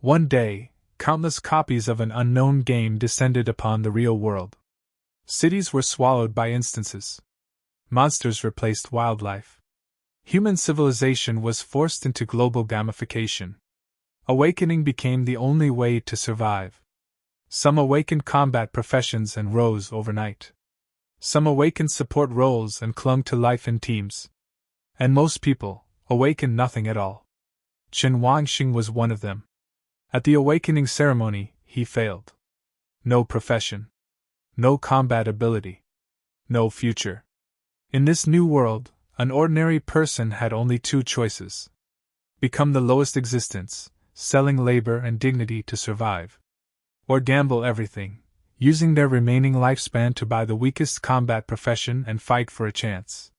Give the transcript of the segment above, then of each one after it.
One day, countless copies of an unknown game descended upon the real world. Cities were swallowed by instances. Monsters replaced wildlife. Human civilization was forced into global gamification. Awakening became the only way to survive. Some awakened combat professions and rose overnight. Some awakened support roles and clung to life in teams. And most people awakened nothing at all. Chen Wangxing was one of them. At the awakening ceremony, he failed. No profession. No combat ability. No future. In this new world, an ordinary person had only two choices. Become the lowest existence, selling labor and dignity to survive. Or gamble everything, using their remaining lifespan to buy the weakest combat profession and fight for a chance.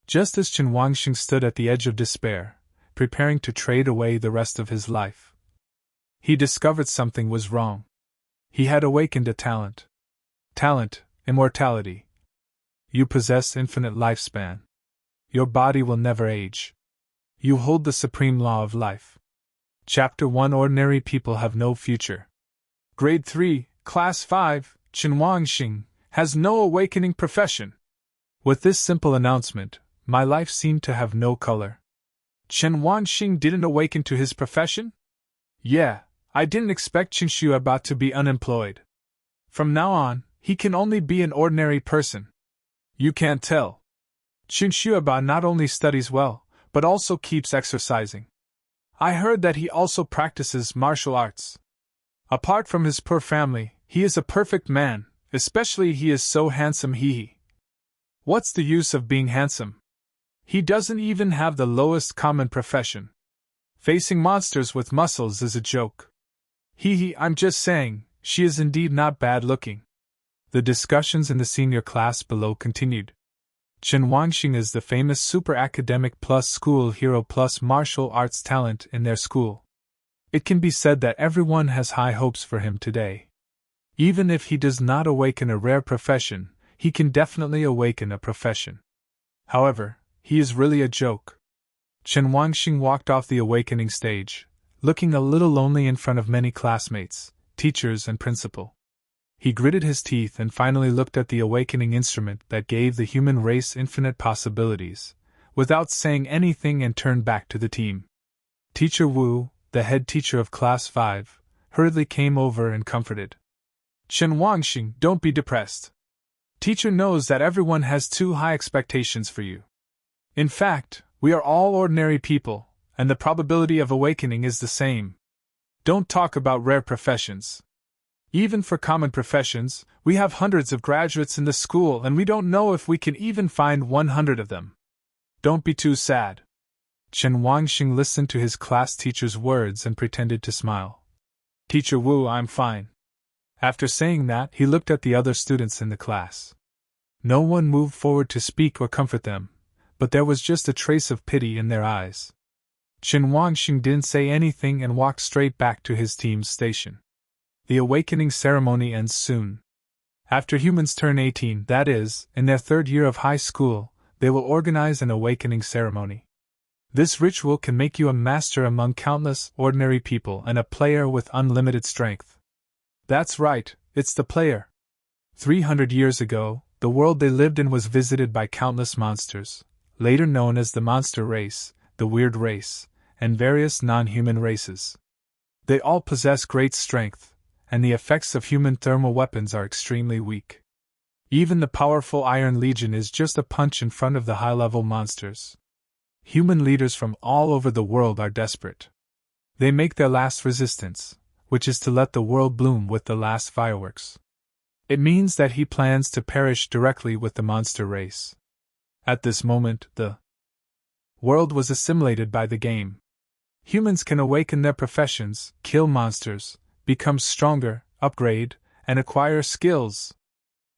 Just as Chen Wangxing stood at the edge of despair, preparing to trade away the rest of his life, he discovered something was wrong. He had awakened a talent. Talent, immortality. You possess infinite lifespan. Your body will never age. You hold the supreme law of life. Chapter 1 Ordinary people have no future. Grade 3, Class 5, Chen Wangxing, has no awakening profession. With this simple announcement, my life seemed to have no color. Chen Wangxing didn't awaken to his profession? Yeah, I didn't expect Chen Xueba to be unemployed. From now on, he can only be an ordinary person. You can't tell. Chen Xueba not only studies well, but also keeps exercising. I heard that he also practices martial arts. Apart from his poor family, he is a perfect man, especially he is so handsome hee. What's the use of being handsome? He doesn't even have the lowest common profession. Facing monsters with muscles is a joke. Hee, I'm just saying, she is indeed not bad looking. The discussions in the senior class below continued. Chen Wangxing is the famous super academic plus school hero plus martial arts talent in their school. It can be said that everyone has high hopes for him today. Even if he does not awaken a rare profession, he can definitely awaken a profession. However, he is really a joke. Chen Wangxing walked off the awakening stage, looking a little lonely in front of many classmates, teachers and principal. He gritted his teeth and finally looked at the awakening instrument that gave the human race infinite possibilities, without saying anything, and turned back to the team. Teacher Wu, the head teacher of Class 5, hurriedly came over and comforted. Chen Wangxing, don't be depressed. Teacher knows that everyone has too high expectations for you. In fact, we are all ordinary people, and the probability of awakening is the same. Don't talk about rare professions. Even for common professions, we have hundreds of graduates in the school and we don't know if we can even find 100 of them. Don't be too sad. Chen Wangxing listened to his class teacher's words and pretended to smile. Teacher Wu, I'm fine. After saying that, he looked at the other students in the class. No one moved forward to speak or comfort them, but there was just a trace of pity in their eyes. Chen Wangxing didn't say anything and walked straight back to his team's station. The awakening ceremony ends soon. After humans turn 18, that is, in their third year of high school, they will organize an awakening ceremony. This ritual can make you a master among countless ordinary people and a player with unlimited strength. That's right, it's the player. 300 years ago, the world they lived in was visited by countless monsters, later known as the monster race, the weird race, and various non-human races. They all possess great strength, and the effects of human thermal weapons are extremely weak. Even the powerful Iron Legion is just a punch in front of the high-level monsters. Human leaders from all over the world are desperate. They make their last resistance, which is to let the world bloom with the last fireworks. It means that he plans to perish directly with the monster race. At this moment, the world was assimilated by the game. Humans can awaken their professions, kill monsters, become stronger, upgrade, and acquire skills.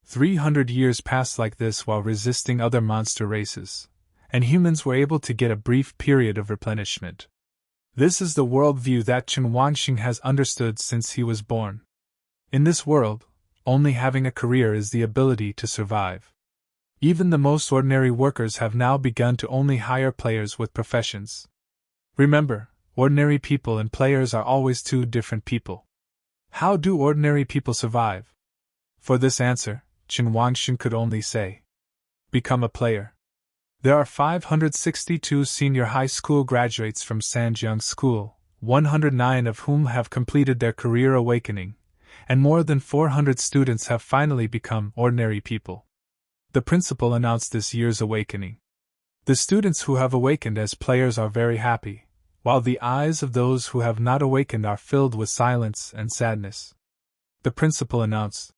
300 years passed like this while resisting other monster races, and humans were able to get a brief period of replenishment. This is the worldview that Chen Wangxing has understood since he was born. In this world, only having a career is the ability to survive. Even the most ordinary workers have now begun to only hire players with professions. Remember, ordinary people and players are always two different people. How do ordinary people survive? For this answer, Chen Wangxing could only say, become a player. There are 562 senior high school graduates from Sanjiang School, 109 of whom have completed their career awakening, and more than 400 students have finally become ordinary people. The principal announced this year's awakening. The students who have awakened as players are very happy, while the eyes of those who have not awakened are filled with silence and sadness. The principal announced,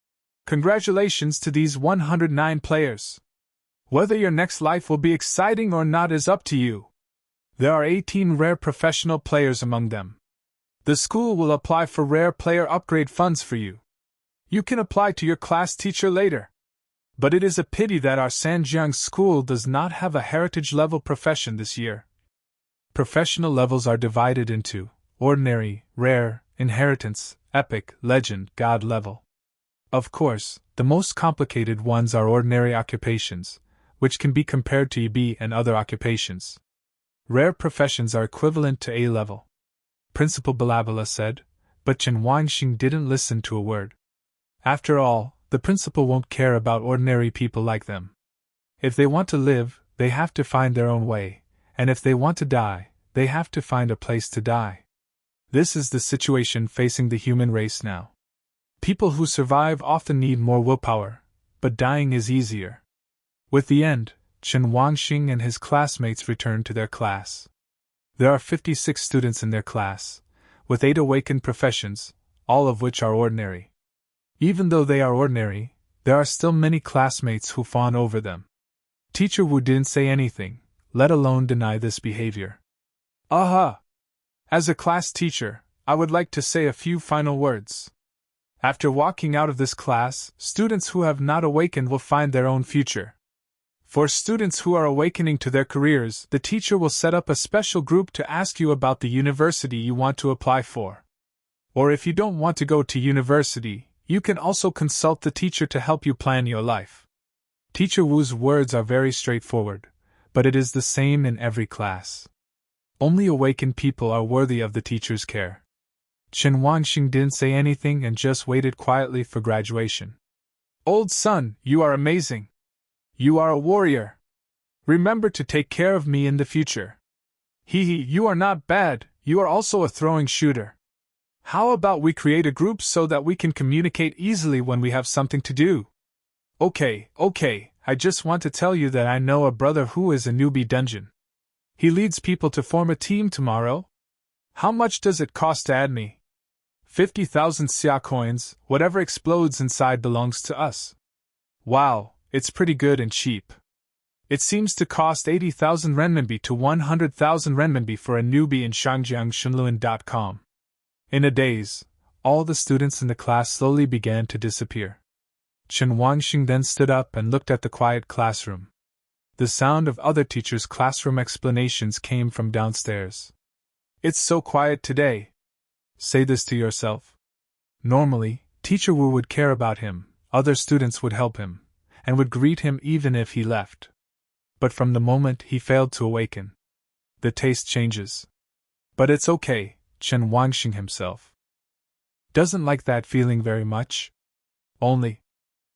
"Congratulations to these 109 players. Whether your next life will be exciting or not is up to you. There are 18 rare professional players among them. The school will apply for rare player upgrade funds for you. You can apply to your class teacher later. But it is a pity that our Sanjiang school does not have a heritage level profession this year." Professional levels are divided into ordinary, rare, inheritance, epic, legend, god level. Of course, the most complicated ones are ordinary occupations, which can be compared to EB and other occupations. Rare professions are equivalent to A level. Principal Balabala said, but Chen Wangxing didn't listen to a word. After all, the principal won't care about ordinary people like them. If they want to live, they have to find their own way, and if they want to die, they have to find a place to die. This is the situation facing the human race now. People who survive often need more willpower, but dying is easier. With the end, Chen Wangxing and his classmates returned to their class. There are 56 students in their class, with 8 awakened professions, all of which are ordinary. Even though they are ordinary, there are still many classmates who fawn over them. Teacher Wu didn't say anything, let alone deny this behavior. Aha! As a class teacher, I would like to say a few final words. After walking out of this class, students who have not awakened will find their own future. For students who are awakening to their careers, the teacher will set up a special group to ask you about the university you want to apply for. Or if you don't want to go to university, you can also consult the teacher to help you plan your life. Teacher Wu's words are very straightforward, but it is the same in every class. Only awakened people are worthy of the teacher's care. Chen Wangxing didn't say anything and just waited quietly for graduation. Old son, you are amazing. You are a warrior. Remember to take care of me in the future. You are not bad, you are also a throwing shooter. How about we create a group so that we can communicate easily when we have something to do? Okay, I just want to tell you that I know a brother who is a newbie dungeon. He leads people to form a team tomorrow. How much does it cost to add me? 50,000 xia coins, whatever explodes inside belongs to us. Wow, it's pretty good and cheap. It seems to cost 80,000 renminbi to 100,000 renminbi for a newbie in Shangjiang.com. In a daze, all the students in the class slowly began to disappear. Chen Wangxing then stood up and looked at the quiet classroom. The sound of other teachers' classroom explanations came from downstairs. It's so quiet today. Say this to yourself. Normally, Teacher Wu would care about him, other students would help him, and would greet him even if he left. But from the moment he failed to awaken, the taste changes. But it's okay, Chen Wangxing himself doesn't like that feeling very much. Only,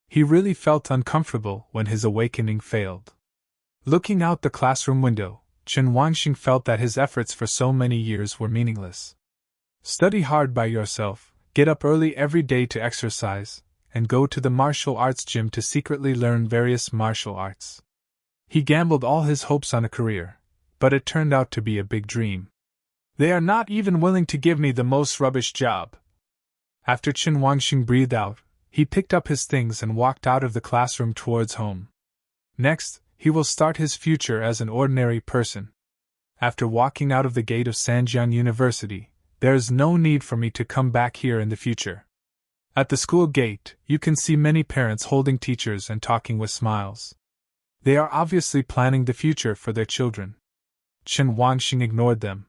he really felt uncomfortable when his awakening failed. Looking out the classroom window, Chen Wangxing felt that his efforts for so many years were meaningless. Study hard by yourself, get up early every day to exercise, and go to the martial arts gym to secretly learn various martial arts. He gambled all his hopes on a career, but it turned out to be a big dream. They are not even willing to give me the most rubbish job. After Chen Wangxing breathed out, he picked up his things and walked out of the classroom towards home. Next, he will start his future as an ordinary person. After walking out of the gate of Sanjiang University, there is no need for me to come back here in the future. At the school gate, you can see many parents holding teachers and talking with smiles. They are obviously planning the future for their children. Chen Wangxing ignored them.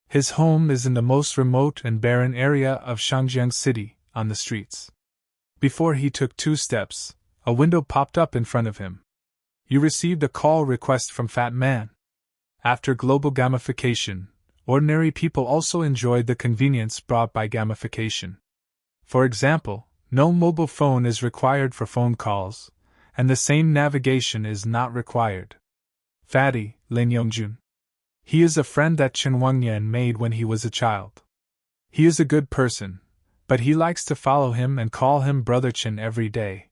His home is in the most remote and barren area of Shangjiang City, on the streets. Before he took 2 steps, a window popped up in front of him. You received a call request from Fat Man. After global gamification, ordinary people also enjoyed the convenience brought by gamification. For example, no mobile phone is required for phone calls, and the same navigation is not required. Fatty, Lin Yongjun. He is a friend that Chen Wangyan made when he was a child. He is a good person, but he likes to follow him and call him Brother Chen every day.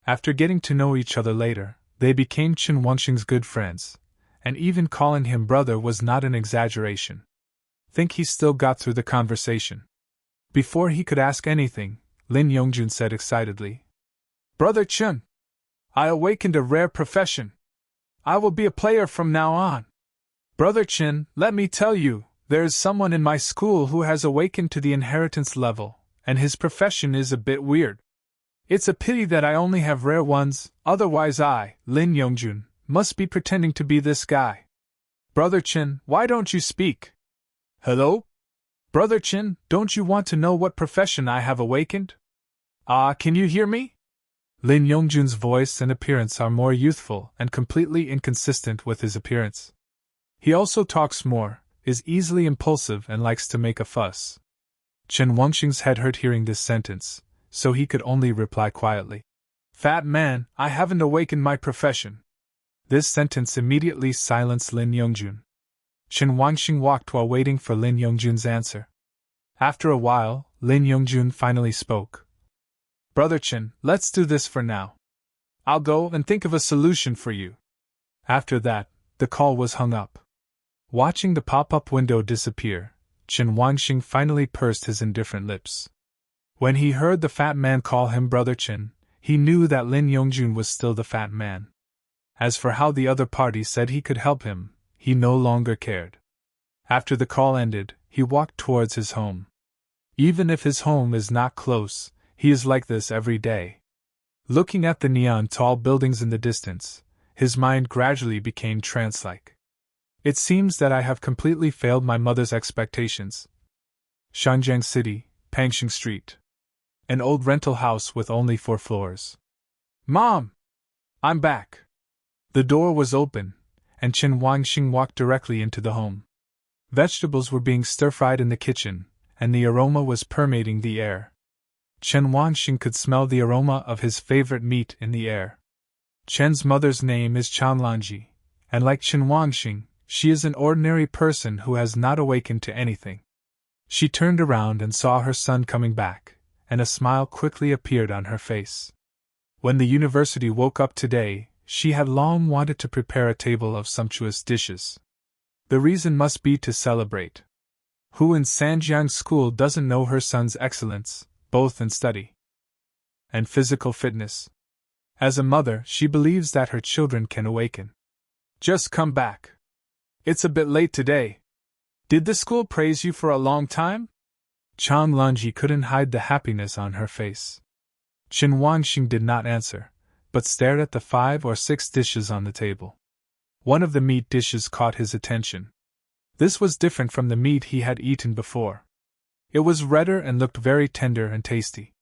After getting to know each other later, they became Chen Wangxing's good friends, and even calling him brother was not an exaggeration. Think he still got through the conversation. Before he could ask anything, Lin Yongjun said excitedly, "Brother Chen, I awakened a rare profession. I will be a player from now on. Brother Chen, let me tell you, there is someone in my school who has awakened to the inheritance level, and his profession is a bit weird. It's a pity that I only have rare ones, otherwise I, Lin Yongjun, must be pretending to be this guy. Brother Chen, why don't you speak? Hello? Brother Chen, don't you want to know what profession I have awakened? Can you hear me?" Lin Yongjun's voice and appearance are more youthful and completely inconsistent with his appearance. He also talks more, is easily impulsive and likes to make a fuss. Chen Wangxing's head hurt hearing this sentence, so he could only reply quietly, "Fat man, I haven't awakened my profession." This sentence immediately silenced Lin Yongjun. Chen Wangxing walked while waiting for Lin Yongjun's answer. After a while, Lin Yongjun finally spoke. "Brother Chen, let's do this for now. I'll go and think of a solution for you." After that, the call was hung up. Watching the pop-up window disappear, Chen Wangxing finally pursed his indifferent lips. When he heard the fat man call him Brother Chen, he knew that Lin Yongjun was still the fat man. As for how the other party said he could help him, he no longer cared. After the call ended, he walked towards his home. Even if his home is not close, he is like this every day. Looking at the neon-tall buildings in the distance, his mind gradually became trance-like. It seems that I have completely failed my mother's expectations. Shanjiang City, Pangxing Street. An old rental house with only 4 floors. "Mom! I'm back." The door was open, and Chen Wangxing walked directly into the home. Vegetables were being stir-fried in the kitchen, and the aroma was permeating the air. Chen Wangxing could smell the aroma of his favorite meat in the air. Chen's mother's name is Chanlanji, and like Chen Wangxing, she is an ordinary person who has not awakened to anything. She turned around and saw her son coming back, and a smile quickly appeared on her face. When the university woke up today, she had long wanted to prepare a table of sumptuous dishes. The reason must be to celebrate. Who in Sanjiang School doesn't know her son's excellence, both in study and physical fitness? As a mother, she believes that her children can awaken. "Just come back. It's a bit late today. Did the school praise you for a long time?" Chang Lanji couldn't hide the happiness on her face. Chen Wangxing did not answer, but stared at the 5 or 6 dishes on the table. One of the meat dishes caught his attention. This was different from the meat he had eaten before. It was redder and looked very tender and tasty.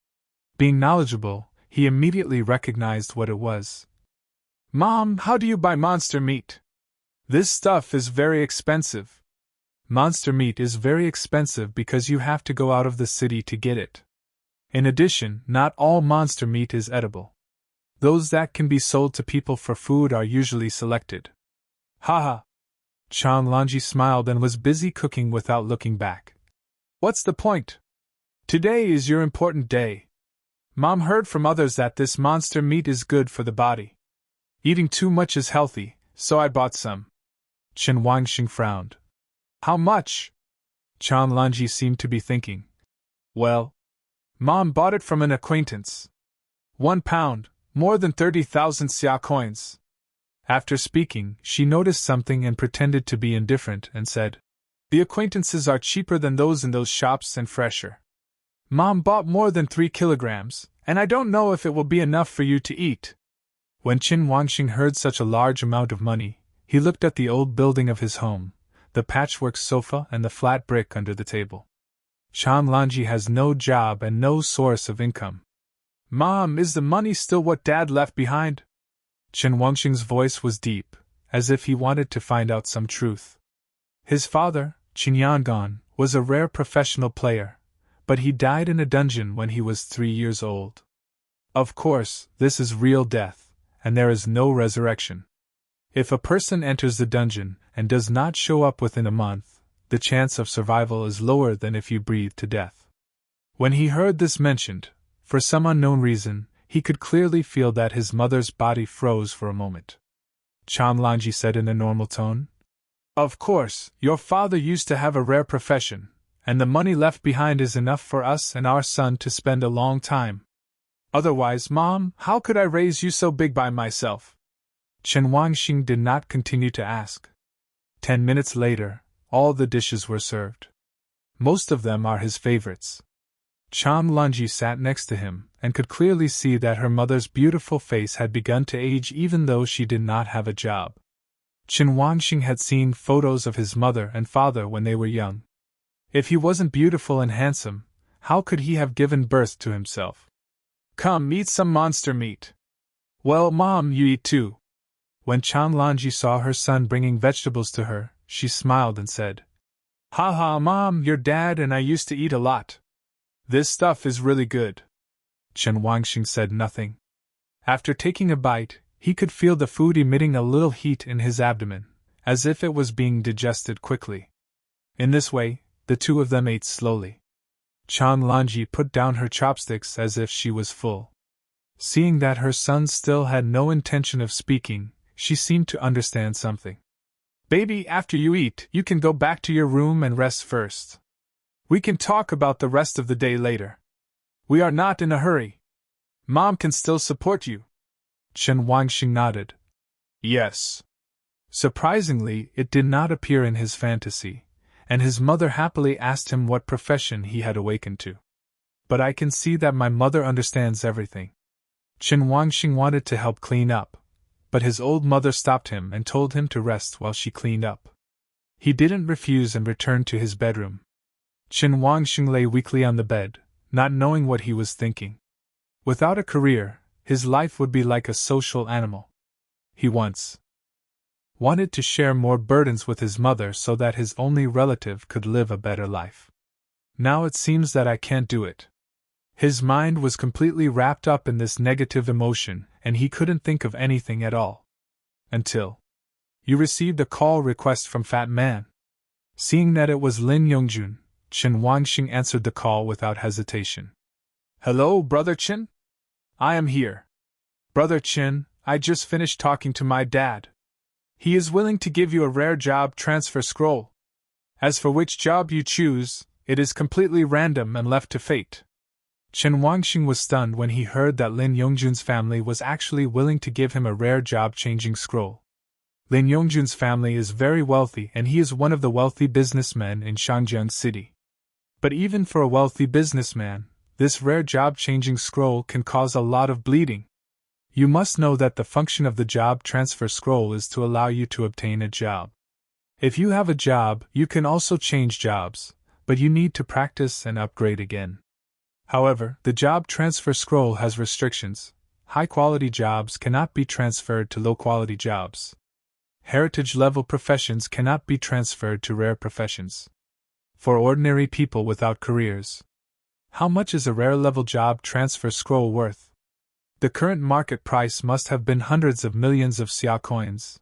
Being knowledgeable, he immediately recognized what it was. "Mom, how do you buy monster meat? This stuff is very expensive." Monster meat is very expensive because you have to go out of the city to get it. In addition, not all monster meat is edible. Those that can be sold to people for food are usually selected. Haha. Chang Lanji smiled and was busy cooking without looking back. "What's the point? Today is your important day. Mom heard from others that this monster meat is good for the body. Eating too much is healthy, so I bought some." Chen Wangxing frowned. "How much?" Chang Lanji seemed to be thinking. "Well, Mom bought it from an acquaintance. 1 pound, more than 30,000 xia coins." After speaking, she noticed something and pretended to be indifferent and said, "The acquaintances are cheaper than those in those shops and fresher. Mom bought more than 3 kilograms, and I don't know if it will be enough for you to eat." When Chen Wangxing heard such a large amount of money, he looked at the old building of his home, the patchwork sofa and the flat brick under the table. Chan Lanji has no job and no source of income. "Mom, is the money still what Dad left behind?" Chen Wangxing's voice was deep, as if he wanted to find out some truth. His father, Yangon, was a rare professional player, but he died in a dungeon when he was 3 years old. Of course, this is real death, and there is no resurrection. If a person enters the dungeon and does not show up within a month, the chance of survival is lower than if you breathe to death. When he heard this mentioned, for some unknown reason, he could clearly feel that his mother's body froze for a moment. Chanlanji said in a normal tone, "Of course, your father used to have a rare profession, and the money left behind is enough for us and our son to spend a long time. Otherwise, Mom, how could I raise you so big by myself?" Chen Wangxing did not continue to ask. 10 minutes later, all the dishes were served. Most of them are his favorites. Chanlanji sat next to him and could clearly see that her mother's beautiful face had begun to age even though she did not have a job. Chen Wangxing had seen photos of his mother and father when they were young. If he wasn't beautiful and handsome, how could he have given birth to himself? "Come, eat some monster meat." "Well, Mom, you eat too." When Chanlanji saw her son bringing vegetables to her, she smiled and said, "Ha ha, Mom, your dad and I used to eat a lot. This stuff is really good." Chen Wangxing said nothing. After taking a bite, he could feel the food emitting a little heat in his abdomen, as if it was being digested quickly. In this way, the two of them ate slowly. Chanlanji put down her chopsticks as if she was full. Seeing that her son still had no intention of speaking, she seemed to understand something. "Baby, after you eat, you can go back to your room and rest first. We can talk about the rest of the day later. We are not in a hurry. Mom can still support you." Chen Wangxing nodded. "Yes." Surprisingly, it did not appear in his fantasy, and his mother happily asked him what profession he had awakened to. "But I can see that my mother understands everything." Chen Wangxing wanted to help clean up, but his old mother stopped him and told him to rest while she cleaned up. He didn't refuse and returned to his bedroom. Chen Wangxing lay weakly on the bed, not knowing what he was thinking. Without a career, his life would be like a social animal. He once wanted to share more burdens with his mother so that his only relative could live a better life. Now it seems that I can't do it. His mind was completely wrapped up in this negative emotion, and he couldn't think of anything at all. Until you received a call request from Fat Man. Seeing that it was Lin Yongjun, Chen Wangxing answered the call without hesitation. "Hello, Brother Chen? I am here. Brother Chen, I just finished talking to my dad. He is willing to give you a rare job transfer scroll. As for which job you choose, it is completely random and left to fate." Chen Wangxing was stunned when he heard that Lin Yongjun's family was actually willing to give him a rare job-changing scroll. Lin Yongjun's family is very wealthy and he is one of the wealthy businessmen in Shangjiang City. But even for a wealthy businessman, this rare job-changing scroll can cause a lot of bleeding. You must know that the function of the job transfer scroll is to allow you to obtain a job. If you have a job, you can also change jobs, but you need to practice and upgrade again. However, the job transfer scroll has restrictions. High-quality jobs cannot be transferred to low-quality jobs. Heritage-level professions cannot be transferred to rare professions. For ordinary people without careers, how much is a rare-level job transfer scroll worth? The current market price must have been hundreds of millions of xia coins.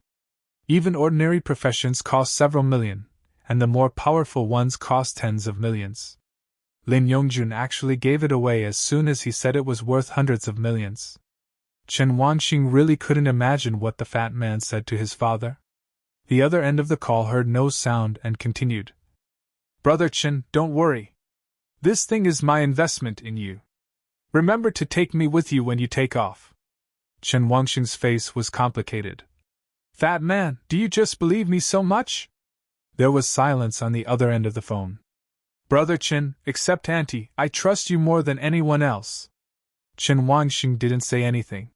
Even ordinary professions cost several million, and the more powerful ones cost tens of millions. Lin Yongjun actually gave it away as soon as he said it was worth hundreds of millions. Chen Wangxing really couldn't imagine what the fat man said to his father. The other end of the call heard no sound and continued. "Brother Chen, don't worry. This thing is my investment in you. Remember to take me with you when you take off." Chen Wangxing's face was complicated. "Fat man, do you just believe me so much?" There was silence on the other end of the phone. "Brother Chen, except Auntie, I trust you more than anyone else." Chen Wangxing didn't say anything.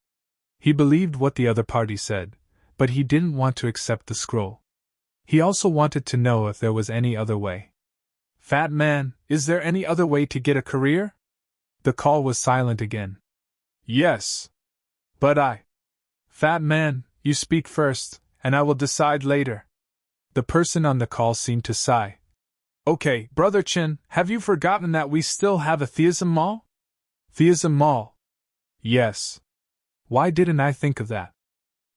He believed what the other party said, but he didn't want to accept the scroll. He also wanted to know if there was any other way. "Fat man, is there any other way to get a career?" The call was silent again. "Yes. But Fat man, you speak first, and I will decide later." The person on the call seemed to sigh. Okay, Brother Chin, have you forgotten that we still have a theism mall? Theism mall? Yes. Why didn't I think of that?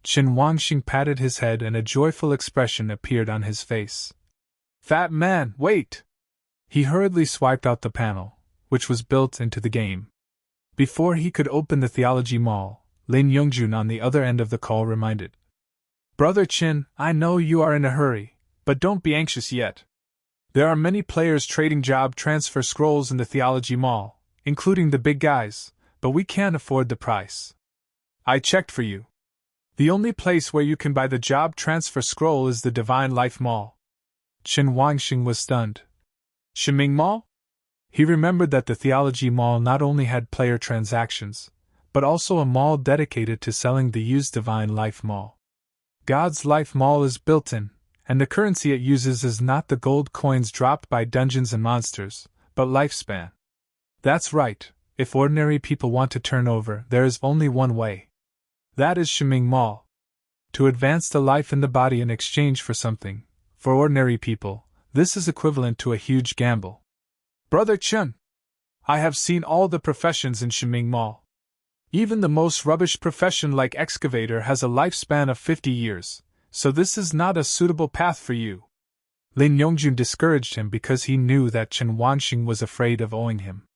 Qin Wangxing patted his head and a joyful expression appeared on his face. Fat man, wait! He hurriedly swiped out the panel, which was built into the game. Before he could open the theology mall, Lin Yongjun on the other end of the call reminded. Brother Qin, I know you are in a hurry, but don't be anxious yet. There are many players trading job transfer scrolls in the theology mall, including the big guys, but we can't afford the price. I checked for you. The only place where you can buy the job transfer scroll is the Divine Life Mall. Qin Wangxing was stunned. Shiming Mall? He remembered that the Theology Mall not only had player transactions, but also a mall dedicated to selling the used Divine Life Mall. God's Life Mall is built in, and the currency it uses is not the gold coins dropped by dungeons and monsters, but lifespan. That's right, if ordinary people want to turn over, there is only one way. That is Shiming Mall. To advance the life in the body in exchange for something, for ordinary people, this is equivalent to a huge gamble. Brother Chun, I have seen all the professions in Shiming Mall. Even the most rubbish profession like excavator has a lifespan of 50 years, so this is not a suitable path for you. Lin Yongjun discouraged him because he knew that Chen Wanxing was afraid of owing him.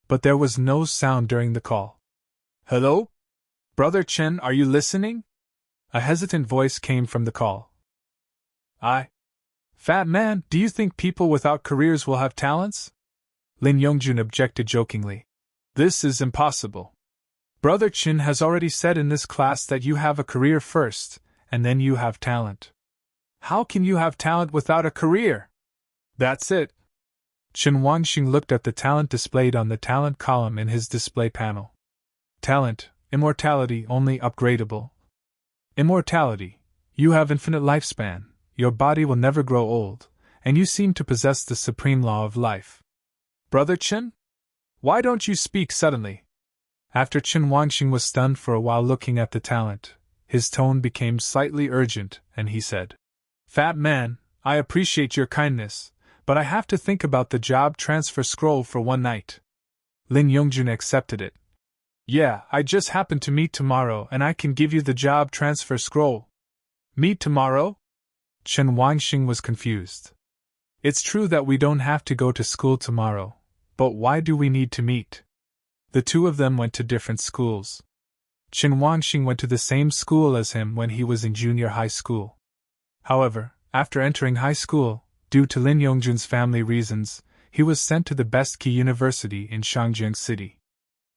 But there was no sound during the call. Hello? Brother Chen, are you listening? A hesitant voice came from the call. Fat man, do you think people without careers will have talents? Lin Yongjun objected jokingly. This is impossible. Brother Chin has already said in this class that you have a career first, and then you have talent. How can you have talent without a career? That's it. Chen Wanxing looked at the talent displayed on the talent column in his display panel. Talent, immortality only upgradable. Immortality, you have infinite lifespan, your body will never grow old, and you seem to possess the supreme law of life. Brother Chen? Why don't you speak suddenly? After Chen Wanxing was stunned for a while looking at the talent, his tone became slightly urgent, and he said, Fat man, I appreciate your kindness, but I have to think about the job transfer scroll for one night. Lin Yongjun accepted it. Yeah, I just happened to meet tomorrow and I can give you the job transfer scroll. Meet tomorrow? Chen Wanxing was confused. It's true that we don't have to go to school tomorrow, but why do we need to meet? The two of them went to different schools. Chen Wanxing went to the same school as him when he was in junior high school. However, after entering high school, due to Lin Yongjun's family reasons, he was sent to the best key university in Shangjiang City.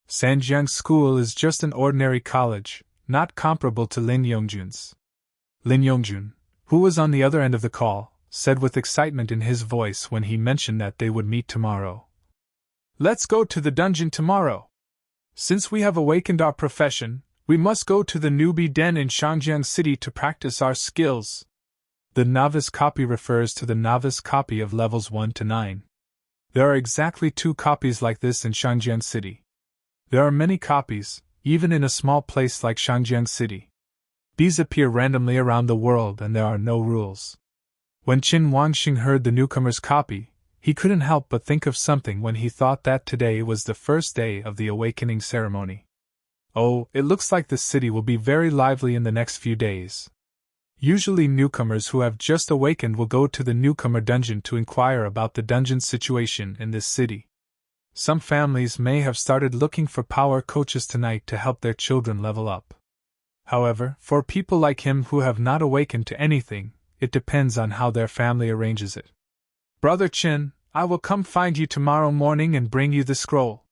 Sanjiang School is just an ordinary college, not comparable to Lin Yongjun's. Lin Yongjun, who was on the other end of the call, said with excitement in his voice when he mentioned that they would meet tomorrow. Let's go to the dungeon tomorrow. Since we have awakened our profession, we must go to the newbie den in Shangjiang City to practice our skills. The novice copy refers to the novice copy of levels 1 to 9. There are exactly 2 copies like this in Shangjiang City. There are many copies, even in a small place like Shangjiang City. These appear randomly around the world and there are no rules. When Qin Wanxing heard the newcomer's copy, he couldn't help but think of something when he thought that today was the first day of the awakening ceremony. Oh, it looks like the city will be very lively in the next few days. Usually newcomers who have just awakened will go to the newcomer dungeon to inquire about the dungeon situation in this city. Some families may have started looking for power coaches tonight to help their children level up. However, for people like him who have not awakened to anything, it depends on how their family arranges it. Brother Chin, I will come find you tomorrow morning and bring you the scroll.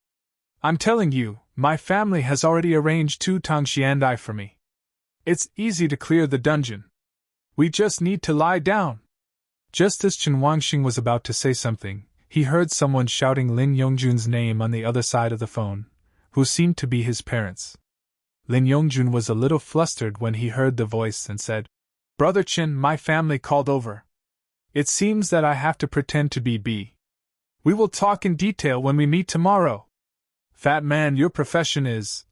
I'm telling you, my family has already arranged 2 tangxiandai for me. It's easy to clear the dungeon. We just need to lie down. Just as Chen Wanxing was about to say something, he heard someone shouting Lin Yongjun's name on the other side of the phone, who seemed to be his parents. Lin Yongjun was a little flustered when he heard the voice and said, Brother Chin, my family called over. It seems that I have to pretend to be B. We will talk in detail when we meet tomorrow. Fat man, your profession is...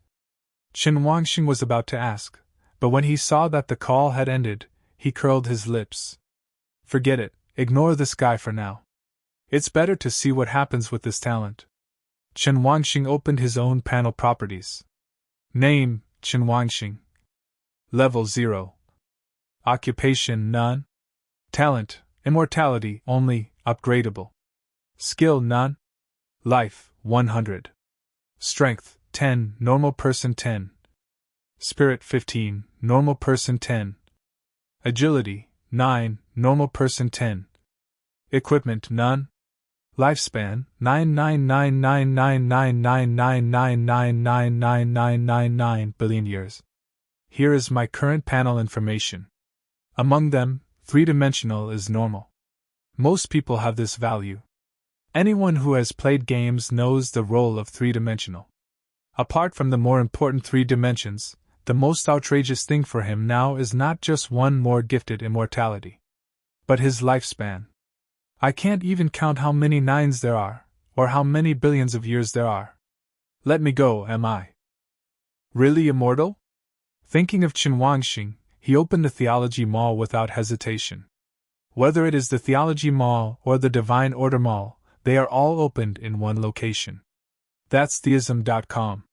Chen Wanxing was about to ask, but when he saw that the call had ended, he curled his lips. Forget it, ignore this guy for now. It's better to see what happens with this talent. Chen Wangxing opened his own panel properties. Name, Chen Wangxing. Level 0. Occupation, none. Talent, immortality, only, upgradable. Skill, none. Life, 100. Strength, 10, normal person 10. Spirit, 15, normal person 10. Agility, 9, normal person 10. Equipment, none. Lifespan, 999999999999999 billion years. Here is my current panel information. Among them, 3-dimensional is normal. Most people have this value. Anyone who has played games knows the role of 3-dimensional. Apart from the more important 3 dimensions, the most outrageous thing for him now is not just one more gifted immortality, but his lifespan. I can't even count how many 9s there are, or how many billions of years there are. Let me go, am I really immortal? Thinking of Chen Wangxing, he opened the Theology Mall without hesitation. Whether it is the Theology Mall or the Divine Order Mall, they are all opened in one location. That's theism.com.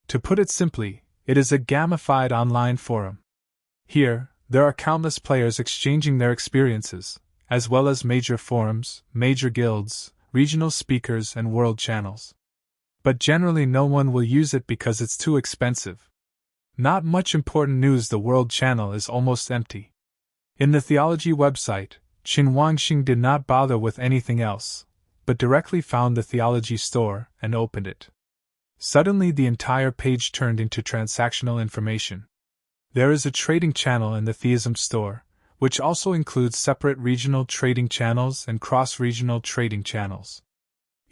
To put it simply, it is a gamified online forum. Here, there are countless players exchanging their experiences, as well as major forums, major guilds, regional speakers, and world channels. But generally no one will use it because it's too expensive. Not much important news. The world channel is almost empty. In the theology website, Chen Wangxing did not bother with anything else, but directly found the theology store and opened it. Suddenly the entire page turned into transactional information. There is a trading channel in the theism store, which also includes separate regional trading channels and cross-regional trading channels.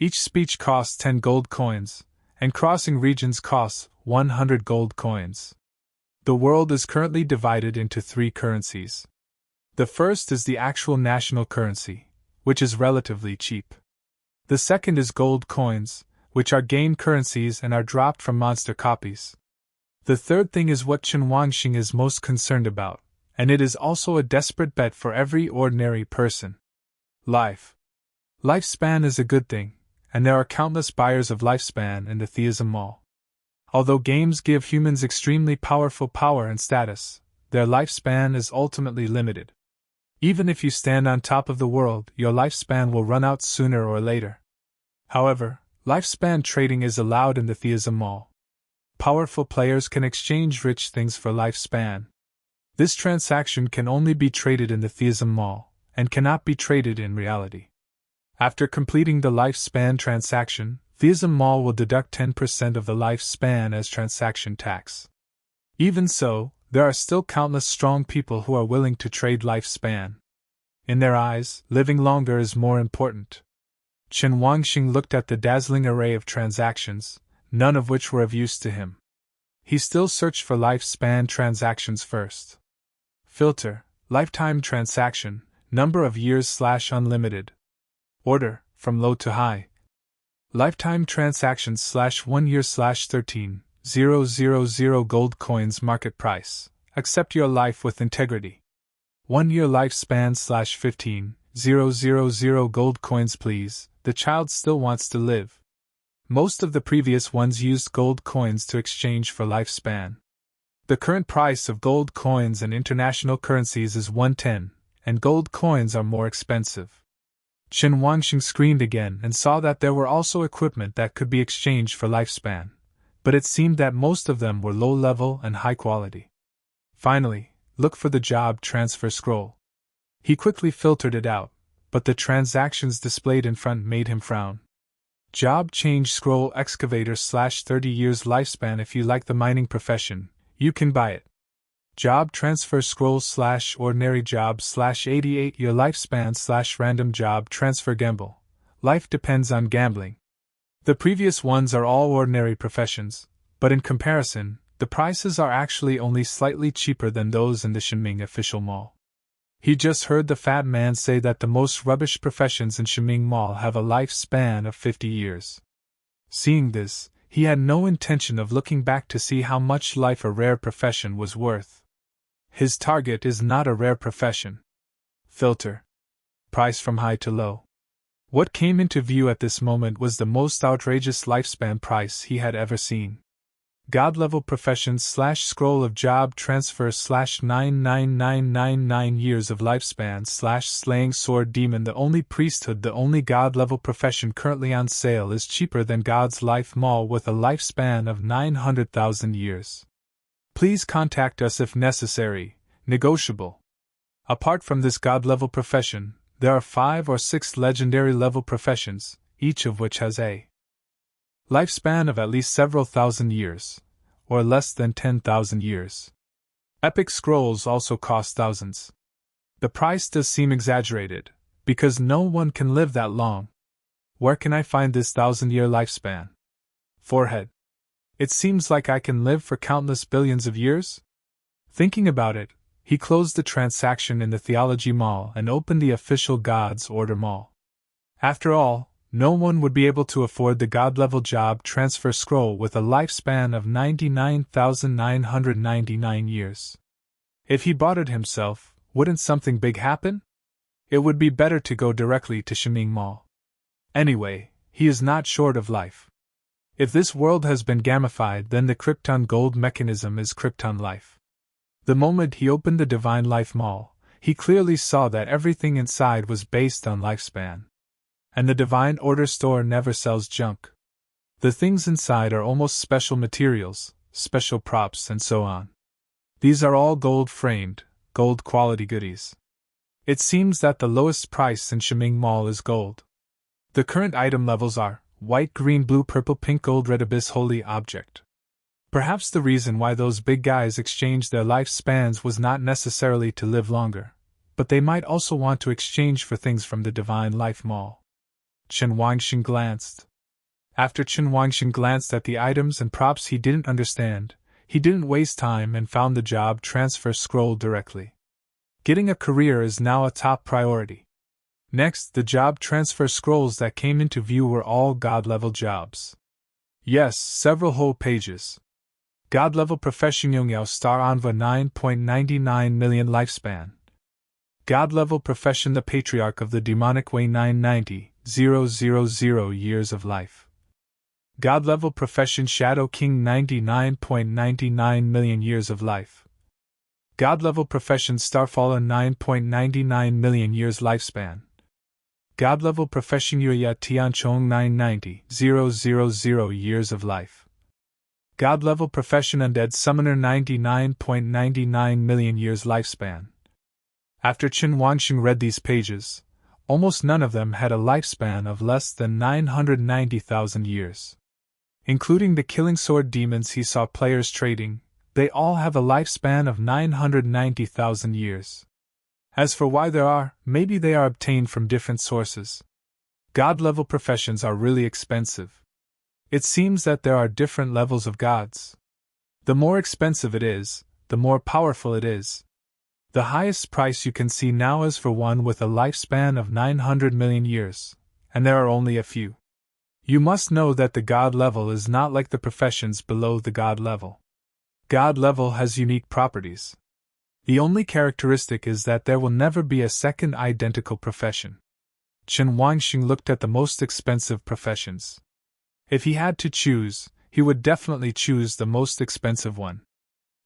Each speech costs 10 gold coins, and crossing regions costs 100 gold coins. The world is currently divided into 3 currencies. The first is the actual national currency, which is relatively cheap. The second is gold coins, which are game currencies and are dropped from monster copies. The third thing is what Chen Wangxing is most concerned about, and it is also a desperate bet for every ordinary person. Life. Lifespan is a good thing, and there are countless buyers of lifespan in the theism mall. Although games give humans extremely powerful power and status, their lifespan is ultimately limited. Even if you stand on top of the world, your lifespan will run out sooner or later. However, lifespan trading is allowed in the theism mall. Powerful players can exchange rich things for lifespan. This transaction can only be traded in the theism mall, and cannot be traded in reality. After completing the lifespan transaction, theism mall will deduct 10% of the lifespan as transaction tax. Even so, there are still countless strong people who are willing to trade lifespan. In their eyes, living longer is more important. Chen Wangxing looked at the dazzling array of transactions, none of which were of use to him. He still searched for lifespan transactions first. Filter, lifetime transaction, number of years / unlimited. Order, from low to high. Lifetime transactions / 1 year / 13,000 gold coins market price. Accept your life with integrity. 1 year lifespan / 15,000 gold coins please. The child still wants to live. Most of the previous ones used gold coins to exchange for lifespan. The current price of gold coins and international currencies is 110, and gold coins are more expensive. Chen Wangxing screened again and saw that there were also equipment that could be exchanged for lifespan, but it seemed that most of them were low level and high quality. Finally, look for the job transfer scroll. He quickly filtered it out, but the transactions displayed in front made him frown. Job change scroll excavator / 30 years lifespan. If you like the mining profession, you can buy it. Job transfer scroll / ordinary job / 88 year lifespan / random job transfer gamble. Life depends on gambling. The previous ones are all ordinary professions, but in comparison, the prices are actually only slightly cheaper than those in the Shenming official mall. He just heard the fat man say that the most rubbish professions in Shenming Mall have a lifespan of 50 years. Seeing this, he had no intention of looking back to see how much life a rare profession was worth. His target is not a rare profession. Filter. Price from high to low. What came into view at this moment was the most outrageous lifespan price he had ever seen. God-level profession / scroll of job transfer / 99999 years of lifespan / slaying sword demon. The only priesthood, the only God-level profession currently on sale is cheaper than God's Life Mall with a lifespan of 900,000 years. Please contact us if necessary, negotiable. Apart from this God-level profession, there are 5 or 6 legendary level professions, each of which has a lifespan of at least several thousand years, or less than 10,000 years. Epic scrolls also cost thousands. The price does seem exaggerated, because no one can live that long. Where can I find this 1,000-year lifespan? Forehead. It seems like I can live for countless billions of years? Thinking about it, he closed the transaction in the Theology Mall and opened the official God's Order Mall. After all, no one would be able to afford the God-level job transfer scroll with a lifespan of 99,999 years. If he bought it himself, wouldn't something big happen? It would be better to go directly to Shiming Mall. Anyway, he is not short of life. If this world has been gamified, then the Krypton gold mechanism is Krypton life. The moment he opened the Divine Life Mall, he clearly saw that everything inside was based on lifespan. And the Divine Order store never sells junk. The things inside are almost special materials, special props, and so on. These are all gold-framed, gold-quality goodies. It seems that the lowest price in Shiming Mall is gold. The current item levels are white, green, blue, purple, pink, gold, red, abyss, holy object. Perhaps the reason why those big guys exchanged their lifespans was not necessarily to live longer, but they might also want to exchange for things from the Divine Life Mall. Chen Wangxing glanced. After Chen Wangxing glanced at the items and props he didn't understand, he didn't waste time and found the job transfer scroll directly. Getting a career is now a top priority. Next, the job transfer scrolls that came into view were all God-level jobs. Yes, several whole pages. God-level profession Yongyao Star Anva 9.99 million lifespan. God-level profession The Patriarch of the Demonic Way 990,000 years of life. God-level profession Shadow King 99.99 million years of life. God-level profession Starfallen 9.99 million years lifespan. God-level profession Yuya Tianchong 990,000 years of life. God-level profession Undead Summoner 99.99 million years lifespan. After Chen Wangxing read these pages, almost none of them had a lifespan of less than 990,000 years. Including the killing sword demons he saw players trading, they all have a lifespan of 990,000 years. As for why there are, maybe they are obtained from different sources. God-level professions are really expensive. It seems that there are different levels of gods. The more expensive it is, the more powerful it is. The highest price you can see now is for one with a lifespan of 900 million years, and there are only a few. You must know that the God level is not like the professions below the God level. God level has unique properties. The only characteristic is that there will never be a second identical profession. Chen Wangxing looked at the most expensive professions. If he had to choose, he would definitely choose the most expensive one.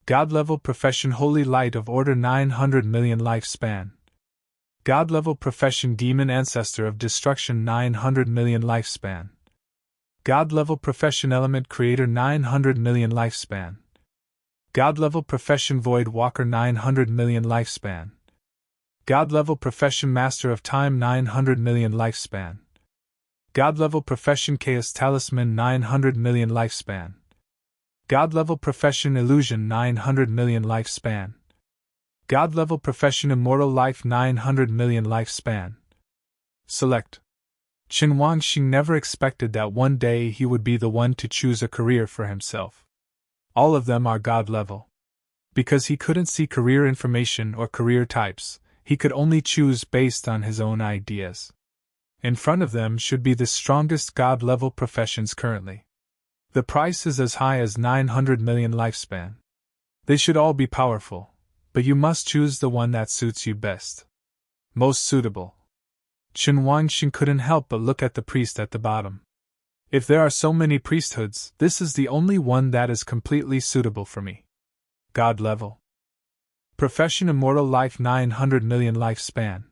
God-level profession Holy Light of Order 900 million lifespan. God-level profession Demon Ancestor of Destruction 900 million lifespan. God-level profession Element Creator 900 million lifespan. God-level profession Void Walker 900 million lifespan. God-level profession Master of Time 900 million lifespan. God-level profession Chaos Talisman 900 million lifespan. God-level profession Illusion 900 million lifespan. God-level profession Immortal Life 900 million lifespan. Select. Chen Wangxing never expected that one day he would be the one to choose a career for himself. All of them are God level. Because he couldn't see career information or career types, he could only choose based on his own ideas. In front of them should be the strongest God level professions currently. The price is as high as 900 million lifespan. They should all be powerful, but you must choose the one that suits you best. Most suitable. Chen Wangxing couldn't help but look at the priest at the bottom. If there are so many priesthoods, this is the only one that is completely suitable for me. God level. Profession: immortal life, 900 million lifespan.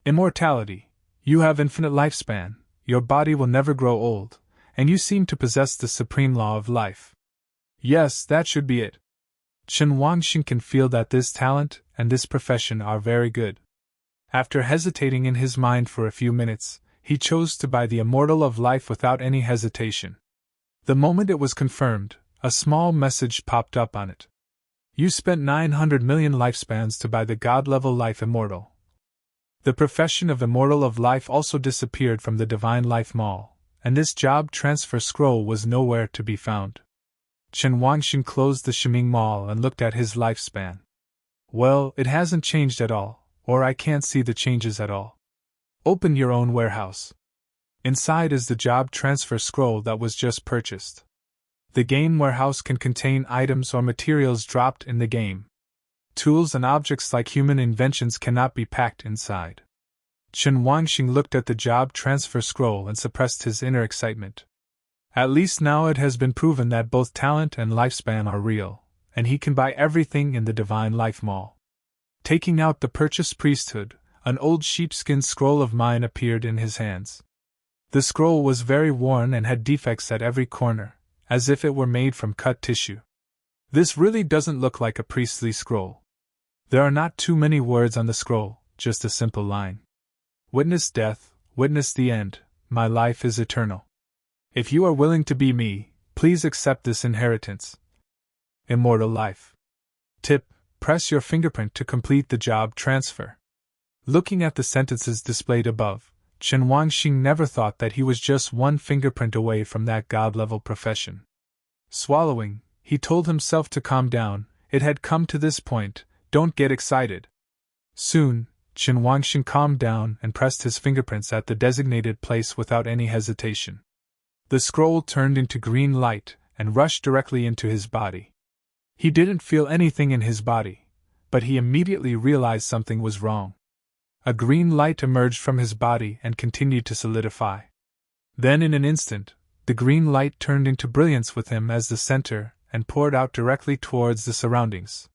Immortality. You have infinite lifespan, your body will never grow old, and you seem to possess the supreme law of life. Yes, that should be it. Chen Wangxing can feel that this talent and this profession are very good. After hesitating in his mind for a few minutes, he chose to buy the Immortal of Life without any hesitation. The moment it was confirmed, a small message popped up on it. You spent 900 million lifespans to buy the God-level Life Immortal. The profession of Immortal of Life also disappeared from the Divine Life Mall, and this job transfer scroll was nowhere to be found. Chen Wangxing closed the Shiming Mall and looked at his lifespan. Well, it hasn't changed at all, or I can't see the changes at all. Open your own warehouse. Inside is the job transfer scroll that was just purchased. The game warehouse can contain items or materials dropped in the game. Tools and objects like human inventions cannot be packed inside. Chen Wangxing looked at the job transfer scroll and suppressed his inner excitement. At least now it has been proven that both talent and lifespan are real, and he can buy everything in the Divine Life Mall. Taking out the purchased priesthood, an old sheepskin scroll of mine appeared in his hands. The scroll was very worn and had defects at every corner, as if it were made from cut tissue. This really doesn't look like a priestly scroll. There are not too many words on the scroll, just a simple line. Witness death, witness the end, my life is eternal. If you are willing to be me, please accept this inheritance. Immortal life. Tip: press your fingerprint to complete the job transfer. Looking at the sentences displayed above, Chen Wangxing never thought that he was just one fingerprint away from that god-level profession. Swallowing, he told himself to calm down. It had come to this point, don't get excited. Soon, Chen Wangxing calmed down and pressed his fingerprints at the designated place without any hesitation. The scroll turned into green light and rushed directly into his body. He didn't feel anything in his body, but he immediately realized something was wrong. A green light emerged from his body and continued to solidify. Then in an instant, the green light turned into brilliance with him as the center and poured out directly towards the surroundings.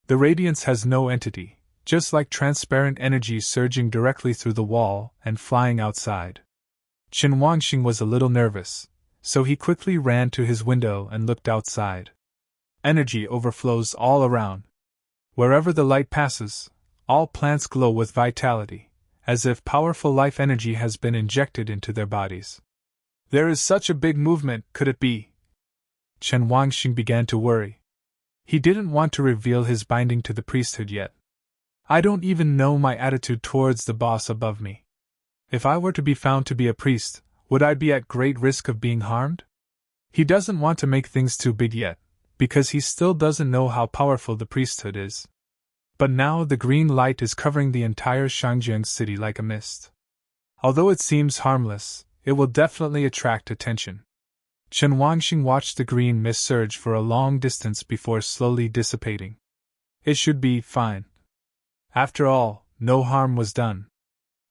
The radiance has no entity, just like transparent energy surging directly through the wall and flying outside. Chen Wangxing was a little nervous, so he quickly ran to his window and looked outside. Energy overflows all around. Wherever the light passes, all plants glow with vitality, as if powerful life energy has been injected into their bodies. There is such a big movement, could it be? Chen Wangxing began to worry. He didn't want to reveal his binding to the priesthood yet. I don't even know my attitude towards the boss above me. If I were to be found to be a priest, would I be at great risk of being harmed? He doesn't want to make things too big yet, because he still doesn't know how powerful the priesthood is. But now the green light is covering the entire Shangjiang city like a mist. Although it seems harmless, it will definitely attract attention. Chen Wangxing watched the green mist surge for a long distance before slowly dissipating. It should be fine. After all, no harm was done.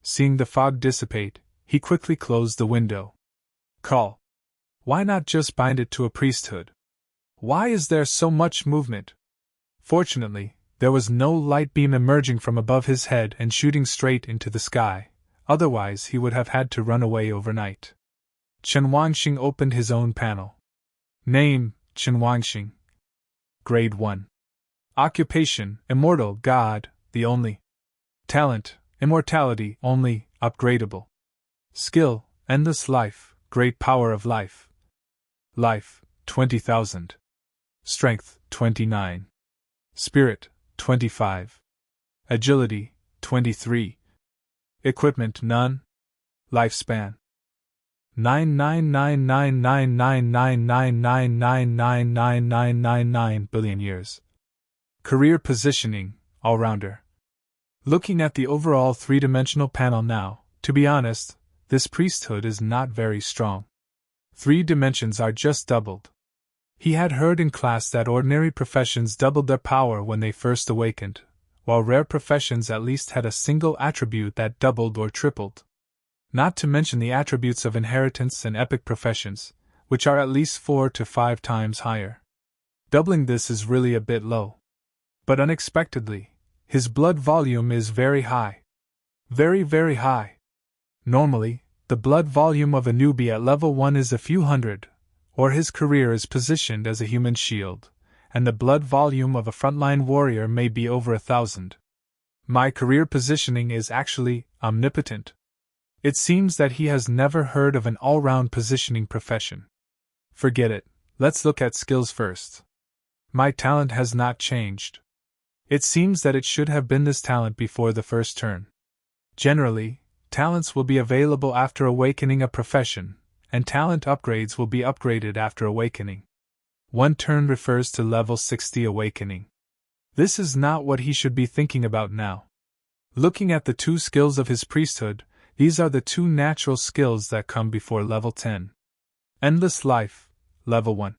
Seeing the fog dissipate, he quickly closed the window. Call. Why not just bind it to a priesthood? Why is there so much movement? Fortunately, there was no light beam emerging from above his head and shooting straight into the sky, otherwise he would have had to run away overnight. Chen Wangxing opened his own panel. Name: Chen Wangxing. Grade 1. Occupation: Immortal, God, the only. Talent: Immortality, only, upgradable. Skill: Endless life, great power of life. Life: 20,000. Strength: 29. Spirit: 25. Agility: 23. Equipment: none. Lifespan: 9999999999999 billion years. Career positioning: all-rounder. Looking at the overall three-dimensional panel now, to be honest, this priesthood is not very strong. 3 dimensions are just doubled. He had heard in class that ordinary professions doubled their power when they first awakened, while rare professions at least had a single attribute that doubled or tripled. Not to mention the attributes of inheritance and epic professions, which are at least 4 to 5 times higher. Doubling this is really a bit low. But unexpectedly, his blood volume is very high. Very, very high. Normally, the blood volume of a newbie at level 1 is a few hundred, or his career is positioned as a human shield, and the blood volume of a frontline warrior may be over 1,000. My career positioning is actually omnipotent. It seems that he has never heard of an all-round positioning profession. Forget it, let's look at skills first. My talent has not changed. It seems that it should have been this talent before the first turn. Generally, talents will be available after awakening a profession, and talent upgrades will be upgraded after awakening. One turn refers to level 60 awakening. This is not what he should be thinking about now. Looking at the 2 skills of his priesthood, these are the 2 natural skills that come before level 10. Endless Life, level 1.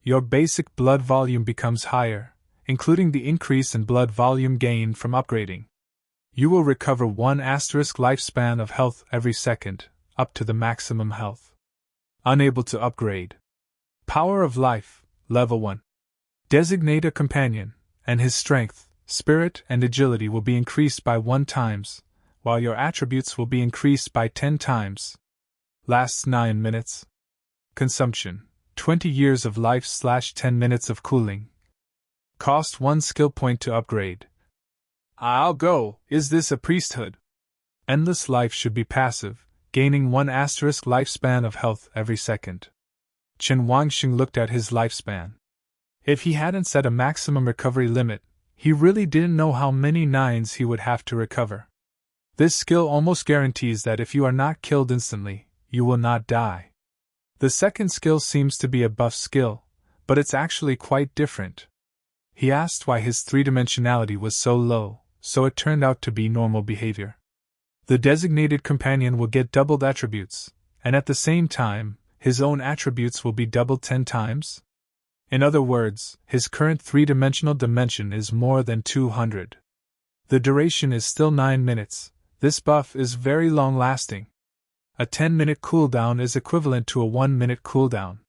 Your basic blood volume becomes higher, including the increase in blood volume gained from upgrading. You will recover 1 asterisk lifespan of health every second, up to the maximum health. Unable to upgrade. Power of Life, level 1. Designate a companion, and his strength, spirit, and agility will be increased by 1 times, while your attributes will be increased by 10 times. Lasts 9 minutes. Consumption, 20 years of life / 10 minutes of cooling. Cost 1 skill point to upgrade. I'll go, is this a priesthood? Endless Life should be passive, gaining 1 asterisk lifespan of health every second. Chen Wangxing looked at his lifespan. If he hadn't set a maximum recovery limit, he really didn't know how many 9s he would have to recover. This skill almost guarantees that if you are not killed instantly, you will not die. The second skill seems to be a buff skill, but it's actually quite different. He asked why his 3-dimensionality was so low, so it turned out to be normal behavior. The designated companion will get doubled attributes, and at the same time, his own attributes will be doubled 10 times. In other words, his current 3-dimensional dimension is more than 200. The duration is still 9 minutes. This buff is very long-lasting. A 10-minute cooldown is equivalent to a 1-minute cooldown.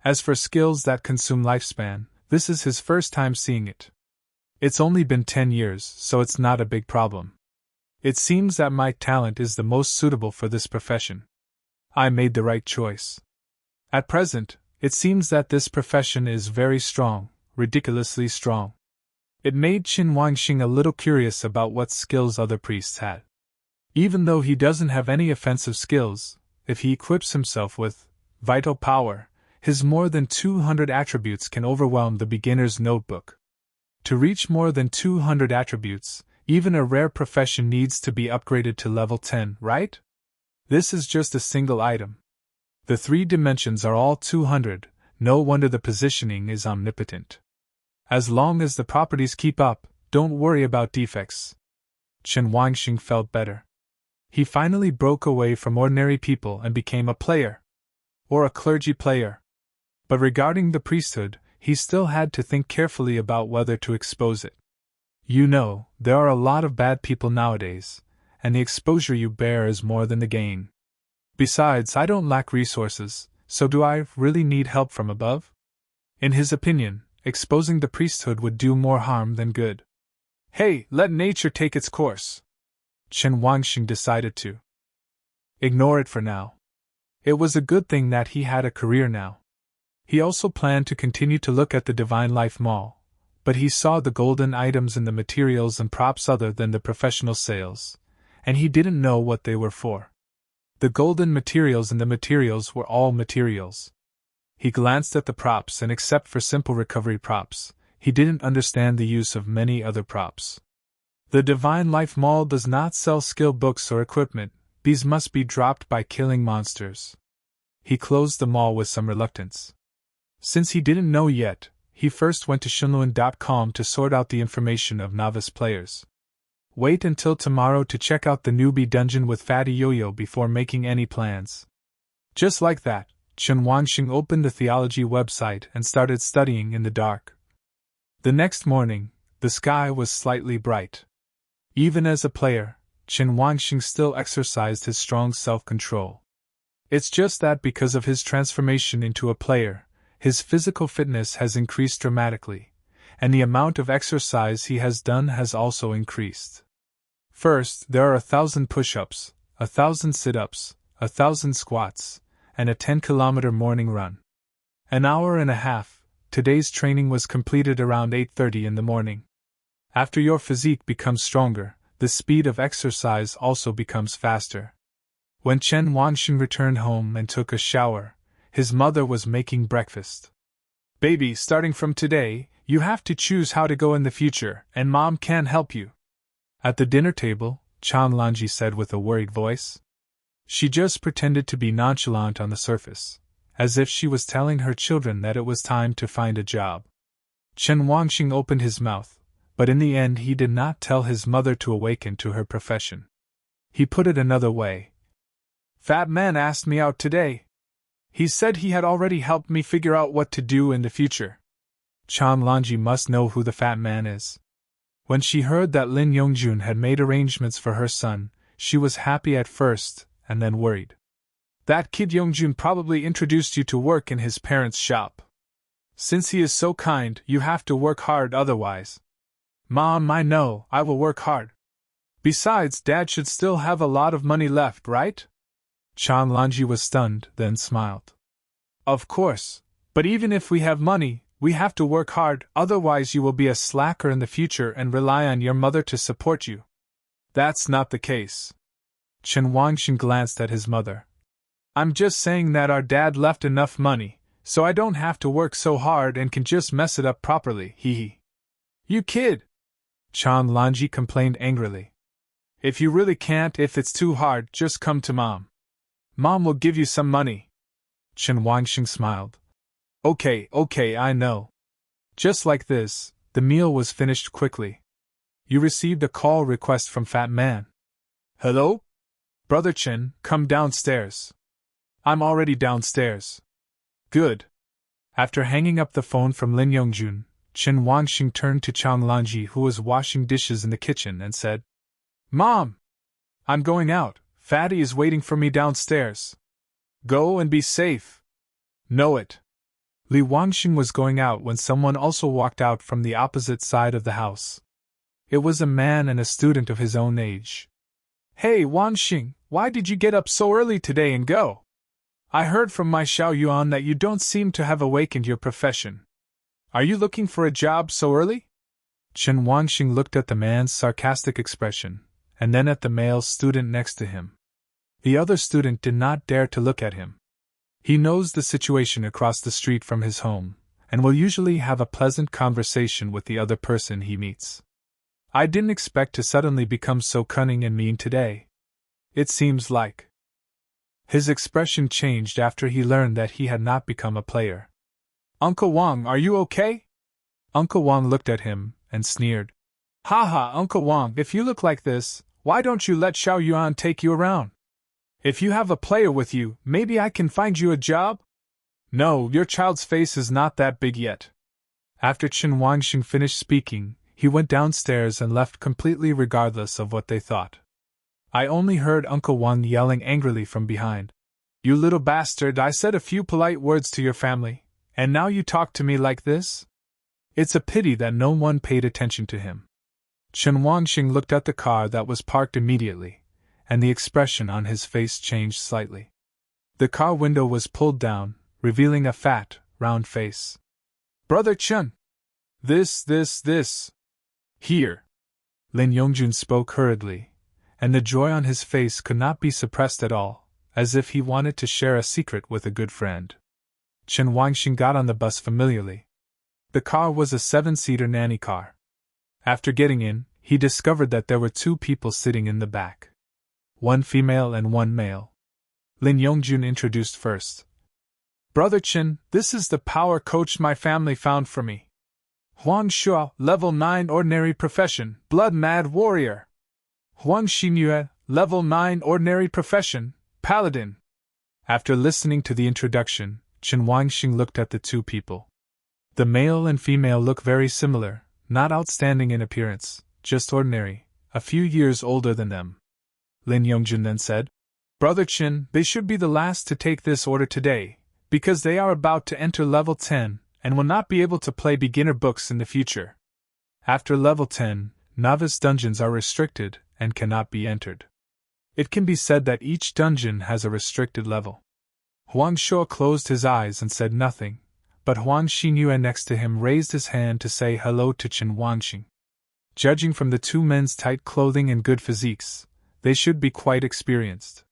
As for skills that consume lifespan, this is his first time seeing it. It's only been 10 years, so it's not a big problem. It seems that my talent is the most suitable for this profession. I made the right choice. At present, it seems that this profession is very strong, ridiculously strong. It made Qin Wangxing a little curious about what skills other priests had. Even though he doesn't have any offensive skills, if he equips himself with vital power, his more than 200 attributes can overwhelm the beginner's notebook. To reach more than 200 attributes, even a rare profession needs to be upgraded to level 10, right? This is just a single item. The 3 dimensions are all 200, no wonder the positioning is omnipotent. As long as the properties keep up, don't worry about defects. Chen Wangxing felt better. He finally broke away from ordinary people and became a player. Or a clergy player. But regarding the priesthood, he still had to think carefully about whether to expose it. You know, there are a lot of bad people nowadays, and the exposure you bear is more than the gain. Besides, I don't lack resources, so do I really need help from above? In his opinion, exposing the priesthood would do more harm than good. Hey, let nature take its course. Chen Wangxing decided to ignore it for now. It was a good thing that he had a career now. He also planned to continue to look at the Divine Life Mall, but he saw the golden items in the materials and props other than the professional sales, and he didn't know what they were for. The golden materials and the materials were all materials. He glanced at the props, and except for simple recovery props, he didn't understand the use of many other props. The Divine Life Mall does not sell skill books or equipment, these must be dropped by killing monsters. He closed the mall with some reluctance. Since he didn't know yet, he first went to Shenluan.com to sort out the information of novice players. Wait until tomorrow to check out the newbie dungeon with Fatty Yo-Yo before making any plans. Just like that, Chen Wangxing opened the theology website and started studying in the dark. The next morning, The sky was slightly bright. Even as a player, Chen Wangxing still exercised his strong self-control. It's just that because of his transformation into a player, his physical fitness has increased dramatically, and the amount of exercise he has done has also increased. First, there are 1,000 push-ups, 1,000 sit-ups, 1,000 squats, and a 10-kilometer morning run. An hour and a half, today's training was completed around 8:30 in the morning. After your physique becomes stronger, the speed of exercise also becomes faster. When Chen Wangxing returned home and took a shower, his mother was making breakfast. Baby, starting from today, you have to choose how to go in the future, and Mom can help you. At the dinner table, Chan Lanji said with a worried voice. She just pretended to be nonchalant on the surface, as if she was telling her children that it was time to find a job. Chen Wangxing opened his mouth, but in the end he did not tell his mother to awaken to her profession. He put it another way. Fat Man asked me out today. He said he had already helped me figure out what to do in the future. Chan Lanji must know who the Fat Man is. When she heard that Lin Yongjun had made arrangements for her son, she was happy at first, and then worried. That kid Yongjun probably introduced you to work in his parents' shop. Since he is so kind, you have to work hard otherwise. Mom, I know, I will work hard. Besides, Dad should still have a lot of money left, right? Chan Lanji was stunned, then smiled. Of course, but even if we have money, we have to work hard, otherwise you will be a slacker in the future and rely on your mother to support you. That's not the case. Chen Wangxing glanced at his mother. I'm just saying that our dad left enough money, so I don't have to work so hard and can just mess it up properly, hee. You kid! Chan Lanji complained angrily. If you really can't, if it's too hard, just come to Mom. Mom will give you some money. Chen Wangxing smiled. Okay, I know. Just like this, the meal was finished quickly. You received a call request from Fat Man. Hello? Brother Chen, come downstairs. I'm already downstairs. Good. After hanging up the phone from Lin Yongjun, Chen Wangxing turned to Chan Lanji, who was washing dishes in the kitchen, and said, Mom! I'm going out. Fatty is waiting for me downstairs. Go and be safe. Know it. Li Wangxing was going out when someone also walked out from the opposite side of the house. It was a man and a student of his own age. Hey Wangxing, why did you get up so early today and go? I heard from my Xiao Yuan that you don't seem to have awakened your profession. Are you looking for a job so early? Chen Wangxing looked at the man's sarcastic expression, and then at the male student next to him. The other student did not dare to look at him. He knows the situation across the street from his home, and will usually have a pleasant conversation with the other person he meets. I didn't expect to suddenly become so cunning and mean today. It seems like. His expression changed after he learned that he had not become a player. Uncle Wang, are you okay? Uncle Wang looked at him and sneered. Haha, Uncle Wang, if you look like this, why don't you let Xiao Yuan take you around? If you have a player with you, maybe I can find you a job? No, your child's face is not that big yet. After Chen Wangxing finished speaking, he went downstairs and left completely regardless of what they thought. I only heard Uncle Wang yelling angrily from behind. You little bastard, I said a few polite words to your family, and now you talk to me like this? It's a pity that no one paid attention to him. Chen Wangxing looked at the car that was parked immediately, and the expression on his face changed slightly. The car window was pulled down, revealing a fat, round face. Brother Chen! This. Here! Lin Yongjun spoke hurriedly, and the joy on his face could not be suppressed at all, as if he wanted to share a secret with a good friend. Chen Wangxing got on the bus familiarly. The car was a 7-seater nanny car. After getting in, he discovered that there were 2 people sitting in the back. 1 female and 1 male. Lin Yongjun introduced first. Brother Chen, this is the power coach my family found for me. Huang Shuo, level 9 ordinary profession, blood mad warrior. Huang Xinyue, level 9 ordinary profession, paladin. After listening to the introduction, Chen Wangxing looked at the 2 people. The male and female look very similar, not outstanding in appearance, just ordinary, a few years older than them. Lin Yongjun then said, Brother Chin, they should be the last to take this order today, because they are about to enter level 10 and will not be able to play beginner books in the future. After level 10, novice dungeons are restricted and cannot be entered. It can be said that each dungeon has a restricted level. Huang Shuo closed his eyes and said nothing, but Huang Xinyue next to him raised his hand to say hello to Chen Wangxing. Judging from the two men's tight clothing and good physiques, they should be quite experienced.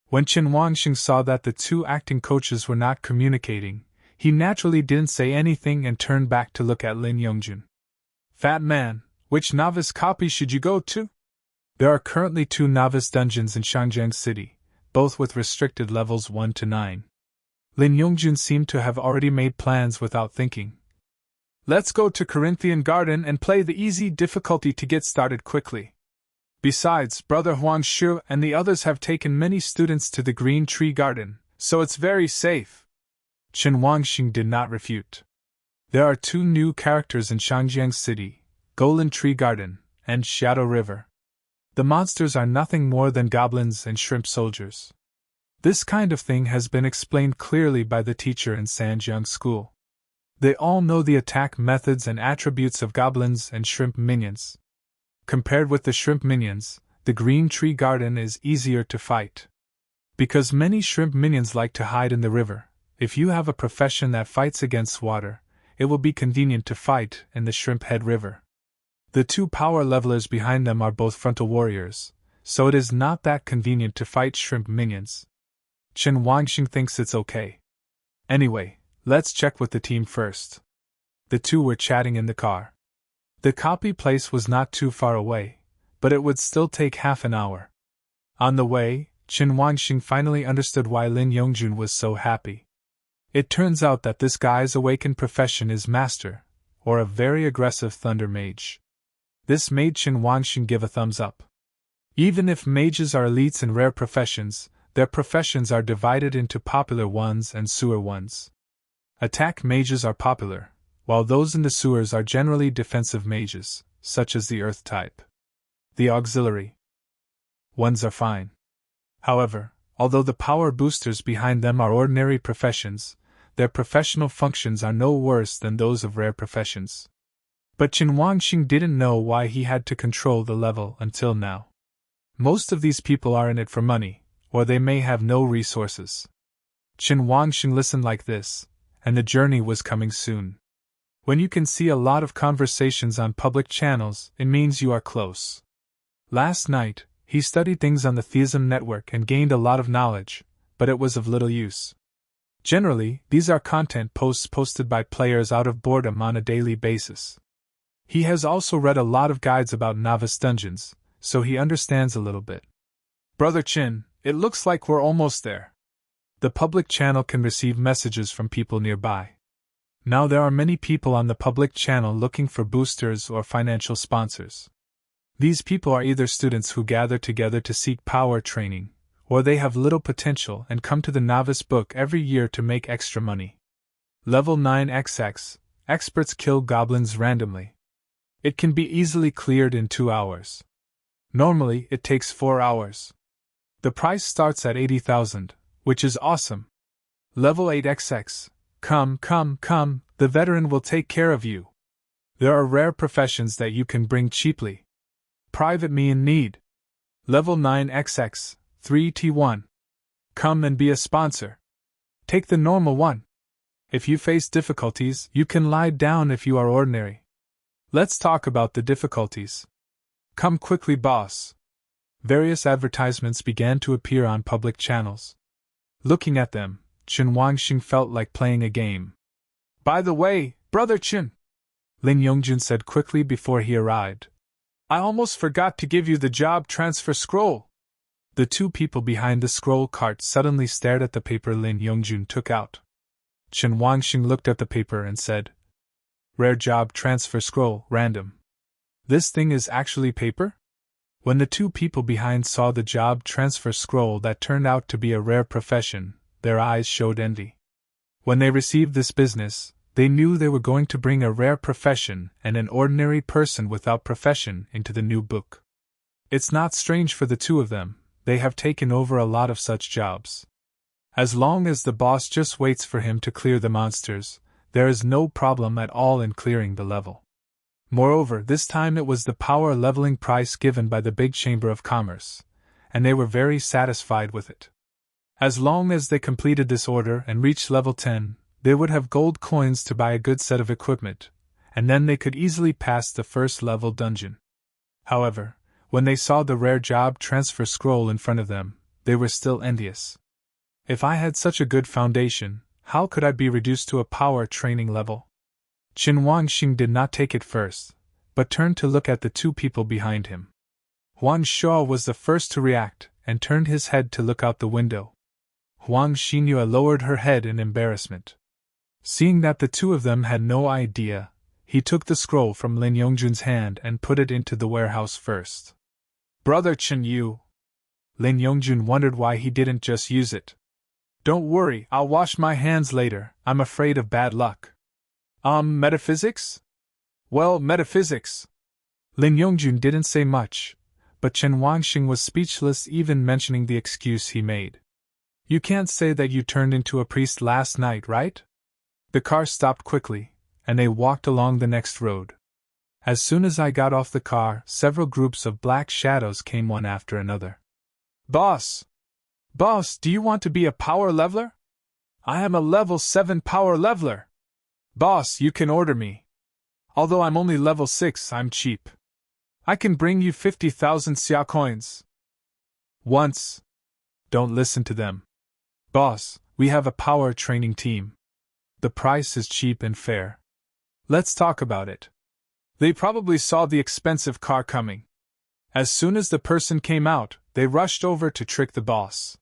When Chen Wangxing saw that the two acting coaches were not communicating, he naturally didn't say anything and turned back to look at Lin Yongjun. Fat man, which novice copy should you go to? There are currently 2 novice dungeons in Shangjiang City, both with restricted levels 1 to 9. Lin Yongjun seemed to have already made plans without thinking. Let's go to Corinthian Garden and play the easy difficulty to get started quickly. Besides, Brother Huang Shu and the others have taken many students to the Green Tree Garden, so it's very safe. Chen Wangxing did not refute. There are 2 new characters in Shangjiang City, Golden Tree Garden and Shadow River. The monsters are nothing more than goblins and shrimp soldiers. This kind of thing has been explained clearly by the teacher in Sanjiang School. They all know the attack methods and attributes of goblins and shrimp minions. Compared with the shrimp minions, the Green Tree Garden is easier to fight. Because many shrimp minions like to hide in the river, if you have a profession that fights against water, it will be convenient to fight in the Shrimp Head River. The 2 power levelers behind them are both frontal warriors, so it is not that convenient to fight shrimp minions. Chen Wangxing thinks it's okay. Anyway, let's check with the team first. The 2 were chatting in the car. The copy place was not too far away, but it would still take half an hour. On the way, Chen Wangxing finally understood why Lin Yongjun was so happy. It turns out that this guy's awakened profession is master, or a very aggressive thunder mage. This made Chen Wangxing give a thumbs up. Even if mages are elites in rare professions, their professions are divided into popular ones and sewer ones. Attack mages are popular, while those in the sewers are generally defensive mages, such as the earth type. The auxiliary ones are fine. However, although the power boosters behind them are ordinary professions, their professional functions are no worse than those of rare professions. But Chen Wangxing didn't know why he had to control the level until now. Most of these people are in it for money, or they may have no resources. Chen Wangxing listened like this, and the journey was coming soon. When you can see a lot of conversations on public channels, it means you are close. Last night, he studied things on the Theism network and gained a lot of knowledge, but it was of little use. Generally, these are content posts posted by players out of boredom on a daily basis. He has also read a lot of guides about novice dungeons, so he understands a little bit. Brother Chin, it looks like we're almost there. The public channel can receive messages from people nearby. Now there are many people on the public channel looking for boosters or financial sponsors. These people are either students who gather together to seek power training, or they have little potential and come to the novice book every year to make extra money. Level 9XX, experts kill goblins randomly. It can be easily cleared in 2 hours. Normally, it takes 4 hours. The price starts at 80,000, which is awesome. Level 8XX, come, the veteran will take care of you. There are rare professions that you can bring cheaply. Private me in need. Level 9XX, 3T1. Come and be a sponsor. Take the normal one. If you face difficulties, you can lie down if you are ordinary. Let's talk about the difficulties. Come quickly, boss. Various advertisements began to appear on public channels. Looking at them, Chen Wangxing felt like playing a game. By the way, Brother Chen, Lin Yongjun said quickly before he arrived, I almost forgot to give you the job transfer scroll. The 2 people behind the scroll cart suddenly stared at the paper Lin Yongjun took out. Chen Wangxing looked at the paper and said, Rare job transfer scroll, random. This thing is actually paper? When the 2 people behind saw the job transfer scroll that turned out to be a rare profession, their eyes showed envy. When they received this business, they knew they were going to bring a rare profession and an ordinary person without profession into the new book. It's not strange for the two of them, they have taken over a lot of such jobs. As long as the boss just waits for him to clear the monsters, there is no problem at all in clearing the level. Moreover, this time it was the power leveling price given by the big Chamber of Commerce, and they were very satisfied with it. As long as they completed this order and reached level 10, they would have gold coins to buy a good set of equipment, and then they could easily pass the first level dungeon. However, when they saw the rare job transfer scroll in front of them, they were still envious. If I had such a good foundation, how could I be reduced to a power training level? Qin Huangxing did not take it first, but turned to look at the two people behind him. Huang Shuo was the first to react, and turned his head to look out the window. Huang Xinyue lowered her head in embarrassment. Seeing that the two of them had no idea, he took the scroll from Lin Yongjun's hand and put it into the warehouse first. Brother Chen Yu. Lin Yongjun wondered why he didn't just use it. Don't worry, I'll wash my hands later, I'm afraid of bad luck. Metaphysics? Well, metaphysics. Lin Yongjun didn't say much, but Chen Huangxing was speechless even mentioning the excuse he made. You can't say that you turned into a priest last night, right? The car stopped quickly, and they walked along the next road. As soon as I got off the car, several groups of black shadows came one after another. Boss! Boss, do you want to be a power leveler? I am a level 7 power leveler. Boss, you can order me. Although I'm only level 6, I'm cheap. I can bring you 50,000 xia coins. Once. Don't listen to them. Boss, we have a power training team. The price is cheap and fair. Let's talk about it. They probably saw the expensive car coming. As soon as the person came out, they rushed over to trick the boss.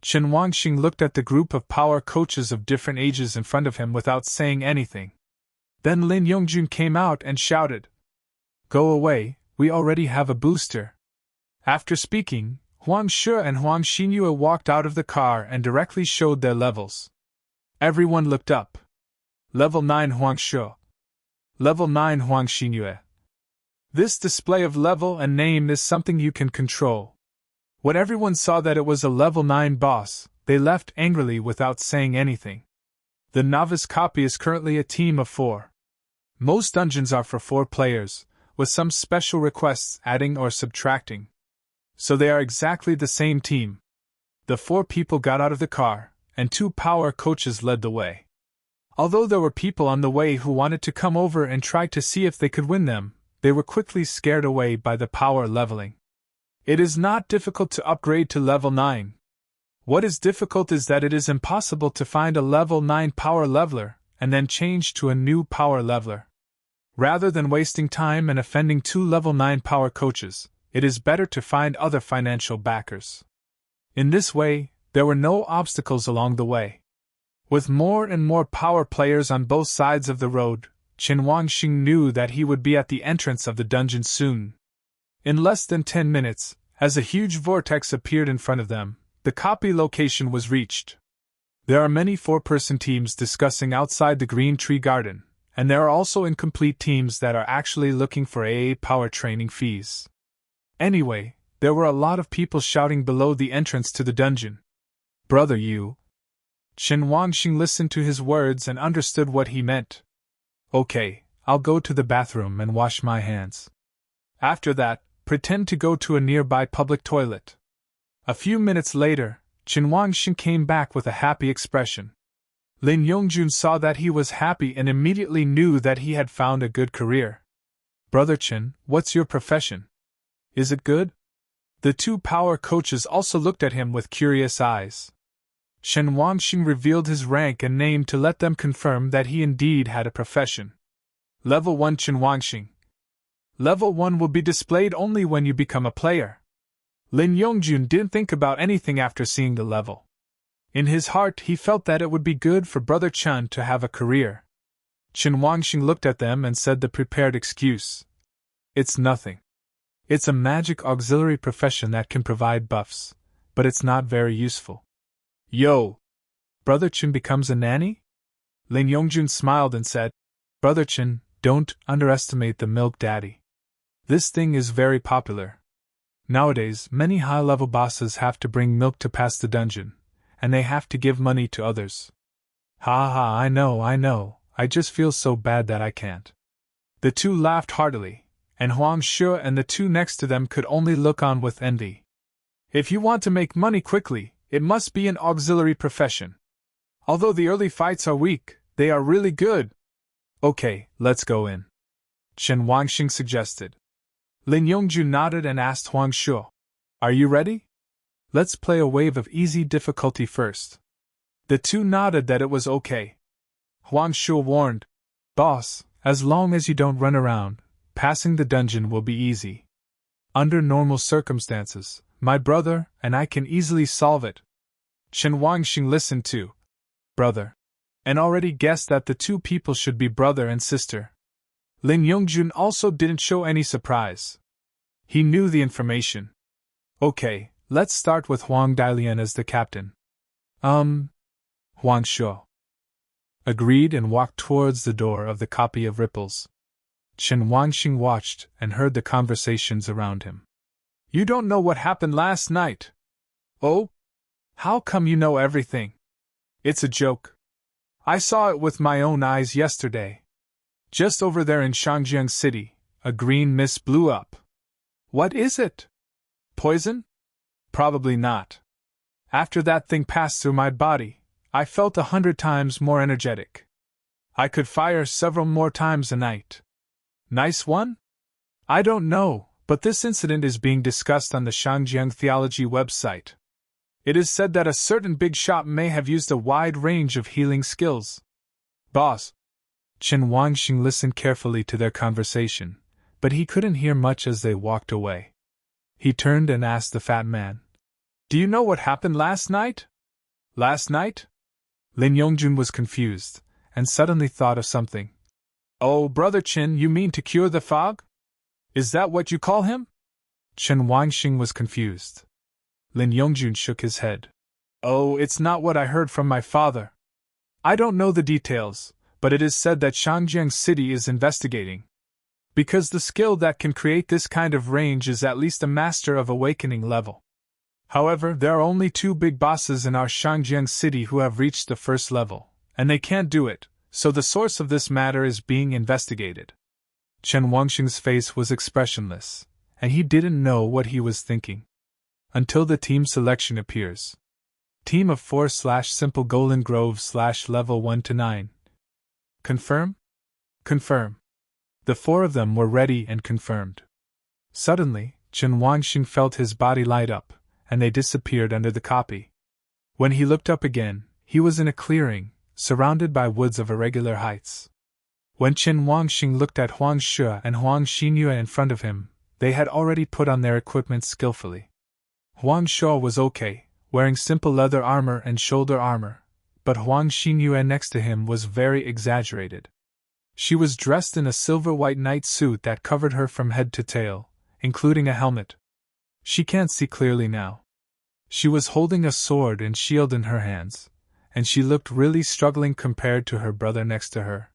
Chen Huangxing looked at the group of power coaches of different ages in front of him without saying anything. Then Lin Yongjun came out and shouted, Go away, we already have a booster. After speaking, Huang Shi and Huang Xinyue walked out of the car and directly showed their levels. Everyone looked up. Level 9 Huang Shi. Level 9 Huang Xinyue. This display of level and name is something you can control. When everyone saw that it was a level 9 boss, they left angrily without saying anything. The novice copy is currently a team of 4. Most dungeons are for 4 players, with some special requests adding or subtracting. So they are exactly the same team. The 4 people got out of the car, and 2 power coaches led the way. Although there were people on the way who wanted to come over and try to see if they could win them, they were quickly scared away by the power leveling. It is not difficult to upgrade to level 9. What is difficult is that it is impossible to find a level 9 power leveler and then change to a new power leveler. Rather than wasting time and offending 2 level 9 power coaches, it is better to find other financial backers. In this way, there were no obstacles along the way. With more and more power players on both sides of the road, Qin Huangxing knew that he would be at the entrance of the dungeon soon. In less than 10 minutes, as a huge vortex appeared in front of them, the copy location was reached. There are many 4-person teams discussing outside the green tree garden, and there are also incomplete teams that are actually looking for AA power training fees. Anyway, there were a lot of people shouting below the entrance to the dungeon. Brother Yu. Qin Huangxing listened to his words and understood what he meant. Okay, I'll go to the bathroom and wash my hands. After that, pretend to go to a nearby public toilet. A few minutes later, Qin Huangxing came back with a happy expression. Lin Yongjun saw that he was happy and immediately knew that he had found a good career. Brother Qin, what's your profession? Is it good? The 2 power coaches also looked at him with curious eyes. Qin Huangxing revealed his rank and name to let them confirm that he indeed had a profession. Level 1 Qin Huangxing. Level 1 will be displayed only when you become a player. Lin Yongjun didn't think about anything after seeing the level. In his heart he felt that it would be good for Brother Chen to have a career. Qin Huangxing looked at them and said the prepared excuse. It's nothing. It's a magic auxiliary profession that can provide buffs, but it's not very useful. Yo! Brother Chen becomes a nanny? Lin Yongjun smiled and said, Brother Chin, don't underestimate the milk daddy. This thing is very popular. Nowadays, many high-level bosses have to bring milk to pass the dungeon, and they have to give money to others. Ha ha, I know, I just feel so bad that I can't. The two laughed heartily, and Huang Shu and the two next to them could only look on with envy. If you want to make money quickly, it must be an auxiliary profession. Although the early fights are weak, they are really good. Okay, let's go in, Chen Wangxing suggested. Lin Yongjun nodded and asked Huang Shu, Are you ready? Let's play a wave of easy difficulty first. The two nodded that it was okay. Huang Shu warned, Boss, as long as you don't run around, passing the dungeon will be easy. Under normal circumstances, my brother and I can easily solve it. Chen Wangxing listened to brother, and already guessed that the two people should be brother and sister. Lin Yongjun also didn't show any surprise. He knew the information. Okay, let's start with Huang Dailian as the captain. Huang Shu agreed and walked towards the door of the copy of Ripples. Chen Wangxing watched and heard the conversations around him. You don't know what happened last night. Oh? How come you know everything? It's a joke. I saw it with my own eyes yesterday. Just over there in Shangjiang City, a green mist blew up. What is it? Poison? Probably not. After that thing passed through my body, I felt 100 times more energetic. I could fire several more times a night. Nice one? I don't know, but this incident is being discussed on the Shangjiang Theology website. It is said that a certain big shot may have used a wide range of healing skills. Boss. Chen Wangxing listened carefully to their conversation, but he couldn't hear much as they walked away. He turned and asked the fat man, Do you know what happened last night? Last night? Lin Yongjun was confused, and suddenly thought of something. Oh, Brother Chin, you mean to cure the fog? Is that what you call him? Chen Wangxing was confused. Lin Yongjun shook his head. Oh, it's not what I heard from my father. I don't know the details, but it is said that Shangjiang City is investigating. Because the skill that can create this kind of range is at least a master of awakening level. However, there are only 2 big bosses in our Shangjiang City who have reached the first level, and they can't do it, so the source of this matter is being investigated. Chen Wangxing's face was expressionless, and he didn't know what he was thinking. Until the team selection appears. Team of 4/Simple Golden Grove /level 1 to 9. Confirm? Confirm. The 4 of them were ready and confirmed. Suddenly, Chen Wangxing felt his body light up, and they disappeared under the copy. When he looked up again, he was in a clearing, surrounded by woods of irregular heights. When Chen Wangxing looked at Huang Shu and Huang Xinyue in front of him, they had already put on their equipment skillfully. Huang Shu was okay, wearing simple leather armor and shoulder armor, but Huang Xinyue next to him was very exaggerated. She was dressed in a silver-white night suit that covered her from head to tail, including a helmet. She can't see clearly now. She was holding a sword and shield in her hands, and she looked really struggling compared to her brother next to her.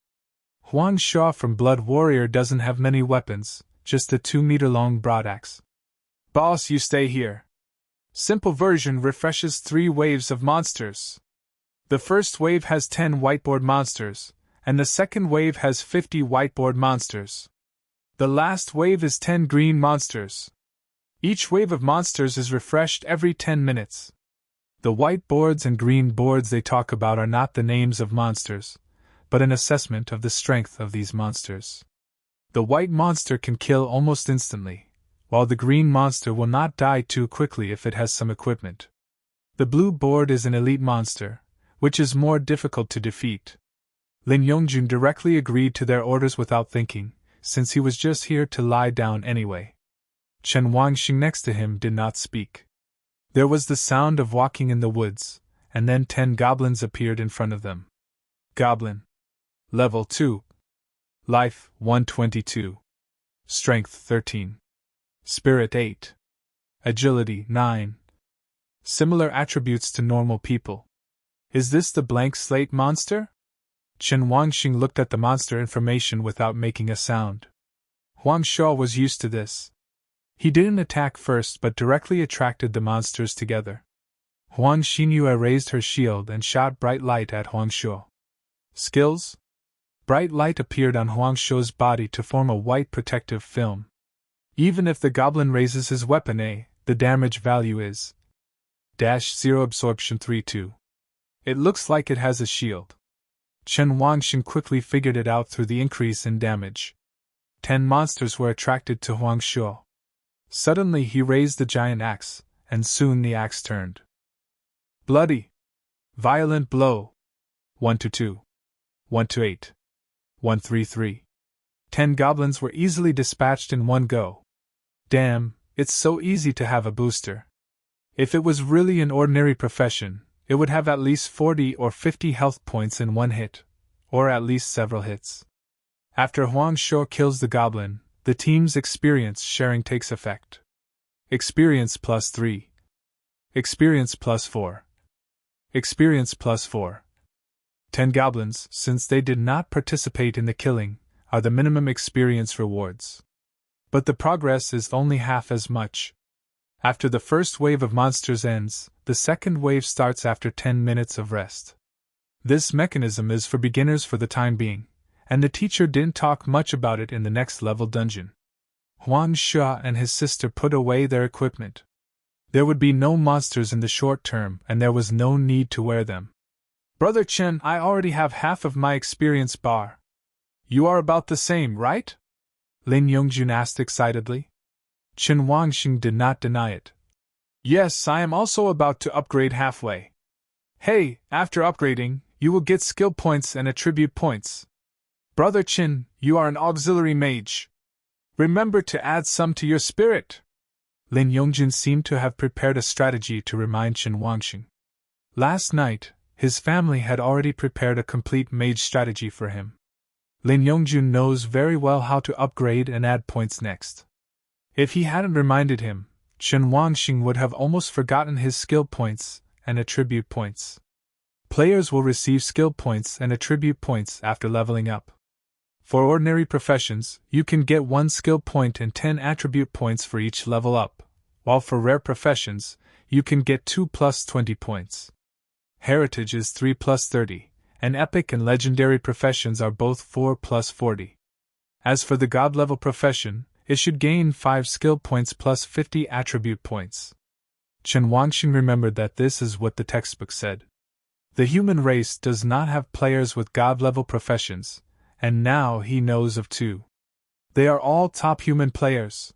Huang Shu from Blood Warrior doesn't have many weapons, just a 2-meter-long broadaxe. Boss, you stay here. Simple version refreshes 3 waves of monsters. The first wave has 10 whiteboard monsters, and the second wave has 50 whiteboard monsters. The last wave is 10 green monsters. Each wave of monsters is refreshed every 10 minutes. The white boards and green boards they talk about are not the names of monsters, but an assessment of the strength of these monsters. The white monster can kill almost instantly, while the green monster will not die too quickly if it has some equipment. The blue board is an elite monster, which is more difficult to defeat. Lin Yongjun directly agreed to their orders without thinking, since he was just here to lie down anyway. Chen Wangxing next to him did not speak. There was the sound of walking in the woods, and then 10 goblins appeared in front of them. Goblin. Level 2. Life 122. Strength 13. Spirit 8. Agility 9. Similar attributes to normal people. Is this the blank slate monster? Chen Wangxing looked at the monster information without making a sound. Huang Shuo was used to this. He didn't attack first but directly attracted the monsters together. Huang Xinyue raised her shield and shot bright light at Huang Shuo. Skills? Bright light appeared on Huang Shuo's body to form a white protective film. Even if the goblin raises his weapon A, the damage value is -0 absorption 3-2. It looks like it has a shield. Chen Wangxing quickly figured it out through the increase in damage. 10 monsters were attracted to Huang Shuo. Suddenly he raised the giant axe, and soon the axe turned. Bloody! Violent blow! 1-2. 1-8. 1-3-3. 10 goblins were easily dispatched in one go. Damn, it's so easy to have a booster. If it was really an ordinary profession, it would have at least 40 or 50 health points in one hit, or at least several hits. After Huang Shuo kills the goblin, the team's experience sharing takes effect. Experience +3. Experience +4. Experience +4. 10 goblins, since they did not participate in the killing, are the minimum experience rewards. But the progress is only half as much. After the first wave of monsters ends, the second wave starts after 10 minutes of rest. This mechanism is for beginners for the time being, and the teacher didn't talk much about it in the next level dungeon. Huang Shuo and his sister put away their equipment. There would be no monsters in the short term, and there was no need to wear them. Brother Chen, I already have half of my experience bar. You are about the same, right? Lin Yongjun asked excitedly. Chen Wangxing did not deny it. Yes, I am also about to upgrade halfway. Hey, after upgrading, you will get skill points and attribute points. Brother Chen, you are an auxiliary mage. Remember to add some to your spirit. Lin Yongjun seemed to have prepared a strategy to remind Chen Wangxing. Last night, his family had already prepared a complete mage strategy for him. Lin Yongjun knows very well how to upgrade and add points next. If he hadn't reminded him, Chen Wangxing would have almost forgotten his skill points and attribute points. Players will receive skill points and attribute points after leveling up. For ordinary professions, you can get 1 skill point and 10 attribute points for each level up, while for rare professions, you can get 2 + 20 points. Heritage is 3 + 30, and epic and legendary professions are both 4 + 40. As for the god level profession, it should gain 5 skill points plus 50 attribute points. Chen Wangxing remembered that this is what the textbook said. The human race does not have players with god level professions, and now he knows of 2. They are all top human players.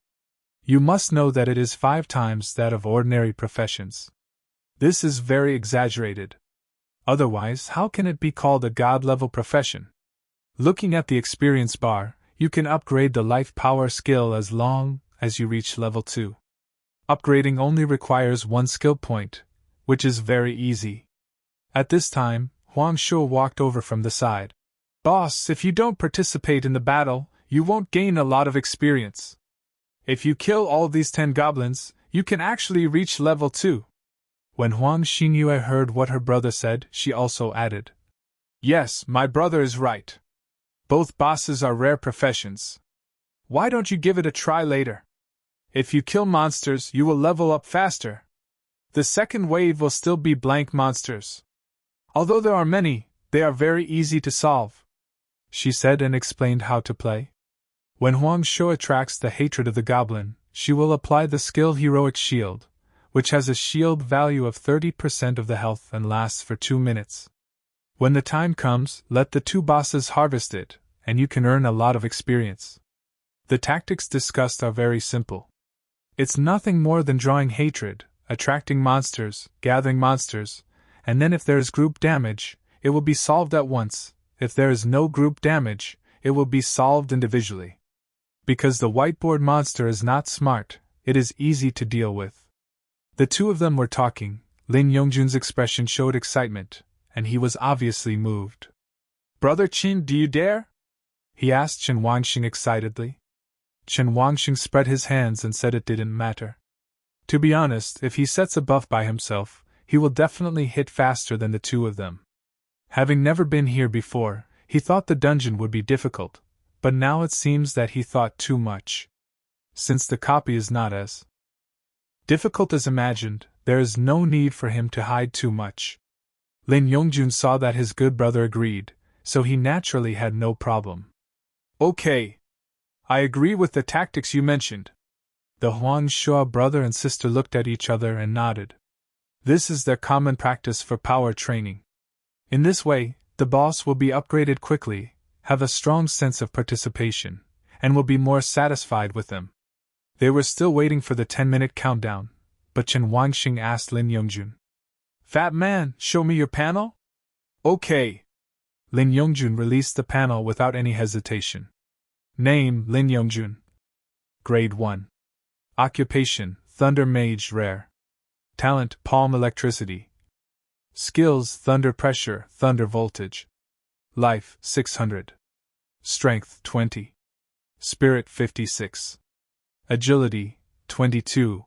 You must know that it is 5 times that of ordinary professions. This is very exaggerated. Otherwise, how can it be called a god-level profession? Looking at the experience bar, you can upgrade the life power skill as long as you reach level 2. Upgrading only requires 1 skill point, which is very easy. At this time, Huang Shuo walked over from the side. Boss, if you don't participate in the battle, you won't gain a lot of experience. If you kill all these 10 goblins, you can actually reach level 2. When Huang Xinyue heard what her brother said, she also added, Yes, my brother is right. Both bosses are rare professions. Why don't you give it a try later? If you kill monsters, you will level up faster. The second wave will still be blank monsters. Although there are many, they are very easy to solve, she said and explained how to play. When Huang Shuo attracts the hatred of the goblin, she will apply the skill Heroic Shield, which has a shield value of 30% of the health and lasts for 2 minutes. When the time comes, let the 2 bosses harvest it, and you can earn a lot of experience. The tactics discussed are very simple. It's nothing more than drawing hatred, attracting monsters, gathering monsters, and then if there is group damage, it will be solved at once. If there is no group damage, it will be solved individually. Because the whiteboard monster is not smart, it is easy to deal with. The 2 of them were talking. Lin Yongjun's expression showed excitement, and he was obviously moved. Brother Qin, do you dare? He asked Chen Wangxing excitedly. Chen Wangxing spread his hands and said it didn't matter. To be honest, if he sets a buff by himself, he will definitely hit faster than the 2 of them. Having never been here before, He thought the dungeon would be difficult, but now it seems that he thought too much. Since the copy is not as difficult as imagined, there is no need for him to hide too much. Lin Yongjun saw that his good brother agreed, so he naturally had no problem. Okay. I agree with the tactics you mentioned. The Huang Shuo brother and sister looked at each other and nodded. This is their common practice for power training. In this way, the boss will be upgraded quickly, have a strong sense of participation, and will be more satisfied with them. They were still waiting for the 10-minute countdown, but Chen Wangxing asked Lin Yongjun, "Fat man, show me your panel?" Okay. Lin Yongjun released the panel without any hesitation. Name, Lin Yongjun. Grade 1. Occupation, Thunder Mage Rare. Talent, Palm Electricity. Skills, Thunder Pressure, Thunder Voltage. Life, 600. Strength, 20. Spirit, 56. Agility, 22.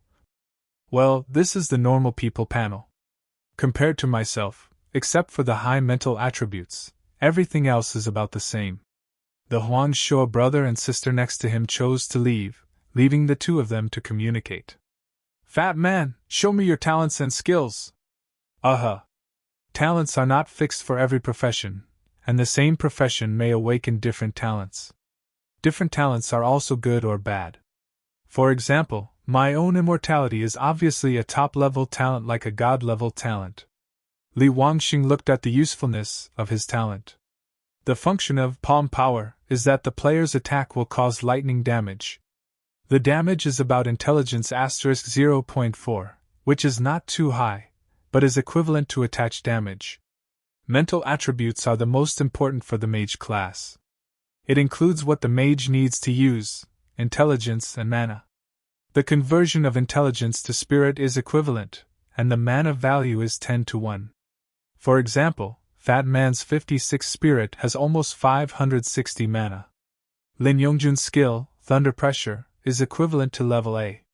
Well, this is the normal people panel. Compared to myself, except for the high mental attributes, everything else is about the same. The Huang Shuo brother and sister next to him chose to leave, leaving the two of them to communicate. Fat man, show me your talents and skills. Talents are not fixed for every profession, and the same profession may awaken different talents. Different talents are also good or bad. For example, my own immortality is obviously a top-level talent like a god-level talent. Li Wangxing looked at the usefulness of his talent. The function of palm power is that the player's attack will cause lightning damage. The damage is about intelligence *0.4, which is not too high, but is equivalent to attach damage. Mental attributes are the most important for the mage class. It includes what the mage needs to use, intelligence and mana. The conversion of intelligence to spirit is equivalent, and the mana value is 10 to 1. For example, Fat Man's 56 spirit has almost 560 mana. Lin Yongjun's skill, Thunder Pressure, is equivalent to level A.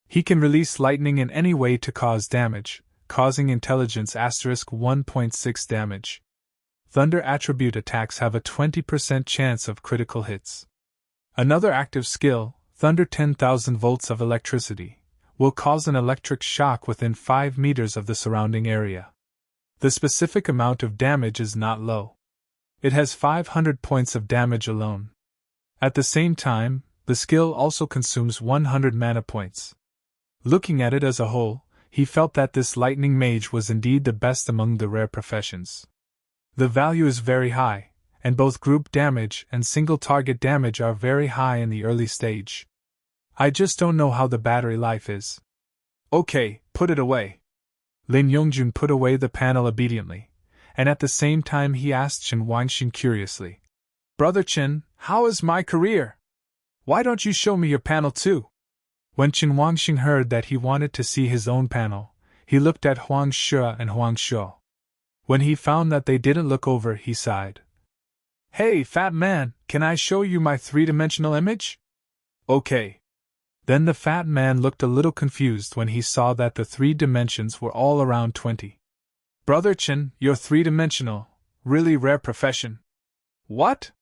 He can release lightning in any way to cause damage, causing intelligence *1.6 damage. Thunder attribute attacks have a 20% chance of critical hits. Another active skill, Thunder 10,000 volts of electricity, will cause an electric shock within 5 meters of the surrounding area. The specific amount of damage is not low. It has 500 points of damage alone. At the same time, the skill also consumes 100 mana points. Looking at it as a whole, he felt that this lightning mage was indeed the best among the rare professions. The value is very high, and both group damage and single target damage are very high in the early stage. I just don't know how the battery life is. Okay, put it away. Lin Yongjun put away the panel obediently, and at the same time he asked Chen Wangxing curiously, "Brother Chen, how is my career? Why don't you show me your panel too?" When Chen Wangxing heard that he wanted to see his own panel, he looked at Huang Shuo and Huang Shuo. When he found that they didn't look over, he sighed. "Hey, fat man, can I show you my three-dimensional image?" "Okay." Then the fat man looked a little confused when he saw that the 3 dimensions were all around 20. "Brother Chen, you're three-dimensional, really rare profession." "What?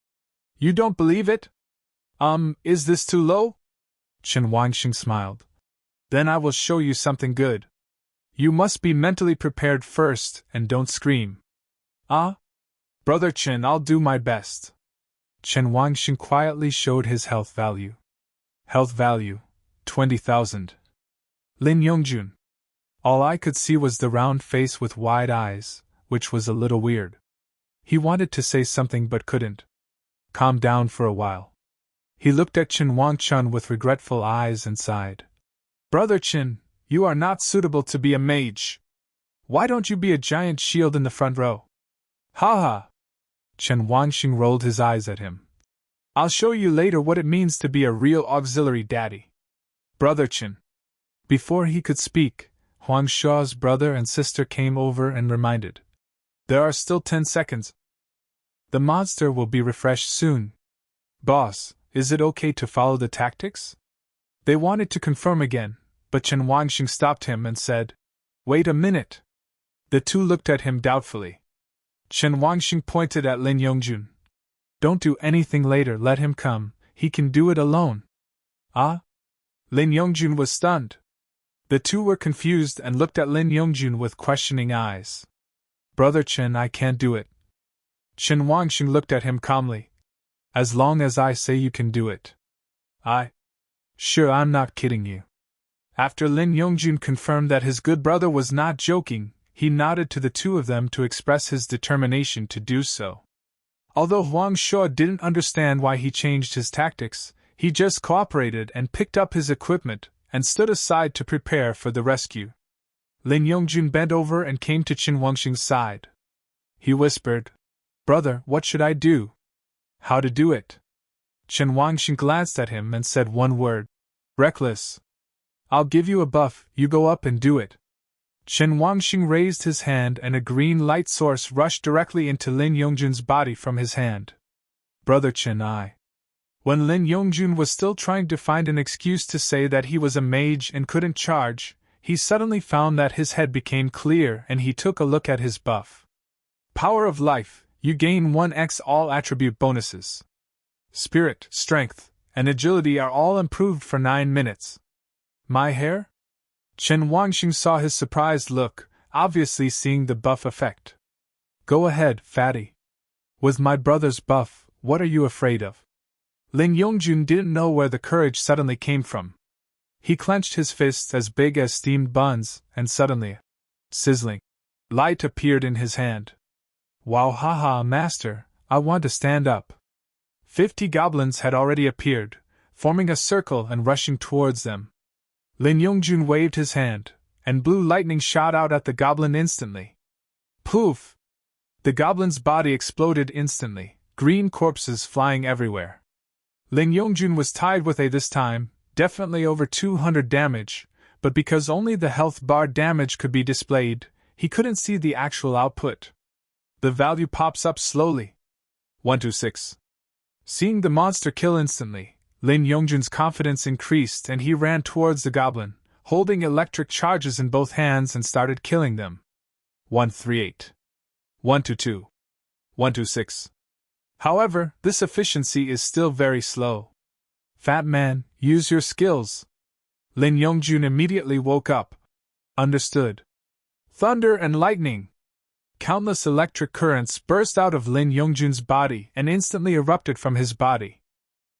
You don't believe it? Is this too low?" Chen Wangxing smiled. "Then I will show you something good. You must be mentally prepared first and don't scream." Brother Chen, I'll do my best." Chen Wangxing quietly showed his health value. Health value, 20,000. Lin Yongjun. All I could see was the round face with wide eyes, which was a little weird. He wanted to say something but couldn't. Calm down for a while. He looked at Chen Wangchun with regretful eyes and sighed. "Brother Chen, you are not suitable to be a mage. Why don't you be a giant shield in the front row?" "Ha ha!" Chen Wangxing rolled his eyes at him. "I'll show you later what it means to be a real auxiliary daddy." "Brother Chen." Before he could speak, Huang Shuo's brother and sister came over and reminded. "There are still 10 seconds. The monster will be refreshed soon. Boss, is it okay to follow the tactics?" They wanted to confirm again, but Chen Wangxing stopped him and said, "Wait a minute." The two looked at him doubtfully. Chen Wangxing pointed at Lin Yongjun. Don't do anything later, let him come, he can do it alone. Ah? Lin Yongjun was stunned. The two were confused and looked at Lin Yongjun with questioning eyes. Brother Chen, I can't do it. Chen Wangxing looked at him calmly. As long as I say you can do it. Sure, I'm not kidding you. After Lin Yongjun confirmed that his good brother was not joking, he nodded to the two of them to express his determination to do so. Although Huang Shuo didn't understand why he changed his tactics, he just cooperated and picked up his equipment and stood aside to prepare for the rescue. Lin Yongjun bent over and came to Chen Wangxing's side. He whispered, Brother, what should I do? How to do it? Chen Wangxing glanced at him and said one word. Reckless. I'll give you a buff, you go up and do it. Chen Wangxing raised his hand and a green light source rushed directly into Lin Yongjun's body from his hand. Brother Chen, When Lin Yongjun was still trying to find an excuse to say that he was a mage and couldn't charge, he suddenly found that his head became clear and he took a look at his buff. Power of Life, you gain 1x all attribute bonuses. Spirit, Strength, and Agility are all improved for 9 minutes. My hair? Chen Wangxing saw his surprised look, obviously seeing the buff effect. Go ahead, fatty. With my brother's buff, what are you afraid of? Lin Yongjun didn't know where the courage suddenly came from. He clenched his fists as big as steamed buns, and suddenly, sizzling, light appeared in his hand. Wow, haha, master, I want to stand up. 50 goblins had already appeared, forming a circle and rushing towards them. Lin Yongjun waved his hand, and blue lightning shot out at the goblin instantly. Poof! The goblin's body exploded instantly, green corpses flying everywhere. Lin Yongjun was tied with this time, definitely over 200 damage, but because only the health bar damage could be displayed, he couldn't see the actual output. The value pops up slowly. 126. Seeing the monster kill instantly, Lin Yongjun's confidence increased and he ran towards the goblin, holding electric charges in both hands and started killing them. 138. 122. 126. However, this efficiency is still very slow. Fat man, use your skills. Lin Yongjun immediately woke up. Understood. Thunder and lightning. Countless electric currents burst out of Lin Yongjun's body and instantly erupted from his body.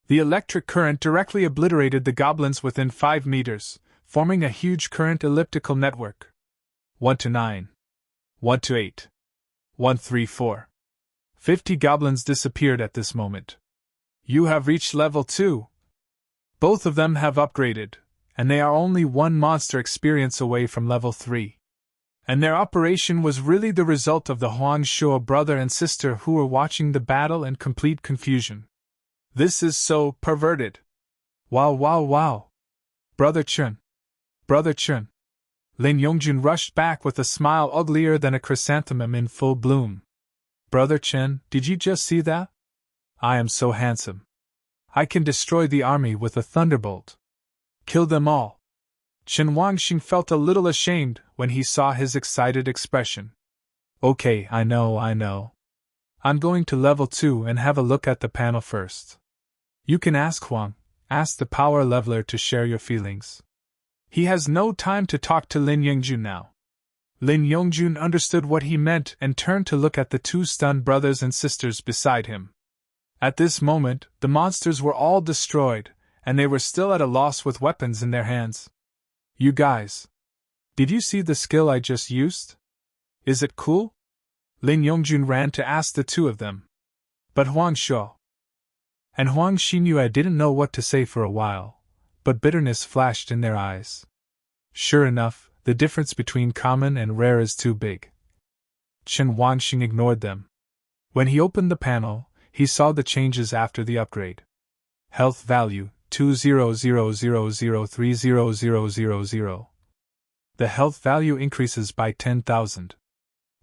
The electric current directly obliterated the goblins within 5 meters, forming a huge current elliptical network. 129. 128. 134. 50 goblins disappeared at this moment. You have reached level 2. Both of them have upgraded, and they are only one monster experience away from level 3. And their operation was really the result of the Huang Shuo brother and sister who were watching the battle in complete confusion. This is so perverted. Wow. Brother Chen. Lin Yongjun rushed back with a smile uglier than a chrysanthemum in full bloom. Brother Chen, did you just see that? I am so handsome. I can destroy the army with a thunderbolt. Kill them all. Chen Wangxing felt a little ashamed when he saw his excited expression. Okay, I know. I'm going to level 2 and have a look at the panel first. You can ask the power leveler to share your feelings. He has no time to talk to Lin Yongjun now. Lin Yongjun understood what he meant and turned to look at the two stunned brothers and sisters beside him. At this moment, the monsters were all destroyed, and they were still at a loss with weapons in their hands. You guys. Did you see the skill I just used? Is it cool? Lin Yongjun ran to ask the two of them. But Huang Shuo and Huang Xinyue didn't know what to say for a while, but bitterness flashed in their eyes. Sure enough, the difference between common and rare is too big. Chen Wangxing ignored them. When he opened the panel, he saw the changes after the upgrade. Health value 200,003,000. The health value increases by 10,000.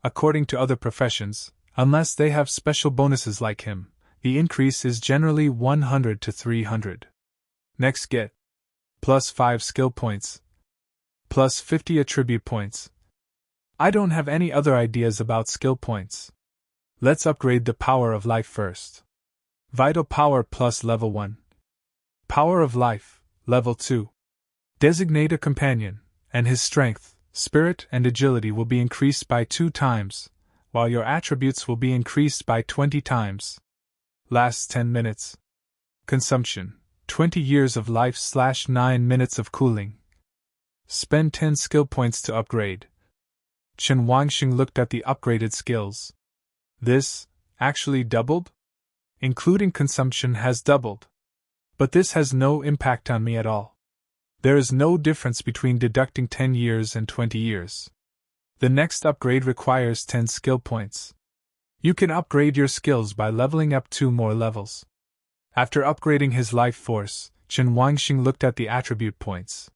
According to other professions, unless they have special bonuses like him, the increase is generally 100 to 300. Next get plus 5 skill points, plus 50 attribute points. I don't have any other ideas about skill points. Let's upgrade the power of life first. Vital Power plus Level 1. Power of Life, Level 2. Designate a companion, and his strength, spirit, and agility will be increased by 2 times, while your attributes will be increased by 20 times. Lasts 10 minutes. Consumption: 20 years of life / 9 minutes of cooling. Spend 10 skill points to upgrade. Chen Wangxing looked at the upgraded skills. This, actually doubled? Including consumption has doubled. But this has no impact on me at all. There is no difference between deducting 10 years and 20 years. The next upgrade requires 10 skill points. You can upgrade your skills by leveling up 2 more levels. After upgrading his life force, Chen Wangxing looked at the attribute points.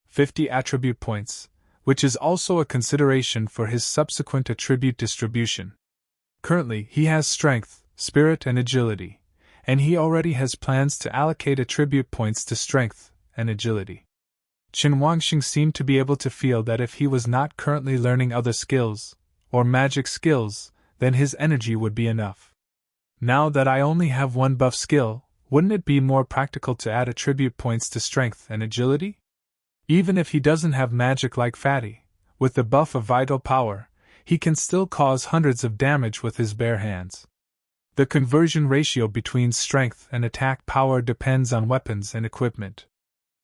50 attribute points, which is also a consideration for his subsequent attribute distribution. Currently, he has strength, spirit, and agility, and he already has plans to allocate attribute points to strength and agility. Chen Wangxing seemed to be able to feel that if he was not currently learning other skills, or magic skills, then his energy would be enough. Now that I only have 1 buff skill, wouldn't it be more practical to add attribute points to strength and agility? Even if he doesn't have magic like Fatty, with the buff of Vital Power, he can still cause hundreds of damage with his bare hands. The conversion ratio between strength and attack power depends on weapons and equipment.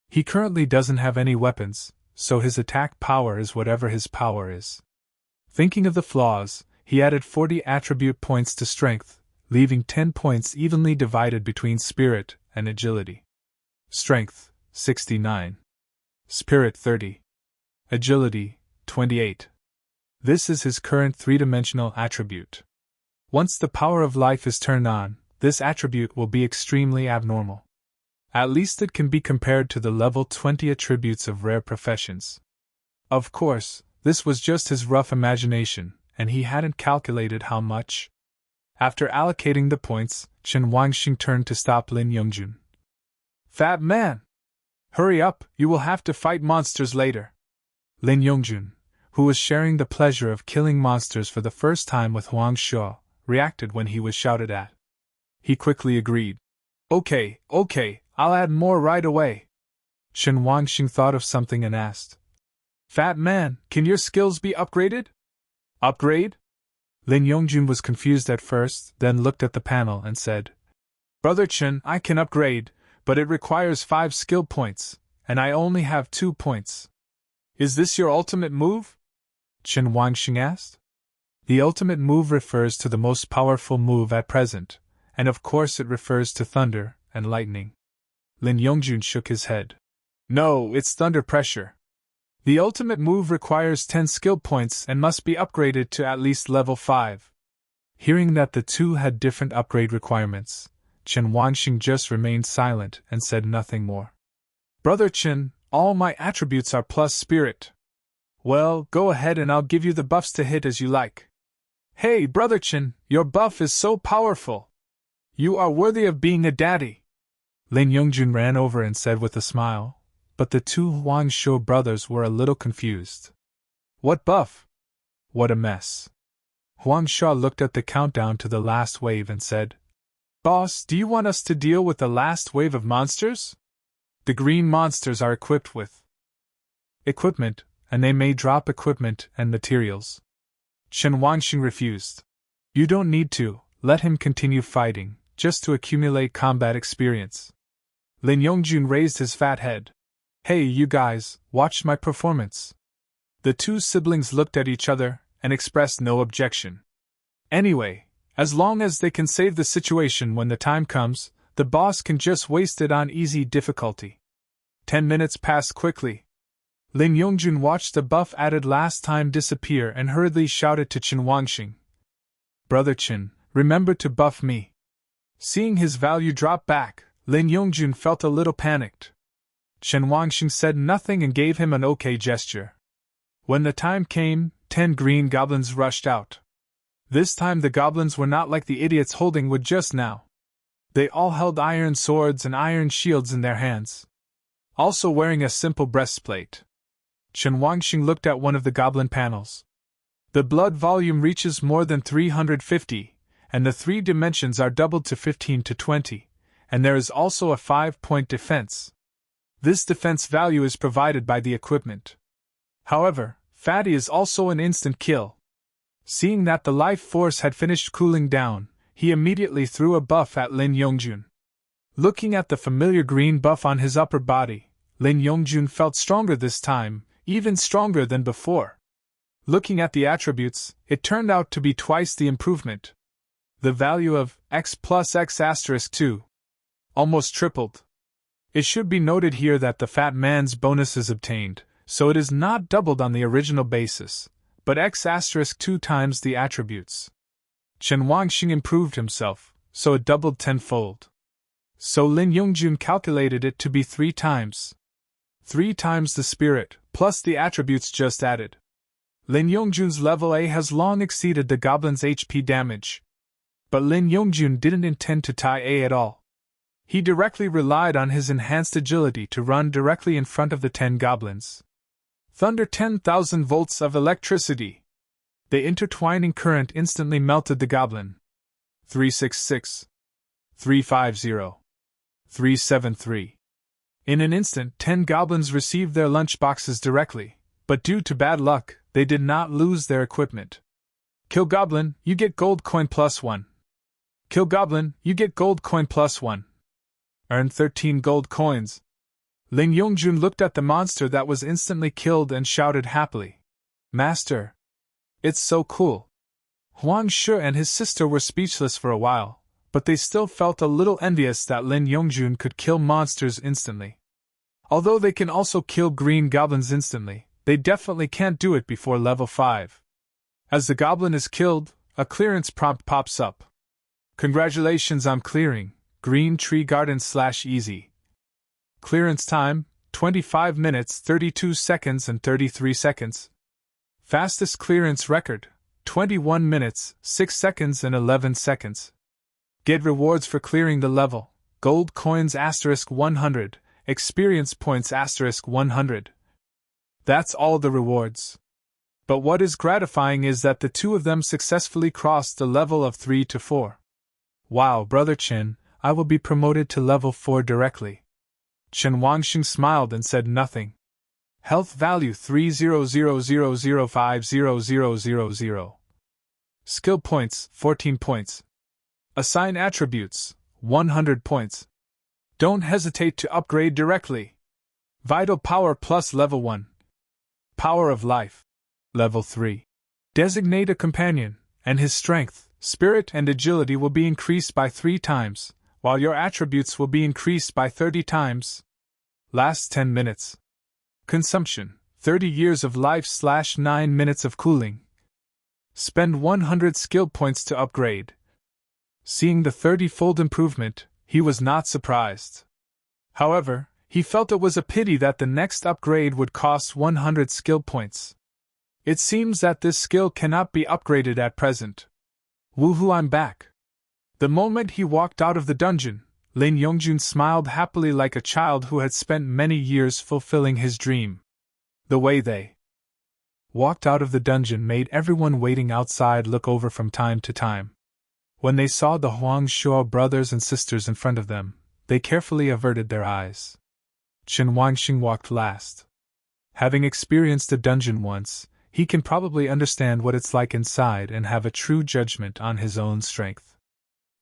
He currently doesn't have any weapons, so his attack power is whatever his power is. Thinking of the flaws, he added 40 attribute points to strength, leaving 10 points evenly divided between spirit and agility. Strength, 69. Spirit, 30. Agility, 28. This is his current 3-dimensional attribute. Once the power of life is turned on, this attribute will be extremely abnormal. At least it can be compared to the level 20 attributes of rare professions. Of course, this was just his rough imagination, and he hadn't calculated how much. After allocating the points, Chen Wangxing turned to stop Lin Yongjun. "Fat man! Hurry up, you will have to fight monsters later." Lin Yongjun, who was sharing the pleasure of killing monsters for the first time with Huang Shuo, reacted when he was shouted at. He quickly agreed. Okay, I'll add more right away." Chen Wangxing thought of something and asked, "Fat man, can your skills be upgraded?" "Upgrade?" Lin Yongjun was confused at first, then looked at the panel and said, "Brother Chen, I can upgrade, but it requires 5 skill points, and I only have 2 points. Is this your ultimate move?" Chen Wangxing asked. The ultimate move refers to the most powerful move at present, and of course it refers to thunder and lightning. Lin Yongjun shook his head. "No, it's thunder pressure. The ultimate move requires 10 skill points and must be upgraded to at least level 5. Hearing that the two had different upgrade requirements, Chen Wangxing just remained silent and said nothing more. "Brother Chen, all my attributes are plus spirit." "Well, go ahead and I'll give you the buffs to hit as you like." "Hey, Brother Chen, your buff is so powerful. You are worthy of being a daddy." Lin Yongjun ran over and said with a smile, but the 2 Huang Shuo brothers were a little confused. "What buff? What a mess." Huang Shuo looked at the countdown to the last wave and said, "Boss, do you want us to deal with the last wave of monsters? The green monsters are equipped with equipment, and they may drop equipment and materials." Chen Wangxing refused. "You don't need to, let him continue fighting, just to accumulate combat experience." Lin Yongjun raised his fat head. "Hey, you guys, watch my performance." The 2 siblings looked at each other and expressed no objection. Anyway, as long as they can save the situation when the time comes, the boss can just waste it on easy difficulty. 10 minutes passed quickly. Lin Yongjun watched the buff added last time disappear and hurriedly shouted to Chen Wangxing, "Brother Chen, remember to buff me." Seeing his value drop back, Lin Yongjun felt a little panicked. Chen Wangxing said nothing and gave him an okay gesture. When the time came, 10 green goblins rushed out. This time the goblins were not like the idiots holding wood just now. They all held iron swords and iron shields in their hands, also wearing a simple breastplate. Chen Wangxing looked at one of the goblin panels. The blood volume reaches more than 350, and the 3 dimensions are doubled to 15 to 20, and there is also a 5-point defense. This defense value is provided by the equipment. However, Fatty is also an instant kill. Seeing that the life force had finished cooling down, he immediately threw a buff at Lin Yongjun. Looking at the familiar green buff on his upper body, Lin Yongjun felt stronger this time, even stronger than before. Looking at the attributes, it turned out to be twice the improvement. The value of x plus x asterisk 2 almost tripled. It should be noted here that the fat man's bonus is obtained, so it is not doubled on the original basis, but x asterisk 2 times the attributes. Chen Wangxing improved himself, so it doubled tenfold. So Lin Yongjun calculated it to be 3 times. 3 times the spirit, plus the attributes just added. Lin Yongjun's level A has long exceeded the goblin's HP damage. But Lin Yongjun didn't intend to tie A at all. He directly relied on his enhanced agility to run directly in front of the 10 goblins. Thunder 10,000 volts of electricity. The intertwining current instantly melted the goblin. 366. 350. 373. In an instant, 10 goblins received their lunchboxes directly, but due to bad luck, they did not lose their equipment. Kill goblin, you get gold coin plus 1. Kill goblin, you get gold coin plus 1. Earn 13 gold coins. Lin Yongjun looked at the monster that was instantly killed and shouted happily, "Master! It's so cool!" Huang Shi and his sister were speechless for a while, but they still felt a little envious that Lin Yongjun could kill monsters instantly. Although they can also kill green goblins instantly, they definitely can't do it before level 5. As the goblin is killed, a clearance prompt pops up. Congratulations on clearing Green Tree Garden / easy. Clearance time, 25 minutes 32 seconds and 33 seconds. Fastest clearance record, 21 minutes 6 seconds and 11 seconds. Get rewards for clearing the level, gold coins * 100, experience points * 100. That's all the rewards. But what is gratifying is that the 2 of them successfully crossed the level of 3 to 4. Wow, Brother Chen, I will be promoted to level 4 directly. Chen Wangxing smiled and said nothing. Health value 30000500000. Skill points 14 points. Assign attributes 100 points. Don't hesitate to upgrade directly. Vital power plus level 1. Power of life. Level 3. Designate a companion, and his strength, spirit, and agility will be increased by 3 times, while your attributes will be increased by 30 times. Last 10 minutes. Consumption, 30 years of life / 9 minutes of cooling. Spend 100 skill points to upgrade. Seeing the 30-fold improvement, he was not surprised. However, he felt it was a pity that the next upgrade would cost 100 skill points. It seems that this skill cannot be upgraded at present. Woohoo, I'm back. The moment he walked out of the dungeon, Lin Yongjun smiled happily like a child who had spent many years fulfilling his dream. The way they walked out of the dungeon made everyone waiting outside look over from time to time. When they saw the Huang Shuo brothers and sisters in front of them, they carefully averted their eyes. Chen Wangxing walked last. Having experienced a dungeon once, he can probably understand what it's like inside and have a true judgment on his own strength.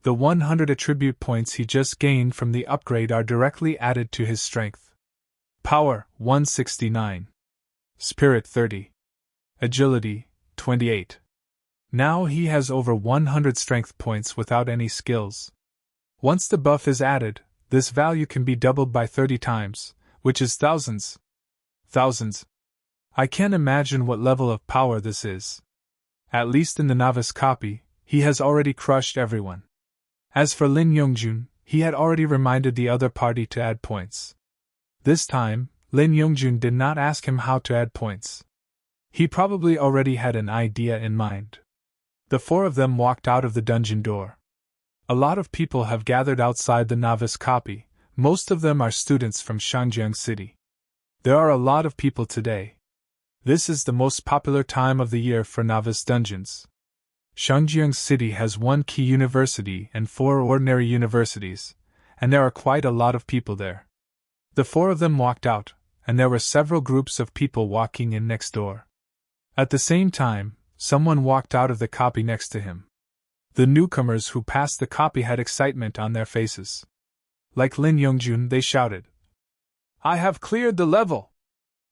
The 100 attribute points he just gained from the upgrade are directly added to his strength. Power, 169. Spirit, 30. Agility, 28. Now he has over 100 strength points without any skills. Once the buff is added, this value can be doubled by 30 times, which is thousands. Thousands. I can't imagine what level of power this is. At least in the novice copy, he has already crushed everyone. As for Lin Yongjun, he had already reminded the other party to add points. This time, Lin Yongjun did not ask him how to add points. He probably already had an idea in mind. The 4 of them walked out of the dungeon door. A lot of people have gathered outside the novice copy. Most of them are students from Shangjiang City. There are a lot of people today. This is the most popular time of the year for novice dungeons. Shangjiang City has one key university and 4 ordinary universities, and there are quite a lot of people there. The 4 of them walked out, and there were several groups of people walking in next door. At the same time, someone walked out of the copy next to him. The newcomers who passed the copy had excitement on their faces. Like Lin Yongjun, they shouted, "I have cleared the level!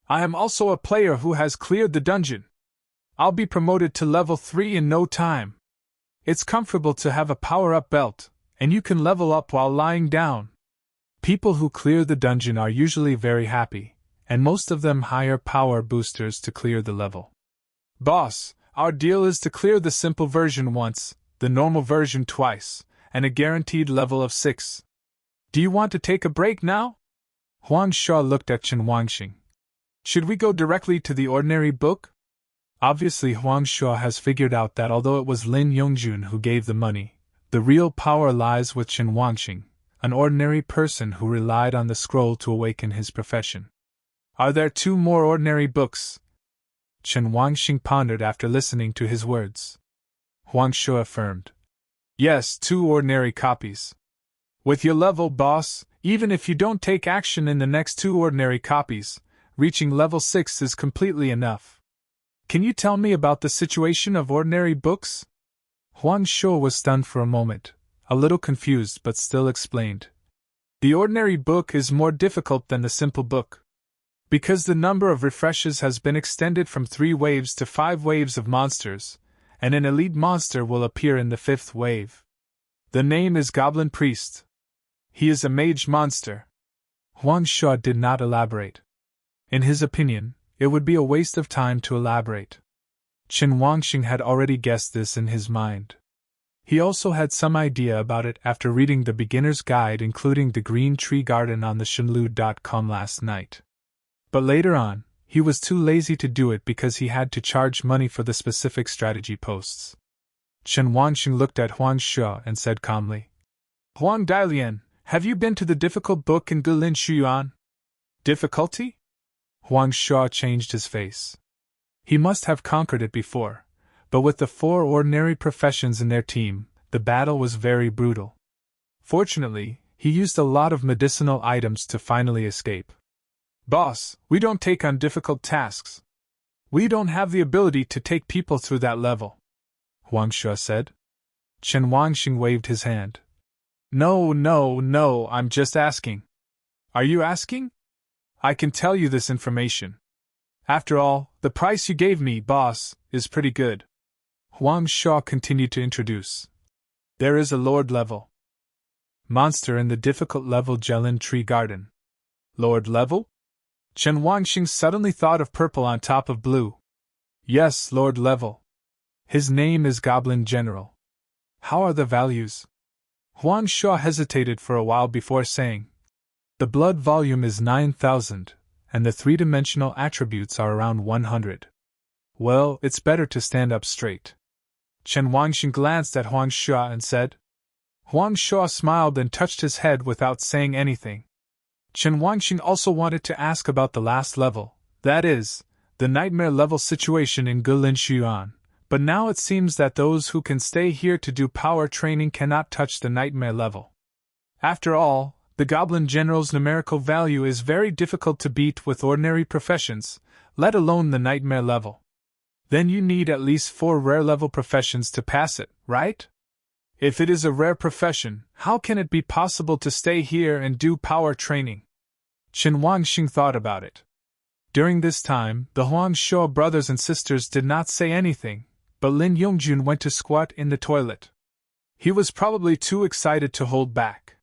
I am also a player who has cleared the dungeon! I'll be promoted to level 3 in no time! It's comfortable to have a power-up belt, and you can level up while lying down!" People who clear the dungeon are usually very happy, and most of them hire power boosters to clear the level. "Boss, our deal is to clear the simple version once, the normal version twice, and a guaranteed level of 6. Do you want to take a break now?" Huang Sha looked at Chen Wangxing. "Should we go directly to the ordinary book?" Obviously, Huang Sha has figured out that although it was Lin Yongjun who gave the money, the real power lies with Chen Wangxing, an ordinary person who relied on the scroll to awaken his profession. "Are there 2 more ordinary books?" Chen Wangxing pondered after listening to his words. Huang Sha affirmed, "Yes, 2 ordinary copies. With your level, boss, even if you don't take action in the next 2 ordinary copies, reaching level 6 is completely enough. Can you tell me about the situation of ordinary books?" Huang Sha was stunned for a moment, a little confused but still explained. "The ordinary book is more difficult than the simple book. Because the number of refreshes has been extended from 3 waves to 5 waves of monsters, and an elite monster will appear in the 5th wave. The name is Goblin Priest. He is a mage monster." Huang Sha did not elaborate. In his opinion, it would be a waste of time to elaborate. Chen Wangxing had already guessed this in his mind. He also had some idea about it after reading the beginner's guide, including the Green Tree Garden on the Shenlu.com last night. But later on, he was too lazy to do it because he had to charge money for the specific strategy posts. Chen Wangxing looked at Huang Sha and said calmly, "Huang Dailian, have you been to the difficult book in Gulin Shuyuan?" "Difficulty?" Huang Sha changed his face. He must have conquered it before, but with the 4 ordinary professions in their team, the battle was very brutal. Fortunately, he used a lot of medicinal items to finally escape. "Boss, we don't take on difficult tasks. We don't have the ability to take people through that level," Huang Sha said. Chen Wangxing waved his hand. No, I'm just asking." "Are you asking? I can tell you this information. After all, the price you gave me, boss, is pretty good." Huang Sha continued to introduce. "There is a Lord level monster in the difficult level Jelin Tree Garden." "Lord level?" Chen Wangxing suddenly thought of purple on top of blue. "Yes, Lord level. His name is Goblin General." "How are the values?" Huang Sha hesitated for a while before saying, "The blood volume is 9,000, and the 3-dimensional attributes are around 100. Well, it's better to stand up straight." Chen Wangxing glanced at Huang Sha and said. Huang Sha smiled and touched his head without saying anything. Chen Wangxing also wanted to ask about the last level, that is, the nightmare level situation in Gulin Shuyuan. But now it seems that those who can stay here to do power training cannot touch the nightmare level. After all, the Goblin General's numerical value is very difficult to beat with ordinary professions, let alone the nightmare level. Then you need at least 4 rare level professions to pass it, right? If it is a rare profession, how can it be possible to stay here and do power training? Chen Wangxing thought about it. During this time, the Huang Sha brothers and sisters did not say anything, but Lin Yongjun went to squat in the toilet. He was probably too excited to hold back.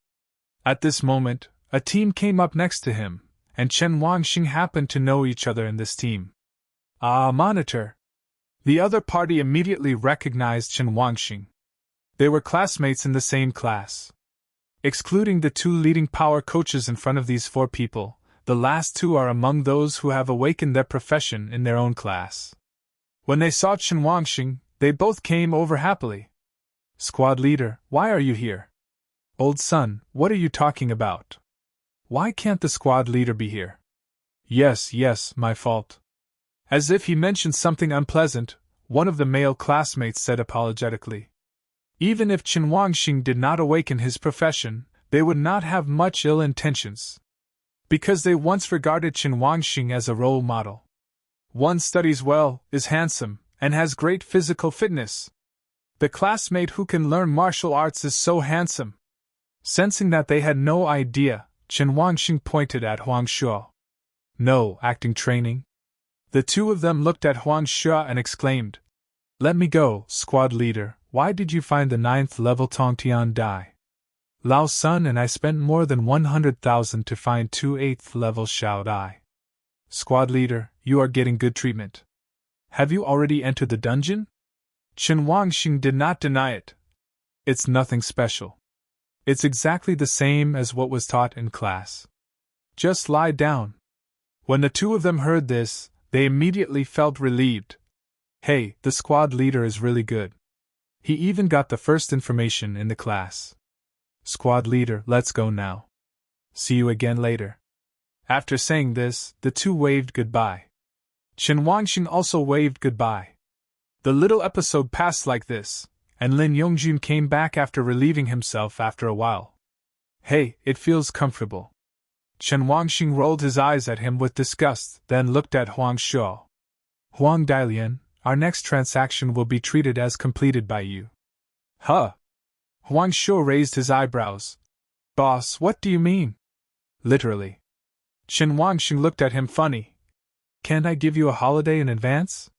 At this moment, a team came up next to him, and Chen Wangxing happened to know each other in this team. "Ah, monitor!" The other party immediately recognized Chen Wangxing. They were classmates in the same class. Excluding the 2 leading power coaches in front of these 4 people, the last 2 are among those who have awakened their profession in their own class. When they saw Chen Wangxing, they both came over happily. "Squad leader, why are you here?" "Old son, what are you talking about? Why can't the squad leader be here?" Yes, my fault." As if he mentioned something unpleasant, one of the male classmates said apologetically. Even if Chen Wangxing did not awaken his profession, they would not have much ill intentions. Because they once regarded Chen Wangxing as a role model. One studies well, is handsome, and has great physical fitness. The classmate who can learn martial arts is so handsome. Sensing that they had no idea, Chen Wangxing pointed at Huang Shuo. No acting training? The two of them looked at Huang Shuo and exclaimed, "Let me go, squad leader, why did you find the 9th level Tongtian die? Lao Sun and I spent more than 100,000 to find 2 8th level Xiao Dai. Squad leader, you are getting good treatment. Have you already entered the dungeon?" Chen Wangxing did not deny it. It's nothing special. It's exactly the same as what was taught in class. Just lie down. When the two of them heard this, they immediately felt relieved. Hey, the squad leader is really good. He even got the first information in the class. Squad leader, let's go now. See you again later. After saying this, the two waved goodbye. Chen Wangxing also waved goodbye. The little episode passed like this, and Lin Yongjun came back after relieving himself after a while. Hey, it feels comfortable. Chen Wangxing rolled his eyes at him with disgust, then looked at Huang Shuo. Huang Dailian, our next transaction will be treated as completed by you. Huh? Huang Shuo raised his eyebrows. Boss, what do you mean? Literally. Chen Wangxing looked at him funny. Can't I give you a holiday in advance?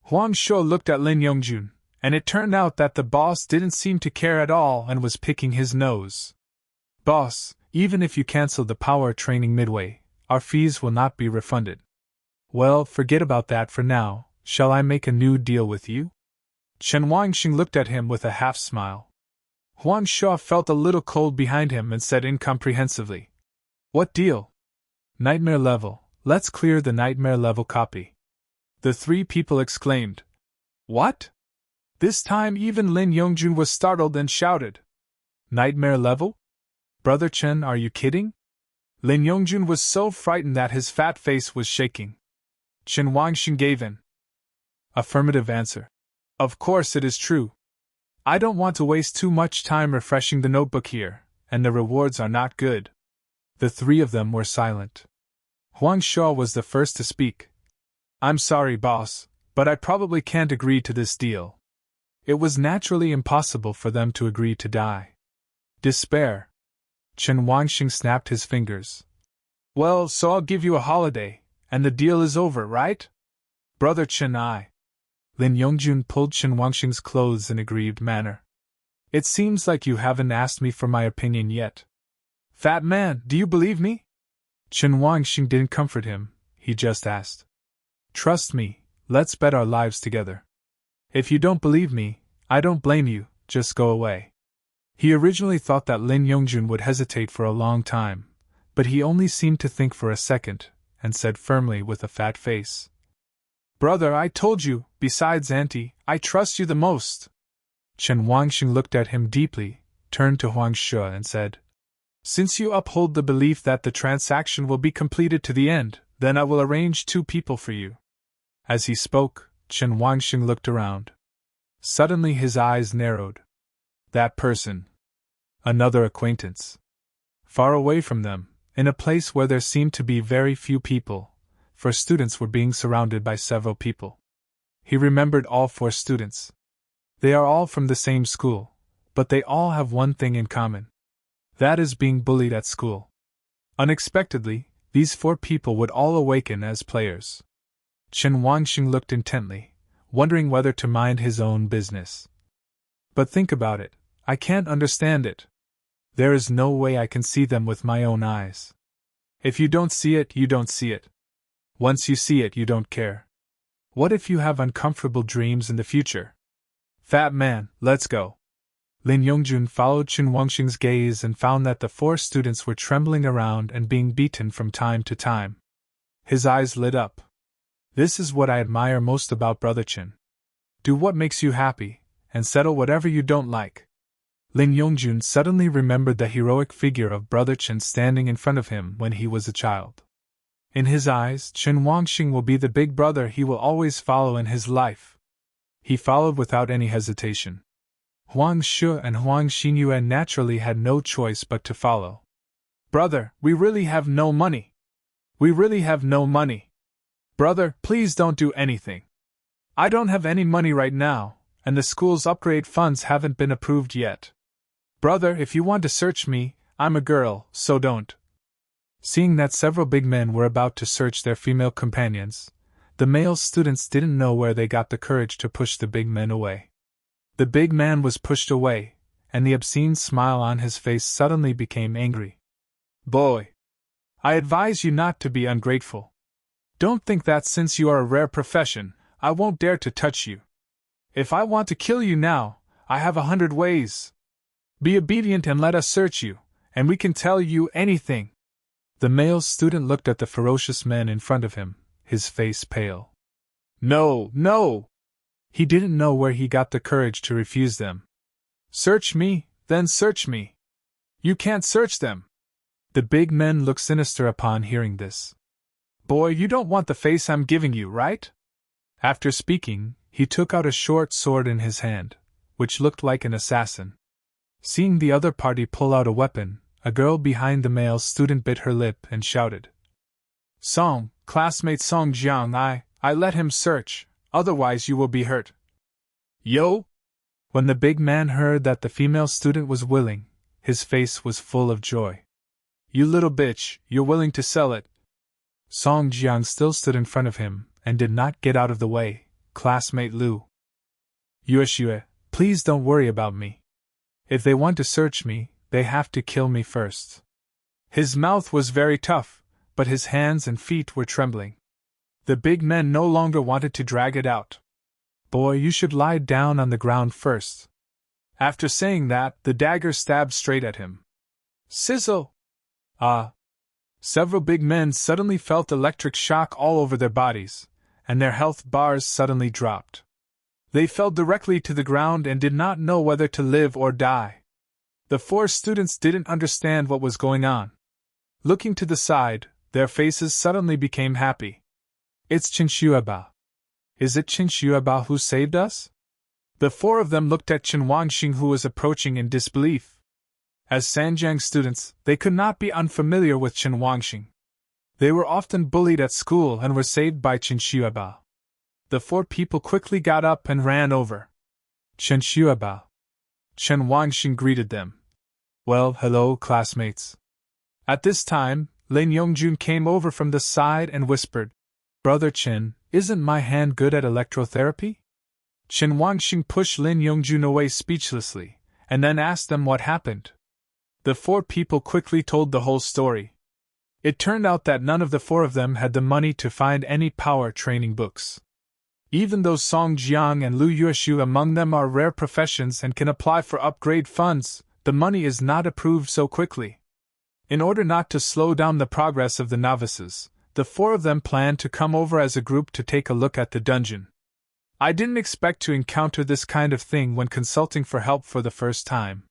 Huang Shuo looked at Lin Yongjun, and it turned out that the boss didn't seem to care at all and was picking his nose. Boss, even if you cancel the power training midway, our fees will not be refunded. Well, forget about that for now. Shall I make a new deal with you? Chen Wangxing looked at him with a half smile. Huang Shuo felt a little cold behind him and said incomprehensively, What deal? Nightmare level, let's clear the nightmare level copy. The three people exclaimed. What? This time even Lin Yongjun was startled and shouted. Nightmare level? Brother Chen, are you kidding? Lin Yongjun was so frightened that his fat face was shaking. Chen Wangxing gave an affirmative answer. Of course it is true. I don't want to waste too much time refreshing the notebook here, and the rewards are not good. The three of them were silent. Huang Shuo was the first to speak. I'm sorry, boss, but I probably can't agree to this deal. It was naturally impossible for them to agree to die. Despair. Chen Wangxing snapped his fingers. Well, so I'll give you a holiday, and the deal is over, right? Brother Chen, Lin Yongjun pulled Chen Wangxing's clothes in a grieved manner. It seems like you haven't asked me for my opinion yet. Fat man, do you believe me? Chen Wangxing didn't comfort him, he just asked. Trust me, let's bet our lives together. If you don't believe me, I don't blame you, just go away. He originally thought that Lin Yongjun would hesitate for a long time, but he only seemed to think for a second, and said firmly with a fat face. Brother, I told you, besides auntie, I trust you the most. Chen Wangxing looked at him deeply, turned to Huang Shuo and said, Since you uphold the belief that the transaction will be completed to the end, then I will arrange 2 people for you. As he spoke, Chen Wangxing looked around. Suddenly his eyes narrowed. That person. Another acquaintance. Far away from them, in a place where there seemed to be very few people, for students were being surrounded by several people. He remembered all 4 students. They are all from the same school, but they all have one thing in common. That is being bullied at school. Unexpectedly, these 4 people would all awaken as players. Chen Wangxing looked intently, wondering whether to mind his own business. But think about it, I can't understand it. There is no way I can see them with my own eyes. If you don't see it, you don't see it. Once you see it, you don't care. What if you have uncomfortable dreams in the future? Fat man, let's go. Lin Yongjun followed Chen Wangxing's gaze and found that the 4 students were trembling around and being beaten from time to time. His eyes lit up. This is what I admire most about Brother Chen. Do what makes you happy, and settle whatever you don't like. Lin Yongjun suddenly remembered the heroic figure of Brother Chen standing in front of him when he was a child. In his eyes, Chen Wangxing will be the big brother he will always follow in his life. He followed without any hesitation. Huang Shu and Huang Xinyue naturally had no choice but to follow. Brother, we really have no money. We really have no money. Brother, please don't do anything. I don't have any money right now, and the school's upgrade funds haven't been approved yet. Brother, if you want to search me, I'm a girl, so don't. Seeing that several big men were about to search their female companions, the male students didn't know where they got the courage to push the big men away. The big man was pushed away, and the obscene smile on his face suddenly became angry. Boy! I advise you not to be ungrateful. Don't think that since you are a rare profession, I won't dare to touch you. If I want to kill you now, I have 100 ways. Be obedient and let us search you, and we can tell you anything. The male student looked at the ferocious men in front of him, his face pale. No, no! He didn't know where he got the courage to refuse them. Search me, then search me. You can't search them. The big men looked sinister upon hearing this. Boy, you don't want the face I'm giving you, right? After speaking, he took out a short sword in his hand, which looked like an assassin. Seeing the other party pull out a weapon, a girl behind the male student bit her lip and shouted. Classmate Song Jiang, I let him search, otherwise you will be hurt. Yo! When the big man heard that the female student was willing, his face was full of joy. You little bitch, you're willing to sell it. Song Jiang still stood in front of him, and did not get out of the way. Classmate Lu. Yueshue, please don't worry about me. If they want to search me, they have to kill me first. His mouth was very tough, but his hands and feet were trembling. The big men no longer wanted to drag it out. Boy, you should lie down on the ground first. After saying that, the dagger stabbed straight at him. Sizzle! Several big men suddenly felt electric shock all over their bodies, and their health bars suddenly dropped. They fell directly to the ground and did not know whether to live or die. The four students didn't understand what was going on. Looking to the side, their faces suddenly became happy. It's Qinshuaba. Is it Qinshuaba who saved us? The four of them looked at Chen Wangxing, who was approaching in disbelief. As Sanjiang students, they could not be unfamiliar with Chen Wangxing. They were often bullied at school and were saved by Qinshuaba. The four people quickly got up and ran over. Qinshuaba. Chen Wangxing greeted them. Well, hello, classmates. At this time, Lin Yongjun came over from the side and whispered, Brother Chen, isn't my hand good at electrotherapy? Chen Wangxing pushed Lin Yongjun away speechlessly, and then asked them what happened. The four people quickly told the whole story. It turned out that none of the four of them had the money to find any power training books. Even though Song Jiang and Lu Yueshu among them are rare professions and can apply for upgrade funds, the money is not approved so quickly. In order not to slow down the progress of the novices, the four of them planned to come over as a group to take a look at the dungeon. I didn't expect to encounter this kind of thing when consulting for help for the first time.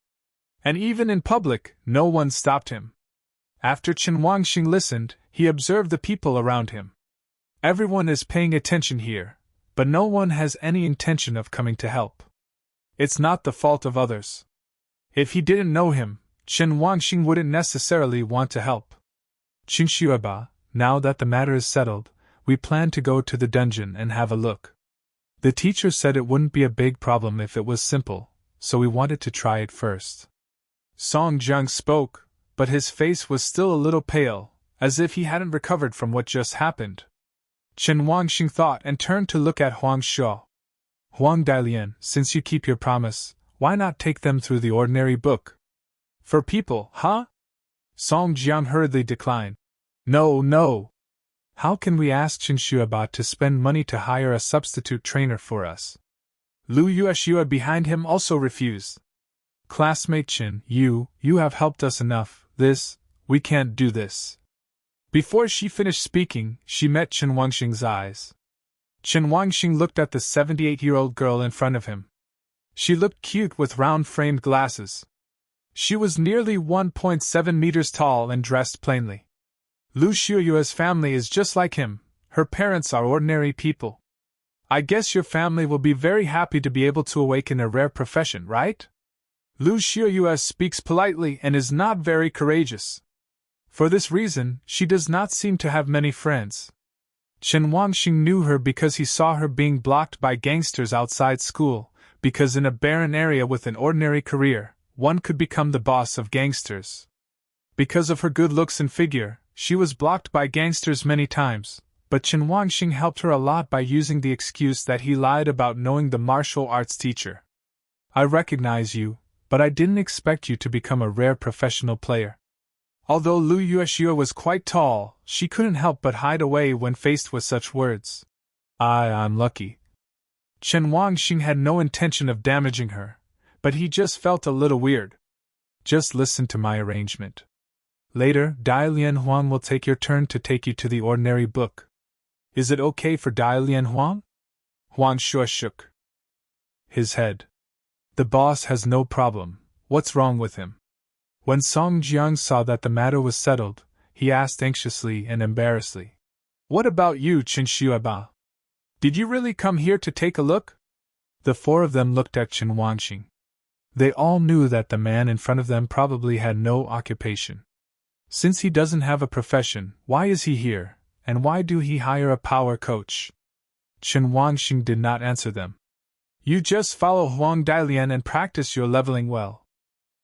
And even in public, no one stopped him. After Chen Wangxing listened, he observed the people around him. Everyone is paying attention here, but no one has any intention of coming to help. It's not the fault of others. If he didn't know him, Chen Wangxing wouldn't necessarily want to help. Qinshuaba, now that the matter is settled, we plan to go to the dungeon and have a look. The teacher said it wouldn't be a big problem if it was simple, so we wanted to try it first. Song Jiang spoke, but his face was still a little pale, as if he hadn't recovered from what just happened. Chen Wangxing thought and turned to look at Huang Shuo. Huang Dailian, since you keep your promise, why not take them through the ordinary book? For people, huh? Song Jiang hurriedly declined. No. How can we ask Qinshuaba to spend money to hire a substitute trainer for us? Lu Yueshua behind him also refused. Classmate Chen, you have helped us enough, we can't do this. Before she finished speaking, she met Chen Wangxing's eyes. Chen Wangxing looked at the 78-year-old girl in front of him. She looked cute with round-framed glasses. She was nearly 1.7 meters tall and dressed plainly. Lu Shuyue's family is just like him, her parents are ordinary people. I guess your family will be very happy to be able to awaken a rare profession, right? Lu Xiaoyue speaks politely and is not very courageous. For this reason, she does not seem to have many friends. Chen Wangxing knew her because he saw her being blocked by gangsters outside school, because in a barren area with an ordinary career, one could become the boss of gangsters. Because of her good looks and figure, she was blocked by gangsters many times, but Chen Wangxing helped her a lot by using the excuse that he lied about knowing the martial arts teacher. I recognize you, but I didn't expect you to become a rare professional player. Although Lu Yueshua was quite tall, she couldn't help but hide away when faced with such words. I'm lucky. Chen Wangxing had no intention of damaging her, but he just felt a little weird. Just listen to my arrangement. Later, Dai Lian Huang will take your turn to take you to the ordinary book. Is it okay for Dai Lian Huang? Huang Shuo shook his head. The boss has no problem. What's wrong with him? When Song Jiang saw that the matter was settled, he asked anxiously and embarrassedly. What about you, Chen Xueba? Did you really come here to take a look? The four of them looked at Chen Wangxing. They all knew that the man in front of them probably had no occupation. Since he doesn't have a profession, why is he here, and why do he hire a power coach? Chen Wangxing did not answer them. You just follow Huang Dailian and practice your leveling well.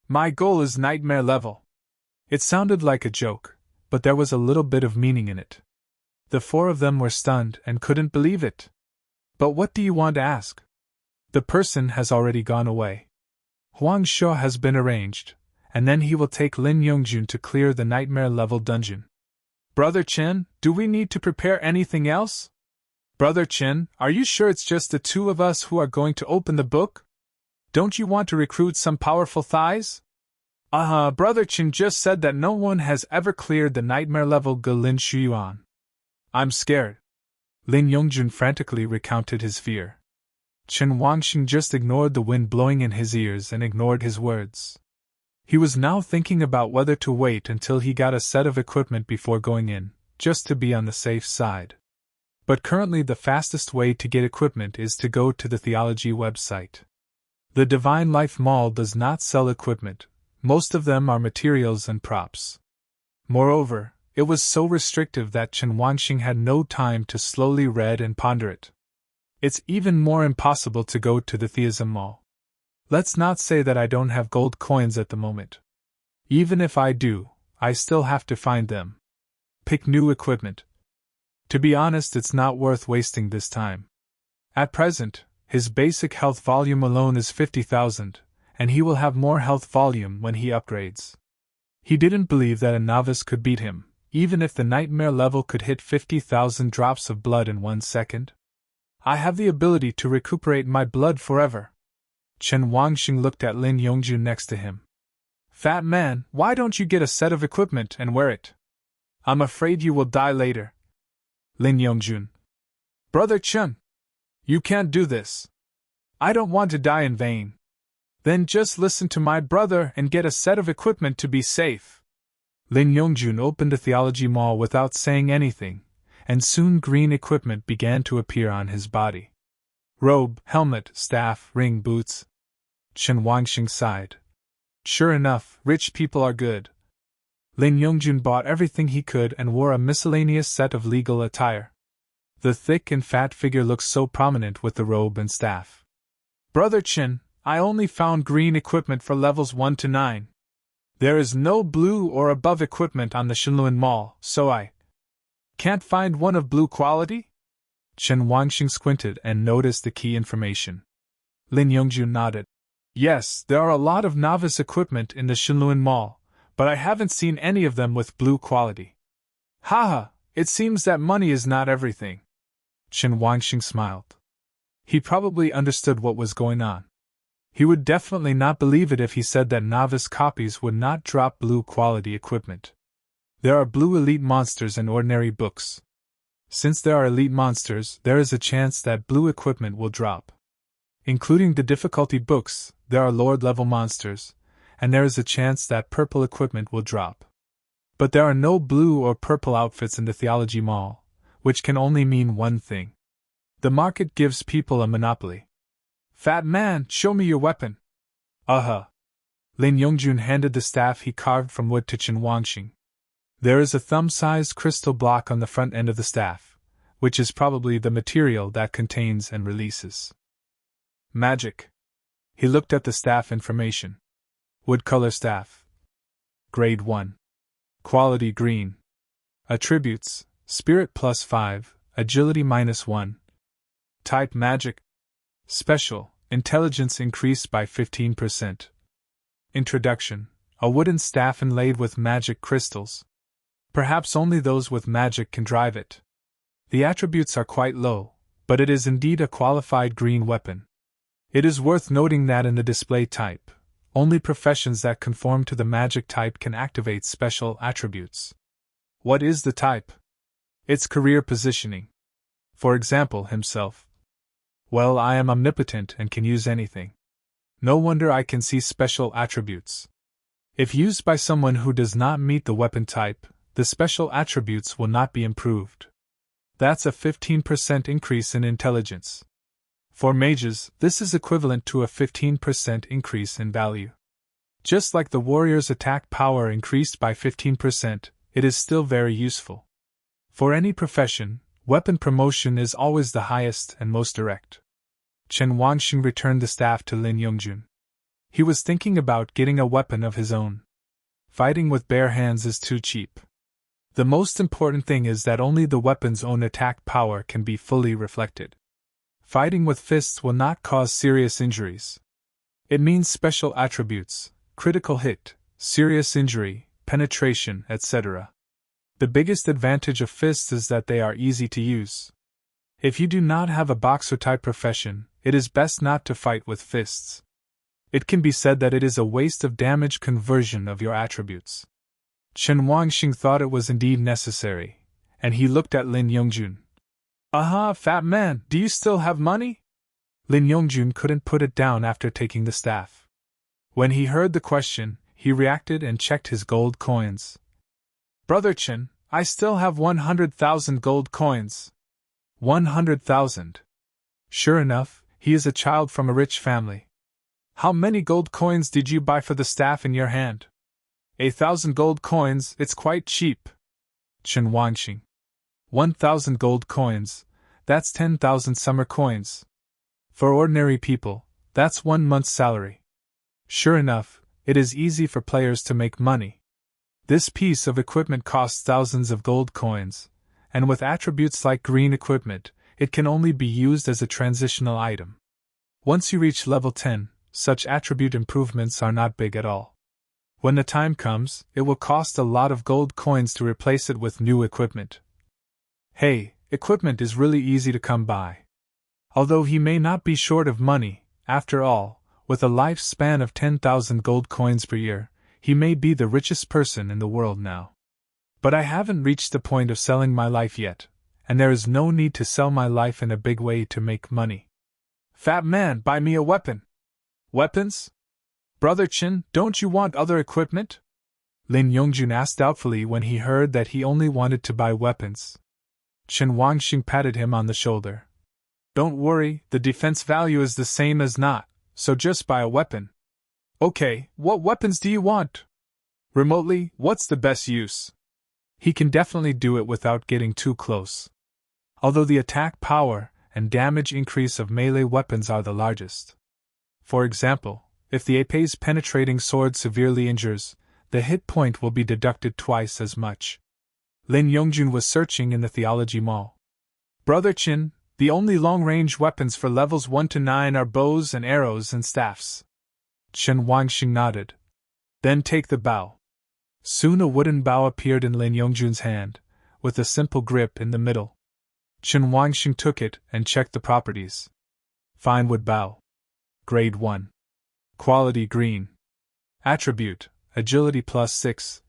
My goal is nightmare level. It sounded like a joke, but there was a little bit of meaning in it. The four of them were stunned and couldn't believe it. But what do you want to ask? The person has already gone away. Huang Shuo has been arranged, and then he will take Lin Yongjun to clear the nightmare level dungeon. Brother Chen, do we need to prepare anything else? Brother Chen, are you sure it's just the two of us who are going to open the book? Don't you want to recruit some powerful thighs? Brother Chen just said that no one has ever cleared the nightmare level Lin Shuyuan. I'm scared. Lin Yongjun frantically recounted his fear. Chen Wangxing just ignored the wind blowing in his ears and ignored his words. He was now thinking about whether to wait until he got a set of equipment before going in, just to be on the safe side. But currently the fastest way to get equipment is to go to the Theology website. The Divine Life Mall does not sell equipment, most of them are materials and props. Moreover, it was so restrictive that Chen Wangxing had no time to slowly read and ponder it. It's even more impossible to go to the Theism Mall. Let's not say that I don't have gold coins at the moment. Even if I do, I still have to find them. Pick new equipment. To be honest, it's not worth wasting this time. At present, his basic health volume alone is 50,000, and he will have more health volume when he upgrades. He didn't believe that a novice could beat him, even if the nightmare level could hit 50,000 drops of blood in 1 second. I have the ability to recuperate my blood forever. Chen Wangxing looked at Lin Yongjun next to him. Fat man, why don't you get a set of equipment and wear it? I'm afraid you will die later. Lin Yongjun. Brother Chen, you can't do this. I don't want to die in vain. Then just listen to my brother and get a set of equipment to be safe. Lin Yongjun opened the Theology Mall without saying anything, and soon green equipment began to appear on his body. Robe, helmet, staff, ring, boots. Chen Wangxing sighed. Sure enough, rich people are good. Lin Yongjun bought everything he could and wore a miscellaneous set of legal attire. The thick and fat figure looked so prominent with the robe and staff. Brother Chen, I only found green equipment for levels 1 to 9. There is no blue or above equipment on the Shenluan Mall, so I can't find one of blue quality? Chen Wangxing squinted and noticed the key information. Lin Yongjun nodded. Yes, there are a lot of novice equipment in the Shenluan Mall, but I haven't seen any of them with blue quality. Haha, it seems that money is not everything. Chen Wangxing smiled. He probably understood what was going on. He would definitely not believe it if he said that novice copies would not drop blue quality equipment. There are blue elite monsters and ordinary books. Since there are elite monsters, there is a chance that blue equipment will drop. Including the difficulty books, there are Lord-level monsters, and there is a chance that purple equipment will drop. But there are no blue or purple outfits in the Theology Mall, which can only mean one thing. The market gives people a monopoly. Fat man, show me your weapon. Lin Yongjun handed the staff he carved from wood to Chen Wangxing. There is a thumb-sized crystal block on the front end of the staff, which is probably the material that contains and releases magic. He looked at the staff information. Wood color staff. Grade 1. Quality green. Attributes: Spirit +5, Agility -1. Type magic. Special: Intelligence increased by 15%. Introduction: A wooden staff inlaid with magic crystals. Perhaps only those with magic can drive it. The attributes are quite low, but it is indeed a qualified green weapon. It is worth noting that in the display type, only professions that conform to the magic type can activate special attributes. What is the type? Its career positioning. For example, himself. Well, I am omnipotent and can use anything. No wonder I can see special attributes. If used by someone who does not meet the weapon type, the special attributes will not be improved. That's a 15% increase in intelligence. For mages, this is equivalent to a 15% increase in value. Just like the warrior's attack power increased by 15%, it is still very useful. For any profession, weapon promotion is always the highest and most direct. Chen Wangxing returned the staff to Lin Yongjun. He was thinking about getting a weapon of his own. Fighting with bare hands is too cheap. The most important thing is that only the weapon's own attack power can be fully reflected. Fighting with fists will not cause serious injuries. It means special attributes, critical hit, serious injury, penetration, etc. The biggest advantage of fists is that they are easy to use. If you do not have a boxer-type profession, it is best not to fight with fists. It can be said that it is a waste of damage conversion of your attributes. Chen Wangxing thought it was indeed necessary, and he looked at Lin Yongjun. Fat man, do you still have money? Lin Yongjun couldn't put it down after taking the staff. When he heard the question, he reacted and checked his gold coins. Brother Chen, I still have 100,000 gold coins. 100,000. Sure enough, he is a child from a rich family. How many gold coins did you buy for the staff in your hand? 1,000 gold coins, it's quite cheap. Chen Wangxing. 1,000 gold coins, that's 10,000 summer coins. For ordinary people, that's 1 month's salary. Sure enough, it is easy for players to make money. This piece of equipment costs thousands of gold coins, and with attributes like green equipment, it can only be used as a transitional item. Once you reach level 10, such attribute improvements are not big at all. When the time comes, it will cost a lot of gold coins to replace it with new equipment. Hey, equipment is really easy to come by. Although he may not be short of money, after all, with a lifespan of 10,000 gold coins per year, he may be the richest person in the world now. But I haven't reached the point of selling my life yet, and there is no need to sell my life in a big way to make money. Fat man, buy me a weapon. Weapons? Brother Chen, don't you want other equipment? Lin Yongjun asked doubtfully when he heard that he only wanted to buy weapons. Chen Wangxing patted him on the shoulder. Don't worry, the defense value is the same as not, so just buy a weapon. Okay, what weapons do you want? Remotely, what's the best use? He can definitely do it without getting too close. Although the attack power and damage increase of melee weapons are the largest. For example, if the Ape's penetrating sword severely injures, the hit point will be deducted twice as much. Lin Yongjun was searching in the Theology Mall. Brother Chen, the only long-range weapons for levels 1 to 9 are bows and arrows and staffs. Chen Wangxing nodded. Then take the bow. Soon a wooden bow appeared in Lin Yongjun's hand, with a simple grip in the middle. Chen Wangxing took it and checked the properties. Fine wood bow. Grade 1. Quality green. Attribute: Agility +6.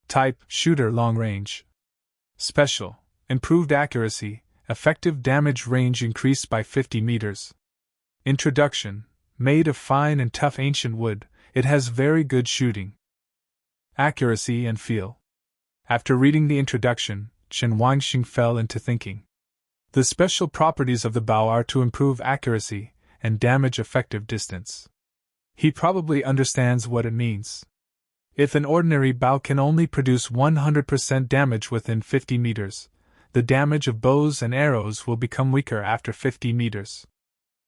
Type: Shooter long range. Special: Improved accuracy, effective damage range increased by 50 meters. Introduction: Made of fine and tough ancient wood, it has very good shooting. Accuracy and feel. After reading the introduction, Chen Wangxing fell into thinking. The special properties of the bow are to improve accuracy and damage effective distance. He probably understands what it means. If an ordinary bow can only produce 100% damage within 50 meters, the damage of bows and arrows will become weaker after 50 meters.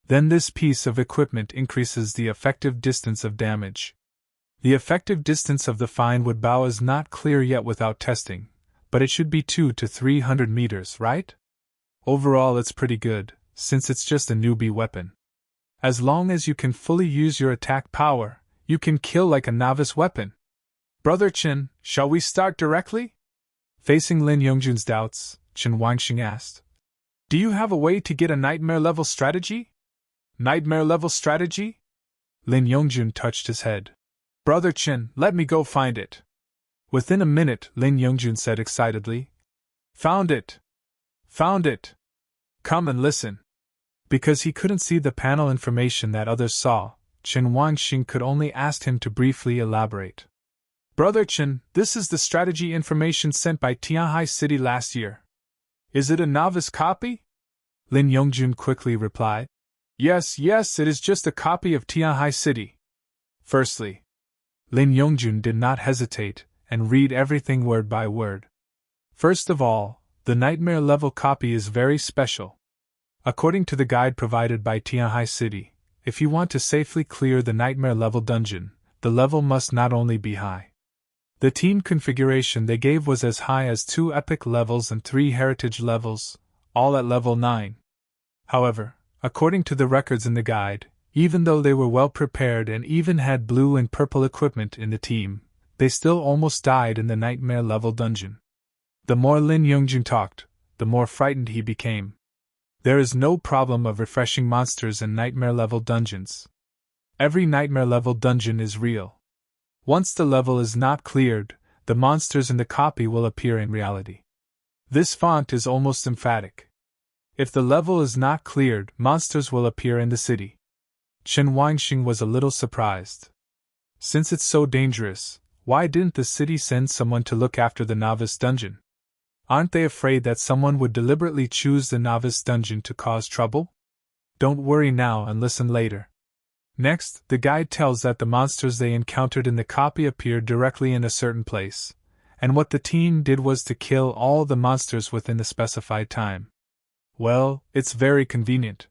Then this piece of equipment increases the effective distance of damage. The effective distance of the fine wood bow is not clear yet without testing, but it should be 200 to 300 meters, right? Overall, it's pretty good, since it's just a newbie weapon. As long as you can fully use your attack power, you can kill like a novice weapon. Brother Chen, shall we start directly? Facing Lin Yongjun's doubts, Chen Wangxing asked. Do you have a way to get a nightmare-level strategy? Nightmare-level strategy? Lin Yongjun touched his head. Brother Chen, let me go find it. Within a minute, Lin Yongjun said excitedly. Found it! Found it! Come and listen. Because he couldn't see the panel information that others saw, Chen Wangxing could only ask him to briefly elaborate. Brother Chen, this is the strategy information sent by Tianhai City last year. Is it a novice copy? Lin Yongjun quickly replied. Yes, it is just a copy of Tianhai City. Firstly, Lin Yongjun did not hesitate and read everything word by word. First of all, the nightmare level copy is very special. According to the guide provided by Tianhai City, if you want to safely clear the nightmare level dungeon, the level must not only be high. The team configuration they gave was as high as 2 epic levels and 3 heritage levels, all at level 9. However, according to the records in the guide, even though they were well prepared and even had blue and purple equipment in the team, they still almost died in the nightmare level dungeon. The more Lin Yongjun talked, the more frightened he became. There is no problem of refreshing monsters in nightmare level dungeons. Every nightmare level dungeon is real. Once the level is not cleared, the monsters in the copy will appear in reality. This font is almost emphatic. If the level is not cleared, monsters will appear in the city. Chen Wangxing was a little surprised. Since it's so dangerous, why didn't the city send someone to look after the novice dungeon? Aren't they afraid that someone would deliberately choose the novice dungeon to cause trouble? Don't worry now and listen later. Next, the guide tells that the monsters they encountered in the copy appeared directly in a certain place, and what the team did was to kill all the monsters within the specified time. Well, it's very convenient.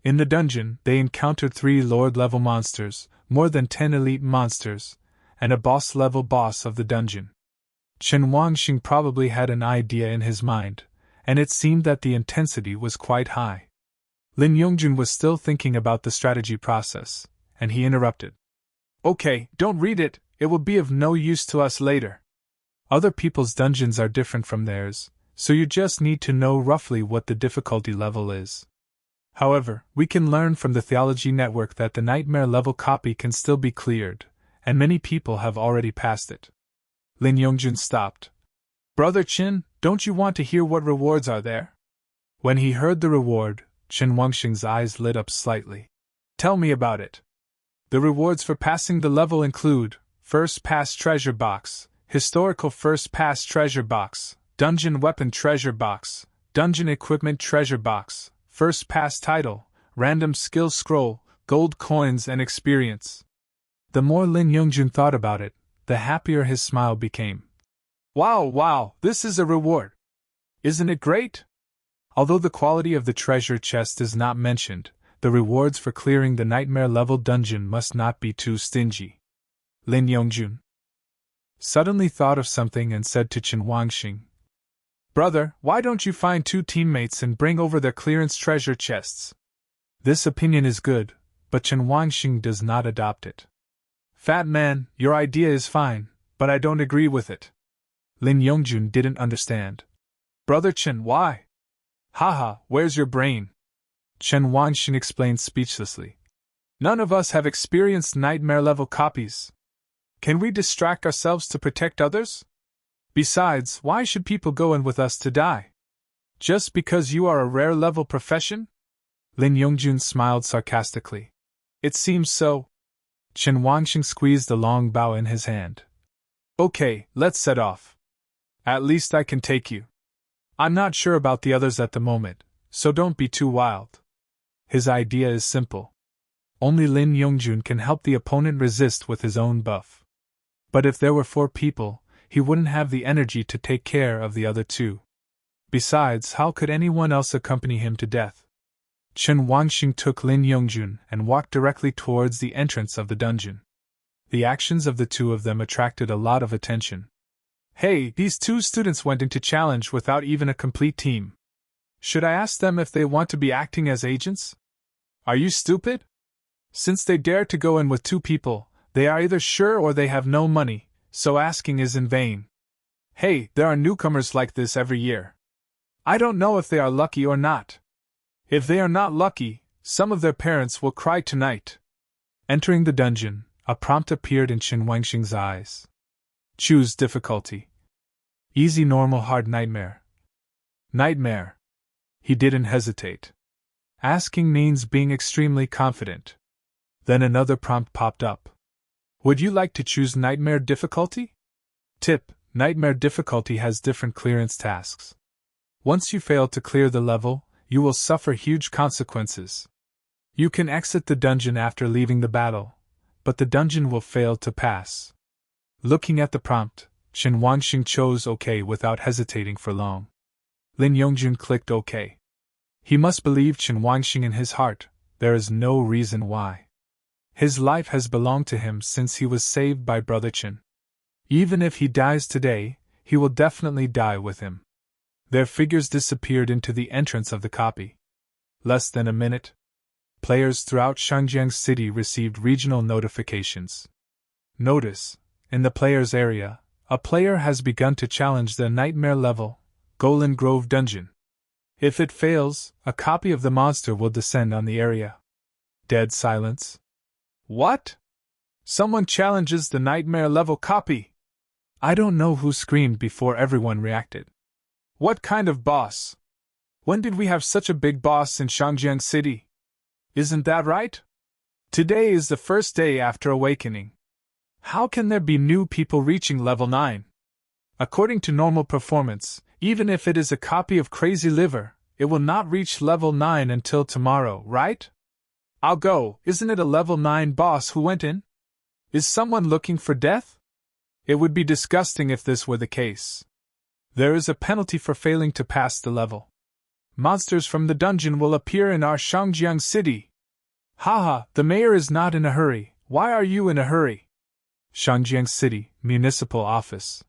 In the dungeon, they encountered 3 Lord-level monsters, more than 10 elite monsters, and a boss-level boss of the dungeon. Chen Wangxing probably had an idea in his mind, and it seemed that the intensity was quite high. Lin Yongjun was still thinking about the strategy process, and he interrupted. Okay, don't read it, it will be of no use to us later. Other people's dungeons are different from theirs, so you just need to know roughly what the difficulty level is. However, we can learn from the Theology Network that the nightmare level copy can still be cleared, and many people have already passed it. Lin Yongjun stopped. Brother Chen, don't you want to hear what rewards are there? When he heard the reward, Chen Wangxing's eyes lit up slightly. Tell me about it. The rewards for passing the level include First Pass Treasure Box, Historical First Pass Treasure Box, Dungeon Weapon Treasure Box, Dungeon Equipment Treasure Box, First Pass Title, Random Skill Scroll, Gold Coins and Experience. The more Lin Yongjun thought about it, the happier his smile became. Wow, this is a reward. Isn't it great? Although the quality of the treasure chest is not mentioned, the rewards for clearing the nightmare level dungeon must not be too stingy. Lin Yongjun suddenly thought of something and said to Chen Wangxing, Brother, why don't you find 2 teammates and bring over their clearance treasure chests? This opinion is good, but Chen Wangxing does not adopt it. Fat man, your idea is fine, but I don't agree with it. Lin Yongjun didn't understand. Brother Chen, why? Haha, where's your brain? Chen Wangxing explained speechlessly. None of us have experienced nightmare-level copies. Can we distract ourselves to protect others? Besides, why should people go in with us to die? Just because you are a rare-level profession? Lin Yongjun smiled sarcastically. It seems so. Chen Wangxing squeezed a long bow in his hand. Okay, let's set off. At least I can take you. I'm not sure about the others at the moment, so don't be too wild. His idea is simple. Only Lin Yongjun can help the opponent resist with his own buff. But if there were 4 people, he wouldn't have the energy to take care of the other 2. Besides, how could anyone else accompany him to death? Chen Wangxing took Lin Yongjun and walked directly towards the entrance of the dungeon. The actions of the 2 of them attracted a lot of attention. Hey, these 2 students went into challenge without even a complete team. Should I ask them if they want to be acting as agents? Are you stupid? Since they dare to go in with 2 people, they are either sure or they have no money, so asking is in vain. Hey, there are newcomers like this every year. I don't know if they are lucky or not. If they are not lucky, some of their parents will cry tonight. Entering the dungeon, a prompt appeared in Chen Wangxing's eyes. Choose difficulty. Easy, normal, hard, nightmare. Nightmare. He didn't hesitate. Asking means being extremely confident. Then another prompt popped up. Would you like to choose nightmare difficulty? Tip: nightmare difficulty has different clearance tasks. Once you fail to clear the level, you will suffer huge consequences. You can exit the dungeon after leaving the battle, but the dungeon will fail to pass. Looking at the prompt, Chen Wangxing chose OK without hesitating for long. Lin Yongjun clicked OK. He must believe Chen Wangxing in his heart. There is no reason why. His life has belonged to him since he was saved by Brother Chen. Even if he dies today, he will definitely die with him. Their figures disappeared into the entrance of the copy. Less than a minute. Players throughout Shangjiang City received regional notifications. Notice: in the players' area, a player has begun to challenge the nightmare level, Golden Grove Dungeon. If it fails, a copy of the monster will descend on the area. Dead silence. What? Someone challenges the nightmare level copy! I don't know who screamed before everyone reacted. What kind of boss? When did we have such a big boss in Shangjiang City? Isn't that right? Today is the first day after awakening. How can there be new people reaching level 9? According to normal performance, even if it is a copy of Crazy Liver, it will not reach level 9 until tomorrow, right? I'll go. Isn't it a level 9 boss who went in? Is someone looking for death? It would be disgusting if this were the case. There is a penalty for failing to pass the level. Monsters from the dungeon will appear in our Shangjiang City. Haha, the mayor is not in a hurry. Why are you in a hurry? Shangjiang City, Municipal Office.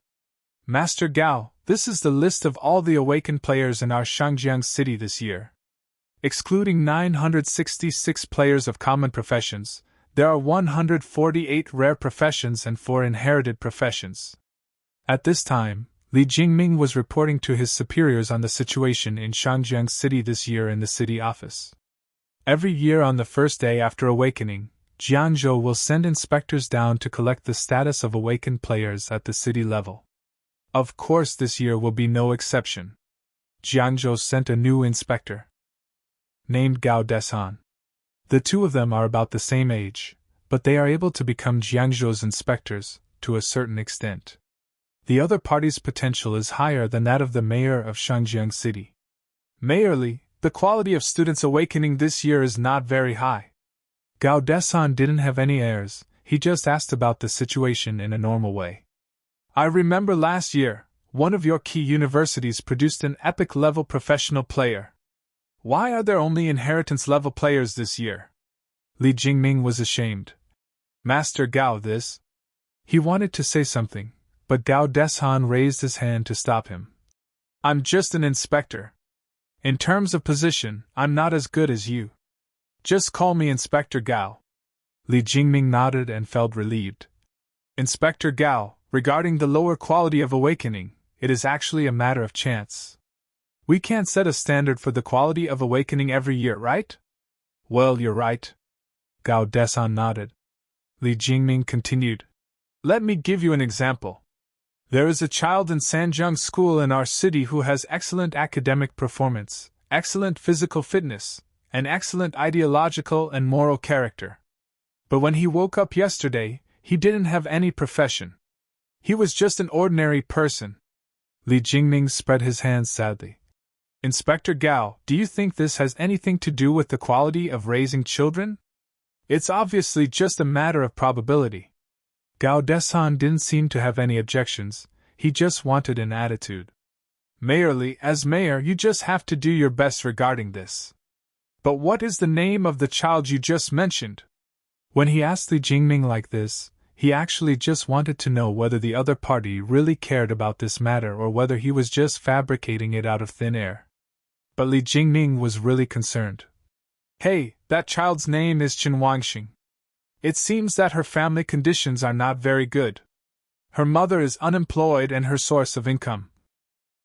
Master Gao, this is the list of all the awakened players in our Shangjiang City this year. Excluding 966 players of common professions, there are 148 rare professions and 4 inherited professions. At this time, Li Jingming was reporting to his superiors on the situation in Shangjiang City this year in the city office. Every year on the first day after awakening, Jianzhou will send inspectors down to collect the status of awakened players at the city level. Of course, this year will be no exception. Jianzhou sent a new inspector, named Gao Desan. The 2 of them are about the same age, but they are able to become Jianzhou's inspectors, to a certain extent. The other party's potential is higher than that of the mayor of Shangjiang City. Mayor Li, the quality of students awakening this year is not very high. Gao Desan didn't have any airs, he just asked about the situation in a normal way. I remember last year, one of your key universities produced an epic-level professional player. Why are there only inheritance-level players this year? Li Jingming was ashamed. Master Gao, this. He wanted to say something, but Gao Desan raised his hand to stop him. I'm just an inspector. In terms of position, I'm not as good as you. Just call me Inspector Gao. Li Jingming nodded and felt relieved. Inspector Gao, regarding the lower quality of awakening, it is actually a matter of chance. We can't set a standard for the quality of awakening every year, right? Well, you're right. Gao Desan nodded. Li Jingming continued. Let me give you an example. There is a child in Sanjiang School in our city who has excellent academic performance, excellent physical fitness, and excellent ideological and moral character. But when he woke up yesterday, he didn't have any profession. He was just an ordinary person. Li Jingming spread his hands sadly. Inspector Gao, do you think this has anything to do with the quality of raising children? It's obviously just a matter of probability. Gao Desan didn't seem to have any objections, he just wanted an attitude. Mayorly, as mayor, you just have to do your best regarding this. But what is the name of the child you just mentioned? When he asked Li Jingming like this, he actually just wanted to know whether the other party really cared about this matter or whether he was just fabricating it out of thin air. But Li Jingming was really concerned. Hey, that child's name is Chen Wangxing. It seems that her family conditions are not very good. Her mother is unemployed and her source of income.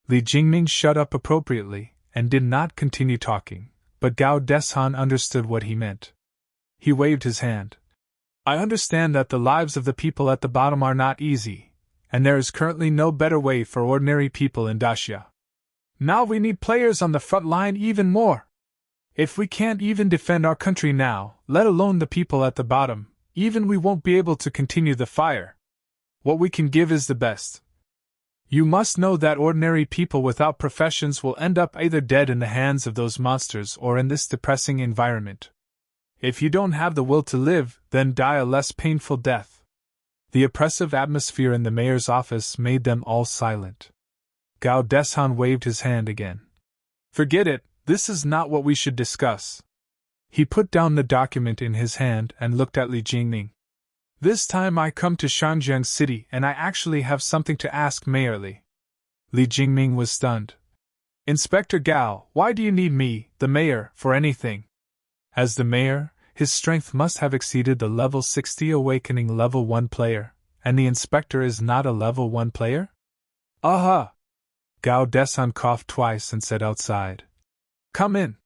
Li Jingming shut up appropriately and did not continue talking, but Gao Desan understood what he meant. He waved his hand. I understand that the lives of the people at the bottom are not easy, and there is currently no better way for ordinary people in Daxia. Now we need players on the front line even more. If we can't even defend our country now, let alone the people at the bottom, even we won't be able to continue the fire. What we can give is the best. You must know that ordinary people without professions will end up either dead in the hands of those monsters or in this depressing environment. If you don't have the will to live, then die a less painful death. The oppressive atmosphere in the mayor's office made them all silent. Gao Desan waved his hand again. Forget it, this is not what we should discuss. He put down the document in his hand and looked at Li Jingming. This time I come to Shangjiang City and I actually have something to ask Mayor Li. Li Jingming was stunned. Inspector Gao, why do you need me, the mayor, for anything? As the mayor, his strength must have exceeded the level 60 awakening level 1 player, and the inspector is not a level 1 player? Aha! Gao Desan coughed twice and said outside. Come in.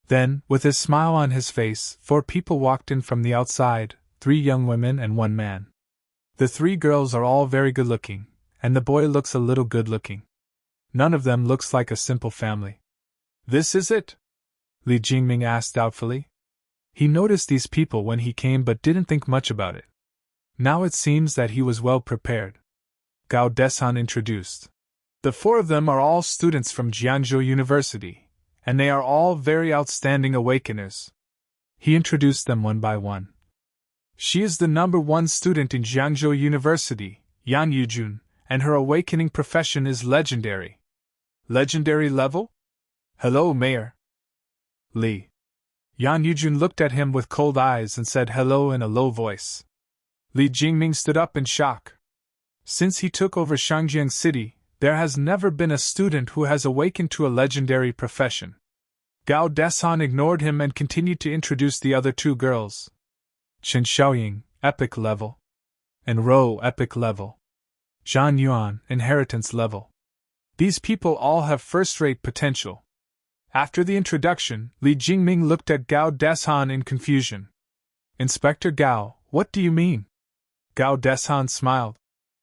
Then, with his smile on his face, 4 people walked in from the outside, 3 young women and 1 man. The 3 girls are all very good looking, and the boy looks a little good looking. None of them looks like a simple family. This is it? Li Jingming asked doubtfully. He noticed these people when he came but didn't think much about it. Now it seems that he was well prepared. Gao Desan introduced. The 4 of them are all students from Jiangzhou University, and they are all very outstanding awakeners. He introduced them one by one. She is the number 1 student in Jiangzhou University, Yan Yujun, and her awakening profession is legendary. Legendary level? Hello, Mayor. Li. Yan Yujun looked at him with cold eyes and said hello in a low voice. Li Jingming stood up in shock. Since he took over Shangjiang City, there has never been a student who has awakened to a legendary profession. Gao Desan ignored him and continued to introduce the other 2 girls. Chen Xiaoying, epic level. And Rou, epic level. Zhan Yuan, inheritance level. These people all have first-rate potential. After the introduction, Li Jingming looked at Gao Desan in confusion. Inspector Gao, what do you mean? Gao Desan smiled.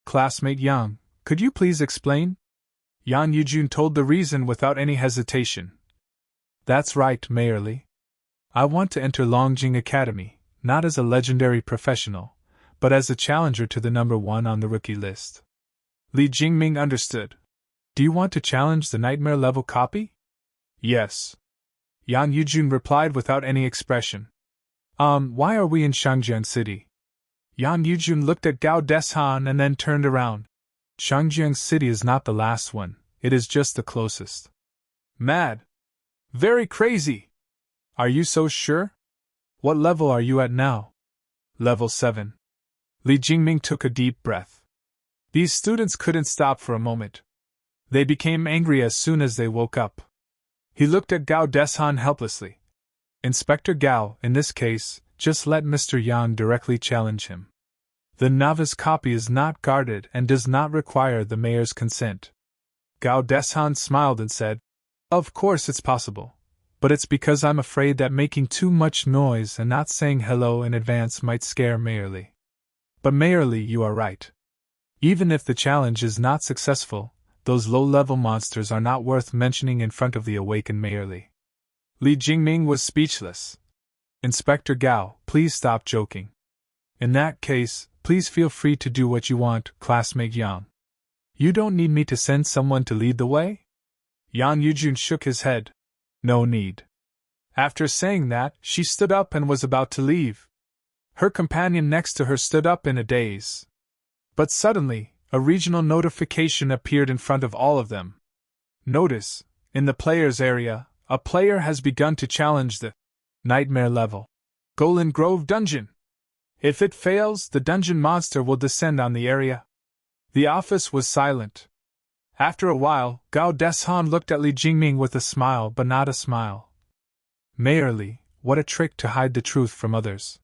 Classmate Yang, could you please explain? Yan Yujun told the reason without any hesitation. That's right, Mayor Li. I want to enter Longjing Academy, not as a legendary professional, but as a challenger to the number 1 on the rookie list. Li Jingming understood. Do you want to challenge the nightmare level copy? Yes. Yan Yujun replied without any expression. Why are we in Shangjiang City? Yan Yujun looked at Gao Desan and then turned around. Shangjiang City is not the last one, it is just the closest. Mad. Very crazy. Are you so sure? What level are you at now? Level 7. Li Jingming took a deep breath. These students couldn't stop for a moment. They became angry as soon as they woke up. He looked at Gao Desan helplessly. Inspector Gao, in this case, just let Mr. Yan directly challenge him. The novice copy is not guarded and does not require the mayor's consent. Gao Desan smiled and said, Of course it's possible, but it's because I'm afraid that making too much noise and not saying hello in advance might scare Mayor Li. But Mayor Li, you are right. Even if the challenge is not successful, those low-level monsters are not worth mentioning in front of the awakened Mayor Li. Li Jingming was speechless. Inspector Gao, please stop joking. In that case, please feel free to do what you want, classmate Yang. You don't need me to send someone to lead the way? Yan Yujun shook his head. No need. After saying that, she stood up and was about to leave. Her companion next to her stood up in a daze. But suddenly, a regional notification appeared in front of all of them. Notice, in the players area, a player has begun to challenge the Nightmare level Golden Grove dungeon. If it fails, the dungeon monster will descend on the area. The office was silent. After a while, Gao Deshan looked at Li Jingming with a smile, but not a smile. Mayor Li, what a trick to hide the truth from others.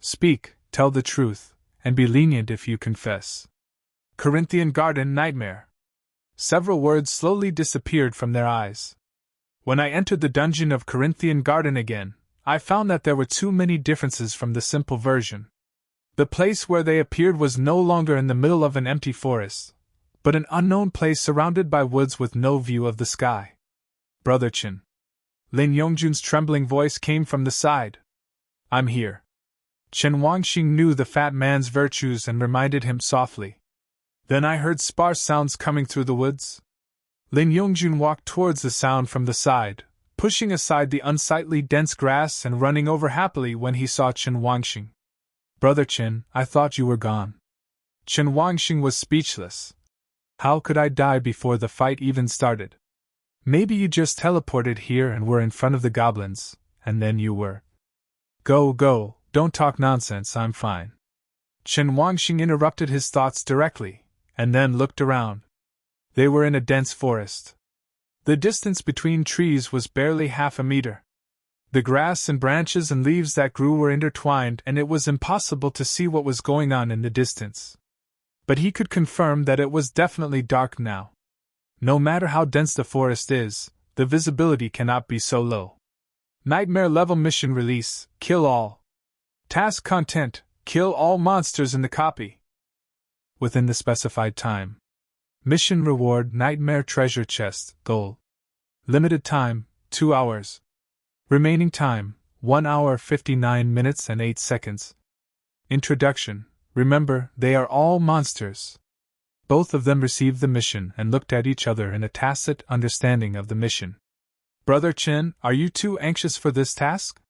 Speak, tell the truth, and be lenient if you confess. Corinthian Garden Nightmare. Several words slowly disappeared from their eyes. When I entered the dungeon of Corinthian Garden again, I found that there were too many differences from the simple version. The place where they appeared was no longer in the middle of an empty forest, but an unknown place surrounded by woods with no view of the sky. Brother Chen. Lin Yongjun's trembling voice came from the side. I'm here. Chen Wangxing knew the fat man's virtues and reminded him softly. Then I heard sparse sounds coming through the woods. Lin Yongjun walked towards the sound from the side, pushing aside the unsightly dense grass and running over happily when he saw Chen Wangxing. Brother Chen, I thought you were gone. Chen Wangxing was speechless. How could I die before the fight even started? Maybe you just teleported here and were in front of the goblins, and then you were. Go, don't talk nonsense, I'm fine. Chen Wangxing interrupted his thoughts directly, and then looked around. They were in a dense forest. The distance between trees was barely half a meter. The grass and branches and leaves that grew were intertwined, and it was impossible to see what was going on in the distance. But he could confirm that it was definitely dark now. No matter how dense the forest is, the visibility cannot be so low. Nightmare level mission release, kill all. Task content, kill all monsters in the copy. Within the specified time. Mission reward Nightmare treasure chest, goal. Limited time, 2 hours. Remaining time, 1 hour 59 minutes and 8 seconds. Introduction. Remember, they are all monsters. Both of them received the mission and looked at each other in a tacit understanding of the mission. Brother Chen, are you too anxious for this task?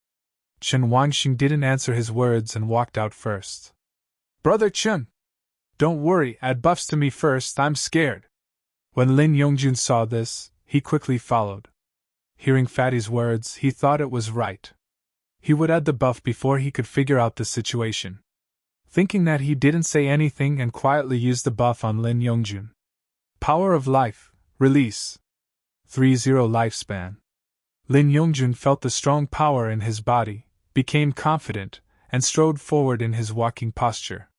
Chen Wangxing didn't answer his words and walked out first. Brother Chen! Don't worry, add buffs to me first, I'm scared. When Lin Yongjun saw this, he quickly followed. Hearing Fatty's words, he thought it was right. He would add the buff before he could figure out the situation. Thinking that, he didn't say anything and quietly used the buff on Lin Yongjun. Power of Life, release. 3-0 lifespan. Lin Yongjun felt the strong power in his body, became confident, and strode forward in his walking posture.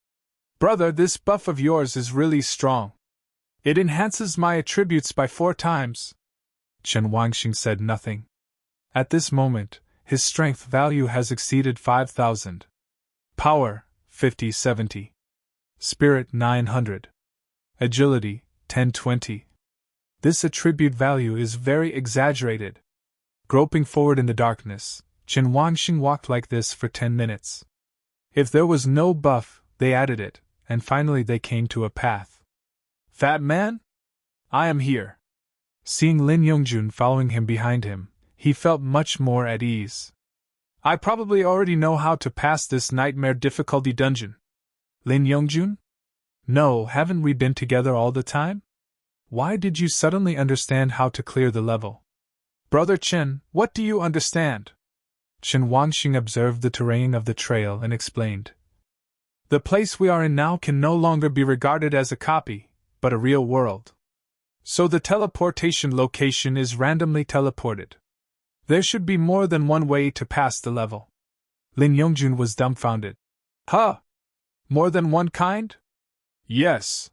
Brother, this buff of yours is really strong. It enhances my attributes by 4 times. Chen Wangxing said nothing. At this moment, his strength value has exceeded 5,000. Power, 50-70. Spirit, 900. Agility, 10-20. This attribute value is very exaggerated. Groping forward in the darkness, Chen Wangxing walked like this for 10 minutes. If there was no buff, they added it, and finally they came to a path. Fat man? I am here. Seeing Lin Yongjun following him behind him, he felt much more at ease. I probably already know how to pass this nightmare difficulty dungeon. Lin Yongjun? No, haven't we been together all the time? Why did you suddenly understand how to clear the level? Brother Chen, what do you understand? Chen Wangxing observed the terrain of the trail and explained. The place we are in now can no longer be regarded as a copy, but a real world. So the teleportation location is randomly teleported. There should be more than one way to pass the level. Lin Yongjun was dumbfounded. Huh? More than one kind? Yes.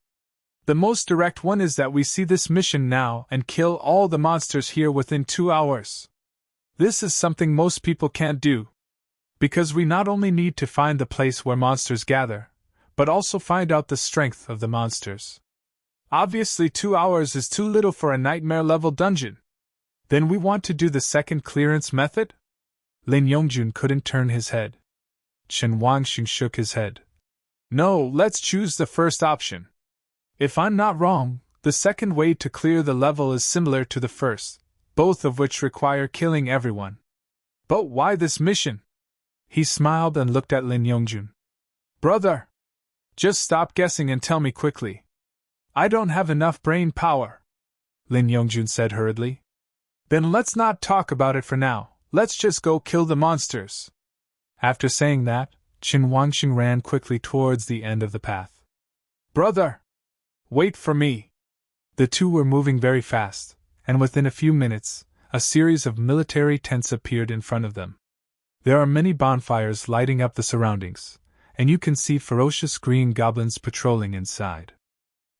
The most direct one is that we see this mission now and kill all the monsters here within 2 hours. This is something most people can't do. Because we not only need to find the place where monsters gather, but also find out the strength of the monsters. Obviously 2 hours is too little for a nightmare-level dungeon. Then we want to do the second clearance method? Lin Yongjun couldn't turn his head. Chen Wangxing shook his head. No, let's choose the first option. If I'm not wrong, The second way to clear the level is similar to the first, both of which require killing everyone. But why this mission? He smiled and looked at Lin Yongjun. Brother! Just stop guessing and tell me quickly. I don't have enough brain power, Lin Yongjun said hurriedly. Then let's not talk about it for now, let's just go kill the monsters. After saying that, Qin Wangxing ran quickly towards the end of the path. Brother! Wait for me! The two were moving very fast, and within a few minutes, a series of military tents appeared in front of them. There are many bonfires lighting up the surroundings, and you can see ferocious green goblins patrolling inside.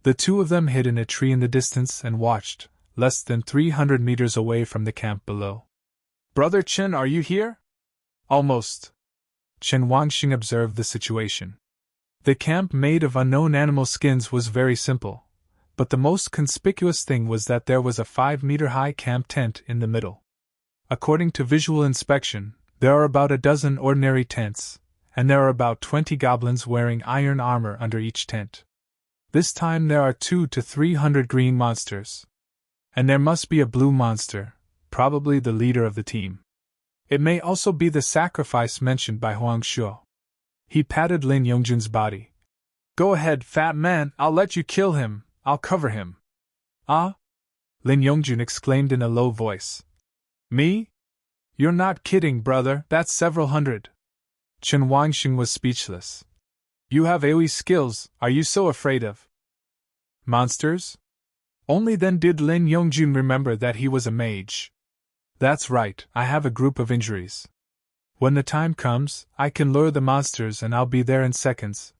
The two of them hid in a tree in the distance and watched, less than 300 meters away from the camp below. Brother Chen, are you here? Almost. Qin Wangxing observed the situation. The camp made of unknown animal skins was very simple, but the most conspicuous thing was that there was a 5-meter-high camp tent in the middle. According to visual inspection, there are about a dozen ordinary tents, and there are about 20 goblins wearing iron armor under each tent. This time there are 200 to 300 green monsters. And there must be a blue monster, probably the leader of the team. It may also be the sacrifice mentioned by Huang Shuo. He patted Lin Yongjun's body. Go ahead, fat man, I'll let you kill him, I'll cover him. Ah? Lin Yongjun exclaimed in a low voice. Me? You're not kidding, brother, that's several hundred. Qin Wangxing was speechless. You have AoE skills, are you so afraid of monsters? Only then did Lin Yongjun remember that he was a mage. That's right, I have a group of injuries. When the time comes, I can lure the monsters and I'll be there in seconds.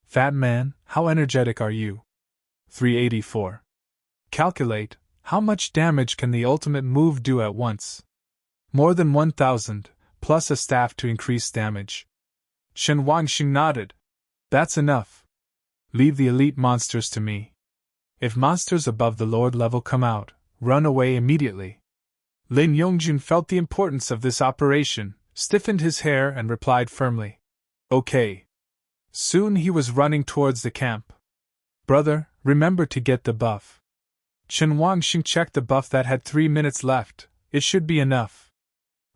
Fat man, how energetic are you? 384. Calculate, how much damage can the ultimate move do at once? More than 1,000, plus a staff to increase damage. Qin Wangxing nodded. That's enough. Leave the elite monsters to me. If monsters above the Lord level come out, run away immediately. Lin Yongjun felt the importance of this operation, stiffened his hair and replied firmly. Okay. Soon he was running towards the camp. Brother, remember to get the buff. Qin Wangxing checked the buff that had 3 minutes left, it should be enough.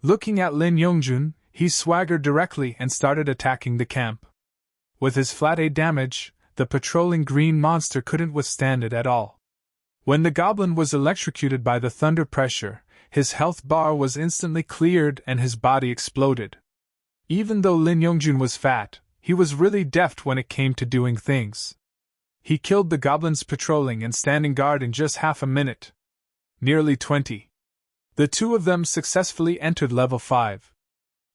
Looking at Lin Yongjun, he swaggered directly and started attacking the camp. With his flat A damage, the patrolling green monster couldn't withstand it at all. When the goblin was electrocuted by the thunder pressure, his health bar was instantly cleared and his body exploded. Even though Lin Yongjun was fat, he was really deft when it came to doing things. He killed the goblins patrolling and standing guard in just half a minute. Nearly 20. The two of them successfully entered level 5.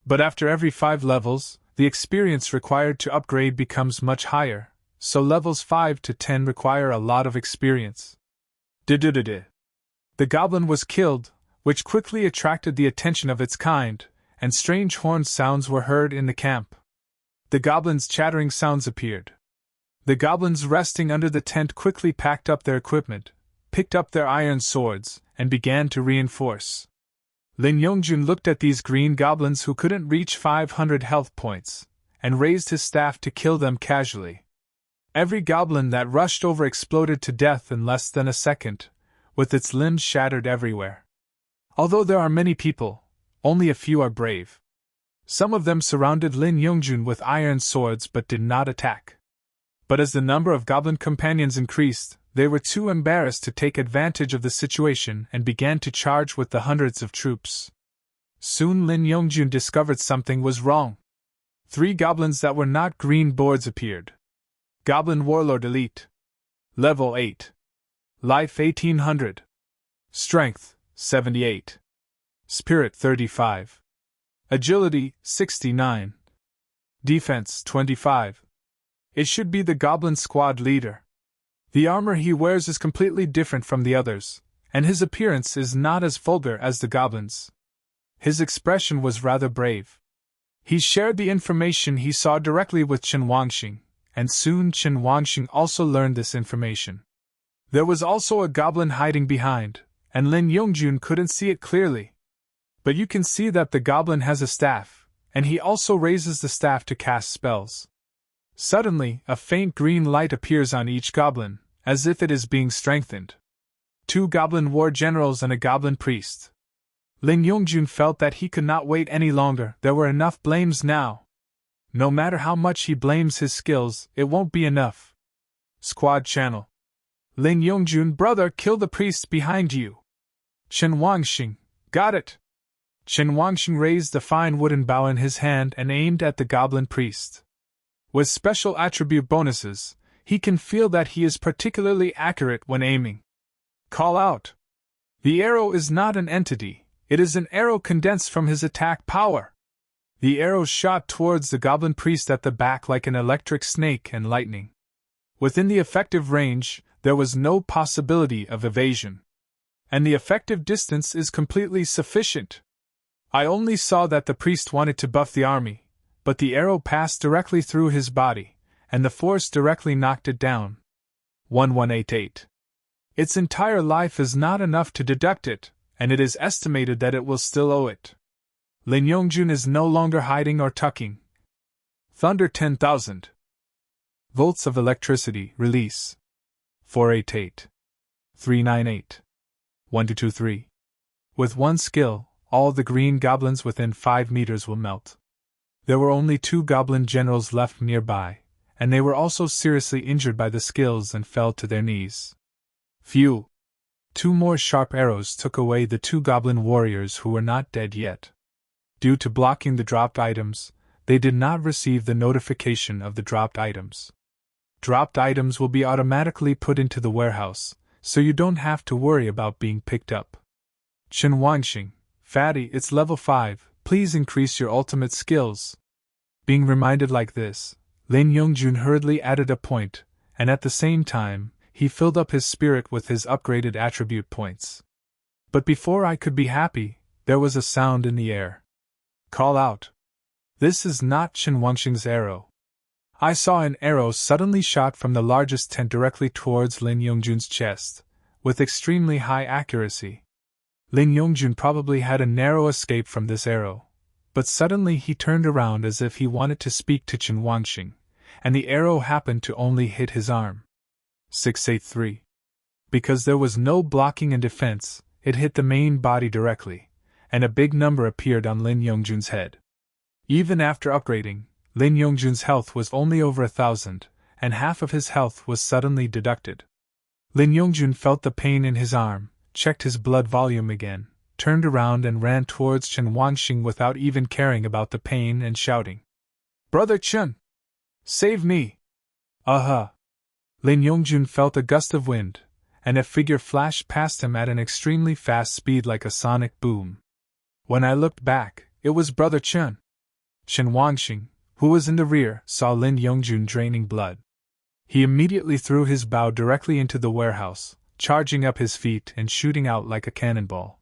But after every 5 levels, the experience required to upgrade becomes much higher, so levels 5 to 10 require a lot of experience. The goblin was killed, which quickly attracted the attention of its kind, and strange horn sounds were heard in the camp. The goblins' chattering sounds appeared. The goblins resting under the tent quickly packed up their equipment, picked up their iron swords, and began to reinforce. Lin Yongjun looked at these green goblins who couldn't reach 500 health points, and raised his staff to kill them casually. Every goblin that rushed over exploded to death in less than a second, with its limbs shattered everywhere. Although there are many people, only a few are brave. Some of them surrounded Lin Yongjun with iron swords but did not attack. But as the number of goblin companions increased, they were too embarrassed to take advantage of the situation and began to charge with the hundreds of troops. Soon Lin Yongjun discovered something was wrong. 3 goblins that were not green boards appeared. Goblin Warlord Elite. Level 8. Life 1800. Strength 78. Spirit 35. Agility 69. Defense 25. It should be the goblin squad leader. The armor he wears is completely different from the others, and his appearance is not as vulgar as the goblins. His expression was rather brave. He shared the information he saw directly with Qin Wangxing, and soon Qin Wangxing also learned this information. There was also a goblin hiding behind, and Lin Yongjun couldn't see it clearly. But you can see that the goblin has a staff, and he also raises the staff to cast spells. Suddenly, a faint green light appears on each goblin, as if it is being strengthened. 2 goblin war generals and a goblin priest. Lin Yongjun felt that he could not wait any longer. There were enough blames now. No matter how much he blames his skills, it won't be enough. Squad channel. Lin Yongjun, brother, kill the priests behind you. Chen Wangxing, got it. Chen Wangxing raised a fine wooden bow in his hand and aimed at the goblin priest. With special attribute bonuses, he can feel that he is particularly accurate when aiming. Call out. The arrow is not an entity, it is an arrow condensed from his attack power. The arrow shot towards the goblin priest at the back like an electric snake and lightning. Within the effective range, there was no possibility of evasion. And the effective distance is completely sufficient. I only saw that the priest wanted to buff the army, but the arrow passed directly through his body, and the force directly knocked it down. 1188. Its entire life is not enough to deduct it, and it is estimated that it will still owe it. Lin Yongjun is no longer hiding or tucking. Thunder 10,000. Volts of electricity, release. 488. 398. 1223. With one skill, all the green goblins within 5 meters will melt. There were only 2 goblin generals left nearby, and they were also seriously injured by the skills and fell to their knees. Phew! 2 more sharp arrows took away the 2 goblin warriors who were not dead yet. Due to blocking the dropped items, they did not receive the notification of the dropped items. Dropped items will be automatically put into the warehouse, so you don't have to worry about being picked up. Chen Wangxing, Fatty, it's level 5, please increase your ultimate skills. Being reminded like this, Lin Yongjun hurriedly added a point, and at the same time, he filled up his spirit with his upgraded attribute points. But before I could be happy, there was a sound in the air. Call out. This is not Chen Wangxing's arrow. I saw an arrow suddenly shot from the largest tent directly towards Lin Yongjun's chest, with extremely high accuracy. Lin Yongjun probably had a narrow escape from this arrow, but suddenly he turned around as if he wanted to speak to Chen Wangxing, and the arrow happened to only hit his arm. 683. Because there was no blocking and defense, it hit the main body directly, and a big number appeared on Lin Yongjun's head. Even after upgrading, Lin Yongjun's health was only over 1,000, and half of his health was suddenly deducted. Lin Yongjun felt the pain in his arm, checked his blood volume again, turned around and ran towards Chen Wangxing without even caring about the pain and shouting. Brother Chen! Save me! Lin Yongjun felt a gust of wind, and a figure flashed past him at an extremely fast speed like a sonic boom. When I looked back, it was Brother Chen. Chen Wangxing, who was in the rear, saw Lin Yongjun draining blood. He immediately threw his bow directly into the warehouse, charging up his feet and shooting out like a cannonball.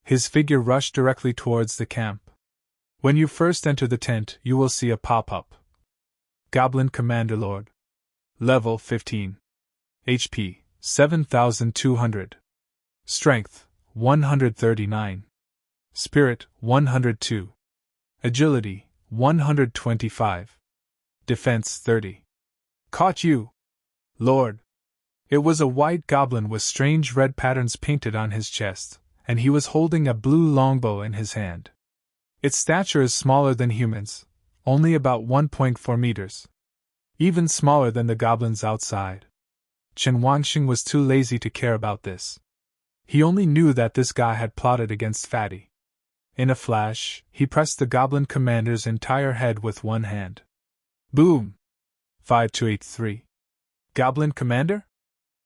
His figure rushed directly towards the camp. When you first enter the tent, you will see a pop-up. Goblin Commander Lord. Level 15. HP, 7,200. Strength, 139. Spirit, 102. Agility, 125. Defense, 30. Caught you! Lord! It was a white goblin with strange red patterns painted on his chest, and he was holding a blue longbow in his hand. Its stature is smaller than humans, only about 1.4 meters. Even smaller than the goblins outside. Chen Wangxing was too lazy to care about this. He only knew that this guy had plotted against Fatty. In a flash, he pressed the goblin commander's entire head with one hand. Boom! 5283. Goblin commander?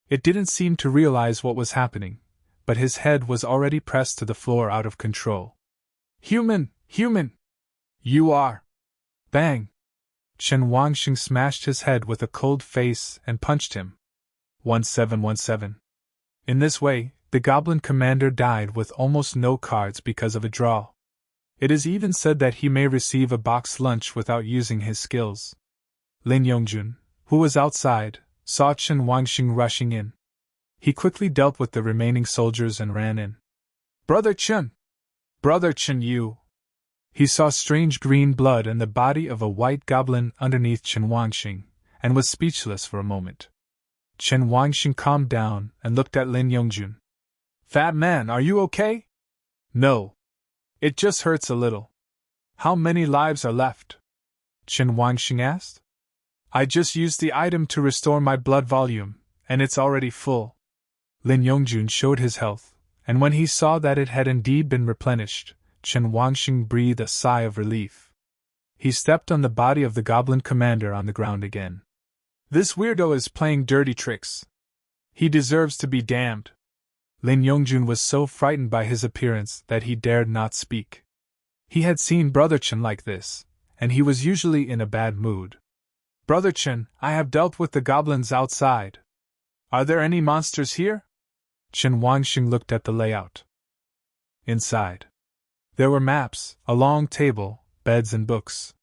It didn't seem to realize what was happening, but his head was already pressed to the floor out of control. Human! You are! Bang! Chen Wangxing smashed his head with a cold face and punched him. 1717. In this way, the goblin commander died with almost no cards because of a draw. It is even said that he may receive a box lunch without using his skills. Lin Yongjun, who was outside, saw Chen Wangxing rushing in. He quickly dealt with the remaining soldiers and ran in. Brother Chen! Brother Chen, you! He saw strange green blood and the body of a white goblin underneath Chen Wangxing, and was speechless for a moment. Chen Wangxing calmed down and looked at Lin Yongjun. Fat man, are you okay? No. It just hurts a little. How many lives are left? Chen Wangxing asked. I just used the item to restore my blood volume, and it's already full. Lin Yongjun showed his health, and when he saw that it had indeed been replenished, Chen Wangxing breathed a sigh of relief. He stepped on the body of the goblin commander on the ground again. This weirdo is playing dirty tricks. He deserves to be damned. Lin Yongjun was so frightened by his appearance that he dared not speak. He had seen Brother Chen like this, and he was usually in a bad mood. Brother Chen, I have dealt with the goblins outside. Are there any monsters here? Chen Wangxing looked at the layout. Inside. There were maps, a long table, beds and books.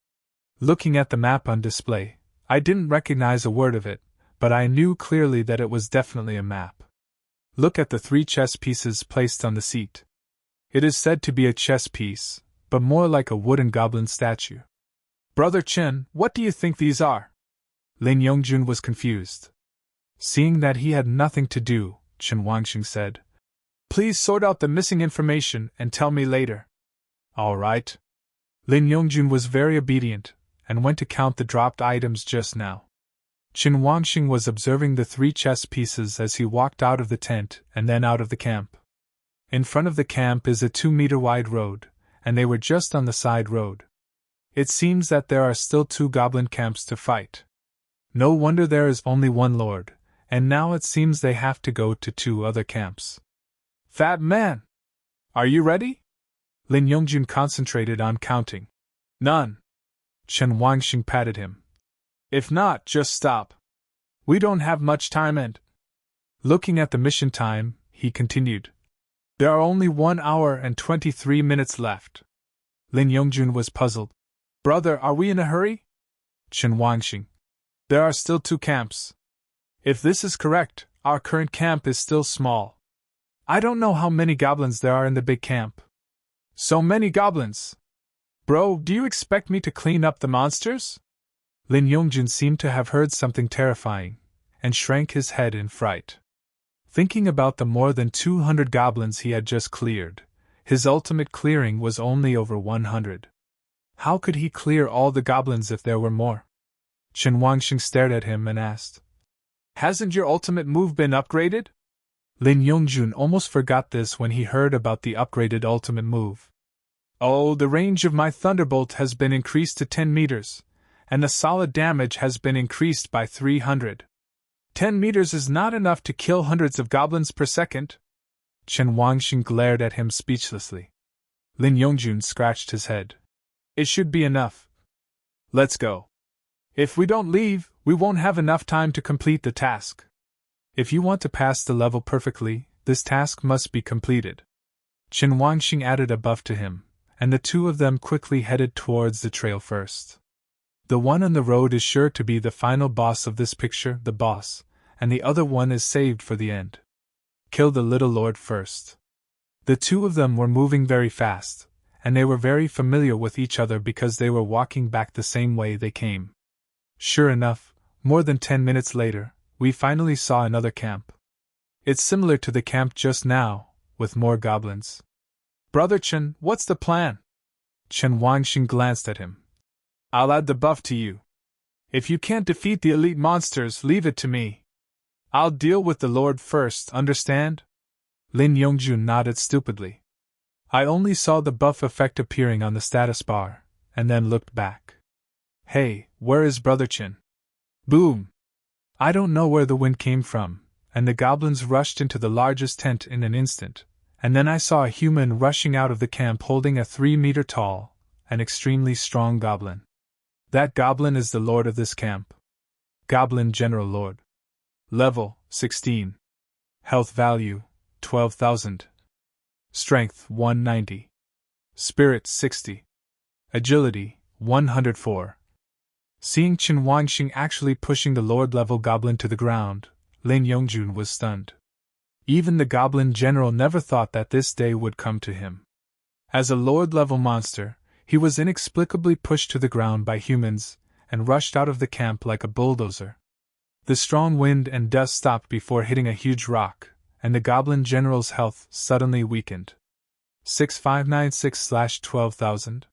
Looking at the map on display, I didn't recognize a word of it, but I knew clearly that it was definitely a map. Look at the 3 chess pieces placed on the seat. It is said to be a chess piece, but more like a wooden goblin statue. Brother Chen, what do you think these are? Lin Yongjun was confused. Seeing that he had nothing to do, Chen Wangxing said, Please sort out the missing information and tell me later. All right. Lin Yongjun was very obedient, and went to count the dropped items just now. Chen Wangxing was observing the 3 chess pieces as he walked out of the tent and then out of the camp. In front of the camp is a 2-meter-wide road, and they were just on the side road. It seems that there are still 2 goblin camps to fight. No wonder there is only one lord, and now it seems they have to go to 2 other camps. Fat man! Are you ready? Lin Yongjun concentrated on counting. None. Chen Wangxing patted him. If not, just stop. We don't have much time and… Looking at the mission time, he continued. There are only 1 hour and 23 minutes left. Lin Yongjun was puzzled. Brother, are we in a hurry? Chen Wangxing. There are still 2 camps. If this is correct, our current camp is still small. I don't know how many goblins there are in the big camp. So many goblins! Bro, do you expect me to clean up the monsters? Lin Yongjun seemed to have heard something terrifying, and shrank his head in fright. Thinking about the more than 200 goblins he had just cleared, his ultimate clearing was only over 100. How could he clear all the goblins if there were more? Chen Wangxing stared at him and asked, Hasn't your ultimate move been upgraded? Lin Yongjun almost forgot this when he heard about the upgraded ultimate move. Oh, the range of my thunderbolt has been increased to 10 meters, and the solid damage has been increased by 300. 10 meters is not enough to kill hundreds of goblins per second. Chen Wangxing glared at him speechlessly. Lin Yongjun scratched his head. It should be enough. Let's go. If we don't leave, we won't have enough time to complete the task. If you want to pass the level perfectly, this task must be completed. Chen Wangxing added a buff to him, and the 2 of them quickly headed towards the trail first. The one on the road is sure to be the final boss of this picture, the boss, and the other one is saved for the end. Kill the little lord first. The 2 of them were moving very fast, and they were very familiar with each other because they were walking back the same way they came. Sure enough, more than 10 minutes later, we finally saw another camp. It's similar to the camp just now, with more goblins. Brother Chen, what's the plan? Chen Wangxing glanced at him. I'll add the buff to you. If you can't defeat the elite monsters, leave it to me. I'll deal with the Lord first, understand? Lin Yongjun nodded stupidly. I only saw the buff effect appearing on the status bar, and then looked back. Hey, where is Brother Chen? Boom! I don't know where the wind came from, and the goblins rushed into the largest tent in an instant, and then I saw a human rushing out of the camp holding a 3-meter-tall, and extremely strong goblin. That goblin is the lord of this camp. Goblin General Lord. Level, 16. Health value, 12,000. Strength, 190. Spirit, 60. Agility, 104. Seeing Chen Wangxing actually pushing the Lord-level goblin to the ground, Lin Yongjun was stunned. Even the Goblin General never thought that this day would come to him. As a Lord-level monster, he was inexplicably pushed to the ground by humans, and rushed out of the camp like a bulldozer. The strong wind and dust stopped before hitting a huge rock, and the goblin general's health suddenly weakened. 6596/12,000.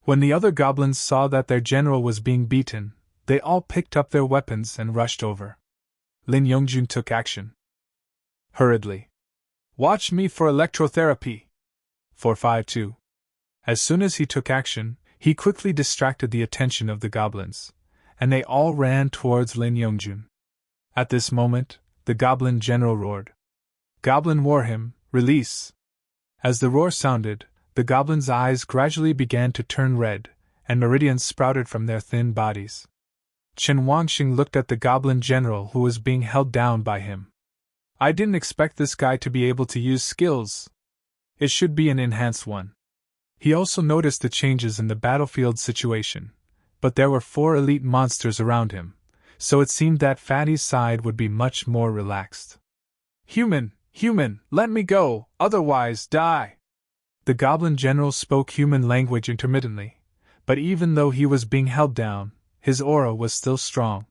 When the other goblins saw that their general was being beaten, they all picked up their weapons and rushed over. Lin Yongjun took action. Hurriedly. Watch me for electrotherapy! 452. As soon as he took action, he quickly distracted the attention of the goblins, and they all ran towards Lin Yongjun. At this moment, the goblin general roared. Goblin war hymn, release! As the roar sounded, the goblins' eyes gradually began to turn red, and meridians sprouted from their thin bodies. Chen Wangxing looked at the goblin general who was being held down by him. I didn't expect this guy to be able to use skills. It should be an enhanced one. He also noticed the changes in the battlefield situation, but there were 4 elite monsters around him, so it seemed that Fatty's side would be much more relaxed. Human, let me go, otherwise die! The goblin general spoke human language intermittently, but even though he was being held down, his aura was still strong.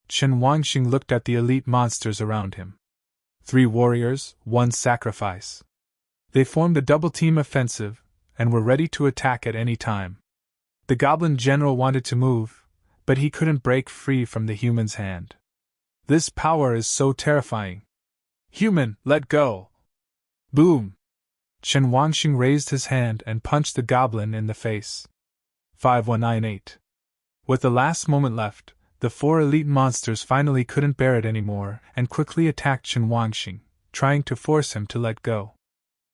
Chen Wangxing looked at the elite monsters around him. 3 warriors, 1 sacrifice. They formed a double-team offensive, and were ready to attack at any time. The goblin general wanted to move, but he couldn't break free from the human's hand. This power is so terrifying. Human, let go! Boom! Chen Wangxing raised his hand and punched the goblin in the face. 5198. With the last moment left, the 4 elite monsters finally couldn't bear it anymore and quickly attacked Chen Wangxing, trying to force him to let go.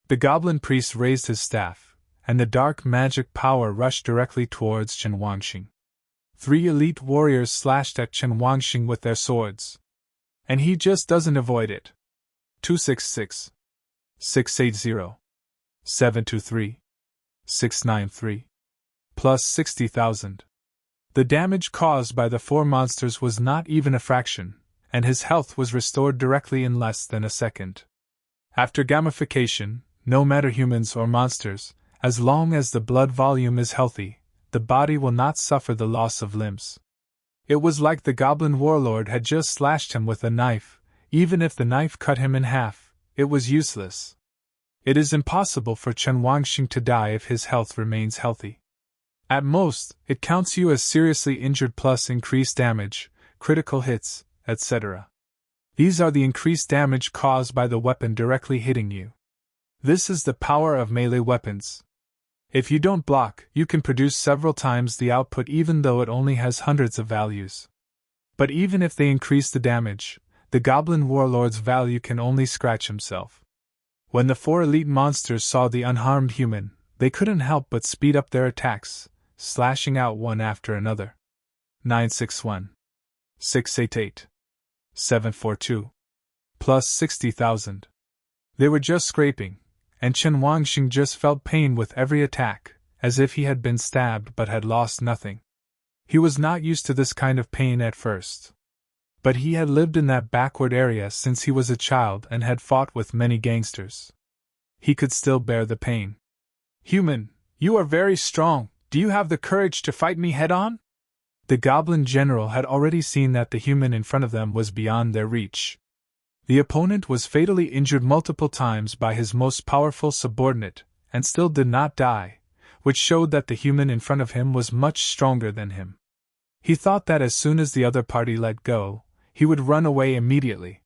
The goblin priest raised his staff, and the dark magic power rushed directly towards Chen Wangxing. 3 elite warriors slashed at Chen Wangxing with their swords. And he just doesn't avoid it. 266. 680. 723. 693. Plus 60,000. The damage caused by the 4 monsters was not even a fraction, and his health was restored directly in less than a second. After gamification, no matter humans or monsters, as long as the blood volume is healthy, the body will not suffer the loss of limbs. It was like the goblin warlord had just slashed him with a knife. Even if the knife cut him in half, it was useless. It is impossible for Chen Wangxing to die if his health remains healthy. At most, it counts you as seriously injured plus increased damage, critical hits, etc. These are the increased damage caused by the weapon directly hitting you. This is the power of melee weapons. If you don't block, you can produce several times the output even though it only has hundreds of values. But even if they increase the damage, the goblin warlord's value can only scratch himself. When the 4 elite monsters saw the unharmed human, they couldn't help but speed up their attacks, slashing out one after another. 961. 688. 742. Plus 60,000. They were just scraping, and Chen Wangxing just felt pain with every attack, as if he had been stabbed but had lost nothing. He was not used to this kind of pain at first. But he had lived in that backward area since he was a child and had fought with many gangsters. He could still bear the pain. Human, you are very strong. Do you have the courage to fight me head-on? The goblin general had already seen that the human in front of them was beyond their reach. The opponent was fatally injured multiple times by his most powerful subordinate, and still did not die, which showed that the human in front of him was much stronger than him. He thought that as soon as the other party let go, he would run away immediately.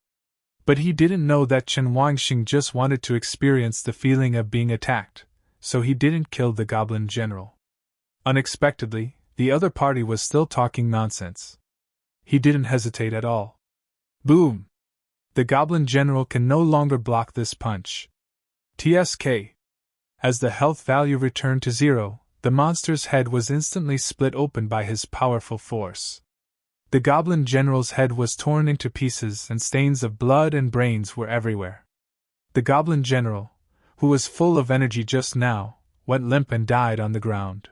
But he didn't know that Chen Wangxing just wanted to experience the feeling of being attacked, so he didn't kill the goblin general. Unexpectedly, the other party was still talking nonsense. He didn't hesitate at all. Boom! The goblin general can no longer block this punch. TSK. As the health value returned to 0, the monster's head was instantly split open by his powerful force. The goblin general's head was torn into pieces and stains of blood and brains were everywhere. The goblin general, who was full of energy just now, went limp and died on the ground.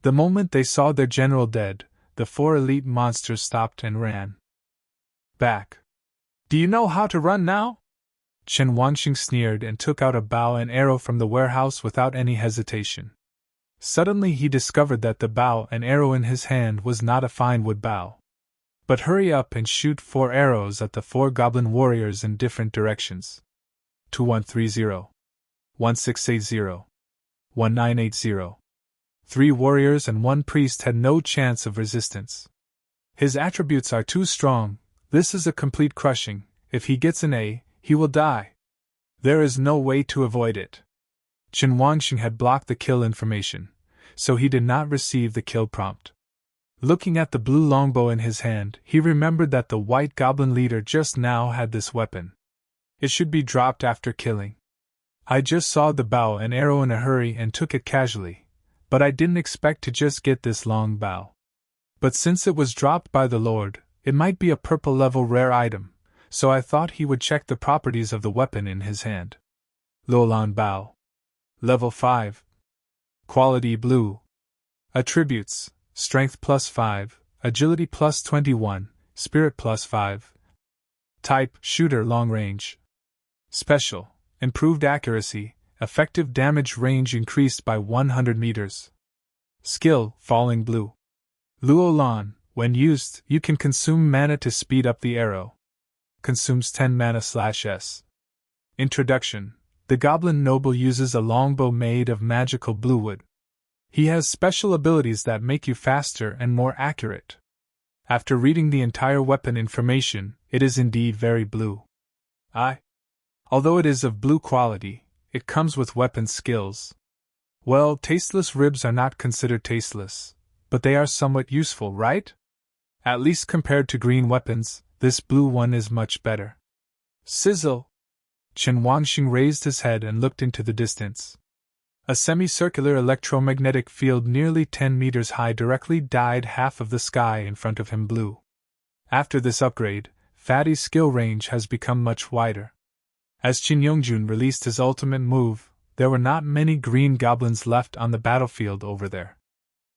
The moment they saw their general dead, the 4 elite monsters stopped and ran back. Do you know how to run now? Chen Wangxing sneered and took out a bow and arrow from the warehouse without any hesitation. Suddenly he discovered that the bow and arrow in his hand was not a fine wood bow, But hurry up and shoot 4 arrows at the 4 goblin warriors in different directions. 2130, 1680, 1980. 3 warriors and 1 priest had no chance of resistance. His attributes are too strong. This is a complete crushing. If he gets an A, he will die. There is no way to avoid it. Chen Wangxing had blocked the kill information, so he did not receive the kill prompt. Looking at the blue longbow in his hand, he remembered that the white goblin leader just now had this weapon. It should be dropped after killing. I just saw the bow and arrow in a hurry and took it casually, but I didn't expect to just get this long bow. But since it was dropped by the Lord, it might be a purple level rare item, so I thought he would check the properties of the weapon in his hand. Lolan bow. Level 5. Quality blue. Attributes: Strength +5, Agility +21, Spirit +5. Type: Shooter long range. Special: Improved accuracy, effective damage range increased by 100 meters. Skill: Falling blue. Luolan: When used, you can consume mana to speed up the arrow. Consumes 10 mana/s. Introduction: The Goblin Noble uses a longbow made of magical blue wood. He has special abilities that make you faster and more accurate. After reading the entire weapon information, it is indeed very blue. Although it is of blue quality, it comes with weapon skills. Well, tasteless ribs are not considered tasteless, but they are somewhat useful, right? At least compared to green weapons, this blue one is much better. Sizzle! Chen Wangxing raised his head and looked into the distance. A semicircular electromagnetic field nearly 10 meters high directly dyed half of the sky in front of him blue. After this upgrade, Fatty's skill range has become much wider. As Qin Yongjun released his ultimate move, there were not many green goblins left on the battlefield over there.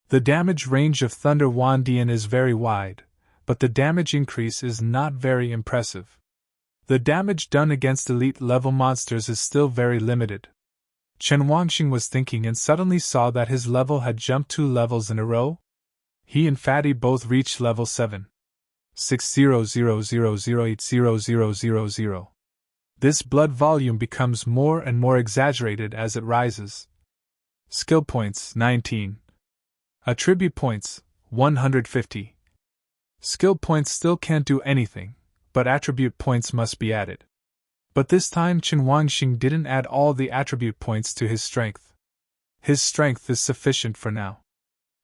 The damage range of Thunder Wandian is very wide, but the damage increase is not very impressive. The damage done against elite-level monsters is still very limited. Chen Wangxing was thinking and suddenly saw that his level had jumped 2 levels in a row. He and Fatty both reached level 7. 60000800000. This blood volume becomes more and more exaggerated as it rises. Skill points 19. Attribute points 150. Skill points still can't do anything, but attribute points must be added. But this time Chen Wangxing didn't add all the attribute points to his strength. His strength is sufficient for now.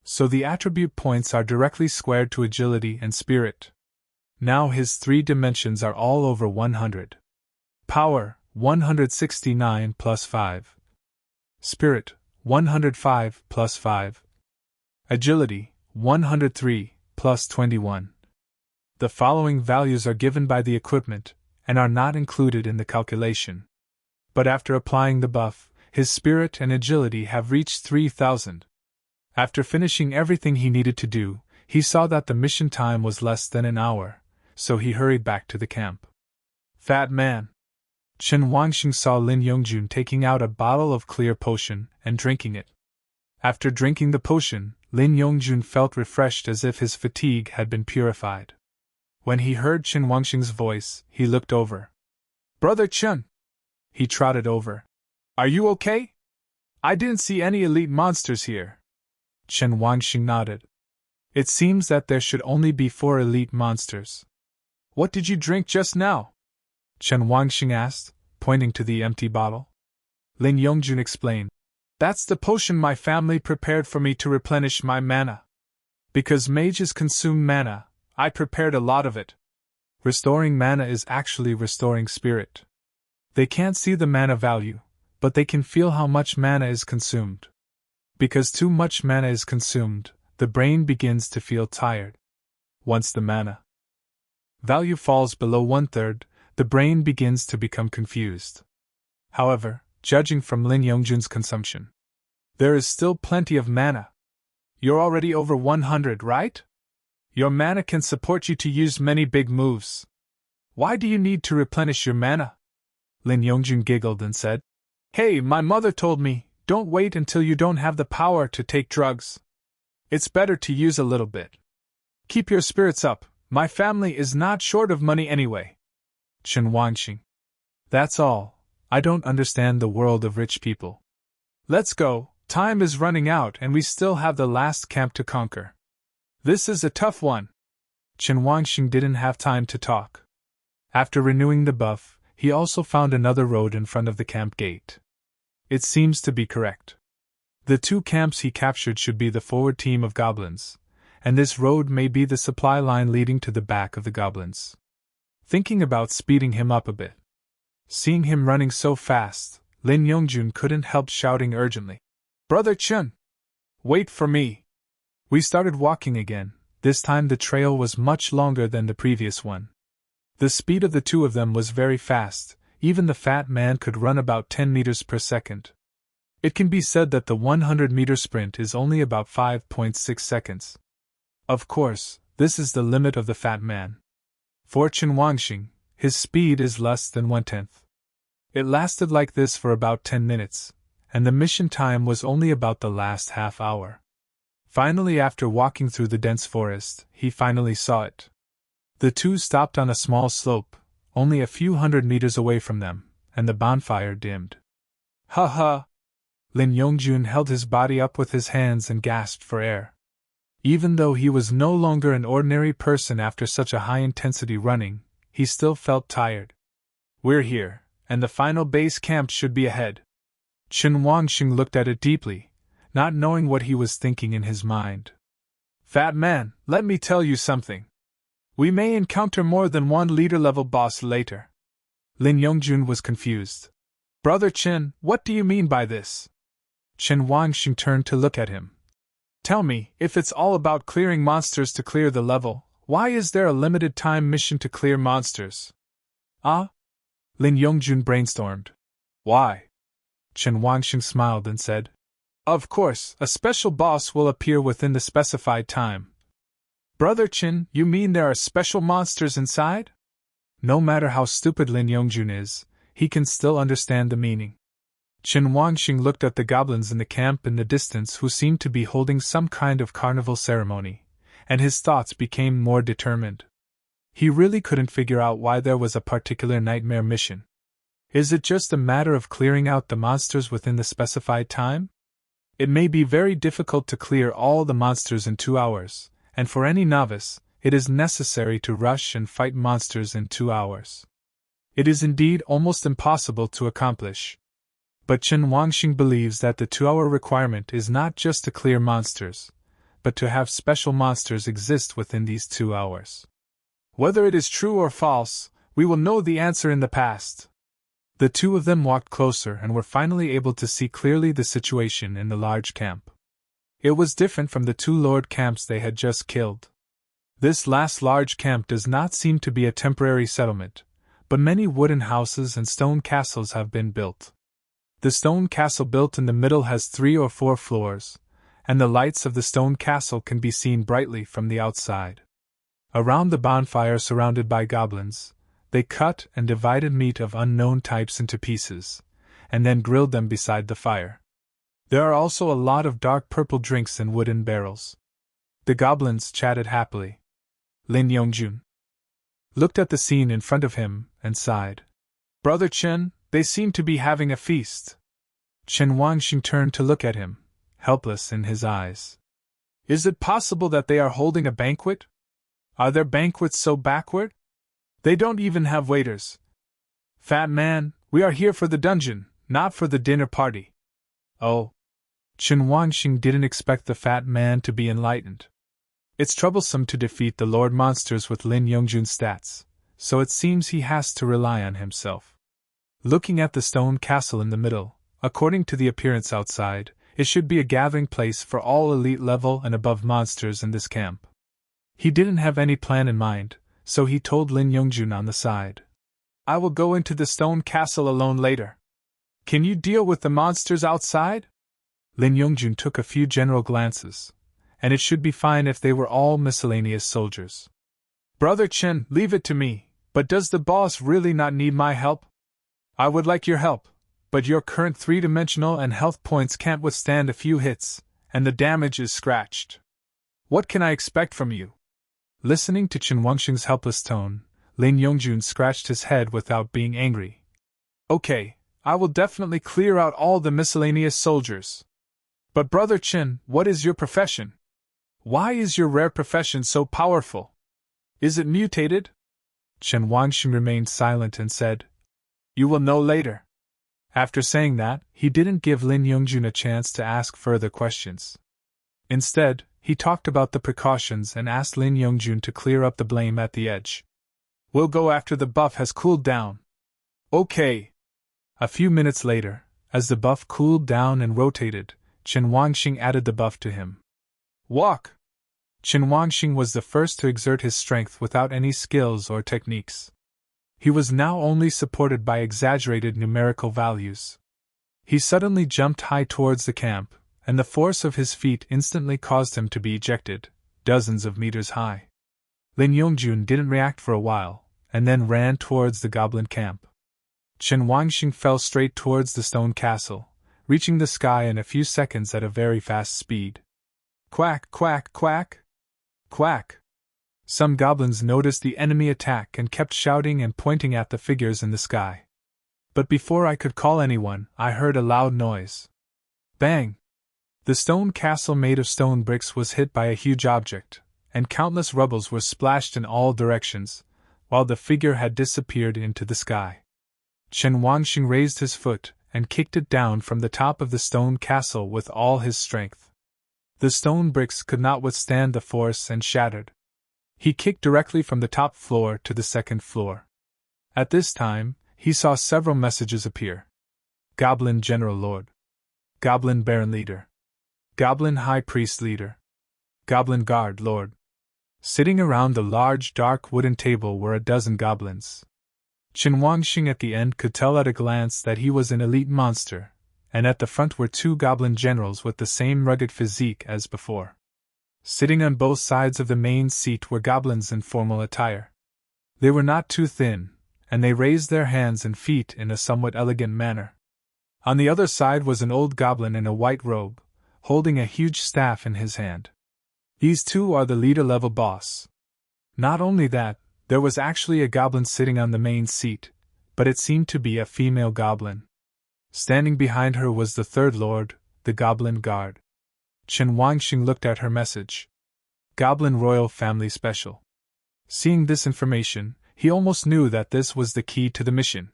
So the attribute points are directly squared to agility and spirit. Now his 3 dimensions are all over 100. Power, 169 plus 5. Spirit, 105 plus 5. Agility, 103 plus 21. The following values are given by the equipment, and are not included in the calculation. But after applying the buff, his spirit and agility have reached 3,000. After finishing everything he needed to do, he saw that the mission time was less than an hour, so he hurried back to the camp. Fat man! Chen Wangxing saw Lin Yongjun taking out a bottle of clear potion and drinking it. After drinking the potion, Lin Yongjun felt refreshed as if his fatigue had been purified. When he heard Chen Wangxing's voice, he looked over. Brother Chen! He trotted over. Are you okay? I didn't see any elite monsters here. Chen Wangxing nodded. It seems that there should only be 4 elite monsters. What did you drink just now? Chen Wangxing asked, pointing to the empty bottle. Lin Yongjun explained. That's the potion my family prepared for me to replenish my mana. Because mages consume mana, I prepared a lot of it. Restoring mana is actually restoring spirit. They can't see the mana value, but they can feel how much mana is consumed. Because too much mana is consumed, the brain begins to feel tired. Once the mana value falls below 1/3, the brain begins to become confused. However, judging from Lin Yongjun's consumption, there is still plenty of mana. You're already over 100, right? Your mana can support you to use many big moves. Why do you need to replenish your mana? Lin Yongjun giggled and said, Hey, my mother told me, don't wait until you don't have the power to take drugs. It's better to use a little bit. Keep your spirits up, My family is not short of money anyway. Chen Wanxing. That's all. I don't understand the world of rich people. Let's go, time is running out and we still have the last camp to conquer. This is a tough one. Chen Wanxing didn't have time to talk. After renewing the buff, he also found another road in front of the camp gate. It seems to be correct. The 2 camps he captured should be the forward team of goblins, and this road may be the supply line leading to the back of the goblins. Thinking about speeding him up a bit. Seeing him running so fast, Lin Yongjun couldn't help shouting urgently, "Brother Chen! Wait for me!" We started walking again. This time the trail was much longer than the previous one. The speed of the 2 of them was very fast, even the fat man could run about 10 meters per second. It can be said that the 100-meter sprint is only about 5.6 seconds. Of course, this is the limit of the fat man. For Chen Wanxing, his speed is less than 1/10. It lasted like this for about 10 minutes, and the mission time was only about the last half hour. Finally, after walking through the dense forest, he finally saw it. The 2 stopped on a small slope, only a few hundred meters away from them, and the bonfire dimmed. Ha ha! Lin Yongjun held his body up with his hands and gasped for air. Even though he was no longer an ordinary person after such a high-intensity running, he still felt tired. We're here, and the final base camp should be ahead. Chen Wanxing looked at it deeply, not knowing what he was thinking in his mind. Fat man, let me tell you something. We may encounter more than one leader-level boss later. Lin Yongjun was confused. Brother Chen, what do you mean by this? Chen Wanxing turned to look at him. Tell me, if it's all about clearing monsters to clear the level, why is there a limited time mission to clear monsters? Ah? Lin Yongjun brainstormed. Why? Chen Wanxing smiled and said, Of course, a special boss will appear within the specified time. Brother Chen, you mean there are special monsters inside? No matter how stupid Lin Yongjun is, he can still understand the meaning. Chen Wanxing looked at the goblins in the camp in the distance who seemed to be holding some kind of carnival ceremony, and his thoughts became more determined. He really couldn't figure out why there was a particular nightmare mission. Is it just a matter of clearing out the monsters within the specified time? It may be very difficult to clear all the monsters in 2 hours, and for any novice, it is necessary to rush and fight monsters in 2 hours. It is indeed almost impossible to accomplish. But Chen Wanxing believes that the 2-hour requirement is not just to clear monsters, but to have special monsters exist within these 2 hours. Whether it is true or false, we will know the answer in the past. The 2 of them walked closer and were finally able to see clearly the situation in the large camp. It was different from the 2 lord camps they had just killed. This last large camp does not seem to be a temporary settlement, but many wooden houses and stone castles have been built. The stone castle built in the middle has 3 or 4 floors, and the lights of the stone castle can be seen brightly from the outside. Around the bonfire surrounded by goblins, they cut and divided meat of unknown types into pieces, and then grilled them beside the fire. There are also a lot of dark purple drinks in wooden barrels. The goblins chatted happily. Lin Yongjun looked at the scene in front of him and sighed. Brother Chen, they seem to be having a feast. Chen Wanxing turned to look at him, helpless in his eyes. Is it possible that they are holding a banquet? Are their banquets so backward? They don't even have waiters. Fat man, we are here for the dungeon, not for the dinner party. Oh. Chen Wanxing didn't expect the fat man to be enlightened. It's troublesome to defeat the Lord monsters with Lin Yongjun's stats, so it seems he has to rely on himself. Looking at the stone castle in the middle, according to the appearance outside, it should be a gathering place for all elite level and above monsters in this camp. He didn't have any plan in mind, so he told Lin Yongjun on the side. I will go into the stone castle alone later. Can you deal with the monsters outside? Lin Yongjun took a few general glances, and it should be fine if they were all miscellaneous soldiers. Brother Chen, leave it to me, but does the boss really not need my help? I would like your help, but your current 3-dimensional and health points can't withstand a few hits, and the damage is scratched. What can I expect from you? Listening to Chen Wangxing's helpless tone, Lin Yongjun scratched his head without being angry. Okay, I will definitely clear out all the miscellaneous soldiers. But Brother Chen, what is your profession? Why is your rare profession so powerful? Is it mutated? Chen Wangxing remained silent and said, You will know later. After saying that, he didn't give Lin Yongjun a chance to ask further questions. Instead, he talked about the precautions and asked Lin Yongjun to clear up the blame at the edge. We'll go after the buff has cooled down. Okay. A few minutes later, as the buff cooled down and rotated, Chen Wangxing added the buff to him. Walk! Chen Wangxing was the first to exert his strength without any skills or techniques. He was now only supported by exaggerated numerical values. He suddenly jumped high towards the camp, and the force of his feet instantly caused him to be ejected, dozens of meters high. Lin Yongjun didn't react for a while, and then ran towards the goblin camp. Chen Wangxing fell straight towards the stone castle, reaching the sky in a few seconds at a very fast speed. Quack, quack, quack! Quack! Some goblins noticed the enemy attack and kept shouting and pointing at the figures in the sky. But before I could call anyone, I heard a loud noise. Bang! The stone castle made of stone bricks was hit by a huge object, and countless rubbles were splashed in all directions, while the figure had disappeared into the sky. Chen Wangxing raised his foot and kicked it down from the top of the stone castle with all his strength. The stone bricks could not withstand the force and shattered. He kicked directly from the top floor to the second floor. At this time, he saw several messages appear. Goblin General Lord. Goblin Baron Leader. Goblin High Priest Leader. Goblin Guard Lord. Sitting around the large dark wooden table were a dozen goblins. Chen Wangxing at the end could tell at a glance that he was an elite monster, and at the front were two goblin generals with the same rugged physique as before. Sitting on both sides of the main seat were goblins in formal attire. They were not too thin, and they raised their hands and feet in a somewhat elegant manner. On the other side was an old goblin in a white robe, holding a huge staff in his hand. These two are the leader-level boss. Not only that, there was actually a goblin sitting on the main seat, but it seemed to be a female goblin. Standing behind her was the third lord, the Goblin Guard. Chen Wangxing looked at her message. Goblin Royal Family Special. Seeing this information, he almost knew that this was the key to the mission.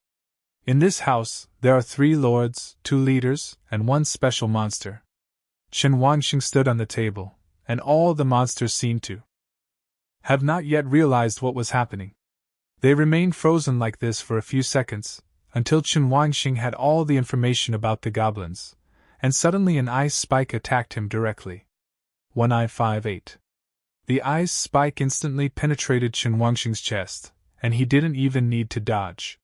In this house, there are 3 lords, 2 leaders, and 1 special monster. Chen Wangxing stood on the table, and all the monsters seemed to have not yet realized what was happening. They remained frozen like this for a few seconds, until Chen Wangxing had all the information about the goblins, and suddenly an ice spike attacked him directly. 1I58. The ice spike instantly penetrated Chen Wangxing's chest, and he didn't even need to dodge.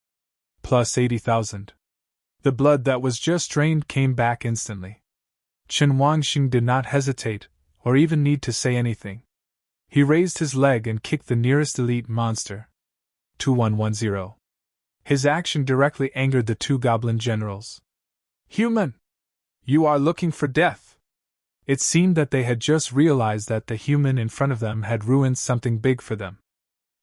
Plus 80,000. The blood that was just drained came back instantly. Chen Wangxing did not hesitate, or even need to say anything. He raised his leg and kicked the nearest elite monster. 2110. His action directly angered the 2 goblin generals. Human! You are looking for death! It seemed that they had just realized that the human in front of them had ruined something big for them.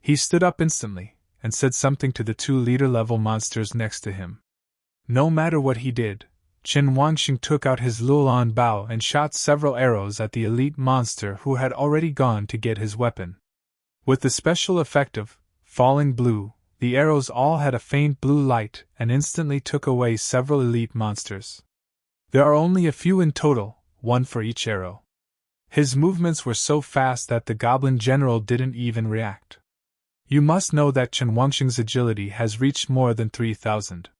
He stood up instantly, and said something to the 2 leader-level monsters next to him. No matter what he did, Chen Wangxing took out his Luolan bow and shot several arrows at the elite monster who had already gone to get his weapon. With the special effect of falling blue, the arrows all had a faint blue light and instantly took away several elite monsters. There are only a few in total, 1 for each arrow. His movements were so fast that the goblin general didn't even react. You must know that Chen Wangxing's agility has reached more than 3,000.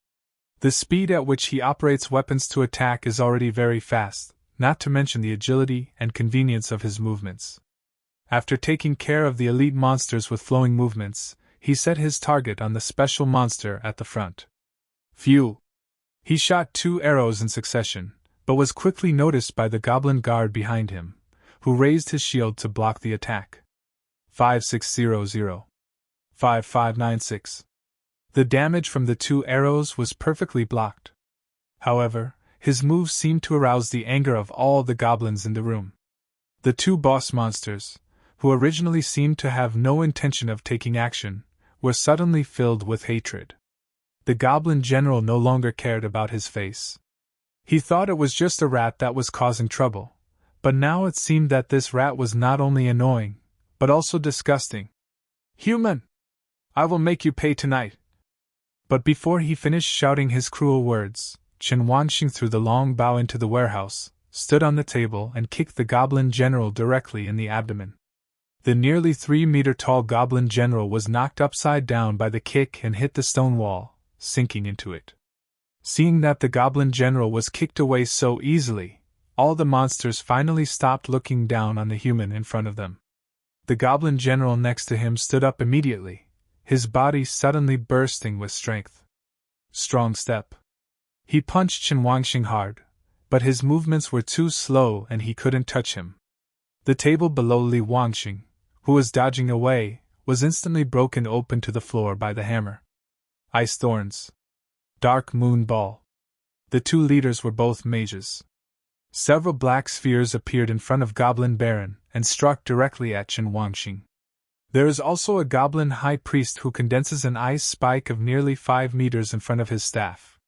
The speed at which he operates weapons to attack is already very fast, not to mention the agility and convenience of his movements. After taking care of the elite monsters with flowing movements, he set his target on the special monster at the front. Phew! He shot 2 arrows in succession, but was quickly noticed by the goblin guard behind him, who raised his shield to block the attack. 5600. 5596. The damage from the 2 arrows was perfectly blocked. However, his moves seemed to arouse the anger of all the goblins in the room. The 2 boss monsters, who originally seemed to have no intention of taking action, were suddenly filled with hatred. The goblin general no longer cared about his face. He thought it was just a rat that was causing trouble, but now it seemed that this rat was not only annoying, but also disgusting. "Human! I will make you pay tonight." But before he finished shouting his cruel words, Chen Wanxing threw the long bow into the warehouse, stood on the table and kicked the goblin general directly in the abdomen. The nearly 3-meter-tall goblin general was knocked upside down by the kick and hit the stone wall, sinking into it. Seeing that the goblin general was kicked away so easily, all the monsters finally stopped looking down on the human in front of them. The goblin general next to him stood up immediately, his body suddenly bursting with strength. Strong step. He punched Chen Wanxing hard, but his movements were too slow and he couldn't touch him. The table below Li Wanxing, who was dodging away, was instantly broken open to the floor by the hammer. Ice thorns. Dark moon ball. The two leaders were both mages. Several black spheres appeared in front of Goblin Baron and struck directly at Chen Wanxing. There is also a goblin high priest who condenses an ice spike of nearly 5 meters in front of his staff.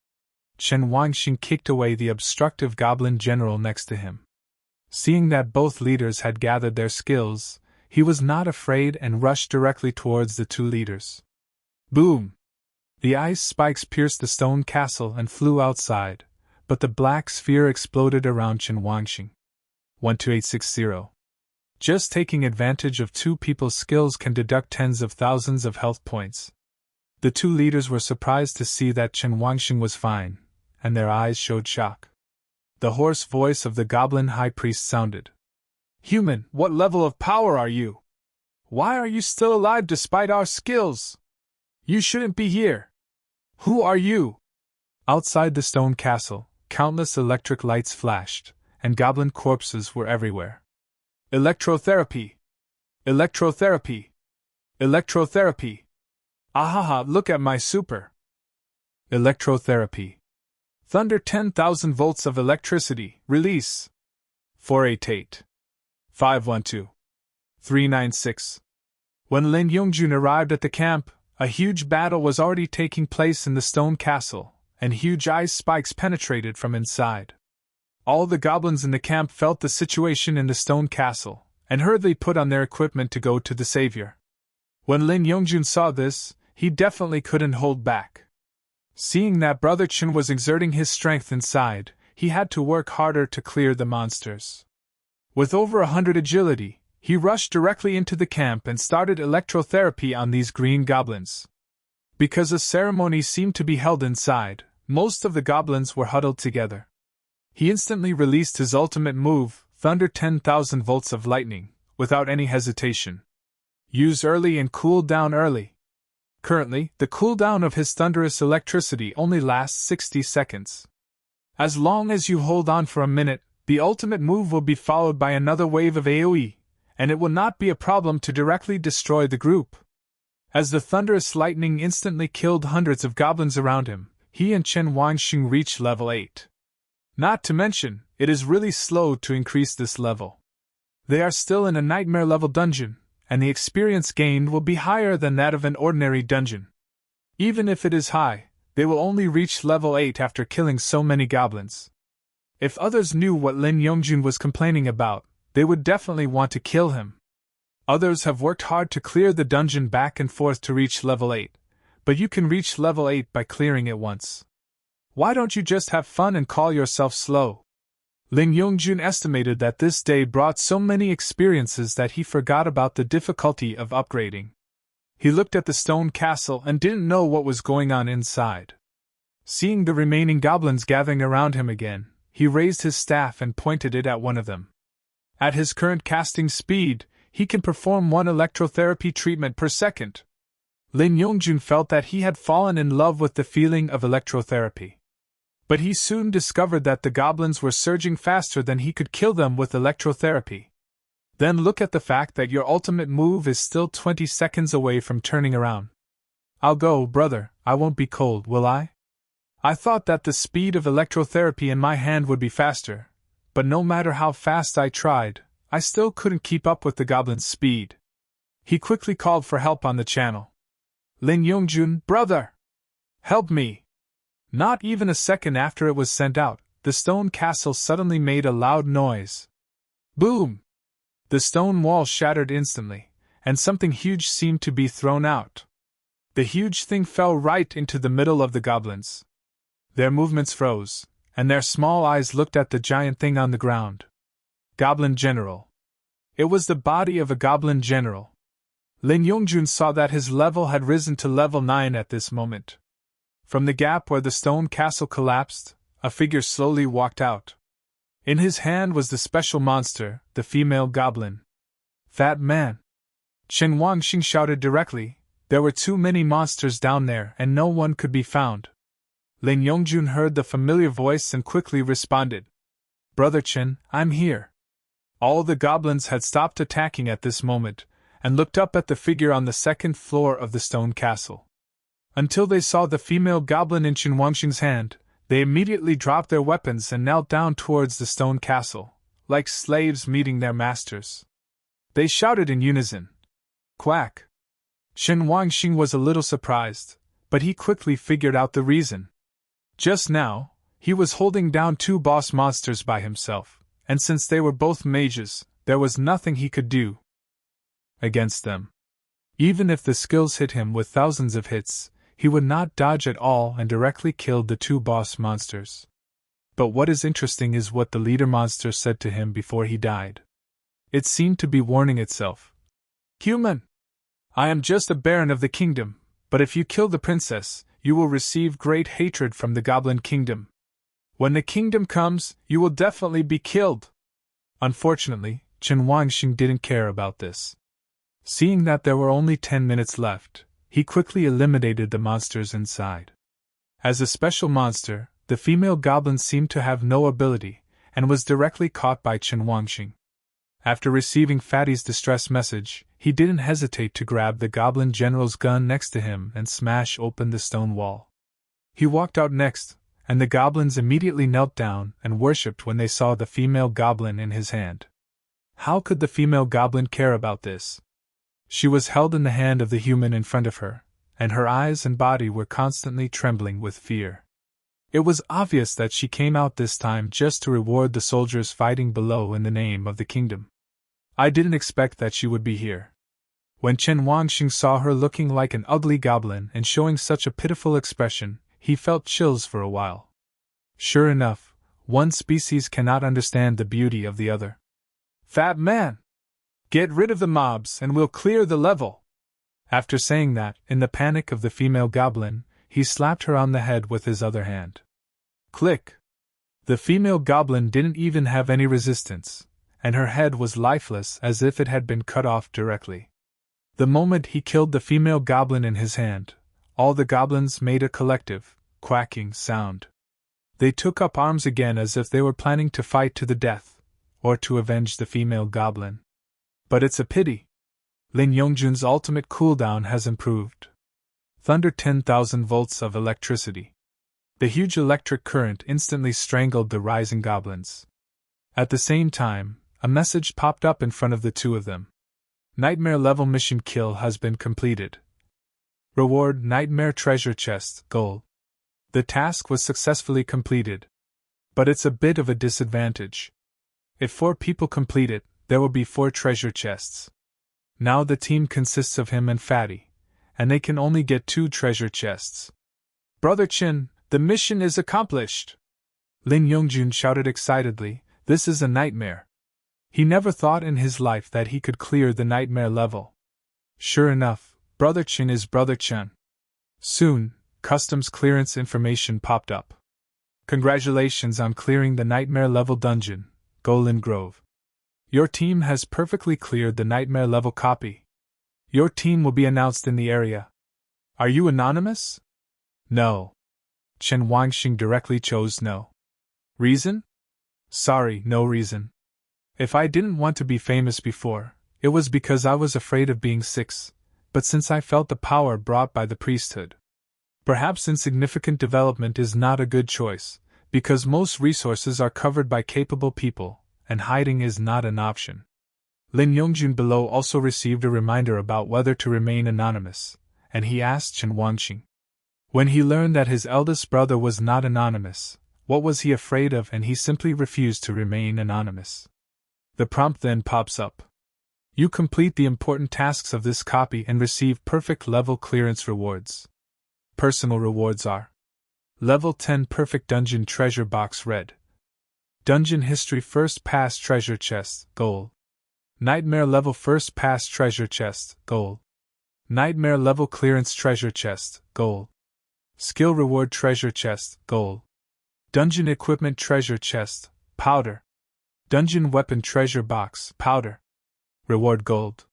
Chen Wanxing kicked away the obstructive goblin general next to him. Seeing that both leaders had gathered their skills, he was not afraid and rushed directly towards the two leaders. Boom! The ice spikes pierced the stone castle and flew outside, but the black sphere exploded around Chen Wanxing. 12860. Just taking advantage of two people's skills can deduct tens of thousands of health points. The two leaders were surprised to see that Chen Wanxing was fine, and their eyes showed shock. The hoarse voice of the goblin high priest sounded. "Human, what level of power are you? Why are you still alive despite our skills? You shouldn't be here. Who are you?" Outside the stone castle, countless electric lights flashed, and goblin corpses were everywhere. "Electrotherapy! Electrotherapy! Electrotherapy! Ahaha, look at my super! Electrotherapy! Thunder 10,000 volts of electricity, release! 488. 512. 396. When Lin Yongjun arrived at the camp, a huge battle was already taking place in the stone castle, and huge ice spikes penetrated from inside. All the goblins in the camp felt the situation in the stone castle, and hurriedly put on their equipment to go to the savior. When Lin Yongjun saw this, he definitely couldn't hold back. Seeing that Brother Chen was exerting his strength inside, he had to work harder to clear the monsters. With over 100 agility, he rushed directly into the camp and started electrotherapy on these green goblins. Because a ceremony seemed to be held inside, most of the goblins were huddled together. He instantly released his ultimate move, Thunder 10,000 volts of lightning, without any hesitation. Use early and cool down early. Currently, the cooldown of his thunderous electricity only lasts 60 seconds. As long as you hold on for a minute, the ultimate move will be followed by another wave of AoE, and it will not be a problem to directly destroy the group. As the thunderous lightning instantly killed hundreds of goblins around him, he and Chen Wanxing reached level 8. Not to mention, it is really slow to increase this level. They are still in a nightmare level dungeon, and the experience gained will be higher than that of an ordinary dungeon. Even if it is high, they will only reach level 8 after killing so many goblins. If others knew what Lin Yongjun was complaining about, they would definitely want to kill him. Others have worked hard to clear the dungeon back and forth to reach level 8, but you can reach level 8 by clearing it once. Why don't you just have fun and call yourself slow? Lin Yongjun estimated that this day brought so many experiences that he forgot about the difficulty of upgrading. He looked at the stone castle and didn't know what was going on inside. Seeing the remaining goblins gathering around him again, he raised his staff and pointed it at one of them. At his current casting speed, he can perform 1 electrotherapy treatment per second. Lin Yongjun felt that he had fallen in love with the feeling of electrotherapy. But he soon discovered that the goblins were surging faster than he could kill them with electrotherapy. Then look at the fact that your ultimate move is still 20 seconds away from turning around. I'll go, brother, I won't be cold, will I? I thought that the speed of electrotherapy in my hand would be faster, but no matter how fast I tried, I still couldn't keep up with the goblin's speed. He quickly called for help on the channel. Lin Yongjun, brother! Help me! Not even a second after it was sent out, the stone castle suddenly made a loud noise. Boom! The stone wall shattered instantly, and something huge seemed to be thrown out. The huge thing fell right into the middle of the goblins. Their movements froze, and their small eyes looked at the giant thing on the ground. Goblin General. It was the body of a goblin general. Lin Yongjun saw that his level had risen to level 9 at this moment. From the gap where the stone castle collapsed, a figure slowly walked out. In his hand was the special monster, the female goblin. Fat man! Chen Wangxing shouted directly. There were too many monsters down there and no one could be found. Lin Yongjun heard the familiar voice and quickly responded. Brother Chen, I'm here. All the goblins had stopped attacking at this moment, and looked up at the figure on the second floor of the stone castle. Until they saw the female goblin in Chen Wangxing's hand, they immediately dropped their weapons and knelt down towards the stone castle, like slaves meeting their masters. They shouted in unison. Quack! Chen Wangxing was a little surprised, but he quickly figured out the reason. Just now, he was holding down 2 boss monsters by himself, and since they were both mages, there was nothing he could do against them. Even if the skills hit him with thousands of hits, he would not dodge at all and directly killed the 2 boss monsters. But what is interesting is what the leader monster said to him before he died. It seemed to be warning itself. Human! I am just a baron of the kingdom, but if you kill the princess, you will receive great hatred from the goblin kingdom. When the kingdom comes, you will definitely be killed. Unfortunately, Chen Wangxing didn't care about this. Seeing that there were only 10 minutes left, he quickly eliminated the monsters inside. As a special monster, the female goblin seemed to have no ability, and was directly caught by Chen Wangxing. After receiving Fatty's distress message, he didn't hesitate to grab the goblin general's gun next to him and smash open the stone wall. He walked out next, and the goblins immediately knelt down and worshipped when they saw the female goblin in his hand. How could the female goblin care about this? She was held in the hand of the human in front of her, and her eyes and body were constantly trembling with fear. It was obvious that she came out this time just to reward the soldiers fighting below in the name of the kingdom. I didn't expect that she would be here. When Chen Wangxing saw her looking like an ugly goblin and showing such a pitiful expression, he felt chills for a while. Sure enough, one species cannot understand the beauty of the other. Fat man! Get rid of the mobs and we'll clear the level! After saying that, in the panic of the female goblin, he slapped her on the head with his other hand. Click! The female goblin didn't even have any resistance, and her head was lifeless as if it had been cut off directly. The moment he killed the female goblin in his hand, all the goblins made a collective, quacking sound. They took up arms again as if they were planning to fight to the death, or to avenge the female goblin. But it's a pity. Lin Yongjun's ultimate cooldown has improved. Thunder 10,000 volts of electricity. The huge electric current instantly strangled the rising goblins. At the same time, a message popped up in front of the 2 of them. Nightmare level mission kill has been completed. Reward Nightmare treasure chest, gold. The task was successfully completed. But it's a bit of a disadvantage. If 4 people complete it, there will be 4 treasure chests. Now the team consists of him and Fatty, and they can only get 2 treasure chests. Brother Chin, the mission is accomplished! Lin Yongjun shouted excitedly, this is a nightmare. He never thought in his life that he could clear the nightmare level. Sure enough, Brother Chin is Brother Chen. Soon, customs clearance information popped up. Congratulations on clearing the nightmare level dungeon, Golden Grove. Your team has perfectly cleared the nightmare level copy. Your team will be announced in the area. Are you anonymous? No. Chen Wangxing directly chose no. Reason? Sorry, no reason. If I didn't want to be famous before, it was because I was afraid of being 6, but since I felt the power brought by the priesthood. Perhaps insignificant development is not a good choice, because most resources are covered by capable people, and hiding is not an option. Lin Yongjun below also received a reminder about whether to remain anonymous, and he asked Chen Wangxing. When he learned that his eldest brother was not anonymous, what was he afraid of, and he simply refused to remain anonymous. The prompt then pops up. You complete the important tasks of this copy and receive perfect level clearance rewards. Personal rewards are: Level 10 Perfect Dungeon Treasure Box Red. Dungeon History First Pass Treasure Chest Gold. Nightmare Level First Pass Treasure Chest Gold. Nightmare Level Clearance Treasure Chest Gold. Skill Reward Treasure Chest Gold. Dungeon Equipment Treasure Chest Powder. Dungeon Weapon Treasure Box Powder. Reward Gold.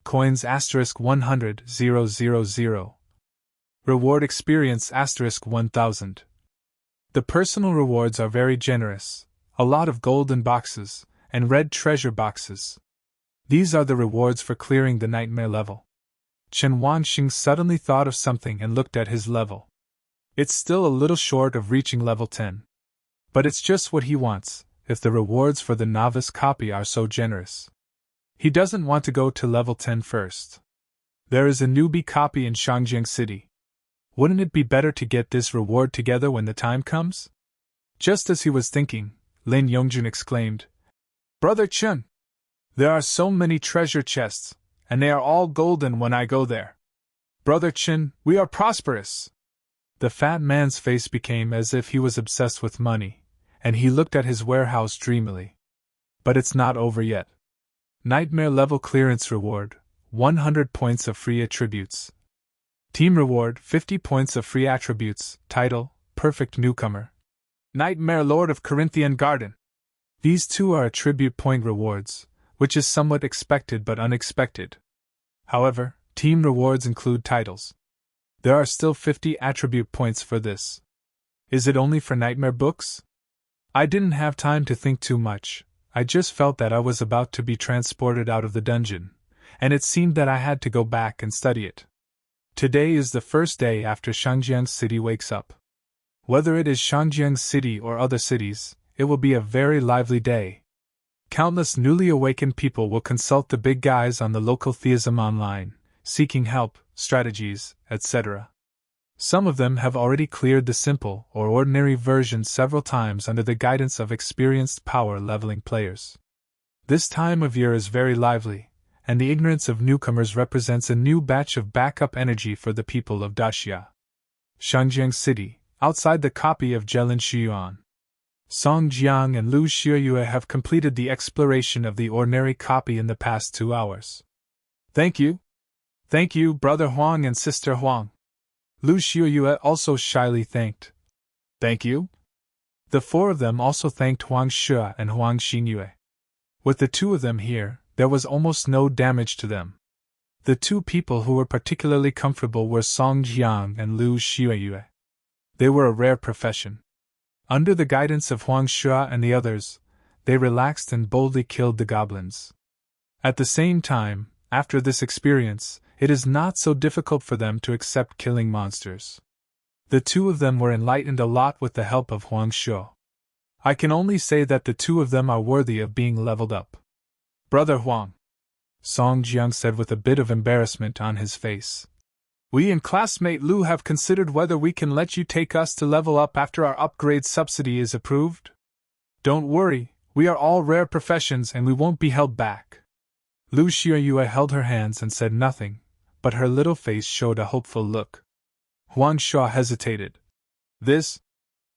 Coins *100,000. Reward Experience *1000. The personal rewards are very generous, a lot of golden boxes, and red treasure boxes. These are the rewards for clearing the nightmare level. Chen Wangxing suddenly thought of something and looked at his level. It's still a little short of reaching level 10. But it's just what he wants, if the rewards for the novice copy are so generous. He doesn't want to go to level 10 first. There is a newbie copy in Shangjiang City. Wouldn't it be better to get this reward together when the time comes? Just as he was thinking, Lin Yongjun exclaimed, Brother Chen! There are so many treasure chests, and they are all golden when I go there. Brother Chen, we are prosperous! The fat man's face became as if he was obsessed with money, and he looked at his warehouse dreamily. But it's not over yet. Nightmare Level Clearance Reward, 100 points of free attributes. Team Reward, 50 points of free attributes. Title, Perfect Newcomer. Nightmare Lord of Corinthian Garden. These two are attribute point rewards, which is somewhat expected but unexpected. However, team rewards include titles. There are still 50 attribute points for this. Is it only for nightmare books? I didn't have time to think too much. I just felt that I was about to be transported out of the dungeon, and it seemed that I had to go back and study it. Today is the first day after Shangjiang City wakes up. Whether it is Shangjiang City or other cities, it will be a very lively day. Countless newly awakened people will consult the big guys on the local theism online, seeking help, strategies, etc. Some of them have already cleared the simple or ordinary version several times under the guidance of experienced power leveling players. This time of year is very lively, and the ignorance of newcomers represents a new batch of backup energy for the people of Daxia. Shangjiang City, outside the copy of Jelin Shiyuan. Song Jiang and Lu Xiuyue have completed the exploration of the ordinary copy in the past 2 hours. Thank you. Thank you, Brother Huang and Sister Huang. Lu Xiuyue also shyly thanked. Thank you. The 4 of them also thanked Huang Shua and Huang Xinyue. With the 2 of them here, there was almost no damage to them. The 2 people who were particularly comfortable were Song Jiang and Lu Xiuyue. They were a rare profession. Under the guidance of Huang Shua and the others, they relaxed and boldly killed the goblins. At the same time, after this experience, it is not so difficult for them to accept killing monsters. The 2 of them were enlightened a lot with the help of Huang Shua. I can only say that the 2 of them are worthy of being leveled up. Brother Huang, Song Jiang said with a bit of embarrassment on his face. We and classmate Lu have considered whether we can let you take us to level up after our upgrade subsidy is approved. Don't worry, we are all rare professions and we won't be held back. Lu Xiuyue held her hands and said nothing, but her little face showed a hopeful look. Huang Shua hesitated. This?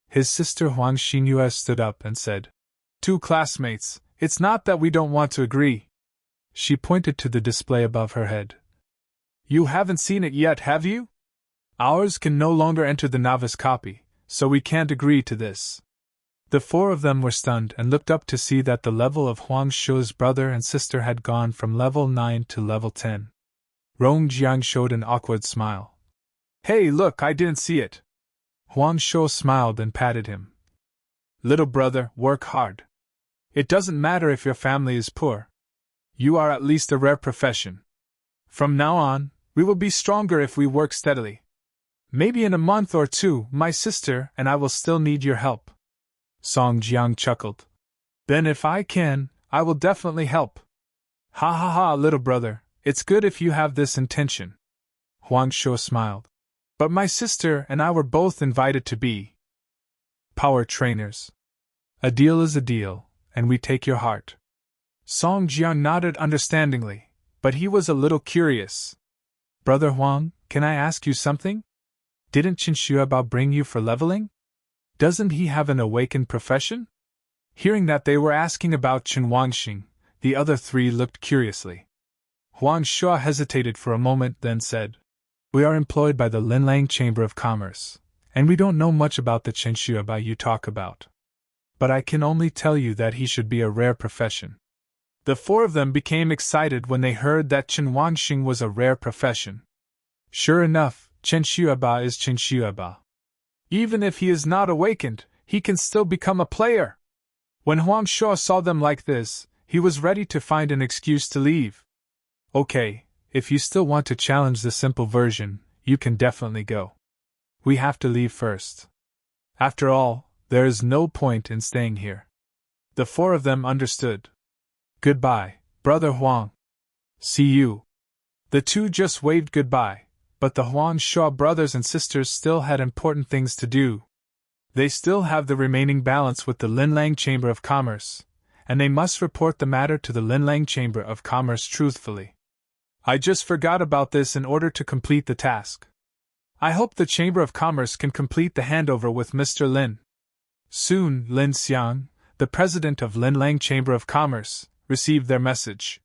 His sister Huang Xinyue stood up and said, 2 classmates, it's not that we don't want to agree. She pointed to the display above her head. You haven't seen it yet, have you? Ours can no longer enter the novice copy, so we can't agree to this. The 4 of them were stunned and looked up to see that the level of Huang Shua's brother and sister had gone from level 9 to level 10. Rong Jiang showed an awkward smile. Hey, look, I didn't see it. Huang Shua smiled and patted him. Little brother, work hard. It doesn't matter if your family is poor. You are at least a rare profession. From now on, we will be stronger if we work steadily. Maybe in a month or 2, my sister and I will still need your help. Song Jiang chuckled. Then if I can, I will definitely help. Ha ha ha, little brother, it's good if you have this intention. Huang Shuo smiled. But my sister and I were both invited to be power trainers. A deal is a deal, and we take your heart. Song Jiang nodded understandingly, but he was a little curious. Brother Huang, can I ask you something? Didn't Qin Xueba bring you for leveling? Doesn't he have an awakened profession? Hearing that they were asking about Chen Wangxing, the other three looked curiously. Huang Shuo hesitated for a moment, then said, We are employed by the Linlang Chamber of Commerce, and we don't know much about the Qin Xueba you talk about. But I can only tell you that he should be a rare profession. The four of them became excited when they heard that Chen Wangxing was a rare profession. Sure enough, Chen Xueba is Chen Xueba. Even if he is not awakened, he can still become a player. When Huang Shuo saw them like this, he was ready to find an excuse to leave. Okay, if you still want to challenge the simple version, you can definitely go. We have to leave first. After all, there is no point in staying here. The four of them understood. Goodbye, Brother Huang. See you. The two just waved goodbye, but the Huang Shuo brothers and sisters still had important things to do. They still have the remaining balance with the Linlang Chamber of Commerce, and they must report the matter to the Linlang Chamber of Commerce truthfully. I just forgot about this in order to complete the task. I hope the Chamber of Commerce can complete the handover with Mr. Lin. Soon, Lin Xiang, the president of Linlang Chamber of Commerce, received their message.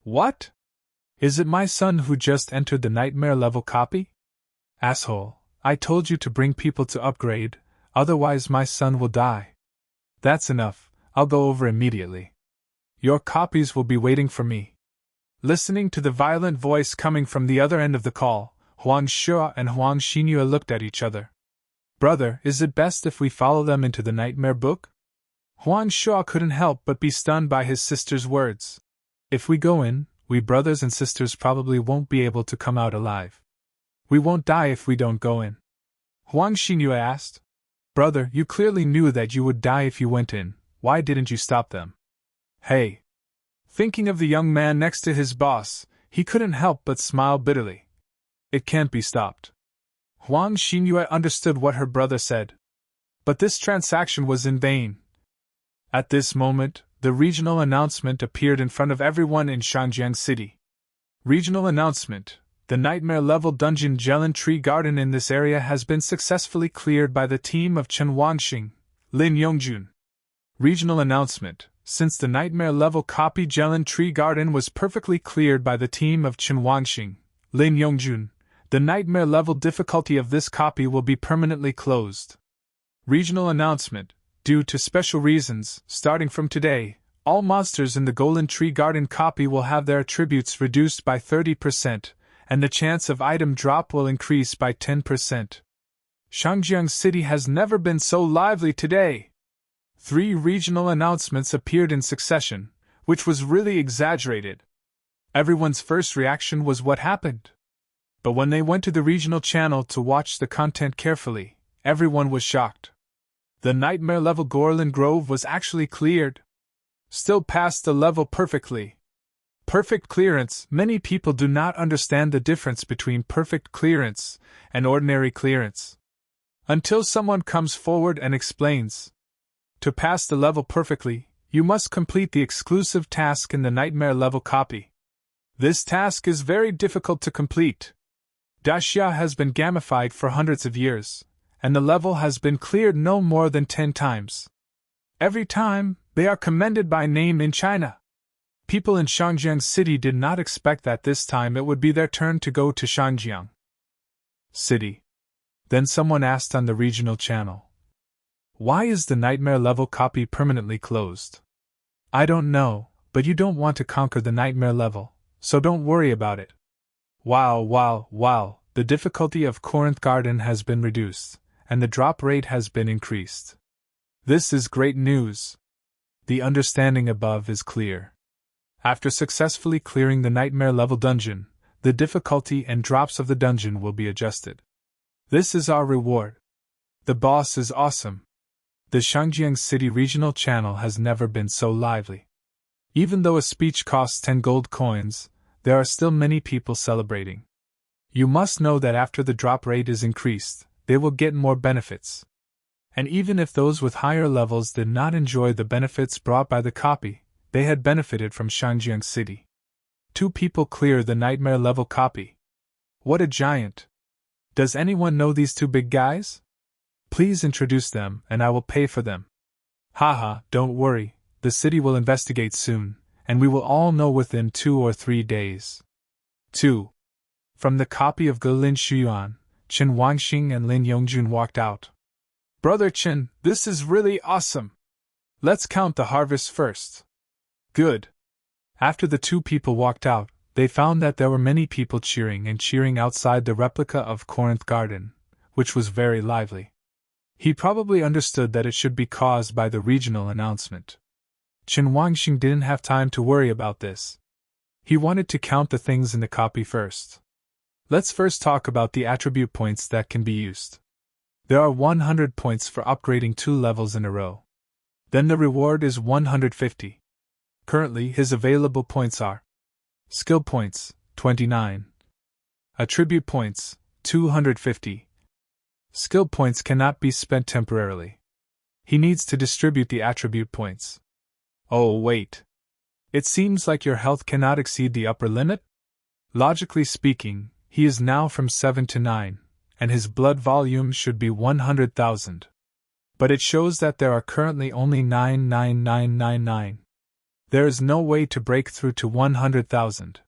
What? Is it my son who just entered the nightmare level copy? Asshole, I told you to bring people to upgrade, otherwise my son will die. That's enough, I'll go over immediately. Your copies will be waiting for me. Listening to the violent voice coming from the other end of the call, Huang Shuo and Huang Xinyue looked at each other. Brother, is it best if we follow them into the nightmare book? Huang Shuo couldn't help but be stunned by his sister's words. If we go in, we brothers and sisters probably won't be able to come out alive. We won't die if we don't go in. Huang Xinyue asked. Brother, you clearly knew that you would die if you went in. Why didn't you stop them? Hey. Thinking of the young man next to his boss, he couldn't help but smile bitterly. It can't be stopped. Huang Xinyue understood what her brother said. But this transaction was in vain. At this moment, the regional announcement appeared in front of everyone in Shangjiang City. Regional announcement: the nightmare level dungeon Jelon Tree Garden in this area has been successfully cleared by the team of Chen Wangxing, Lin Yongjun. Regional announcement: since the nightmare level copy Jelon Tree Garden was perfectly cleared by the team of Chen Wangxing, Lin Yongjun, the nightmare level difficulty of this copy will be permanently closed. Regional announcement: due to special reasons, starting from today, all monsters in the Golden Tree Garden copy will have their attributes reduced by 30%, and the chance of item drop will increase by 10%. Shangjiang City has never been so lively today. 3 regional announcements appeared in succession, which was really exaggerated. Everyone's first reaction was what happened. But when they went to the regional channel to watch the content carefully, everyone was shocked. The nightmare level Gorlin Grove was actually cleared. Still passed the level perfectly. Perfect clearance: many people do not understand the difference between perfect clearance and ordinary clearance. Until someone comes forward and explains. To pass the level perfectly, you must complete the exclusive task in the nightmare level copy. This task is very difficult to complete. Daxia has been gamified for hundreds of years, and the level has been cleared no more than 10 times. Every time, they are commended by name in China. People in Shangjiang City did not expect that this time it would be their turn to go to Shangjiang City. Then someone asked on the regional channel, why is the nightmare level copy permanently closed? I don't know, but you don't want to conquer the nightmare level, so don't worry about it. Wow, the difficulty of Corinth Garden has been reduced, and the drop rate has been increased. This is great news. The understanding above is clear. After successfully clearing the nightmare level dungeon, the difficulty and drops of the dungeon will be adjusted. This is our reward. The boss is awesome. The Shangjiang City regional channel has never been so lively. Even though a speech costs 10 gold coins, there are still many people celebrating. You must know that after the drop rate is increased, they will get more benefits. And even if those with higher levels did not enjoy the benefits brought by the copy, they had benefited from Shangjiang City. 2 people clear the nightmare level copy. What a giant! Does anyone know these 2 big guys? Please introduce them and I will pay for them. Haha, don't worry, the city will investigate soon, and we will all know within 2 or 3 days. 2. From the copy of Lin Shuyuan, Chen Wangxing and Lin Yongjun walked out. Brother Chen, this is really awesome! Let's count the harvest first. Good. After the 2 people walked out, they found that there were many people cheering outside the replica of Corinth Garden, which was very lively. He probably understood that it should be caused by the regional announcement. Chen Wangxing didn't have time to worry about this. He wanted to count the things in the copy first. Let's first talk about the attribute points that can be used. There are 100 points for upgrading 2 levels in a row. Then the reward is 150. Currently, his available points are skill points, 29. Attribute points, 250. Skill points cannot be spent temporarily. He needs to distribute the attribute points. Oh, wait. It seems like your health cannot exceed the upper limit? Logically speaking, he is now from 7 to 9, and his blood volume should be 100,000. But it shows that there are currently only 99999. There is no way to break through to 100,000.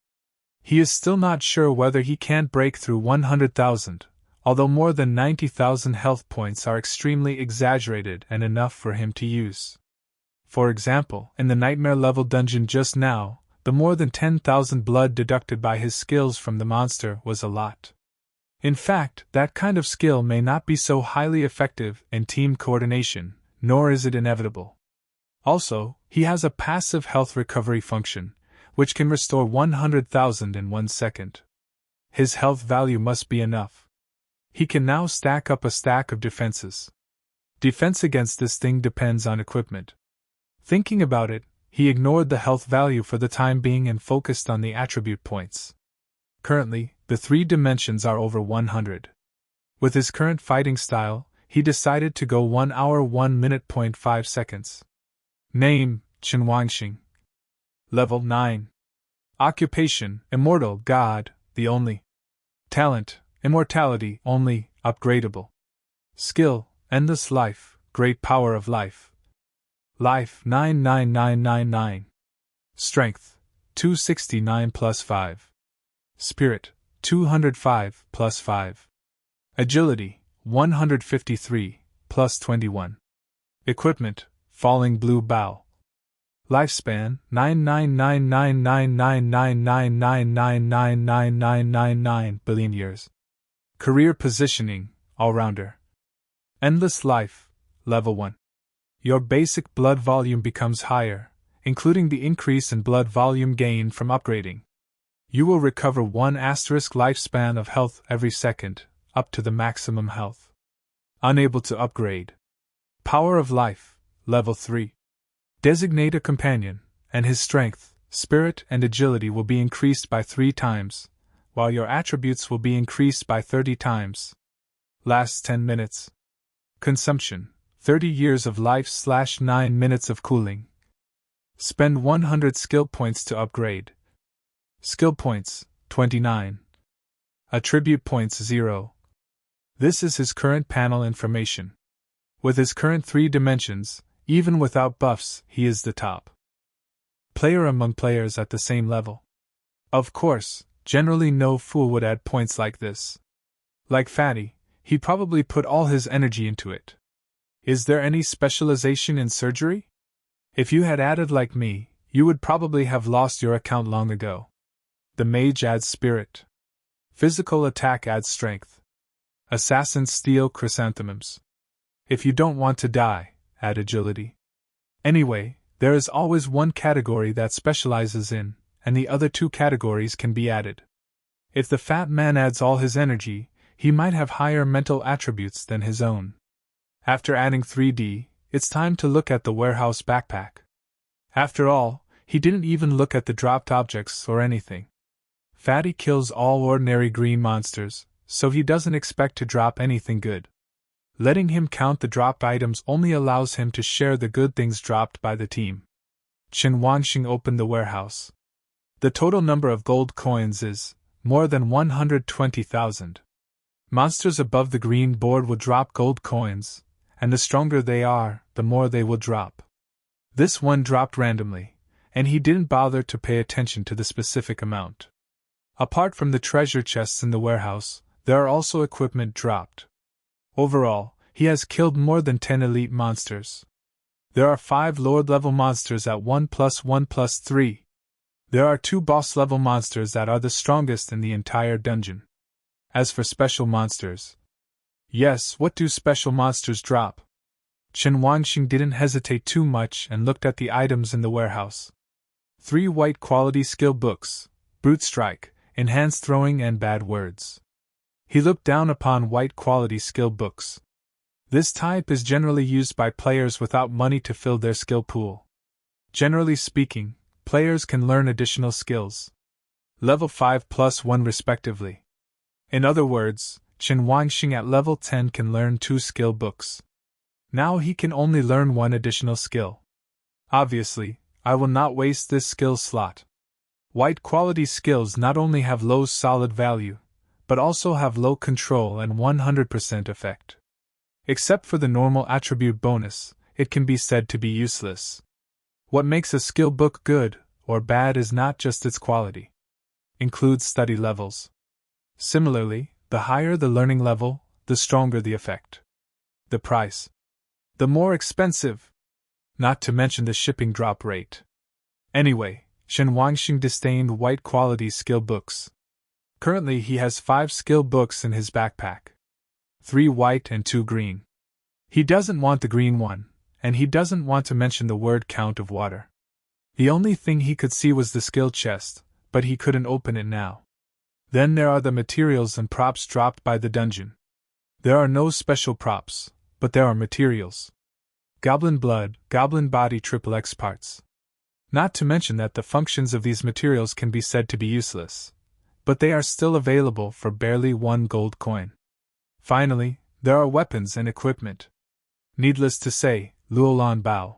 He is still not sure whether he can't break through 100,000. Although more than 90,000 health points are extremely exaggerated and enough for him to use. For example, in the nightmare level dungeon just now, the more than 10,000 blood deducted by his skills from the monster was a lot. In fact, that kind of skill may not be so highly effective in team coordination, nor is it inevitable. Also, he has a passive health recovery function, which can restore 100,000 in 1 second. His health value must be enough. He can now stack up a stack of defenses. Defense against this thing depends on equipment. Thinking about it, he ignored the health value for the time being and focused on the attribute points. Currently, the 3 dimensions are over 100. With his current fighting style, he decided to go 1 hour 1 minute 5 seconds. Name, Chen Wangxing. Level 9. Occupation, Immortal, God, the only. Talent, Immortality, only, upgradable. Skill, Endless Life, Great Power of Life. Life, 99999. Strength, 269 plus 5. Spirit, 205 plus 5. Agility, 153 plus 21. Equipment, Falling Blue Bow. Lifespan, 9999999999999 billion years. Career positioning, All-Rounder. Endless Life, Level 1. Your basic blood volume becomes higher, including the increase in blood volume gained from upgrading. You will recover 1 asterisk lifespan of health every second, up to the maximum health. Unable to upgrade. Power of Life, Level 3. Designate a companion, and his strength, spirit, and agility will be increased by 3 times, while your attributes will be increased by 30 times. Lasts 10 minutes. Consumption, 30 years of life / 9 minutes of cooling. Spend 100 skill points to upgrade. Skill points, 29. Attribute points 0. This is his current panel information. With his current 3 dimensions, even without buffs, he is the top player among players at the same level. Of course, generally no fool would add points like this. Like Fatty, he probably put all his energy into it. Is there any specialization in surgery? If you had added like me, you would probably have lost your account long ago. The mage adds spirit. Physical attack adds strength. Assassins steal chrysanthemums. If you don't want to die, add agility. Anyway, there is always one category that specializes in, and the other 2 categories can be added. If the fat man adds all his energy, he might have higher mental attributes than his own. After adding 3D, it's time to look at the warehouse backpack. After all, He didn't even look at the dropped objects or anything. Fatty kills all ordinary green monsters, so he doesn't expect to drop anything good. Letting him count the dropped items only allows him to share the good things dropped by the team. Chen Wanxing opened the warehouse. The total number of gold coins is more than 120,000. Monsters above the green board will drop gold coins, and the stronger they are, the more they will drop. This one dropped randomly, and he didn't bother to pay attention to the specific amount. Apart from the treasure chests in the warehouse, there are also equipment dropped. Overall, he has killed more than 10 elite monsters. There are 5 Lord-level monsters at 1+1+3. There are 2 boss-level monsters that are the strongest in the entire dungeon. As for special monsters. Yes, what do special monsters drop? Chen Wanxing didn't hesitate too much and looked at the items in the warehouse. 3 white quality skill books, Brute Strike, Enhanced Throwing and Bad Words. He looked down upon white quality skill books. This type is generally used by players without money to fill their skill pool. Generally speaking, players can learn additional skills. Level 5+1 respectively. In other words, Chen Wanxing at level 10 can learn 2 skill books. Now he can only learn 1 additional skill. Obviously, I will not waste this skill slot. White quality skills not only have low solid value, but also have low control and 100% effect. Except for the normal attribute bonus, it can be said to be useless. What makes a skill book good or bad is not just its quality. Includes study levels. Similarly, the higher the learning level, the stronger the effect. The price. The more expensive. Not to mention the shipping drop rate. Anyway, Chen Wanxing disdained white quality skill books. Currently he has 5 skill books in his backpack. 3 white and 2 green. He doesn't want the green one, and he doesn't want to mention the word count of water. The only thing he could see was the skill chest, but he couldn't open it now. Then there are the materials and props dropped by the dungeon. There are no special props, but there are materials. Goblin blood, goblin body XXX parts. Not to mention that the functions of these materials can be said to be useless, but they are still available for barely 1 gold coin. Finally, there are weapons and equipment. Needless to say, Luolan Bao.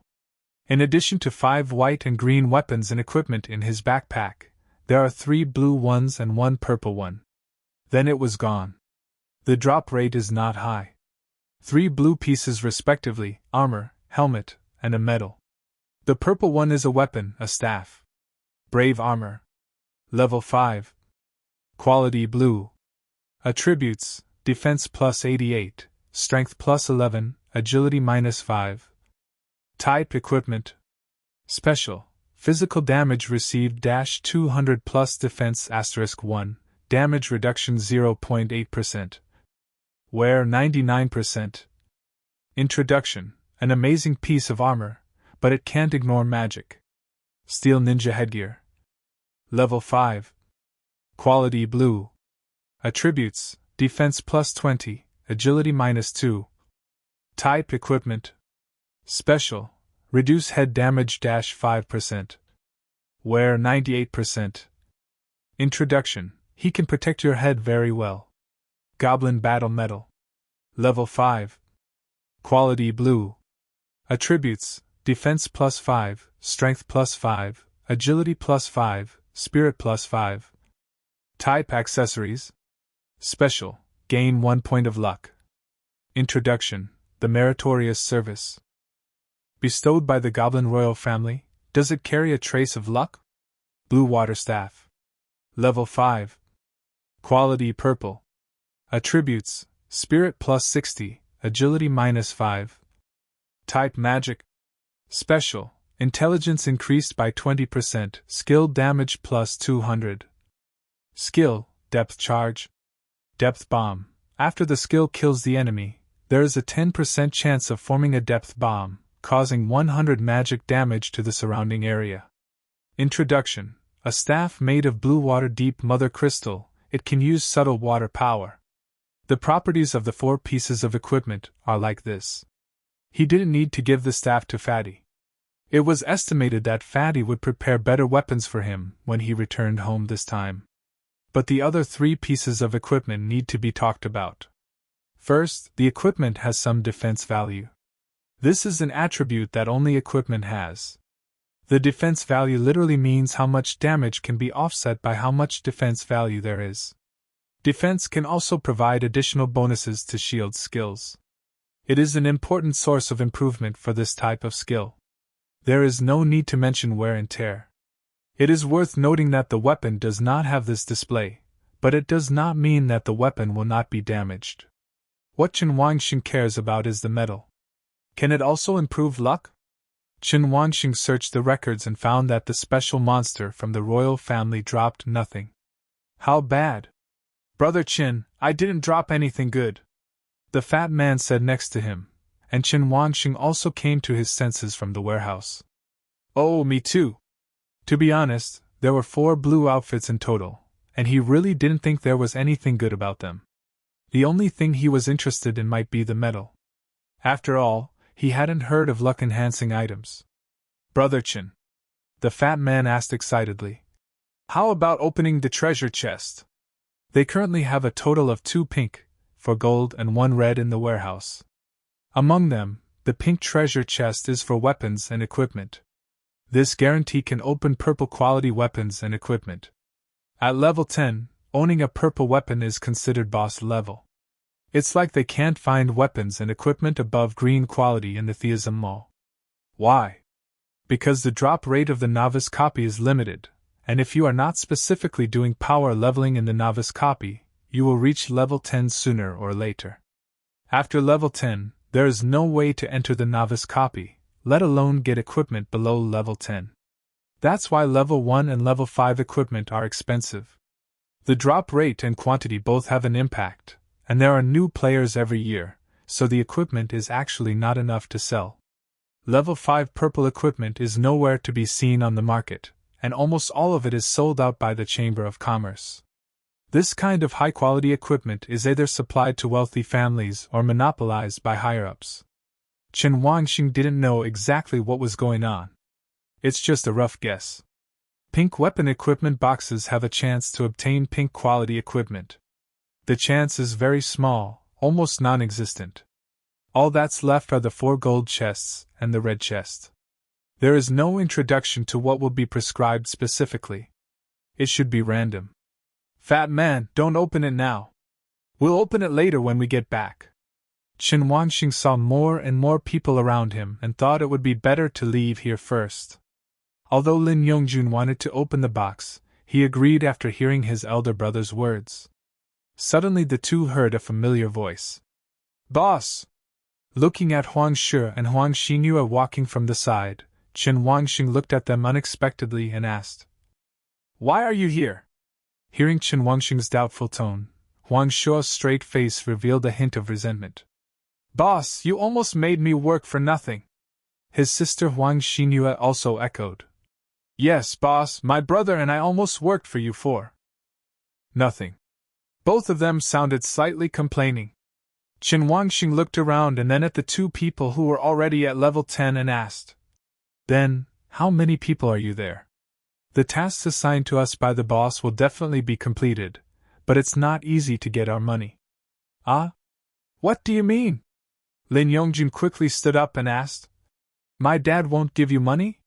In addition to 5 white and green weapons and equipment in his backpack, there are 3 blue ones and 1 purple one. Then it was gone. The drop rate is not high. 3 blue pieces respectively, armor, helmet, and a medal. The purple one is a weapon, a staff. Brave armor. Level 5. Quality blue. Attributes, defense +88, strength +11, agility -5. Type equipment. Special. Physical damage received -200 plus defense *1, damage reduction 0.8%. Wear 99%. Introduction. An amazing piece of armor, but it can't ignore magic. Steel ninja headgear. Level 5. Quality blue. Attributes, defense +20, agility -2. Type equipment. Special. Reduce head damage -5%. Wear 98%. Introduction. He can protect your head very well. Goblin battle medal. Level 5. Quality blue. Attributes, defense +5, strength +5, agility +5, spirit +5. Type accessories. Special. Gain 1 point of luck. Introduction. The meritorious service. Bestowed by the Goblin royal family, does it carry a trace of luck? Blue water staff. Level 5. Quality purple. Attributes, spirit +60, agility -5. Type magic. Special. Intelligence increased by 20%, skill damage +200. Skill, depth charge. Depth bomb. After the skill kills the enemy, there is a 10% chance of forming a depth bomb, causing 100 magic damage to the surrounding area. Introduction. A staff made of blue water deep mother crystal, it can use subtle water power. The properties of the 4 pieces of equipment are like this. He didn't need to give the staff to Fatty. It was estimated that Fatty would prepare better weapons for him when he returned home this time. But the other 3 pieces of equipment need to be talked about. First, the equipment has some defense value. This is an attribute that only equipment has. The defense value literally means how much damage can be offset by how much defense value there is. Defense can also provide additional bonuses to shield skills. It is an important source of improvement for this type of skill. There is no need to mention wear and tear. It is worth noting that the weapon does not have this display, but it does not mean that the weapon will not be damaged. What Chen Wangxing cares about is the metal. Can it also improve luck? Chen Wangxing searched the records and found that the special monster from the royal family dropped nothing. How bad? Brother Chen, I didn't drop anything good, the fat man said next to him, and Chen Wangxing also came to his senses from the warehouse. Oh, me too. To be honest, there were 4 blue outfits in total, and he really didn't think there was anything good about them. The only thing he was interested in might be the metal. After all, he hadn't heard of luck-enhancing items. Brother Chen, the fat man asked excitedly, how about opening the treasure chest? They currently have a total of 2 pink, 4 gold and 1 red in the warehouse. Among them, the pink treasure chest is for weapons and equipment. This guarantee can open purple quality weapons and equipment. At level 10, owning a purple weapon is considered boss level. It's like they can't find weapons and equipment above green quality in the Theism Mall. Why? Because the drop rate of the novice copy is limited, and if you are not specifically doing power leveling in the novice copy, you will reach level 10 sooner or later. After level 10, there is no way to enter the novice copy, let alone get equipment below level 10. That's why level 1 and level 5 equipment are expensive. The drop rate and quantity both have an impact, and there are new players every year, so the equipment is actually not enough to sell. Level 5 purple equipment is nowhere to be seen on the market, and almost all of it is sold out by the Chamber of Commerce. This kind of high-quality equipment is either supplied to wealthy families or monopolized by higher-ups. Chen Wangxing didn't know exactly what was going on. It's just a rough guess. Pink weapon equipment boxes have a chance to obtain pink quality equipment. The chance is very small, almost non-existent. All that's left are the 4 gold chests and the red chest. There is no introduction to what will be prescribed specifically. It should be random. Fat man, don't open it now. We'll open it later when we get back. Chen Wangxing saw more and more people around him and thought it would be better to leave here first. Although Lin Yongjun wanted to open the box, he agreed after hearing his elder brother's words. Suddenly the two heard a familiar voice. Boss! Looking at Huang Shi and Huang Xinyu walking from the side, Chen Wangxing looked at them unexpectedly and asked, Why are you here? Hearing Chen Wangxing's doubtful tone, Huang Shi's straight face revealed a hint of resentment. Boss, you almost made me work for nothing. His sister Huang Xinyu also echoed. Yes, boss, my brother and I almost worked for you for nothing. Both of them sounded slightly complaining. Chen Wangxing looked around and then at the 2 people who were already at level 10 and asked, Then, how many people are you there? The tasks assigned to us by the boss will definitely be completed, but it's not easy to get our money. Ah? What do you mean? Lin Yongjun quickly stood up and asked. My dad won't give you money?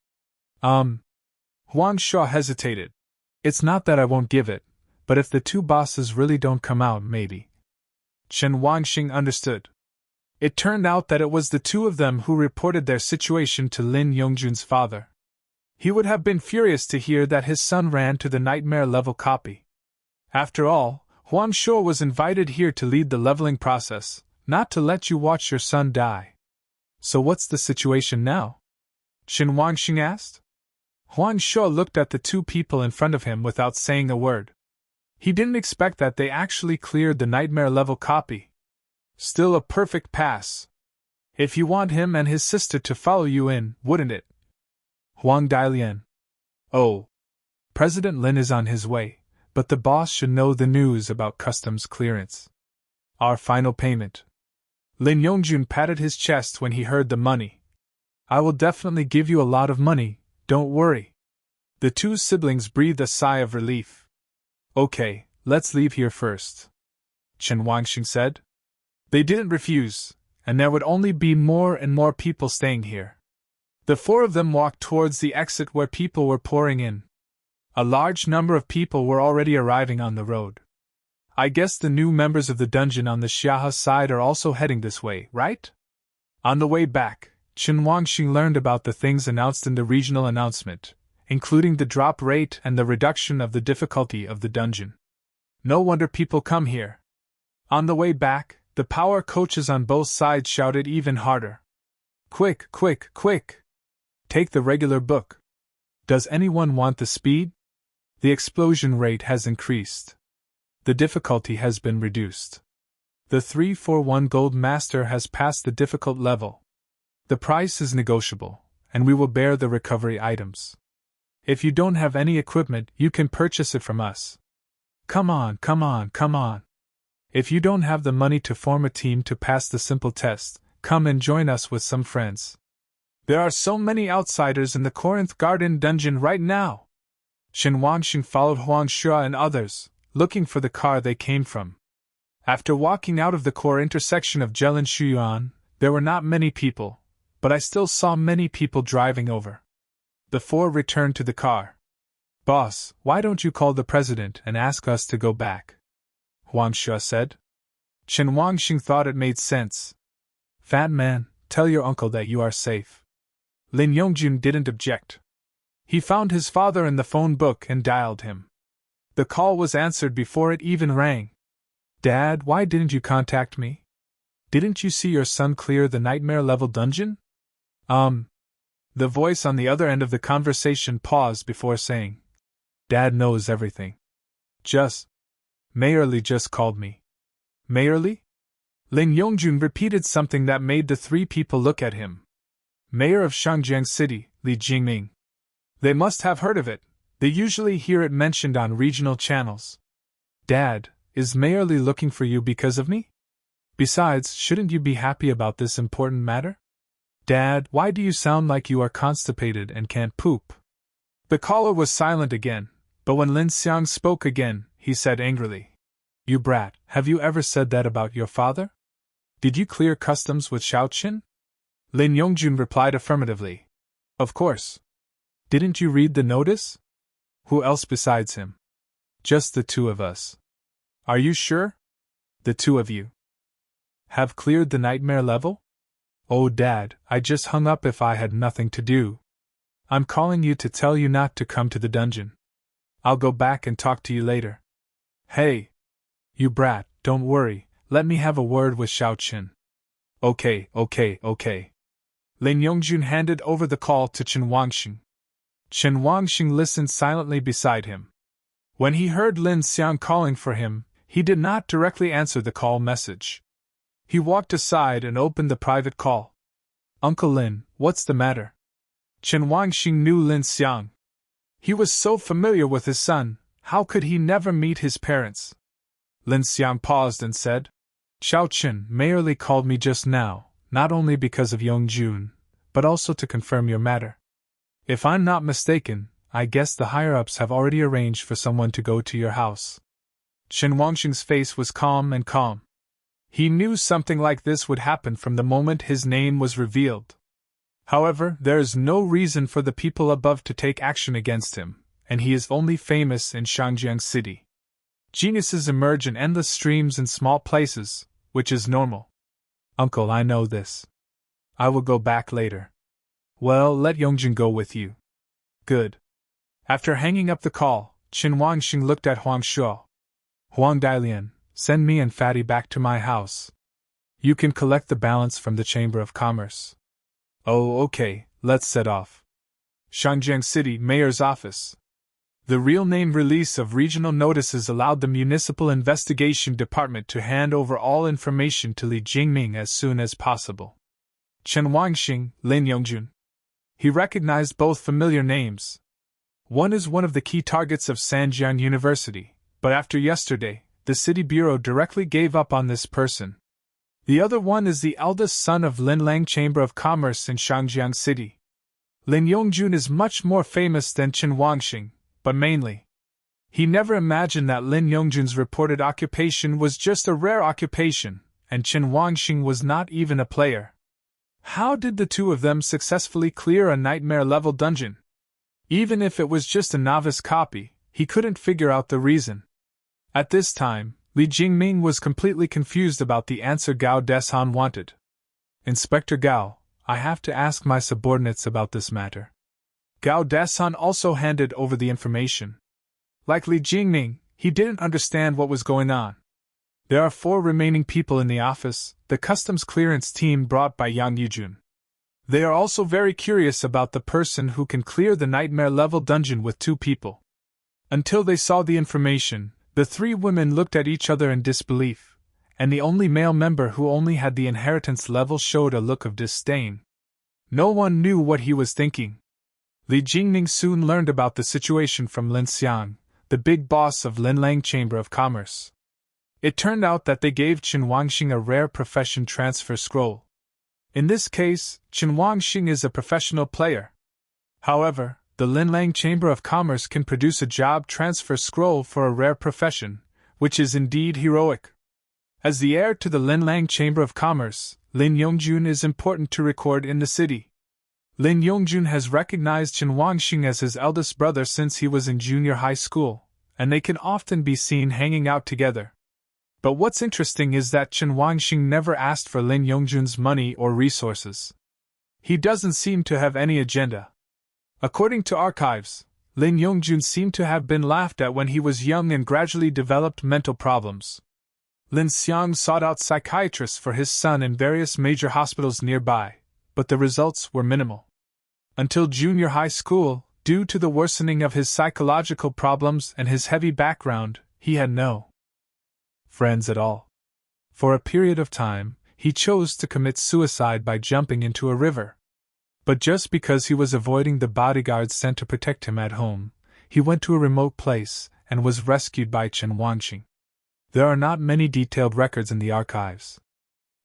Huang Shi hesitated. It's not that I won't give it, but if the 2 bosses really don't come out, maybe. Chen Wangxing understood. It turned out that it was the 2 of them who reported their situation to Lin Yongjun's father. He would have been furious to hear that his son ran to the nightmare level copy. After all, Huang Shi was invited here to lead the leveling process, not to let you watch your son die. So what's the situation now? Chen Wangxing asked. Huang Shi looked at the 2 people in front of him without saying a word. He didn't expect that they actually cleared the nightmare level copy. Still a perfect pass. If you want him and his sister to follow you in, wouldn't it? Huang Dailian. Oh. President Lin is on his way, but the boss should know the news about customs clearance. Our final payment. Lin Yongjun patted his chest when he heard the money. I will definitely give you a lot of money, don't worry. The two siblings breathed a sigh of relief. Okay, let's leave here first, Chen Wangxing said. They didn't refuse, and there would only be more and more people staying here. The four of them walked towards the exit where people were pouring in. A large number of people were already arriving on the road. I guess the new members of the dungeon on the Xiahe side are also heading this way, right? On the way back, Chen Wangxing learned about the things announced in the regional announcement, including the drop rate and the reduction of the difficulty of the dungeon. No wonder people come here. On the way back, the power coaches on both sides shouted even harder. Quick, quick, quick! Take the regular book. Does anyone want the speed? The explosion rate has increased. The difficulty has been reduced. The 341 Gold Master has passed the difficult level. The price is negotiable, and we will bear the recovery items. If you don't have any equipment, you can purchase it from us. Come on, come on, come on. If you don't have the money to form a team to pass the simple test, come and join us with some friends. There are so many outsiders in the Corinth Garden dungeon right now. Chen Wangxing followed Huang Xue and others, looking for the car they came from. After walking out of the core intersection of Jilin Shuyuan, there were not many people, but I still saw many people driving over. The four returned to the car. Boss, why don't you call the president and ask us to go back? Huang Xue said. Chen Wangxing thought it made sense. Fat man, tell your uncle that you are safe. Lin Yongjun didn't object. He found his father in the phone book and dialed him. The call was answered before it even rang. Dad, why didn't you contact me? Didn't you see your son clear the nightmare-level dungeon? The voice on the other end of the conversation paused before saying, Dad knows everything. Mayor Li just called me. Mayor Li? Lin Yongjun repeated something that made the three people look at him. Mayor of Shangjiang City, Li Jingming. They must have heard of it. They usually hear it mentioned on regional channels. Dad, is Mayor Li looking for you because of me? Besides, shouldn't you be happy about this important matter? Dad, why do you sound like you are constipated and can't poop? The caller was silent again, but when Lin Xiang spoke again, he said angrily, You brat, have you ever said that about your father? Did you clear customs with Xiaoqin? Lin Yongjun replied affirmatively. Of course. Didn't you read the notice? Who else besides him? Just the two of us. Are you sure? The two of you have cleared the nightmare level? Oh, Dad, I just hung up if I had nothing to do. I'm calling you to tell you not to come to the dungeon. I'll go back and talk to you later. Hey! You brat, don't worry, let me have a word with Xiaoqin. Okay. Lin Yongjun handed over the call to Chen Wangxing. Chen Wangxing listened silently beside him. When he heard Lin Xiang calling for him, he did not directly answer the call message. He walked aside and opened the private call. Uncle Lin, what's the matter? Chen Wangxing knew Lin Xiang. He was so familiar with his son, how could he never meet his parents? Lin Xiang paused and said, Xiaoqin, Mayor Li called me just now, not only because of Yongjun, but also to confirm your matter. If I'm not mistaken, I guess the higher-ups have already arranged for someone to go to your house. Chen Wangxing's face was calm. He knew something like this would happen from the moment his name was revealed. However, there is no reason for the people above to take action against him, and he is only famous in Shangjiang City. Geniuses emerge in endless streams in small places, which is normal. Uncle, I know this. I will go back later. Well, let Yongjun go with you. Good. After hanging up the call, Chen Wangxing looked at Huang Xue. Huang Dailian, send me and Fatty back to my house. You can collect the balance from the Chamber of Commerce. Oh, okay, let's set off. Shangjiang City Mayor's Office. The real name release of regional notices allowed the Municipal Investigation Department to hand over all information to Li Jingming as soon as possible. Chen Wangxing, Lin Yongjun. He recognized both familiar names. One is one of the key targets of Sanjiang University, but after yesterday, the city bureau directly gave up on this person. The other one is the eldest son of Linlang Chamber of Commerce in Shangjiang City. Lin Yongjun is much more famous than Chen Wangxing, but mainly, he never imagined that Lin Yongjun's reported occupation was just a rare occupation, and Chen Wangxing was not even a player. How did the two of them successfully clear a nightmare-level dungeon? Even if it was just a novice copy, he couldn't figure out the reason. At this time, Li Jingming was completely confused about the answer Gao Deshan wanted. Inspector Gao, I have to ask my subordinates about this matter. Gao Deshan also handed over the information. Like Li Jingming, he didn't understand what was going on. There are 4 remaining people in the office, the customs clearance team brought by Yang Yujun. They are also very curious about the person who can clear the nightmare-level dungeon with 2 people. Until they saw the information, the 3 women looked at each other in disbelief, and the only male member who only had the inheritance level showed a look of disdain. No one knew what he was thinking. Li Jingming soon learned about the situation from Lin Xiang, the big boss of Linlang Chamber of Commerce. It turned out that they gave Chen Wangxing a rare profession transfer scroll. In this case, Chen Wangxing is a professional player. However, the Linlang Chamber of Commerce can produce a job transfer scroll for a rare profession, which is indeed heroic. As the heir to the Linlang Chamber of Commerce, Lin Yongjun is important to record in the city. Lin Yongjun has recognized Chen Wangxing as his eldest brother since he was in junior high school, and they can often be seen hanging out together. But what's interesting is that Chen Wangxing never asked for Lin Yongjun's money or resources. He doesn't seem to have any agenda. According to archives, Lin Yongjun seemed to have been laughed at when he was young and gradually developed mental problems. Lin Xiang sought out psychiatrists for his son in various major hospitals nearby, but the results were minimal. Until junior high school, due to the worsening of his psychological problems and his heavy background, he had no friends at all. For a period of time, he chose to commit suicide by jumping into a river. But just because he was avoiding the bodyguards sent to protect him at home, he went to a remote place and was rescued by Chen Wangxing. There are not many detailed records in the archives.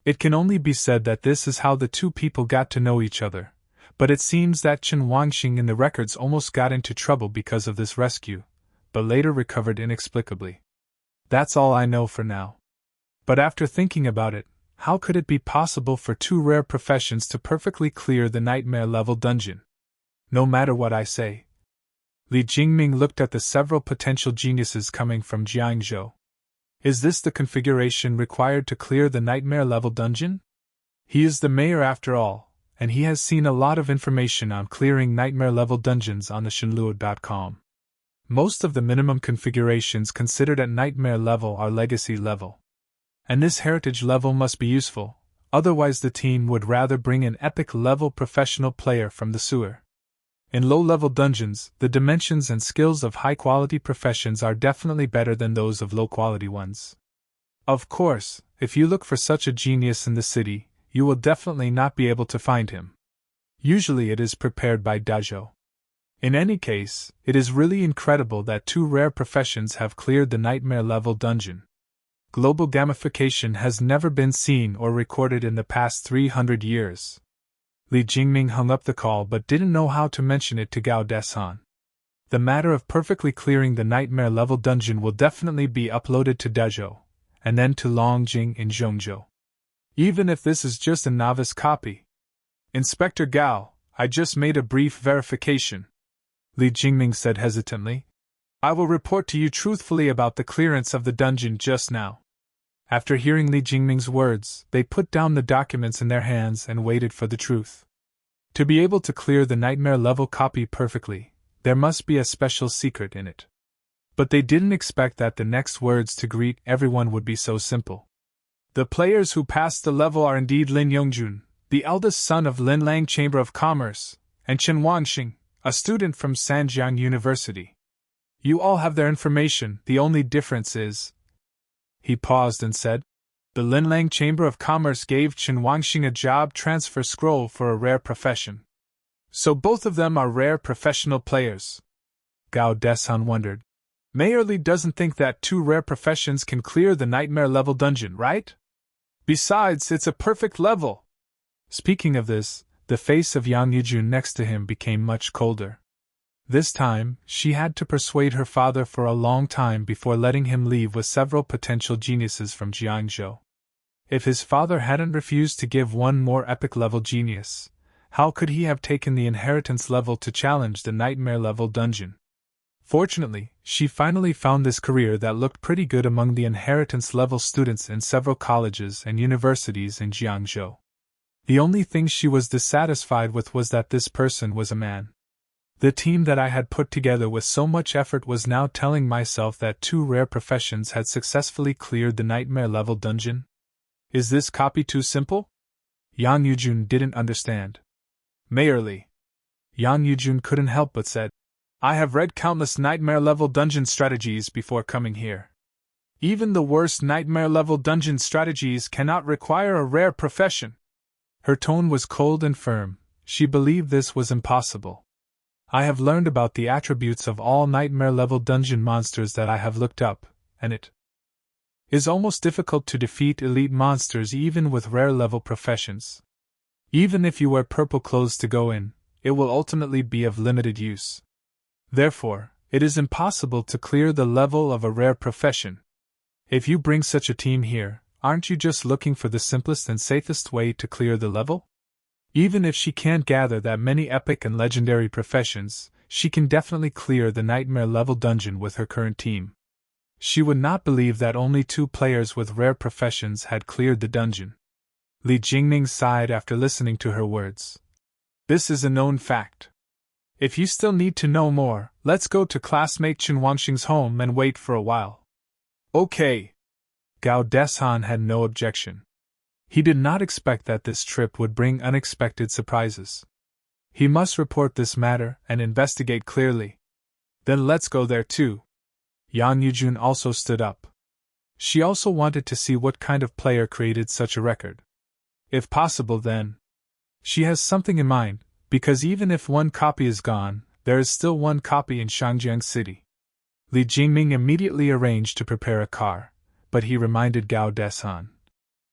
It can only be said that this is how the 2 people got to know each other, but it seems that Chen Wangxing in the records almost got into trouble because of this rescue, but later recovered inexplicably. That's all I know for now. But after thinking about it, how could it be possible for 2 rare professions to perfectly clear the nightmare-level dungeon? No matter what I say. Li Jingming looked at the several potential geniuses coming from Jiangzhou. Is this the configuration required to clear the nightmare-level dungeon? He is the mayor after all, and he has seen a lot of information on clearing nightmare-level dungeons on the Shenluo.com. Most of the minimum configurations considered at nightmare level are legacy level. And this heritage level must be useful, otherwise the team would rather bring an epic level professional player from the sewer. In low-level dungeons, the dimensions and skills of high-quality professions are definitely better than those of low-quality ones. Of course, if you look for such a genius in the city, you will definitely not be able to find him. Usually it is prepared by Dajo. In any case, it is really incredible that 2 rare professions have cleared the nightmare-level dungeon. Global gamification has never been seen or recorded in the past 300 years. Li Jingming hung up the call but didn't know how to mention it to Gao Deshan. The matter of perfectly clearing the nightmare-level dungeon will definitely be uploaded to Dajo, and then to Longjing in Zhongzhou. Even if this is just a novice copy. Inspector Gao, I just made a brief verification. Li Jingming said hesitantly. I will report to you truthfully about the clearance of the dungeon just now. After hearing Li Jingming's words, they put down the documents in their hands and waited for the truth. To be able to clear the nightmare-level copy perfectly, there must be a special secret in it. But they didn't expect that the next words to greet everyone would be so simple. The players who passed the level are indeed Lin Yongjun, the eldest son of Linlang Chamber of Commerce, and Chen Wangxing, a student from Sanjiang University. You all have their information, the only difference is... He paused and said, the Linlang Chamber of Commerce gave Chen Wangxing a job transfer scroll for a rare profession. So both of them are rare professional players. Gao Deshan wondered. Mayor Li doesn't think that 2 rare professions can clear the nightmare-level dungeon, right? Besides, it's a perfect level. Speaking of this, the face of Yang Yujun next to him became much colder. This time, she had to persuade her father for a long time before letting him leave with several potential geniuses from Jiangzhou. If his father hadn't refused to give one more epic-level genius, how could he have taken the inheritance level to challenge the nightmare-level dungeon? Fortunately, she finally found this career that looked pretty good among the inheritance-level students in several colleges and universities in Jiangzhou. The only thing she was dissatisfied with was that this person was a man. The team that I had put together with so much effort was now telling myself that 2 rare professions had successfully cleared the nightmare-level dungeon. Is this copy too simple? Yang Yujun didn't understand. Mayorly. Yang Yujun couldn't help but said, I have read countless nightmare-level dungeon strategies before coming here. Even the worst nightmare-level dungeon strategies cannot require a rare profession. Her tone was cold and firm. She believed this was impossible. I have learned about the attributes of all nightmare-level dungeon monsters that I have looked up, and it is almost difficult to defeat elite monsters even with rare-level professions. Even if you wear purple clothes to go in, it will ultimately be of limited use. Therefore, it is impossible to clear the level of a rare profession. If you bring such a team here, aren't you just looking for the simplest and safest way to clear the level? Even if she can't gather that many epic and legendary professions, she can definitely clear the nightmare-level dungeon with her current team. She would not believe that only 2 players with rare professions had cleared the dungeon. Li Jingming sighed after listening to her words. This is a known fact. If you still need to know more, let's go to classmate Chen Wangxing's home and wait for a while. Okay. Gao Deshan had no objection. He did not expect that this trip would bring unexpected surprises. He must report this matter and investigate clearly. Then let's go there too. Yang Yujun also stood up. She also wanted to see what kind of player created such a record. If possible, then. She has something in mind, because even if 1 copy is gone, there is still 1 copy in Shangjiang City. Li Jingming immediately arranged to prepare a car, but he reminded Gao Deshan.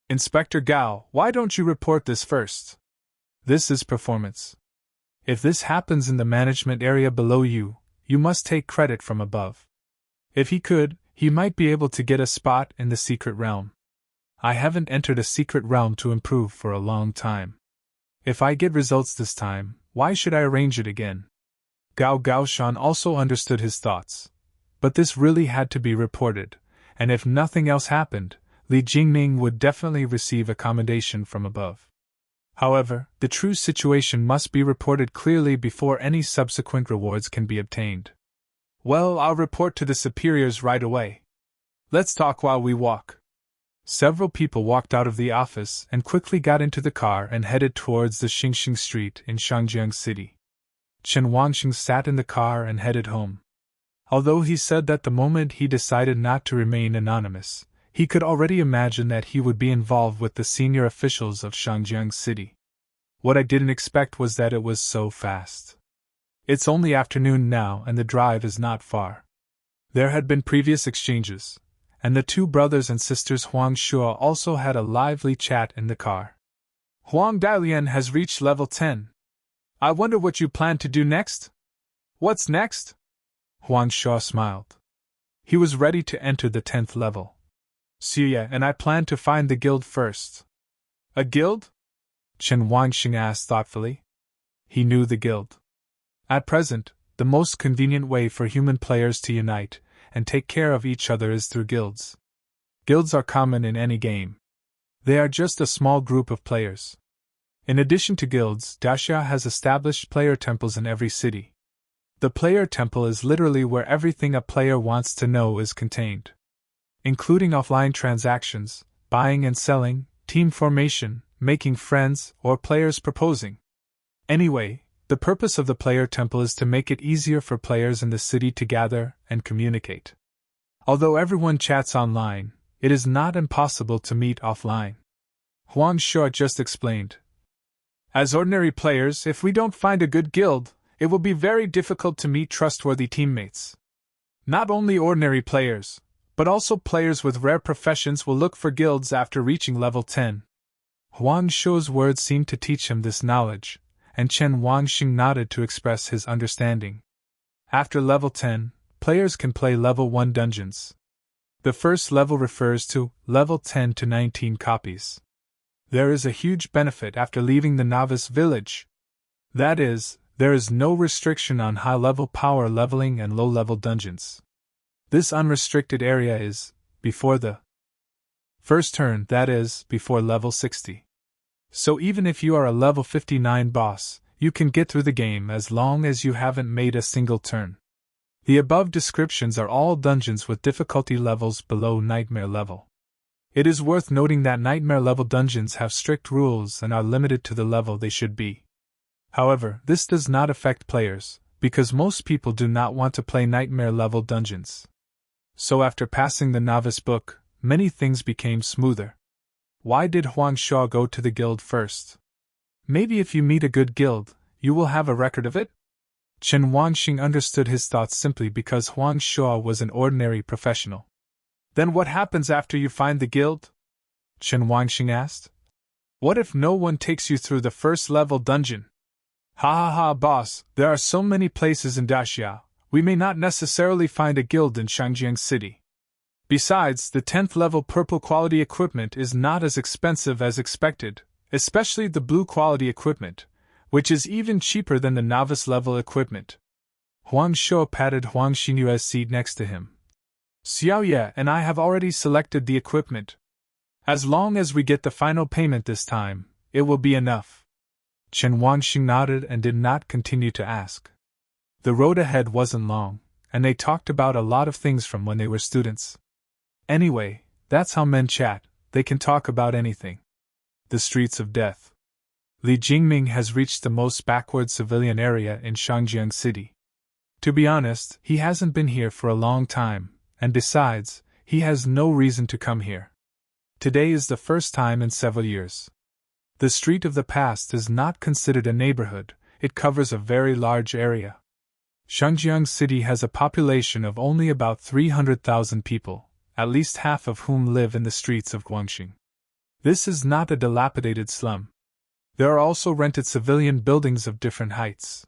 Inspector Gao, why don't you report this first? This is performance. If this happens in the management area below you, you must take credit from above. If he could, he might be able to get a spot in the secret realm. I haven't entered a secret realm to improve for a long time. If I get results this time, why should I arrange it again? Gao Gaoshan also understood his thoughts. But this really had to be reported, and if nothing else happened, Li Jingming would definitely receive a commendation from above. However, the true situation must be reported clearly before any subsequent rewards can be obtained. Well, I'll report to the superiors right away. Let's talk while we walk. Several people walked out of the office and quickly got into the car and headed towards the Xingxing Street in Shangjiang City. Chen Wangxing sat in the car and headed home. Although he said that the moment he decided not to remain anonymous, he could already imagine that he would be involved with the senior officials of Shangjiang City. What I didn't expect was that it was so fast. It's only afternoon now and the drive is not far. There had been previous exchanges, and the 2 brothers and sisters Huang Shua also had a lively chat in the car. Huang Dalian has reached level 10. I wonder what you plan to do next? What's next? Huang Shua smiled. He was ready to enter the 10th level. Xie and I plan to find the guild first. A guild? Chen Wangxing asked thoughtfully. He knew the guild. At present, the most convenient way for human players to unite and take care of each other is through guilds. Guilds are common in any game. They are just a small group of players. In addition to guilds, Daxia has established player temples in every city. The player temple is literally where everything a player wants to know is contained, including offline transactions, buying and selling, team formation, making friends, or players proposing. Anyway, the purpose of the player temple is to make it easier for players in the city to gather and communicate. Although everyone chats online, it is not impossible to meet offline. Huang Shua just explained. As ordinary players, if we don't find a good guild, it will be very difficult to meet trustworthy teammates. Not only ordinary players, But also players with rare professions will look for guilds after reaching level 10. Huang Shuo's words seemed to teach him this knowledge, and Chen Wangxing nodded to express his understanding. After level 10, players can play level 1 dungeons. The first level refers to level 10 to 19 copies. There is a huge benefit after leaving the novice village. That is, there is no restriction on high-level power leveling and low-level dungeons. This unrestricted area is before the first turn, that is, before level 60. So even if you are a level 59 boss, you can get through the game as long as you haven't made a single turn. The above descriptions are all dungeons with difficulty levels below Nightmare level. It is worth noting that Nightmare level dungeons have strict rules and are limited to the level they should be. However, this does not affect players, because most people do not want to play Nightmare level dungeons. So after passing the novice book, many things became smoother. Why did Huang Shuo go to the guild first? Maybe if you meet a good guild, you will have a record of it? Chen Wangxing understood his thoughts simply because Huang Shuo was an ordinary professional. Then what happens after you find the guild? Chen Wangxing asked. What if no one takes you through the first level dungeon? Ha ha ha, boss, there are so many places in Daxia, we may not necessarily find a guild in Shangjiang City. Besides, the 10th level purple quality equipment is not as expensive as expected, especially the blue quality equipment, which is even cheaper than the novice level equipment. Huang Shuo patted Huang Xinyue's seat next to him. Xiao Ye and I have already selected the equipment. As long as we get the final payment this time, it will be enough. Chen Wangxing nodded and did not continue to ask. The road ahead wasn't long, and they talked about a lot of things from when they were students. Anyway, that's how men chat, they can talk about anything. The streets of death. Li Jingming has reached the most backward civilian area in Shangjiang City. To be honest, he hasn't been here for a long time, and besides, he has no reason to come here. Today is the first time in several years. The Street of the Past is not considered a neighborhood, it covers a very large area. Shangjiang City has a population of only about 300,000 people, at least half of whom live in the streets of Guangxing. This is not a dilapidated slum. There are also rented civilian buildings of different heights.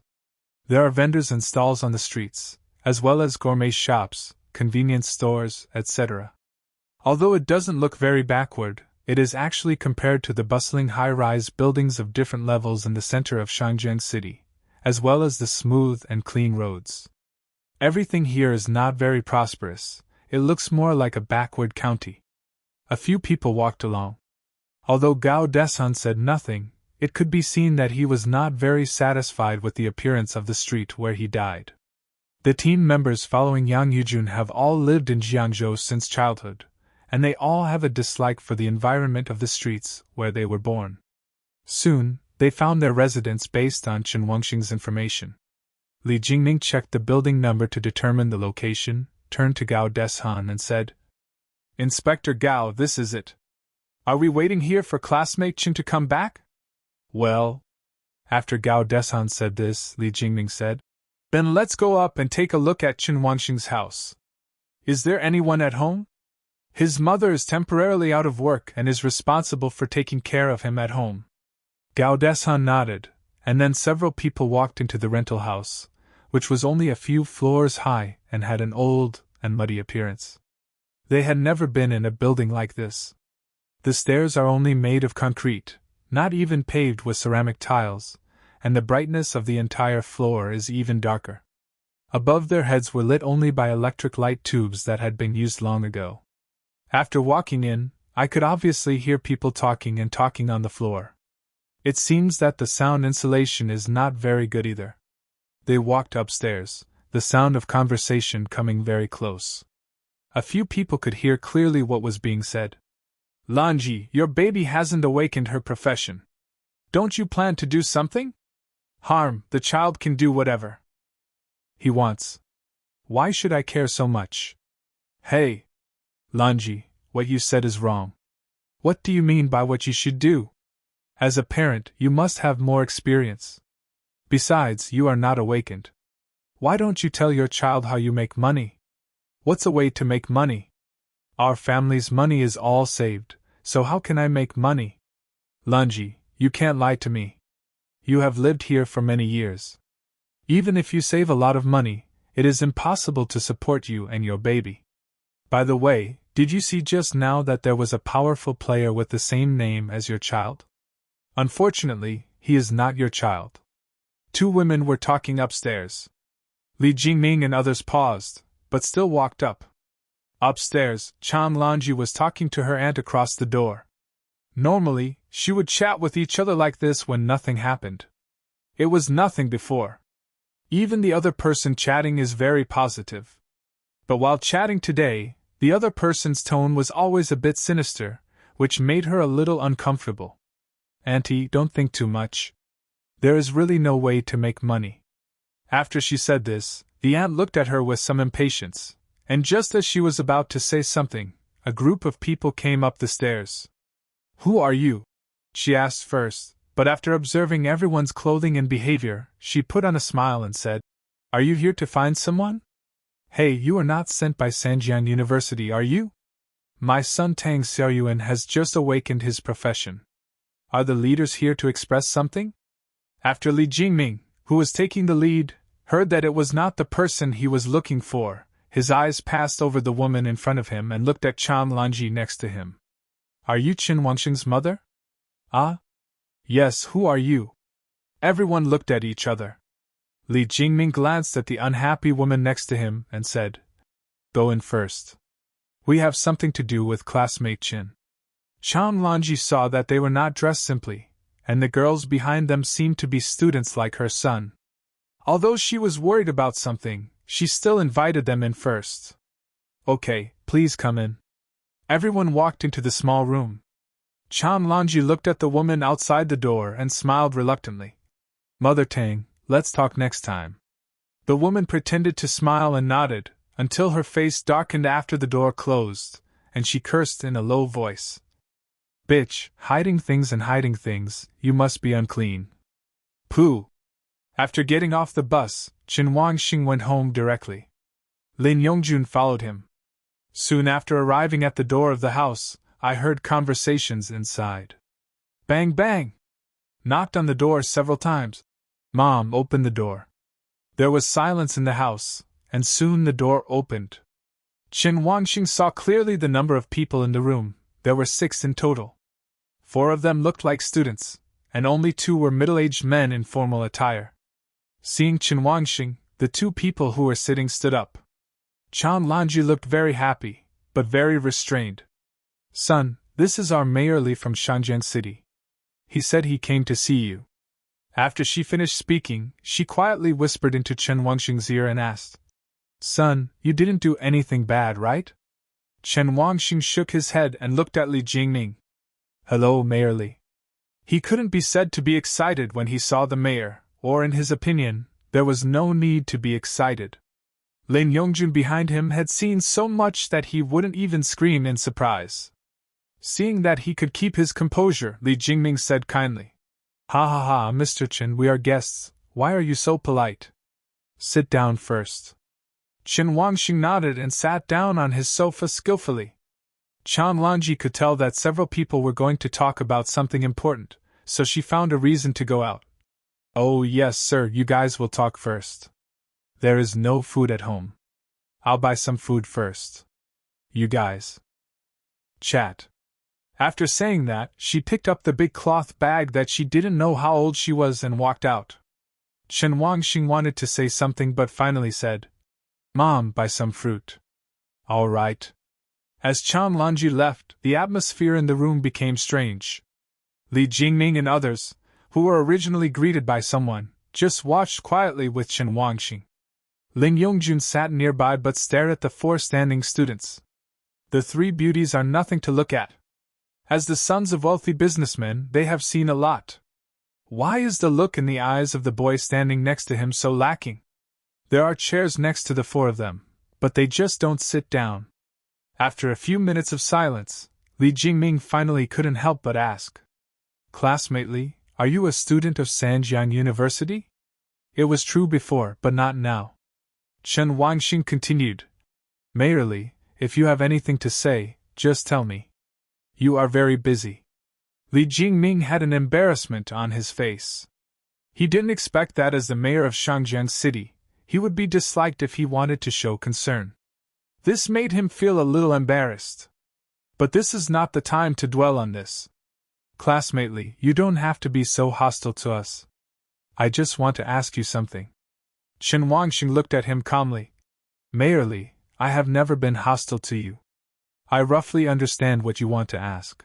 There are vendors and stalls on the streets, as well as gourmet shops, convenience stores, etc. Although it doesn't look very backward, it is actually compared to the bustling high-rise buildings of different levels in the center of Shangjiang City, as well as the smooth and clean roads. Everything here is not very prosperous, it looks more like a backward county. A few people walked along. Although Gao Desun said nothing, it could be seen that he was not very satisfied with the appearance of the street where he died. The team members following Yang Yujun have all lived in Jiangzhou since childhood, and they all have a dislike for the environment of the streets where they were born. Soon, they found their residence based on Chen Wangxing's information. Li Jingming checked the building number to determine the location, turned to Gao Deshan and said, Inspector Gao, this is it. Are we waiting here for classmate Chen to come back? Well, after Gao Deshan said this, Li Jingming said, Then let's go up and take a look at Chen Wangxing's house. Is there anyone at home? His mother is temporarily out of work and is responsible for taking care of him at home. Gao Deshan nodded, and then several people walked into the rental house, which was only a few floors high and had an old and muddy appearance. They had never been in a building like this. The stairs are only made of concrete, not even paved with ceramic tiles, and the brightness of the entire floor is even darker. Above their heads were lit only by electric light tubes that had been used long ago. After walking in, I could obviously hear people talking on the floor. It seems that the sound insulation is not very good either. They walked upstairs, the sound of conversation coming very close. A few people could hear clearly what was being said. Lanji, your baby hasn't awakened her profession. Don't you plan to do something? Harm, the child can do whatever he wants. Why should I care so much? Hey! Lanji, what you said is wrong. What do you mean by what you should do? As a parent, you must have more experience. Besides, you are not awakened. Why don't you tell your child how you make money? What's a way to make money? Our family's money is all saved, so how can I make money? Lunji, you can't lie to me. You have lived here for many years. Even if you save a lot of money, it is impossible to support you and your baby. By the way, did you see just now that there was a powerful player with the same name as your child? Unfortunately, he is not your child. Two women were talking upstairs. Li Jingming and others paused, but still walked up. Upstairs, Chan Lanji was talking to her aunt across the door. Normally, she would chat with each other like this when nothing happened. It was nothing before. Even the other person chatting is very positive. But while chatting today, the other person's tone was always a bit sinister, which made her a little uncomfortable. Auntie, don't think too much. There is really no way to make money. After she said this, the aunt looked at her with some impatience, and just as she was about to say something, a group of people came up the stairs. Who are you? She asked first, but after observing everyone's clothing and behavior, she put on a smile and said, Are you here to find someone? Hey, you are not sent by Sanjian University, are you? My son Tang Xiaoyuan has just awakened his profession. Are the leaders here to express something? After Li Jingming, who was taking the lead, heard that it was not the person he was looking for, his eyes passed over the woman in front of him and looked at Chan Lanji next to him. Are you Qin Wangxing's mother? Ah? Yes, who are you? Everyone looked at each other. Li Jingming glanced at the unhappy woman next to him and said, Go in first. We have something to do with classmate Qin. Chan Lanji saw that they were not dressed simply, and the girls behind them seemed to be students like her son. Although she was worried about something, she still invited them in first. Okay, please come in. Everyone walked into the small room. Chan Lanji looked at the woman outside the door and smiled reluctantly. Mother Tang, let's talk next time. The woman pretended to smile and nodded, until her face darkened after the door closed, and she cursed in a low voice. Bitch, hiding things, you must be unclean. Pooh! After getting off the bus, Qin Wangxing went home directly. Lin Yongjun followed him. Soon after arriving at the door of the house, I heard conversations inside. Bang bang! Knocked on the door several times. Mom, open the door. There was silence in the house, and soon the door opened. Qin Wangxing saw clearly the number of people in the room. There were 6 in total. 4 of them looked like students, and only 2 were middle-aged men in formal attire. Seeing Qin Wangxing, the 2 people who were sitting stood up. Chan Lanji looked very happy, but very restrained. Son, this is our Mayor Li from Shangjiang City. He said he came to see you. After she finished speaking, she quietly whispered into Qin Wangxing's ear and asked, Son, you didn't do anything bad, right? Qin Wangxing shook his head and looked at Li Jingming. Hello, Mayor Li. He couldn't be said to be excited when he saw the mayor, or in his opinion, there was no need to be excited. Lin Yongjun behind him had seen so much that he wouldn't even scream in surprise. Seeing that he could keep his composure, Li Jingming said kindly, Ha ha ha, Mr. Qin, we are guests, why are you so polite? Sit down first. Qin Wangxing nodded and sat down on his sofa skillfully. Chan Lanji could tell that several people were going to talk about something important, so she found a reason to go out. Oh yes, sir, you guys will talk first. There is no food at home. I'll buy some food first. You guys chat. After saying that, she picked up the big cloth bag that she didn't know how old she was and walked out. Qin Wangxing wanted to say something but finally said, Mom, buy some fruit. All right. As Chan Lanji left, the atmosphere in the room became strange. Li Jingming and others, who were originally greeted by someone, just watched quietly with Qin Wangxing. Lin Yongjun sat nearby but stared at the 4 standing students. The 3 beauties are nothing to look at. As the sons of wealthy businessmen, they have seen a lot. Why is the look in the eyes of the boy standing next to him so lacking? There are chairs next to the 4 of them, but they just don't sit down. After a few minutes of silence, Li Jingming finally couldn't help but ask, Classmate Li, are you a student of Sanjiang University? It was true before, but not now. Qin Wangxing continued, Mayor Li, if you have anything to say, just tell me. You are very busy. Li Jingming had an embarrassment on his face. He didn't expect that as the mayor of Shangjiang City, he would be disliked if he wanted to show concern. This made him feel a little embarrassed. But this is not the time to dwell on this. Classmate Li, you don't have to be so hostile to us. I just want to ask you something. Chen Wangxing looked at him calmly. Mayor Li, I have never been hostile to you. I roughly understand what you want to ask.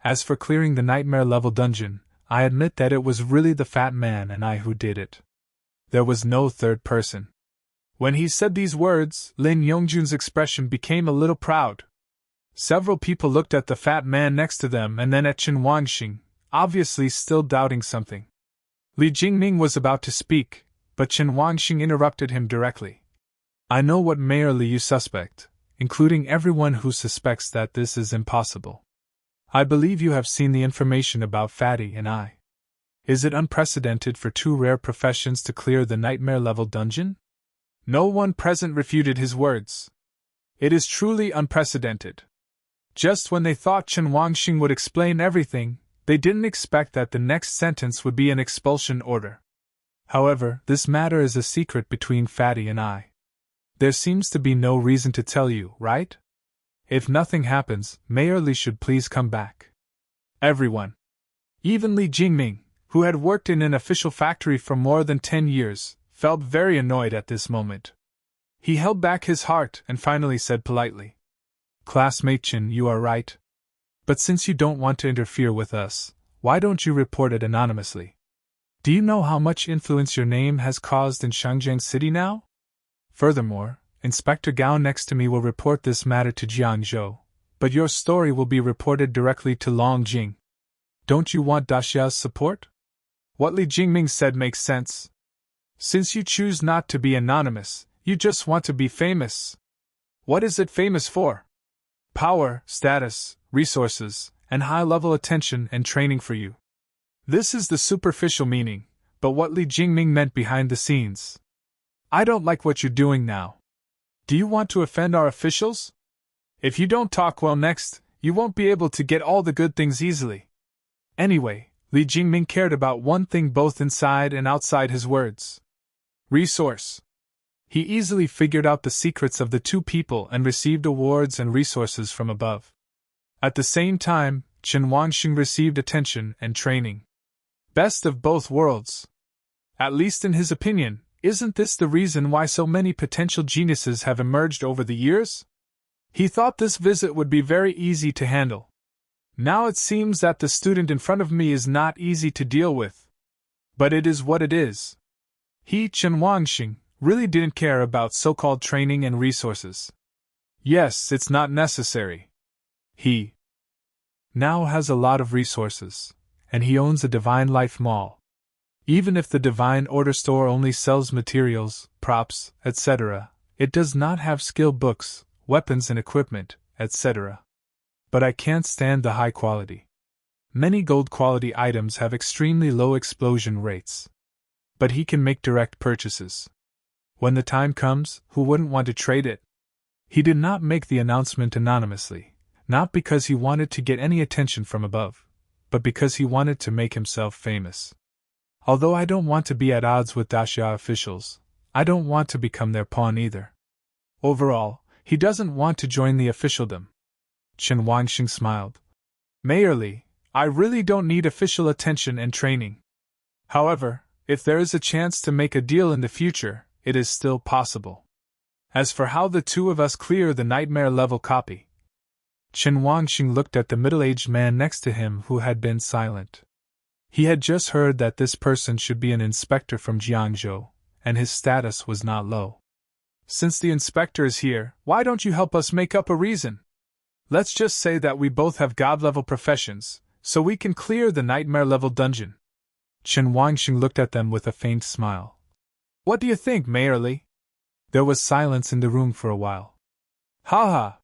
As for clearing the nightmare level dungeon, I admit that it was really the fat man and I who did it. There was no third person. When he said these words, Lin Yongjun's expression became a little proud. Several people looked at the fat man next to them and then at Chen Wangxing, obviously still doubting something. Li Jingming was about to speak, but Chen Wangxing interrupted him directly. I know what Mayor Li you suspect, including everyone who suspects that this is impossible. I believe you have seen the information about Fatty and I. Is it unprecedented for two rare professions to clear the nightmare level dungeon? No one present refuted his words. It is truly unprecedented. Just when they thought Chen Wangxing would explain everything, they didn't expect that the next sentence would be an expulsion order. However, this matter is a secret between Fatty and I. There seems to be no reason to tell you, right? If nothing happens, Mayor Li should please come back. Everyone, even Li Jingming, who had worked in an official factory for more than 10 years, felt very annoyed at this moment. He held back his heart and finally said politely, Classmate Chen, you are right. But since you don't want to interfere with us, why don't you report it anonymously? Do you know how much influence your name has caused in Shangjiang City now? Furthermore, Inspector Gao next to me will report this matter to Jiangzhou, but your story will be reported directly to Longjing. Don't you want Daxia's support? What Li Jingming said makes sense. Since you choose not to be anonymous, you just want to be famous. What is it famous for? Power, status, resources, and high-level attention and training for you. This is the superficial meaning, but what Li Jingming meant behind the scenes. I don't like what you're doing now. Do you want to offend our officials? If you don't talk well next, you won't be able to get all the good things easily. Anyway, Li Jingming cared about one thing both inside and outside his words. Resource. He easily figured out the secrets of the two people and received awards and resources from above. At the same time, Chen Wangxing received attention and training. Best of both worlds. At least in his opinion, isn't this the reason why so many potential geniuses have emerged over the years? He thought this visit would be very easy to handle. Now it seems that the student in front of me is not easy to deal with. But it is what it is. He, Chen Wangxing, really didn't care about so-called training and resources. Yes, it's not necessary. He now has a lot of resources, and he owns a Divine Life Mall. Even if the Divine Order store only sells materials, props, etc., it does not have skill books, weapons and equipment, etc. But I can't stand the high quality. Many gold quality items have extremely low explosion rates. But he can make direct purchases. When the time comes, who wouldn't want to trade it? He did not make the announcement anonymously, not because he wanted to get any attention from above, but because he wanted to make himself famous. Although I don't want to be at odds with Daxia officials, I don't want to become their pawn either. Overall, he doesn't want to join the officialdom. Chen Wangxing smiled. Mayor Li, I really don't need official attention and training. However, if there is a chance to make a deal in the future, it is still possible. As for how the two of us clear the nightmare level copy. Chen Wangxing looked at the middle-aged man next to him who had been silent. He had just heard that this person should be an inspector from Jiangzhou, and his status was not low. Since the inspector is here, why don't you help us make up a reason? Let's just say that we both have god-level professions, so we can clear the nightmare-level dungeon. Chen Wangxing looked at them with a faint smile. What do you think, Mayor Li? There was silence in the room for a while. Ha ha!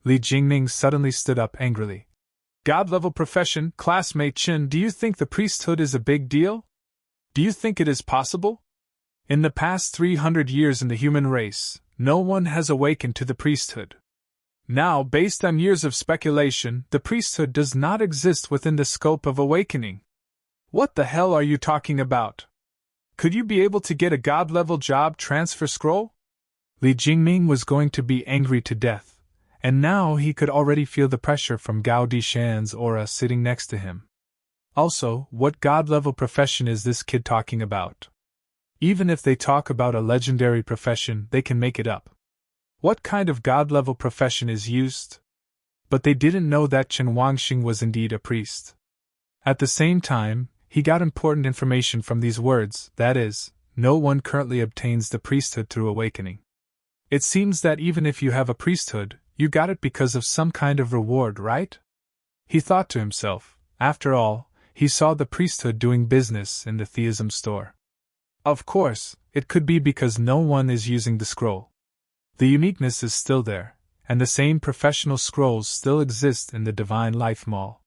Li Jingming suddenly stood up angrily. God-level profession, classmate Chen, do you think the priesthood is a big deal? Do you think it is possible? In the past 300 years in the human race, no one has awakened to the priesthood. Now, based on years of speculation, the priesthood does not exist within the scope of awakening. What the hell are you talking about? Could you be able to get a god-level job transfer scroll? Li Jingming was going to be angry to death, and now he could already feel the pressure from Gao Dishan's aura sitting next to him. Also, what god-level profession is this kid talking about? Even if they talk about a legendary profession, they can make it up. What kind of god-level profession is used? But they didn't know that Chen Wangxing was indeed a priest. At the same time, he got important information from these words, that is, no one currently obtains the priesthood through awakening. It seems that even if you have a priesthood, you got it because of some kind of reward, right? He thought to himself. After all, he saw the priesthood doing business in the theism store. Of course, it could be because no one is using the scroll. The uniqueness is still there, and the same professional scrolls still exist in the Divine Life Mall.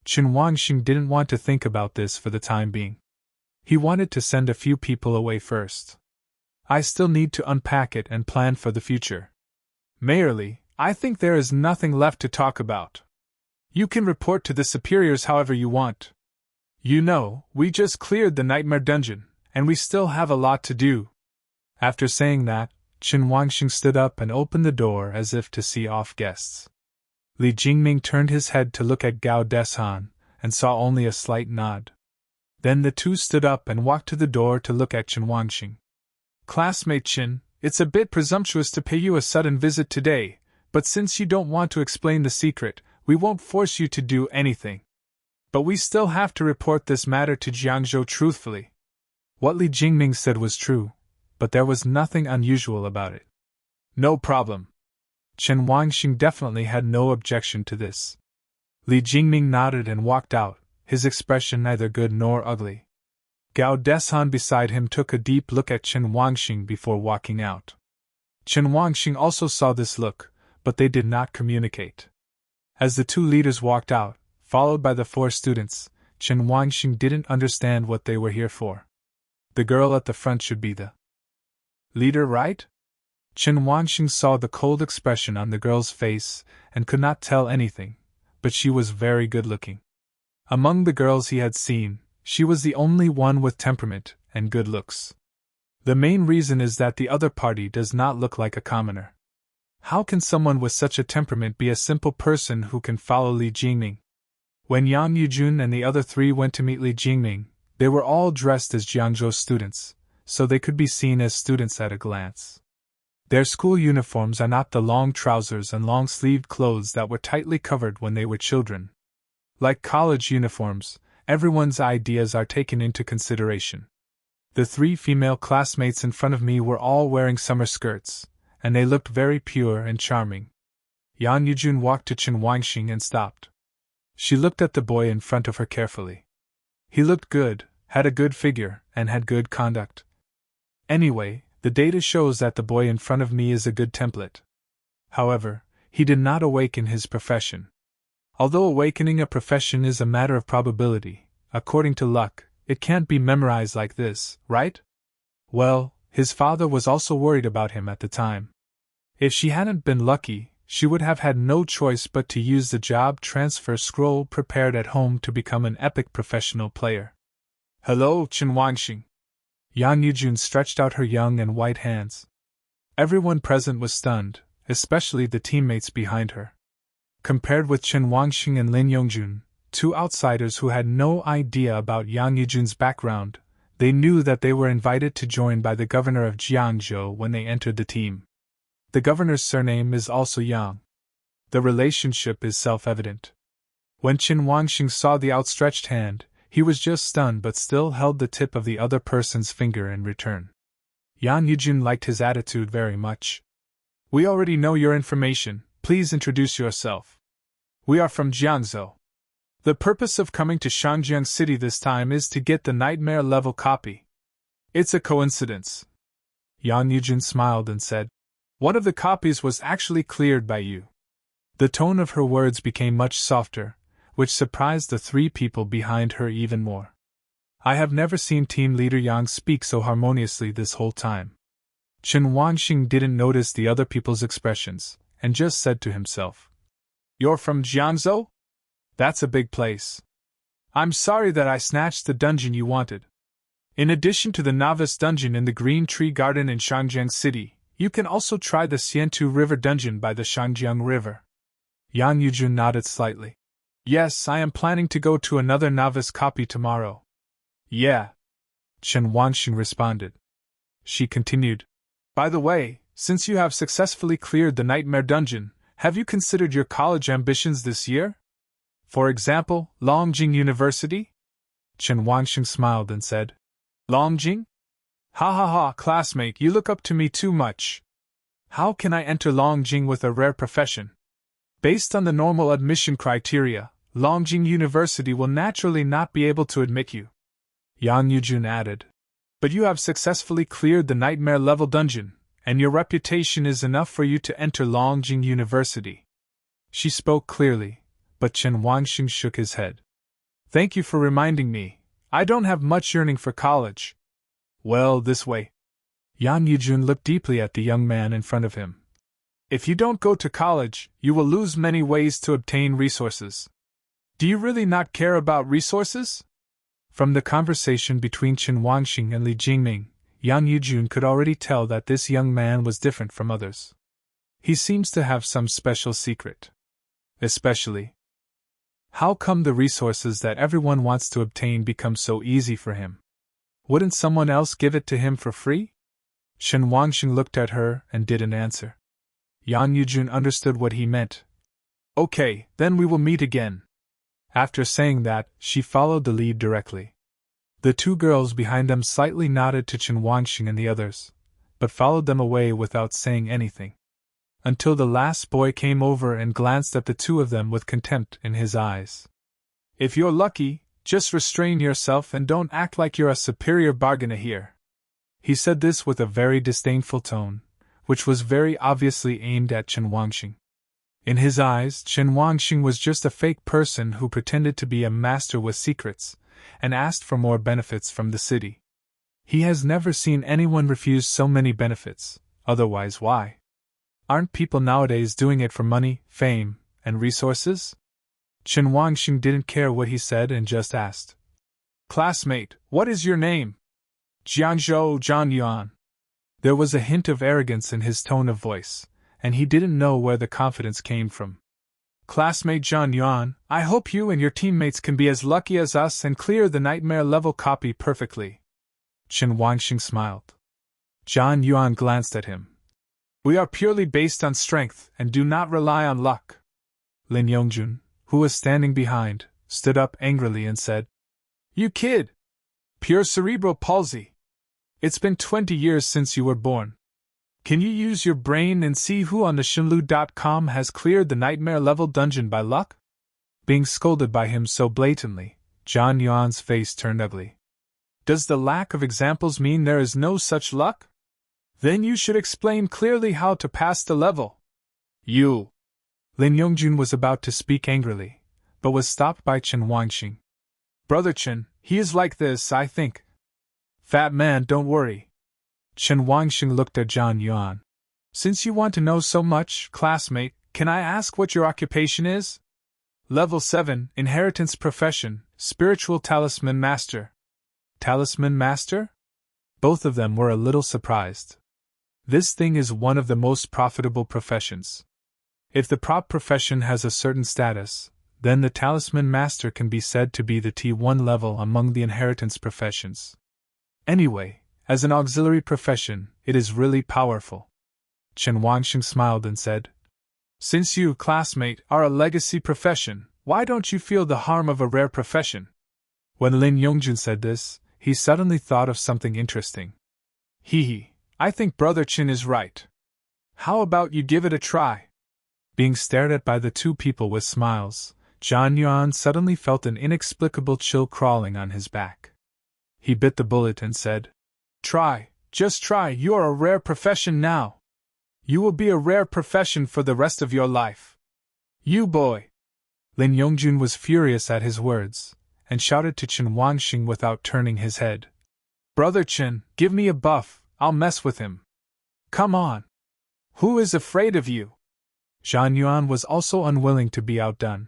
Chen Wangxing didn't want to think about this for the time being. He wanted to send a few people away first. I still need to unpack it and plan for the future. Mayorly, I think there is nothing left to talk about. You can report to the superiors however you want. You know, we just cleared the Nightmare Dungeon, and we still have a lot to do. After saying that, Chen Wangxing stood up and opened the door as if to see off guests. Li Jingming turned his head to look at Gao Deshan, and saw only a slight nod. Then the two stood up and walked to the door to look at Chen Wangxing. Classmate Chen, it's a bit presumptuous to pay you a sudden visit today, but since you don't want to explain the secret, we won't force you to do anything. But we still have to report this matter to Jiangzhou truthfully. What Li Jingming said was true, but there was nothing unusual about it. No problem. Chen Wangxing definitely had no objection to this. Li Jingming nodded and walked out, his expression neither good nor ugly. Gao Deshan beside him took a deep look at Chen Wangxing before walking out. Chen Wangxing also saw this look, but they did not communicate. As the two leaders walked out, followed by the 4 students, Chen Wangxing didn't understand what they were here for. The girl at the front should be the leader, right? Chen Wangxing saw the cold expression on the girl's face and could not tell anything, but she was very good-looking. Among the girls he had seen, she was the only one with temperament and good looks. The main reason is that the other party does not look like a commoner. How can someone with such a temperament be a simple person who can follow Li Jingming? When Yang Yujun and the other 3 went to meet Li Jingming, they were all dressed as Jiangzhou students, so they could be seen as students at a glance. Their school uniforms are not the long trousers and long-sleeved clothes that were tightly covered when they were children. Like college uniforms, everyone's ideas are taken into consideration. The 3 female classmates in front of me were all wearing summer skirts, and they looked very pure and charming. Yang Yujun walked to Chen Wangxing and stopped. She looked at the boy in front of her carefully. He looked good, had a good figure, and had good conduct. Anyway, the data shows that the boy in front of me is a good template. However, he did not awaken his profession. Although awakening a profession is a matter of probability, according to luck, it can't be memorized like this, right? Well, his father was also worried about him at the time. If she hadn't been lucky, she would have had no choice but to use the job transfer scroll prepared at home to become an epic professional player. Hello, Chen Wangxing. Yang Yujun stretched out her young and white hands. Everyone present was stunned, especially the teammates behind her. Compared with Chen Wangxing and Lin Yongjun, 2 outsiders who had no idea about Yang Yujun's background, they knew that they were invited to join by the governor of Jiangzhou when they entered the team. The governor's surname is also Yang. The relationship is self-evident. When Chen Wangxing saw the outstretched hand, he was just stunned but still held the tip of the other person's finger in return. Yang Yujun liked his attitude very much. We already know your information, please introduce yourself. We are from Jiangzhou. The purpose of coming to Shangjiang City this time is to get the nightmare level copy. It's a coincidence. Yang Yujun smiled and said, one of the copies was actually cleared by you. The tone of her words became much softer, which surprised the 3 people behind her even more. I have never seen team leader Yang speak so harmoniously this whole time. Chen Wangxing didn't notice the other people's expressions, and just said to himself, "You're from Jiangzhou? That's a big place. I'm sorry that I snatched the dungeon you wanted. In addition to the novice dungeon in the Green Tree Garden in Shangjiang City, you can also try the Xiantu River dungeon by the Shangjiang River." Yang Yujun nodded slightly. "Yes, I am planning to go to another novice copy tomorrow." "Yeah," Chen Wangxing responded. She continued, "By the way, since you have successfully cleared the Nightmare Dungeon, have you considered your college ambitions this year? For example, Longjing University?" Chen Wangxing smiled and said, "Longjing? Ha ha ha, classmate, you look up to me too much. How can I enter Longjing with a rare profession? Based on the normal admission criteria, Longjing University will naturally not be able to admit you." Yang Yujun added, "But you have successfully cleared the Nightmare level dungeon, and your reputation is enough for you to enter Longjing University." She spoke clearly, but Chen Wangxing shook his head. "Thank you for reminding me. I don't have much yearning for college." "Well, this way." Yang Yujun looked deeply at the young man in front of him. "If you don't go to college, you will lose many ways to obtain resources. Do you really not care about resources?" From the conversation between Chen Wangxing and Li Jingming, Yang Yujun could already tell that this young man was different from others. He seems to have some special secret. Especially, how come the resources that everyone wants to obtain become so easy for him? Wouldn't someone else give it to him for free? Chen Wangxing looked at her and didn't answer. Yang Yujun understood what he meant. "Okay, then we will meet again." After saying that, she followed the lead directly. The two girls behind them slightly nodded to Chen Wangxing and the others, but followed them away without saying anything. Until the last boy came over and glanced at the two of them with contempt in his eyes. "If you're lucky, just restrain yourself and don't act like you're a superior bargainer here." He said this with a very disdainful tone, which was very obviously aimed at Chen Wangxing. In his eyes, Chen Wangxing was just a fake person who pretended to be a master with secrets, and asked for more benefits from the city. He has never seen anyone refuse so many benefits, otherwise why? Aren't people nowadays doing it for money, fame, and resources? Chen Wangxing didn't care what he said and just asked, "Classmate, what is your name?" "Jiangzhou Zhang Yuan." There was a hint of arrogance in his tone of voice, and he didn't know where the confidence came from. "Classmate Zhang Yuan, I hope you and your teammates can be as lucky as us and clear the Nightmare level copy perfectly." Chen Wangxing smiled. Zhang Yuan glanced at him. "We are purely based on strength and do not rely on luck." Lin Yongjun, who was standing behind, stood up angrily and said, "You kid! Pure cerebral palsy! It's been 20 years since you were born. Can you use your brain and see who on the Shinlu.com has cleared the Nightmare level dungeon by luck?" Being scolded by him so blatantly, Zhang Yuan's face turned ugly. "Does the lack of examples mean there is no such luck? Then you should explain clearly how to pass the level." "You!" Lin Yongjun was about to speak angrily, but was stopped by Chen Wangxing. "Brother Chen, he is like this, I think." "Fat man, don't worry." Chen Wangxing looked at Zhang Yuan. "Since you want to know so much, classmate, can I ask what your occupation is?" "Level 7, Inheritance Profession, Spiritual Talisman Master." "Talisman Master?" Both of them were a little surprised. This thing is one of the most profitable professions. If the prop profession has a certain status, then the Talisman Master can be said to be the T1 level among the inheritance professions. Anyway, as an auxiliary profession, it is really powerful. Chen Wangxing smiled and said, "Since you, classmate, are a legacy profession, why don't you feel the harm of a rare profession?" When Lin Yongjun said this, he suddenly thought of something interesting. Hee, I think Brother Chen is right. How about you give it a try?" Being stared at by the two people with smiles, Zhang Yuan suddenly felt an inexplicable chill crawling on his back. He bit the bullet and said, "Try, just try, you are a rare profession now. You will be a rare profession for the rest of your life. You boy!" Lin Yongjun was furious at his words, and shouted to Chen Wangxing without turning his head. "Brother Chen, give me a buff, I'll mess with him. Come on. Who is afraid of you?" Zhang Yuan was also unwilling to be outdone.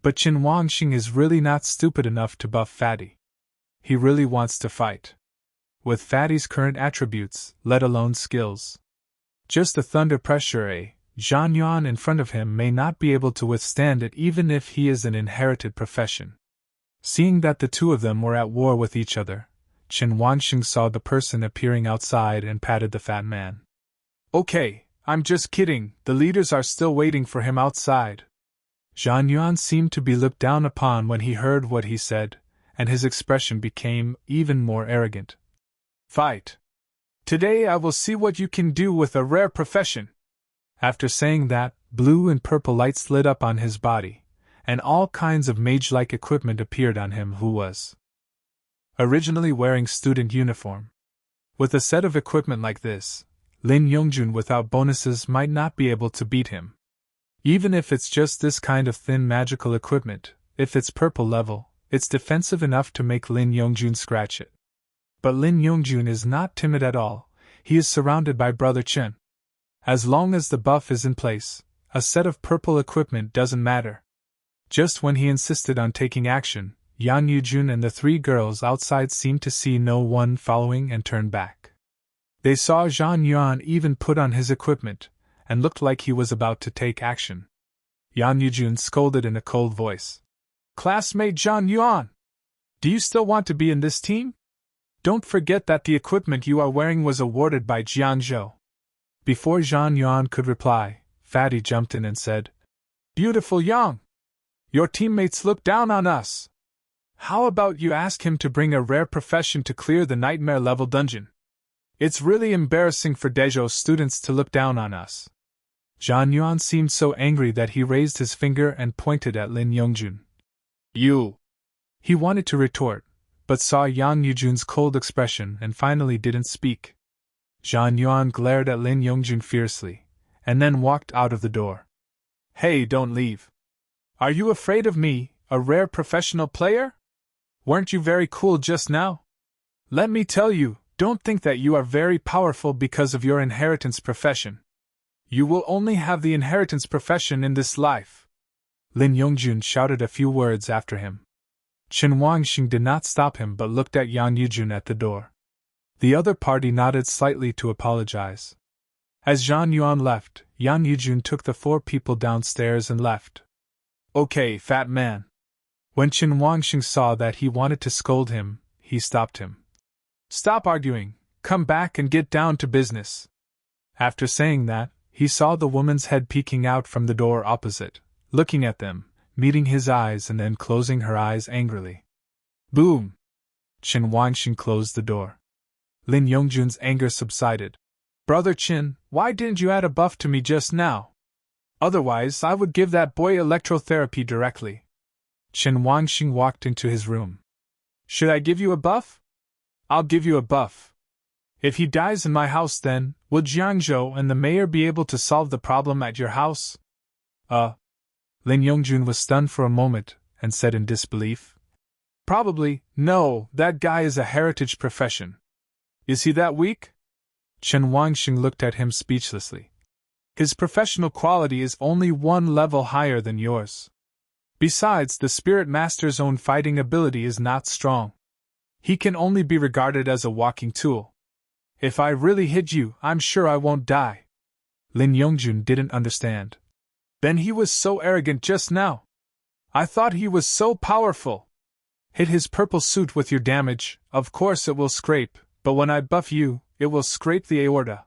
But Qin Wangxing is really not stupid enough to buff Fatty. He really wants to fight. With Fatty's current attributes, let alone skills. Just the thunder pressure Zhang Yuan in front of him may not be able to withstand it even if he is an inherited profession. Seeing that the two of them were at war with each other, Qin Wangxing saw the person appearing outside and patted the fat man. Okay, I'm just kidding, the leaders are still waiting for him outside. Zhang Yuan seemed to be looked down upon when he heard what he said, and his expression became even more arrogant. Fight! Today I will see what you can do with a rare profession! After saying that, blue and purple lights lit up on his body, and all kinds of mage-like equipment appeared on him who was originally wearing student uniform. With a set of equipment like this, Lin Yongjun without bonuses might not be able to beat him. Even if it's just this kind of thin magical equipment, if it's purple level, it's defensive enough to make Lin Yongjun scratch it. But Lin Yongjun is not timid at all, he is surrounded by Brother Chen. As long as the buff is in place, a set of purple equipment doesn't matter. Just when he insisted on taking action, Yan Yujun and the three girls outside seemed to see no one following and turned back. They saw Zhang Yuan even put on his equipment, and looked like he was about to take action. Yan Yujun scolded in a cold voice. Classmate Zhang Yuan! Do you still want to be in this team? Don't forget that the equipment you are wearing was awarded by Jianzhou. Before Zhang Yuan could reply, Fatty jumped in and said, Beautiful Yang! Your teammates look down on us. How about you ask him to bring a rare profession to clear the nightmare level dungeon? It's really embarrassing for Dezhou's students to look down on us. Zhang Yuan seemed so angry that he raised his finger and pointed at Lin Yongjun. You! He wanted to retort, but saw Yang Yujun's cold expression and finally didn't speak. Zhang Yuan glared at Lin Yongjun fiercely, and then walked out of the door. Hey, don't leave. Are you afraid of me, a rare professional player? Weren't you very cool just now? Let me tell you, don't think that you are very powerful because of your inheritance profession. You will only have the inheritance profession in this life. Lin Yongjun shouted a few words after him. Qin Wangxing did not stop him but looked at Yan Yujun at the door. The other party nodded slightly to apologize. As Zhang Yuan left, Yan Yujun took the four people downstairs and left. Okay, fat man. When Qin Wangxing saw that he wanted to scold him, he stopped him. Stop arguing, come back and get down to business. After saying that, he saw the woman's head peeking out from the door opposite, looking at them, meeting his eyes and then closing her eyes angrily. Boom! Qin Wangxing closed the door. Lin Yongjun's anger subsided. Brother Qin, why didn't you add a buff to me just now? Otherwise, I would give that boy electrotherapy directly. Qin Wangxing walked into his room. Should I give you a buff? I'll give you a buff. If he dies in my house then, will Jiangzhou and the mayor be able to solve the problem at your house? Lin Yongjun was stunned for a moment, and said in disbelief. Probably, no, that guy is a heritage profession. Is he that weak? Qin Wangxing looked at him speechlessly. His professional quality is only one level higher than yours. Besides, the Spirit Master's own fighting ability is not strong. He can only be regarded as a walking tool. If I really hit you, I'm sure I won't die. Lin Yongjun didn't understand. Then he was so arrogant just now. I thought he was so powerful. Hit his purple suit with your damage, of course it will scrape, but when I buff you, it will scrape the aorta.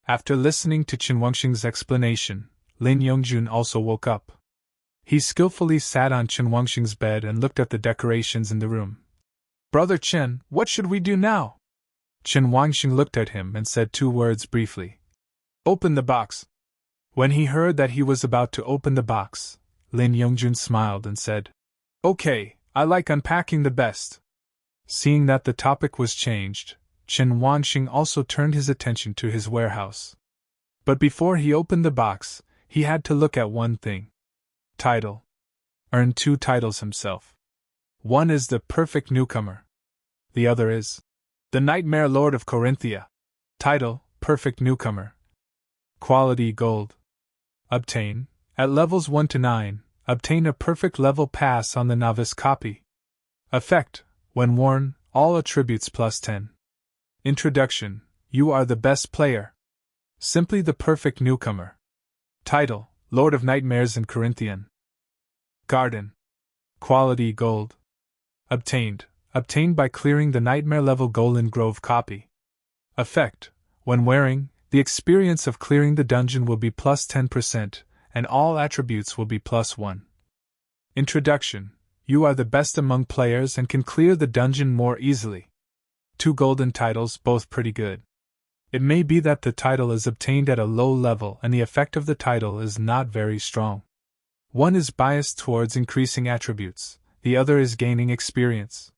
After listening to Qin Wangxing's explanation, Lin Yongjun also woke up. He skillfully sat on Qin Wangxing's bed and looked at the decorations in the room. Brother Qin, what should we do now? Qin Wangxing looked at him and said two words briefly. Open the box. When he heard that he was about to open the box, Lin Yongjun smiled and said, Okay, I like unpacking the best. Seeing that the topic was changed, Qin Wangxing also turned his attention to his warehouse. But before he opened the box, he had to look at one thing. Title. Earned 2 titles himself. One is the Perfect Newcomer. The other is the Nightmare Lord of Corinthia. Title, Perfect Newcomer. Quality Gold. Obtain, at levels 1 to 9, obtain a perfect level pass on the novice copy. Effect, when worn, all attributes plus 10. Introduction, you are the best player. Simply the perfect newcomer. Title, Lord of Nightmares in Corinthian. Garden. Quality gold. Obtained by clearing the nightmare level Golden Grove copy. Effect, when wearing, the experience of clearing the dungeon will be plus 10%, and all attributes will be plus 1. Introduction, you are the best among players and can clear the dungeon more easily. 2 golden titles, both pretty good. It may be that the title is obtained at a low level and the effect of the title is not very strong. One is biased towards increasing attributes, the other is gaining experience.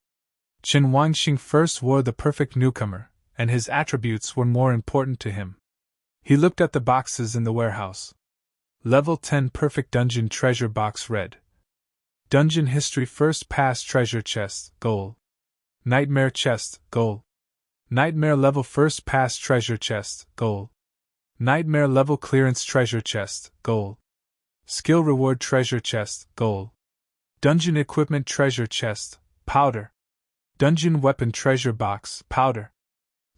Chen Wangxing first wore the perfect newcomer, and his attributes were more important to him. He looked at the boxes in the warehouse. Level 10 Perfect Dungeon Treasure Box Red. Dungeon History First Pass Treasure Chest, Gold. Nightmare Chest, Gold. Nightmare Level First Pass Treasure Chest, Gold. Nightmare Level Clearance Treasure Chest, Gold. Skill Reward Treasure Chest, Gold. Dungeon Equipment Treasure Chest, Powder. Dungeon Weapon Treasure Box, Powder.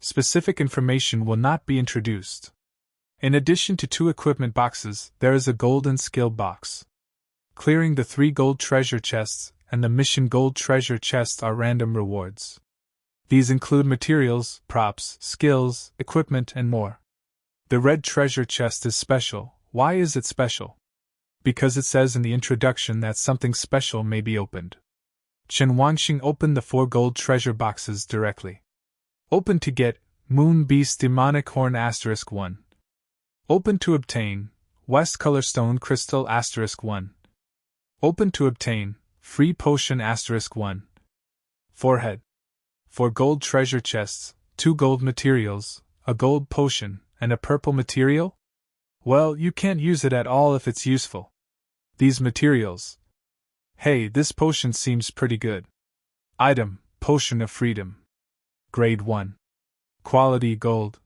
Specific information will not be introduced. In addition to 2 equipment boxes, there is a golden skill box. Clearing the 3 gold treasure chests and the mission gold treasure chest are random rewards. These include materials, props, skills, equipment, and more. The red treasure chest is special. Why is it special? Because it says in the introduction that something special may be opened. Chen Wangxing opened the 4 gold treasure boxes directly. Open to get Moon Beast Demonic Horn *1. Open to obtain West Color Stone Crystal *1. Open to obtain Free Potion *1. Forehead. 4 gold treasure chests, 2 gold materials, a gold potion, and a purple material? Well, you can't use it at all if it's useful. These materials. Hey, this potion seems pretty good. Item, Potion of Freedom. Grade 1. Quality gold.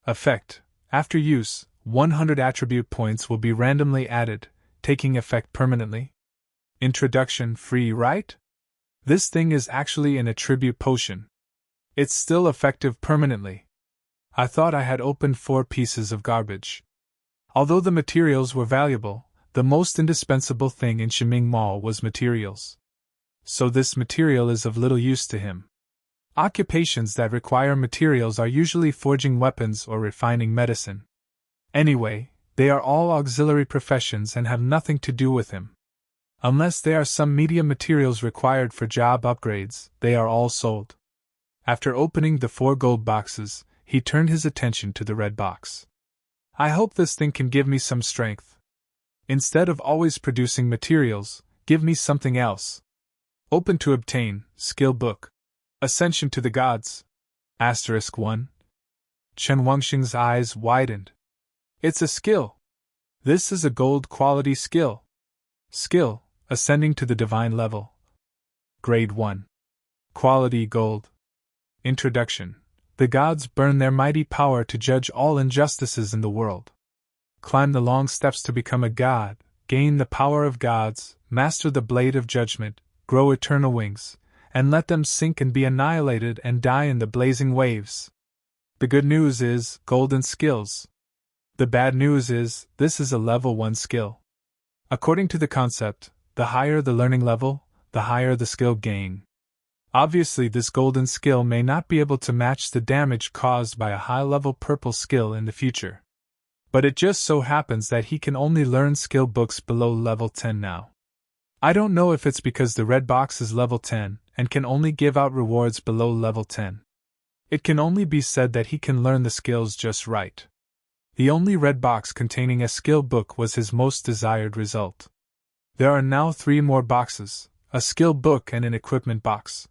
Effect, after use, 100 attribute points will be randomly added, taking effect permanently. Introduction free, right? This thing is actually an attribute potion. It's still effective permanently. I thought I had opened 4 pieces of garbage. Although the materials were valuable, the most indispensable thing in Shiming Mall was materials. So this material is of little use to him. Occupations that require materials are usually forging weapons or refining medicine. Anyway, they are all auxiliary professions and have nothing to do with him. Unless there are some media materials required for job upgrades, they are all sold. After opening the 4 gold boxes, he turned his attention to the red box. I hope this thing can give me some strength. Instead of always producing materials, give me something else. Open to obtain, Skill Book. Ascension to the Gods. *1. Chen Wangxing's eyes widened. It's a skill. This is a gold quality skill. Skill, ascending to the divine level. Grade 1. Quality gold. Introduction. The gods burn their mighty power to judge all injustices in the world. Climb the long steps to become a god, gain the power of gods, master the blade of judgment, grow eternal wings, and let them sink and be annihilated and die in the blazing waves. The good news is, golden skills. The bad news is, this is a level 1 skill. According to the concept, the higher the learning level, the higher the skill gain. Obviously, this golden skill may not be able to match the damage caused by a high-level purple skill in the future. But it just so happens that he can only learn skill books below level 10 now. I don't know if it's because the red box is level 10 and can only give out rewards below level 10. It can only be said that he can learn the skills just right. The only red box containing a skill book was his most desired result. There are now 3 more boxes, a skill book and an equipment box.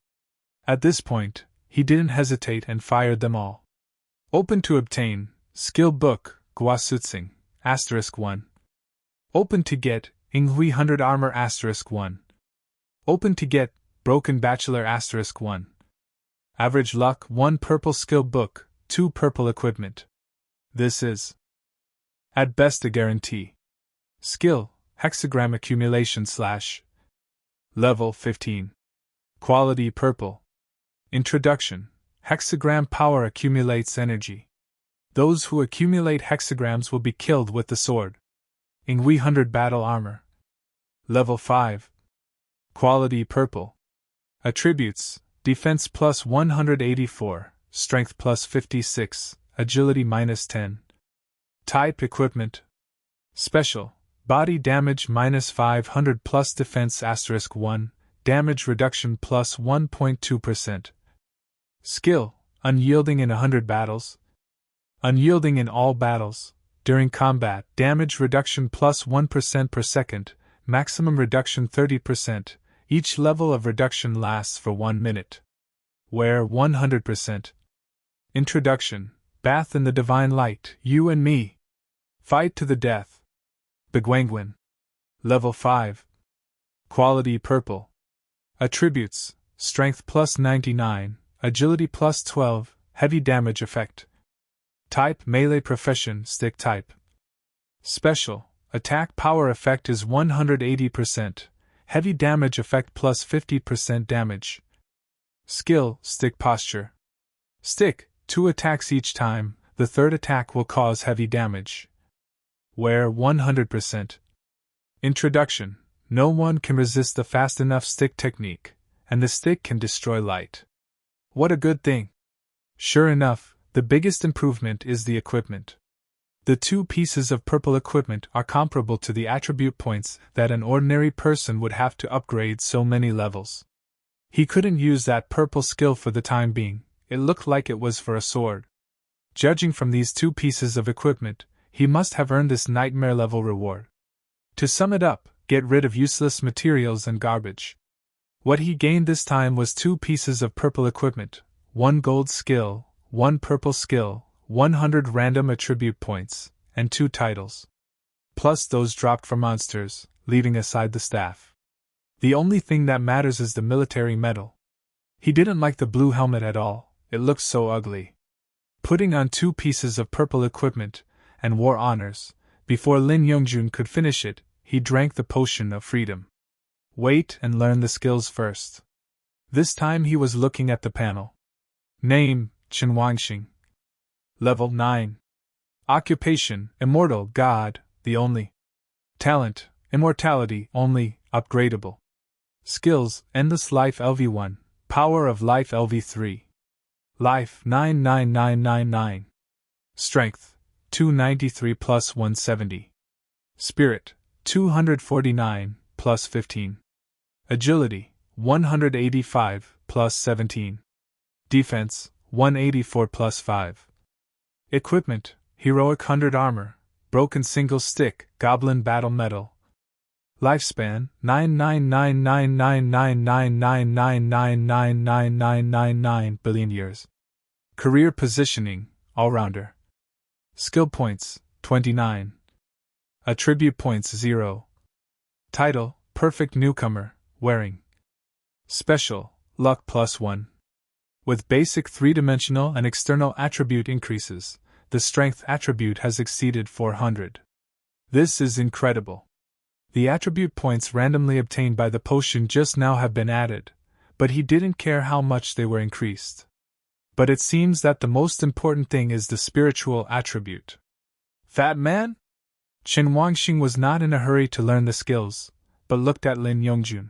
At this point, he didn't hesitate and fired them all. Open to obtain, Skill Book, Guasutsing, *1. Open to get, Inghui 100 Armor *1. Open to get, Broken Bachelor *1. Average luck 1 purple skill book, 2 purple equipment. This is, at best, a guarantee. Skill, hexagram accumulation / Level 15. Quality purple. Introduction. Hexagram power accumulates energy. Those who accumulate hexagrams will be killed with the sword. Ingui 100 battle armor. Level 5. Quality purple. Attributes: defense plus 184, strength plus 56, agility minus 10. Type equipment. Special: body damage minus 500 plus defense *1, damage reduction plus 1.2%. Skill: unyielding in 100 battles. Unyielding in all battles. During combat, damage reduction plus 1% per second, maximum reduction 30%. Each level of reduction lasts for 1 minute. Wear 100%. Introduction. Bath in the divine light, you and me. Fight to the death. Begwangwin. Level 5. Quality purple. Attributes: strength plus 99, agility plus 12, heavy damage effect. Type: melee. Profession: stick type. Special: attack power effect is 180%, heavy damage effect plus 50% damage. Skill: stick posture. Stick: 2 attacks each time, the third attack will cause heavy damage. Wear 100%. Introduction. No one can resist the fast enough stick technique, and the stick can destroy light. What a good thing! Sure enough, the biggest improvement is the equipment. The 2 pieces of purple equipment are comparable to the attribute points that an ordinary person would have to upgrade so many levels. He couldn't use that purple skill for the time being, it looked like it was for a sword. Judging from these 2 pieces of equipment, he must have earned this nightmare level reward. To sum it up, get rid of useless materials and garbage. What he gained this time was 2 pieces of purple equipment, 1 gold skill, 1 purple skill, 100 random attribute points, and 2 titles. Plus those dropped for monsters, leaving aside the staff. The only thing that matters is the military medal. He didn't like the blue helmet at all, it looked so ugly. Putting on 2 pieces of purple equipment, and war honors, before Lin Yongjun could finish it, he drank the potion of freedom. Wait and learn the skills first. This time he was looking at the panel. Name: Chen Wangxing. Level 9. Occupation: Immortal God, the only. Talent: Immortality, only, upgradable. Skills: Endless Life LV1, Power of Life LV3. Life 99999. Strength 293 plus 170. Spirit 249 plus 15. Agility 185 plus 17. Defense 184 plus 5. Equipment: Heroic 100 armor, Broken single stick, Goblin battle medal. Lifespan 9999999999999 billion years. Career positioning: all-rounder. Skill points 29. Attribute points 0. Title: Perfect Newcomer, wearing. Special: Luck plus 1. With basic 3-dimensional and external attribute increases, the strength attribute has exceeded 400. This is incredible. The attribute points randomly obtained by the potion just now have been added, but he didn't care how much they were increased. But it seems that the most important thing is the spiritual attribute. Fat man? Chen Wangxing was not in a hurry to learn the skills, but looked at Lin Yongjun.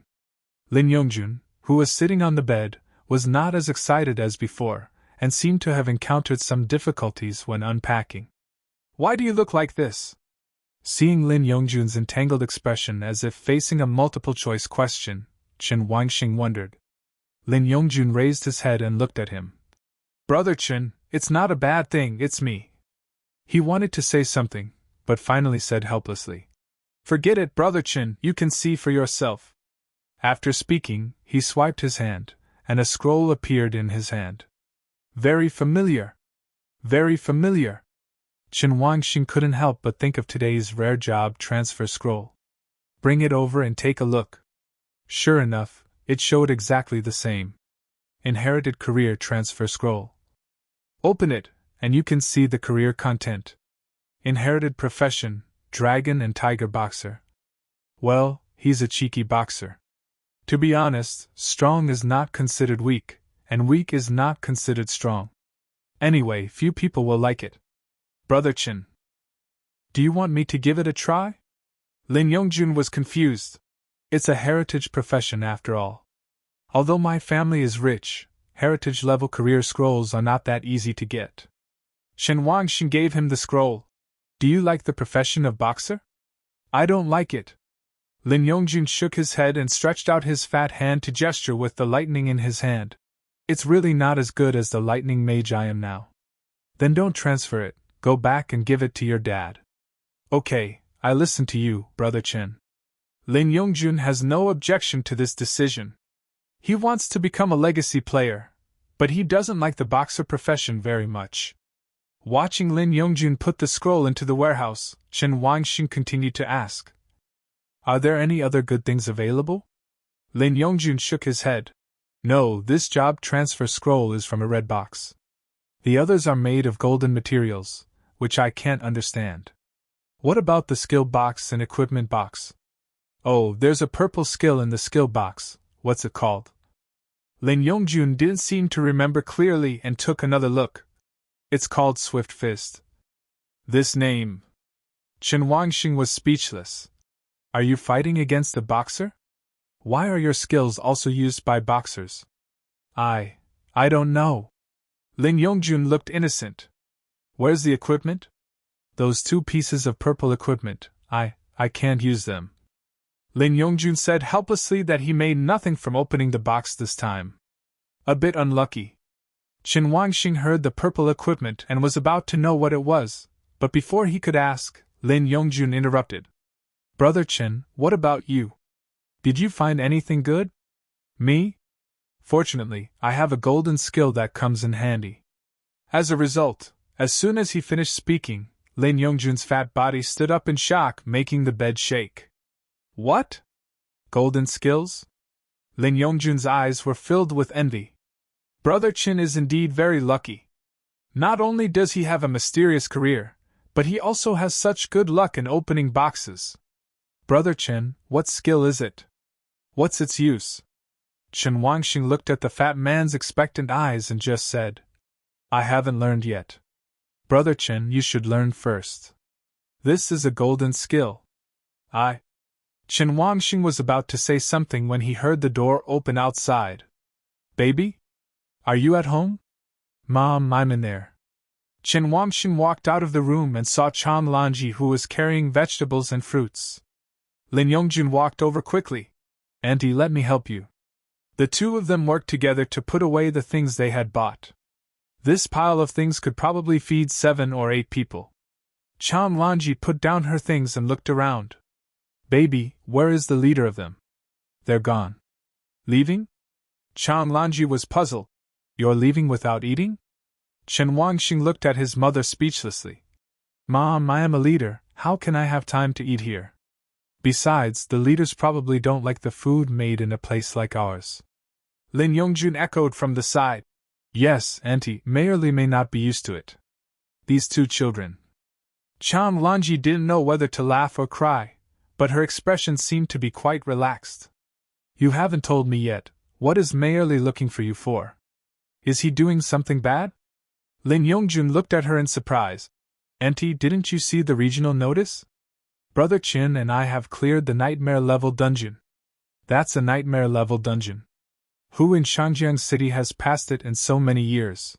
Lin Yongjun, who was sitting on the bed, was not as excited as before, and seemed to have encountered some difficulties when unpacking. Why do you look like this? Seeing Lin Yongjun's entangled expression as if facing a multiple-choice question, Chen Wangxing wondered. Lin Yongjun raised his head and looked at him. Brother Chen, it's not a bad thing, it's me. He wanted to say something, but finally said helplessly. Forget it, Brother Chen, you can see for yourself. After speaking, he swiped his hand, and a scroll appeared in his hand. Very familiar. Very familiar. Chen Wangxing couldn't help but think of today's rare job transfer scroll. Bring it over and take a look. Sure enough, it showed exactly the same. Inherited career transfer scroll. Open it, and you can see the career content. Inherited profession, dragon and tiger boxer. Well, he's a cheeky boxer. To be honest, strong is not considered weak, and weak is not considered strong. Anyway, few people will like it. Brother Chin. Do you want me to give it a try? Lin Yongjun was confused. It's a heritage profession after all. Although my family is rich, heritage-level career scrolls are not that easy to get. Shen Wangxin gave him the scroll. Do you like the profession of boxer? I don't like it. Lin Yongjun shook his head and stretched out his fat hand to gesture with the lightning in his hand. It's really not as good as the lightning mage I am now. Then don't transfer it, go back and give it to your dad. Okay, I listen to you, Brother Chen. Lin Yongjun has no objection to this decision. He wants to become a legacy player, but he doesn't like the boxer profession very much. Watching Lin Yongjun put the scroll into the warehouse, Chen Wangxin continued to ask, Are there any other good things available? Lin Yongjun shook his head. No, this job transfer scroll is from a red box. The others are made of golden materials, which I can't understand. What about the skill box and equipment box? Oh, there's a purple skill in the skill box. What's it called? Lin Yongjun didn't seem to remember clearly and took another look. It's called Swift Fist. This name. Chen Wangxing was speechless. Are you fighting against a boxer? Why are your skills also used by boxers? I don't know. Lin Yongjun looked innocent. Where's the equipment? Those 2 pieces of purple equipment, I can't use them. Lin Yongjun said helplessly that he made nothing from opening the box this time. A bit unlucky. Chen Wangxing heard the purple equipment and was about to know what it was, but before he could ask, Lin Yongjun interrupted. Brother Chen, what about you? Did you find anything good? Me? Fortunately, I have a golden skill that comes in handy. As a result, as soon as he finished speaking, Lin Yongjun's fat body stood up in shock, making the bed shake. What? Golden skills? Lin Yongjun's eyes were filled with envy. Brother Chin is indeed very lucky. Not only does he have a mysterious career, but he also has such good luck in opening boxes. Brother Chen, what skill is it? What's its use? Chen Wangxing looked at the fat man's expectant eyes and just said, I haven't learned yet. Brother Chen, you should learn first. This is a golden skill. Chen Wangxing was about to say something when he heard the door open outside. Baby? Are you at home? Mom, I'm in there. Chen Wangxing walked out of the room and saw Chan Lanji, who was carrying vegetables and fruits. Lin Yongjun walked over quickly. Auntie, let me help you. The 2 of them worked together to put away the things they had bought. This pile of things could probably feed 7 or 8 people. Chan Lanji put down her things and looked around. Baby, where is the leader of them? They're gone. Leaving? Chan Lanji was puzzled. You're leaving without eating? Chen Wangxing looked at his mother speechlessly. Mom, I am a leader, how can I have time to eat here? Besides, the leaders probably don't like the food made in a place like ours. Lin Yongjun echoed from the side. Yes, Auntie, Mayerly may not be used to it. These 2 children. Chan Lanji didn't know whether to laugh or cry, but her expression seemed to be quite relaxed. You haven't told me yet, what is Mayerly looking for you for? Is he doing something bad? Lin Yongjun looked at her in surprise. Auntie, didn't you see the regional notice? Brother Chin and I have cleared the nightmare-level dungeon. That's a nightmare-level dungeon. Who in Shangjiang City has passed it in so many years?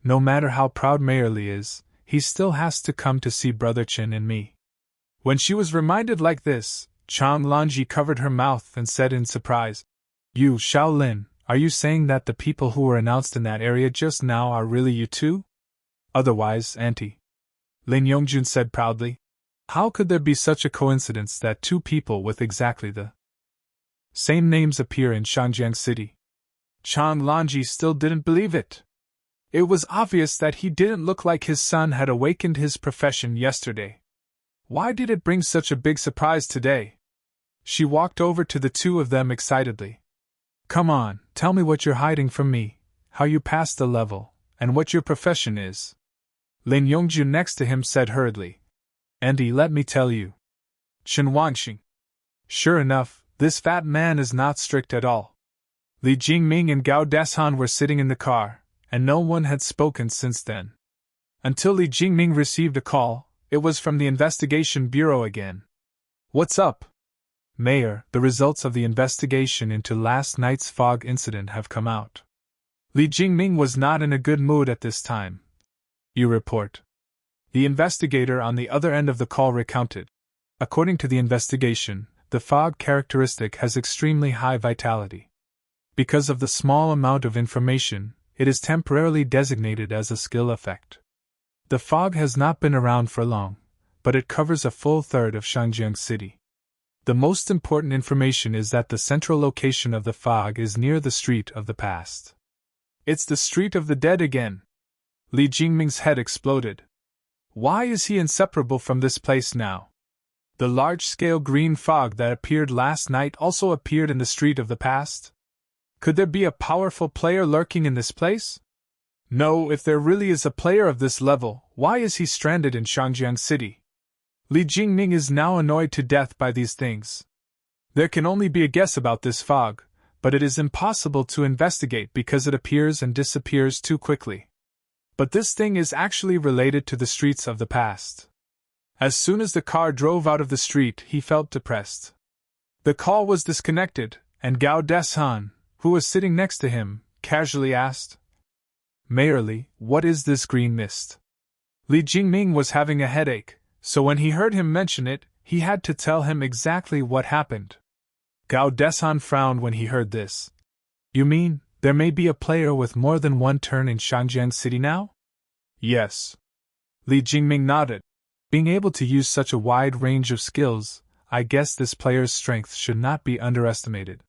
No matter how proud Mayerly is, he still has to come to see Brother Chin and me. When she was reminded like this, Chan Lanji covered her mouth and said in surprise, You, Shaolin, are you saying that the people who were announced in that area just now are really you too? Otherwise, Auntie. Lin Yongjun said proudly. How could there be such a coincidence that 2 people with exactly the same names appear in Shangjiang City? Chan Lanji still didn't believe it. It was obvious that he didn't look like his son had awakened his profession yesterday. Why did it bring such a big surprise today? She walked over to the 2 of them excitedly. Come on, tell me what you're hiding from me, how you passed the level, and what your profession is. Lin Yongjun next to him said hurriedly. Andy, let me tell you. Chen Wanxing. Sure enough, this fat man is not strict at all. Li Jingming and Gao Deshan were sitting in the car, and no one had spoken since then. Until Li Jingming received a call. It was from the investigation bureau again. What's up? Mayor, the results of the investigation into last night's fog incident have come out. Li Jingming was not in a good mood at this time. You report. The investigator on the other end of the call recounted. According to the investigation, the fog characteristic has extremely high vitality. Because of the small amount of information, it is temporarily designated as a skill effect. The fog has not been around for long, but it covers a full third of Shangjiang City. The most important information is that the central location of the fog is near the Street of the Past. It's the Street of the Dead again. Li Jingming's head exploded. Why is he inseparable from this place now? The large-scale green fog that appeared last night also appeared in the Street of the Past? Could there be a powerful player lurking in this place? No, if there really is a player of this level, why is he stranded in Shangjiang City? Li Jingming is now annoyed to death by these things. There can only be a guess about this fog, but it is impossible to investigate because it appears and disappears too quickly. But this thing is actually related to the streets of the past. As soon as the car drove out of the street, he felt depressed. The call was disconnected, and Gao Deshan, who was sitting next to him, casually asked, Mayor Li, what is this green mist? Li Jingming was having a headache, so when he heard him mention it, he had to tell him exactly what happened. Gao Deshan frowned when he heard this. You mean, there may be a player with more than one turn in Shangjiang City now? Yes. Li Jingming nodded. Being able to use such a wide range of skills, I guess this player's strength should not be underestimated.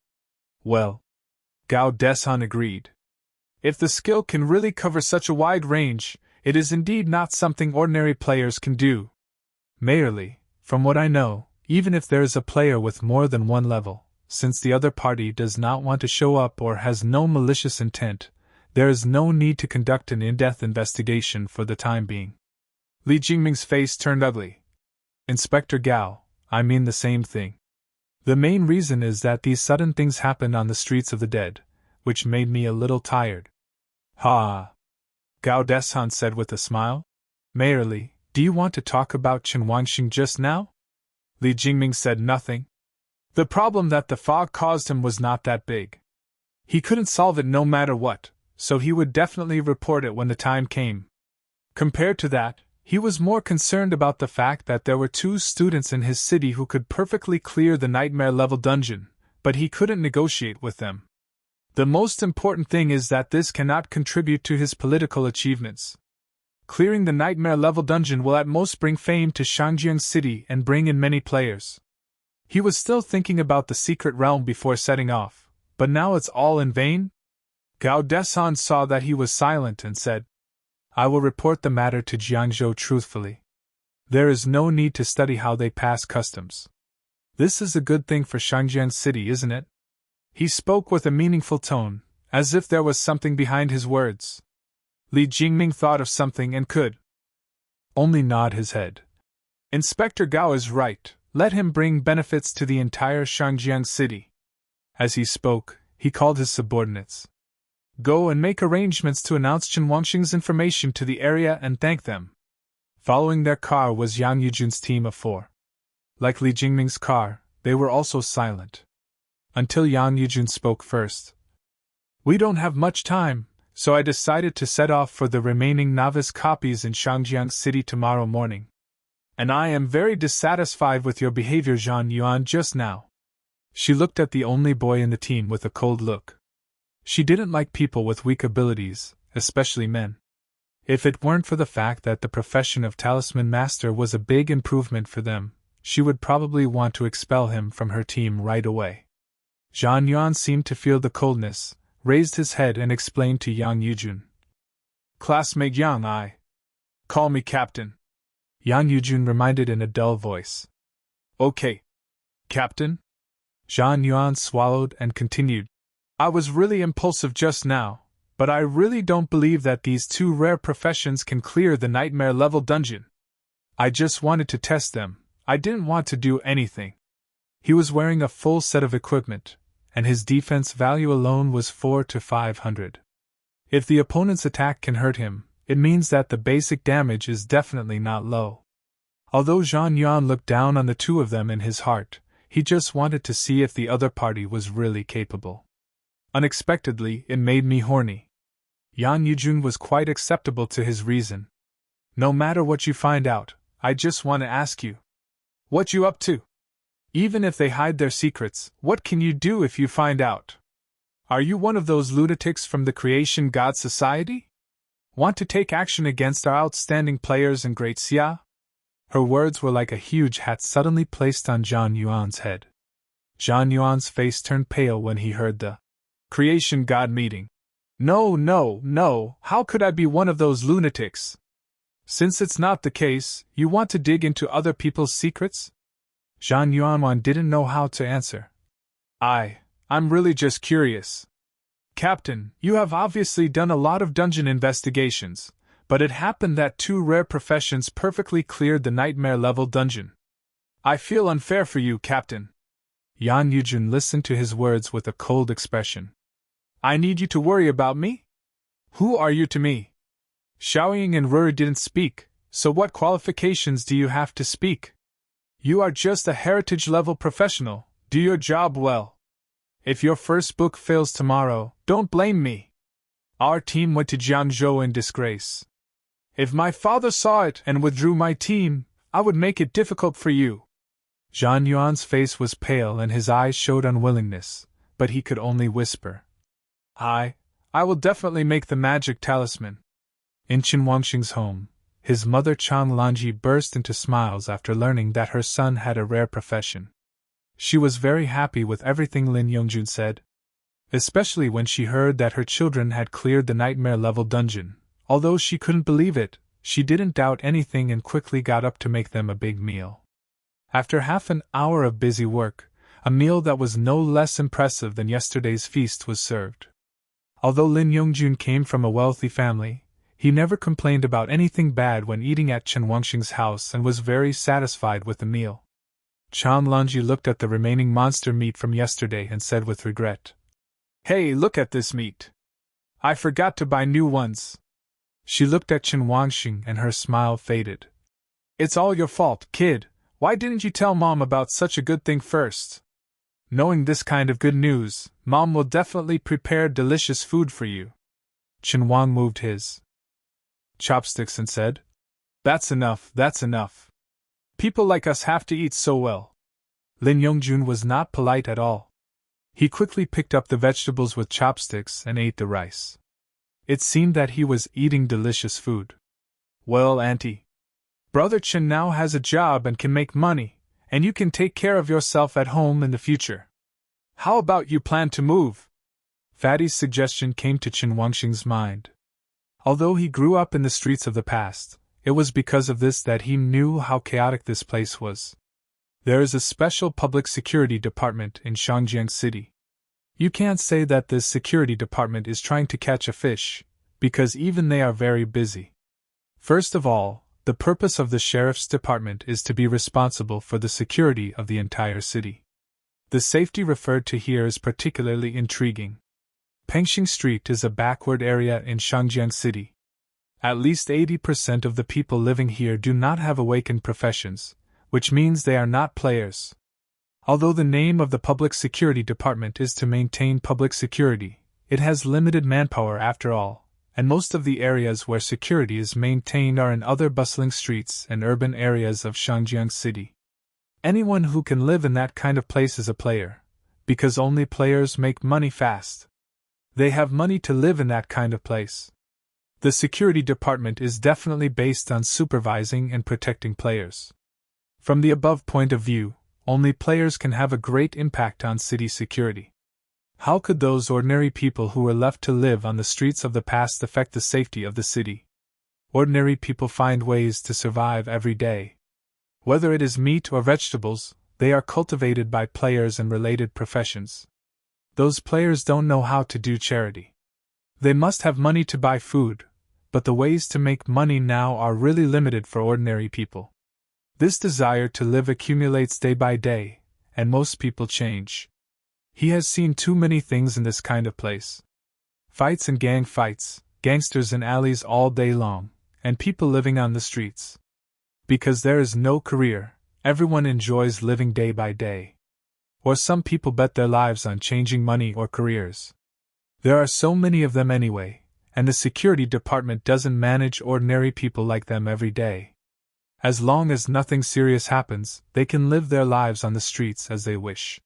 Well, Gao Deshan agreed. If the skill can really cover such a wide range, it is indeed not something ordinary players can do. Mayor Li, from what I know, even if there is a player with more than one level, since the other party does not want to show up or has no malicious intent, there is no need to conduct an in-depth investigation for the time being. Li Jingming's face turned ugly. Inspector Gao, I mean the same thing. The main reason is that these sudden things happened on the streets of the dead, which made me a little tired. Ha! Gao Deshan said with a smile. Mayor Li, do you want to talk about Chen Wanxing just now? Li Jingming said nothing. The problem that the fog caused him was not that big. He couldn't solve it no matter what, so he would definitely report it when the time came. Compared to that, he was more concerned about the fact that there were 2 students in his city who could perfectly clear the nightmare level dungeon, but he couldn't negotiate with them. The most important thing is that this cannot contribute to his political achievements. Clearing the nightmare level dungeon will at most bring fame to Shangjiang City and bring in many players. He was still thinking about the secret realm before setting off, but now it's all in vain? Gao Deshan saw that he was silent and said, I will report the matter to Jiangzhou truthfully. There is no need to study how they pass customs. This is a good thing for Shangjiang City, isn't it? He spoke with a meaningful tone, as if there was something behind his words. Li Jingming thought of something and could only nod his head. Inspector Gao is right, let him bring benefits to the entire Shangjiang City. As he spoke, he called his subordinates. Go and make arrangements to announce Chen Wanxing's information to the area and thank them. Following their car was Yang Yujun's team of 4. Like Li Jingming's car, they were also silent. Until Yang Yujun spoke first. We don't have much time, so I decided to set off for the remaining novice copies in Shangjiang City tomorrow morning. And I am very dissatisfied with your behavior, Zhang Yuan, just now. She looked at the only boy in the team with a cold look. She didn't like people with weak abilities, especially men. If it weren't for the fact that the profession of talisman master was a big improvement for them, she would probably want to expel him from her team right away. Zhang Yuan seemed to feel the coldness, raised his head and explained to Yang Yujun. Classmate Yang, call me Captain. Yang Yujun reminded in a dull voice. Okay. Captain? Zhang Yuan swallowed and continued. I was really impulsive just now, but I really don't believe that these 2 rare professions can clear the nightmare level dungeon. I just wanted to test them, I didn't want to do anything. He was wearing a full set of equipment, and his defense value alone was 4 to 500. If the opponent's attack can hurt him, it means that the basic damage is definitely not low. Although Zhang Yuan looked down on the two of them in his heart, he just wanted to see if the other party was really capable. Unexpectedly, it made me horny. Yan Yujun was quite acceptable to his reason. No matter what you find out, I just want to ask you. What you up to? Even if they hide their secrets, what can you do if you find out? Are you one of those lunatics from the Creation God Society? Want to take action against our outstanding players in Great Xia? Her words were like a huge hat suddenly placed on Zhang Yuan's head. Zhang Yuan's face turned pale when he heard the Creation God meeting. No, how could I be one of those lunatics? Since it's not the case, you want to dig into other people's secrets? Zhang Yuan didn't know how to answer. I'm really just curious. Captain, you have obviously done a lot of dungeon investigations, but it happened that 2 rare professions perfectly cleared the nightmare-level dungeon. I feel unfair for you, Captain. Yan Yujun listened to his words with a cold expression. I need you to worry about me? Who are you to me? Xiaoying and Ruri didn't speak, so what qualifications do you have to speak? You are just a heritage-level professional, do your job well. If your first book fails tomorrow, don't blame me. Our team went to Jiangzhou in disgrace. If my father saw it and withdrew my team, I would make it difficult for you. Zhang Yuan's face was pale and his eyes showed unwillingness, but he could only whisper. I will definitely make the magic talisman. In Qin Wangxing's home, his mother Chang Lanji burst into smiles after learning that her son had a rare profession. She was very happy with everything Lin Yongjun said, especially when she heard that her children had cleared the nightmare-level dungeon. Although she couldn't believe it, she didn't doubt anything and quickly got up to make them a big meal. After half an hour of busy work, a meal that was no less impressive than yesterday's feast was served. Although Lin Yongjun came from a wealthy family, he never complained about anything bad when eating at Chen Wangxing's house and was very satisfied with the meal. Chan Lanji looked at the remaining monster meat from yesterday and said with regret, Hey, look at this meat. I forgot to buy new ones. She looked at Chen Wangxing and her smile faded. It's all your fault, kid. Why didn't you tell Mom about such a good thing first? Knowing this kind of good news, Mom will definitely prepare delicious food for you. Chen Wang moved his chopsticks and said, That's enough. People like us have to eat so well. Lin Yongjun was not polite at all. He quickly picked up the vegetables with chopsticks and ate the rice. It seemed that he was eating delicious food. Well, Auntie, Brother Chen now has a job and can make money, and you can take care of yourself at home in the future. How about you plan to move? Fatty's suggestion came to Chen Wangxing's mind. Although he grew up in the streets of the past, it was because of this that he knew how chaotic this place was. There is a special public security department in Shangjiang City. You can't say that this security department is trying to catch a fish, because even they are very busy. First of all, the purpose of the sheriff's department is to be responsible for the security of the entire city. The safety referred to here is particularly intriguing. Pengxing Street is a backward area in Shangjiang City. At least 80% of the people living here do not have awakened professions, which means they are not players. Although the name of the Public Security Department is to maintain public security, it has limited manpower after all, and most of the areas where security is maintained are in other bustling streets and urban areas of Shangjiang City. Anyone who can live in that kind of place is a player, because only players make money fast. They have money to live in that kind of place. The security department is definitely based on supervising and protecting players. From the above point of view, only players can have a great impact on city security. How could those ordinary people who were left to live on the streets of the past affect the safety of the city? Ordinary people find ways to survive every day. Whether it is meat or vegetables, they are cultivated by players and related professions. Those players don't know how to do charity. They must have money to buy food, but the ways to make money now are really limited for ordinary people. This desire to live accumulates day by day, and most people change. He has seen too many things in this kind of place. Fights and gang fights, gangsters in alleys all day long, and people living on the streets. Because there is no career, everyone enjoys living day by day. Or some people bet their lives on changing money or careers. There are so many of them anyway, and the security department doesn't manage ordinary people like them every day. As long as nothing serious happens, they can live their lives on the streets as they wish.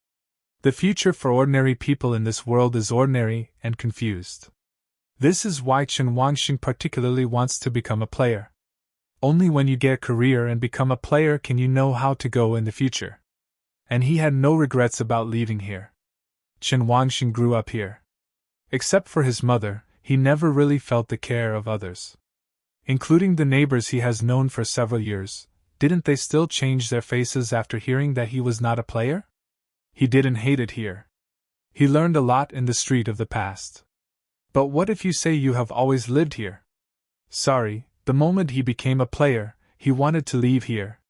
The future for ordinary people in this world is ordinary and confused. This is why Chen Wangxing particularly wants to become a player. Only when you get a career and become a player can you know how to go in the future. And he had no regrets about leaving here. Chen Wangxing grew up here. Except for his mother, he never really felt the care of others. Including the neighbors he has known for several years, didn't they still change their faces after hearing that he was not a player? He didn't hate it here. He learned a lot in the street of the past. But what if you say you have always lived here? Sorry, the moment he became a player, he wanted to leave here.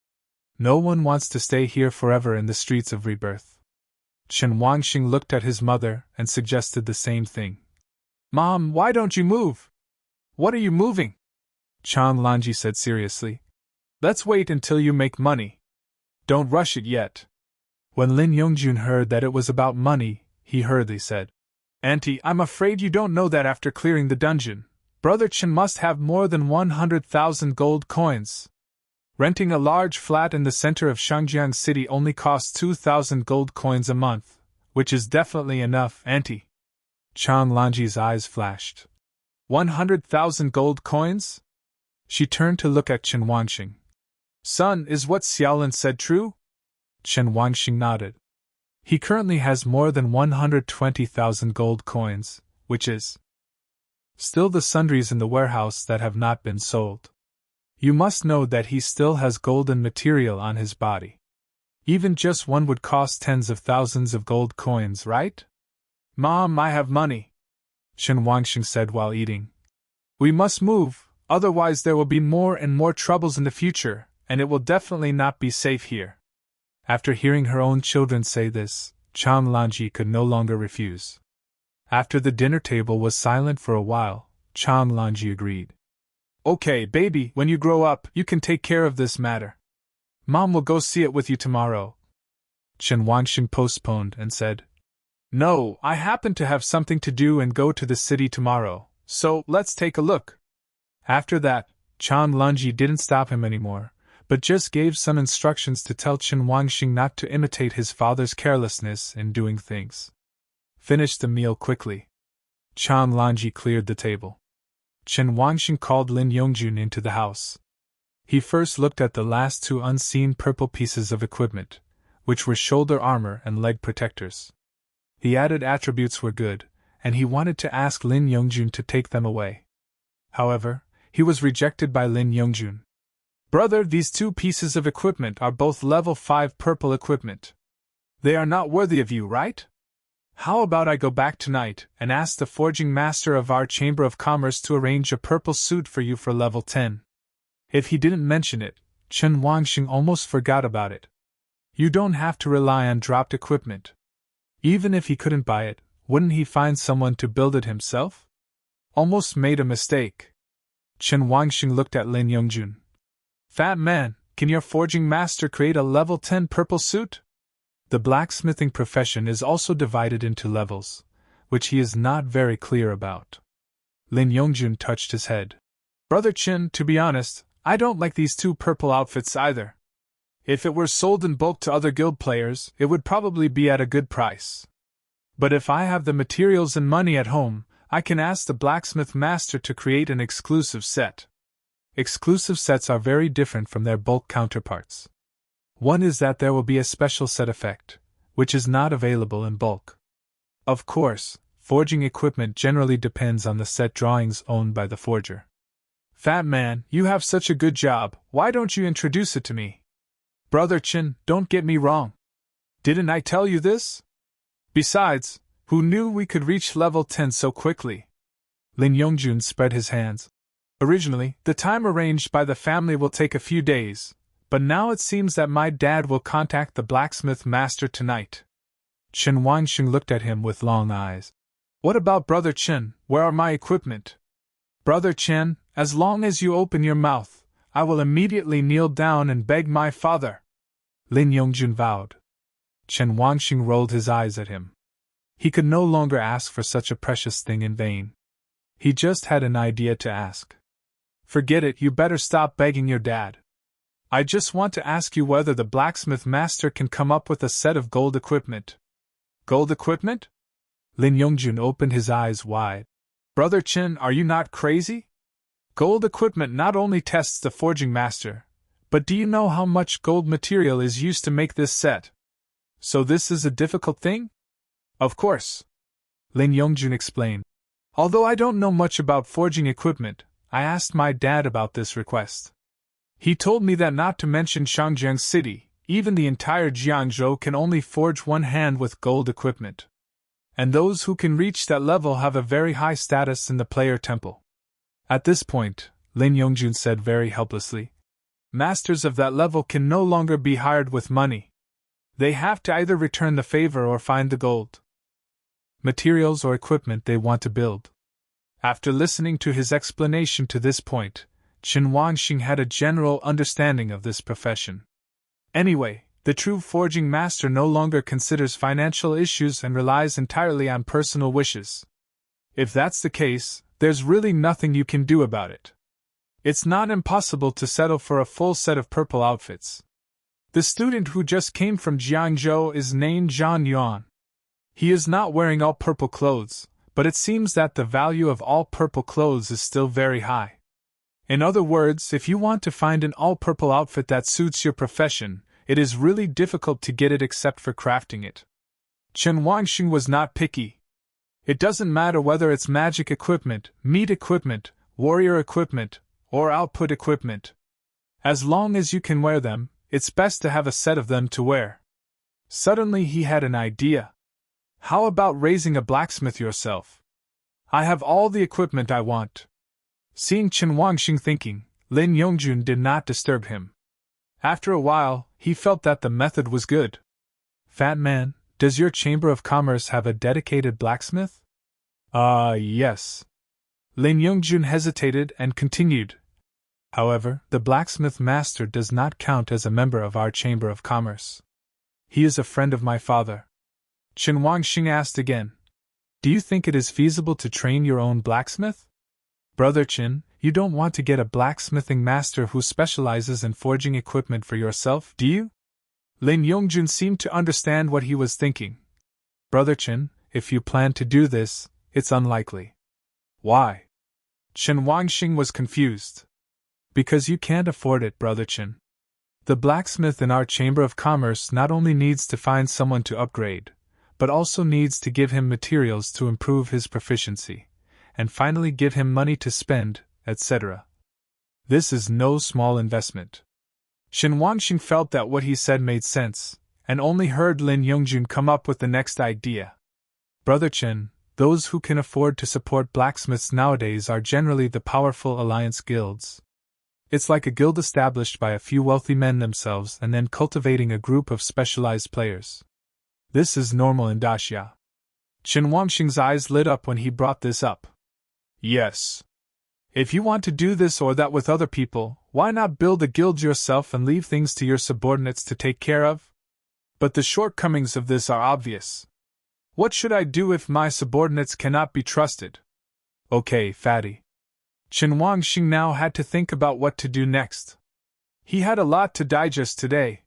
No one wants to stay here forever in the streets of rebirth. Chen Wangxing looked at his mother and suggested the same thing. Mom, why don't you move? What are you moving? Chang Lanji said seriously. Let's wait until you make money. Don't rush it yet. When Lin Yongjun heard that it was about money, he hurriedly said, Auntie, I'm afraid you don't know that after clearing the dungeon, Brother Chen must have more than 100,000 gold coins. Renting a large flat in the center of Shangjiang City only costs 2,000 gold coins a month, which is definitely enough, Auntie. Chang Lanji's eyes flashed. 100,000 gold coins? She turned to look at Chen Wangxing. Son, is what Xiaolin said true? Chen Wangxing nodded. He currently has more than 120,000 gold coins, which is still the sundries in the warehouse that have not been sold. You must know that he still has golden material on his body. Even just one would cost tens of thousands of gold coins, right? Mom, I have money, Chen Wangxing said while eating. We must move, otherwise there will be more and more troubles in the future, and it will definitely not be safe here. After hearing her own children say this, Chang Lanji could no longer refuse. After the dinner table was silent for a while, Chang Lanji agreed. Okay, baby, when you grow up, you can take care of this matter. Mom will go see it with you tomorrow. Chen Wangxing postponed and said, No, I happen to have something to do and go to the city tomorrow, so let's take a look. After that, Chang Lanji didn't stop him anymore, but just gave some instructions to tell Chen Wangxing not to imitate his father's carelessness in doing things. Finished the meal quickly. Chang Lanji cleared the table. Chen Wangxing called Lin Yongjun into the house. He first looked at the last two unseen purple pieces of equipment, which were shoulder armor and leg protectors. The added attributes were good, and he wanted to ask Lin Yongjun to take them away. However, he was rejected by Lin Yongjun. Brother, these two pieces of equipment are both level 5 purple equipment. They are not worthy of you, right? How about I go back tonight and ask the forging master of our Chamber of Commerce to arrange a purple suit for you for level 10? If he didn't mention it, Chen Wangxing almost forgot about it. You don't have to rely on dropped equipment. Even if he couldn't buy it, wouldn't he find someone to build it himself? Almost made a mistake. Chen Wangxing looked at Lin Yongjun. Fat man, can your forging master create a level 10 purple suit? The blacksmithing profession is also divided into levels, which he is not very clear about. Lin Yongjun touched his head. Brother Chen, to be honest, I don't like these two purple outfits either. If it were sold in bulk to other guild players, it would probably be at a good price. But if I have the materials and money at home, I can ask the blacksmith master to create an exclusive set. Exclusive sets are very different from their bulk counterparts. One is that there will be a special set effect, which is not available in bulk. Of course, forging equipment generally depends on the set drawings owned by the forger. Fat man, you have such a good job, why don't you introduce it to me? Brother Chen, don't get me wrong. Didn't I tell you this? Besides, who knew we could reach level 10 so quickly? Lin Yongjun spread his hands. Originally, the time arranged by the family will take a few days, but now it seems that my dad will contact the blacksmith master tonight. Chen Wanxing looked at him with long eyes. What about Brother Chen? Where are my equipment? Brother Chen, as long as you open your mouth, I will immediately kneel down and beg my father. Lin Yongjun vowed. Chen Wanxing rolled his eyes at him. He could no longer ask for such a precious thing in vain. He just had an idea to ask. Forget it, you better stop begging your dad. I just want to ask you whether the blacksmith master can come up with a set of gold equipment. Gold equipment? Lin Yongjun opened his eyes wide. Brother Chen, are you not crazy? Gold equipment not only tests the forging master, but do you know how much gold material is used to make this set? So this is a difficult thing? Of course. Lin Yongjun explained. Although I don't know much about forging equipment, I asked my dad about this request. He told me that not to mention Shangjiang City, even the entire Jiangzhou can only forge one hand with gold equipment. And those who can reach that level have a very high status in the player temple. At this point, Lin Yongjun said very helplessly, masters of that level can no longer be hired with money. They have to either return the favor or find the gold, materials or equipment they want to build. After listening to his explanation to this point, Chen Wanxing had a general understanding of this profession. Anyway, the true forging master no longer considers financial issues and relies entirely on personal wishes. If that's the case, there's really nothing you can do about it. It's not impossible to settle for a full set of purple outfits. The student who just came from Jiangzhou is named Zhang Yuan. He is not wearing all purple clothes, but it seems that the value of all purple clothes is still very high. In other words, if you want to find an all-purple outfit that suits your profession, it is really difficult to get it except for crafting it. Chen Wanxing was not picky. It doesn't matter whether it's magic equipment, meat equipment, warrior equipment, or output equipment. As long as you can wear them, it's best to have a set of them to wear. Suddenly he had an idea. How about raising a blacksmith yourself? I have all the equipment I want. Seeing Chen Wanxing thinking, Lin Yongjun did not disturb him. After a while, he felt that the method was good. Fat man, does your Chamber of Commerce have a dedicated blacksmith? Yes. Lin Yongjun hesitated and continued. However, the blacksmith master does not count as a member of our Chamber of Commerce. He is a friend of my father. Chen Wanxing asked again. Do you think it is feasible to train your own blacksmith? Brother Chen, you don't want to get a blacksmithing master who specializes in forging equipment for yourself, do you? Lin Yongjun seemed to understand what he was thinking. Brother Chen, if you plan to do this, it's unlikely. Why? Chen Wanxing was confused. Because you can't afford it, Brother Chen. The blacksmith in our Chamber of Commerce not only needs to find someone to upgrade, but also needs to give him materials to improve his proficiency, and finally give him money to spend, etc. This is no small investment. Chen Wanxing felt that what he said made sense, and only heard Lin Yongjun come up with the next idea. Brother Chen, those who can afford to support blacksmiths nowadays are generally the powerful alliance guilds. It's like a guild established by a few wealthy men themselves and then cultivating a group of specialized players. This is normal in Daxia. Chen Wanxing's eyes lit up when he brought this up. Yes. If you want to do this or that with other people, why not build a guild yourself and leave things to your subordinates to take care of? But the shortcomings of this are obvious. What should I do if my subordinates cannot be trusted? Okay, fatty. Chen Wanxing now had to think about what to do next. He had a lot to digest today.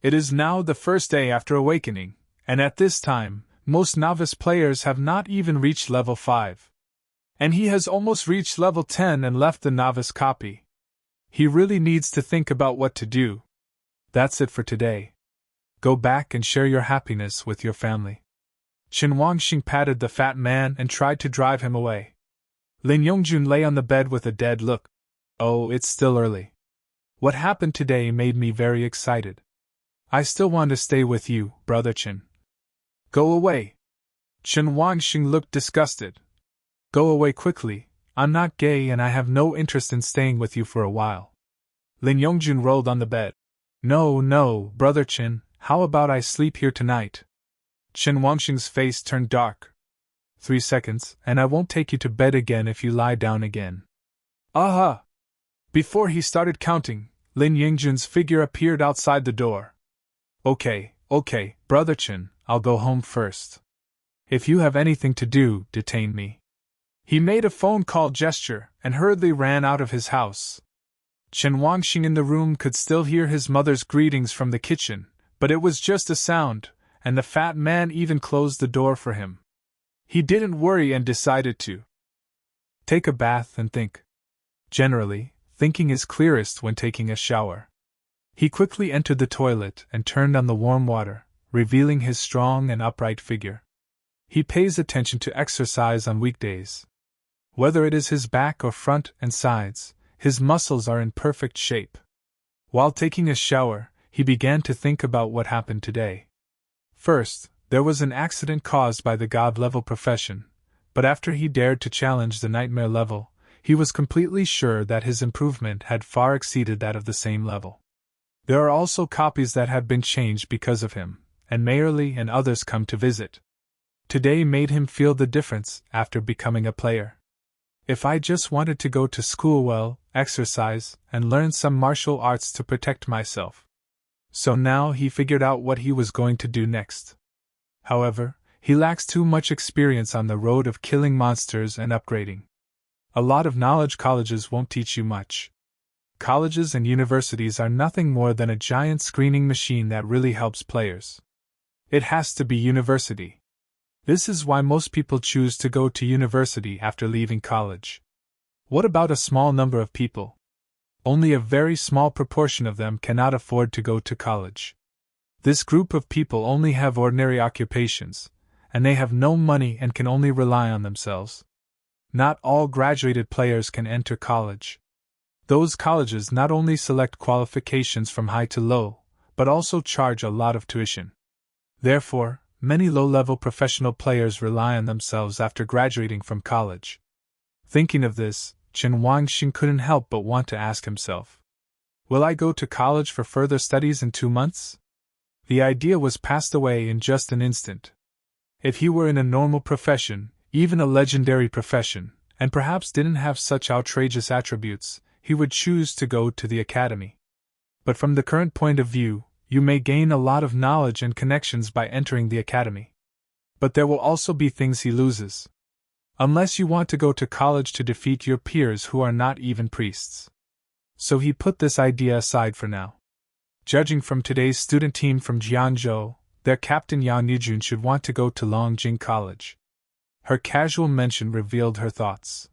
It is now the first day after awakening, and at this time, most novice players have not even reached level 5. And he has almost reached level 10 and left the novice copy. He really needs to think about what to do. That's it for today. Go back and share your happiness with your family. Chen Wanxing patted the fat man and tried to drive him away. Lin Yongjun lay on the bed with a dead look. Oh, it's still early. What happened today made me very excited. I still want to stay with you, Brother Chen. Go away. Chen Wanxing looked disgusted. Go away quickly, I'm not gay and I have no interest in staying with you for a while. Lin Yongjun rolled on the bed. No, no, Brother Qin, how about I sleep here tonight? Qin Wangxing's face turned dark. 3 seconds, and I won't take you to bed again if you lie down again. Aha! Before he started counting, Lin Yingjun's figure appeared outside the door. Okay, Brother Qin, I'll go home first. If you have anything to do, detain me. He made a phone call gesture and hurriedly ran out of his house. Qin Wangxing in the room could still hear his mother's greetings from the kitchen, but it was just a sound, and the fat man even closed the door for him. He didn't worry and decided to take a bath and think. Generally, thinking is clearest when taking a shower. He quickly entered the toilet and turned on the warm water, revealing his strong and upright figure. He pays attention to exercise on weekdays. Whether it is his back or front and sides, his muscles are in perfect shape. While taking a shower, he began to think about what happened today. First, there was an accident caused by the god-level profession, but after he dared to challenge the nightmare level, he was completely sure that his improvement had far exceeded that of the same level. There are also copies that have been changed because of him, and Mayerly and others come to visit. Today made him feel the difference after becoming a player. If I just wanted to go to school well, exercise, and learn some martial arts to protect myself. So now he figured out what he was going to do next. However, he lacks too much experience on the road of killing monsters and upgrading. A lot of knowledge colleges won't teach you much. Colleges and universities are nothing more than a giant screening machine that really helps players. It has to be university. This is why most people choose to go to university after leaving college. What about a small number of people? Only a very small proportion of them cannot afford to go to college. This group of people only have ordinary occupations, and they have no money and can only rely on themselves. Not all graduated players can enter college. Those colleges not only select qualifications from high to low, but also charge a lot of tuition. Therefore, many low-level professional players rely on themselves after graduating from college. Thinking of this, Qin Wangxing couldn't help but want to ask himself, will I go to college for further studies in 2 months? The idea was passed away in just an instant. If he were in a normal profession, even a legendary profession, and perhaps didn't have such outrageous attributes, he would choose to go to the academy. But from the current point of view, you may gain a lot of knowledge and connections by entering the academy. But there will also be things he loses. Unless you want to go to college to defeat your peers who are not even priests. So he put this idea aside for now. Judging from today's student team from Jianzhou, their captain Yang Nijun should want to go to Longjing College. Her casual mention revealed her thoughts.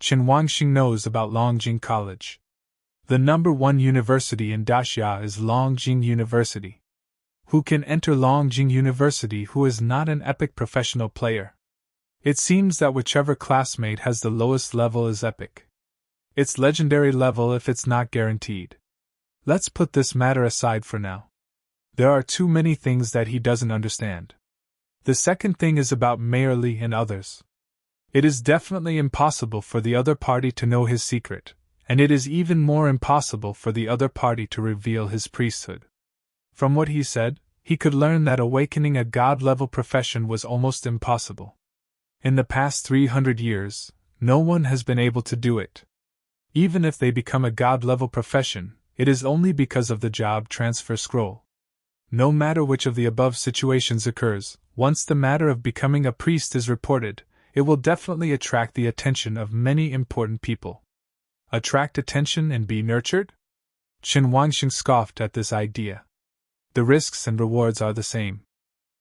Qin Wangxing knows about Longjing College. The #1 university in Daxia is Longjing University. Who can enter Longjing University who is not an epic professional player? It seems that whichever classmate has the lowest level is epic. It's legendary level if it's not guaranteed. Let's put this matter aside for now. There are too many things that he doesn't understand. The second thing is about Mayerly and others. It is definitely impossible for the other party to know his secret, and it is even more impossible for the other party to reveal his priesthood. From what he said, he could learn that awakening a god-level profession was almost impossible. In the past 300 years, no one has been able to do it. Even if they become a god-level profession, it is only because of the job transfer scroll. No matter which of the above situations occurs, once the matter of becoming a priest is reported, it will definitely attract the attention of many important people. Attract attention and be nurtured? Qin Wangxing scoffed at this idea. The risks and rewards are the same.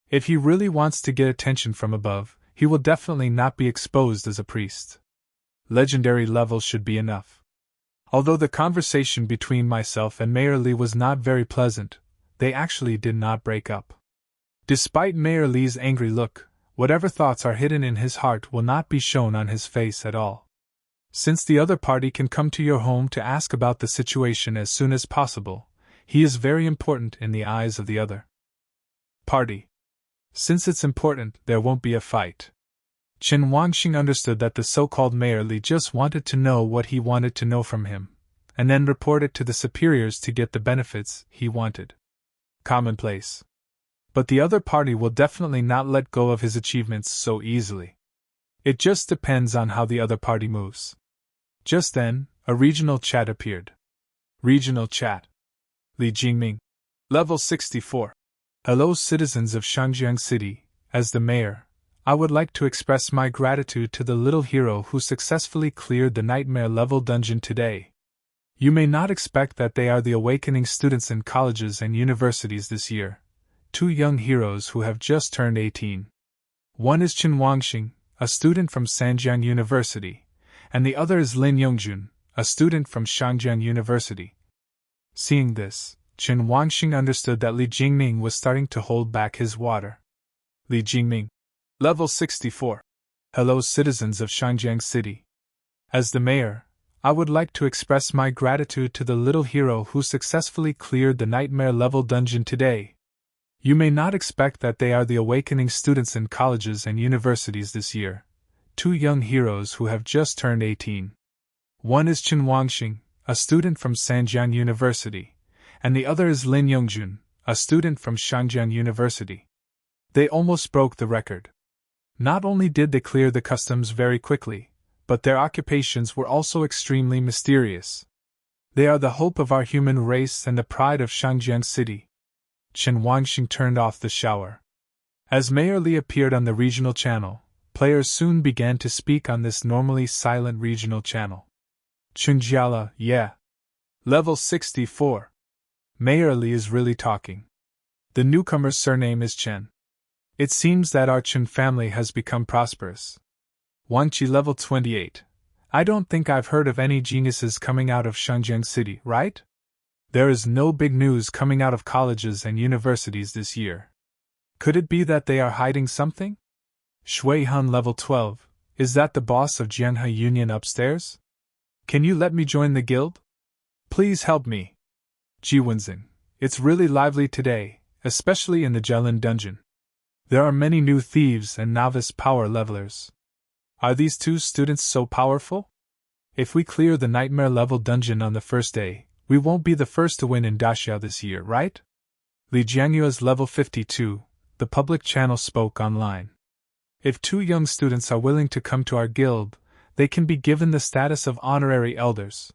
If he really wants to get attention from above, he will definitely not be exposed as a priest. Legendary level should be enough. Although the conversation between myself and Mayerly was not very pleasant, they actually did not break up. Despite Mayerly's angry look, whatever thoughts are hidden in his heart will not be shown on his face at all. Since the other party can come to your home to ask about the situation as soon as possible, he is very important in the eyes of the other party. Since it's important, there won't be a fight. Qin Wangxing understood that the so-called Mayerly just wanted to know what he wanted to know from him, and then report it to the superiors to get the benefits he wanted. Commonplace. But the other party will definitely not let go of his achievements so easily. It just depends on how the other party moves. Just then, a regional chat appeared. Regional chat. Li Jingming. Level 64. Hello, citizens of Shangjiang City. As the mayor, I would like to express my gratitude to the little hero who successfully cleared the nightmare level dungeon today. You may not expect that they are the awakening students in colleges and universities this year. Two young heroes who have just turned 18. One is Chen Wangxing, a student from Sanjiang University, and the other is Lin Yongjun, a student from Shangjiang University. Seeing this, Chen Wangxing understood that Li Jingming was starting to hold back his water. Li Jingming. Level 64. Hello, citizens of Shangjiang City. As the mayor, I would like to express my gratitude to the little hero who successfully cleared the nightmare level dungeon today. You may not expect that they are the awakening students in colleges and universities this year. Two young heroes who have just turned 18. One is Chen Wangxing, a student from Sanjiang University, and the other is Lin Yongjun, a student from Shangjiang University. They almost broke the record. Not only did they clear the customs very quickly, but their occupations were also extremely mysterious. They are the hope of our human race and the pride of Shangjiang City. Chen Wangxing turned off the shower. As Mayor Li appeared on the regional channel, players soon began to speak on this normally silent regional channel. Chunjiala, yeah. Level 64. Mayor Li is really talking. The newcomer's surname is Chen. It seems that our Chen family has become prosperous. Wangqi level 28. I don't think I've heard of any geniuses coming out of Shangjiang City, right? There is no big news coming out of colleges and universities this year. Could it be that they are hiding something? Shui Han level 12. Is that the boss of Jianghe Union upstairs? Can you let me join the guild? Please help me. Ji Wenzin. It's really lively today, especially in the Jialin dungeon. There are many new thieves and novice power levelers. Are these two students so powerful? If we clear the nightmare level dungeon on the first day, we won't be the first to win in Daxia this year, right? Li Jiangyue's level 52, the public channel spoke online. If two young students are willing to come to our guild, they can be given the status of honorary elders.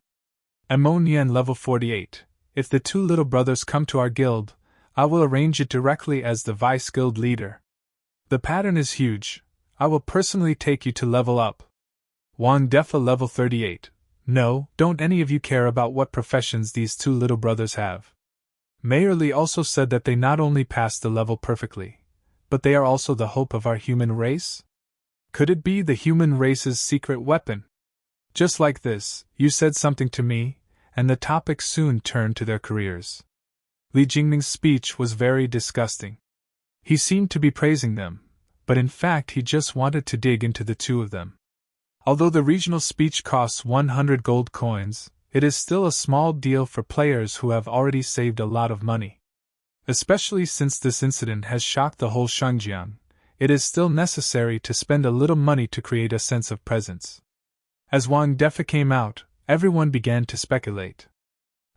Ammonian level 48, if the two little brothers come to our guild, I will arrange it directly as the vice guild leader. The pattern is huge. I will personally take you to level up. Wang Defa level 38. No, don't any of you care about what professions these two little brothers have. Mayor Li also said that they not only passed the level perfectly, but they are also the hope of our human race? Could it be the human race's secret weapon? Just like this, you said something to me, and the topic soon turned to their careers. Li Jingming's speech was very disgusting. He seemed to be praising them, but in fact he just wanted to dig into the two of them. Although the regional speech costs 100 gold coins, it is still a small deal for players who have already saved a lot of money. Especially since this incident has shocked the whole Shangjiang, it is still necessary to spend a little money to create a sense of presence. As Wang Defa came out, everyone began to speculate.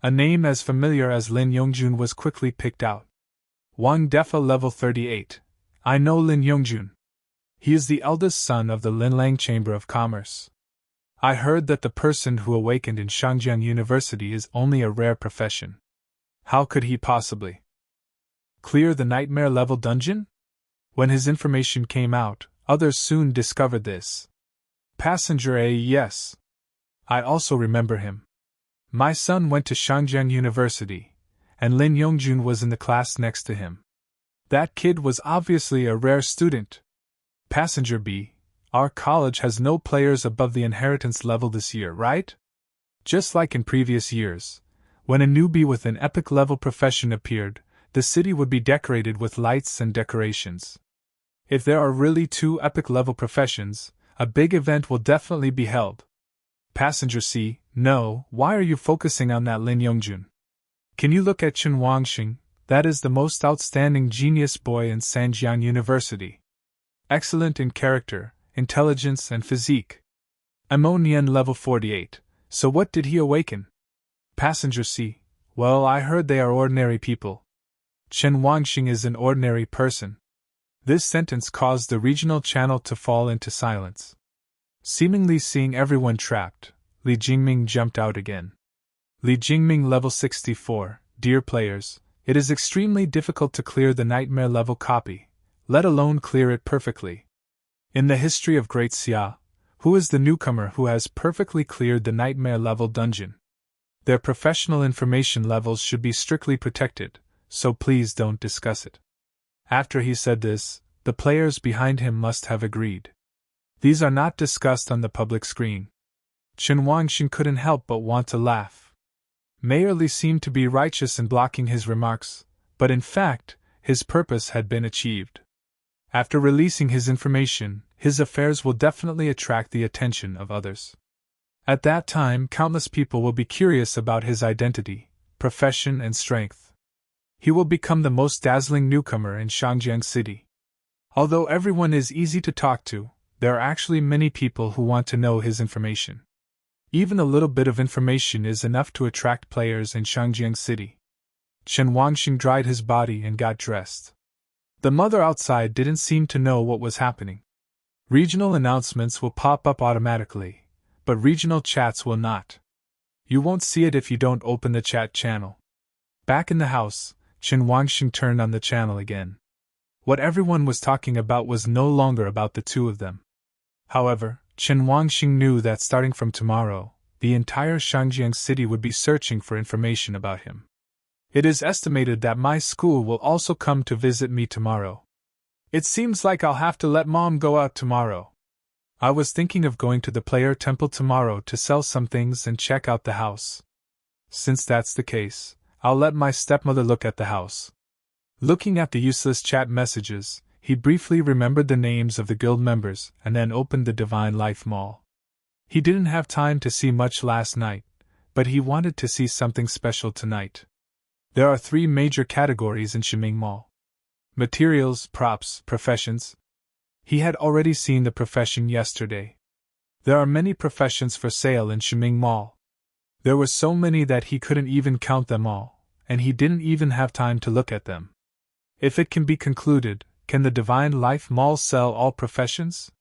A name as familiar as Lin Yongjun was quickly picked out. Wang Defa level 38. I know Lin Yongjun. He is the eldest son of the Linlang Chamber of Commerce. I heard that the person who awakened in Shangjiang University is only a rare profession. How could he possibly clear the nightmare level dungeon? When his information came out, others soon discovered this. Passenger A, yes. I also remember him. My son went to Shangjiang University, and Lin Yongjun was in the class next to him. That kid was obviously a rare student. Passenger B, our college has no players above the inheritance level this year, right? Just like in previous years, when a newbie with an epic level profession appeared, the city would be decorated with lights and decorations. If there are really two epic level professions, a big event will definitely be held. Passenger C, no, why are you focusing on that Lin Yongjun? Can you look at Chen Wangxing? That is the most outstanding genius boy in Sanjiang University. Excellent in character, intelligence and physique. Ammonian level 48. So what did he awaken? Passenger C. Well, I heard they are ordinary people. Chen Wangxing is an ordinary person. This sentence caused the regional channel to fall into silence. Seemingly seeing everyone trapped, Li Jingming jumped out again. Li Jingming level 64. Dear players, it is extremely difficult to clear the nightmare level copy, let alone clear it perfectly. In the history of Great Xia, who is the newcomer who has perfectly cleared the nightmare level dungeon? Their professional information levels should be strictly protected, so please don't discuss it. After he said this, the players behind him must have agreed. These are not discussed on the public screen. Chen Wangxing couldn't help but want to laugh. Mayor Li seemed to be righteous in blocking his remarks, but in fact, his purpose had been achieved. After releasing his information, his affairs will definitely attract the attention of others. At that time, countless people will be curious about his identity, profession, and strength. He will become the most dazzling newcomer in Shangjiang City. Although everyone is easy to talk to, there are actually many people who want to know his information. Even a little bit of information is enough to attract players in Shangjiang City. Chen Wangxing dried his body and got dressed. The mother outside didn't seem to know what was happening. Regional announcements will pop up automatically, but regional chats will not. You won't see it if you don't open the chat channel. Back in the house, Chen Wangxing turned on the channel again. What everyone was talking about was no longer about the two of them. However, Chen Wangxing knew that starting from tomorrow, the entire Shangjiang City would be searching for information about him. It is estimated that my school will also come to visit me tomorrow. It seems like I'll have to let Mom go out tomorrow. I was thinking of going to the player temple tomorrow to sell some things and check out the house. Since that's the case, I'll let my stepmother look at the house. Looking at the useless chat messages, he briefly remembered the names of the guild members and then opened the Divine Life Mall. He didn't have time to see much last night, but he wanted to see something special tonight. There are 3 major categories in Shiming Mall: materials, props, professions. He had already seen the profession yesterday. There are many professions for sale in Shiming Mall. There were so many that he couldn't even count them all, and he didn't even have time to look at them. If it can be concluded, can the Divine Life Mall sell all professions?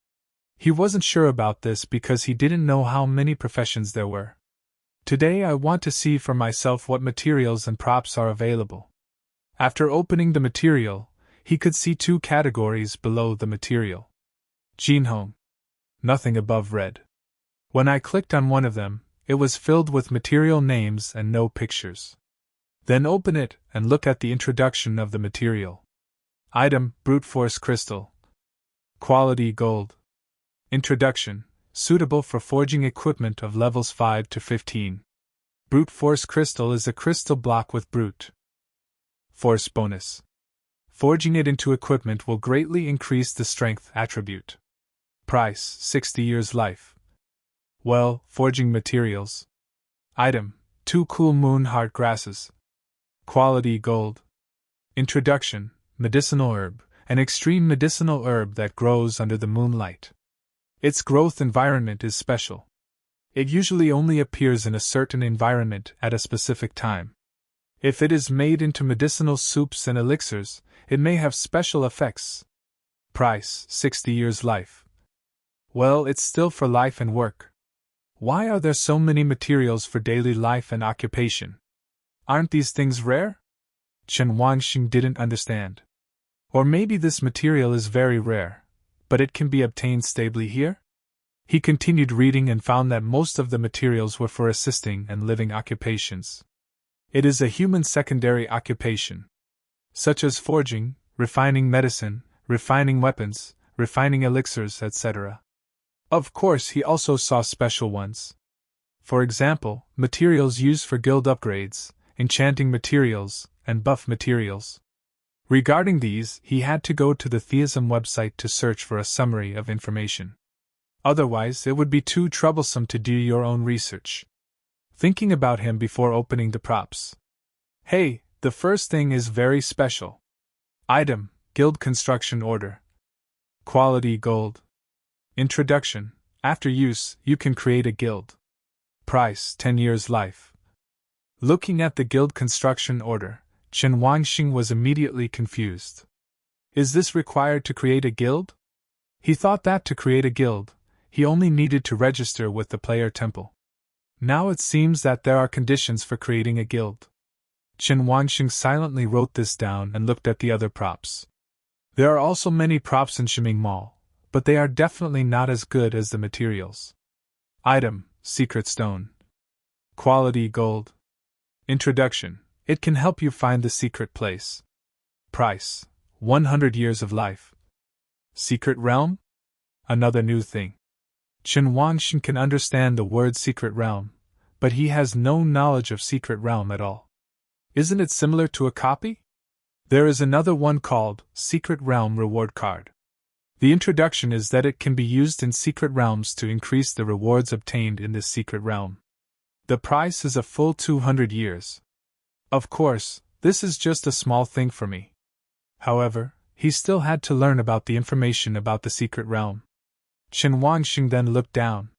He wasn't sure about this because he didn't know how many professions there were. Today I want to see for myself what materials and props are available. After opening the material, he could see 2 categories below the material. Jinhong. Nothing above red. When I clicked on one of them, it was filled with material names and no pictures. Then open it and look at the introduction of the material. Item: brute force crystal. Quality gold. Introduction: suitable for forging equipment of levels 5 to 15. Brute force crystal is a crystal block with brute force bonus. Forging it into equipment will greatly increase the strength attribute. Price: 60 years life. Well, forging materials. Item: 2 cool moon heart grasses. Quality gold. Introduction: medicinal herb, an extreme medicinal herb that grows under the moonlight. Its growth environment is special. It usually only appears in a certain environment at a specific time. If it is made into medicinal soups and elixirs, it may have special effects. Price: 60 years life. Well, it's still for life and work. Why are there so many materials for daily life and occupation? Aren't these things rare? Chen Wangxing didn't understand. Or maybe this material is very rare, but it can be obtained stably here? He continued reading and found that most of the materials were for assisting and living occupations. It is a human secondary occupation, such as forging, refining medicine, refining weapons, refining elixirs, etc. Of course, he also saw special ones. For example, materials used for guild upgrades, enchanting materials, and buff materials. Regarding these, he had to go to the Theism website to search for a summary of information. Otherwise, it would be too troublesome to do your own research. Thinking about him before opening the props. Hey, the first thing is very special. Item: Guild Construction Order. Quality gold. Introduction: after use, you can create a guild. Price: 10 years life. Looking at the guild construction order, Chen Wangxing was immediately confused. Is this required to create a guild? He thought that to create a guild, he only needed to register with the player temple. Now it seems that there are conditions for creating a guild. Chen Wangxing silently wrote this down and looked at the other props. There are also many props in Shiming Mall, but they are definitely not as good as the materials. Item: Secret Stone. Quality: Gold. Introduction: It can help you find the secret place. Price: 100 years of life. Secret Realm? Another new thing. Chen Wangxing can understand the word Secret Realm, but he has no knowledge of Secret Realm at all. Isn't it similar to a copy? There is another one called Secret Realm Reward Card. The introduction is that it can be used in secret realms to increase the rewards obtained in this secret realm. The price is a full 200 years. Of course, this is just a small thing for me. However, he still had to learn about the information about the secret realm. Chen Wangxing then looked down.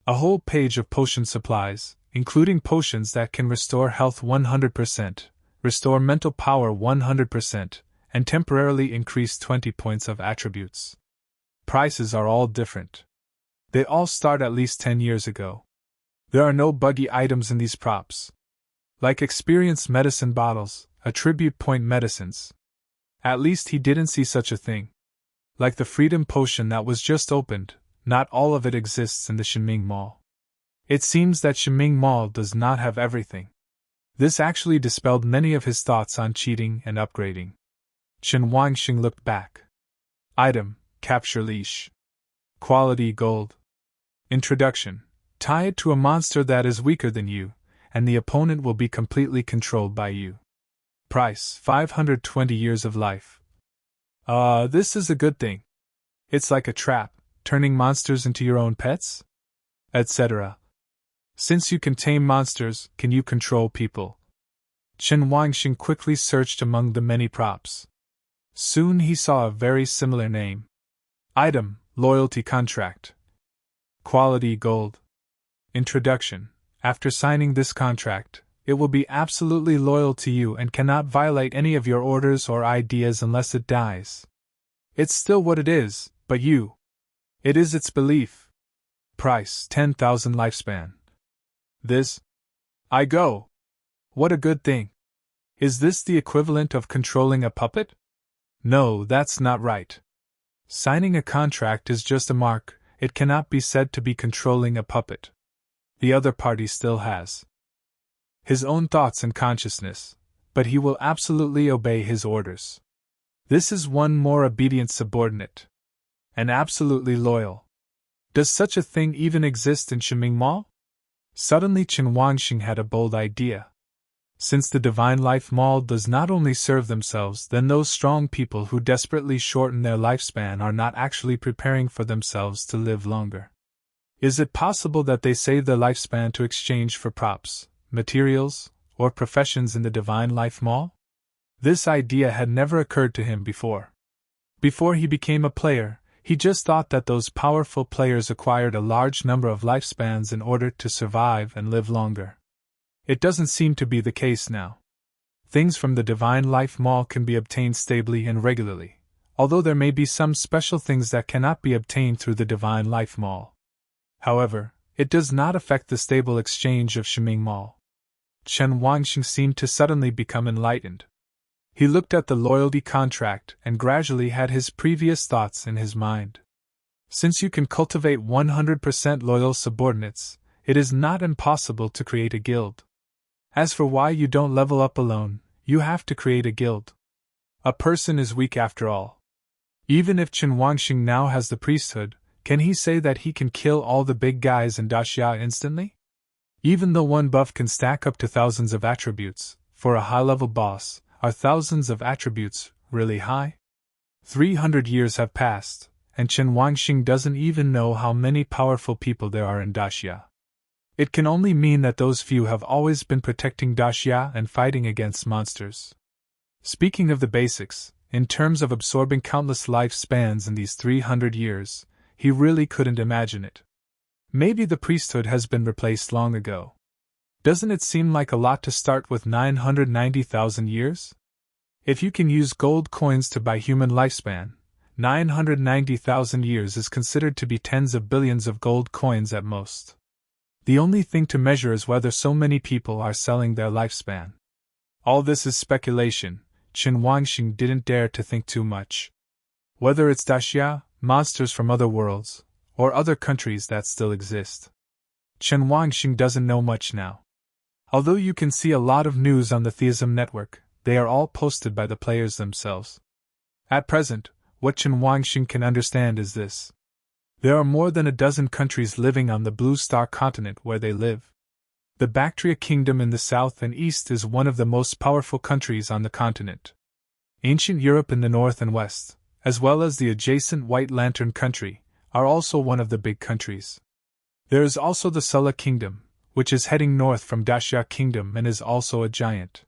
A whole page of potion supplies, including potions that can restore health 100%, restore mental power 100%, and temporarily increase 20 points of attributes. Prices are all different. They all start at least 10 years ago. There are no buggy items in these props. Like experience medicine bottles, attribute point medicines. At least he didn't see such a thing. Like the freedom potion that was just opened, not all of it exists in the Shiming Mall. It seems that Shiming Mall does not have everything. This actually dispelled many of his thoughts on cheating and upgrading. Chen Wangxing looked back. Item: Capture Leash. Quality: Gold. Introduction: Tie it to a monster that is weaker than you, and the opponent will be completely controlled by you. Price: 520 years of life. This is a good thing. It's like a trap, turning monsters into your own pets? Etc. Since you can tame monsters, can you control people? Chen Wangxing quickly searched among the many props. Soon he saw a very similar name. Item: Loyalty Contract. Quality: Gold. Introduction: After signing this contract, it will be absolutely loyal to you and cannot violate any of your orders or ideas unless it dies. It's still what it is, but you. It is its belief. Price: 10,000 lifespan. This? I go. What a good thing. Is this the equivalent of controlling a puppet? No, that's not right. Signing a contract is just a mark, it cannot be said to be controlling a puppet. The other party still has his own thoughts and consciousness, but he will absolutely obey his orders. This is one more obedient subordinate. And absolutely loyal. Does such a thing even exist in Shiming Mall? Suddenly Chen Wangxing had a bold idea. Since the Divine Life Mall does not only serve themselves, then those strong people who desperately shorten their lifespan are not actually preparing for themselves to live longer. Is it possible that they save their lifespan to exchange for props, materials, or professions in the Divine Life Mall? This idea had never occurred to him before. Before he became a player, he just thought that those powerful players acquired a large number of lifespans in order to survive and live longer. It doesn't seem to be the case now. Things from the Divine Life Mall can be obtained stably and regularly, although there may be some special things that cannot be obtained through the Divine Life Mall. However, it does not affect the stable exchange of Shiming Mall. Chen Wangxing seemed to suddenly become enlightened. He looked at the loyalty contract and gradually had his previous thoughts in his mind. Since you can cultivate 100% loyal subordinates, it is not impossible to create a guild. As for why you don't level up alone, you have to create a guild. A person is weak after all. Even if Chen Wangxing now has the priesthood, can he say that he can kill all the big guys in Daxia instantly? Even though one buff can stack up to thousands of attributes, for a high-level boss, are thousands of attributes really high? 300 years have passed, and Chen Wangxing doesn't even know how many powerful people there are in Daxia. It can only mean that those few have always been protecting Daxia and fighting against monsters. Speaking of the basics, in terms of absorbing countless lifespans in these 300 years, he really couldn't imagine it. Maybe the priesthood has been replaced long ago. Doesn't it seem like a lot to start with 990,000 years? If you can use gold coins to buy human lifespan, 990,000 years is considered to be tens of billions of gold coins at most. The only thing to measure is whether so many people are selling their lifespan. All this is speculation. Chen Wangxing didn't dare to think too much. Whether it's Daxia, monsters from other worlds, or other countries that still exist. Chen Wangxing doesn't know much now. Although you can see a lot of news on the Theism network, they are all posted by the players themselves. At present, what Chen Wangxing can understand is this. There are more than a dozen countries living on the Blue Star continent where they live. The Bactria Kingdom in the south and east is one of the most powerful countries on the continent. Ancient Europe in the north and west, as well as the adjacent White Lantern country, are also one of the big countries. There is also the Sulla Kingdom, which is heading north from Daxia Kingdom and is also a giant.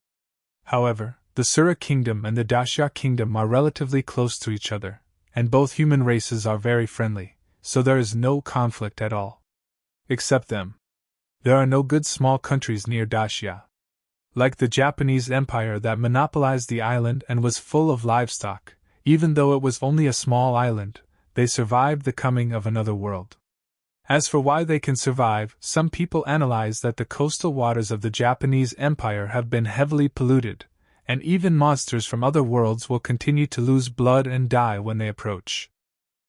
However, the Sura Kingdom and the Daxia Kingdom are relatively close to each other, and both human races are very friendly, so there is no conflict at all. Except them. There are no good small countries near Daxia. Like the Japanese Empire that monopolized the island and was full of livestock, even though it was only a small island, they survived the coming of another world. As for why they can survive, some people analyze that the coastal waters of the Japanese Empire have been heavily polluted, and even monsters from other worlds will continue to lose blood and die when they approach.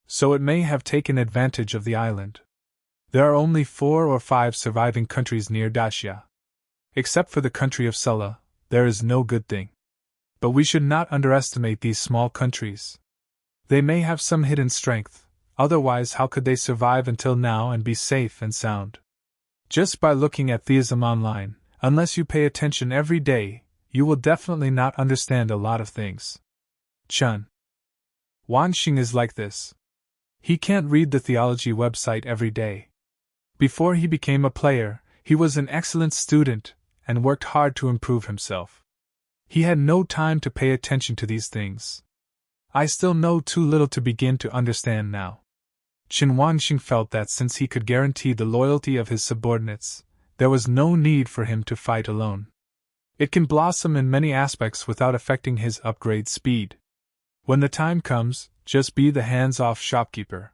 So it may have taken advantage of the island. There are only 4 or 5 surviving countries near Daxia. Except for the country of Sulla, there is no good thing. But we should not underestimate these small countries. They may have some hidden strength, otherwise how could they survive until now and be safe and sound? Just by looking at theism online, unless you pay attention every day, you will definitely not understand a lot of things. Chen Wangxing is like this. He can't read the theology website every day. Before he became a player, he was an excellent student and worked hard to improve himself. He had no time to pay attention to these things. I still know too little to begin to understand now. Chen Wangxing felt that since he could guarantee the loyalty of his subordinates, there was no need for him to fight alone. It can blossom in many aspects without affecting his upgrade speed. When the time comes, just be the hands-off shopkeeper.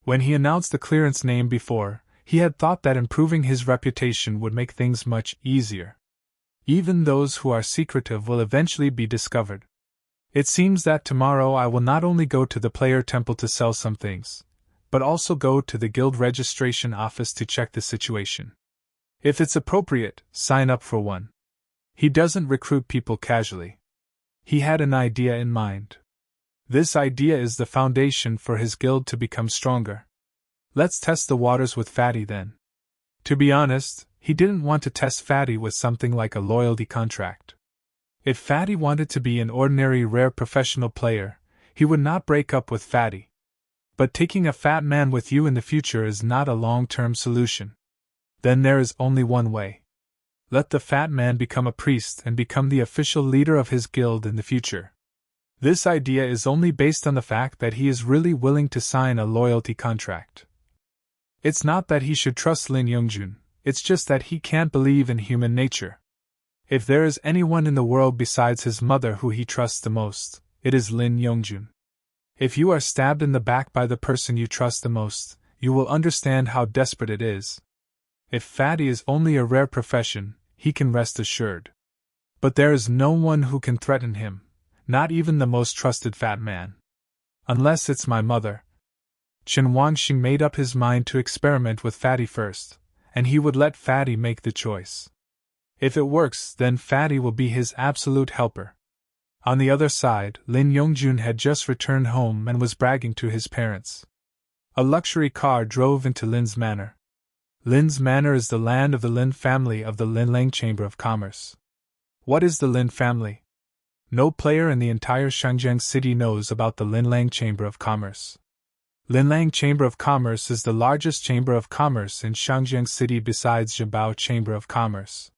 When he announced the clearance name before, he had thought that improving his reputation would make things much easier. Even those who are secretive will eventually be discovered. It seems that tomorrow I will not only go to the player temple to sell some things, but also go to the guild registration office to check the situation. If it's appropriate, sign up for one. He doesn't recruit people casually. He had an idea in mind. This idea is the foundation for his guild to become stronger. Let's test the waters with Fatty then. To be honest, he didn't want to test Fatty with something like a loyalty contract. If Fatty wanted to be an ordinary rare professional player, he would not break up with Fatty. But taking a fat man with you in the future is not a long-term solution. Then there is only one way. Let the fat man become a priest and become the official leader of his guild in the future. This idea is only based on the fact that he is really willing to sign a loyalty contract. It's not that he should trust Lin Yongjun, it's just that he can't believe in human nature. If there is anyone in the world besides his mother who he trusts the most, it is Lin Yongjun. If you are stabbed in the back by the person you trust the most, you will understand how desperate it is. If Fatty is only a rare profession, he can rest assured. But there is no one who can threaten him, not even the most trusted fat man. Unless it's my mother. Chen Wangxing made up his mind to experiment with Fatty first, and he would let Fatty make the choice. If it works, then Fatty will be his absolute helper. On the other side, Lin Yongjun had just returned home and was bragging to his parents. A luxury car drove into Lin's manor. Lin's manor is the land of the Lin family of the Linlang Chamber of Commerce. What is the Lin family? No player in the entire Shangjiang city knows about the Linlang Chamber of Commerce. Linlang Chamber of Commerce is the largest chamber of commerce in Shangjiang city besides Zhibao Chamber of Commerce.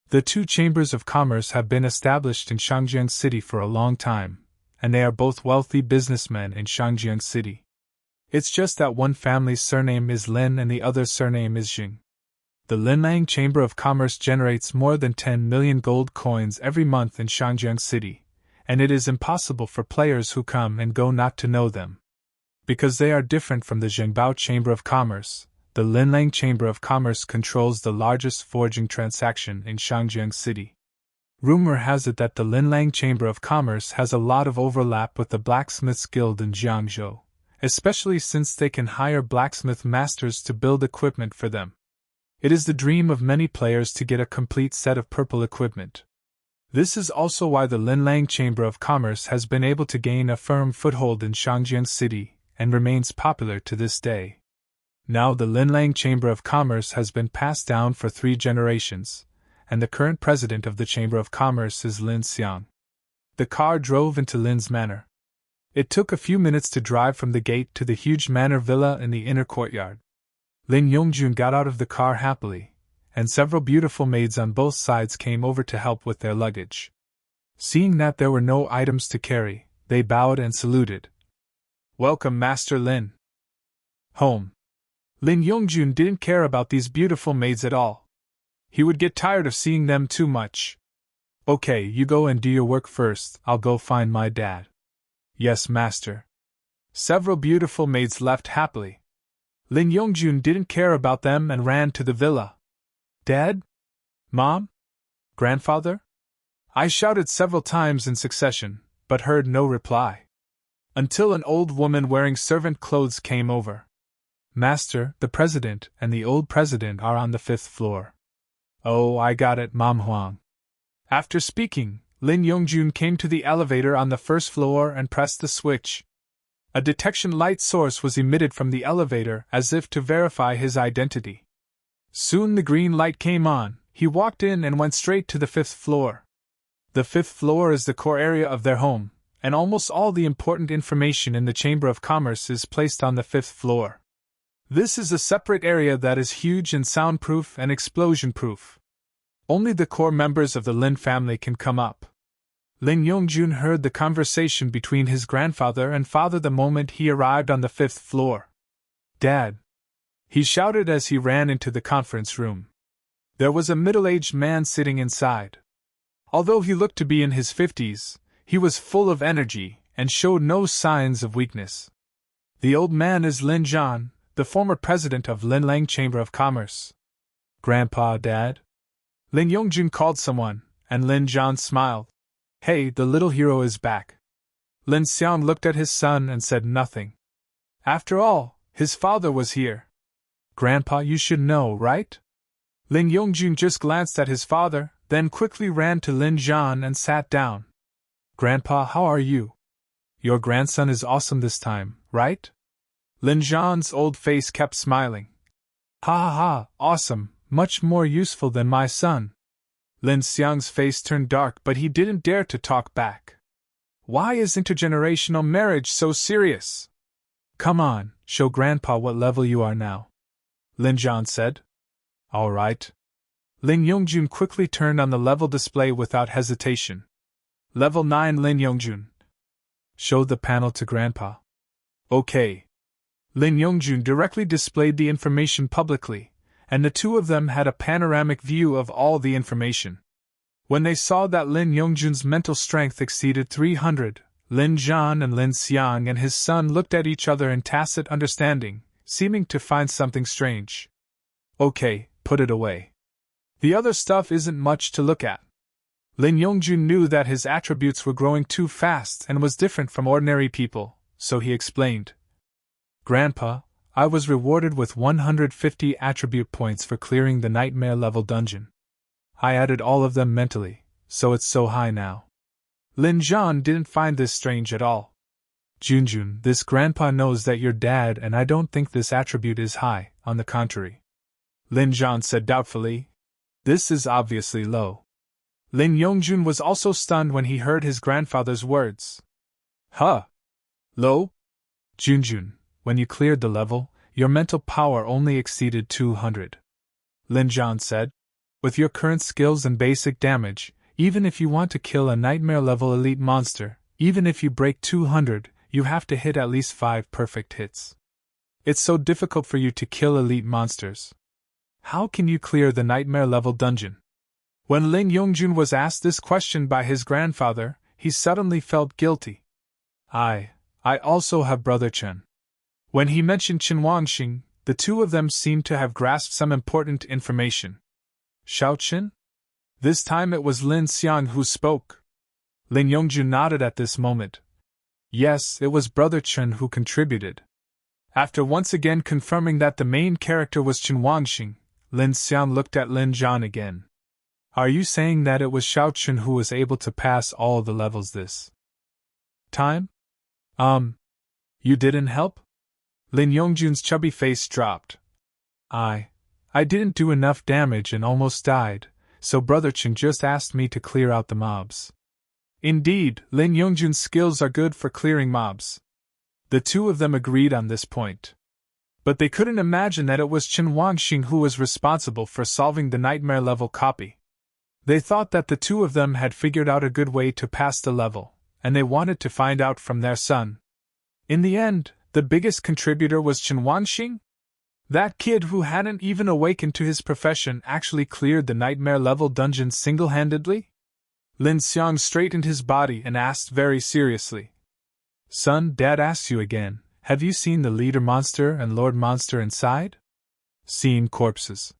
The two chambers of commerce have been established in Shangjiang city for a long time, and they are both wealthy businessmen in Shangjiang city. It's just that one family's surname is Lin and the other's surname is Jing. The Linlang Chamber of Commerce generates more than 10 million gold coins every month in Shangjiang City, and it is impossible for players who come and go not to know them. Because they are different from the Zhengbao Chamber of Commerce, the Linlang Chamber of Commerce controls the largest forging transaction in Shangjiang City. Rumor has it that the Linlang Chamber of Commerce has a lot of overlap with the Blacksmiths Guild in Jiangzhou, especially since they can hire blacksmith masters to build equipment for them. It is the dream of many players to get a complete set of purple equipment. This is also why the Linlang Chamber of Commerce has been able to gain a firm foothold in Shangjiang City and remains popular to this day. Now the Linlang Chamber of Commerce has been passed down for 3 generations, and the current president of the Chamber of Commerce is Lin Xiang. The car drove into Lin's manor. It took a few minutes to drive from the gate to the huge manor villa in the inner courtyard. Lin Yongjun got out of the car happily, and several beautiful maids on both sides came over to help with their luggage. Seeing that there were no items to carry, they bowed and saluted. "Welcome, Master Lin." Home. Lin Yongjun didn't care about these beautiful maids at all. He would get tired of seeing them too much. "Okay, you go and do your work first, I'll go find my dad." "Yes, master." Several beautiful maids left happily. Lin Yongjun didn't care about them and ran to the villa. "Dad? Mom? Grandfather?" I shouted several times in succession, but heard no reply. Until an old woman wearing servant clothes came over. "Master, the president and the old president are on the 5th floor." "Oh, I got it, Mom Huang." After speaking, Lin Yongjun came to the elevator on the 1st floor and pressed the switch. A detection light source was emitted from the elevator as if to verify his identity. Soon the green light came on, he walked in and went straight to the 5th floor. The 5th floor is the core area of their home, and almost all the important information in the Chamber of Commerce is placed on the 5th floor. This is a separate area that is huge and soundproof and explosion-proof. Only the core members of the Lin family can come up. Lin Yongjun heard the conversation between his grandfather and father the moment he arrived on the 5th floor. "Dad!" he shouted as he ran into the conference room. There was a middle-aged man sitting inside. Although he looked to be in his 50s, he was full of energy and showed no signs of weakness. The old man is Lin Zhan, the former president of Linlang Chamber of Commerce. "Grandpa, Dad?" Lin Yongjun called someone, and Lin Zhan smiled. "Hey, the little hero is back." Lin Xiang looked at his son and said nothing. After all, his father was here. "Grandpa, you should know, right?" Lin Yongjun just glanced at his father, then quickly ran to Lin Zhan and sat down. "Grandpa, how are you? Your grandson is awesome this time, right?" Lin Zhan's old face kept smiling. "Ha ha ha, awesome, much more useful than my son." Lin Xiang's face turned dark, but he didn't dare to talk back. Why is intergenerational marriage so serious? "Come on, show Grandpa what level you are now," Lin Zhan said. "All right." Lin Yongjun quickly turned on the level display without hesitation. "Level 9 Lin Yongjun." "Show the panel to Grandpa." "Okay." Lin Yongjun directly displayed the information publicly, and the two of them had a panoramic view of all the information. When they saw that Lin Yongjun's mental strength exceeded 300, Lin Zhan and Lin Xiang and his son looked at each other in tacit understanding, seeming to find something strange. "Okay, put it away. The other stuff isn't much to look at." Lin Yongjun knew that his attributes were growing too fast and was different from ordinary people, so he explained. "Grandpa, I was rewarded with 150 attribute points for clearing the nightmare level dungeon. I added all of them mentally, so it's so high now." Lin Zhan didn't find this strange at all. "Junjun, this grandpa knows that you're dad, and I don't think this attribute is high, on the contrary," Lin Zhan said doubtfully. "This is obviously low." Lin Yongjun was also stunned when he heard his grandfather's words. "Huh? Low? Junjun, when you cleared the level, your mental power only exceeded 200. Lin Zhan said. "With your current skills and basic damage, even if you want to kill a nightmare-level elite monster, even if you break 200, you have to hit at least 5 perfect hits. It's so difficult for you to kill elite monsters." How can you clear the nightmare level dungeon? When Lin Yongjun was asked this question by his grandfather, he suddenly felt guilty. I also have brother Chen. When he mentioned Chen Wangxing, the two of them seemed to have grasped some important information. Xiao Chen? This time it was Lin Xiang who spoke. Lin Yongjun nodded at this moment. Yes, it was brother Chen who contributed. After once again confirming that the main character was Chen Wangxing, Lin Xiang looked at Lin Zhan again. Are you saying that it was Xiao Chen who was able to pass all the levels this time? You didn't help? Lin Yongjun's chubby face dropped. I didn't do enough damage and almost died, so brother Chen just asked me to clear out the mobs. Indeed, Lin Yongjun's skills are good for clearing mobs. The two of them agreed on this point. But they couldn't imagine that it was Chen Wangxing who was responsible for solving the nightmare level copy. They thought that the two of them had figured out a good way to pass the level, and they wanted to find out from their son. In the end, the biggest contributor was Chen Wangxing? That kid who hadn't even awakened to his profession actually cleared the nightmare level dungeon single-handedly? Lin Xiang straightened his body and asked very seriously. Son, Dad asks you again, have you seen the leader monster and Lord monster inside? Seen corpses.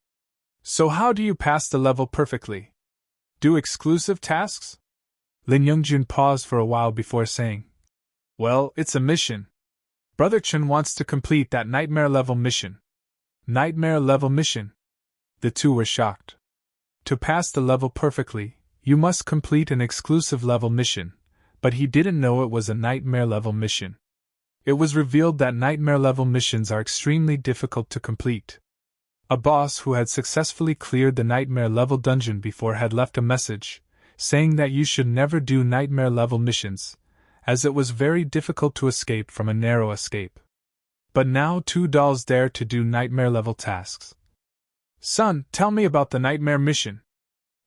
So how do you pass the level perfectly? Do exclusive tasks? Lin Yongjun paused for a while before saying. Well, it's a mission. Brother Chen wants to complete that nightmare level mission. Nightmare level mission? The two were shocked. To pass the level perfectly, you must complete an exclusive level mission, but he didn't know it was a nightmare level mission. It was revealed that nightmare level missions are extremely difficult to complete. A boss who had successfully cleared the nightmare level dungeon before had left a message, saying that you should never do nightmare level missions, as it was very difficult to escape from a narrow escape. But now two dolls dare to do nightmare level tasks. Son, tell me about the nightmare mission.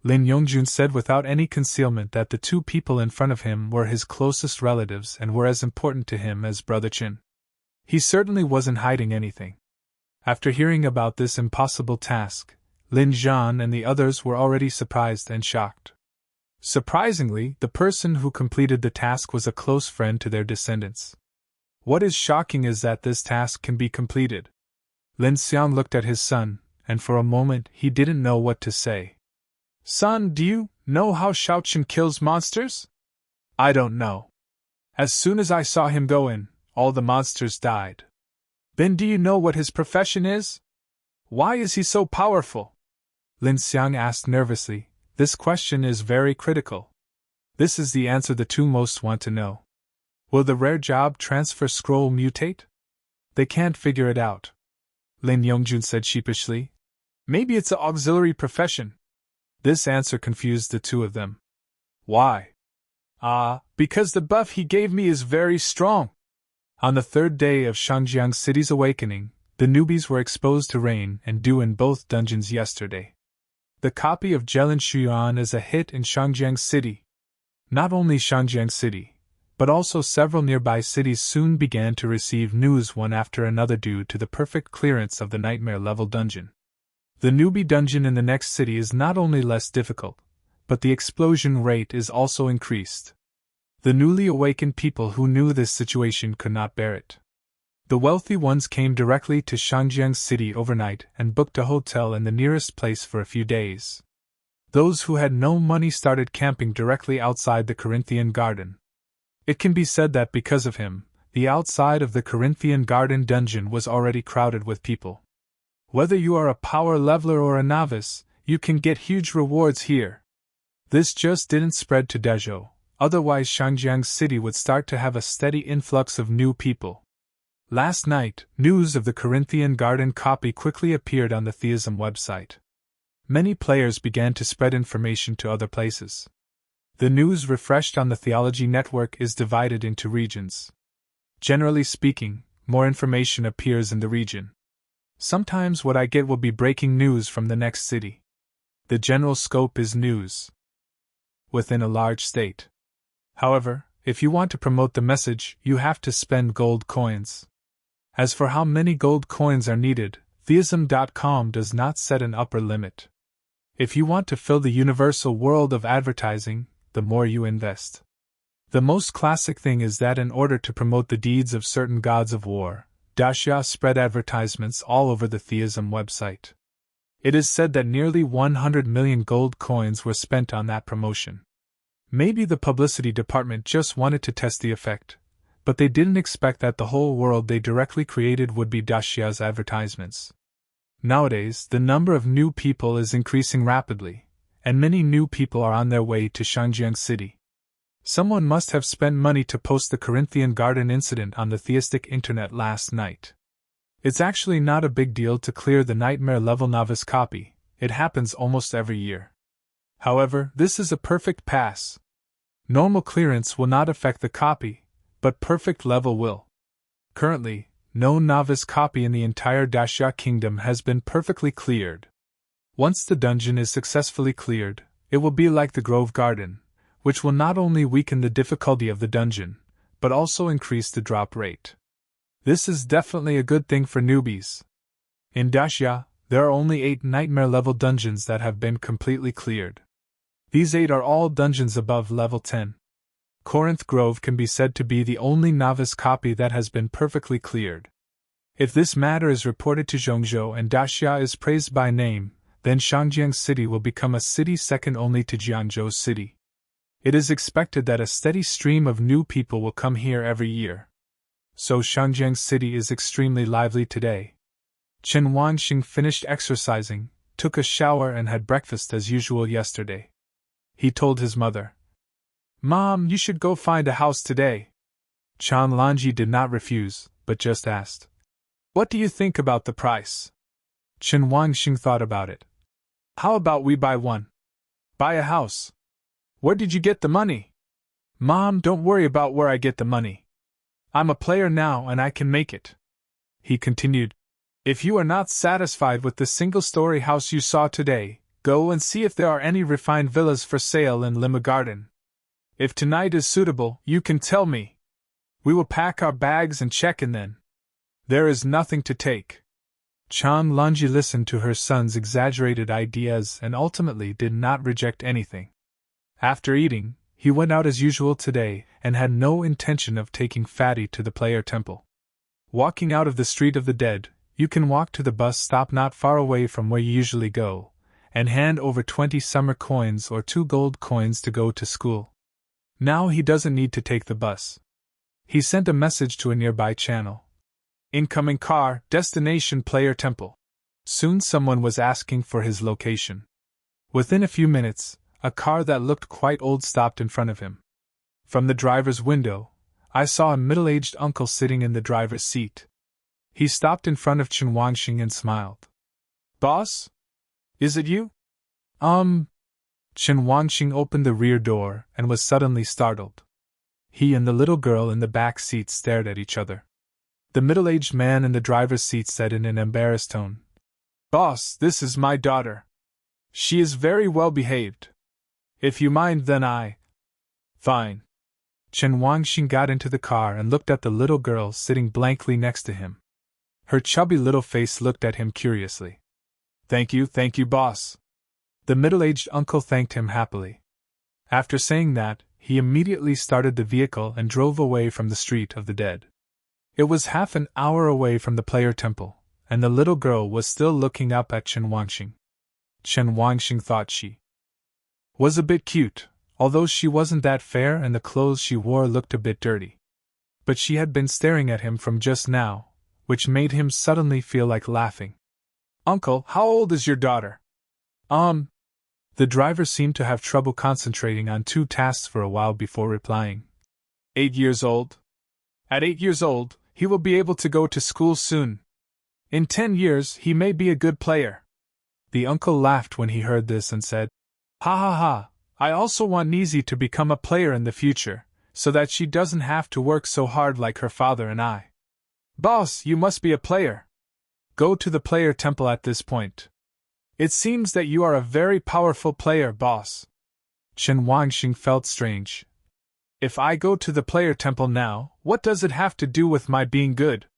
Lin Yongjun said without any concealment that the two people in front of him were his closest relatives and were as important to him as brother Chen. He certainly wasn't hiding anything. After hearing about this impossible task, Lin Zhan and the others were already surprised and shocked. Surprisingly, the person who completed the task was a close friend to their descendants. What is shocking is that this task can be completed. Lin Xiang looked at his son, and for a moment he didn't know what to say. Son, do you know how Xiao Chen kills monsters? I don't know. As soon as I saw him go in, all the monsters died. Then do you know what his profession is? Why is he so powerful? Lin Xiang asked nervously. This question is very critical. This is the answer the two most want to know. Will the rare job transfer scroll mutate? They can't figure it out. Lin Yongjun said sheepishly. Maybe it's an auxiliary profession. This answer confused the two of them. Why? Because the buff he gave me is very strong. On the third day of Shangjiang City's awakening, the newbies were exposed to rain and dew in both dungeons yesterday. The copy of Jelin Shuyuan is a hit in Shangjiang City. Not only Shangjiang City, but also several nearby cities soon began to receive news one after another due to the perfect clearance of the nightmare level dungeon. The newbie dungeon in the next city is not only less difficult, but the explosion rate is also increased. The newly awakened people who knew this situation could not bear it. The wealthy ones came directly to Shangjiang City overnight and booked a hotel in the nearest place for a few days. Those who had no money started camping directly outside the Corinthian Garden. It can be said that because of him, the outside of the Corinthian Garden dungeon was already crowded with people. Whether you are a power leveler or a novice, you can get huge rewards here. This just didn't spread to Dezhou, otherwise Shangjiang City would start to have a steady influx of new people. Last night, news of the Corinthian Garden copy quickly appeared on the Theism website. Many players began to spread information to other places. The news refreshed on the Theology Network is divided into regions. Generally speaking, more information appears in the region. Sometimes what I get will be breaking news from the next city. The general scope is news within a large state. However, if you want to promote the message, you have to spend gold coins. As for how many gold coins are needed, Theism.com does not set an upper limit. If you want to fill the universal world of advertising, the more you invest. The most classic thing is that in order to promote the deeds of certain gods of war, Daxia spread advertisements all over the Theism website. It is said that nearly 100 million gold coins were spent on that promotion. Maybe the publicity department just wanted to test the effect, but they didn't expect that the whole world they directly created would be Daxia's advertisements. Nowadays, the number of new people is increasing rapidly, and many new people are on their way to Shangjiang City. Someone must have spent money to post the Corinthian garden incident on the theistic internet last night. It's actually not a big deal to clear the nightmare level novice copy, it happens almost every year. However, this is a perfect pass. Normal clearance will not affect the copy, but perfect level will. Currently, no novice copy in the entire Daxia kingdom has been perfectly cleared. Once the dungeon is successfully cleared, it will be like the Grove Garden, which will not only weaken the difficulty of the dungeon, but also increase the drop rate. This is definitely a good thing for newbies. In Daxia, there are only 8 nightmare-level dungeons that have been completely cleared. These 8 are all dungeons above level 10. Corinth Grove can be said to be the only novice copy that has been perfectly cleared. If this matter is reported to Zhongzhou and Daxia is praised by name, then Shangjiang City will become a city second only to Jianzhou City. It is expected that a steady stream of new people will come here every year. So Shangjiang City is extremely lively today. Chen Wanxing finished exercising, took a shower and had breakfast as usual yesterday. He told his mother, "Mom, you should go find a house today." Chan Lanji did not refuse, but just asked, "What do you think about the price?" Chen Wanxing thought about it. "How about we buy one? Buy a house. Where did you get the money?" "Mom, don't worry about where I get the money. I'm a player now and I can make it." He continued, "If you are not satisfied with the single-story house you saw today, go and see if there are any refined villas for sale in Lima Garden. If tonight is suitable, you can tell me. We will pack our bags and check in then. There is nothing to take." Chan Lanji listened to her son's exaggerated ideas and ultimately did not reject anything. After eating, he went out as usual today and had no intention of taking Fatty to the player temple. Walking out of the Street of the Dead, you can walk to the bus stop not far away from where you usually go, and hand over 20 summer coins or 2 gold coins to go to school. Now he doesn't need to take the bus. He sent a message to a nearby channel. "Incoming car, destination player temple." Soon someone was asking for his location. Within a few minutes, a car that looked quite old stopped in front of him. From the driver's window, I saw a middle-aged uncle sitting in the driver's seat. He stopped in front of Chen Wanxing and smiled. "Boss? Is it you?" Chen Wanxing opened the rear door and was suddenly startled. He and the little girl in the back seat stared at each other. The middle-aged man in the driver's seat said in an embarrassed tone, "Boss, this is my daughter. She is very well behaved. If you mind, then I..." "Fine." Chen Wanxing got into the car and looked at the little girl sitting blankly next to him. Her chubby little face looked at him curiously. Thank you, boss." The middle-aged uncle thanked him happily. After saying that, he immediately started the vehicle and drove away from the Street of the Dead. It was half an hour away from the player temple, and the little girl was still looking up at Chen Wanxing. Chen Wanxing thought she was a bit cute, although she wasn't that fair and the clothes she wore looked a bit dirty. But she had been staring at him from just now, which made him suddenly feel like laughing. "Uncle, how old is your daughter?" The driver seemed to have trouble concentrating on 2 tasks for a while before replying. 8 years old. At 8 years old, he will be able to go to school soon. In 10 years, he may be a good player." The uncle laughed when he heard this and said, "Ha ha ha, I also want Nizi to become a player in the future, so that she doesn't have to work so hard like her father and I." "Boss, you must be a player. Go to the player temple at this point. It seems that you are a very powerful player, boss." Chen Wanxing felt strange. "If I go to the player temple now, what does it have to do with my being good?"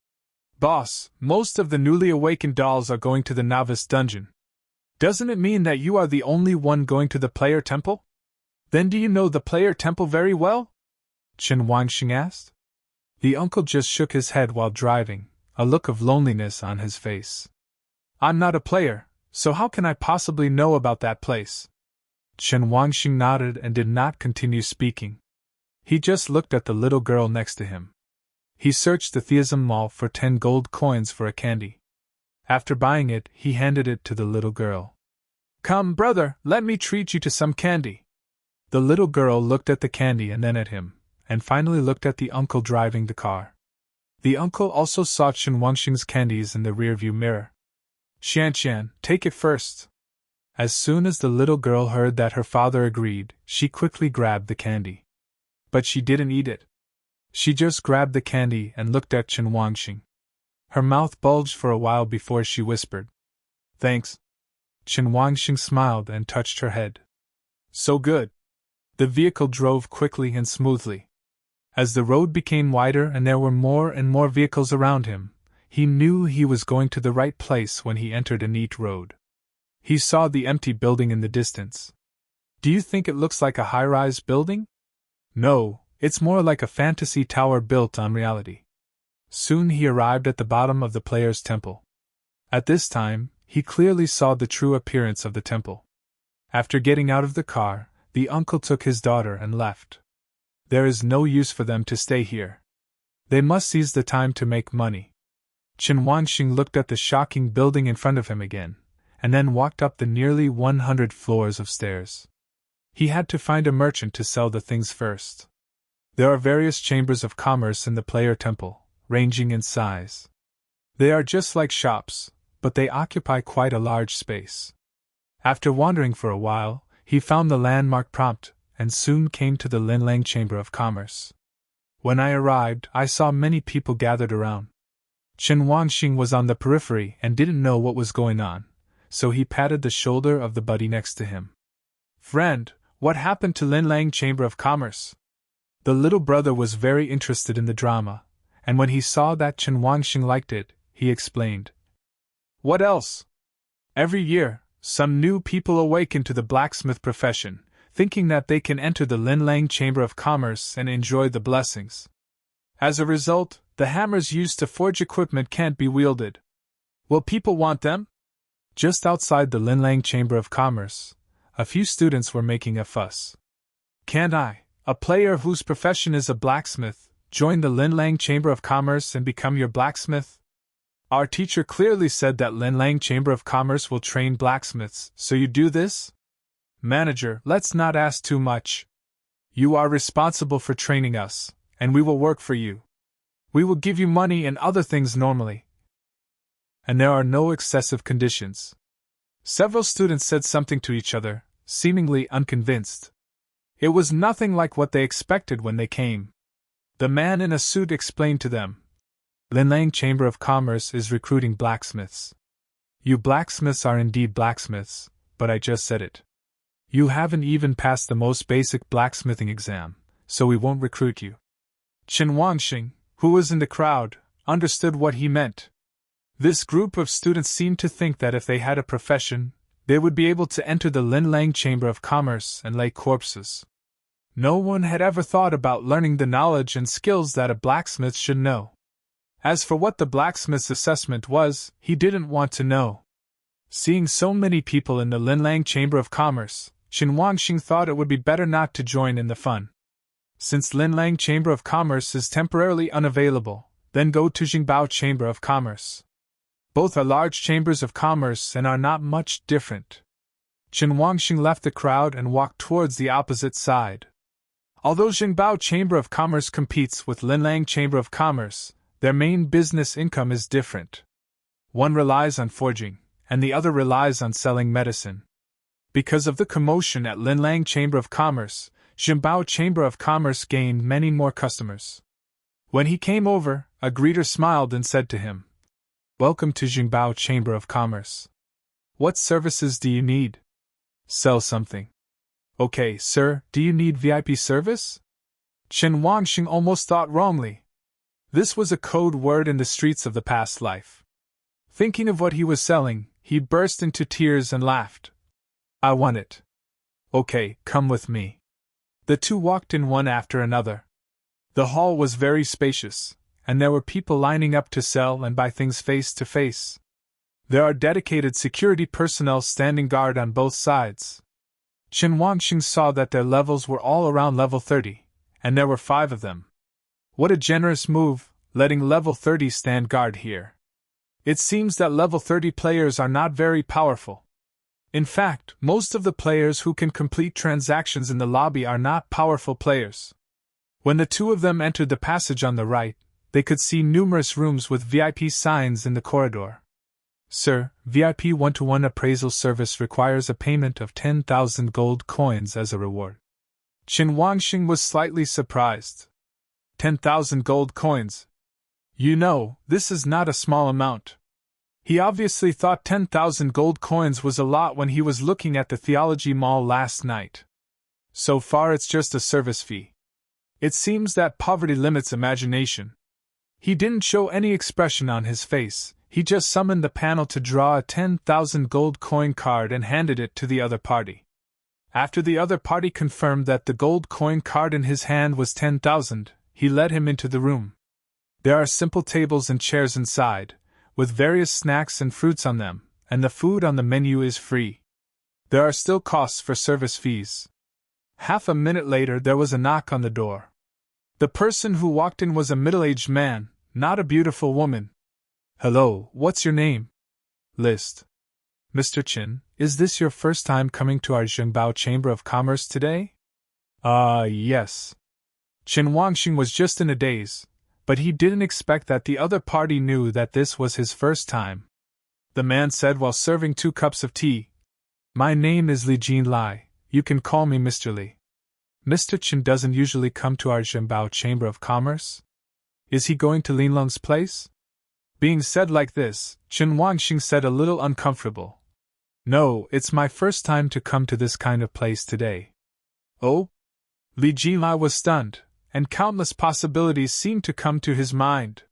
Boss, most of the newly awakened dolls are going to the novice dungeon. Doesn't it mean that you are the only one going to the player temple? Then do you know the player temple very well? Chen Wangxing asked. The uncle just shook his head while driving, a look of loneliness on his face. I'm not a player, so how can I possibly know about that place? Chen Wangxing nodded and did not continue speaking. He just looked at the little girl next to him. He searched the theism mall for 10 gold coins for a candy. After buying it, he handed it to the little girl. Come, brother, let me treat you to some candy. The little girl looked at the candy and then at him, and finally looked at the uncle driving the car. The uncle also saw Chen Wangxing's candies in the rearview mirror. Xian, take it first. As soon as the little girl heard that her father agreed, she quickly grabbed the candy. But she didn't eat it. She just grabbed the candy and looked at Chen Wangxing. Her mouth bulged for a while before she whispered, Thanks. Chen Wangxing smiled and touched her head. So good. The vehicle drove quickly and smoothly. As the road became wider and there were more and more vehicles around him, he knew he was going to the right place when he entered a neat road. He saw the empty building in the distance. Do you think it looks like a high-rise building? No, it's more like a fantasy tower built on reality. Soon he arrived at the bottom of the player's temple. At this time, he clearly saw the true appearance of the temple. After getting out of the car, the uncle took his daughter and left. There is no use for them to stay here. They must seize the time to make money. Chen Wangxing looked at the shocking building in front of him again, and then walked up the nearly 100 floors of stairs. He had to find a merchant to sell the things first. There are various chambers of commerce in the player temple, ranging in size. They are just like shops, but they occupy quite a large space. After wandering for a while, he found the landmark prompt, and soon came to the Linlang Chamber of Commerce. When I arrived, I saw many people gathered around. Chen Wangxing was on the periphery and didn't know what was going on, so he patted the shoulder of the buddy next to him. Friend, what happened to Linlang Chamber of Commerce? The little brother was very interested in the drama, and when he saw that Chen Wangxing liked it, he explained. What else? Every year, some new people awaken to the blacksmith profession, thinking that they can enter the Linlang Chamber of Commerce and enjoy the blessings. As a result, the hammers used to forge equipment can't be wielded. Will people want them? Just outside the Linlang Chamber of Commerce, a few students were making a fuss. Can't I, a player whose profession is a blacksmith, join the Linlang Chamber of Commerce and become your blacksmith? Our teacher clearly said that Linlang Chamber of Commerce will train blacksmiths, so you do this? Manager, let's not ask too much. You are responsible for training us, and we will work for you. We will give you money and other things normally. And there are no excessive conditions. Several students said something to each other, seemingly unconvinced. It was nothing like what they expected when they came. The man in a suit explained to them. Linlang Chamber of Commerce is recruiting blacksmiths. You blacksmiths are indeed blacksmiths, but I just said it. You haven't even passed the most basic blacksmithing exam, so we won't recruit you. Chen Wangxing, who was in the crowd, understood what he meant. This group of students seemed to think that if they had a profession, they would be able to enter the Linlang Chamber of Commerce and lay corpses. No one had ever thought about learning the knowledge and skills that a blacksmith should know. As for what the blacksmith's assessment was, he didn't want to know. Seeing so many people in the Linlang Chamber of Commerce, Chen Wangxing thought it would be better not to join in the fun. Since Linlang Chamber of Commerce is temporarily unavailable, then go to Jingbao Chamber of Commerce. Both are large chambers of commerce and are not much different. Chen Wangxing left the crowd and walked towards the opposite side. Although Jingbao Chamber of Commerce competes with Linlang Chamber of Commerce, their main business income is different. One relies on forging, and the other relies on selling medicine. Because of the commotion at Linlang Chamber of Commerce, Jingbao Chamber of Commerce gained many more customers. When he came over, a greeter smiled and said to him, Welcome to Jingbao Chamber of Commerce. What services do you need? Sell something. Okay, sir, do you need VIP service? Chen Wangxing almost thought wrongly. This was a code word in the streets of the past life. Thinking of what he was selling, he burst into tears and laughed. I want it. Okay, come with me. The two walked in one after another. The hall was very spacious, and there were people lining up to sell and buy things face to face. There are dedicated security personnel standing guard on both sides. Chen Wangxing saw that their levels were all around level 30, and there were 5 of them. What a generous move, letting level 30 stand guard here. It seems that level 30 players are not very powerful. In fact, most of the players who can complete transactions in the lobby are not powerful players. When the two of them entered the passage on the right, they could see numerous rooms with VIP signs in the corridor. Sir, VIP 1-to-1 appraisal service requires a payment of 10,000 gold coins as a reward. Chen Wangxing was slightly surprised. 10,000 gold coins. You know, this is not a small amount. He obviously thought 10,000 gold coins was a lot when he was looking at the Theology Mall last night. So far it's just a service fee. It seems that poverty limits imagination. He didn't show any expression on his face, he just summoned the panel to draw a 10,000 gold coin card and handed it to the other party. After the other party confirmed that the gold coin card in his hand was 10,000, he led him into the room. There are simple tables and chairs inside, with various snacks and fruits on them, and the food on the menu is free. There are still costs for service fees. Half a minute later there was a knock on the door. The person who walked in was a middle-aged man, not a beautiful woman. Hello, what's your name? List. Mr. Chen, is this your first time coming to our Zhengbao Chamber of Commerce today? Yes. Chen Wangxing was just in a daze, but he didn't expect that the other party knew that this was his first time. The man said while serving 2 cups of tea, My name is Li Jin Lai. You can call me Mr. Li. Mr. Chen doesn't usually come to our Zhengbao Chamber of Commerce? Is he going to Linlong's place? Being said like this, Chen Wangxing said a little uncomfortable. No, it's my first time to come to this kind of place today. Oh? Li Jinlai was stunned, and countless possibilities seemed to come to his mind.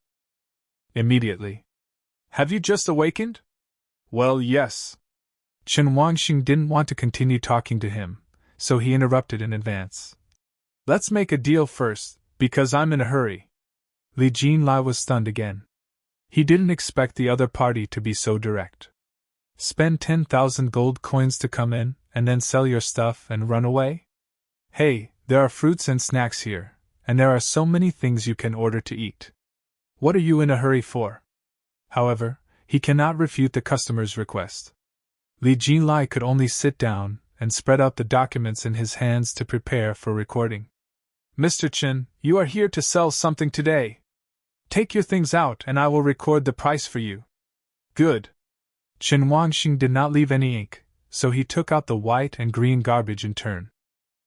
Immediately. Have you just awakened? Well, yes. Chen Wangxing didn't want to continue talking to him, so he interrupted in advance. Let's make a deal first, because I'm in a hurry. Li Jinlai was stunned again. He didn't expect the other party to be so direct. Spend 10,000 gold coins to come in, and then sell your stuff and run away? Hey, there are fruits and snacks here, and there are so many things you can order to eat. What are you in a hurry for? However, he cannot refute the customer's request. Li Jinlai could only sit down and spread out the documents in his hands to prepare for recording. Mr. Chen, you are here to sell something today. Take your things out and I will record the price for you. Good. Chen Wangxing did not leave any ink, so he took out the white and green garbage in turn.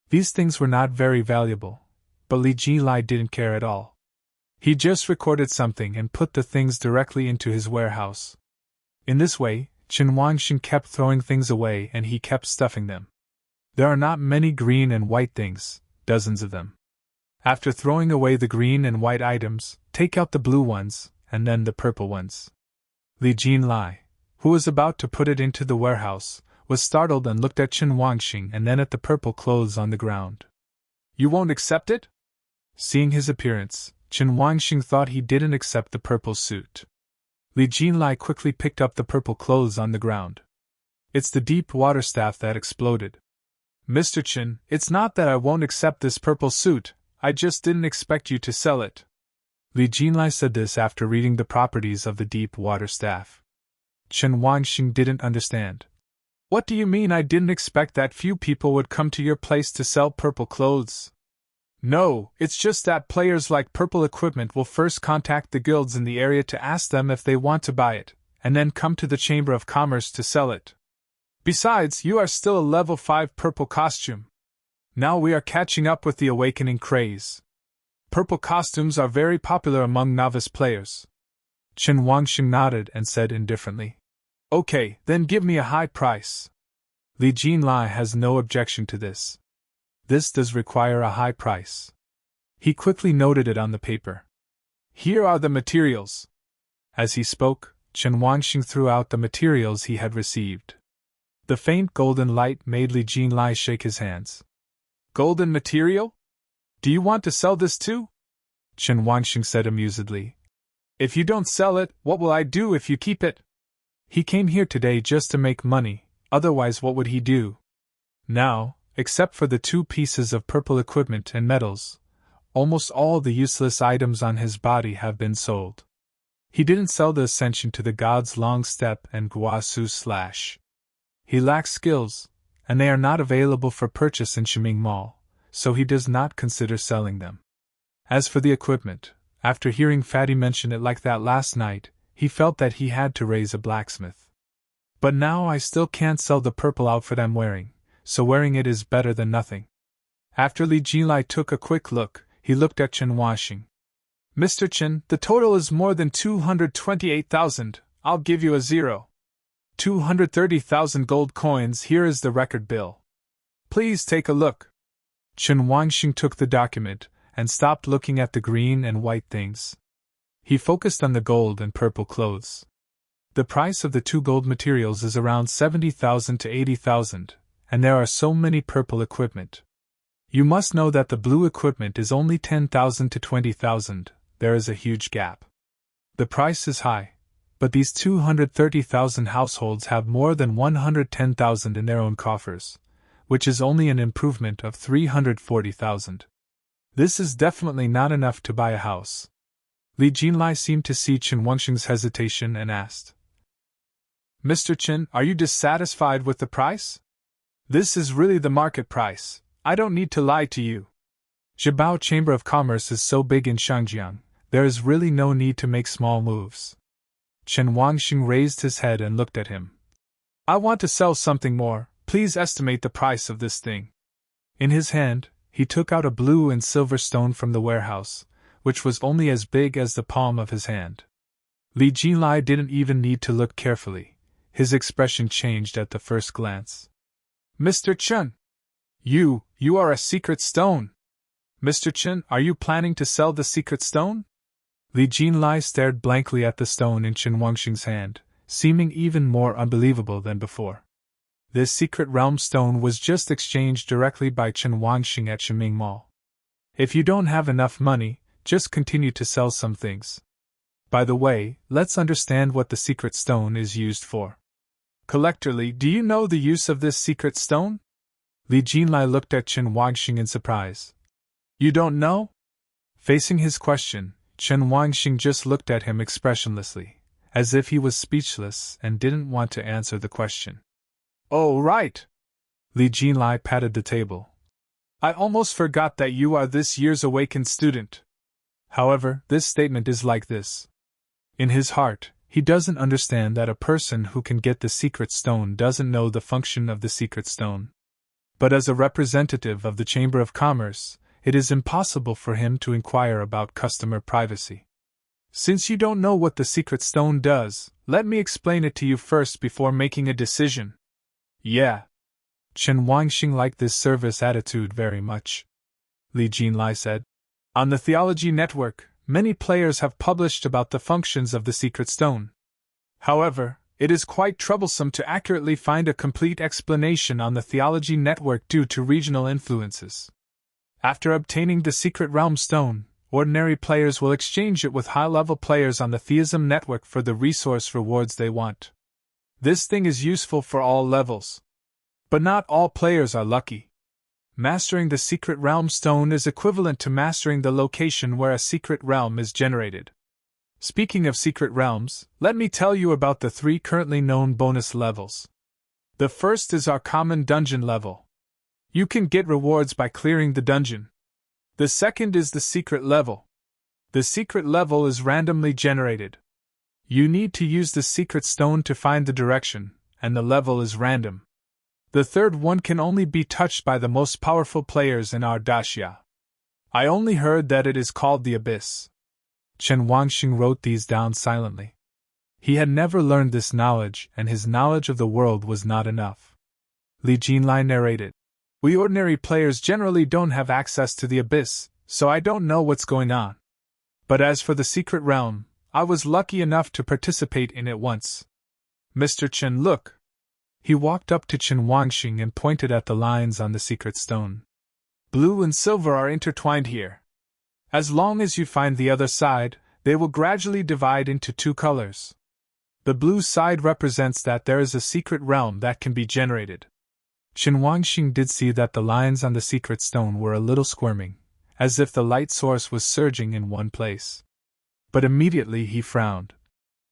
These things were not very valuable, but Li Jinlai didn't care at all. He just recorded something and put the things directly into his warehouse. In this way, Chen Wangxing kept throwing things away and he kept stuffing them. There are not many green and white things, dozens of them. After throwing away the green and white items, take out the blue ones, and then the purple ones. Li Jinlai, who was about to put it into the warehouse, was startled and looked at Chen Wangxing and then at the purple clothes on the ground. You won't accept it? Seeing his appearance, Chen Wangxing thought he didn't accept the purple suit. Li Jinlai quickly picked up the purple clothes on the ground. It's the deep water staff that exploded. Mr. Chen, it's not that I won't accept this purple suit, I just didn't expect you to sell it. Li Jinlai said this after reading the properties of the deep water staff. Chen Wangxing didn't understand. What do you mean I didn't expect that few people would come to your place to sell purple clothes? No, it's just that players like purple equipment will first contact the guilds in the area to ask them if they want to buy it, and then come to the Chamber of Commerce to sell it. Besides, you are still a level 5 purple costume. Now we are catching up with the awakening craze. Purple costumes are very popular among novice players. Chen Wangxing nodded and said indifferently. Okay, then give me a high price. Li Jinlai has no objection to this. This does require a high price. He quickly noted it on the paper. Here are the materials. As he spoke, Chen Wanxing threw out the materials he had received. The faint golden light made Li Jinlai shake his hands. Golden material? Do you want to sell this too? Chen Wanxing said amusedly. If you don't sell it, what will I do if you keep it? He came here today just to make money, otherwise what would he do? Now, except for the 2 pieces of purple equipment and medals, almost all the useless items on his body have been sold. He didn't sell the ascension to the gods Long Step and Guasu Slash. He lacks skills, and they are not available for purchase in Shiming Mall, so he does not consider selling them. As for the equipment, after hearing Fatty mention it like that last night, he felt that he had to raise a blacksmith. But now I still can't sell the purple outfit I'm wearing, so wearing it is better than nothing. After Li Jinlai took a quick look, he looked at Chen Wanxing. Mr. Chen, the total is more than 228,000, I'll give you a 0. 230,000 gold coins, here is the record bill. Please take a look. Chen Wanxing took the document, and stopped looking at the green and white things. He focused on the gold and purple clothes. The price of the 2 gold materials is around 70,000 to 80,000, and there are so many purple equipment. You must know that the blue equipment is only 10,000 to 20,000, there is a huge gap. The price is high, but these 230,000 households have more than 110,000 in their own coffers, which is only an improvement of 340,000. This is definitely not enough to buy a house. Li Jinlai seemed to see Chen Wanxing's hesitation and asked, Mr. Chen, are you dissatisfied with the price? This is really the market price, I don't need to lie to you. Zhibao Chamber of Commerce is so big in Shangjiang, there is really no need to make small moves. Chen Wanxing raised his head and looked at him. I want to sell something more, please estimate the price of this thing. In his hand, he took out a blue and silver stone from the warehouse, which was only as big as the palm of his hand. Li Jinlai didn't even need to look carefully. His expression changed at the first glance. Mr. Chen! You are a secret stone! Mr. Chen, are you planning to sell the secret stone? Li Jinlai stared blankly at the stone in Chen Wanxing's hand, seeming even more unbelievable than before. This secret realm stone was just exchanged directly by Chen Wanxing at Shiming Mall. If you don't have enough money, just continue to sell some things. By the way, let's understand what the secret stone is used for. Collector Li, do you know the use of this secret stone? Li Jinlai looked at Chen Wanxing in surprise. You don't know? Facing his question, Chen Wanxing just looked at him expressionlessly, as if he was speechless and didn't want to answer the question. Oh, right! Li Jinlai patted the table. I almost forgot that you are this year's awakened student. However, this statement is like this. In his heart, he doesn't understand that a person who can get the secret stone doesn't know the function of the secret stone. But as a representative of the Chamber of Commerce, it is impossible for him to inquire about customer privacy. Since you don't know what the secret stone does, let me explain it to you first before making a decision. Yeah. Chen Wanxing liked this service attitude very much. Li Jinlai said. On the Theology Network, many players have published about the functions of the secret stone. However, it is quite troublesome to accurately find a complete explanation on the Theology Network due to regional influences. After obtaining the secret realm stone, ordinary players will exchange it with high-level players on the Theism Network for the resource rewards they want. This thing is useful for all levels. But not all players are lucky. Mastering the secret realm stone is equivalent to mastering the location where a secret realm is generated. Speaking of secret realms, let me tell you about the 3 currently known bonus levels. The first is our common dungeon level. You can get rewards by clearing the dungeon. The second is the secret level. The secret level is randomly generated. You need to use the secret stone to find the direction, and the level is random. The third one can only be touched by the most powerful players in our Daxia. I only heard that it is called the Abyss. Chen Wanxing wrote these down silently. He had never learned this knowledge, and his knowledge of the world was not enough. Li Jinlai narrated. We ordinary players generally don't have access to the Abyss, so I don't know what's going on. But as for the secret realm, I was lucky enough to participate in it once. Mr. Chen, look! He walked up to Chen Wangxing and pointed at the lines on the secret stone. Blue and silver are intertwined here. As long as you find the other side, they will gradually divide into two colors. The blue side represents that there is a secret realm that can be generated. Chen Wangxing did see that the lines on the secret stone were a little squirming, as if the light source was surging in one place. But immediately he frowned.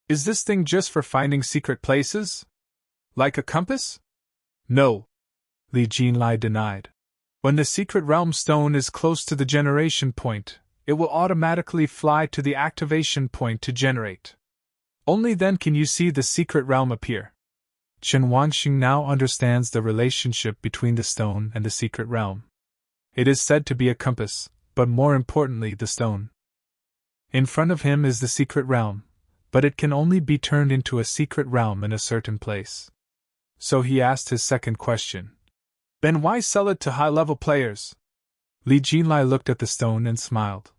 Is this thing just for finding secret places? Like a compass? No, Li Jinlai denied. When the secret realm stone is close to the generation point, it will automatically fly to the activation point to generate. Only then can you see the secret realm appear. Chen Wangxing now understands the relationship between the stone and the secret realm. It is said to be a compass, but more importantly the stone. In front of him is the secret realm, but it can only be turned into a secret realm in a certain place. So he asked his second question. Then why sell it to high-level players? Li Jinlai looked at the stone and smiled.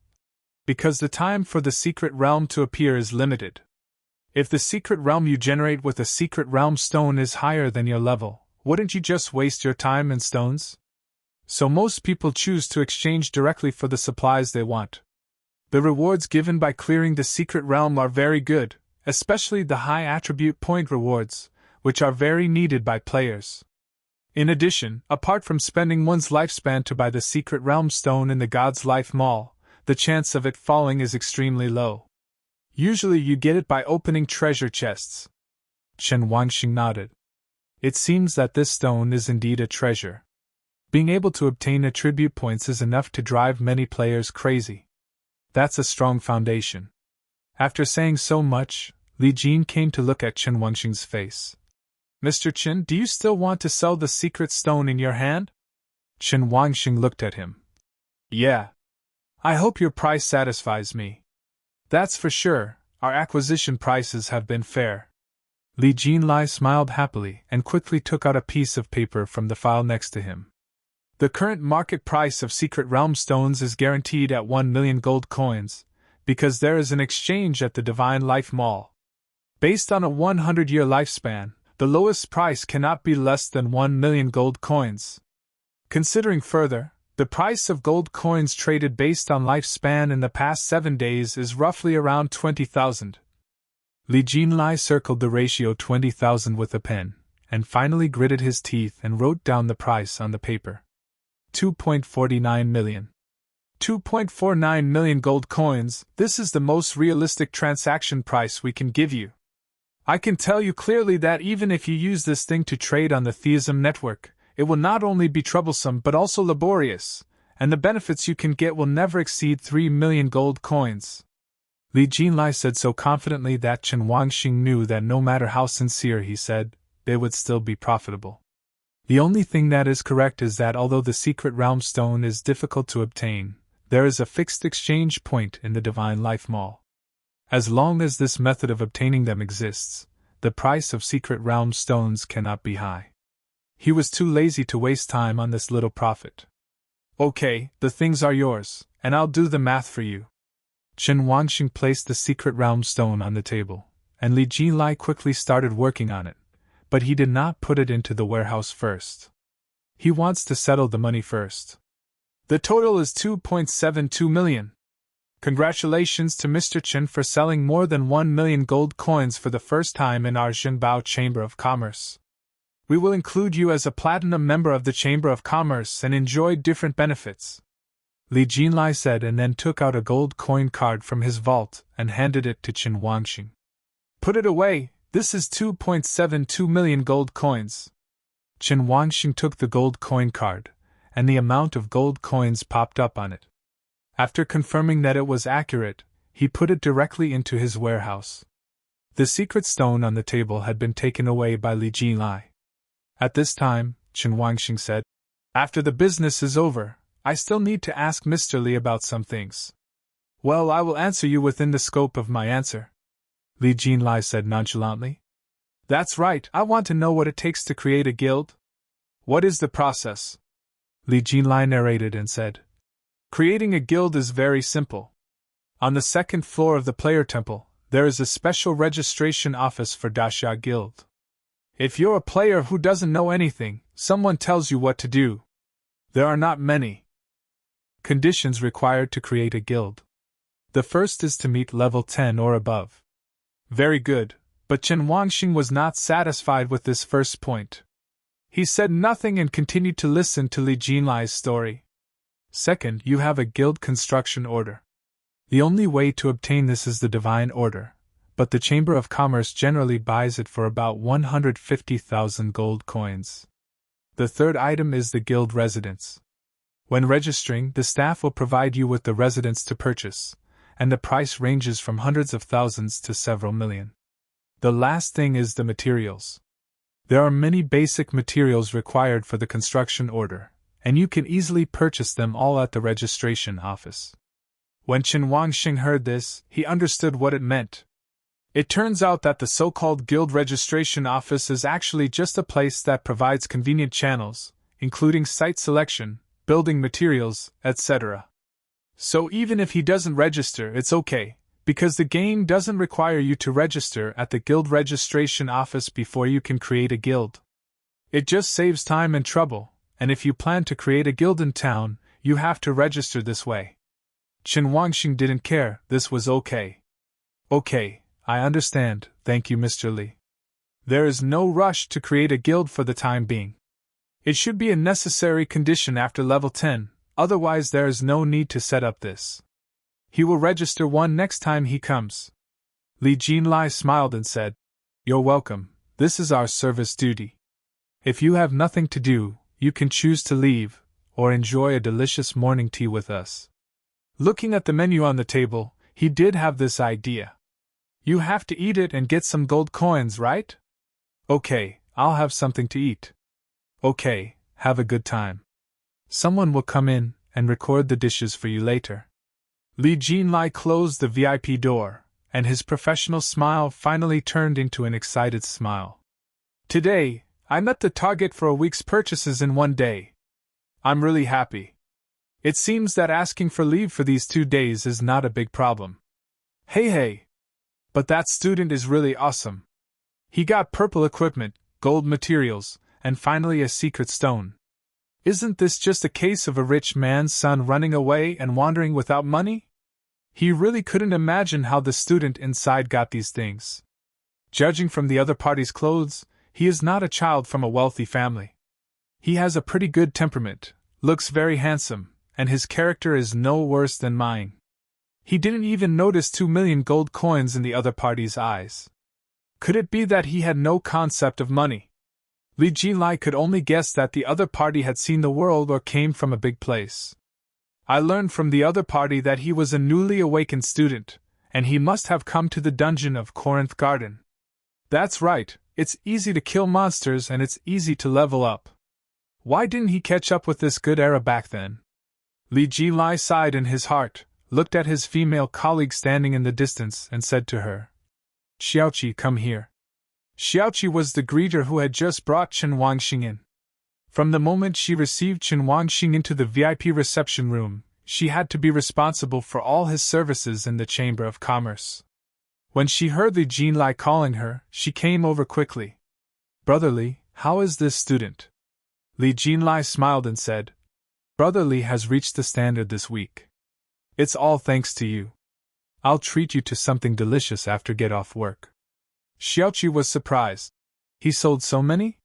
Because the time for the secret realm to appear is limited. If the secret realm you generate with a secret realm stone is higher than your level, wouldn't you just waste your time and stones? So most people choose to exchange directly for the supplies they want. The rewards given by clearing the secret realm are very good, especially the high attribute point rewards, which are very needed by players. In addition, apart from spending one's lifespan to buy the secret realm stone in the God's Life Mall, the chance of it falling is extremely low. Usually you get it by opening treasure chests. Chen Wangxing nodded. It seems that this stone is indeed a treasure. Being able to obtain attribute points is enough to drive many players crazy. That's a strong foundation. After saying so much, Li Jin came to look at Chen Wangxing's face. Mr. Chen, do you still want to sell the secret stone in your hand? Chen Wangxing looked at him. Yeah. I hope your price satisfies me. That's for sure, our acquisition prices have been fair. Li Jinlai smiled happily and quickly took out a piece of paper from the file next to him. The current market price of secret realm stones is guaranteed at 1 million gold coins, because there is an exchange at the Divine Life Mall. Based on a 100-year lifespan, the lowest price cannot be less than 1 million gold coins. Considering further, the price of gold coins traded based on lifespan in the past 7 days is roughly around 20,000. Li Jinlai circled the ratio 20,000 with a pen, and finally gritted his teeth and wrote down the price on the paper. 2.49 million. 2.49 million gold coins, this is the most realistic transaction price we can give you. I can tell you clearly that even if you use this thing to trade on the Theism network, it will not only be troublesome but also laborious, and the benefits you can get will never exceed 3 million gold coins. Li Jinlai said so confidently that Chen Wangxing knew that no matter how sincere he said, they would still be profitable. The only thing that is correct is that although the secret realm stone is difficult to obtain, there is a fixed exchange point in the Divine Life Mall. As long as this method of obtaining them exists, the price of secret realm stones cannot be high. He was too lazy to waste time on this little profit. Okay, the things are yours, and I'll do the math for you. Chen Wangxing placed the secret realm stone on the table, and Li Jinlai quickly started working on it, but he did not put it into the warehouse first. He wants to settle the money first. The total is 2.72 million. Congratulations to Mr. Chen for selling more than 1 million gold coins for the first time in our Zhenbao Chamber of Commerce. We will include you as a platinum member of the Chamber of Commerce and enjoy different benefits. Li Jinlai said and then took out a gold coin card from his vault and handed it to Chen Wangxing. Put it away, this is 2.72 million gold coins. Chen Wangxing took the gold coin card, and the amount of gold coins popped up on it. After confirming that it was accurate, he put it directly into his warehouse. The secret stone on the table had been taken away by Li Jinlai. At this time, Chen Wangxing said, After the business is over, I still need to ask Mr. Li about some things. Well, I will answer you within the scope of my answer, Li Jinlai said nonchalantly. That's right, I want to know what it takes to create a guild. What is the process? Li Jinlai narrated and said, Creating a guild is very simple. On the second floor of the player temple, there is a special registration office for Dasha Guild. If you're a player who doesn't know anything, someone tells you what to do. There are not many conditions required to create a guild. The first is to meet level 10 or above. Very good, but Chen Wangxing was not satisfied with this first point. He said nothing and continued to listen to Li Jinlai's story. Second, you have a guild construction order. The only way to obtain this is the divine order, but the Chamber of Commerce generally buys it for about 150,000 gold coins. The third item is the guild residence. When registering, the staff will provide you with the residence to purchase, and the price ranges from hundreds of thousands to several million. The last thing is the materials. There are many basic materials required for the construction order, and you can easily purchase them all at the registration office. When Chen Wangxing heard this, he understood what it meant. It turns out that the so-called guild registration office is actually just a place that provides convenient channels, including site selection, building materials, etc. So even if he doesn't register, it's okay, because the game doesn't require you to register at the guild registration office before you can create a guild. It just saves time and trouble, and if you plan to create a guild in town, you have to register this way. Chen Wangxing didn't care, this was okay. Okay, I understand, thank you Mr. Li. There is no rush to create a guild for the time being. It should be a necessary condition after level 10, otherwise there is no need to set up this. He will register one next time he comes. Li Jinlai smiled and said, You're welcome, this is our service duty. If you have nothing to do, you can choose to leave, or enjoy a delicious morning tea with us. Looking at the menu on the table, he did have this idea. You have to eat it and get some gold coins, right? Okay, I'll have something to eat. Okay, have a good time. Someone will come in and record the dishes for you later. Li Jinlai closed the VIP door, and his professional smile finally turned into an excited smile. Today, I met the target for a week's purchases in one day. I'm really happy. It seems that asking for leave for these 2 days is not a big problem. Hey. But that student is really awesome. He got purple equipment, gold materials, and finally a secret stone. Isn't this just a case of a rich man's son running away and wandering without money? He really couldn't imagine how the student inside got these things. Judging from the other party's clothes, he is not a child from a wealthy family. He has a pretty good temperament, looks very handsome, and his character is no worse than mine. He didn't even notice 2 million gold coins in the other party's eyes. Could it be that he had no concept of money? Li Jinlai could only guess that the other party had seen the world or came from a big place. I learned from the other party that he was a newly awakened student, and he must have come to the dungeon of Corinth Garden. That's right, it's easy to kill monsters and it's easy to level up. Why didn't he catch up with this good era back then? Li Jinlai sighed in his heart, looked at his female colleague standing in the distance, and said to her, Xiaoqi, come here. Xiaoqi was the greeter who had just brought Chen Wangxing in. From the moment she received Chen Wangxing into the VIP reception room, she had to be responsible for all his services in the Chamber of Commerce. When she heard Li Jinlai calling her, she came over quickly. Brother Li, how is this student? Li Jinlai smiled and said, Brother Li has reached the standard this week. It's all thanks to you. I'll treat you to something delicious after get off work. Xiaoqi was surprised. He sold so many?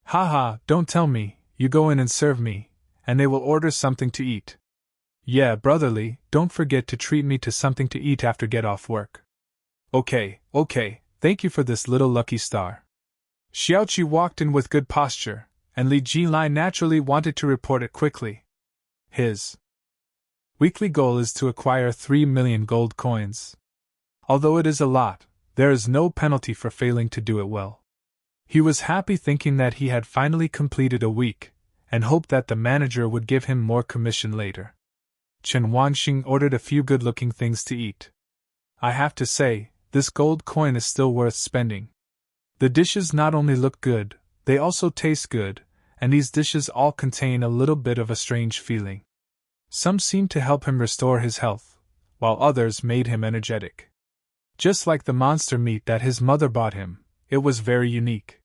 Haha, don't tell me, you go in and serve me, and they will order something to eat. Yeah, Brother Li, don't forget to treat me to something to eat after get off work. Okay, thank you for this little lucky star. Xiaoqi walked in with good posture, and Li Jinlai naturally wanted to report it quickly. His weekly goal is to acquire 3 million gold coins. Although it is a lot, there is no penalty for failing to do it well. He was happy thinking that he had finally completed a week, and hoped that the manager would give him more commission later. Chen Wangxing ordered a few good-looking things to eat. I have to say, this gold coin is still worth spending. The dishes not only look good, they also taste good, and these dishes all contain a little bit of a strange feeling. Some seem to help him restore his health, while others made him energetic. Just like the monster meat that his mother bought him, it was very unique.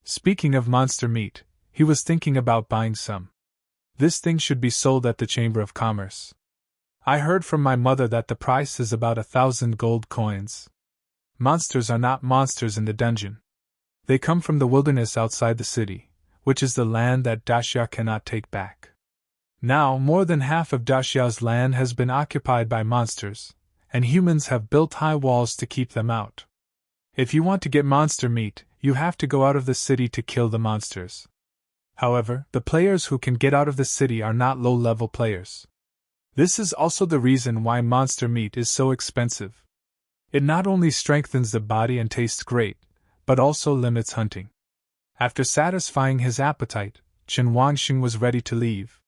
Speaking of monster meat, he was thinking about buying some. This thing should be sold at the Chamber of Commerce. I heard from my mother that the price is about 1,000 gold coins. Monsters are not monsters in the dungeon. They come from the wilderness outside the city, which is the land that Daxia cannot take back. Now, more than half of Daxia's land has been occupied by monsters, and humans have built high walls to keep them out. If you want to get monster meat, you have to go out of the city to kill the monsters. However, the players who can get out of the city are not low-level players. This is also the reason why monster meat is so expensive. It not only strengthens the body and tastes great, but also limits hunting. After satisfying his appetite, Chen Wangxing was ready to leave.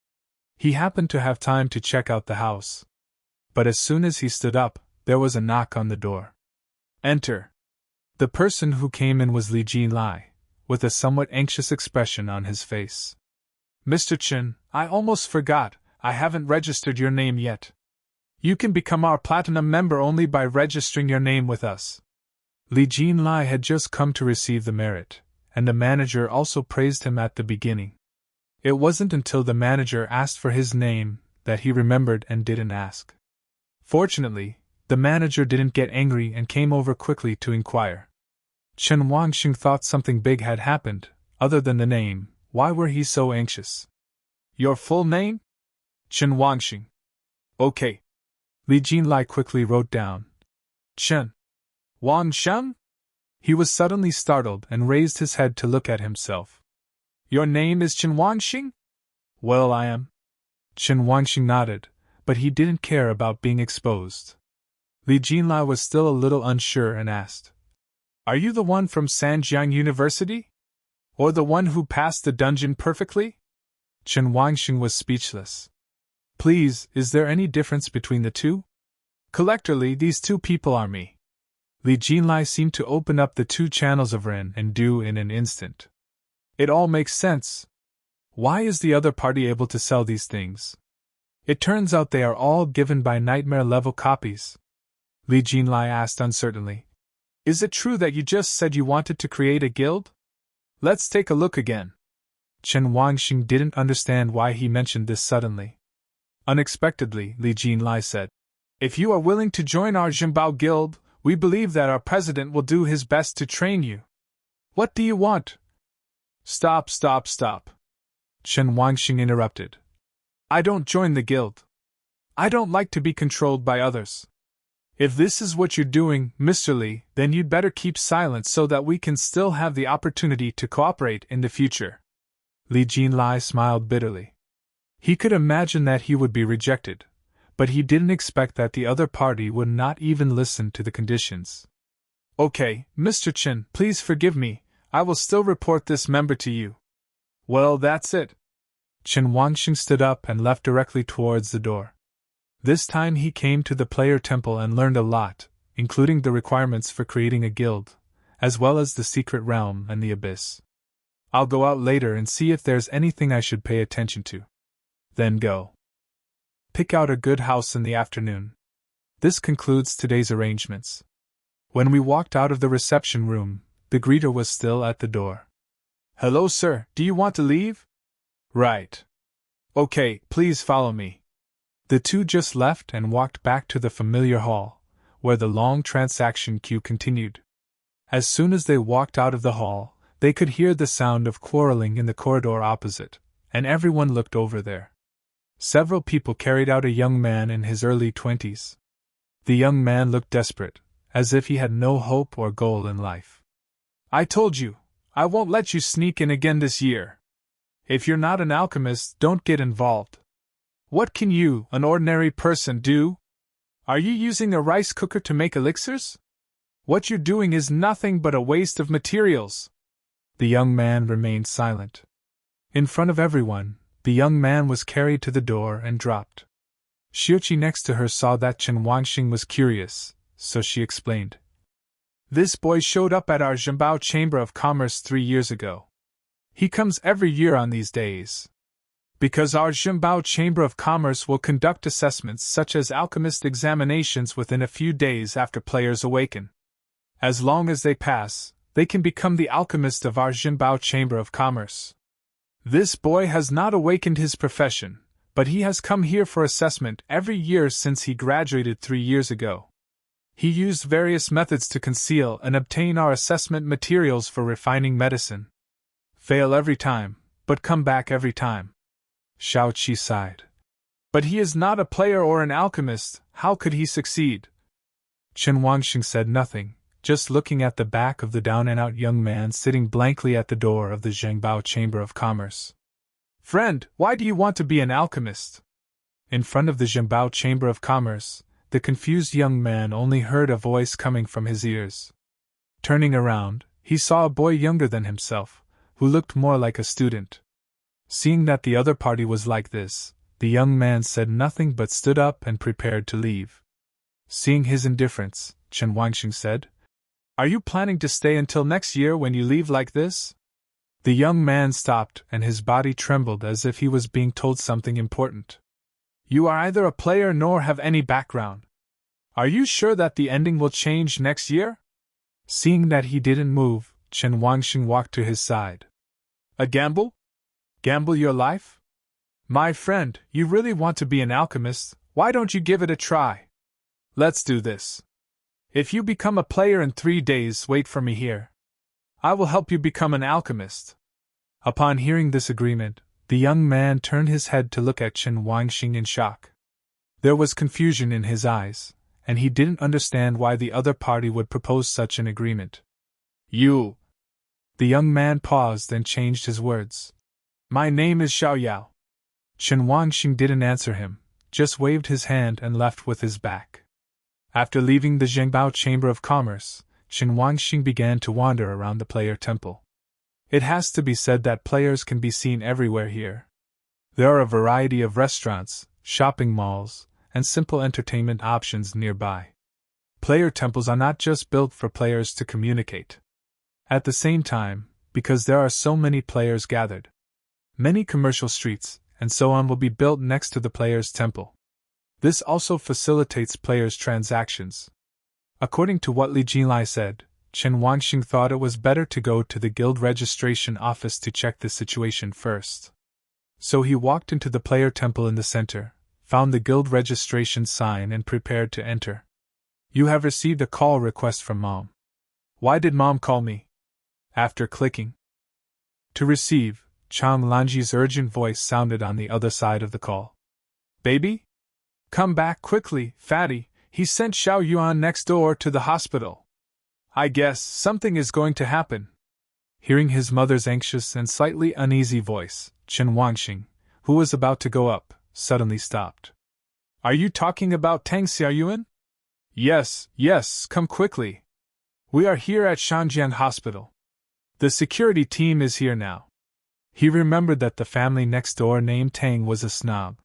He happened to have time to check out the house. But as soon as he stood up, there was a knock on the door. Enter. The person who came in was Li Jinlai, with a somewhat anxious expression on his face. Mr. Chen, I almost forgot, I haven't registered your name yet. You can become our platinum member only by registering your name with us. Li Jinlai had just come to receive the merit, and the manager also praised him at the beginning. It wasn't until the manager asked for his name that he remembered and didn't ask. Fortunately, the manager didn't get angry and came over quickly to inquire. Chen Wangxing thought something big had happened, other than the name. Why were he so anxious? Your full name? Chen Wangxing. Okay. Li Jinlai quickly wrote down. Chen Wangxing? He was suddenly startled and raised his head to look at himself. Your name is Chen Wangxing? Well, I am. Chen Wangxing nodded, but he didn't care about being exposed. Li Jinlai was still a little unsure and asked, Are you the one from Sanjiang University? Or the one who passed the dungeon perfectly? Chen Wangxing was speechless. Please, is there any difference between the two? Collectively, these two people are me. Li Jinlai seemed to open up the two channels of Ren and Du in an instant. It all makes sense. Why is the other party able to sell these things? It turns out they are all given by nightmare-level copies. Li Jinlai asked uncertainly. Is it true that you just said you wanted to create a guild? Let's take a look again. Chen Wangxing didn't understand why he mentioned this suddenly. Unexpectedly, Li Jinlai said, If you are willing to join our Zhenbao guild, we believe that our president will do his best to train you. What do you want? Stop. Chen Wangxing interrupted. I don't join the guild. I don't like to be controlled by others. If this is what you're doing, Mr. Li, then you'd better keep silent so that we can still have the opportunity to cooperate in the future. Li Jinlai smiled bitterly. He could imagine that he would be rejected, but he didn't expect that the other party would not even listen to the conditions. Okay, Mr. Chen, please forgive me, I will still report this member to you. Well, that's it. Chen Wangxing stood up and left directly towards the door. This time he came to the player temple and learned a lot, including the requirements for creating a guild, as well as the secret realm and the abyss. I'll go out later and see if there's anything I should pay attention to. Then go. Pick out a good house in the afternoon. This concludes today's arrangements. When we walked out of the reception room, the greeter was still at the door. Hello, sir, do you want to leave? Right. Okay, please follow me. The two just left and walked back to the familiar hall, where the long transaction queue continued. As soon as they walked out of the hall, they could hear the sound of quarreling in the corridor opposite, and everyone looked over there. Several people carried out a young man in his early 20s. The young man looked desperate, as if he had no hope or goal in life. I told you, I won't let you sneak in again this year. If you're not an alchemist, don't get involved. What can you, an ordinary person, do? Are you using a rice cooker to make elixirs? What you're doing is nothing but a waste of materials. The young man remained silent. In front of everyone, the young man was carried to the door and dropped. Xiuqi next to her saw that Chen Wangxing was curious, so she explained. This boy showed up at our Zhenbao Chamber of Commerce 3 years ago. He comes every year on these days. Because our Jimbao Chamber of Commerce will conduct assessments such as alchemist examinations within a few days after players awaken. As long as they pass, they can become the alchemist of our Jimbao Chamber of Commerce. This boy has not awakened his profession, but he has come here for assessment every year since he graduated 3 years ago. He used various methods to conceal and obtain our assessment materials for refining medicine. Fail every time, but come back every time. Shao Qi sighed. But he is not a player or an alchemist, how could he succeed? Chen Wangxing said nothing, just looking at the back of the down-and-out young man sitting blankly at the door of the Zhengbao Chamber of Commerce. Friend, why do you want to be an alchemist? In front of the Zhengbao Chamber of Commerce, the confused young man only heard a voice coming from his ears. Turning around, he saw a boy younger than himself, who looked more like a student. Seeing that the other party was like this, the young man said nothing but stood up and prepared to leave. Seeing his indifference, Chen Wangxing said, "Are you planning to stay until next year when you leave like this?" The young man stopped and his body trembled as if he was being told something important. "You are either a player nor have any background. Are you sure that the ending will change next year?" Seeing that he didn't move, Chen Wangxing walked to his side. "A gamble? Gamble your life? My friend, you really want to be an alchemist, why don't you give it a try? Let's do this. If you become a player in 3 days, wait for me here. I will help you become an alchemist." Upon hearing this agreement, the young man turned his head to look at Chen Wangxing in shock. There was confusion in his eyes, and he didn't understand why the other party would propose such an agreement. "You..." The young man paused and changed his words. "My name is Xiao Yao." Chen Wangxing didn't answer him, just waved his hand and left with his back. After leaving the Zhengbao Chamber of Commerce, Chen Wangxing began to wander around the player temple. It has to be said that players can be seen everywhere here. There are a variety of restaurants, shopping malls, and simple entertainment options nearby. Player temples are not just built for players to communicate. At the same time, because there are so many players gathered, many commercial streets, and so on will be built next to the player's temple. This also facilitates players' transactions. According to what Li Jinlai said, Chen Wangxing thought it was better to go to the guild registration office to check the situation first. So he walked into the player temple in the center, found the guild registration sign and prepared to enter. "You have received a call request from Mom." "Why did Mom call me?" After clicking to receive, Chang Lanji's urgent voice sounded on the other side of the call. "Baby? Come back quickly, Fatty, he sent Xiao Yuan next door to the hospital. I guess something is going to happen." Hearing his mother's anxious and slightly uneasy voice, Chen Wangxing, who was about to go up, suddenly stopped. "Are you talking about Tang Xiaoyuan?" Yes, come quickly. We are here at Shanjiang Hospital. The security team is here now." He remembered that the family next door named Tang was a snob.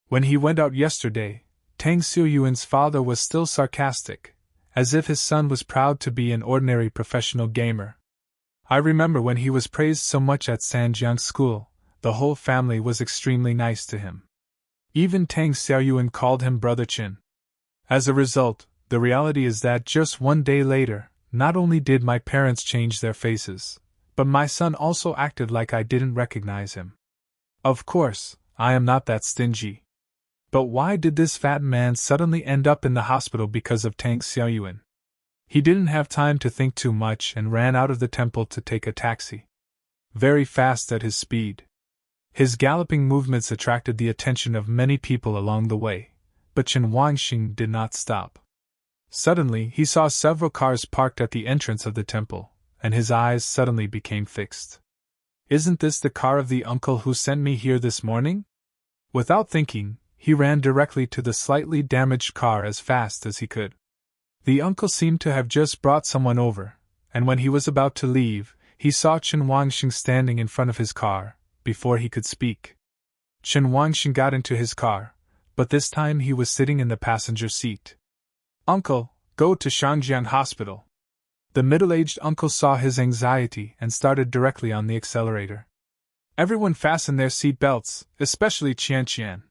When he went out yesterday, Tang Xiaoyuan's father was still sarcastic, as if his son was proud to be an ordinary professional gamer. I remember when he was praised so much at Sanjiang School, the whole family was extremely nice to him. Even Tang Xiaoyuan called him Brother Chin. As a result, the reality is that just 1 day later, not only did my parents change their faces, but my son also acted like I didn't recognize him. Of course, I am not that stingy. But why did this fat man suddenly end up in the hospital because of Tang Xiaoyuan? He didn't have time to think too much and ran out of the temple to take a taxi. Very fast at his speed. His galloping movements attracted the attention of many people along the way, but Chen Wangxing did not stop. Suddenly he saw several cars parked at the entrance of the temple, and his eyes suddenly became fixed. "Isn't this the car of the uncle who sent me here this morning?" Without thinking, he ran directly to the slightly damaged car as fast as he could. The uncle seemed to have just brought someone over, and when he was about to leave, he saw Chen Wangxing standing in front of his car, before he could speak. Chen Wangxing got into his car, but this time he was sitting in the passenger seat. "Uncle, go to Shanjiang Hospital." The middle-aged uncle saw his anxiety and started directly on the accelerator. Everyone fasten their seat belts, especially Qian Qian.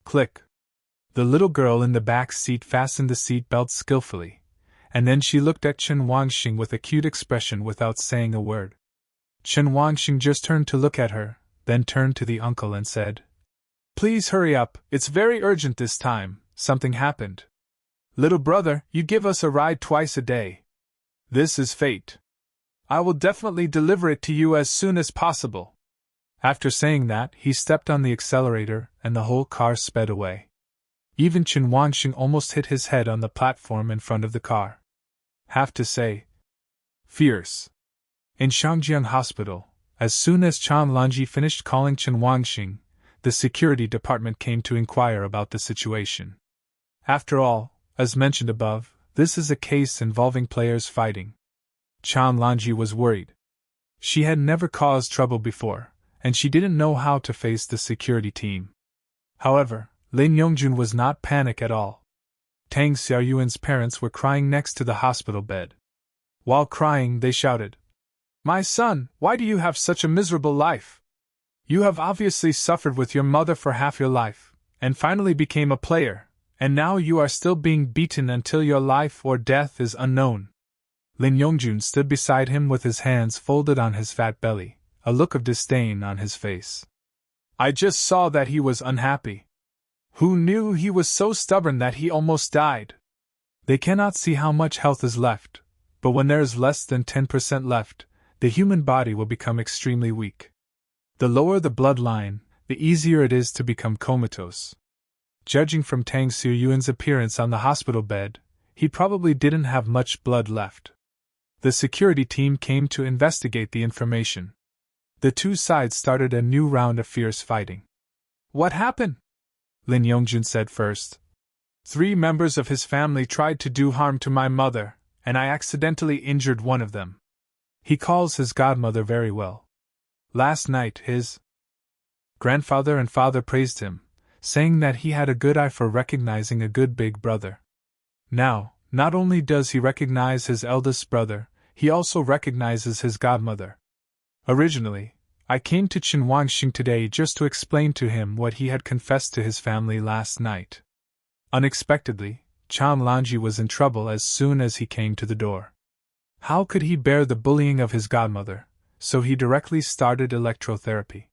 Click. The little girl in the back seat fastened the seat belt skillfully, and then she looked at Chen Wangxing with a cute expression without saying a word. Chen Wangxing just turned to look at her, then turned to the uncle and said, "Please hurry up, it's very urgent this time, something happened. Little brother, you give us a ride twice a day. This is fate. I will definitely deliver it to you as soon as possible." After saying that, he stepped on the accelerator and the whole car sped away. Even Chen Wangxing almost hit his head on the platform in front of the car. Have to say, fierce. In Shangjiang Hospital, as soon as Chan Lanji finished calling Chen Wangxing, the security department came to inquire about the situation. After all, as mentioned above, this is a case involving players fighting. Chan Lanji was worried. She had never caused trouble before, and she didn't know how to face the security team. However, Lin Yongjun was not panic at all. Tang Xiaoyuan's parents were crying next to the hospital bed. While crying, they shouted, "My son, why do you have such a miserable life? You have obviously suffered with your mother for half your life, and finally became a player, and now you are still being beaten until your life or death is unknown." Lin Yongjun stood beside him with his hands folded on his fat belly, a look of disdain on his face. "I just saw that he was unhappy. Who knew he was so stubborn that he almost died? They cannot see how much health is left, but when there is less than 10% left, the human body will become extremely weak. The lower the bloodline, the easier it is to become comatose. Judging from Tang Xiuyuan's appearance on the hospital bed, he probably didn't have much blood left." The security team came to investigate the information. The two sides started a new round of fierce fighting. "What happened?" Lin Yongjun said first. "3 members of his family tried to do harm to my mother, and I accidentally injured one of them. He calls his godmother very well. Last night his grandfather and father praised him, saying that he had a good eye for recognizing a good big brother. Now, not only does he recognize his eldest brother, he also recognizes his godmother. Originally, I came to Chen Wangxing today just to explain to him what he had confessed to his family last night." Unexpectedly, Chan Lanji was in trouble as soon as he came to the door. How could he bear the bullying of his godmother, so he directly started electrotherapy.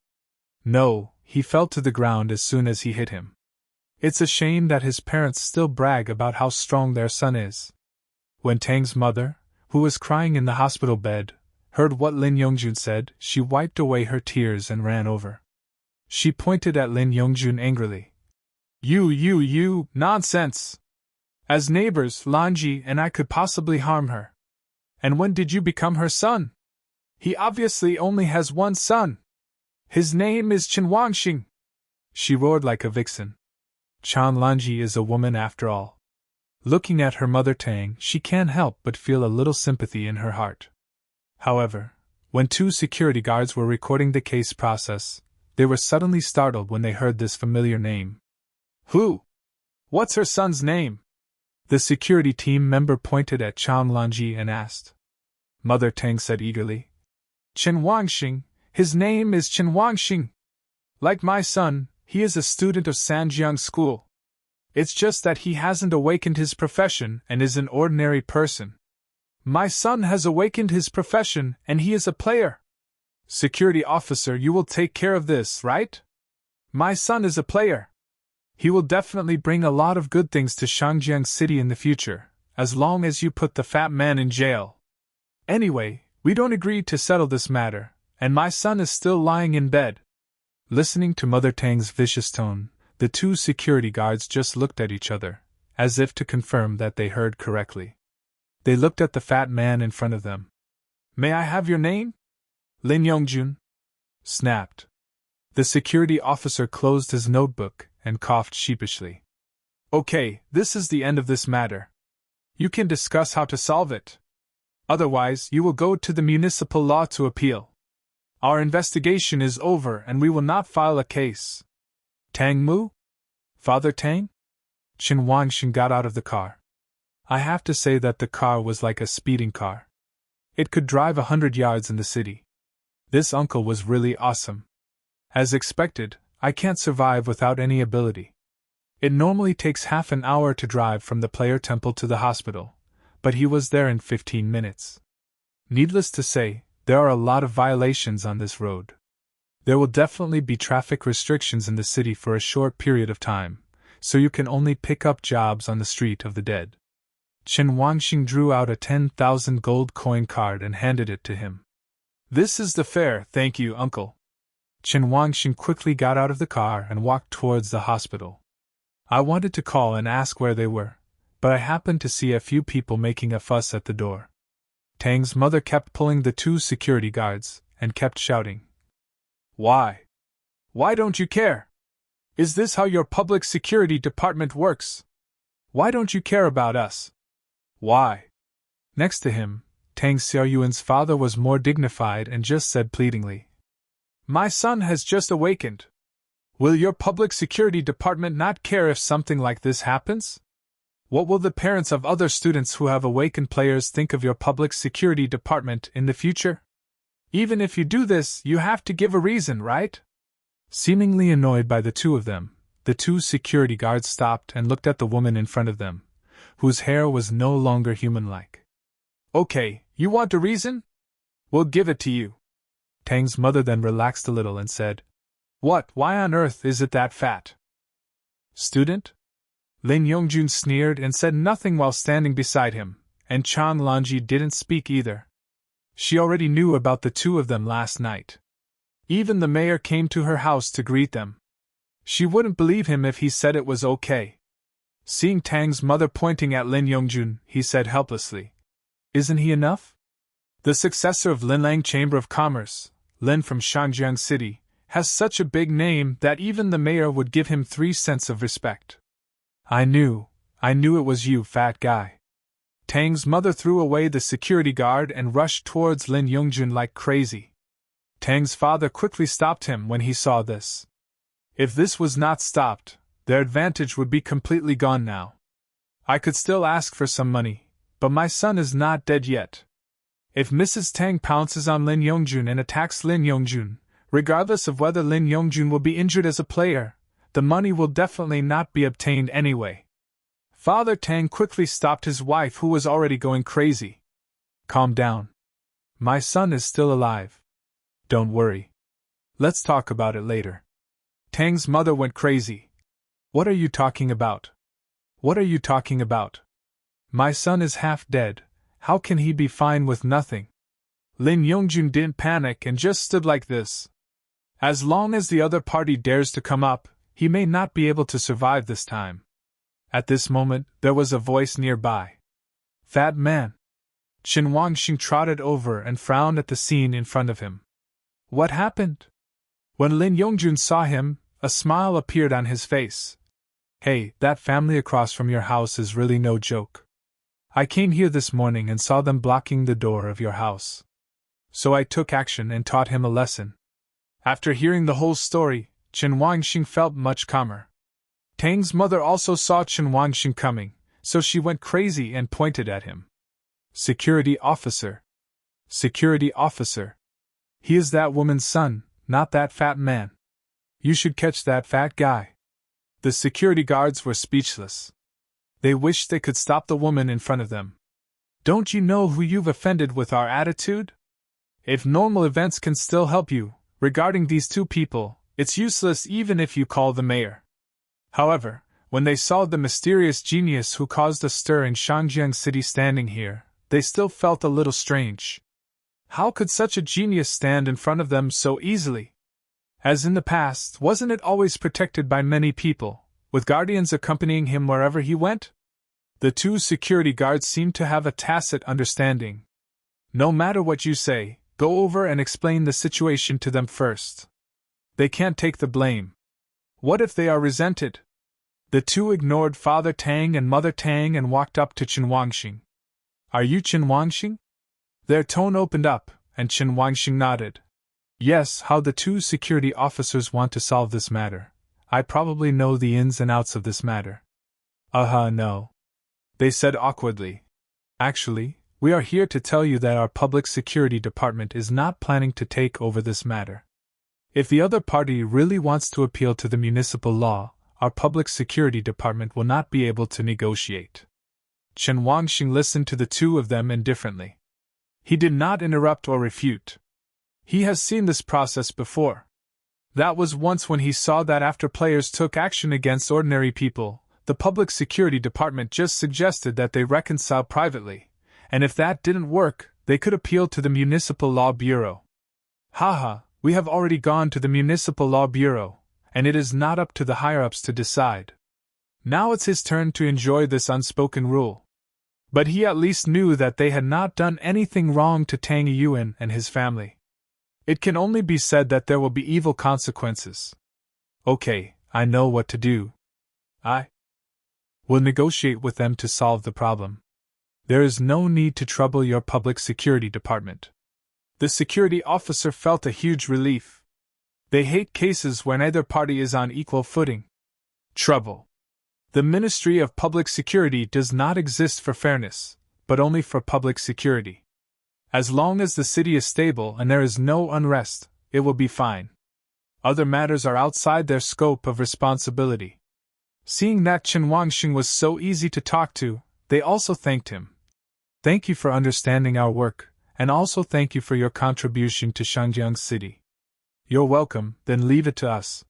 No, he fell to the ground as soon as he hit him. It's a shame that his parents still brag about how strong their son is. When Tang's mother, who was crying in the hospital bed, heard what Lin Yongjun said, she wiped away her tears and ran over. She pointed at Lin Yongjun angrily. You, nonsense! As neighbors, Lanji and I could possibly harm her. And when did you become her son? He obviously only has one son. His name is Chen Wangxing!" She roared like a vixen. Chan Lanji is a woman after all. Looking at her mother Tang, she can't help but feel a little sympathy in her heart. However, when 2 security guards were recording the case process, they were suddenly startled when they heard this familiar name. "Who? What's her son's name?" The security team member pointed at Chan Lanji and asked. Mother Tang said eagerly, "Chen Wangxing, his name is Chen Wangxing. Like my son, he is a student of Sanjiang School. It's just that he hasn't awakened his profession and is an ordinary person. My son has awakened his profession and he is a player. Security officer, you will take care of this, right? My son is a player. He will definitely bring a lot of good things to Shangjiang City in the future, as long as you put the fat man in jail. Anyway, we don't agree to settle this matter, and my son is still lying in bed." Listening to Mother Tang's vicious tone, the 2 security guards just looked at each other, as if to confirm that they heard correctly. They looked at the fat man in front of them. "May I have your name?" "Lin Yongjun." Snapped. The security officer closed his notebook and coughed sheepishly. "Okay, this is the end of this matter. You can discuss how to solve it. Otherwise, you will go to the municipal law to appeal. Our investigation is over and we will not file a case. Tang Mu? Father Tang?" Chen Wangxing got out of the car. I have to say that the car was like a speeding car. It could drive 100 yards in the city. This uncle was really awesome. As expected, I can't survive without any ability. It normally takes half an hour to drive from the player temple to the hospital, but he was there in 15 minutes. Needless to say, there are a lot of violations on this road. There will definitely be traffic restrictions in the city for a short period of time, so you can only pick up jobs on the Street of the Dead. Chen Wangxing drew out a 10,000 gold coin card and handed it to him. This is the fare, thank you, uncle. Chen Wangxing quickly got out of the car and walked towards the hospital. I wanted to call and ask where they were, but I happened to see a few people making a fuss at the door. Tang's mother kept pulling the 2 security guards, and kept shouting. Why? Why don't you care? Is this how your public security department works? Why don't you care about us? Why? Next to him, Tang Xiaoyuan's father was more dignified and just said pleadingly. My son has just awakened. Will your public security department not care if something like this happens? What will the parents of other students who have awakened players think of your public security department in the future? Even if you do this, you have to give a reason, right? Seemingly annoyed by the 2 of them, the 2 security guards stopped and looked at the woman in front of them, whose hair was no longer human-like. Okay, you want a reason? We'll give it to you. Tang's mother then relaxed a little and said, What, why on earth is it that fat? Student? Lin Yongjun sneered and said nothing while standing beside him, and Chang Lanji didn't speak either. She already knew about the 2 of them last night. Even the mayor came to her house to greet them. She wouldn't believe him if he said it was okay. Seeing Tang's mother pointing at Lin Yongjun, he said helplessly, Isn't he enough? The successor of Linlang Chamber of Commerce, Lin from Shangjiang City, has such a big name that even the mayor would give him 3 cents of respect. I knew it was you, fat guy. Tang's mother threw away the security guard and rushed towards Lin Yongjun like crazy. Tang's father quickly stopped him when he saw this. If this was not stopped, their advantage would be completely gone now. I could still ask for some money, but my son is not dead yet. If Mrs. Tang pounces on Lin Yongjun and attacks Lin Yongjun, regardless of whether Lin Yongjun will be injured as a player, the money will definitely not be obtained anyway. Father Tang quickly stopped his wife, who was already going crazy. Calm down. My son is still alive. Don't worry. Let's talk about it later. Tang's mother went crazy. What are you talking about? What are you talking about? My son is half dead. How can he be fine with nothing? Lin Yongjun didn't panic and just stood like this. As long as the other party dares to come up, he may not be able to survive this time. At this moment, there was a voice nearby. Fat man. Chen Wangxing trotted over and frowned at the scene in front of him. What happened? When Lin Yongjun saw him, a smile appeared on his face. Hey, that family across from your house is really no joke. I came here this morning and saw them blocking the door of your house. So I took action and taught him a lesson. After hearing the whole story, Chen Wangxing felt much calmer. Tang's mother also saw Chen Wangxing coming, so she went crazy and pointed at him. Security officer. Security officer. He is that woman's son, not that fat man. You should catch that fat guy. The security guards were speechless. They wished they could stop the woman in front of them. Don't you know who you've offended with our attitude? If normal events can still help you, regarding these 2 people, it's useless even if you call the mayor. However, when they saw the mysterious genius who caused a stir in Shangjiang City standing here, they still felt a little strange. How could such a genius stand in front of them so easily? As in the past, wasn't it always protected by many people, with guardians accompanying him wherever he went? The 2 security guards seemed to have a tacit understanding. No matter what you say, go over and explain the situation to them first. They can't take the blame. What if they are resented? The 2 ignored Father Tang and Mother Tang and walked up to Chen Wangxing. Are you Chen Wangxing? Their tone opened up, and Chen Wangxing nodded. Yes, how the 2 security officers want to solve this matter. I probably know the ins and outs of this matter. No. They said awkwardly. Actually, we are here to tell you that our public security department is not planning to take over this matter. If the other party really wants to appeal to the municipal law, our public security department will not be able to negotiate. Chen Wangxing listened to the two of them indifferently. He did not interrupt or refute. He has seen this process before. That was once when he saw that after players took action against ordinary people, the public security department just suggested that they reconcile privately, and if that didn't work, they could appeal to the Municipal Law Bureau. Haha, we have already gone to the Municipal Law Bureau, and it is not up to the higher-ups to decide. Now it's his turn to enjoy this unspoken rule. But he at least knew that they had not done anything wrong to Tang Yuan and his family. It can only be said that there will be evil consequences. Okay, I know what to do. I will negotiate with them to solve the problem. There is no need to trouble your public security department. The security officer felt a huge relief. They hate cases where neither party is on equal footing. Trouble. The Ministry of Public Security does not exist for fairness, but only for public security. As long as the city is stable and there is no unrest, it will be fine. Other matters are outside their scope of responsibility. Seeing that Chen Wangxing was so easy to talk to, they also thanked him. Thank you for understanding our work, and also thank you for your contribution to Shangjiang City. You're welcome, then leave it to us.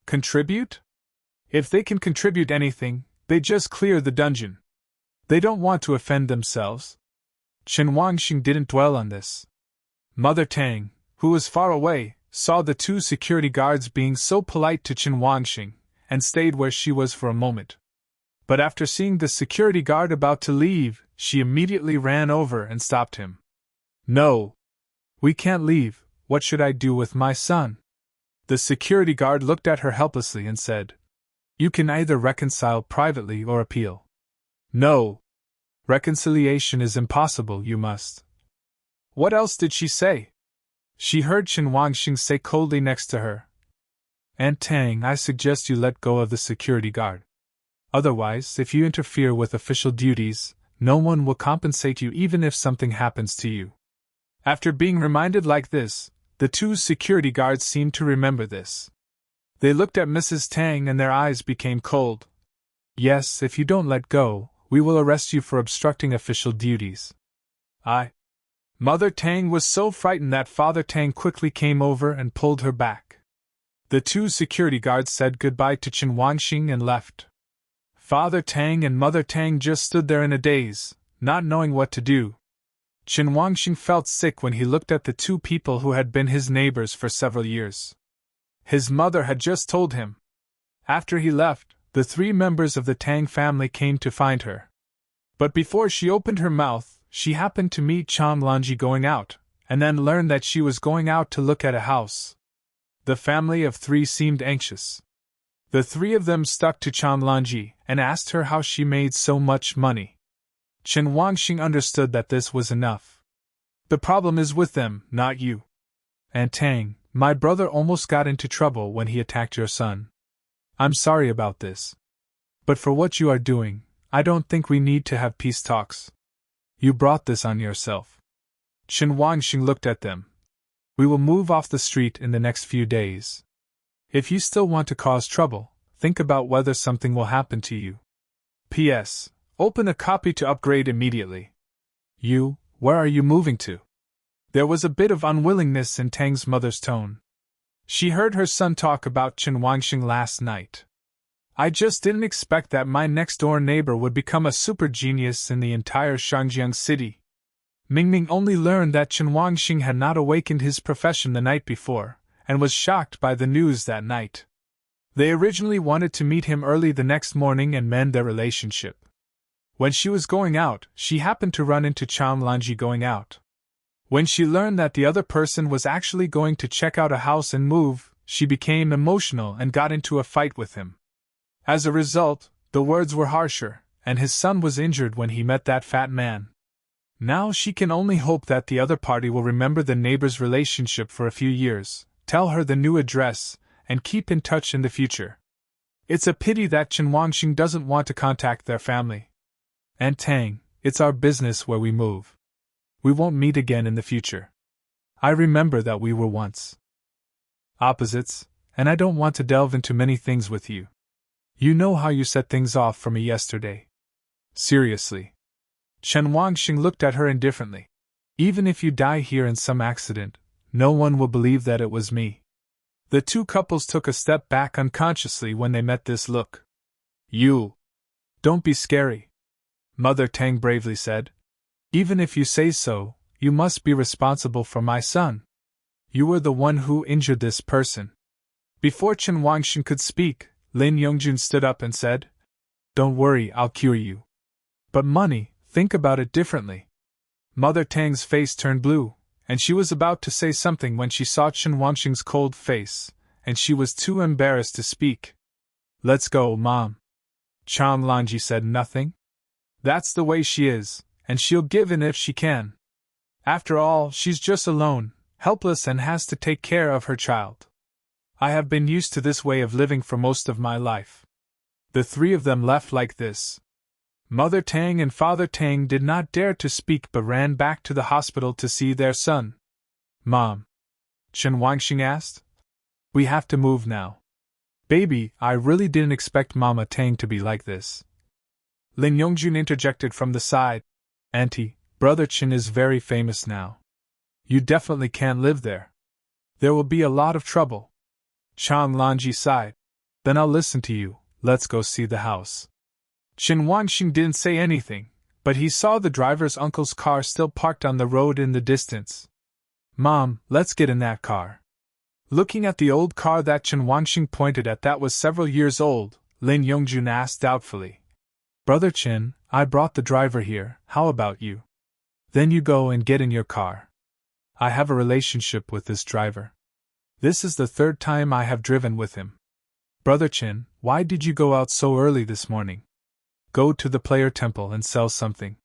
Contribute? If they can contribute anything, they just clear the dungeon. They don't want to offend themselves. Chen Wangxing didn't dwell on this. Mother Tang, who was far away, saw the two security guards being so polite to Chen Wangxing, and stayed where she was for a moment. But after seeing the security guard about to leave, she immediately ran over and stopped him. No! We can't leave. What should I do with my son? The security guard looked at her helplessly and said, You can either reconcile privately or appeal. No! Reconciliation is impossible, you must. What else did she say? She heard Chen Wangxing say coldly next to her, Aunt Tang, I suggest you let go of the security guard. Otherwise, if you interfere with official duties, no one will compensate you even if something happens to you. After being reminded like this, the two security guards seemed to remember this. They looked at Mrs. Tang and their eyes became cold. Yes, if you don't let go, we will arrest you for obstructing official duties. Mother Tang was so frightened that Father Tang quickly came over and pulled her back. The two security guards said goodbye to Chen Wangxing and left. Father Tang and Mother Tang just stood there in a daze, not knowing what to do. Chen Wangxing felt sick when he looked at the two people who had been his neighbors for several years. His mother had just told him. After he left, the three members of the Tang family came to find her. But before she opened her mouth, she happened to meet Chang Lanji going out, and then learned that she was going out to look at a house. The family of three seemed anxious. The three of them stuck to Chang Lanji and asked her how she made so much money. Chen Wangxing understood that this was enough. The problem is with them, not you. Aunt Tang, my brother almost got into trouble when he attacked your son. I'm sorry about this. But for what you are doing, I don't think we need to have peace talks. You brought this on yourself. Chen Wangxing looked at them. We will move off the street in the next few days. If you still want to cause trouble, think about whether something will happen to you. P.S. Open a copy to upgrade immediately. Where are you moving to? There was a bit of unwillingness in Tang's mother's tone. She heard her son talk about Chen Wangxing last night. I just didn't expect that my next-door neighbor would become a super genius in the entire Shangjiang city. Mingming only learned that Chen Wangxing had not awakened his profession the night before, and was shocked by the news that night. They originally wanted to meet him early the next morning and mend their relationship. When she was going out, she happened to run into Chang Lanji going out. When she learned that the other person was actually going to check out a house and move, she became emotional and got into a fight with him. As a result, the words were harsher, and his son was injured when he met that fat man. Now she can only hope that the other party will remember the neighbor's relationship for a few years, tell her the new address, and keep in touch in the future. It's a pity that Chen Wangxing doesn't want to contact their family. Aunt Tang, it's our business where we move. We won't meet again in the future. I remember that we were once. opposites, and I don't want to delve into many things with you. You know how you set things off for me yesterday. Seriously. Chen Wangxing looked at her indifferently. Even if you die here in some accident, no one will believe that it was me. The two couples took a step back unconsciously when they met this look. You. Don't be scary, Mother Tang bravely said. Even if you say so, you must be responsible for my son. You were the one who injured this person. Before Chen Wangxing could speak, Lin Yongjun stood up and said, Don't worry, I'll cure you. But money, think about it differently. Mother Tang's face turned blue, and she was about to say something when she saw Chen Wangxing's cold face, and she was too embarrassed to speak. Let's go, Mom. Chan Lanji said nothing. That's the way she is, and she'll give in if she can. After all, she's just alone, helpless, and has to take care of her child. I have been used to this way of living for most of my life. The three of them left like this. Mother Tang and Father Tang did not dare to speak but ran back to the hospital to see their son. Mom, Chen Wangxing asked. We have to move now. Baby, I really didn't expect Mama Tang to be like this. Lin Yongjun interjected from the side. Auntie, Brother Chen is very famous now. You definitely can't live there. There will be a lot of trouble. Chan Lanji sighed. Then I'll listen to you, let's go see the house. Chen Wangxing didn't say anything, but he saw the driver's uncle's car still parked on the road in the distance. Mom, let's get in that car. Looking at the old car that Chen Wangxing pointed at that was several years old, Lin Yongjun asked doubtfully. Brother Chen, I brought the driver here, how about you? Then you go and get in your car. I have a relationship with this driver. This is the third time I have driven with him. Brother Chen, why did you go out so early this morning? Go to the player temple and sell something.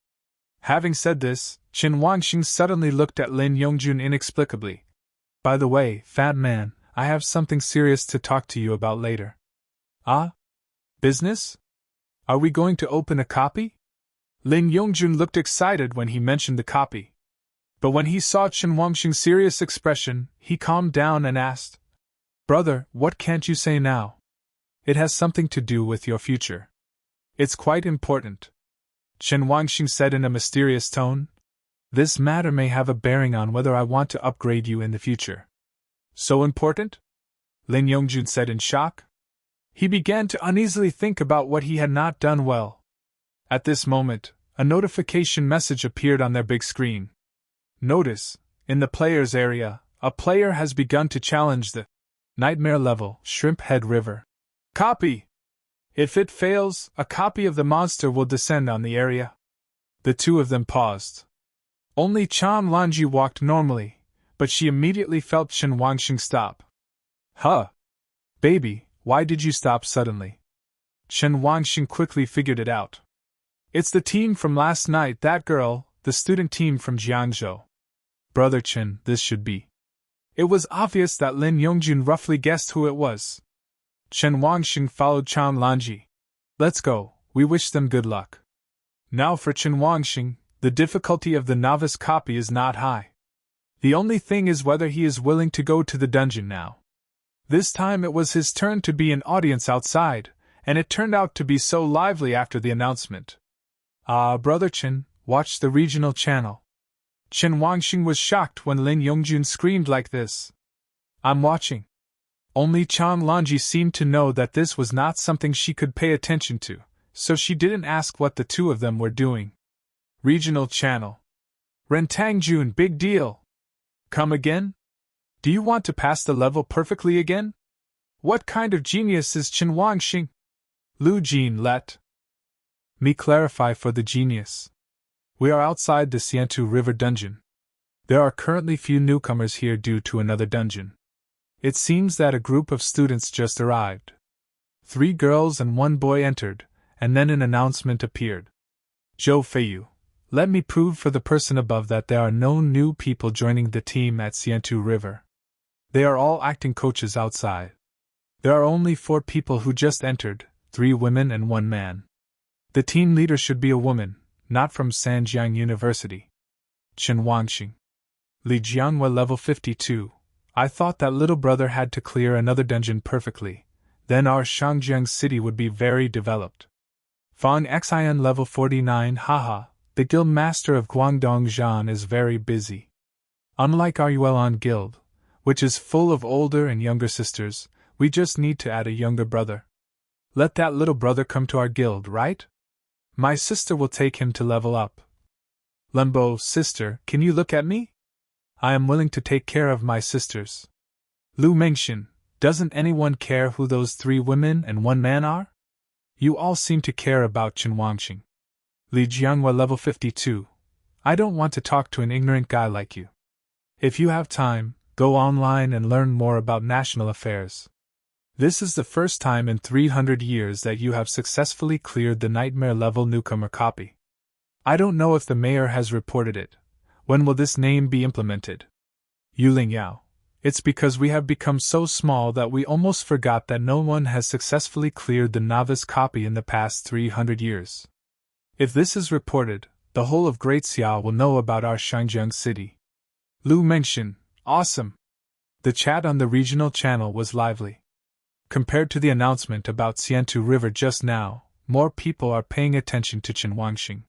Having said this, Chen Wangxing suddenly looked at Lin Yongjun inexplicably. By the way, fat man, I have something serious to talk to you about later. Ah? Business? Are we going to open a copy? Lin Yongjun looked excited when he mentioned the copy. But when he saw Chen Wangxing's serious expression, he calmed down and asked, Brother, what can't you say now? It has something to do with your future. It's quite important. Chen Wangxing said in a mysterious tone. This matter may have a bearing on whether I want to upgrade you in the future. So important? Lin Yongjun said in shock. He began to uneasily think about what he had not done well. At this moment, a notification message appeared on their big screen. Notice, in the players area, a player has begun to challenge the Nightmare level, Shrimp Head River. Copy! If it fails, a copy of the monster will descend on the area. The two of them paused. Only Chan Lanji walked normally, but she immediately felt Chen Wangxing stop. Huh! Baby, why did you stop suddenly? Chen Wangxing quickly figured it out. It's the team from last night, that girl, the student team from Jiangzhou. Brother Chen, this should be. It was obvious that Lin Yongjun roughly guessed who it was. Chen Wangxing followed Chan Lanji. Let's go, we wish them good luck. Now for Chen Wangxing, the difficulty of the novice copy is not high. The only thing is whether he is willing to go to the dungeon now. This time it was his turn to be an audience outside, and it turned out to be so lively after the announcement. Brother Chen, watch the regional channel. Chen Wangxing was shocked when Lin Yongjun screamed like this. I'm watching. Only Chan Lanji seemed to know that this was not something she could pay attention to, so she didn't ask what the two of them were doing. Regional channel. Rentangjun, big deal. Come again? Do you want to pass the level perfectly again? What kind of genius is Chen Wangxing? Lu Jin, let me clarify for the genius. We are outside the Xiantu River dungeon. There are currently few newcomers here due to another dungeon. It seems that a group of students just arrived. 3 girls and 1 boy entered, and then an announcement appeared. Zhou Feiyu, let me prove for the person above that there are no new people joining the team at Xiantu River. They are all acting coaches outside. There are only 4 people who just entered, 3 women and 1 man. The team leader should be a woman, not from Sanjiang University. Chen Wangxing. Li Jianhua level 52, I thought that little brother had to clear another dungeon perfectly, then our Shangjiang city would be very developed. Fang Xin level 49. Haha, the guild master of Guangdong Zhan is very busy. Unlike our Yuelon guild, which is full of older and younger sisters, we just need to add a younger brother. Let that little brother come to our guild, right? My sister will take him to level up. Lembo, sister, can you look at me? I am willing to take care of my sisters. Lu Mengxian, doesn't anyone care who those 3 women and 1 man are? You all seem to care about Chen Wangxing. Li Jianghua level 52. I don't want to talk to an ignorant guy like you. If you have time, go online and learn more about national affairs. This is the first time in 300 years that you have successfully cleared the nightmare level newcomer copy. I don't know if the mayor has reported it. When will this name be implemented? Yuling Yao. It's because we have become so small that we almost forgot that no one has successfully cleared the novice copy in the past 300 years. If this is reported, the whole of Great Xiao will know about our Shangjiang city. Lu Mengxian, awesome! The chat on the regional channel was lively. Compared to the announcement about Xiantu River just now, more people are paying attention to Chen Wangxing.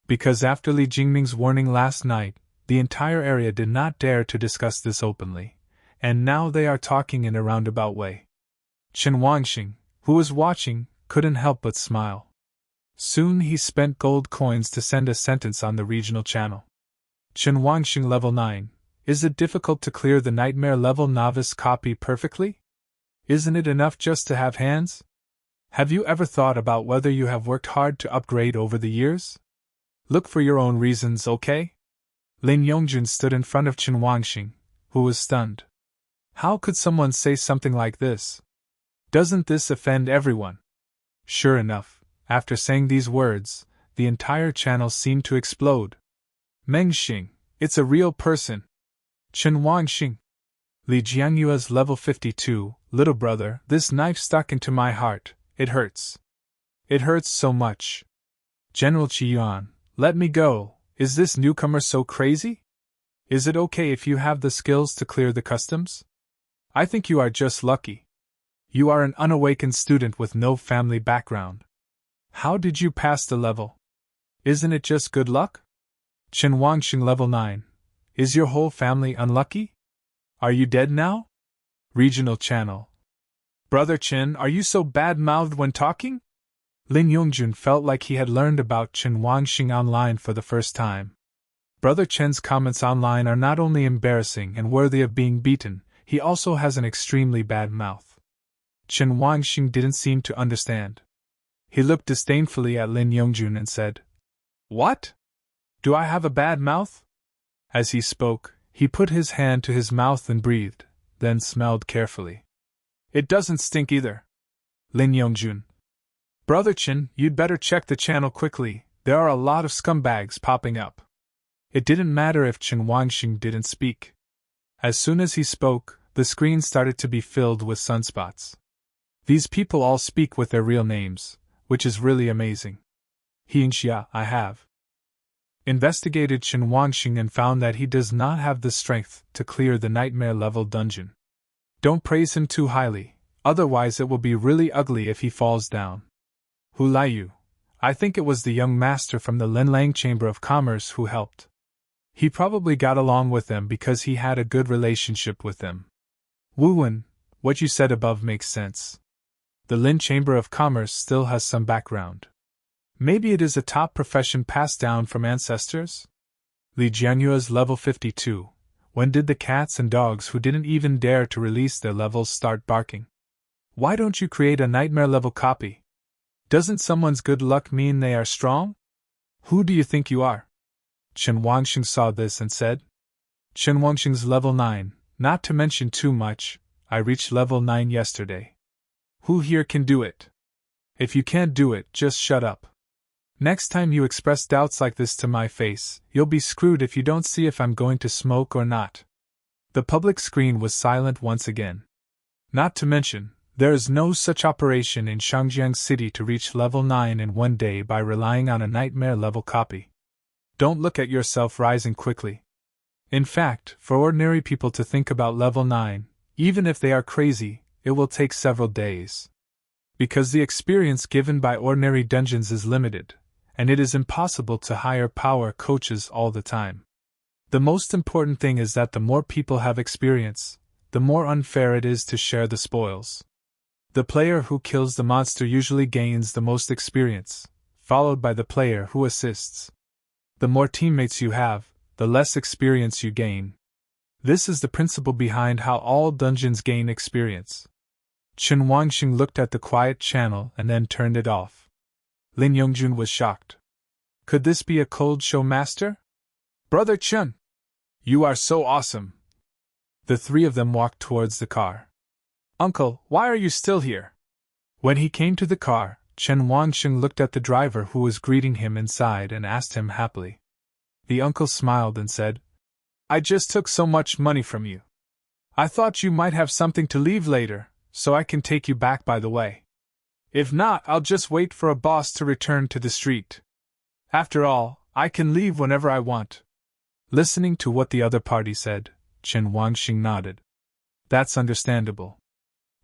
Because after Li Jingming's warning last night, the entire area did not dare to discuss this openly, and now they are talking in a roundabout way. Chen Wangxing, who was watching, couldn't help but smile. Soon he spent gold coins to send a sentence on the regional channel. Chen Wangxing level 9, is it difficult to clear the nightmare level novice copy perfectly? Isn't it enough just to have hands? Have you ever thought about whether you have worked hard to upgrade over the years? Look for your own reasons, okay? Lin Yongjun stood in front of Chen Wangxing, who was stunned. How could someone say something like this? Doesn't this offend everyone? Sure enough, after saying these words, the entire channel seemed to explode. Mengxing, it's a real person. Chen Wangxing. Li Jiangyue's level 52, little brother, this knife stuck into my heart, it hurts. It hurts so much. General Qiyuan, let me go, is this newcomer so crazy? Is it okay if you have the skills to clear the customs? I think you are just lucky. You are an unawakened student with no family background. How did you pass the level? Isn't it just good luck? Chen Wangxing level 9. Is your whole family unlucky? Are you dead now? Regional channel. Brother Chen, are you so bad-mouthed when talking? Lin Yongjun felt like he had learned about Chen Wangxing online for the first time. Brother Chen's comments online are not only embarrassing and worthy of being beaten, he also has an extremely bad mouth. Chen Wangxing didn't seem to understand. He looked disdainfully at Lin Yongjun and said, What? Do I have a bad mouth? As he spoke, he put his hand to his mouth and breathed, then smelled carefully. It doesn't stink either. Lin Yongjun. Brother Chen, you'd better check the channel quickly, there are a lot of scumbags popping up. It didn't matter if Chen Wangxing didn't speak. As soon as he spoke, the screen started to be filled with sunspots. These people all speak with their real names, which is really amazing. Hingxia, I have investigated Chen Wangxing and found that he does not have the strength to clear the nightmare level dungeon. Don't praise him too highly, otherwise it will be really ugly if he falls down. Hu Laiyu, I think it was the young master from the Linlang Chamber of Commerce who helped. He probably got along with them because he had a good relationship with them. Wu Wen, what you said above makes sense. The Lin Chamber of Commerce still has some background. Maybe it is a top profession passed down from ancestors? Li Jianyue's level 52. When did the cats and dogs who didn't even dare to release their levels start barking? Why don't you create a nightmare level copy? Doesn't someone's good luck mean they are strong? Who do you think you are? Chen Wangxing saw this and said, Chen Wangxing's level 9, not to mention too much, I reached level 9 yesterday. Who here can do it? If you can't do it, just shut up. Next time you express doubts like this to my face, you'll be screwed if you don't see if I'm going to smoke or not. The public screen was silent once again. Not to mention, there is no such operation in Shangjiang City to reach level 9 in one day by relying on a nightmare level copy. Don't look at yourself rising quickly. In fact, for ordinary people to think about level 9, even if they are crazy, it will take several days. Because the experience given by ordinary dungeons is limited, and it is impossible to hire power coaches all the time. The most important thing is that the more people have experience, the more unfair it is to share the spoils. The player who kills the monster usually gains the most experience, followed by the player who assists. The more teammates you have, the less experience you gain. This is the principle behind how all dungeons gain experience. Chen Wangxing looked at the quiet channel and then turned it off. Lin Yongjun was shocked. Could this be a cold show master? Brother Chen! You are so awesome! The three of them walked towards the car. Uncle, why are you still here? When he came to the car, Chen Wangxing looked at the driver who was greeting him inside and asked him happily. The uncle smiled and said, I just took so much money from you. I thought you might have something to leave later, so I can take you back by the way. If not, I'll just wait for a boss to return to the street. After all, I can leave whenever I want. Listening to what the other party said, Chen Wangxing nodded. That's understandable.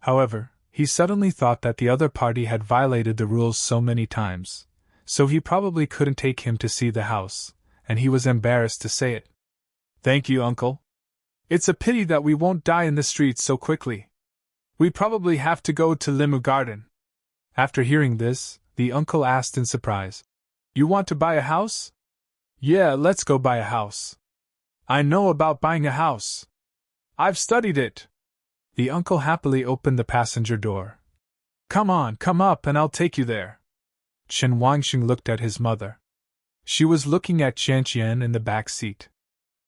However, he suddenly thought that the other party had violated the rules so many times, so he probably couldn't take him to see the house, and he was embarrassed to say it. Thank you, uncle. It's a pity that we won't die in the streets so quickly. We probably have to go to Limu Garden. After hearing this, the uncle asked in surprise, You want to buy a house? Yeah, let's go buy a house. I know about buying a house. I've studied it. The uncle happily opened the passenger door. Come on, come up and I'll take you there. Chen Wangxing looked at his mother. She was looking at Qianqian in the back seat.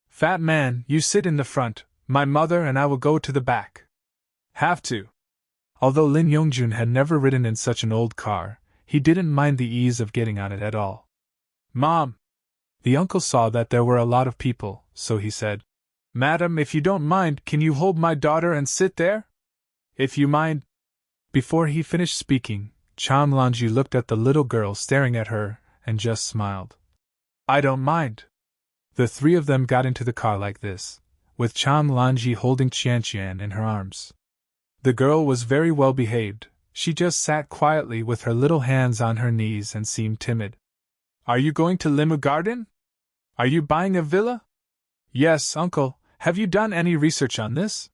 Fat man, you sit in the front, my mother and I will go to the back. Have to. Although Lin Yongjun had never ridden in such an old car, he didn't mind the ease of getting on it at all. Mom! The uncle saw that there were a lot of people, so he said, Madam, if you don't mind, can you hold my daughter and sit there? If you mind. Before he finished speaking, Chan Lanji looked at the little girl staring at her, and just smiled. I don't mind. The three of them got into the car like this, with Chan Lanji holding Qianqian in her arms. The girl was very well behaved, she just sat quietly with her little hands on her knees and seemed timid. Are you going to Limu Garden? Are you buying a villa? Yes, uncle. Have you done any research on this?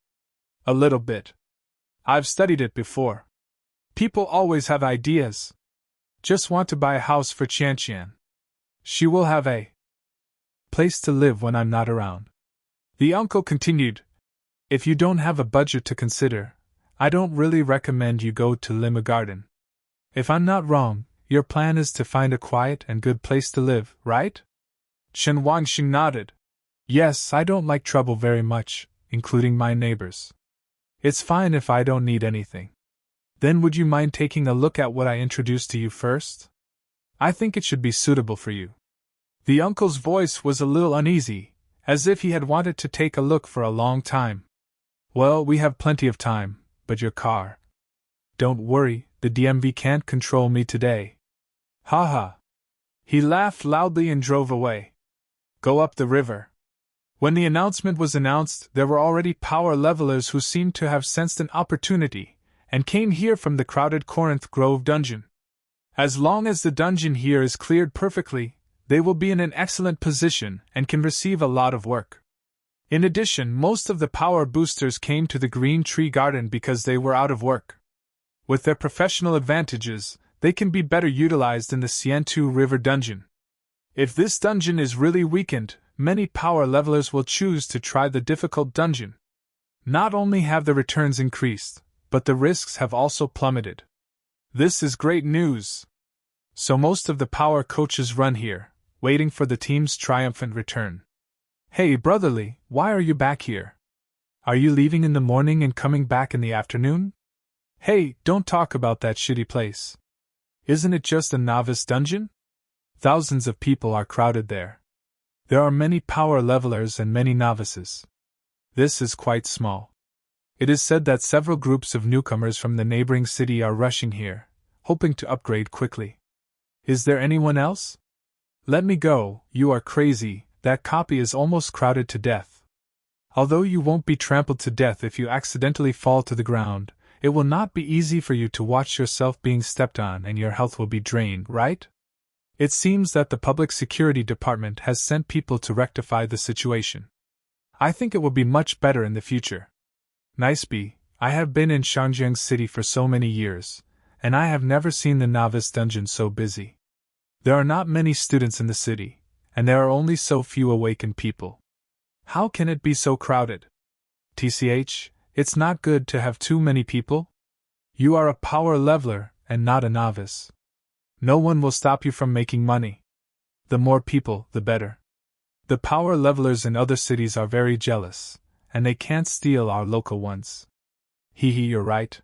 A little bit. I've studied it before. People always have ideas. Just want to buy a house for Qianqian. She will have a place to live when I'm not around. The uncle continued, If you don't have a budget to consider, I don't really recommend you go to Limu Garden. If I'm not wrong, your plan is to find a quiet and good place to live, right? Chen Wangxing nodded. Yes, I don't like trouble very much, including my neighbors. It's fine if I don't need anything. Then would you mind taking a look at what I introduced to you first? I think it should be suitable for you. The uncle's voice was a little uneasy, as if he had wanted to take a look for a long time. Well, we have plenty of time, but your car. Don't worry, the DMV can't control me today. Ha ha. He laughed loudly and drove away. Go up the river. When the announcement was announced, there were already power levelers who seemed to have sensed an opportunity, and came here from the crowded Corinth Grove dungeon. As long as the dungeon here is cleared perfectly, they will be in an excellent position and can receive a lot of work. In addition, most of the power boosters came to the Green Tree Garden because they were out of work. With their professional advantages, they can be better utilized in the Xiantu River dungeon. If this dungeon is really weakened, many power levelers will choose to try the difficult dungeon. Not only have the returns increased, but the risks have also plummeted. This is great news. So most of the power coaches run here, waiting for the team's triumphant return. Hey, brotherly, why are you back here? Are you leaving in the morning and coming back in the afternoon? Hey, don't talk about that shitty place. Isn't it just a novice dungeon? Thousands of people are crowded there. There are many power levelers and many novices. This is quite small. It is said that several groups of newcomers from the neighboring city are rushing here, hoping to upgrade quickly. Is there anyone else? Let me go, you are crazy, that copy is almost crowded to death. Although you won't be trampled to death if you accidentally fall to the ground, it will not be easy for you to watch yourself being stepped on and your health will be drained, right? It seems that the Public Security Department has sent people to rectify the situation. I think it will be much better in the future. Nice B, I have been in Shangjiang City for so many years, and I have never seen the novice dungeon so busy. There are not many students in the city, and there are only so few awakened people. How can it be so crowded? TCH, it's not good to have too many people. You are a power leveler and not a novice. No one will stop you from making money. The more people, the better. The power levelers in other cities are very jealous, and they can't steal our local ones. Hee hee, you're right.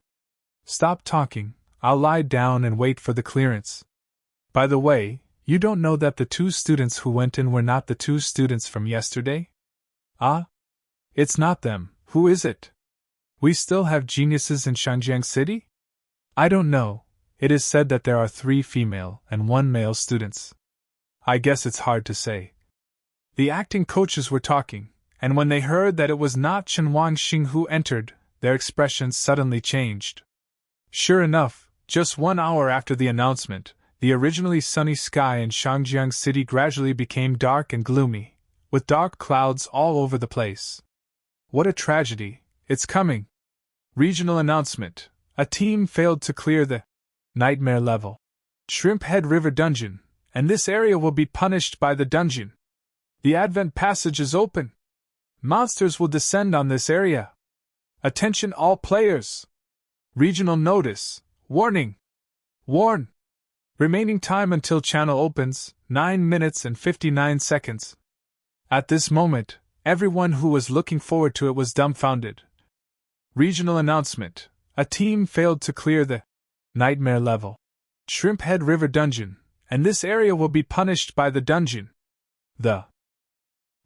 Stop talking, I'll lie down and wait for the clearance. By the way, you don't know that the 2 students who went in were not the 2 students from yesterday? Ah? It's not them, who is it? We still have geniuses in Shangjiang City? I don't know, it is said that there are 3 female and 1 male students. I guess it's hard to say. The acting coaches were talking, and when they heard that it was not Chen Wangxing who entered, their expressions suddenly changed. Sure enough, just 1 hour after the announcement, the originally sunny sky in Shangjiang City gradually became dark and gloomy, with dark clouds all over the place. What a tragedy, it's coming. Regional announcement. A team failed to clear the nightmare level. Shrimp Head River Dungeon, and this area will be punished by the dungeon. The Advent Passage is open. Monsters will descend on this area. Attention all players. Regional notice. Warning. Warn. Remaining time until channel opens, 9 minutes and 59 seconds. At this moment, everyone who was looking forward to it was dumbfounded. Regional announcement. A team failed to clear the nightmare level. Shrimp Head River Dungeon, and this area will be punished by the dungeon. The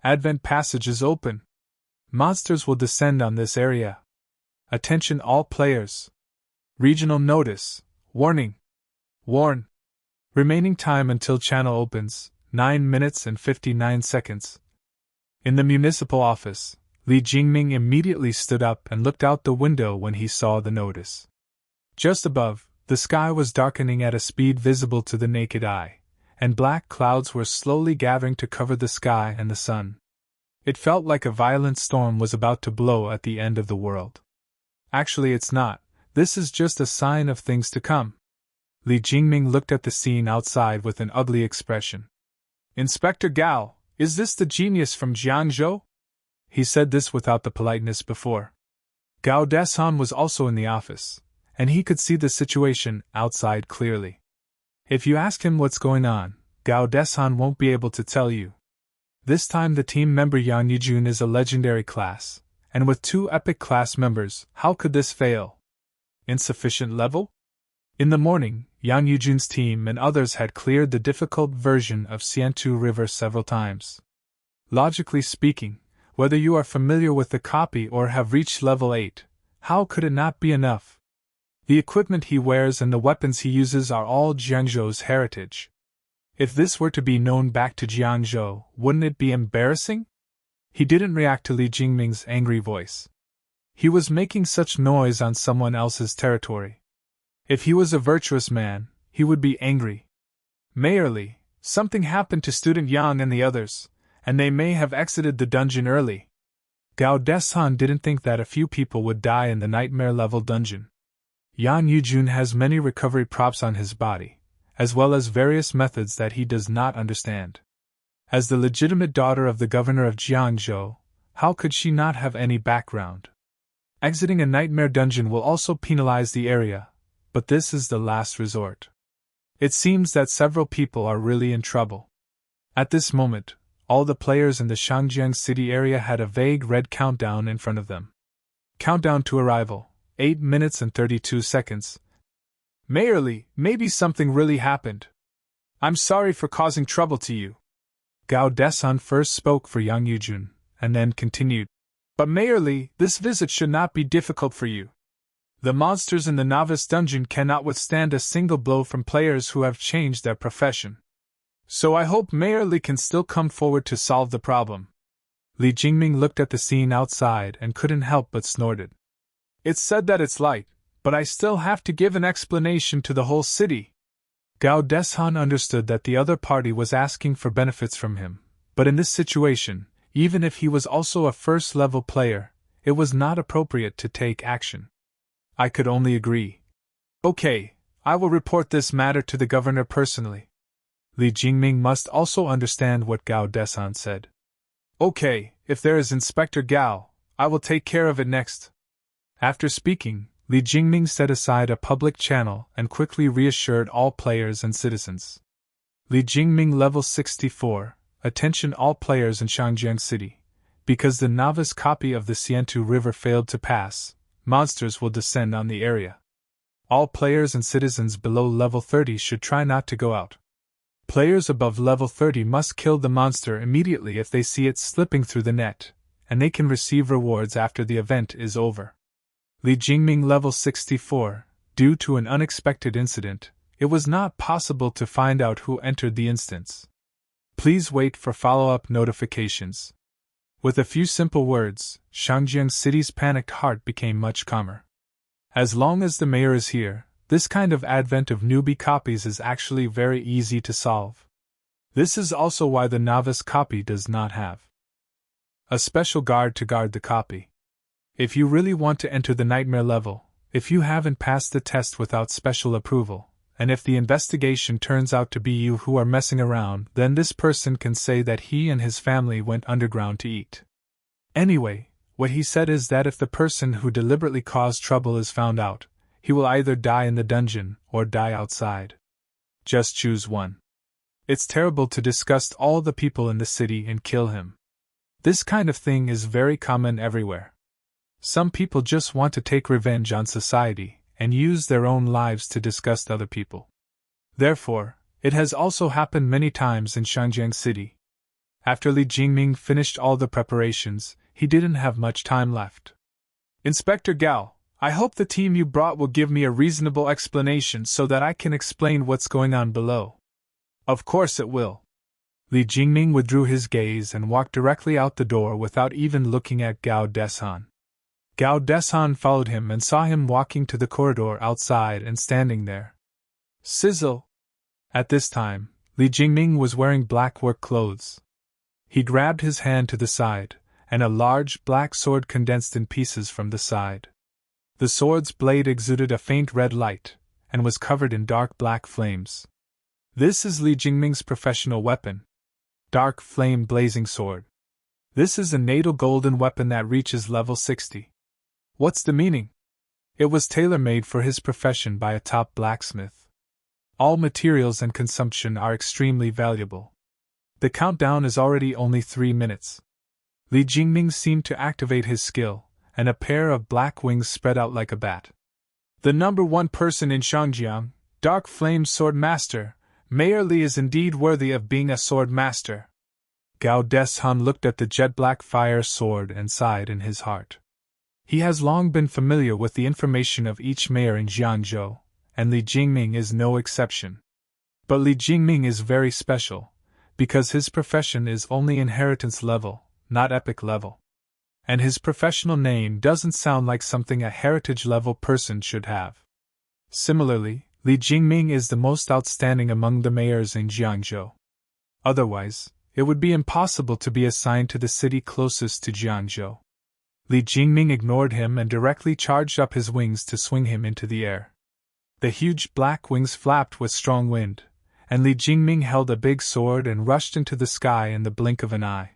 Advent Passage is open. Monsters will descend on this area. Attention all players. Regional notice. Warning. Warn. Remaining time until channel opens, 9 minutes and 59 seconds. In the municipal office, Li Jingming immediately stood up and looked out the window when he saw the notice. Just above, the sky was darkening at a speed visible to the naked eye, and black clouds were slowly gathering to cover the sky and the sun. It felt like a violent storm was about to blow at the end of the world. Actually, it's not. This is just a sign of things to come. Li Jingming looked at the scene outside with an ugly expression. Inspector Gao, is this the genius from Jiangzhou? He said this without the politeness before. Gao Desan was also in the office, and he could see the situation outside clearly. If you ask him what's going on, Gao Desan won't be able to tell you. This time the team member Yang Yijun is a legendary class, and with 2 epic class members, how could this fail? Insufficient level? In the morning, Yang Yijun's team and others had cleared the difficult version of Xiantu River several times. Logically speaking, whether you are familiar with the copy or have reached level 8, how could it not be enough? The equipment he wears and the weapons he uses are all Jiangzhou's heritage. If this were to be known back to Jiangzhou, wouldn't it be embarrassing? He didn't react to Li Jingming's angry voice. He was making such noise on someone else's territory. If he was a virtuous man, he would be angry. Mayor Li, something happened to Student Yang and the others, and they may have exited the dungeon early. Gao Desan didn't think that a few people would die in the nightmare-level dungeon. Yang Yujun has many recovery props on his body, as well as various methods that he does not understand. As the legitimate daughter of the governor of Jiangzhou, how could she not have any background? Exiting a nightmare dungeon will also penalize the area, but this is the last resort. It seems that several people are really in trouble. At this moment, all the players in the Shangjiang City area had a vague red countdown in front of them. Countdown to arrival, 8 minutes and 32 seconds. Mayor Li, maybe something really happened. I'm sorry for causing trouble to you. Gao Desan first spoke for Yang Yujun, and then continued. But Mayor Li, this visit should not be difficult for you. The monsters in the novice dungeon cannot withstand a single blow from players who have changed their profession. So I hope Mayor Li can still come forward to solve the problem. Li Jingming looked at the scene outside and couldn't help but snorted. It's said that it's light, but I still have to give an explanation to the whole city. Gao Deshan understood that the other party was asking for benefits from him, but in this situation, even if he was also a first-level player, it was not appropriate to take action. I could only agree. Okay, I will report this matter to the governor personally. Li Jingming must also understand what Gao Deshan said. Okay, if there is Inspector Gao, I will take care of it next. After speaking, Li Jingming set aside a public channel and quickly reassured all players and citizens. Li Jingming level 64, attention all players in Shangjiang City. Because the novice copy of the Xiantu River failed to pass, monsters will descend on the area. All players and citizens below level 30 should try not to go out. Players above level 30 must kill the monster immediately if they see it slipping through the net, and they can receive rewards after the event is over. Li Jingming level 64, due to an unexpected incident, it was not possible to find out who entered the instance. Please wait for follow-up notifications. With a few simple words, Shangjiang City's panicked heart became much calmer. As long as the mayor is here, this kind of advent of newbie copies is actually very easy to solve. This is also why the novice copy does not have a special guard to guard the copy. If you really want to enter the nightmare level, if you haven't passed the test without special approval, and if the investigation turns out to be you who are messing around, then this person can say that he and his family went underground to eat. Anyway, what he said is that if the person who deliberately caused trouble is found out, he will either die in the dungeon or die outside. Just choose one. It's terrible to disgust all the people in the city and kill him. This kind of thing is very common everywhere. Some people just want to take revenge on society and use their own lives to disgust other people. Therefore, it has also happened many times in Shangjiang City. After Li Jingming finished all the preparations, he didn't have much time left. Inspector Gao, I hope the team you brought will give me a reasonable explanation so that I can explain what's going on below. Of course it will. Li Jingming withdrew his gaze and walked directly out the door without even looking at Gao Deshan. Gao Deshan followed him and saw him walking to the corridor outside and standing there. Sizzle! At this time, Li Jingming was wearing black work clothes. He grabbed his hand to the side, and a large black sword condensed in pieces from the side. The sword's blade exuded a faint red light, and was covered in dark black flames. This is Li Jingming's professional weapon. Dark flame blazing sword. This is a natal golden weapon that reaches level 60. What's the meaning? It was tailor-made for his profession by a top blacksmith. All materials and consumption are extremely valuable. The countdown is already only 3 minutes. Li Jingming seemed to activate his skill, and a pair of black wings spread out like a bat. The number one person in Shangjiang, Dark Flame Sword Master, Mayor Li is indeed worthy of being a sword master. Gao Deshan looked at the jet-black fire sword and sighed in his heart. He has long been familiar with the information of each mayor in Jiangzhou, and Li Jingming is no exception. But Li Jingming is very special, because his profession is only inheritance level, not epic level. And his professional name doesn't sound like something a heritage-level person should have. Similarly, Li Jingming is the most outstanding among the mayors in Jiangzhou. Otherwise, it would be impossible to be assigned to the city closest to Jiangzhou. Li Jingming ignored him and directly charged up his wings to swing him into the air. The huge black wings flapped with strong wind, and Li Jingming held a big sword and rushed into the sky in the blink of an eye.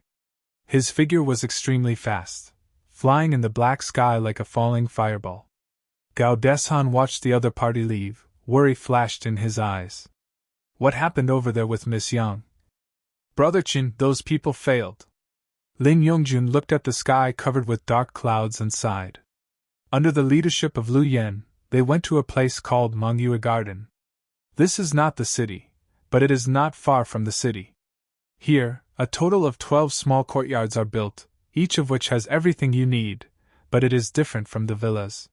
His figure was extremely fast, flying in the black sky like a falling fireball. Gao Deshan watched the other party leave. Worry flashed in his eyes. What happened over there with Miss Yang? Brother Qin, those people failed. Lin Yongjun looked at the sky covered with dark clouds and sighed. Under the leadership of Lu Yan, they went to a place called Mongyue Garden. This is not the city, but it is not far from the city. Here, a total of 12 small courtyards are built, each of which has everything you need, but it is different from the villas.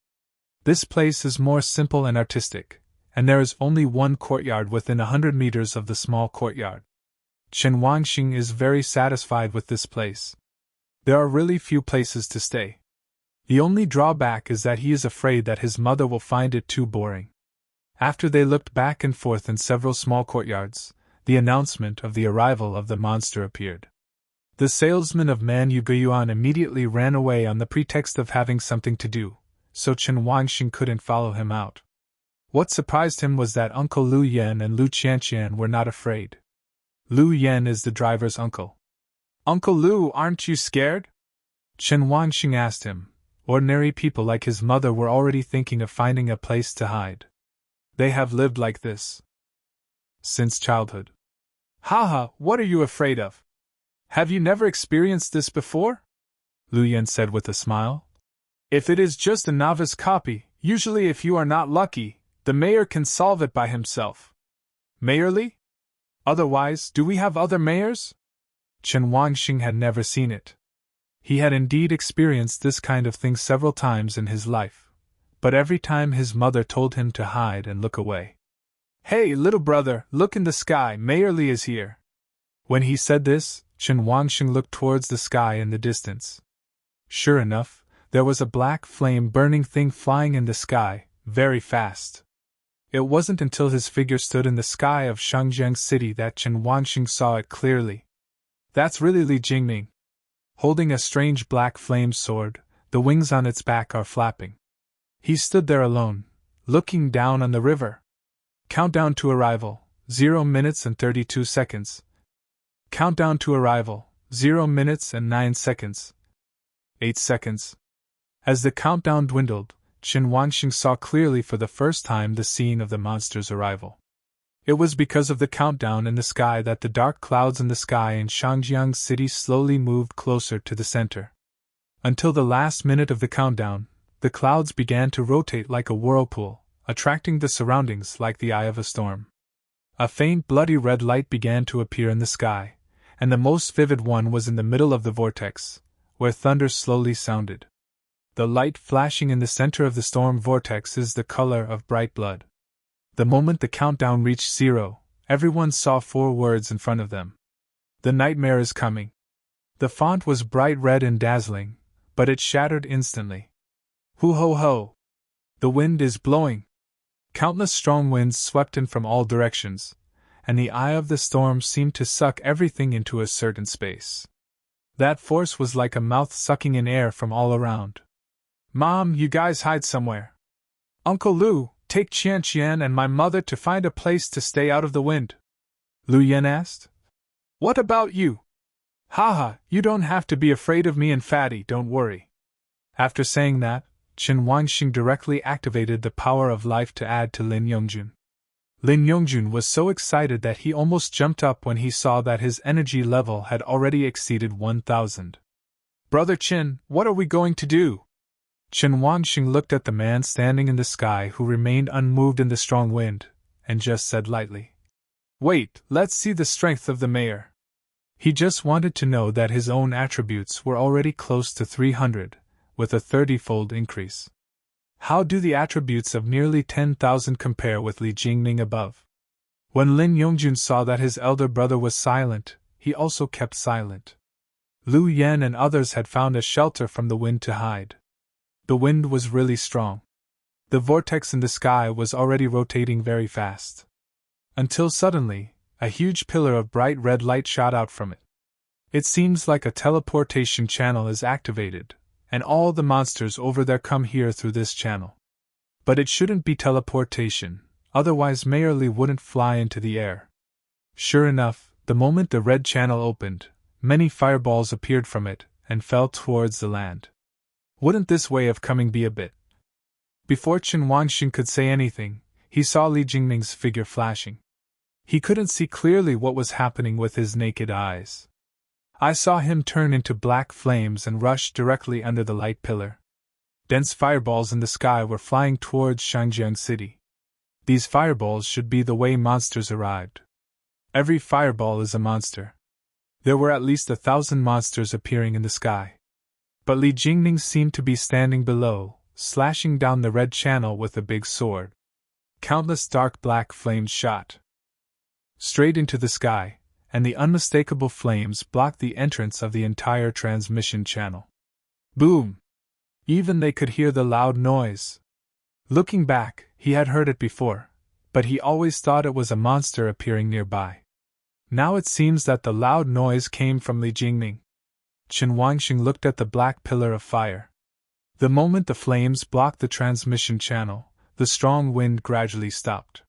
This place is more simple and artistic, and there is only one courtyard within 100 meters of the small courtyard. Chen Wangxing is very satisfied with this place. There are really few places to stay. The only drawback is that he is afraid that his mother will find it too boring. After they looked back and forth in several small courtyards, the announcement of the arrival of the monster appeared. The salesman of Man Yuguyuan immediately ran away on the pretext of having something to do, so Chen Wangxing couldn't follow him out. What surprised him was that Uncle Lu Yan and Lu Qianqian were not afraid. Lu Yan is the driver's uncle. "Uncle Lu, aren't you scared?" Chen Wangxing asked him. Ordinary people like his mother were already thinking of finding a place to hide. They have lived like this since childhood. "Haha, what are you afraid of? Have you never experienced this before?" Lu Yan said with a smile. "If it is just a novice copy, usually if you are not lucky, the mayor can solve it by himself." "Mayorly? Otherwise, do we have other mayors?" Chen Wangxing had never seen it. He had indeed experienced this kind of thing several times in his life, but every time his mother told him to hide and look away. "Hey, little brother, look in the sky, Mayor Li is here." When he said this, Chen Wangxing looked towards the sky in the distance. Sure enough, there was a black flame-burning thing flying in the sky, very fast. It wasn't until his figure stood in the sky of Shangjiang City that Chen Wangxing saw it clearly. That's really Li Jingning. Holding a strange black flame sword, the wings on its back are flapping. He stood there alone, looking down on the river. Countdown to arrival, 0 minutes and 32 seconds. Countdown to arrival, 0 minutes and 9 seconds. 8 seconds. As the countdown dwindled, Chen Wangxing saw clearly for the first time the scene of the monster's arrival. It was because of the countdown in the sky that the dark clouds in the sky in Shangjiang City slowly moved closer to the center. Until the last minute of the countdown, the clouds began to rotate like a whirlpool, attracting the surroundings like the eye of a storm. A faint bloody red light began to appear in the sky, and the most vivid one was in the middle of the vortex, where thunder slowly sounded. The light flashing in the center of the storm vortex is the color of bright blood. The moment the countdown reached 0, everyone saw 4 words in front of them. "The nightmare is coming." The font was bright red and dazzling, but it shattered instantly. "Hoo ho ho! The wind is blowing!" Countless strong winds swept in from all directions, and the eye of the storm seemed to suck everything into a certain space. That force was like a mouth sucking in air from all around. "Mom, you guys hide somewhere. Uncle Lu, take Qian and my mother to find a place to stay out of the wind," Lu Yan asked. "What about you?" "Haha, you don't have to be afraid of me and Fatty, don't worry." After saying that, Chen Wangxing directly activated the power of life to add to Lin Yongjun. Lin Yongjun was so excited that he almost jumped up when he saw that his energy level had already exceeded 1000. "Brother Chen, what are we going to do?" Chen Wangxing looked at the man standing in the sky who remained unmoved in the strong wind, and just said lightly, "Wait, let's see the strength of the mayor." He just wanted to know that his own attributes were already close to 300, with a 30-fold increase. How do the attributes of nearly 10,000 compare with Li Jingning above? When Lin Yongjun saw that his elder brother was silent, he also kept silent. Lu Yan and others had found a shelter from the wind to hide. The wind was really strong. The vortex in the sky was already rotating very fast. Until suddenly, a huge pillar of bright red light shot out from it. It seems like a teleportation channel is activated, and all the monsters over there come here through this channel. But it shouldn't be teleportation, otherwise Mayor Li wouldn't fly into the air. Sure enough, the moment the red channel opened, many fireballs appeared from it and fell towards the land. Wouldn't this way of coming be a bit? Before Chen Wangxing could say anything, he saw Li Jingning's figure flashing. He couldn't see clearly what was happening with his naked eyes. I saw him turn into black flames and rush directly under the light pillar. Dense fireballs in the sky were flying towards Shangjiang City. These fireballs should be the way monsters arrived. Every fireball is a monster. There were at least 1,000 monsters appearing in the sky. But Li Jingning seemed to be standing below, slashing down the red channel with a big sword. Countless dark black flames shot straight into the sky, and the unmistakable flames blocked the entrance of the entire transmission channel. Boom! Even they could hear the loud noise. Looking back, he had heard it before, but he always thought it was a monster appearing nearby. Now it seems that the loud noise came from Li Jingming. Chen Wangxing looked at the black pillar of fire. The moment the flames blocked the transmission channel, the strong wind gradually stopped.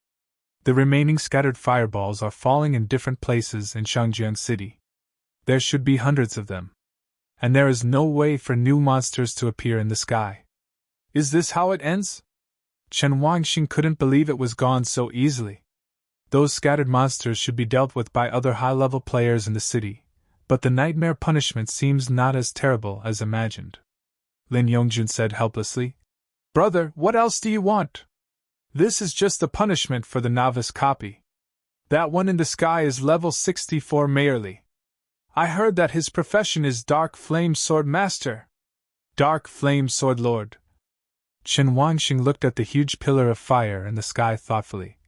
The remaining scattered fireballs are falling in different places in Shangjiang City. There should be hundreds of them. And there is no way for new monsters to appear in the sky. Is this how it ends? Chen Wangxing couldn't believe it was gone so easily. Those scattered monsters should be dealt with by other high-level players in the city, but the nightmare punishment seems not as terrible as imagined. Lin Yongjun said helplessly. Brother, what else do you want? This is just the punishment for the novice copy. That one in the sky is level 64 merely. I heard that his profession is Dark Flame Sword Master. Dark Flame Sword Lord. Chen Wangxing looked at the huge pillar of fire in the sky thoughtfully.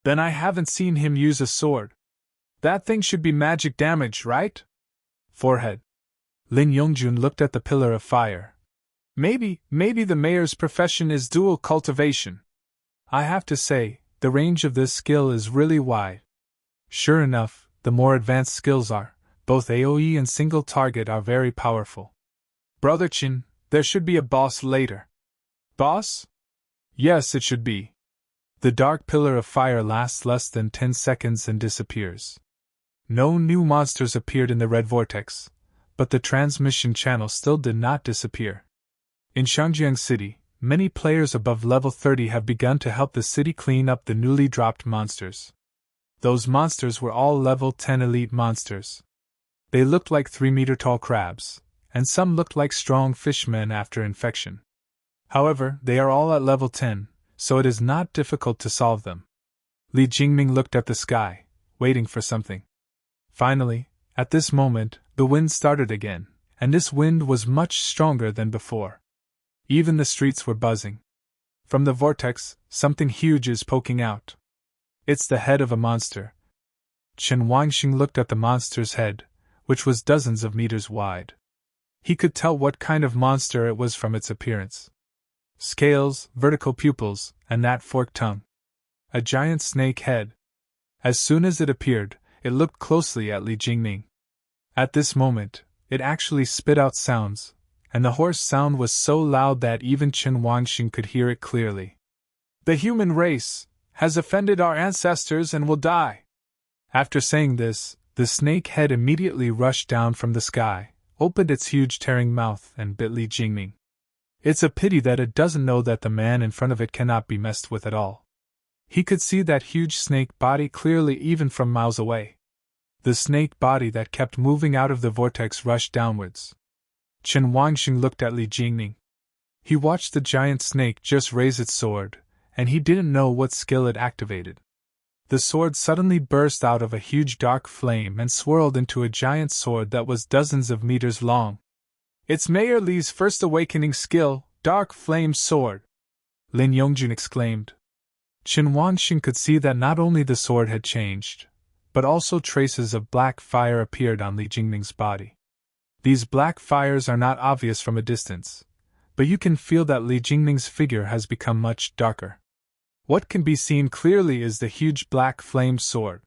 Then I haven't seen him use a sword. That thing should be magic damage, right? Forehead. Lin Yongjun looked at the pillar of fire. Maybe the mayor's profession is dual cultivation. I have to say, the range of this skill is really wide. Sure enough, the more advanced skills are, both AoE and single target are very powerful. Brother Chin, there should be a boss later. Boss? Yes, it should be. The dark pillar of fire lasts less than 10 seconds and disappears. No new monsters appeared in the red vortex, but the transmission channel still did not disappear. In Shangjiang City, many players above level 30 have begun to help the city clean up the newly dropped monsters. Those monsters were all level 10 elite monsters. They looked like 3-meter-tall crabs, and some looked like strong fishmen after infection. However, they are all at level 10, so it is not difficult to solve them. Li Jingming looked at the sky, waiting for something. Finally, at this moment, the wind started again, and this wind was much stronger than before. Even the streets were buzzing. From the vortex, something huge is poking out. It's the head of a monster. Chen Wangxing looked at the monster's head, which was dozens of meters wide. He could tell what kind of monster it was from its appearance. Scales, vertical pupils, and that forked tongue. A giant snake head. As soon as it appeared, it looked closely at Li Jingming. At this moment, it actually spit out sounds, and the hoarse sound was so loud that even Chen Wangxing could hear it clearly. The human race has offended our ancestors and will die. After saying this, the snake head immediately rushed down from the sky, opened its huge tearing mouth, and bit Li Jingming. It's a pity that it doesn't know that the man in front of it cannot be messed with at all. He could see that huge snake body clearly even from miles away. The snake body that kept moving out of the vortex rushed downwards. Chen Wangxing looked at Li Jingming. He watched the giant snake just raise its sword, and he didn't know what skill it activated. The sword suddenly burst out of a huge dark flame and swirled into a giant sword that was dozens of meters long. It's Mayor Li's first awakening skill, Dark Flame Sword! Lin Yongjun exclaimed. Chen Wangxing could see that not only the sword had changed, but also traces of black fire appeared on Li Jingming's body. These black fires are not obvious from a distance, but you can feel that Li Jingming's figure has become much darker. What can be seen clearly is the huge black flame sword.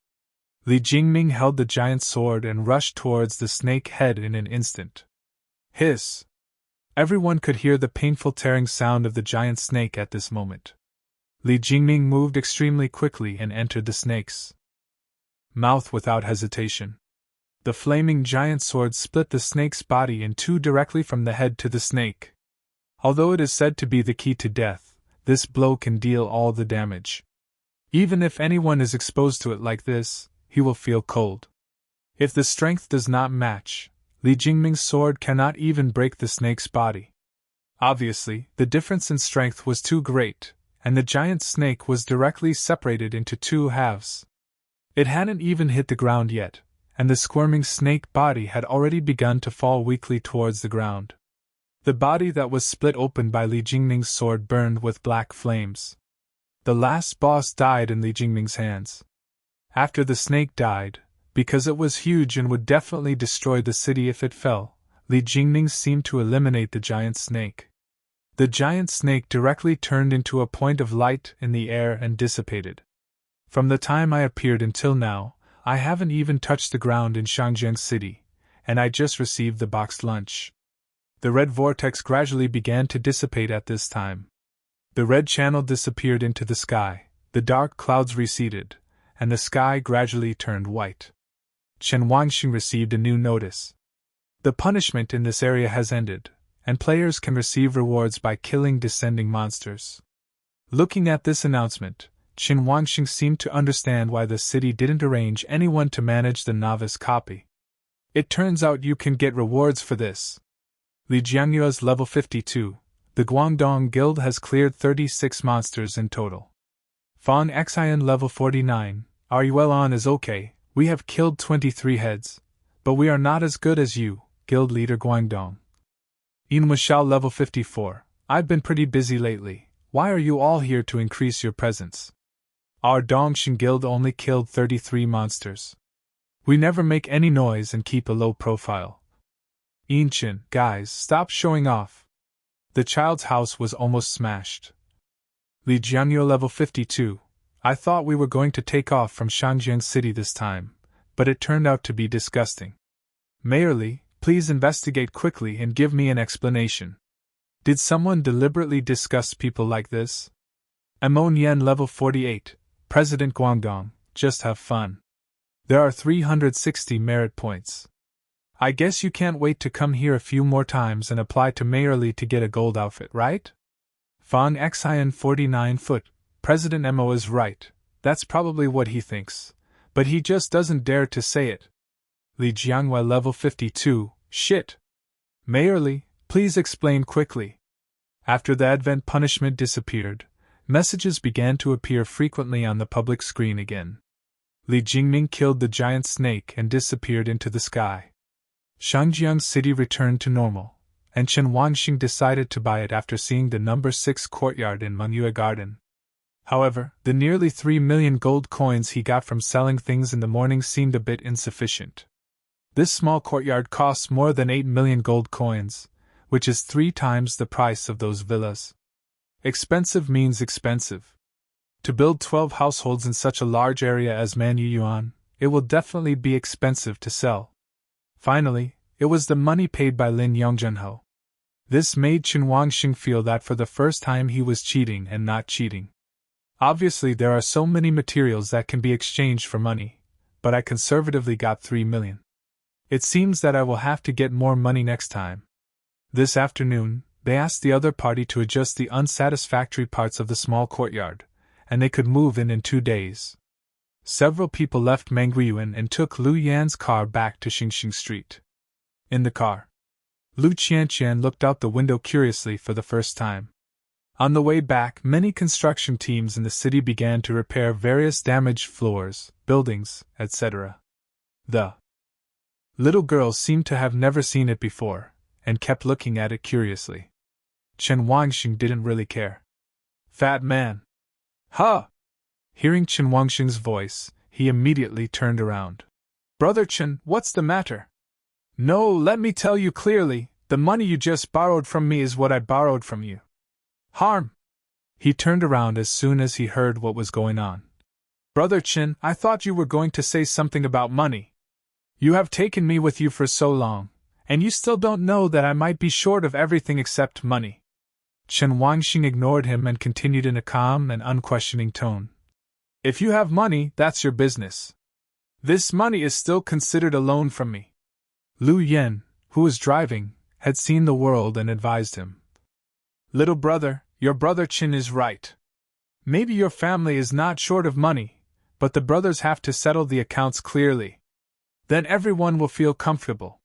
Li Jingming held the giant sword and rushed towards the snake head in an instant. Hiss! Everyone could hear the painful tearing sound of the giant snake at this moment. Li Jingming moved extremely quickly and entered the snake's mouth without hesitation. The flaming giant sword split the snake's body in two directly from the head to the snake. Although it is said to be the key to death, this blow can deal all the damage. Even if anyone is exposed to it like this, he will feel cold. If the strength does not match, Li Jingming's sword cannot even break the snake's body. Obviously, the difference in strength was too great, and the giant snake was directly separated into two halves. It hadn't even hit the ground yet, and the squirming snake body had already begun to fall weakly towards the ground. The body that was split open by Li Jingming's sword burned with black flames. The last boss died in Li Jingming's hands. After the snake died, Because it was huge and would definitely destroy the city if it fell, Li Jingning seemed to eliminate the giant snake. The giant snake directly turned into a point of light in the air and dissipated. From the time I appeared until now, I haven't even touched the ground in Shangjiang City, and I just received the boxed lunch. The red vortex gradually began to dissipate at this time. The red channel disappeared into the sky, the dark clouds receded, and the sky gradually turned white. Chen Wangxing received a new notice. The punishment in this area has ended, and players can receive rewards by killing descending monsters. Looking at this announcement, Chen Wangxing seemed to understand why the city didn't arrange anyone to manage the novice copy. It turns out you can get rewards for this. Li Jiangyue's level 52. The Guangdong Guild has cleared 36 monsters in total. Fan Xian level 49. Are you well on is okay, we have killed 23 heads, but we are not as good as you, Guild Leader Guangdong. Yin Wuxiao level 54. I've been pretty busy lately, why are you all here to increase your presence? Our Dongshin Guild only killed 33 monsters. We never make any noise and keep a low profile. Yin Qin, guys, stop showing off. The child's house was almost smashed. Li Jianyu level 52. I thought we were going to take off from Shangjiang City this time, but it turned out to be disgusting. Mayor Li, please investigate quickly and give me an explanation. Did someone deliberately disgust people like this? Amon Yen level 48. President Guangdong, just have fun. There are 360 merit points. I guess you can't wait to come here a few more times and apply to Mayor Li to get a gold outfit, right? Fan Xian 49 foot. President Mo is right, that's probably what he thinks, but he just doesn't dare to say it. Li Jianghua level 52, shit. Mayor Li, please explain quickly. After the advent punishment disappeared, messages began to appear frequently on the public screen again. Li Jingning killed the giant snake and disappeared into the sky. Shangjiang City returned to normal, and Chen Wangxing decided to buy it after seeing the number 6 courtyard in Mengyue Garden. However, the nearly 3 million gold coins he got from selling things in the morning seemed a bit insufficient. This small courtyard costs more than 8 million gold coins, which is 3 times the price of those villas. Expensive means expensive. To build 12 households in such a large area as Manyuan, it will definitely be expensive to sell. Finally, it was the money paid by Lin Yongzhenho. This made Chen Wangxing feel that for the first time he was cheating and not cheating. Obviously there are so many materials that can be exchanged for money, but I conservatively got 3 million. It seems that I will have to get more money next time. This afternoon, they asked the other party to adjust the unsatisfactory parts of the small courtyard, and they could move in 2 days. Several people left Mangyuan and took Lu Yan's car back to Xingxing Street. In the car, Lu Qianqian looked out the window curiously for the first time. On the way back, many construction teams in the city began to repair various damaged floors, buildings, etc. The little girl seemed to have never seen it before, and kept looking at it curiously. Chen Wangxing didn't really care. Fat man. Huh! Hearing Chen Wangxing's voice, he immediately turned around. Brother Chen, what's the matter? No, let me tell you clearly, the money you just borrowed from me is what I borrowed from you. Harm! He turned around as soon as he heard what was going on. Brother Chen, I thought you were going to say something about money. You have taken me with you for so long, and you still don't know that I might be short of everything except money. Chen Wangxing ignored him and continued in a calm and unquestioning tone. If you have money, that's your business. This money is still considered a loan from me. Lu Yen, who was driving, had seen the world and advised him. Little brother, your brother Qin is right. Maybe your family is not short of money, but the brothers have to settle the accounts clearly. Then everyone will feel comfortable.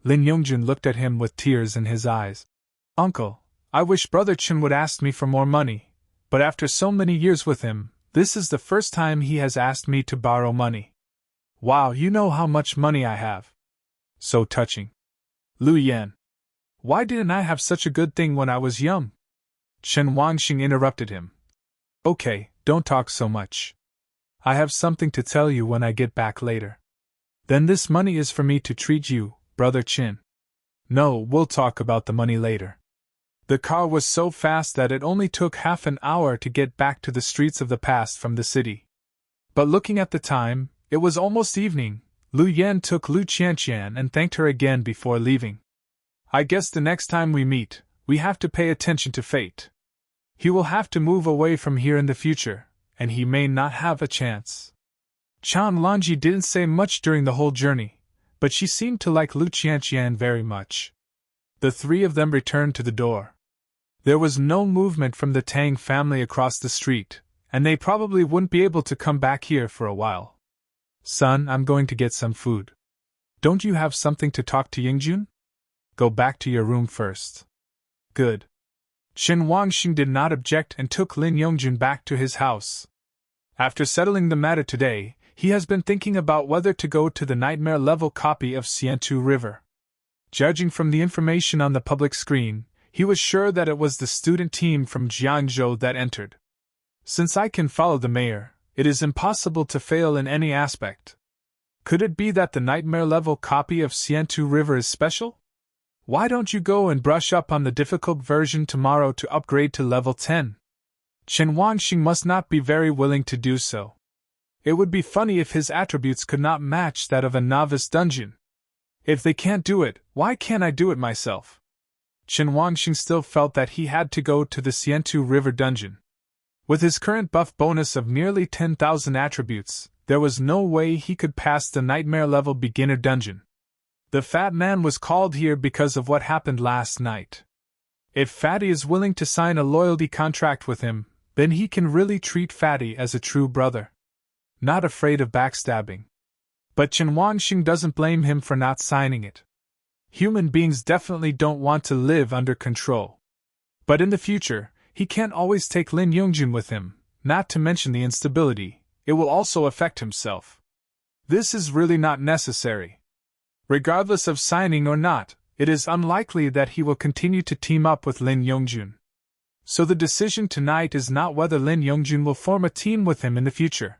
Lin Yongjun looked at him with tears in his eyes. Uncle, I wish brother Qin would ask me for more money, but after so many years with him, this is the first time he has asked me to borrow money. Wow, you know how much money I have. So touching. Lu Yan. Why didn't I have such a good thing when I was young? Chen Wangxing interrupted him. Okay, don't talk so much. I have something to tell you when I get back later. Then this money is for me to treat you, Brother Chin. No, we'll talk about the money later. The car was so fast that it only took half an hour to get back to the streets of the past from the city. But looking at the time, it was almost evening. Lu Yan took Lu Qianqian and thanked her again before leaving. I guess the next time we meet, we have to pay attention to fate. He will have to move away from here in the future, and he may not have a chance. Chan Lanji didn't say much during the whole journey, but she seemed to like Lu Qianqian very much. The three of them returned to the door. There was no movement from the Tang family across the street, and they probably wouldn't be able to come back here for a while. Son, I'm going to get some food. Don't you have something to talk to Yingjun? Go back to your room first. Good. Chen Wangxing did not object and took Lin Yongjun back to his house. After settling the matter today, he has been thinking about whether to go to the nightmare-level copy of Xiantu River. Judging from the information on the public screen, he was sure that it was the student team from Jiangzhou that entered. Since I can follow the mayor, it is impossible to fail in any aspect. Could it be that the nightmare-level copy of Xiantu River is special? Why don't you go and brush up on the difficult version tomorrow to upgrade to level 10? Chen Wangxing must not be very willing to do so. It would be funny if his attributes could not match that of a novice dungeon. If they can't do it, why can't I do it myself? Chen Wangxing still felt that he had to go to the Xiantu River dungeon. With his current buff bonus of nearly 10,000 attributes, there was no way he could pass the nightmare-level beginner dungeon. The fat man was called here because of what happened last night. If Fatty is willing to sign a loyalty contract with him, then he can really treat Fatty as a true brother. Not afraid of backstabbing. But Chen Wangxing doesn't blame him for not signing it. Human beings definitely don't want to live under control. But in the future, he can't always take Lin Yongjun with him, not to mention the instability, it will also affect himself. This is really not necessary. Regardless of signing or not, it is unlikely that he will continue to team up with Lin Yongjun. So the decision tonight is not whether Lin Yongjun will form a team with him in the future.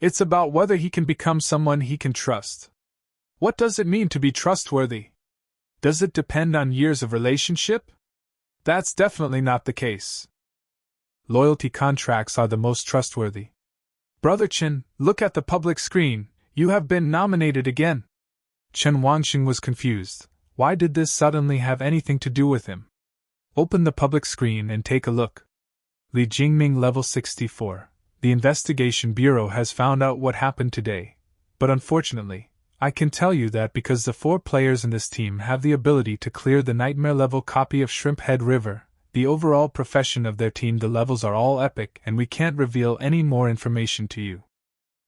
It's about whether he can become someone he can trust. What does it mean to be trustworthy? Does it depend on years of relationship? That's definitely not the case. Loyalty contracts are the most trustworthy. Brother Chen, look at the public screen, you have been nominated again. Chen Wangxing was confused. Why did this suddenly have anything to do with him? Open the public screen and take a look. Li Jingming level 64. The Investigation Bureau has found out what happened today, but unfortunately, I can tell you that because the 4 players in this team have the ability to clear the nightmare-level copy of Shrimphead River, the overall profession of their team, the levels are all epic and we can't reveal any more information to you.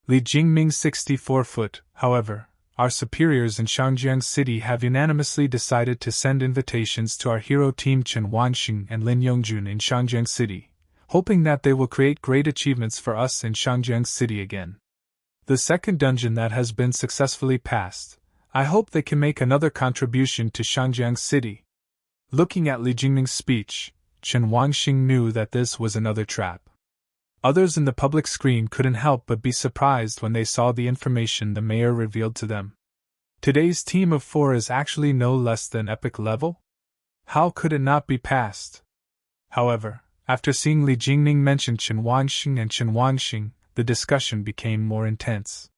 Li Jingming 64 foot, however, our superiors in Shangjiang City have unanimously decided to send invitations to our hero team Chen Wangxing and Lin Yongjun in Shangjiang City, hoping that they will create great achievements for us in Shangjiang City again. The second dungeon that has been successfully passed, I hope they can make another contribution to Shangjiang City. Looking at Li Jingming's speech, Chen Wangxing knew that this was another trap. Others in the public screen couldn't help but be surprised when they saw the information the mayor revealed to them. Today's team of 4 is actually no less than epic level? How could it not be passed? However, after seeing Li Jingming mention Chen Wangxing and Chen Wangxing, the discussion became more intense.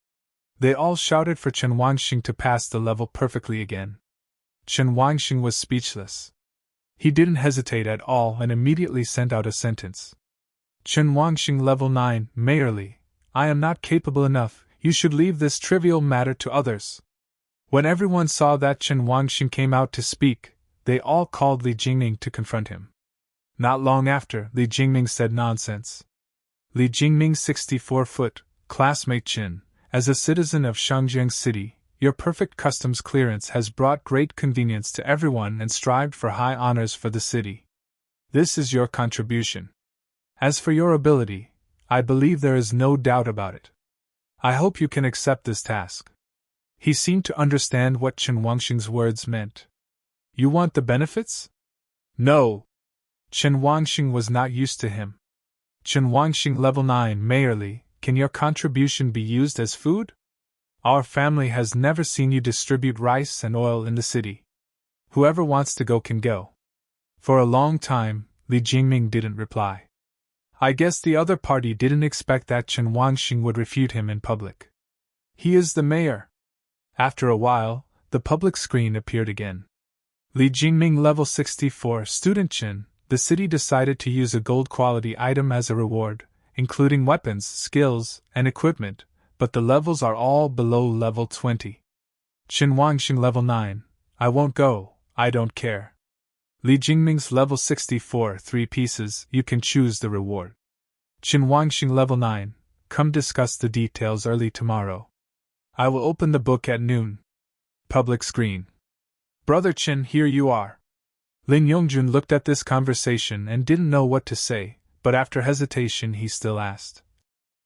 They all shouted for Chen Wangxing to pass the level perfectly again. Chen Wangxing was speechless. He didn't hesitate at all and immediately sent out a sentence. Chen Wangxing level 9, Mayorly, I am not capable enough, you should leave this trivial matter to others. When everyone saw that Chen Wangxing came out to speak, they all called Li Jingming to confront him. Not long after, Li Jingming said nonsense. Li Jingming 64 foot, classmate Chen, as a citizen of Shangjiang City, your perfect customs clearance has brought great convenience to everyone and strived for high honors for the city. This is your contribution. As for your ability, I believe there is no doubt about it. I hope you can accept this task. He seemed to understand what Chen Wangxing's words meant. You want the benefits? No. Chen Wangxing was not used to him. Chen Wangxing level 9 Mayorly, can your contribution be used as food? Our family has never seen you distribute rice and oil in the city. Whoever wants to go can go. For a long time, Li Jingming didn't reply. I guess the other party didn't expect that Chen Wangxing would refute him in public. He is the mayor. After a while, the public screen appeared again. Li Jingming level 64 student Chen, the city decided to use a gold quality item as a reward, including weapons, skills, and equipment, but the levels are all below level 20. Chen Wangxing level 9, I won't go, I don't care. Li Jingming's level 64 3 pieces, you can choose the reward. Chen Wangxing level 9, come discuss the details early tomorrow. I will open the book at noon. Public screen. Brother Chen, here you are. Lin Yongjun looked at this conversation and didn't know what to say, but after hesitation he still asked.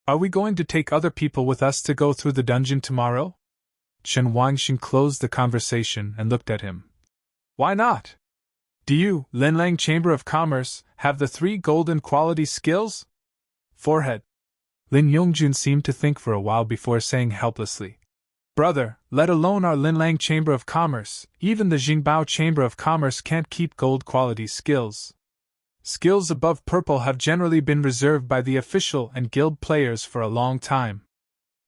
Are we going to take other people with us to go through the dungeon tomorrow? Chen Wangxing closed the conversation and looked at him. Why not? Do you, Linlang Chamber of Commerce, have the 3 golden quality skills? Forehead. Lin Yongjun seemed to think for a while before saying helplessly. Brother, let alone our Linlang Chamber of Commerce, even the Jingbao Chamber of Commerce can't keep gold quality skills. Skills above purple have generally been reserved by the official and guild players for a long time.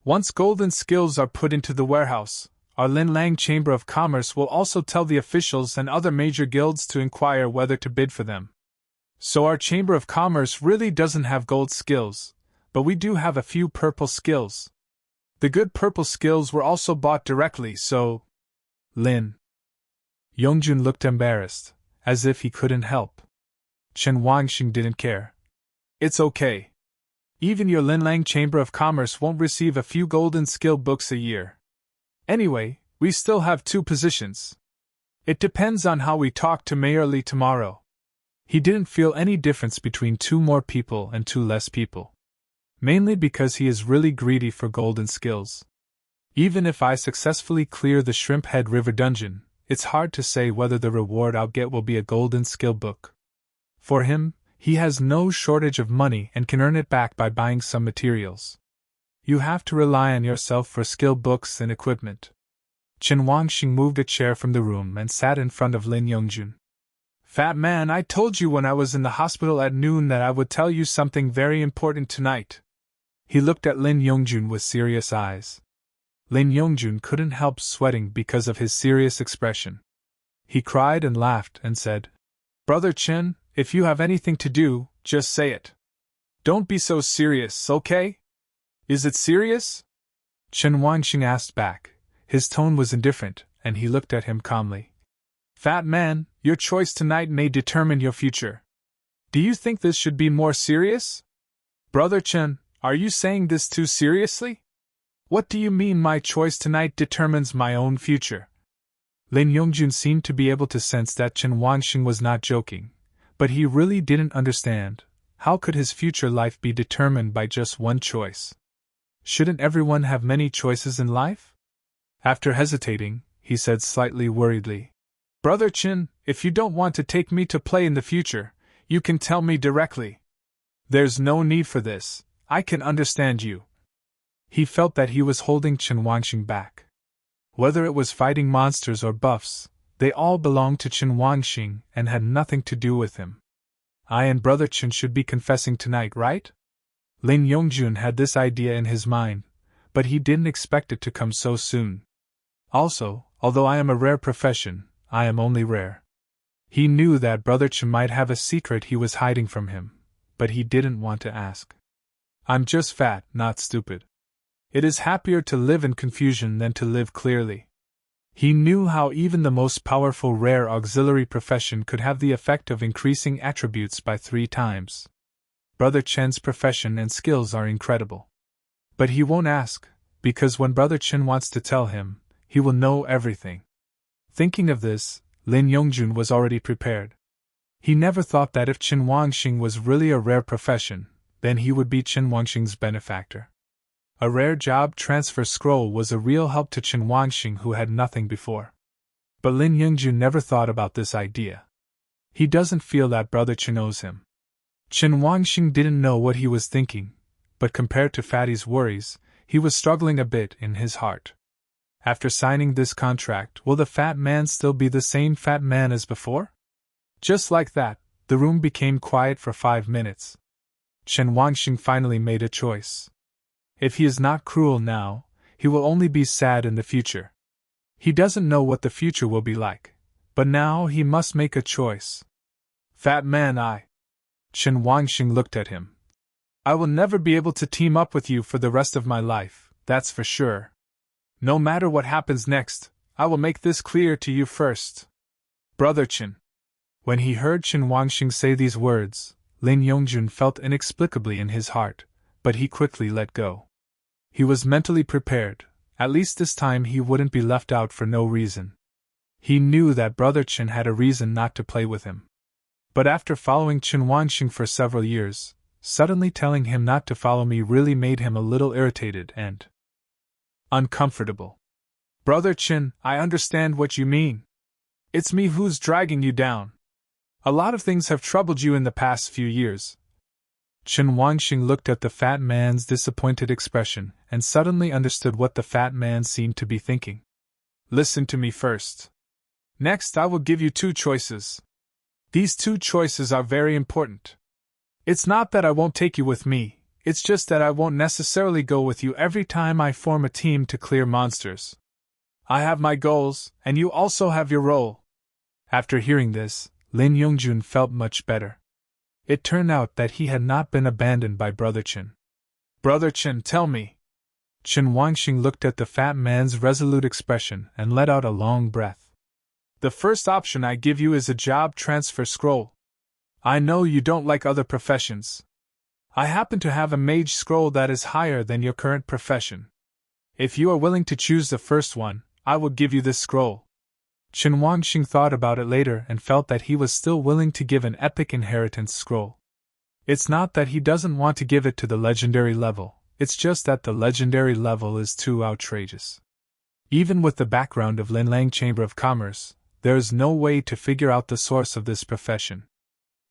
Once golden skills are put into the warehouse, our Linlang Chamber of Commerce will also tell the officials and other major guilds to inquire whether to bid for them. So our Chamber of Commerce really doesn't have gold skills, but we do have a few purple skills. The good purple skills were also bought directly, so… Lin Yongjun looked embarrassed, as if he couldn't help. Chen Wangxing didn't care. It's okay. Even your Linlang Chamber of Commerce won't receive a few golden skill books a year. Anyway, we still have 2 positions. It depends on how we talk to Mayor Li tomorrow. He didn't feel any difference between 2 more people and 2 less people. Mainly because he is really greedy for golden skills. Even if I successfully clear the Shrimp Head River dungeon, it's hard to say whether the reward I'll get will be a golden skill book. For him, he has no shortage of money and can earn it back by buying some materials. You have to rely on yourself for skill books and equipment. Chen Wangxing moved a chair from the room and sat in front of Lin Yongjun. Fat man, I told you when I was in the hospital at noon that I would tell you something very important tonight. He looked at Lin Yongjun with serious eyes. Lin Yongjun couldn't help sweating because of his serious expression. He cried and laughed and said, Brother Chen, if you have anything to do, just say it. Don't be so serious, okay? Is it serious? Chen Wangxing asked back. His tone was indifferent, and he looked at him calmly. Fat man, your choice tonight may determine your future. Do you think this should be more serious? Brother Chen, are you saying this too seriously? What do you mean my choice tonight determines my own future? Lin Yongjun seemed to be able to sense that Chen Wangxing was not joking, but he really didn't understand. How could his future life be determined by just one choice? Shouldn't everyone have many choices in life? After hesitating, he said slightly worriedly, Brother Chen, if you don't want to take me to play in the future, you can tell me directly. There's no need for this. I can understand you. He felt that he was holding Chen Wangxing back. Whether it was fighting monsters or buffs, they all belonged to Chen Wangxing and had nothing to do with him. I and Brother Chen should be confessing tonight, right? Lin Yongjun had this idea in his mind, but he didn't expect it to come so soon. Also, although I am a rare profession, I am only rare. He knew that Brother Chen might have a secret he was hiding from him, but he didn't want to ask. I'm just fat, not stupid. It is happier to live in confusion than to live clearly. He knew how even the most powerful rare auxiliary profession could have the effect of increasing attributes by 3 times. Brother Chen's profession and skills are incredible. But he won't ask, because when Brother Chen wants to tell him, he will know everything. Thinking of this, Lin Yongjun was already prepared. He never thought that if Chen Wangxing was really a rare profession, then he would be Chen Wangxing's benefactor. A rare job transfer scroll was a real help to Chen Wangxing who had nothing before. But Lin Yongjun never thought about this idea. He doesn't feel that Brother Chen owes him. Chen Wangxing didn't know what he was thinking, but compared to Fatty's worries, he was struggling a bit in his heart. After signing this contract, will the fat man still be the same fat man as before? Just like that, the room became quiet for 5 minutes. Chen Wangxing finally made a choice. If he is not cruel now, he will only be sad in the future. He doesn't know what the future will be like, but now he must make a choice. Fat man, Chen Wangxing looked at him. I will never be able to team up with you for the rest of my life, that's for sure. No matter what happens next, I will make this clear to you first. Brother Chen. When he heard Chen Wangxing say these words, Lin Yongjun felt inexplicably in his heart, but he quickly let go. He was mentally prepared, at least this time he wouldn't be left out for no reason. He knew that Brother Chen had a reason not to play with him. But after following Chen Wangxing for several years, suddenly telling him not to follow me really made him a little irritated and uncomfortable. Brother Chen, I understand what you mean. It's me who's dragging you down. A lot of things have troubled you in the past few years. Chen Wangxing looked at the fat man's disappointed expression and suddenly understood what the fat man seemed to be thinking. Listen to me first. Next, I will give you 2 choices. These 2 choices are very important. It's not that I won't take you with me, it's just that I won't necessarily go with you every time I form a team to clear monsters. I have my goals, and you also have your role. After hearing this, Lin Yongjun felt much better. It turned out that he had not been abandoned by Brother Chen. Brother Chen, tell me. Chen Wangxing looked at the fat man's resolute expression and let out a long breath. The first option I give you is a job transfer scroll. I know you don't like other professions. I happen to have a mage scroll that is higher than your current profession. If you are willing to choose the first one, I will give you this scroll. Chen Wangxing thought about it later and felt that he was still willing to give an epic inheritance scroll. It's not that he doesn't want to give it to the legendary level, it's just that the legendary level is too outrageous. Even with the background of Linlang Chamber of Commerce, there is no way to figure out the source of this profession.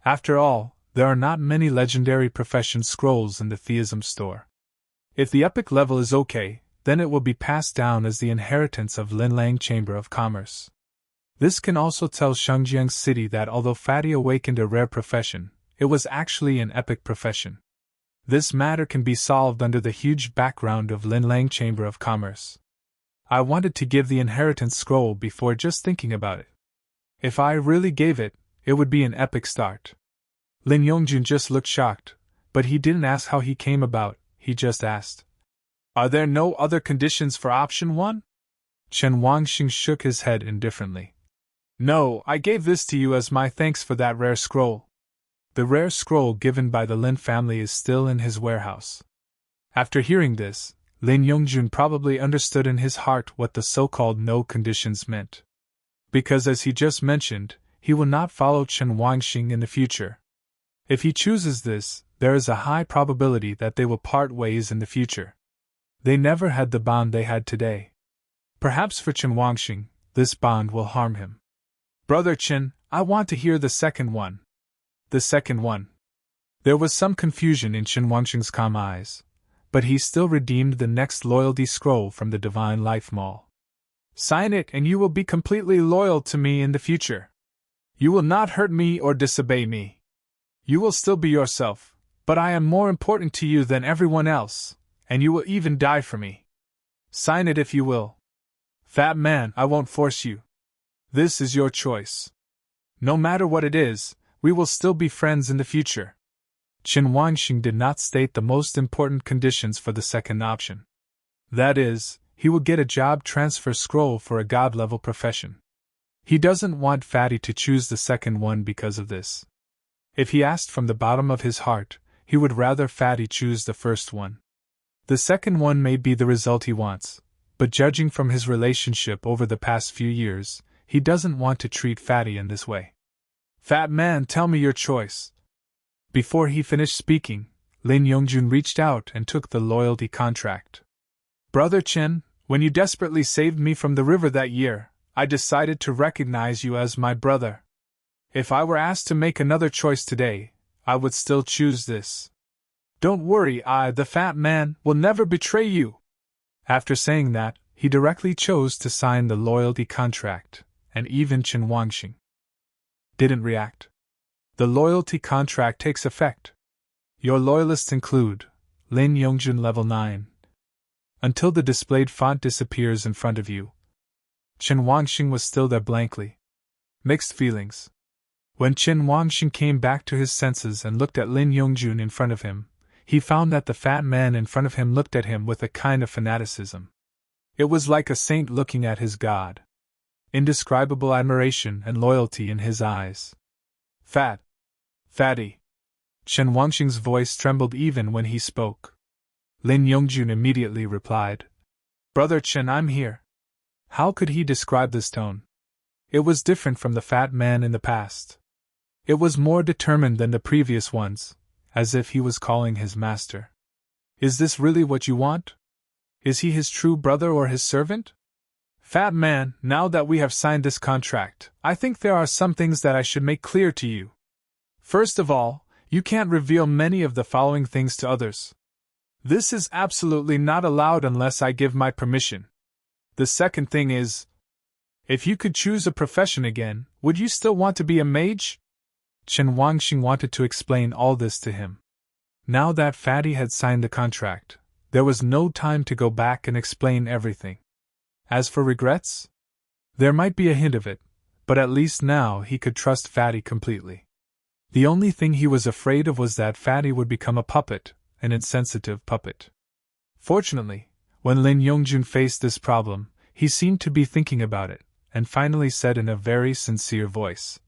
After all, there are not many legendary profession scrolls in the theism store. If the epic level is okay, then it will be passed down as the inheritance of Linlang Chamber of Commerce. This can also tell Shengjiang City that although Fatty awakened a rare profession, it was actually an epic profession. This matter can be solved under the huge background of Linlang Chamber of Commerce. I wanted to give the inheritance scroll before just thinking about it. If I really gave it, it would be an epic start. Lin Yongjun just looked shocked, but he didn't ask how he came about, he just asked. Are there no other conditions for option 1? Chen Wangxing shook his head indifferently. No, I gave this to you as my thanks for that rare scroll. The rare scroll given by the Lin family is still in his warehouse. After hearing this, Lin Yongjun probably understood in his heart what the so-called no conditions meant. Because as he just mentioned, he will not follow Chen Wangxing in the future. If he chooses this, there is a high probability that they will part ways in the future. They never had the bond they had today. Perhaps for Chen Wangxing, this bond will harm him. Brother Chen, I want to hear the second one. The second one. There was some confusion in Chen Wangxing's calm eyes, but he still redeemed the next loyalty scroll from the Divine Life Mall. Sign it and you will be completely loyal to me in the future. You will not hurt me or disobey me. You will still be yourself, but I am more important to you than everyone else, and you will even die for me. Sign it if you will. Fat man, I won't force you. This is your choice. No matter what it is, we will still be friends in the future. Chen Wangxing did not state the most important conditions for the second option. That is, he will get a job transfer scroll for a god-level profession. He doesn't want Fatty to choose the second one because of this. If he asked from the bottom of his heart, he would rather Fatty choose the first one. The second one may be the result he wants, but judging from his relationship over the past few years, he doesn't want to treat Fatty in this way. Fat man, tell me your choice. Before he finished speaking, Lin Yongjun reached out and took the loyalty contract. Brother Chen, when you desperately saved me from the river that year, I decided to recognize you as my brother. If I were asked to make another choice today, I would still choose this. Don't worry, I, the fat man, will never betray you. After saying that, he directly chose to sign the loyalty contract, and even Chen Wangxing didn't react. The loyalty contract takes effect. Your loyalists include Lin Yongjun level 9. Until the displayed font disappears in front of you. Chen Wangxing was still there blankly. Mixed feelings. When Chen Wangxing came back to his senses and looked at Lin Yongjun in front of him, he found that the fat man in front of him looked at him with a kind of fanaticism. It was like a saint looking at his god. Indescribable admiration and loyalty in his eyes. Fatty. Chen Wangxing's voice trembled even when he spoke. Lin Yongjun immediately replied, "Brother Chen, I'm here." How could he describe this tone? It was different from the fat man in the past. It was more determined than the previous ones, as if he was calling his master. Is this really what you want? Is he his true brother or his servant? Fat man, now that we have signed this contract, I think there are some things that I should make clear to you. First of all, you can't reveal many of the following things to others. This is absolutely not allowed unless I give my permission. The second thing is, if you could choose a profession again, would you still want to be a mage? Chen Wangxing wanted to explain all this to him. Now that Fatty had signed the contract, there was no time to go back and explain everything. As for regrets? There might be a hint of it, but at least now he could trust Fatty completely. The only thing he was afraid of was that Fatty would become a puppet, an insensitive puppet. Fortunately, when Lin Yongjun faced this problem, he seemed to be thinking about it, and finally said in a very sincere voice,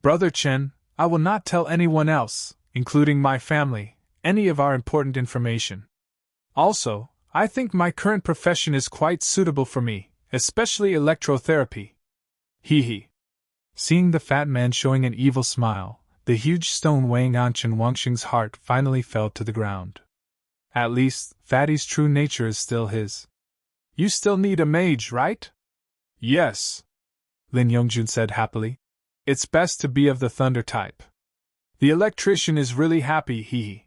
"Brother Chen, I will not tell anyone else, including my family, any of our important information. Also, I think my current profession is quite suitable for me, especially electrotherapy." Hee. Seeing the fat man showing an evil smile, the huge stone weighing on Chen Wangxing's heart finally fell to the ground. At least, Fatty's true nature is still his. "You still need a mage, right?" "Yes," Lin Yongjun said happily. "It's best to be of the thunder type." "The electrician is really happy, hee."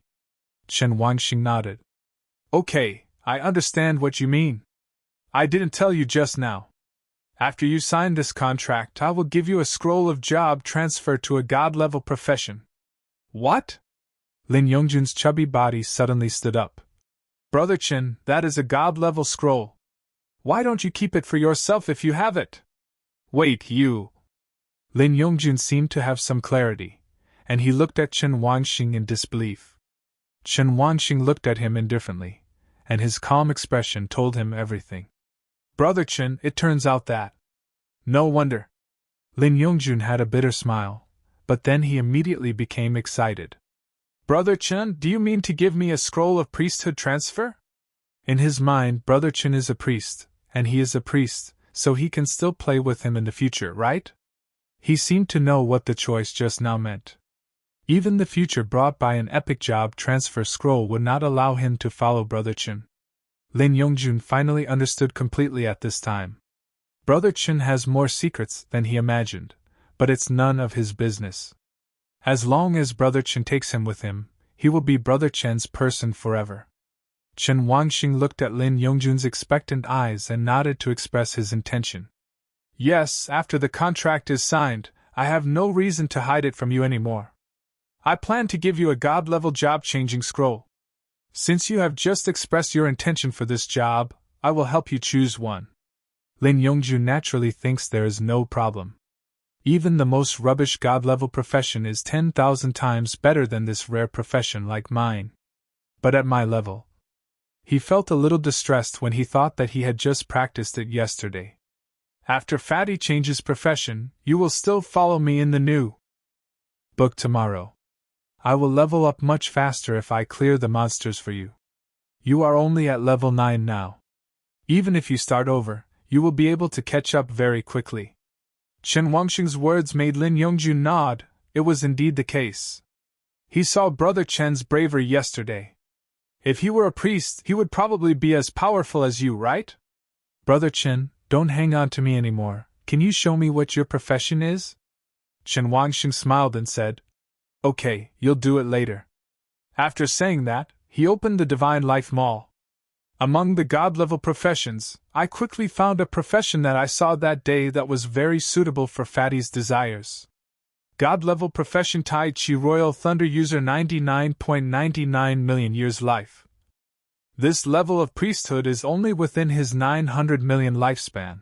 Chen Wangxing nodded. "Okay, I understand what you mean. I didn't tell you just now. After you sign this contract, I will give you a scroll of job transfer to a god-level profession." "What?" Lin Yongjun's chubby body suddenly stood up. "Brother Chen, that is a god-level scroll. Why don't you keep it for yourself if you have it?" "Wait, you..." Lin Yongjun seemed to have some clarity, and he looked at Chen Wangxing in disbelief. Chen Wangxing looked at him indifferently, and his calm expression told him everything. "Brother Chen, it turns out that..." "No wonder." Lin Yongjun had a bitter smile, but then he immediately became excited. "Brother Chen, do you mean to give me a scroll of priesthood transfer?" In his mind, Brother Chen is a priest, and he is a priest, so he can still play with him in the future, right? He seemed to know what the choice just now meant. Even the future brought by an epic job transfer scroll would not allow him to follow Brother Chen. Lin Yongjun finally understood completely at this time. Brother Chen has more secrets than he imagined, but it's none of his business. As long as Brother Chen takes him with him, he will be Brother Chen's person forever. Chen Wangxing looked at Lin Yongjun's expectant eyes and nodded to express his intention. "Yes, after the contract is signed, I have no reason to hide it from you anymore. I plan to give you a god-level job-changing scroll. Since you have just expressed your intention for this job, I will help you choose one." Lin Yongjun naturally thinks there is no problem. Even the most rubbish god-level profession is 10,000 times better than this rare profession like mine. But at my level... He felt a little distressed when he thought that he had just practiced it yesterday. "After Fatty changes profession, you will still follow me in the new book tomorrow. I will level up much faster if I clear the monsters for you. You are only at level 9 now. Even if you start over, you will be able to catch up very quickly." Chen Wangxing's words made Lin Yongjun nod. It was indeed the case. He saw Brother Chen's bravery yesterday. If he were a priest, he would probably be as powerful as you, right? "Brother Chen, don't hang on to me anymore. Can you show me what your profession is?" Chen Wangxing smiled and said, "Okay, you'll do it later." After saying that, he opened the Divine Life Mall. Among the god-level professions, I quickly found a profession that I saw that day that was very suitable for Fatty's desires. God-level profession Tai Chi Royal Thunder user 99.99 million years life. This level of priesthood is only within his 900 million lifespan.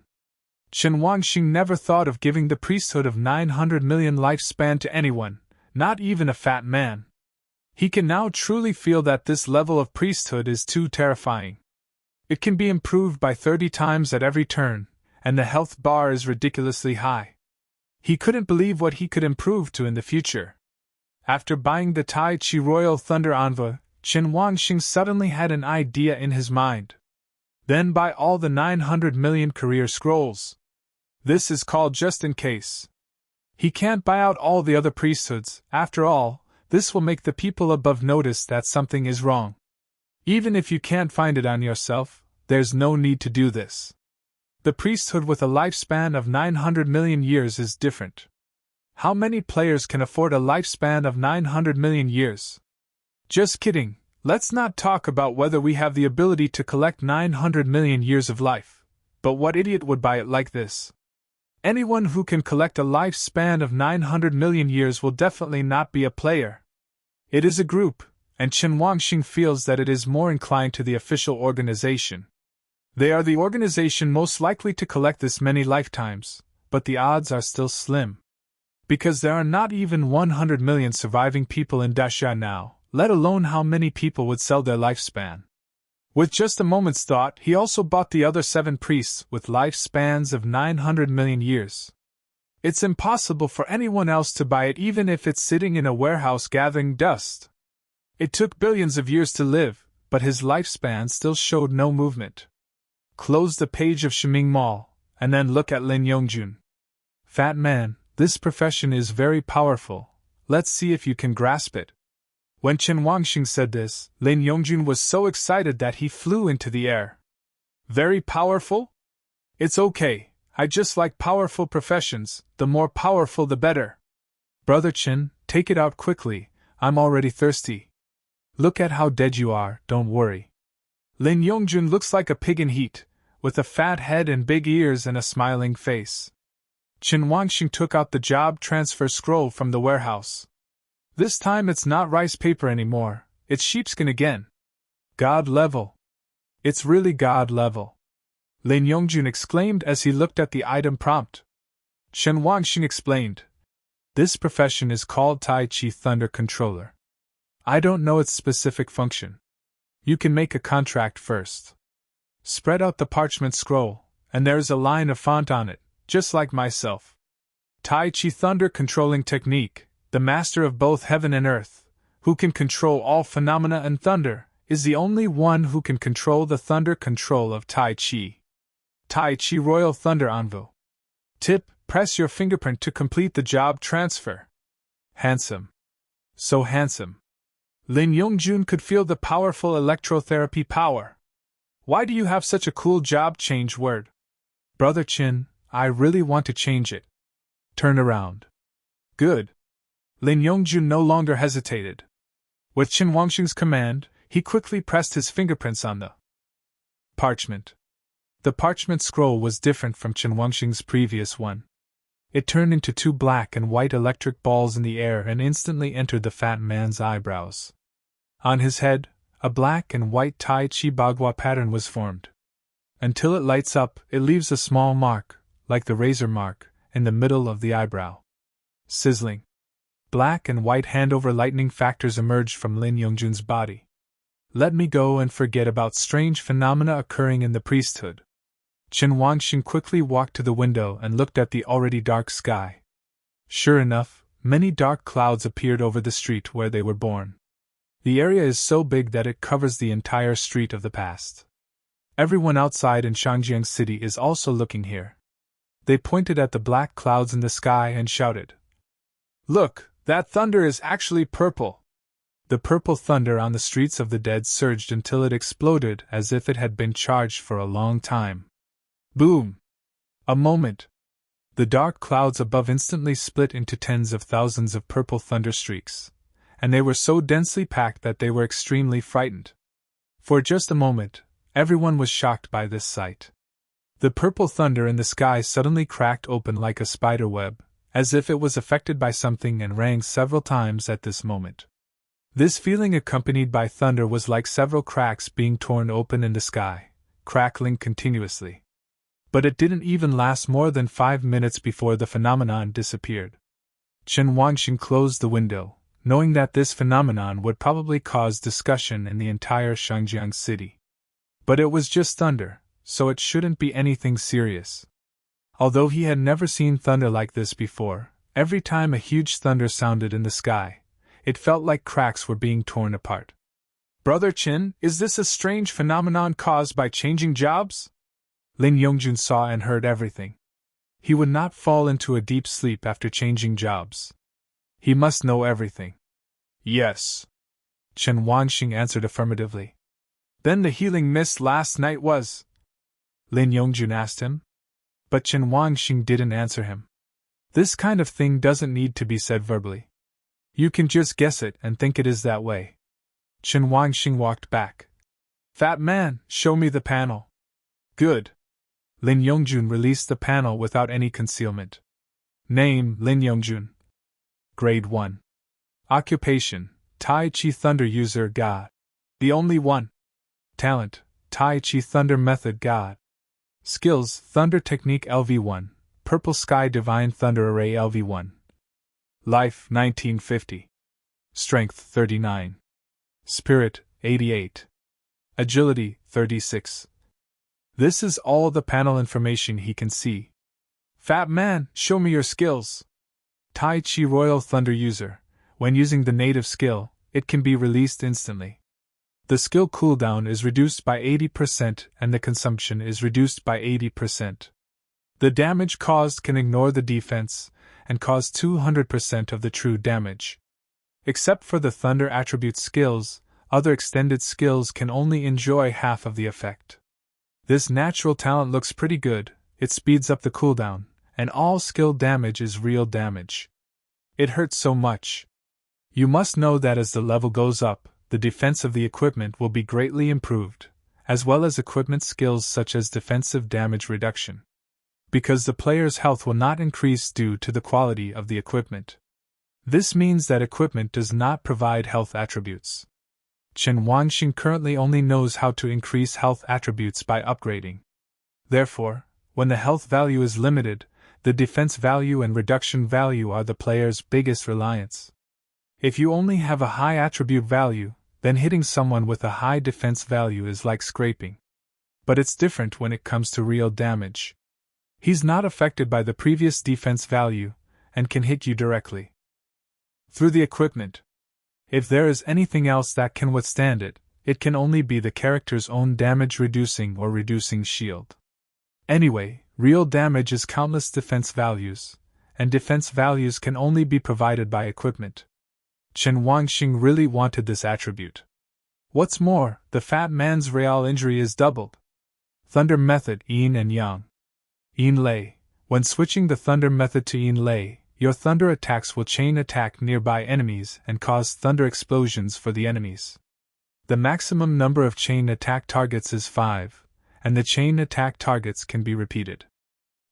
Chen Wangxing never thought of giving the priesthood of 900 million lifespan to anyone, not even a fat man. He can now truly feel that this level of priesthood is too terrifying. It can be improved by 30 times at every turn, and the health bar is ridiculously high. He couldn't believe what he could improve to in the future. After buying the Tai Chi Royal Thunder Envoy, Chen Wangxing suddenly had an idea in his mind. Then buy all the 900 million career scrolls. This is called just in case. He can't buy out all the other priesthoods. After all, this will make the people above notice that something is wrong. Even if you can't find it on yourself, there's no need to do this. The priesthood with a lifespan of 900 million years is different. How many players can afford a lifespan of 900 million years? Just kidding, let's not talk about whether we have the ability to collect 900 million years of life. But what idiot would buy it like this? Anyone who can collect a lifespan of 900 million years will definitely not be a player. It is a group, and Chen Wangxing feels that it is more inclined to the official organization. They are the organization most likely to collect this many lifetimes, but the odds are still slim. Because there are not even 100 million surviving people in Daxia now, let alone how many people would sell their lifespan. With just a moment's thought, he also bought the other 7 priests with lifespans of 900 million years. It's impossible for anyone else to buy it even if it's sitting in a warehouse gathering dust. It took billions of years to live, but his lifespan still showed no movement. Close the page of Shiming Mall, and then look at Lin Yongjun. Fat man, this profession is very powerful. Let's see if you can grasp it. When Chen Wangxing said this, Lin Yongjun was so excited that he flew into the air. Very powerful? It's okay, I just like powerful professions, the more powerful the better. Brother Chen, take it out quickly, I'm already thirsty. Look at how dead you are, don't worry. Lin Yongjun looks like a pig in heat, with a fat head and big ears and a smiling face. Chen Wangxing took out the job transfer scroll from the warehouse. This time it's not rice paper anymore, it's sheepskin again. God level. It's really God level. Lin Yongjun exclaimed as he looked at the item prompt. Chen Wangxing explained. This profession is called Tai Chi Thunder Controller. I don't know its specific function. You can make a contract first. Spread out the parchment scroll, and there's a line of font on it, just like myself. Tai Chi Thunder Controlling Technique, the master of both heaven and earth, who can control all phenomena and thunder, is the only one who can control the thunder control of Tai Chi. Tai Chi Royal Thunder Envoy. Tip, press your fingerprint to complete the job transfer. Handsome. So handsome. Lin Yongjun could feel the powerful electrotherapy power. Why do you have such a cool job change word? Brother Chin, I really want to change it. Turn around. Good. Lin Yongjun no longer hesitated. With Chen Wangxing's command, he quickly pressed his fingerprints on the parchment. The parchment scroll was different from Chen Wangxing's previous one. It turned into 2 black and white electric balls in the air and instantly entered the fat man's eyebrows. On his head, a black and white Tai Chi Bagua pattern was formed. Until it lights up, it leaves a small mark, like the razor mark, in the middle of the eyebrow. Sizzling. Black and white hand-over lightning factors emerged from Lin Yongjun's body. Let me go and forget about strange phenomena occurring in the priesthood. Chen Wangxing quickly walked to the window and looked at the already dark sky. Sure enough, many dark clouds appeared over the street where they were born. The area is so big that it covers the entire street of the past. Everyone outside in Shangjiang City is also looking here. They pointed at the black clouds in the sky and shouted, "Look, that thunder is actually purple!" The purple thunder on the streets of the dead surged until it exploded as if it had been charged for a long time. Boom! A moment. The dark clouds above instantly split into tens of thousands of purple thunder streaks, and they were so densely packed that they were extremely frightened. For just a moment, Everyone was shocked by this sight. The purple thunder in the sky suddenly cracked open like a spider web, as if it was affected by something, and rang several times at this moment. This feeling accompanied by thunder was like several cracks being torn open in the sky, crackling continuously. But it didn't even last more than 5 minutes before the phenomenon disappeared. Chen Wanxing closed the window, knowing that this phenomenon would probably cause discussion in the entire Shangjiang city. But it was just thunder, so it shouldn't be anything serious. Although he had never seen thunder like this before, every time a huge thunder sounded in the sky, it felt like cracks were being torn apart. Brother Chen, is this a strange phenomenon caused by changing jobs? Lin Yongjun saw and heard everything. He would not fall into a deep sleep after changing jobs. He must know everything. Yes. Chen Wanxing answered affirmatively. Then the healing mist last night was? Lin Yongjun asked him. But Chen Wanxing didn't answer him. This kind of thing doesn't need to be said verbally. You can just guess it and think it is that way. Chen Wanxing walked back. Fat man, show me the panel. Good. Lin Yongjun released the panel without any concealment. Name, Lin Yongjun. Grade 1. Occupation, Tai Chi Thunder User God. The only one. Talent, Tai Chi Thunder Method God. Skills, Thunder Technique LV1, Purple Sky Divine Thunder Array LV1. Life, 1950. Strength, 39. Spirit, 88. Agility, 36. This is all the panel information he can see. Fat man, show me your skills. Tai Chi Royal Thunder User. When using the native skill, it can be released instantly. The skill cooldown is reduced by 80% and the consumption is reduced by 80%. The damage caused can ignore the defense and cause 200% of the true damage. Except for the Thunder attribute skills, other extended skills can only enjoy half of the effect. This natural talent looks pretty good, it speeds up the cooldown, and all skill damage is real damage. It hurts so much. You must know that as the level goes up, the defense of the equipment will be greatly improved, as well as equipment skills such as defensive damage reduction. Because the player's health will not increase due to the quality of the equipment. This means that equipment does not provide health attributes. Chen Wanxing currently only knows how to increase health attributes by upgrading. Therefore, when the health value is limited, the defense value and reduction value are the player's biggest reliance. If you only have a high attribute value, then hitting someone with a high defense value is like scraping. But it's different when it comes to real damage. He's not affected by the previous defense value, and can hit you directly through the equipment. If there is anything else that can withstand it, it can only be the character's own damage reducing or reducing shield. Anyway, real damage is countless defense values, and defense values can only be provided by equipment. Chen Wanxing really wanted this attribute. What's more, the fat man's real injury is doubled. Thunder Method Yin and Yang. Yin Lei. When switching the Thunder Method to Yin Lei, your thunder attacks will chain attack nearby enemies and cause thunder explosions for the enemies. The maximum number of chain attack targets is 5, and the chain attack targets can be repeated.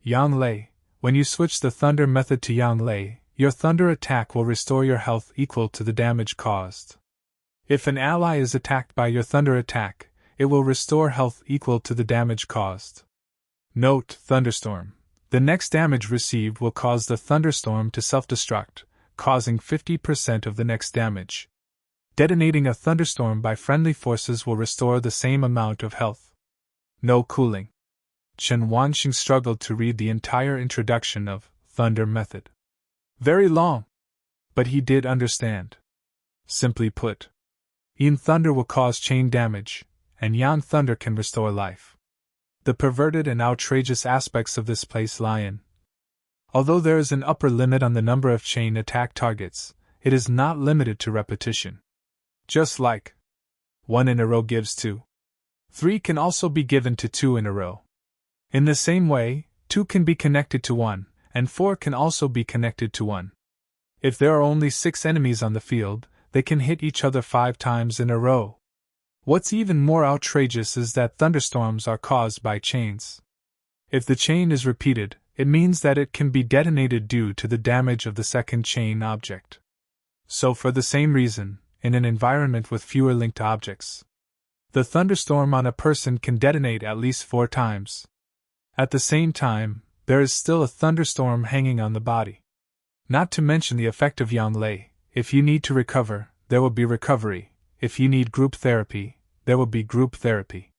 Yang Lei. When you switch the Thunder Method to Yang Lei, your thunder attack will restore your health equal to the damage caused. If an ally is attacked by your thunder attack, it will restore health equal to the damage caused. Note: Thunderstorm. The next damage received will cause the thunderstorm to self-destruct, causing 50% of the next damage. Detonating a thunderstorm by friendly forces will restore the same amount of health. No cooling. Chen Wanxing struggled to read the entire introduction of Thunder Method. Very long. But he did understand. Simply put, Yin Thunder will cause chain damage, and Yang Thunder can restore life. The perverted and outrageous aspects of this place lie in. Although there is an upper limit on the number of chain attack targets, it is not limited to repetition. Just like 1 in a row gives 2. 3 can also be given to 2 in a row. In the same way, 2 can be connected to 1, and 4 can also be connected to 1. If there are only 6 enemies on the field, they can hit each other 5 times in a row. What's even more outrageous is that thunderstorms are caused by chains. If the chain is repeated, it means that it can be detonated due to the damage of the second chain object. So for the same reason, in an environment with fewer linked objects, the thunderstorm on a person can detonate at least 4 times. At the same time, there is still a thunderstorm hanging on the body. Not to mention the effect of yang lei. If you need to recover, there will be recovery. If you need group therapy, there will be group therapy.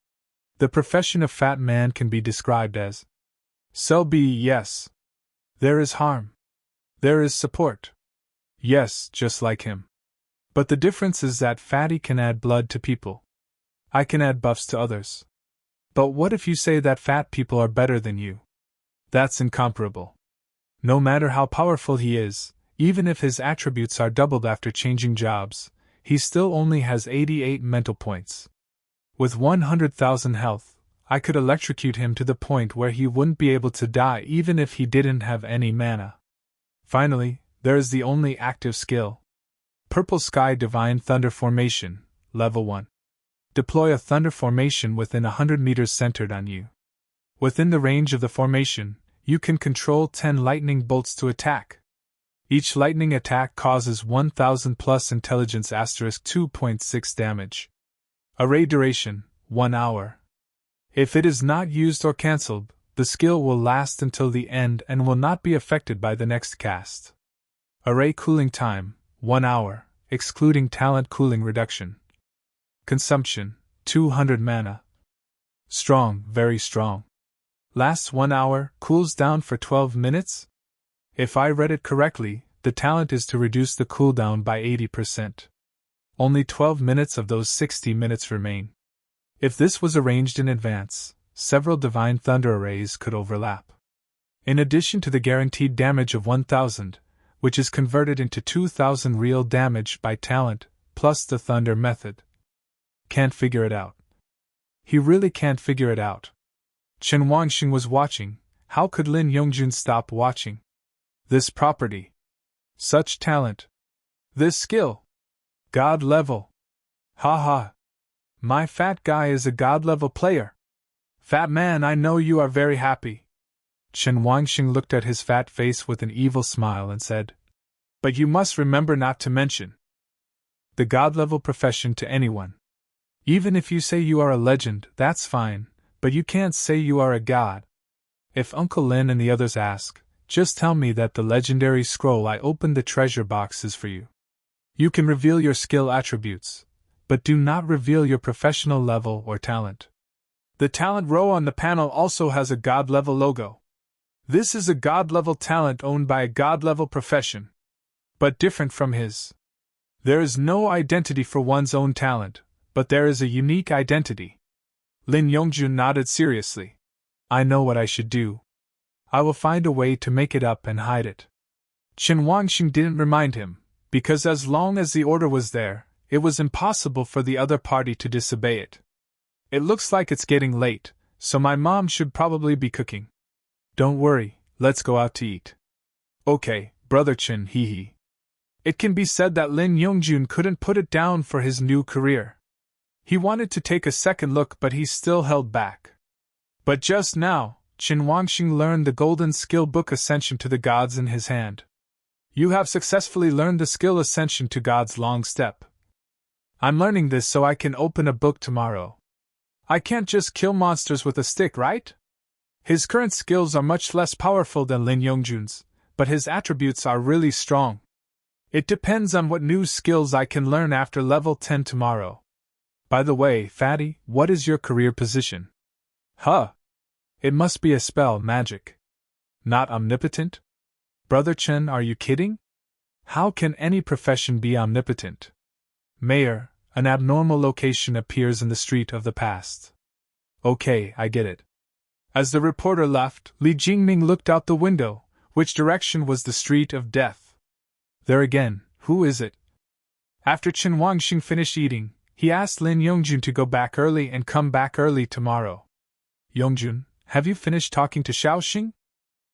The profession of fat man can be described as yes. There is harm. There is support. Yes, just like him. But the difference is that fatty can add blood to people. I can add buffs to others. But what if you say that fat people are better than you? That's incomparable. No matter how powerful he is, even if his attributes are doubled after changing jobs, he still only has 88 mental points. With 100,000 health, I could electrocute him to the point where he wouldn't be able to die even if he didn't have any mana. Finally, there is the only active skill. Purple Sky Divine Thunder Formation, Level 1. Deploy a thunder formation within 100 meters centered on you. Within the range of the formation, you can control 10 lightning bolts to attack. Each lightning attack causes 1000 plus intelligence * 2.6 damage. Array duration, 1 hour. If it is not used or cancelled, the skill will last until the end and will not be affected by the next cast. Array cooling time, 1 hour, excluding talent cooling reduction. Consumption, 200 mana. Strong, very strong. Lasts 1 hour, cools down for 12 minutes? If I read it correctly, the talent is to reduce the cooldown by 80%. Only 12 minutes of those 60 minutes remain. If this was arranged in advance, several Divine Thunder arrays could overlap. In addition to the guaranteed damage of 1000, which is converted into 2000 real damage by talent, plus the Thunder method. Can't figure it out. He really can't figure it out. Chen Wangxing was watching. How could Lin Yongjun stop watching? This property. Such talent. This skill. God level. Ha ha. My fat guy is a god-level player. Fat man, I know you are very happy. Chen Wangxing looked at his fat face with an evil smile and said, But you must remember not to mention the god-level profession to anyone. Even if you say you are a legend, that's fine, but you can't say you are a god. If Uncle Lin and the others ask, just tell me that the legendary scroll I opened the treasure box is for you. You can reveal your skill attributes, but do not reveal your professional level or talent. The talent row on the panel also has a god-level logo. This is a god-level talent owned by a god-level profession, but different from his. There is no identity for one's own talent, but there is a unique identity. Lin Yongjun nodded seriously. I know what I should do. I will find a way to make it up and hide it. Chen Wangxing didn't remind him, because as long as the order was there, it was impossible for the other party to disobey it. It looks like it's getting late, so my mom should probably be cooking. Don't worry, let's go out to eat. Okay, Brother Chen, hee hee. It can be said that Lin Yongjun couldn't put it down for his new career. He wanted to take a second look, but he still held back. But just now, Chen Wangxing learned the golden skill book Ascension to the Gods in his hand. You have successfully learned the skill Ascension to God's long step. I'm learning this so I can open a book tomorrow. I can't just kill monsters with a stick, right? His current skills are much less powerful than Lin Yongjun's, but his attributes are really strong. It depends on what new skills I can learn after level 10 tomorrow. By the way, Fatty, what is your career position? Huh? It must be a spell magic. Not omnipotent? Brother Chen, are you kidding? How can any profession be omnipotent? Mayor, an abnormal location appears in the street of the past. Okay, I get it. As the reporter left, Li Jingming looked out the window. Which direction was the street of death? There again, who is it? After Chen Wangxing finished eating, he asked Lin Yongjun to go back early and come back early tomorrow. Yongjun, have you finished talking to Shaoxing?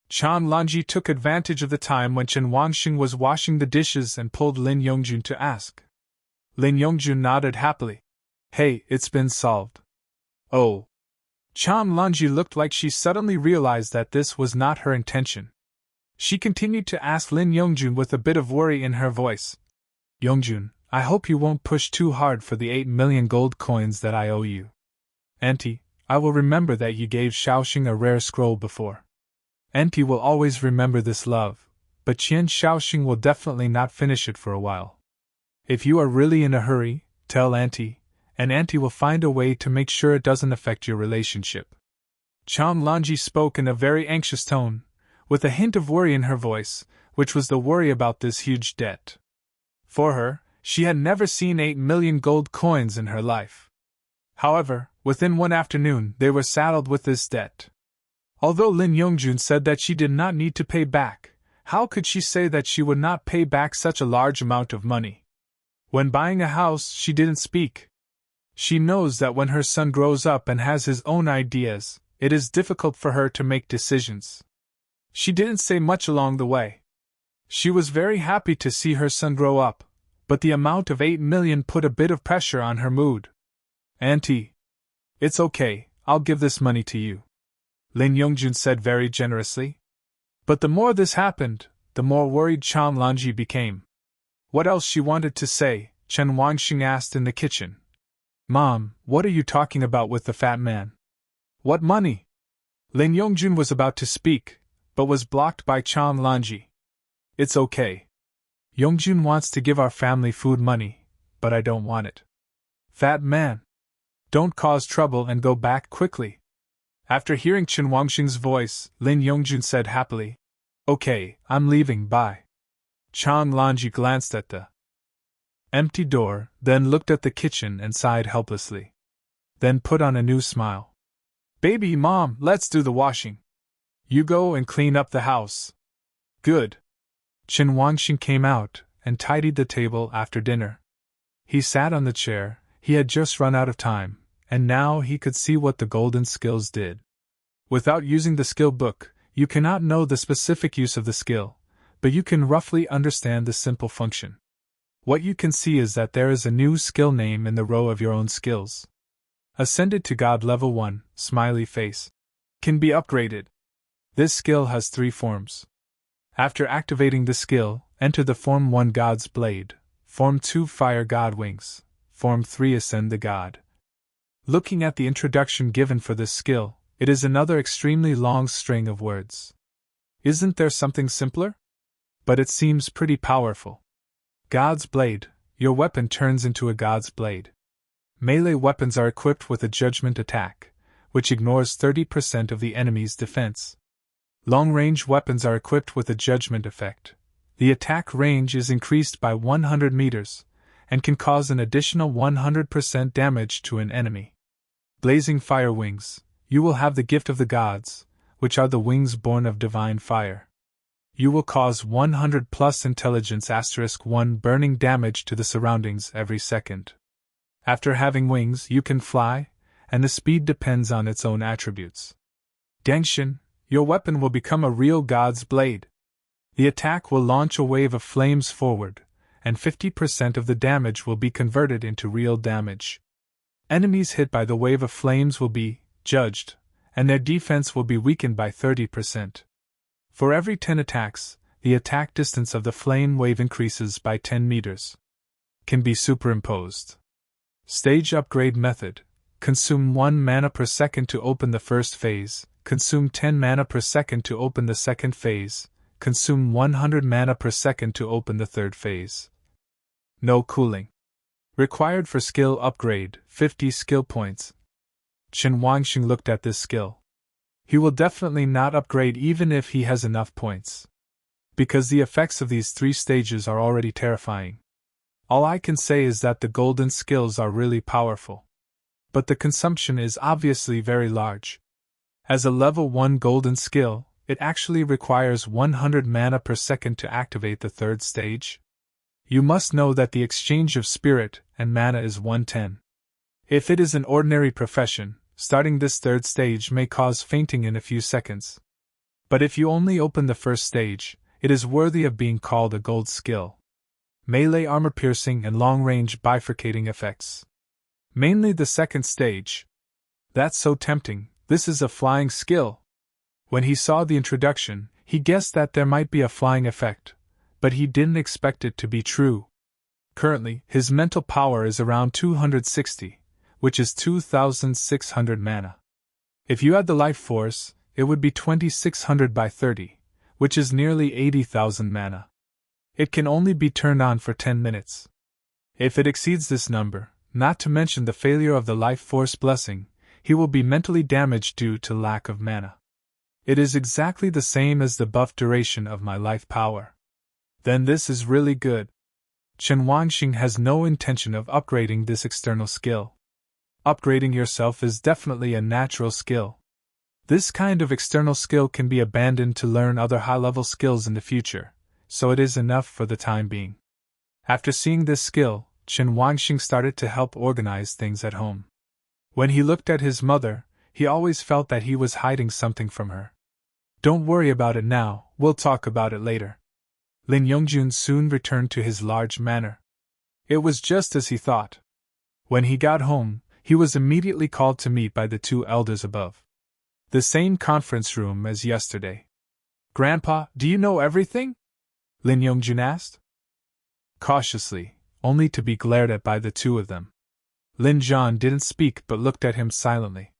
Chan Lanji took advantage of the time when Chen Wangxing was washing the dishes and pulled Lin Yongjun to ask. Lin Yongjun nodded happily. Hey, it's been solved. Oh. Lanji looked like she suddenly realized that this was not her intention. She continued to ask Lin Yongjun with a bit of worry in her voice. Yongjun, I hope you won't push too hard for the 8 million gold coins that I owe you. Auntie, I will remember that you gave Shaoxing a rare scroll before. Auntie will always remember this love, but Qian Shaoxing will definitely not finish it for a while. If you are really in a hurry, tell Auntie, and Auntie will find a way to make sure it doesn't affect your relationship. Lanji spoke in a very anxious tone, with a hint of worry in her voice, which was the worry about this huge debt. For her, she had never seen 8 million gold coins in her life. However, within one afternoon they were saddled with this debt. Although Lin Yongjun said that she did not need to pay back, how could she say that she would not pay back such a large amount of money? When buying a house, she didn't speak. She knows that when her son grows up and has his own ideas, it is difficult for her to make decisions. She didn't say much along the way. She was very happy to see her son grow up, but the amount of 8 million put a bit of pressure on her mood. Auntie. It's okay, I'll give this money to you, Lin Yongjun said very generously. But the more this happened, the more worried Lanji became. What else she wanted to say, Chen Wangxing asked in the kitchen. Mom, what are you talking about with the fat man? What money? Lin Yongjun was about to speak, but was blocked by Lanji. It's okay. Yongjun wants to give our family food money, but I don't want it. Fat man. Don't cause trouble and go back quickly. After hearing Chen Wangxing's voice, Lin Yongjun said happily, Okay, I'm leaving, bye. Lanji glanced at the empty door, then looked at the kitchen and sighed helplessly. Then put on a new smile. Baby Mom, let's do the washing. You go and clean up the house. Good. Chen Wangxing came out and tidied the table after dinner. He sat on the chair, he had just run out of time, and now he could see what the golden skills did. Without using the skill book, you cannot know the specific use of the skill, but you can roughly understand the simple function. What you can see is that there is a new skill name in the row of your own skills. Ascended to God Level 1, smiley face. Can be upgraded. This skill has 3 forms. After activating the skill, enter the Form 1 God's Blade, Form 2 Fire God Wings, Form 3 Ascend the God. Looking at the introduction given for this skill, it is another extremely long string of words. Isn't there something simpler? But it seems pretty powerful. God's Blade, your weapon turns into a God's Blade. Melee weapons are equipped with a judgment attack, which ignores 30% of the enemy's defense. Long-range weapons are equipped with a judgment effect. The attack range is increased by 100 meters, and can cause an additional 100% damage to an enemy. Blazing fire wings, you will have the gift of the gods, which are the wings born of divine fire. You will cause 100 plus intelligence *1 burning damage to the surroundings every second. After having wings, you can fly, and the speed depends on its own attributes. Dangshin, your weapon will become a real god's blade. The attack will launch a wave of flames forward, and 50% of the damage will be converted into real damage. Enemies hit by the wave of flames will be judged, and their defense will be weakened by 30%. For every 10 attacks, the attack distance of the flame wave increases by 10 meters. Can be superimposed. Stage upgrade method. Consume 1 mana per second to open the first phase, consume 10 mana per second to open the second phase, consume 100 mana per second to open the third phase. No cooling. Required for skill upgrade, 50 skill points. Chen Wangxing looked at this skill. He will definitely not upgrade even if he has enough points. Because the effects of these 3 stages are already terrifying. All I can say is that the golden skills are really powerful. But the consumption is obviously very large. As a level 1 golden skill, it actually requires 100 mana per second to activate the 3rd stage. You must know that the exchange of spirit and mana is 110. If it is an ordinary profession, starting this 3rd stage may cause fainting in a few seconds. But if you only open the 1st stage, it is worthy of being called a gold skill. Melee armor piercing and long-range bifurcating effects. Mainly the second stage. That's so tempting, this is a flying skill. When he saw the introduction, he guessed that there might be a flying effect, but he didn't expect it to be true. Currently, his mental power is around 260, which is 2,600 mana. If you add the life force, it would be 2,600 by 30, which is nearly 80,000 mana. It can only be turned on for 10 minutes. If it exceeds this number, not to mention the failure of the life force blessing, he will be mentally damaged due to lack of mana. It is exactly the same as the buff duration of my life power. Then this is really good. Chen Wangxing has no intention of upgrading this external skill. Upgrading yourself is definitely a natural skill. This kind of external skill can be abandoned to learn other high-level skills in the future, so it is enough for the time being. After seeing this skill, Chen Wangxing started to help organize things at home. When he looked at his mother, he always felt that he was hiding something from her. Don't worry about it now, we'll talk about it later. Lin Yongjun soon returned to his large manor. It was just as he thought. When he got home, he was immediately called to meet by the two elders above. The same conference room as yesterday. Grandpa, do you know everything? Lin Yongjun asked. Cautiously, only to be glared at by the two of them. Lin Zhan didn't speak but looked at him silently.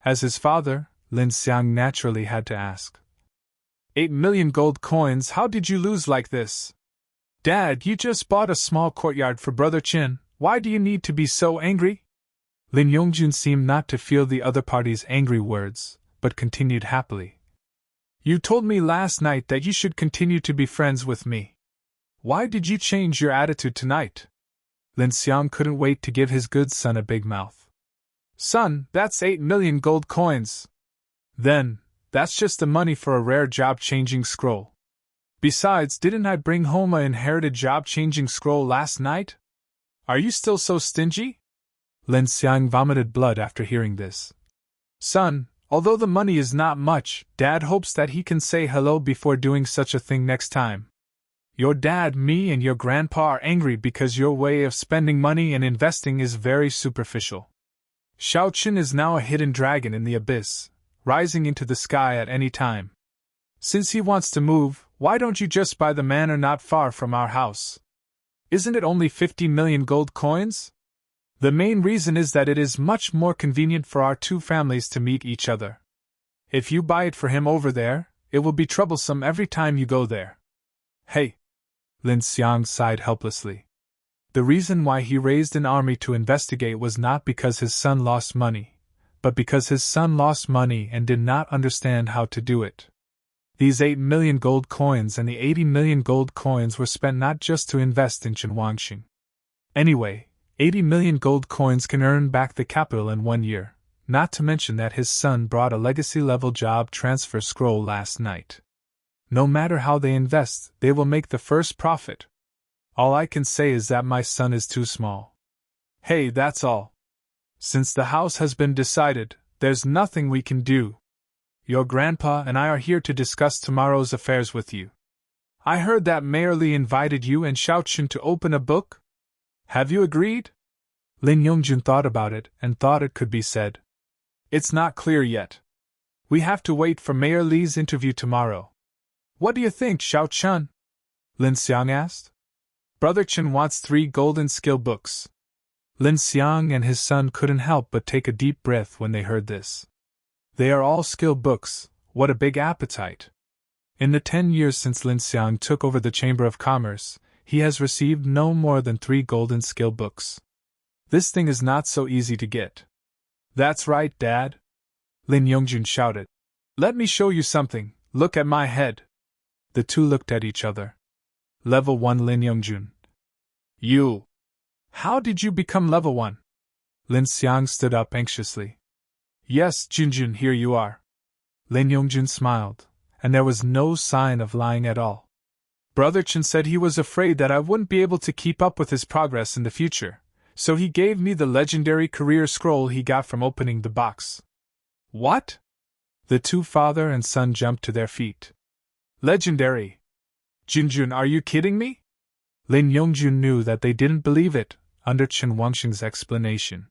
As his father, Lin Xiang naturally had to ask. 8 million gold coins, how did you lose like this? Dad, you just bought a small courtyard for Brother Qin, why do you need to be so angry? Lin Yongjun seemed not to feel the other party's angry words, but continued happily. You told me last night that you should continue to be friends with me. Why did you change your attitude tonight? Lin Xiang couldn't wait to give his good son a big mouth. Son, that's 8 million gold coins. Then, that's just the money for a rare job-changing scroll. Besides, didn't I bring home an inherited job-changing scroll last night? Are you still so stingy? Lin Xiang vomited blood after hearing this. Son, although the money is not much, Dad hopes that he can say hello before doing such a thing next time. Your dad, me, and your grandpa are angry because your way of spending money and investing is very superficial. Xiao Qin is now a hidden dragon in the abyss, rising into the sky at any time. Since he wants to move, why don't you just buy the manor not far from our house? Isn't it only 50 million gold coins? The main reason is that it is much more convenient for our two families to meet each other. If you buy it for him over there, it will be troublesome every time you go there. Hey! Lin Xiang sighed helplessly. The reason why he raised an army to investigate was not because his son lost money, but because his son lost money and did not understand how to do it. These 8 million gold coins and the 80 million gold coins were spent not just to invest in Chen Wangxing. Anyway, 80 million gold coins can earn back the capital in 1 year, not to mention that his son brought a legacy-level job transfer scroll last night. No matter how they invest, they will make the first profit. All I can say is that my son is too small. Hey, that's all. Since the house has been decided, there's nothing we can do. Your grandpa and I are here to discuss tomorrow's affairs with you. I heard that Mayor Li invited you and Xiao Qin to open a book. Have you agreed? Lin Yongjun thought about it and thought it could be said. It's not clear yet. We have to wait for Mayor Li's interview tomorrow. What do you think, Xiao Chun? Lin Xiang asked. Brother Chen wants 3 golden skill books. Lin Xiang and his son couldn't help but take a deep breath when they heard this. They are all skill books, what a big appetite. In the 10 years since Lin Xiang took over the Chamber of Commerce, he has received no more than 3 golden skill books. This thing is not so easy to get. That's right, Dad. Lin Yongjun shouted. Let me show you something, look at my head. The two looked at each other. Level 1 Lin Yongjun. You! How did you become level 1? Lin Xiang stood up anxiously. Yes, Junjun, here you are. Lin Yongjun smiled, and there was no sign of lying at all. Brother Chen said he was afraid that I wouldn't be able to keep up with his progress in the future, so he gave me the legendary career scroll he got from opening the box. What? The two father and son jumped to their feet. Legendary! Junjun, are you kidding me? Lin Yongjun knew that they didn't believe it, under Chen Wangxing's explanation.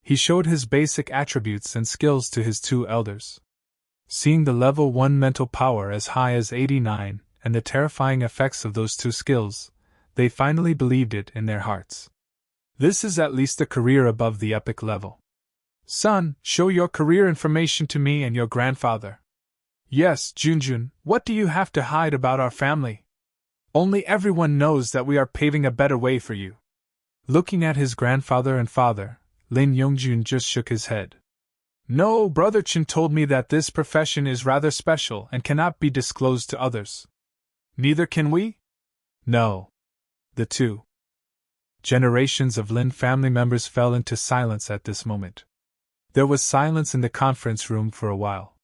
He showed his basic attributes and skills to his two elders. Seeing the level 1 mental power as high as 89 and the terrifying effects of those two skills, they finally believed it in their hearts. This is at least a career above the epic level. Son, show your career information to me and your grandfather. Yes, Junjun, what do you have to hide about our family? Only everyone knows that we are paving a better way for you. Looking at his grandfather and father, Lin Yongjun just shook his head. No, Brother Chen told me that this profession is rather special and cannot be disclosed to others. Neither can we? No. The two generations of Lin family members fell into silence at this moment. There was silence in the conference room for a while.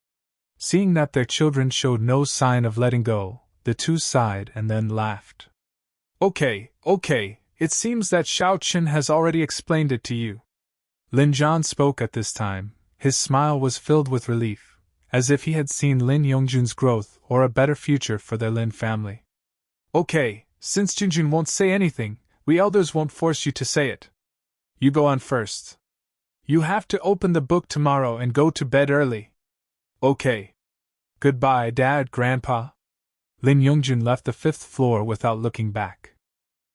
Seeing that their children showed no sign of letting go, the two sighed and then laughed. Okay, it seems that Xiao Chen has already explained it to you. Lin Zhan spoke at this time. His smile was filled with relief, as if he had seen Lin Yongjun's growth or a better future for their Lin family. Okay, since Junjun won't say anything, we elders won't force you to say it. You go on first. You have to open the book tomorrow and go to bed early. Okay. Goodbye, Dad, Grandpa. Lin Yongjun left the 5th floor without looking back.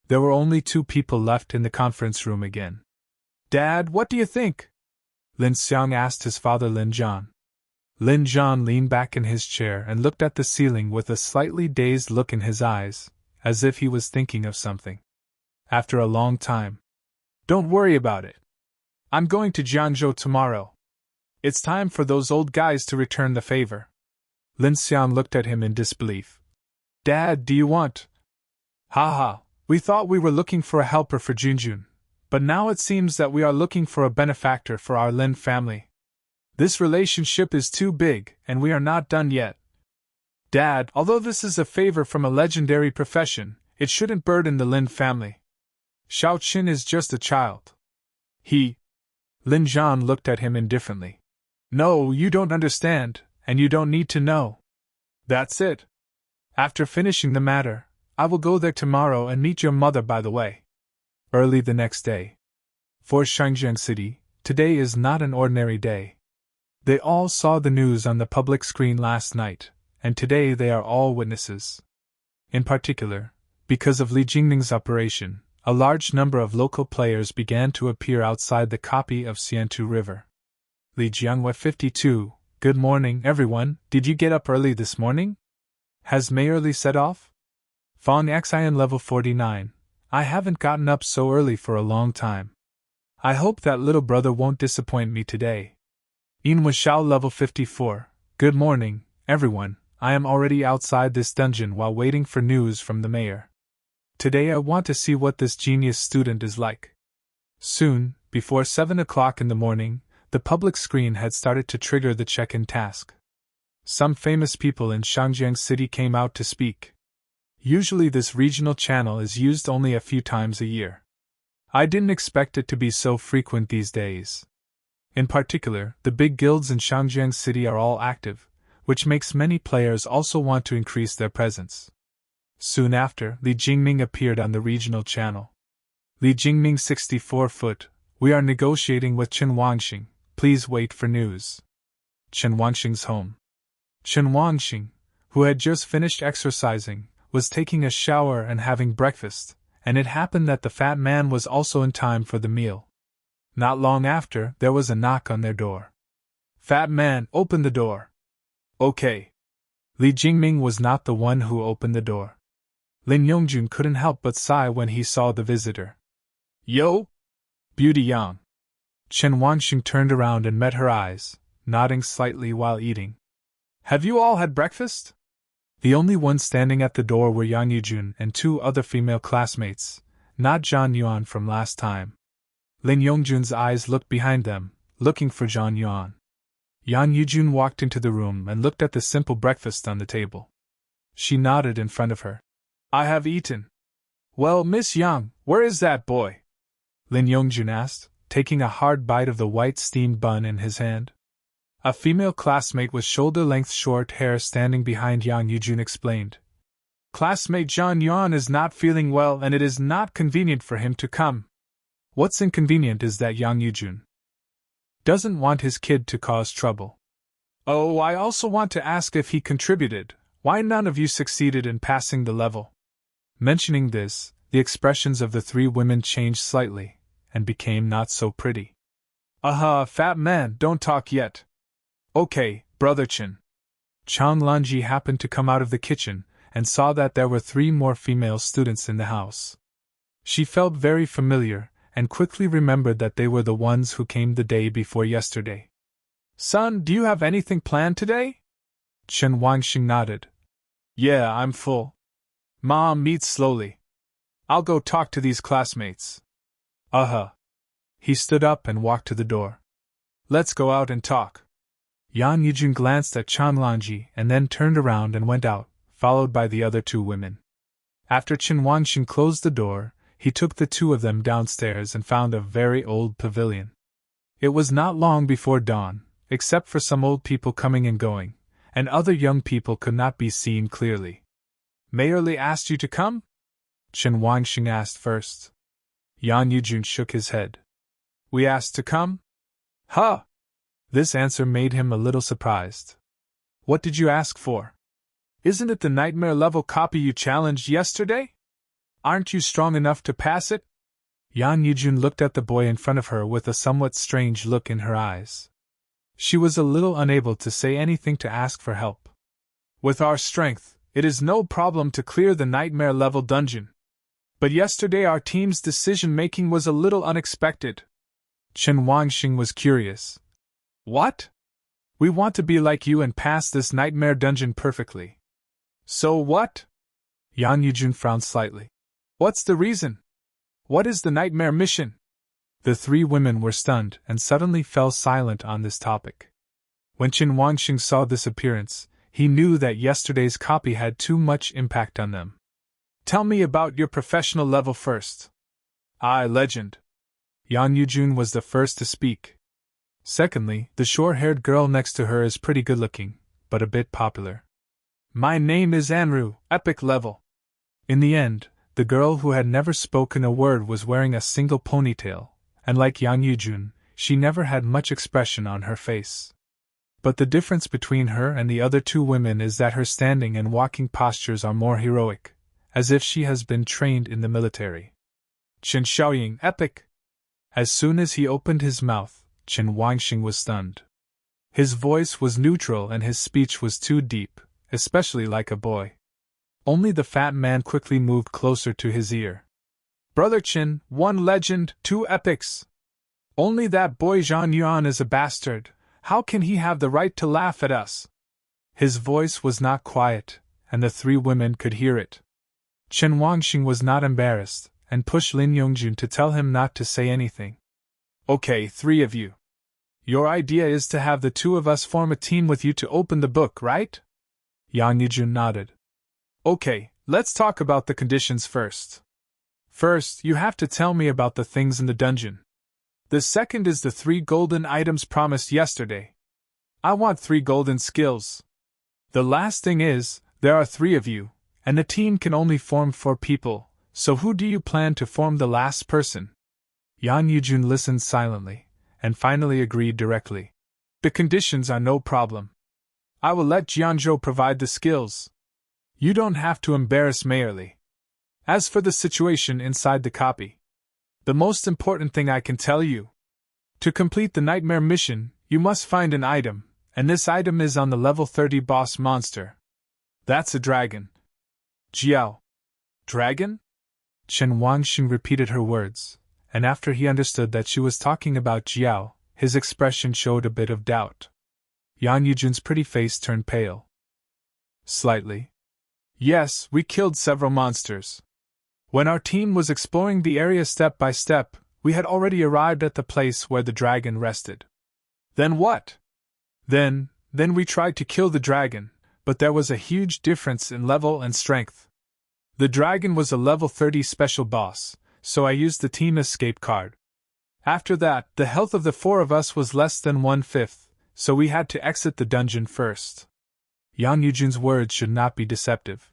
There were only 2 people left in the conference room again. Dad, what do you think? Lin Xiang asked his father Lin Zhan. Lin Zhan leaned back in his chair and looked at the ceiling with a slightly dazed look in his eyes, as if he was thinking of something. After a long time. Don't worry about it. I'm going to Jianzhou tomorrow. It's time for those old guys to return the favor. Lin Xiang looked at him in disbelief. Dad, do you want? Ha, we thought we were looking for a helper for Junjun. But now it seems that we are looking for a benefactor for our Lin family. This relationship is too big, and we are not done yet. Dad, although this is a favor from a legendary profession, it shouldn't burden the Lin family. Xiao Qin is just a child. Lin Zhan looked at him indifferently. No, you don't understand, and you don't need to know. That's it. After finishing the matter, I will go there tomorrow and meet your mother by the way. Early the next day. For Shangjiang City, today is not an ordinary day. They all saw the news on the public screen last night, and today they are all witnesses. In particular, because of Li Jingning's operation, a large number of local players began to appear outside the copy of Xiantu River. Li Jianghua 52, good morning, everyone. Did you get up early this morning? Has Mayor Li set off? Fong Xian level 49. I haven't gotten up so early for a long time. I hope that little brother won't disappoint me today. Yinhua Xiao level 54. Good morning, everyone. I am already outside this dungeon while waiting for news from the mayor. Today I want to see what this genius student is like. Soon, before 7 o'clock in the morning, the public screen had started to trigger the check-in task. Some famous people in Shangjiang City came out to speak. Usually this regional channel is used only a few times a year. I didn't expect it to be so frequent these days. In particular, the big guilds in Shangjiang City are all active, which makes many players also want to increase their presence. Soon after, Li Jingming appeared on the regional channel. Li Jingming 64 foot, we are negotiating with Chen Wangxing, please wait for news. Chen Wangxing's home. Chen Wangxing, who had just finished exercising, was taking a shower and having breakfast, and it happened that the fat man was also in time for the meal. Not long after, there was a knock on their door. Fat man, open the door. Okay. Li Jingming was not the one who opened the door. Lin Yongjun couldn't help but sigh when he saw the visitor. Yo! Beauty Yang. Chen Wangxing turned around and met her eyes, nodding slightly while eating. Have you all had breakfast? The only ones standing at the door were Yang Yujun and 2 other female classmates, not Zhang Yuan from last time. Lin Yongjun's eyes looked behind them, looking for Zhang Yuan. Yang Yujun walked into the room and looked at the simple breakfast on the table. She nodded in front of her. I have eaten. Well, Miss Yang, where is that boy? Lin Yongjun asked, taking a hard bite of the white steamed bun in his hand. A female classmate with shoulder-length short hair standing behind Yang Yujun explained. Classmate Zhang Yuan is not feeling well and it is not convenient for him to come. What's inconvenient is that Yang Yujun. Doesn't want his kid to cause trouble. Oh, I also want to ask if he contributed, why none of you succeeded in passing the level. Mentioning this, the expressions of the three women changed slightly, and became not so pretty. Fat man, don't talk yet. Okay, Brother Chin. Lanji happened to come out of the kitchen, and saw that there were 3 more female students in the house. She felt very familiar, and quickly remembered that they were the ones who came the day before yesterday. Son, do you have anything planned today? Chen Wangxing nodded. Yeah, I'm full. Mom, eat slowly. I'll go talk to these classmates. He stood up and walked to the door. Let's go out and talk. Yan Yijun glanced at Lanji and then turned around and went out, followed by the other 2 women. After Chen Wangxing closed the door, he took the 2 of them downstairs and found a very old pavilion. It was not long before dawn, except for some old people coming and going, and other young people could not be seen clearly. Mayorly asked you to come? Chen Wangxing asked first. Yan Yijun shook his head. We asked to come? Huh! This answer made him a little surprised. What did you ask for? Isn't it the nightmare level copy you challenged yesterday? Aren't you strong enough to pass it? Yan Yijun looked at the boy in front of her with a somewhat strange look in her eyes. She was a little unable to say anything to ask for help. With our strength, it is no problem to clear the nightmare level dungeon. But yesterday our team's decision-making was a little unexpected. Chen Wangxing was curious. What? We want to be like you and pass this nightmare dungeon perfectly. So what? Yan Yijun frowned slightly. What's the reason? What is the nightmare mission? The 3 women were stunned and suddenly fell silent on this topic. When Chen Wangxing saw this appearance, he knew that yesterday's copy had too much impact on them. Tell me about your professional level first. Legend. Yan Yijun was the first to speak. Secondly, the short-haired girl next to her is pretty good-looking, but a bit popular. My name is Anru, epic level. In the end, the girl who had never spoken a word was wearing a single ponytail, and like Yan Yijun, she never had much expression on her face. But the difference between her and the other 2 women is that her standing and walking postures are more heroic, as if she has been trained in the military. Chen Xiaoying, epic! As soon as he opened his mouth, Chen Wangxing was stunned. His voice was neutral and his speech was too deep, especially like a boy. Only the fat man quickly moved closer to his ear. Brother Chen, 1 legend, 2 epics. Only that boy Zhang Yuan is a bastard. How can he have the right to laugh at us? His voice was not quiet, and the 3 women could hear it. Chen Wangxing was not embarrassed, and pushed Lin Yongjun to tell him not to say anything. Okay, 3 of you. Your idea is to have the 2 of us form a team with you to open the book, right? Yang Yijun nodded. Okay, let's talk about the conditions first. First, you have to tell me about the things in the dungeon. The second is the 3 golden items promised yesterday. I want 3 golden skills. The last thing is, there are 3 of you, and the team can only form 4 people, so who do you plan to form the last person? Yan Yijun listened silently, and finally agreed directly. The conditions are no problem. I will let Jianzhou provide the skills. You don't have to embarrass Mayorly. As for the situation inside the copy, the most important thing I can tell you. To complete the nightmare mission, you must find an item, and this item is on the level 30 boss monster. That's a dragon. Jiao. Dragon? Chen Wangxing repeated her words, and after he understood that she was talking about Jiao, his expression showed a bit of doubt. Yan Yijun's pretty face turned pale. Slightly. Yes, we killed several monsters. When our team was exploring the area step by step, we had already arrived at the place where the dragon rested. Then what? Then we tried to kill the dragon, but there was a huge difference in level and strength. The dragon was a level 30 special boss, so I used the team escape card. After that, the health of the 4 of us was less than 1/5, so we had to exit the dungeon first. Yang Yujun's words should not be deceptive.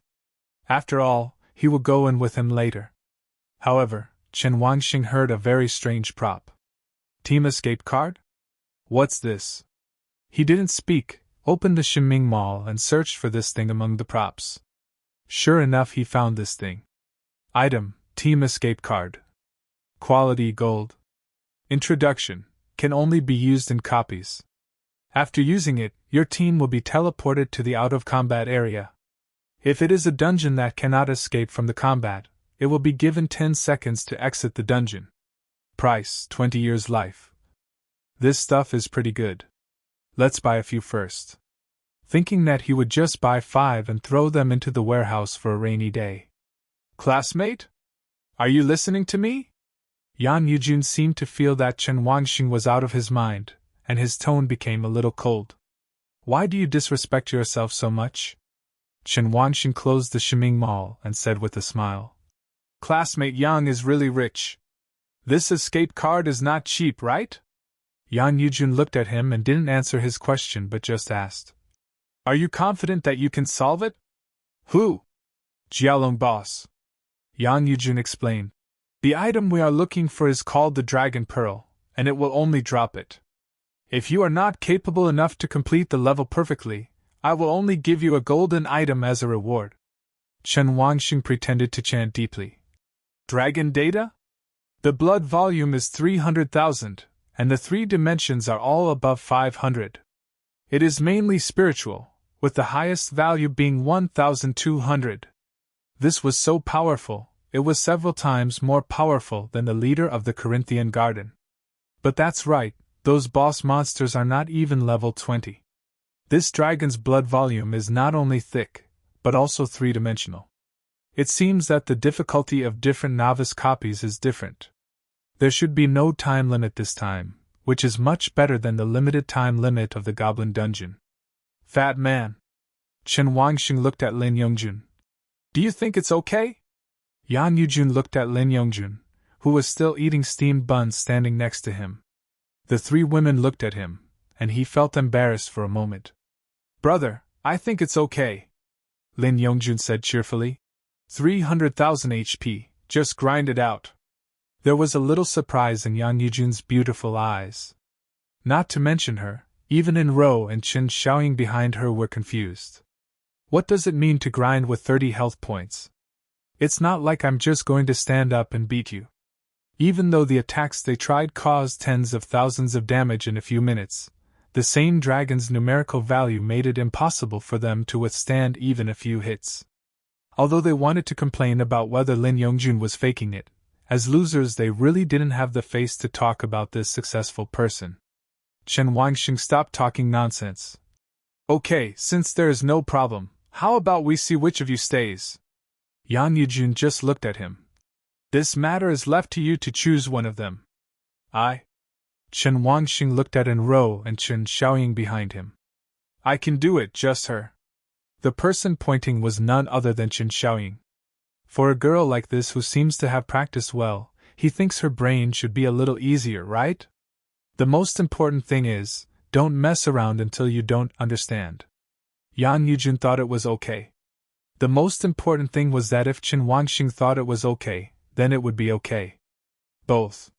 After all, he will go in with him later. However, Chen Wangxing heard a very strange prop. Team escape card? What's this? He didn't speak, opened the Shiming Mall and searched for this thing among the props. Sure enough, he found this thing. Item, Team Escape Card. Quality Gold. Introduction, can only be used in copies. After using it, your team will be teleported to the out-of-combat area. If it is a dungeon that cannot escape from the combat, it will be given 10 seconds to exit the dungeon. Price, 20 years life. This stuff is pretty good. Let's buy a few first. Thinking that he would just buy 5 and throw them into the warehouse for a rainy day. Classmate? Are you listening to me? Yan Yujun seemed to feel that Chen Wangxing was out of his mind, and his tone became a little cold. Why do you disrespect yourself so much? Chen Wangxing closed the Shiming Mall and said with a smile. Classmate Yang is really rich. This escape card is not cheap, right? Yan Yujun looked at him and didn't answer his question but just asked. Are you confident that you can solve it? Who? Jialong boss. Yan Yujun explained. The item we are looking for is called the Dragon Pearl, and it will only drop it. If you are not capable enough to complete the level perfectly, I will only give you a golden item as a reward. Chen Wangxing pretended to chant deeply. Dragon data? The blood volume is 300,000, and the 3 dimensions are all above 500. It is mainly spiritual, with the highest value being 1,200. This was so powerful, it was several times more powerful than the leader of the Corinthian Garden. But that's right, those boss monsters are not even level 20. This dragon's blood volume is not only thick, but also 3-dimensional. It seems that the difficulty of different novice copies is different. There should be no time limit this time, which is much better than the limited time limit of the Goblin Dungeon. Fat man. Chen Wangxing looked at Lin Yongjun. Do you think it's okay? Yan Yujun looked at Lin Yongjun, who was still eating steamed buns standing next to him. The 3 women looked at him, and he felt embarrassed for a moment. Brother, I think it's okay. Lin Yongjun said cheerfully. 300,000 HP, just grind it out. There was a little surprise in Yan Yujun's beautiful eyes. Not to mention her, even in Ro and Qin Xiaoying behind her were confused. What does it mean to grind with 30 health points? It's not like I'm just going to stand up and beat you. Even though the attacks they tried caused tens of thousands of damage in a few minutes, the same dragon's numerical value made it impossible for them to withstand even a few hits. Although they wanted to complain about whether Lin Yongjun was faking it, as losers they really didn't have the face to talk about this successful person. Chen Wangxing stopped talking nonsense. Okay, since there is no problem, how about we see which of you stays? Yan Yujun just looked at him. This matter is left to you to choose one of them. I. Chen Wangxing looked at Enro and Qin Xiaoying behind him. I can do it, just her. The person pointing was none other than Qin Xiaoying. For a girl like this who seems to have practiced well, he thinks her brain should be a little easier, right? The most important thing is, don't mess around until you don't understand. Yan Yujun thought it was okay. The most important thing was that if Chen Wangxing thought it was okay, then it would be okay. Both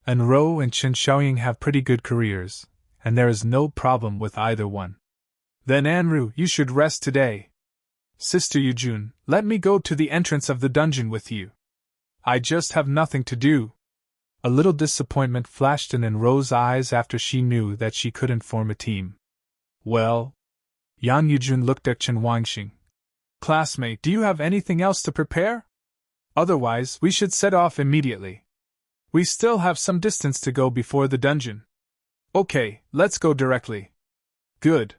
Enro and Qin Xiaoying have pretty good careers, and there is no problem with either one. Then Anru, you should rest today. Sister Yujun, let me go to the entrance of the dungeon with you. I just have nothing to do. A little disappointment flashed in Enro's eyes after she knew that she couldn't form a team. Well? Yan Yujun looked at Chen Wangxing. Classmate, do you have anything else to prepare? Otherwise, we should set off immediately. We still have some distance to go before the dungeon. Okay, let's go directly. Good.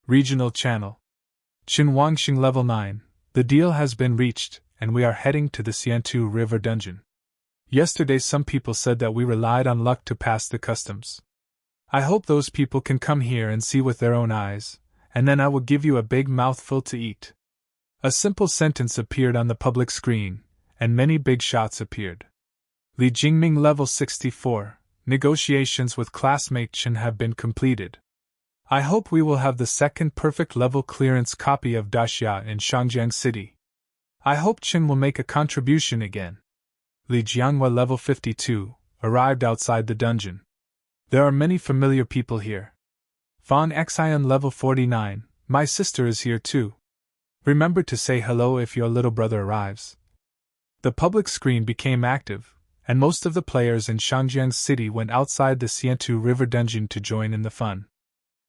Regional Channel. Chen Wangxing Level 9, the deal has been reached, and we are heading to the Xiantu River Dungeon. Yesterday some people said that we relied on luck to pass the customs. I hope those people can come here and see with their own eyes, and then I will give you a big mouthful to eat. A simple sentence appeared on the public screen, and many big shots appeared. Li Jingming Level 64, negotiations with classmate Chen have been completed. I hope we will have the second perfect level clearance copy of Daxia in Shangjiang City. I hope Chen will make a contribution again. Li Jianghua Level 52, arrived outside the dungeon. There are many familiar people here. Fawn Xion level 49, my sister is here too. Remember to say hello if your little brother arrives. The public screen became active, and most of the players in Shangjiang City went outside the Xiantu River dungeon to join in the fun.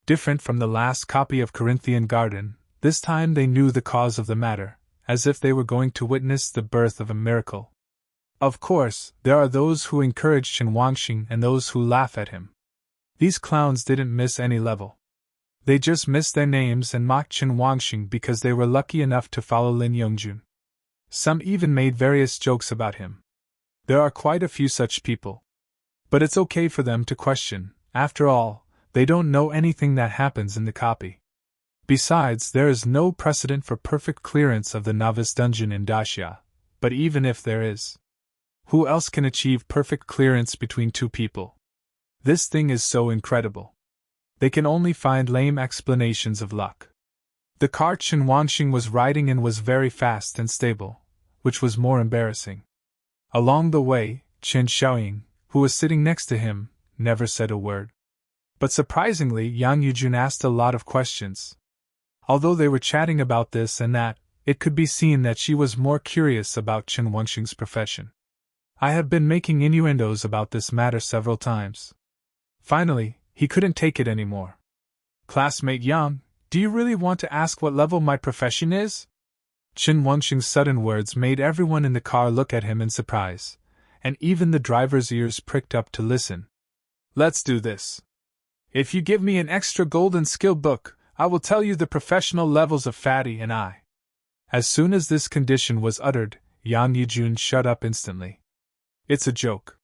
Different from the last copy of Corinthian Garden, this time they knew the cause of the matter, as if they were going to witness the birth of a miracle. Of course, there are those who encourage Chen Wangxing and those who laugh at him. These clowns didn't miss any level. They just missed their names and mocked Chen Wangxing because they were lucky enough to follow Lin Yongjun. Some even made various jokes about him. There are quite a few such people. But it's okay for them to question, after all, they don't know anything that happens in the copy. Besides, there is no precedent for perfect clearance of the novice dungeon in Daxia, but even if there is, who else can achieve perfect clearance between two people? This thing is so incredible. They can only find lame explanations of luck. The car Chen Wangxing was riding in was very fast and stable, which was more embarrassing. Along the way, Chen Xiaoying, who was sitting next to him, never said a word. But surprisingly, Yang Yujun asked a lot of questions. Although they were chatting about this and that, it could be seen that she was more curious about Chen Wangxing's profession. I have been making innuendos about this matter several times. Finally, he couldn't take it anymore. Classmate Yang, do you really want to ask what level my profession is? Chen Wangxing's sudden words made everyone in the car look at him in surprise, and even the driver's ears pricked up to listen. Let's do this. If you give me an extra golden skill book, I will tell you the professional levels of Fatty and I. As soon as this condition was uttered, Yang Yijun shut up instantly. It's a joke.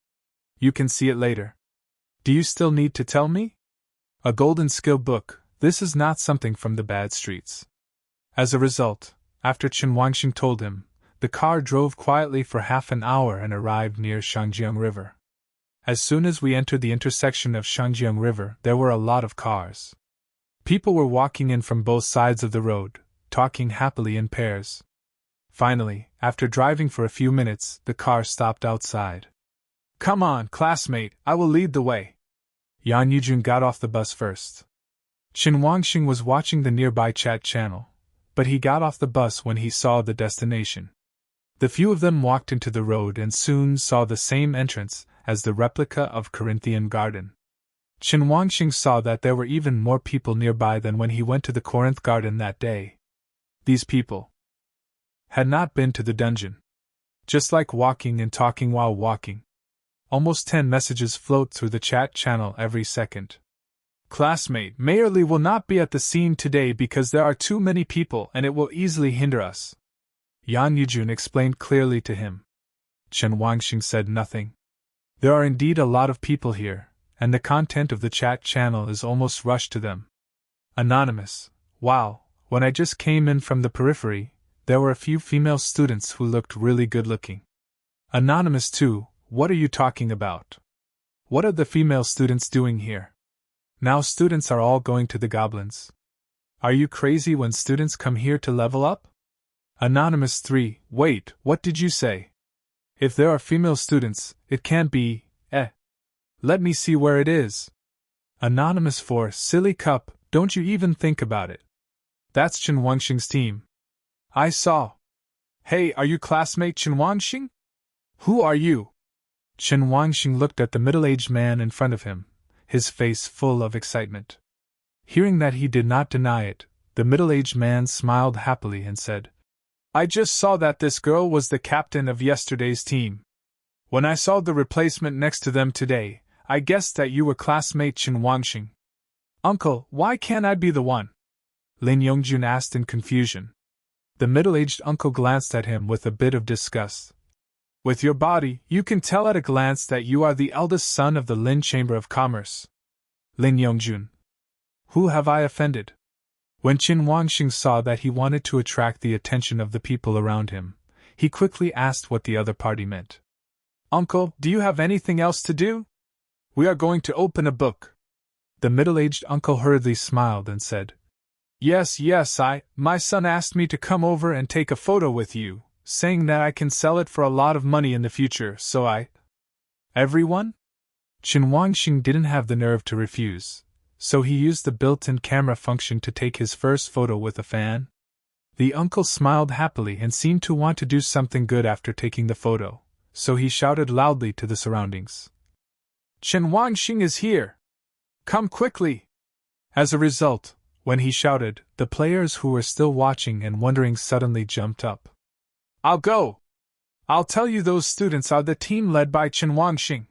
You can see it later. Do you still need to tell me? A golden skill book, this is not something from the bad streets. As a result, after Chen Wangxing told him, the car drove quietly for half an hour and arrived near Shangjiang River. As soon as we entered the intersection of Shangjiang River, there were a lot of cars. People were walking in from both sides of the road, talking happily in pairs. Finally, after driving for a few minutes, the car stopped outside. Come on, classmate, I will lead the way. Yan Yujun got off the bus first. Chen Wangxing was watching the nearby chat channel, but he got off the bus when he saw the destination. The few of them walked into the road and soon saw the same entrance as the replica of Corinthian Garden. Chen Wangxing saw that there were even more people nearby than when he went to the Corinth Garden that day. These people had not been to the dungeon. Just like walking and talking while walking. Almost 10 messages float through the chat channel every second. Classmate, Mayor Li will not be at the scene today because there are too many people and it will easily hinder us. Yan Yujun explained clearly to him. Chen Wangxing said nothing. There are indeed a lot of people here, and the content of the chat channel is almost rushed to them. Anonymous. Wow, when I just came in from the periphery, there were a few female students who looked really good looking. Anonymous too, what are you talking about? What are the female students doing here? Now students are all going to the goblins. Are you crazy when students come here to level up? Anonymous 3, wait, what did you say? If there are female students, it can't be, Let me see where it is. Anonymous 4, silly cup, don't you even think about it. That's Chen Wangxing's team. I saw. Hey, are you classmate Chen Wangxing? Who are you? Chen Wangxing looked at the middle-aged man in front of him, his face full of excitement. Hearing that he did not deny it, the middle-aged man smiled happily and said, I just saw that this girl was the captain of yesterday's team. When I saw the replacement next to them today, I guessed that you were classmate Chen Wangxing. Uncle, why can't I be the one? Lin Yongjun asked in confusion. The middle-aged uncle glanced at him with a bit of disgust. With your body, you can tell at a glance that you are the eldest son of the Lin Chamber of Commerce. Lin Yongjun. Who have I offended? When Chen Wangxing saw that he wanted to attract the attention of the people around him, he quickly asked what the other party meant. Uncle, do you have anything else to do? We are going to open a book. The middle-aged uncle hurriedly smiled and said, Yes, my son asked me to come over and take a photo with you, saying that I can sell it for a lot of money in the future, so I... Everyone? Chen Wangxing didn't have the nerve to refuse, so he used the built-in camera function to take his first photo with a fan. The uncle smiled happily and seemed to want to do something good after taking the photo, so he shouted loudly to the surroundings. "Chen Wangxing is here! Come quickly!" As a result, when he shouted, the players who were still watching and wondering suddenly jumped up. "I'll go! I'll tell you those students are the team led by Chen Wangxing.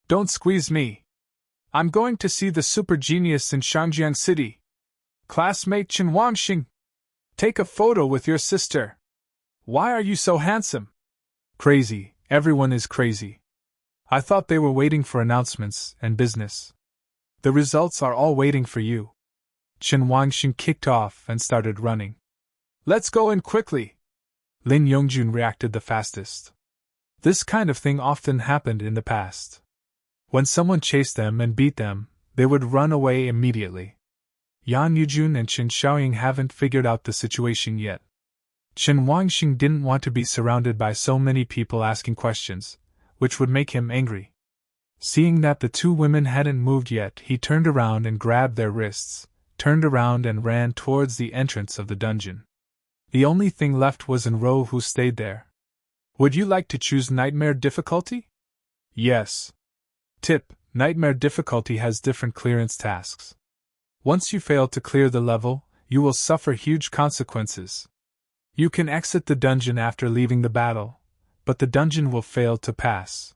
Don't squeeze me. I'm going to see the super genius in Shangjiang City. Classmate Chen Wangxing, take a photo with your sister. Why are you so handsome?" Crazy, everyone is crazy. I thought they were waiting for announcements and business. The results are all waiting for you. Chen Wangxing kicked off and started running. "Let's go in quickly." Lin Yongjun reacted the fastest. This kind of thing often happened in the past. When someone chased them and beat them, they would run away immediately. Yan Yujun and Chen Xiaoying haven't figured out the situation yet. Chen Wangxing didn't want to be surrounded by so many people asking questions, which would make him angry. Seeing that the two women hadn't moved yet, he turned around and grabbed their wrists, turned around and ran towards the entrance of the dungeon. The only thing left was Enro, who stayed there. "Would you like to choose Nightmare difficulty?" "Yes." Tip: Nightmare difficulty has different clearance tasks. Once you fail to clear the level, you will suffer huge consequences. You can exit the dungeon after leaving the battle, but the dungeon will fail to pass.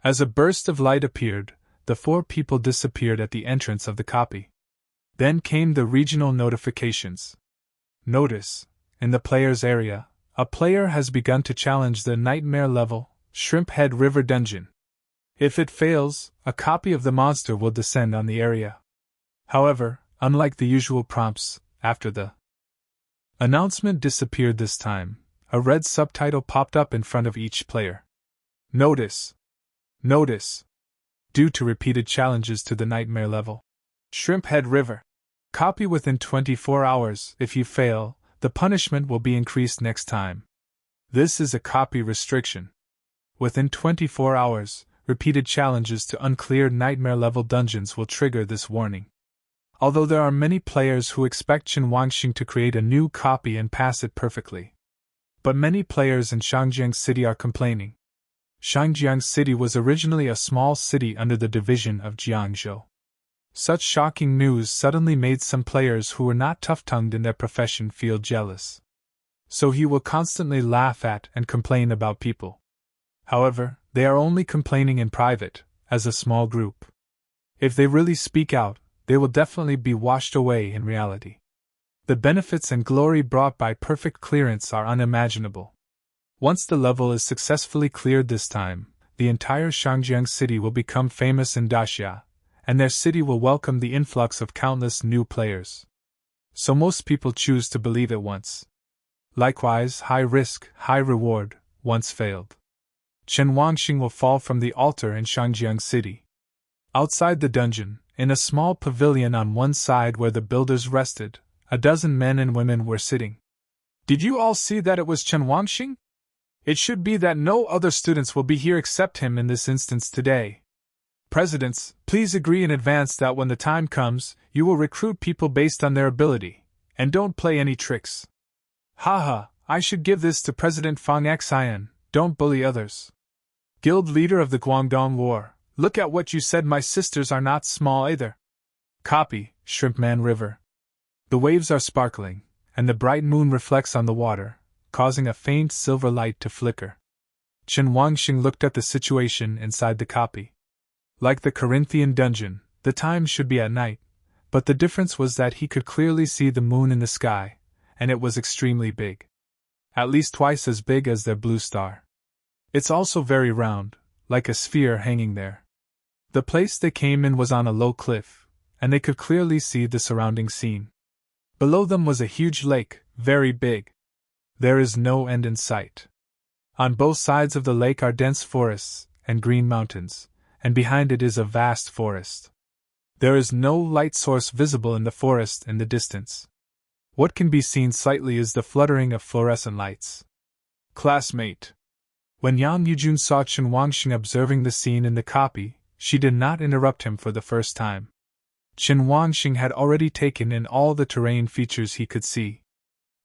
As a burst of light appeared, the four people disappeared at the entrance of the copy. Then came the regional notifications. Notice: in the player's area, a player has begun to challenge the Nightmare level, Shrimp Head River Dungeon. If it fails, a copy of the monster will descend on the area. However, unlike the usual prompts, after the announcement disappeared this time, a red subtitle popped up in front of each player. Notice! Notice! Due to repeated challenges to the Nightmare level, Shrimp Head River. Copy within 24 hours. If you fail, the punishment will be increased next time. This is a copy restriction. Within 24 hours, repeated challenges to uncleared Nightmare level dungeons will trigger this warning. Although there are many players who expect Chen Wangxing to create a new copy and pass it perfectly. But many players in Shangjiang City are complaining. Shangjiang City was originally a small city under the division of Jiangzhou. Such shocking news suddenly made some players who were not tough-tongued in their profession feel jealous. So he will constantly laugh at and complain about people. However, they are only complaining in private, as a small group. If they really speak out, they will definitely be washed away in reality. The benefits and glory brought by perfect clearance are unimaginable. Once the level is successfully cleared this time, the entire Shangjiang City will become famous in Daxia, and their city will welcome the influx of countless new players. So most people choose to believe it once. Likewise, high risk, high reward, once failed. Chen Wangxing will fall from the altar in Shangjiang City. Outside the dungeon, in a small pavilion on one side where the builders rested, a dozen men and women were sitting. "Did you all see that it was Chen Wangxing? It should be that no other students will be here except him in this instance today. Presidents, please agree in advance that when the time comes, you will recruit people based on their ability, and don't play any tricks. Haha, I should give this to President Fang Xian, don't bully others. Guild leader of the Guangdong War, look at what you said, my sisters are not small either." Copy: Shrimpman River. The waves are sparkling, and the bright moon reflects on the water, causing a faint silver light to flicker. Chen Wangxing looked at the situation inside the copy. Like the Corinthian dungeon, the time should be at night, but the difference was that he could clearly see the moon in the sky, and it was extremely big. At least twice as big as their blue star. It's also very round, like a sphere hanging there. The place they came in was on a low cliff, and they could clearly see the surrounding scene. Below them was a huge lake, very big. There is no end in sight. On both sides of the lake are dense forests and green mountains, and behind it is a vast forest. There is no light source visible in the forest in the distance. What can be seen slightly is the fluttering of fluorescent lights. Classmate. When Yang Yujun saw Chen Wangxing observing the scene in the copy, she did not interrupt him for the first time. Qin Wangxing had already taken in all the terrain features he could see.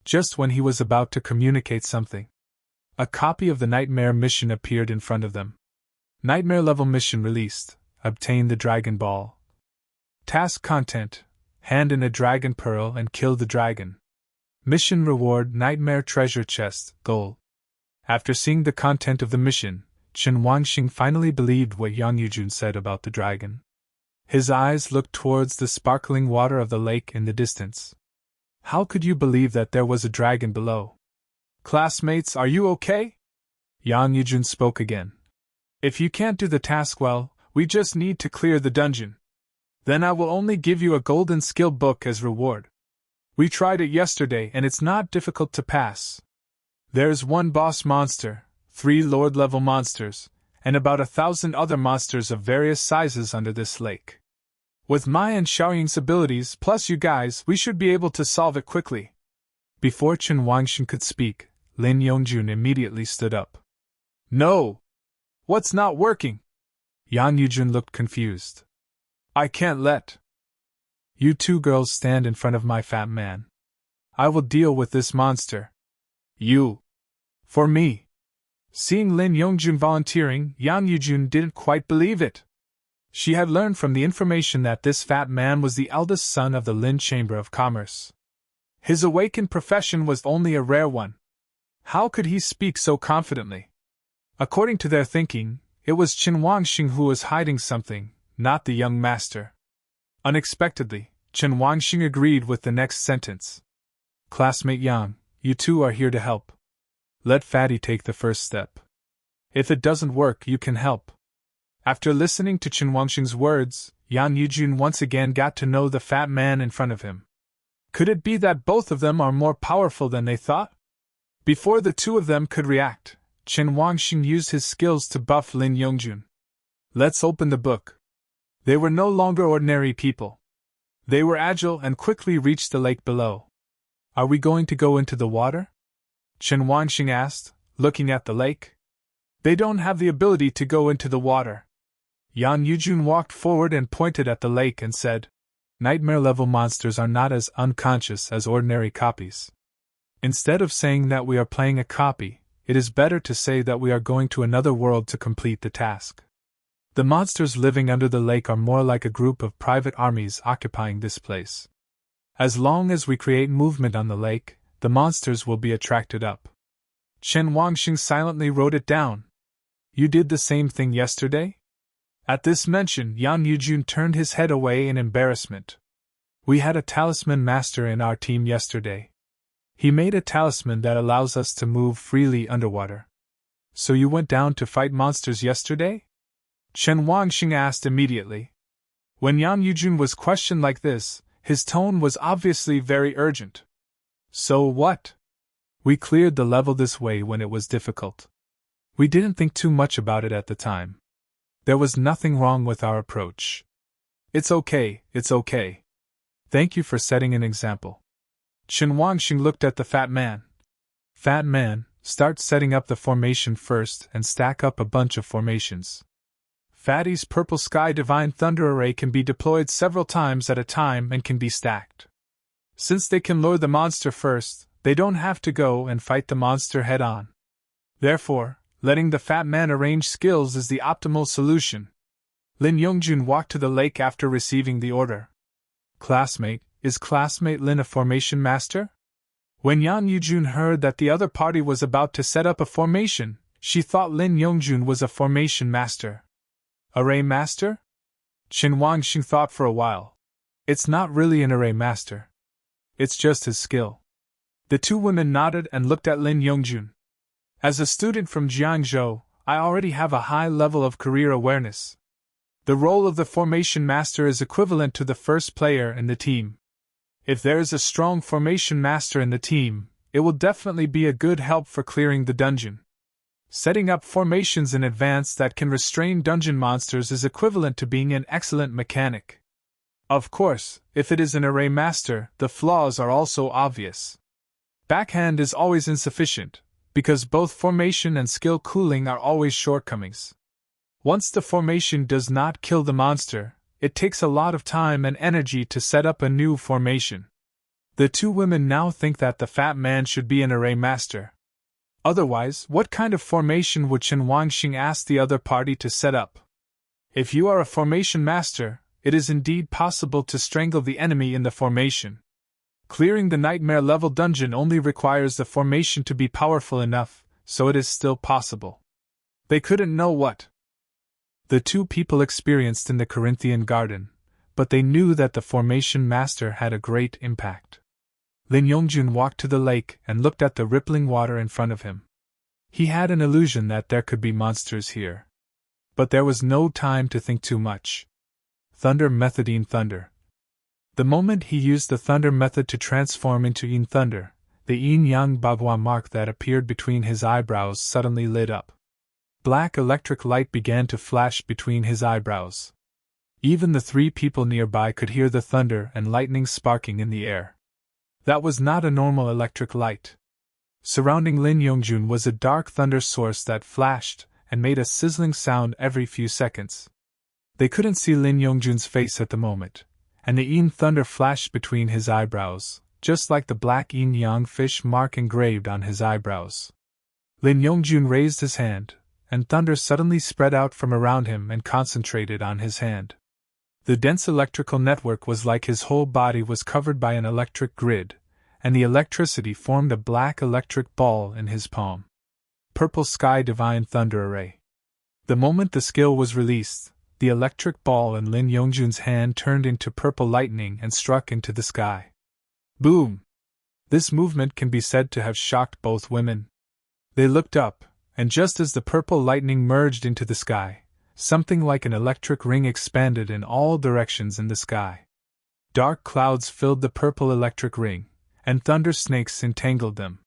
Just when he was about to communicate something, a copy of the Nightmare mission appeared in front of them. Nightmare level mission released. Obtain the Dragon Ball. Task content: hand in a dragon pearl and kill the dragon. Mission reward: Nightmare treasure chest, gold. After seeing the content of the mission, Qin Wangxing finally believed what Yang Yujun said about the dragon. His eyes looked towards the sparkling water of the lake in the distance. How could you believe that there was a dragon below? Classmates, are you okay? Yang Yujun spoke again. If you can't do the task well, we just need to clear the dungeon. Then I will only give you a golden skill book as reward. We tried it yesterday and it's not difficult to pass. There's one boss monster, 3 Lord-level monsters, and about 1,000 other monsters of various sizes under this lake. With my and Xiaoying's abilities plus you guys, we should be able to solve it quickly. Before Qin Wangxing could speak, Lin Yongjun immediately stood up. No! What's not working? Yang Yujun looked confused. I can't let you 2 girls stand in front of my fat man. I will deal with this monster. You. For me. Seeing Lin Yongjun volunteering, Yang Yujun didn't quite believe it. She had learned from the information that this fat man was the eldest son of the Lin Chamber of Commerce. His awakened profession was only a rare one. How could he speak so confidently? According to their thinking, it was Qin Wangxing who was hiding something, not the young master. Unexpectedly, Qin Wangxing agreed with the next sentence. Classmate Yang, you 2 are here to help. Let Fatty take the first step. If it doesn't work, you can help. After listening to Qin Wangxing's words, Yang Yujun once again got to know the fat man in front of him. Could it be that both of them are more powerful than they thought? Before the 2 of them could react, Qin Wangxing used his skills to buff Lin Yongjun. Let's open the book. They were no longer ordinary people. They were agile and quickly reached the lake below. Are we going to go into the water? Qin Wangxing asked, looking at the lake. They don't have the ability to go into the water. Yang Yujun walked forward and pointed at the lake and said, Nightmare-level monsters are not as unconscious as ordinary copies. Instead of saying that we are playing a copy, it is better to say that we are going to another world to complete the task. The monsters living under the lake are more like a group of private armies occupying this place. As long as we create movement on the lake, the monsters will be attracted up. Qin Wangxing silently wrote it down. You did the same thing yesterday? At this mention, Yang Yujun turned his head away in embarrassment. We had a talisman master in our team yesterday. He made a talisman that allows us to move freely underwater. So you went down to fight monsters yesterday? Qin Wangxing asked immediately. When Yang Yujun was questioned like this, his tone was obviously very urgent. So what? We cleared the level this way when it was difficult. We didn't think too much about it at the time. There was nothing wrong with our approach. It's okay, it's okay. Thank you for setting an example. Qin Wangxing looked at the fat man. Fat man, start setting up the formation first and stack up a bunch of formations. Fatty's Purple Sky Divine Thunder Array can be deployed several times at a time and can be stacked. Since they can lure the monster first, they don't have to go and fight the monster head-on. Therefore, letting the fat man arrange skills is the optimal solution. Lin Yongjun walked to the lake after receiving the order. Classmate, is classmate Lin a formation master? When Yang Yujun heard that the other party was about to set up a formation, she thought Lin Yongjun was a formation master. Array master? Qin Wangxing thought for a while. It's not really an array master. It's just his skill. The 2 women nodded and looked at Lin Yongjun. As a student from Jiangzhou, I already have a high level of career awareness. The role of the formation master is equivalent to the first player in the team. If there is a strong formation master in the team, it will definitely be a good help for clearing the dungeon. Setting up formations in advance that can restrain dungeon monsters is equivalent to being an excellent mechanic. Of course, if it is an array master, the flaws are also obvious. Backhand is always insufficient, because both formation and skill cooling are always shortcomings. Once the formation does not kill the monster, it takes a lot of time and energy to set up a new formation. The two women now think that the fat man should be an array master. Otherwise, what kind of formation would Chen Wangxing ask the other party to set up? If you are a formation master, it is indeed possible to strangle the enemy in the formation. Clearing the nightmare level dungeon only requires the formation to be powerful enough, so it is still possible. They couldn't know what the two people experienced in the Corinthian garden, but they knew that the formation master had a great impact. Lin Yongjun walked to the lake and looked at the rippling water in front of him. He had an illusion that there could be monsters here. But there was no time to think too much. Thunder method in thunder. The moment he used the thunder method to transform into yin thunder, the yin-yang bagua mark that appeared between his eyebrows suddenly lit up. Black electric light began to flash between his eyebrows. Even the three people nearby could hear the thunder and lightning sparking in the air. That was not a normal electric light. Surrounding Lin Yongjun was a dark thunder source that flashed and made a sizzling sound every few seconds. They couldn't see Lin Yongjun's face at the moment, and the yin thunder flashed between his eyebrows, just like the black yin-yang fish mark engraved on his eyebrows. Lin Yongjun raised his hand, and thunder suddenly spread out from around him and concentrated on his hand. The dense electrical network was like his whole body was covered by an electric grid, and the electricity formed a black electric ball in his palm. Purple Sky Divine Thunder Array. The moment the skill was released, the electric ball in Lin Yongjun's hand turned into purple lightning and struck into the sky. Boom! This movement can be said to have shocked both women. They looked up, and just as the purple lightning merged into the sky, something like an electric ring expanded in all directions in the sky. Dark clouds filled the purple electric ring, and thunder snakes entangled them.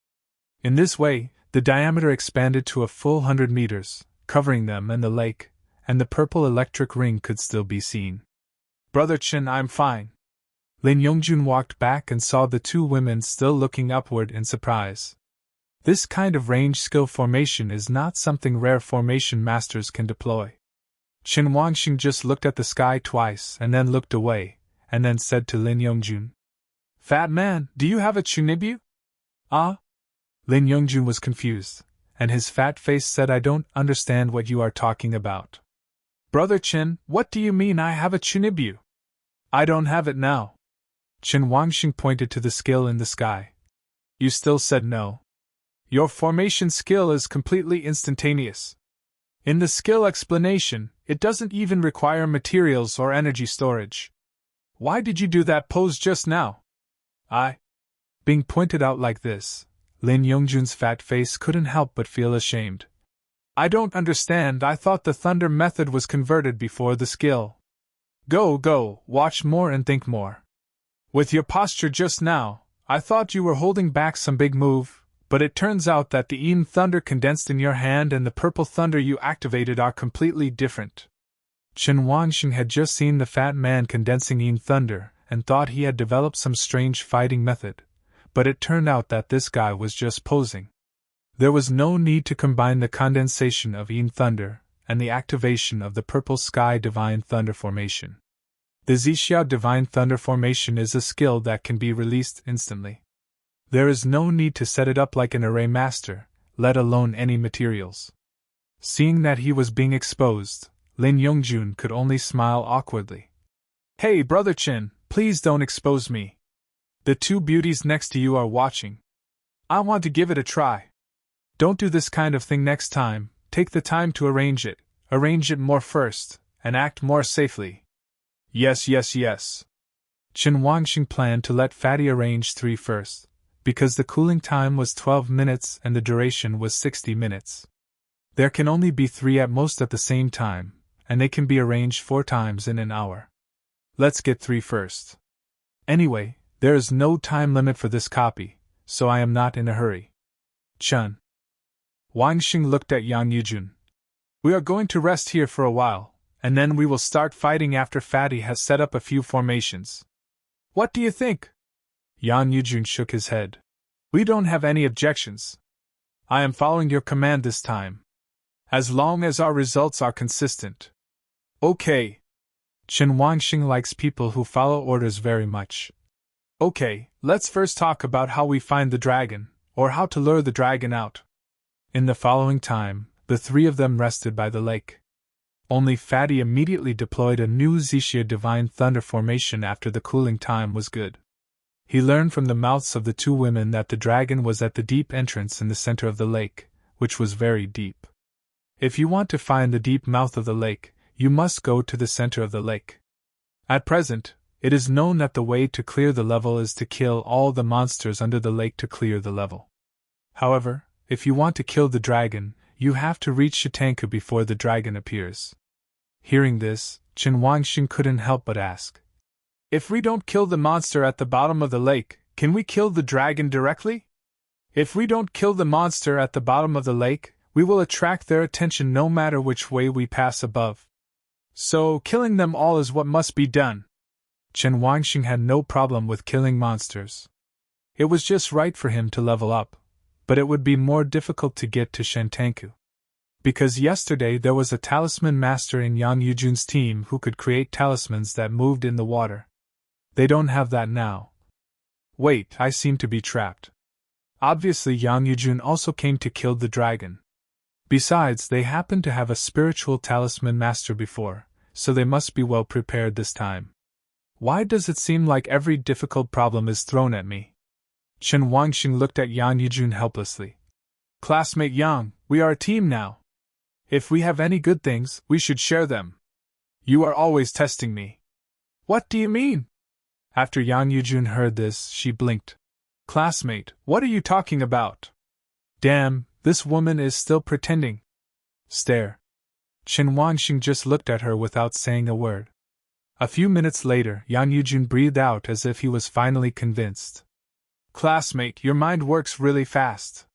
In this way, the diameter expanded to a full 100 meters, covering them and the lake, and the purple electric ring could still be seen. Brother Chen, I'm fine. Lin Yongjun walked back and saw the two women still looking upward in surprise. This kind of range skill formation is not something rare formation masters can deploy. Chen Wangxing just looked at the sky twice and then looked away, and then said to Lin Yongjun, "Fat man, do you have a chunibyu?" Ah? Lin Yongjun was confused, and his fat face said, "I don't understand what you are talking about." "Brother Chen, what do you mean I have a chunibyu?" "I don't have it now." Chen Wangxing pointed to the skill in the sky. "You still said no. Your formation skill is completely instantaneous. In the skill explanation, it doesn't even require materials or energy storage. Why did you do that pose just now?" Being pointed out like this, Lin Yongjun's fat face couldn't help but feel ashamed. "I don't understand, I thought the thunder method was converted before the skill." Go, watch more and think more. With your posture just now, I thought you were holding back some big move, but it turns out that the yin thunder condensed in your hand and the purple thunder you activated are completely different. Chen Wangxing had just seen the fat man condensing yin thunder and thought he had developed some strange fighting method, but it turned out that this guy was just posing. There was no need to combine the condensation of yin thunder and the activation of the purple sky divine thunder formation. The Zixiao divine thunder formation is a skill that can be released instantly. There is no need to set it up like an array master, let alone any materials. Seeing that he was being exposed, Lin Yongjun could only smile awkwardly. "Hey, Brother Chen, please don't expose me. The two beauties next to you are watching. I want to give it a try. Don't do this kind of thing next time, take the time to arrange it more first, and act more safely." Yes. Chen Wangxing planned to let Fatty arrange 3 first, because the cooling time was 12 minutes and the duration was 60 minutes. There can only be 3 at most at the same time, and they can be arranged 4 times in an hour. Let's get 3 first. Anyway, there is no time limit for this copy, so I am not in a hurry. Chen Wangxing looked at Yang Yujun. "We are going to rest here for a while, and then we will start fighting after Fatty has set up a few formations. What do you think?" Yang Yujun shook his head. "We don't have any objections. I am following your command this time." As long as our results are consistent. Okay. Chen Wangxing likes people who follow orders very much. Okay, let's first talk about how we find the dragon, or how to lure the dragon out. In the following time, the three of them rested by the lake. Only Fatty immediately deployed a new Zixia Divine Thunder formation after the cooling time was good. He learned from the mouths of the two women that the dragon was at the deep entrance in the center of the lake, which was very deep. If you want to find the deep mouth of the lake, you must go to the center of the lake. At present, it is known that the way to clear the level is to kill all the monsters under the lake to clear the level. However, if you want to kill the dragon, you have to reach Shitanku before the dragon appears. Hearing this, Chen Wangxing couldn't help but ask. If we don't kill the monster at the bottom of the lake, can we kill the dragon directly? If we don't kill the monster at the bottom of the lake, we will attract their attention no matter which way we pass above. So, killing them all is what must be done. Chen Wangxing had no problem with killing monsters. It was just right for him to level up, but it would be more difficult to get to Shantanku. Because yesterday there was a talisman master in Yang Yujun's team who could create talismans that moved in the water. They don't have that now. Wait, I seem to be trapped. Obviously Yang Yujun also came to kill the dragon. Besides, they happened to have a spiritual talisman master before, so they must be well prepared this time. Why does it seem like every difficult problem is thrown at me? Chen Wangxing looked at Yang Yujun helplessly. Classmate Yang, we are a team now. If we have any good things, we should share them. You are always testing me. What do you mean? After Yang Yujun heard this, she blinked. Classmate, what are you talking about? Damn, this woman is still pretending. Stare. Chen Wangxing just looked at her without saying a word. A few minutes later, Yang Yujun breathed out as if he was finally convinced. Classmate, your mind works really fast.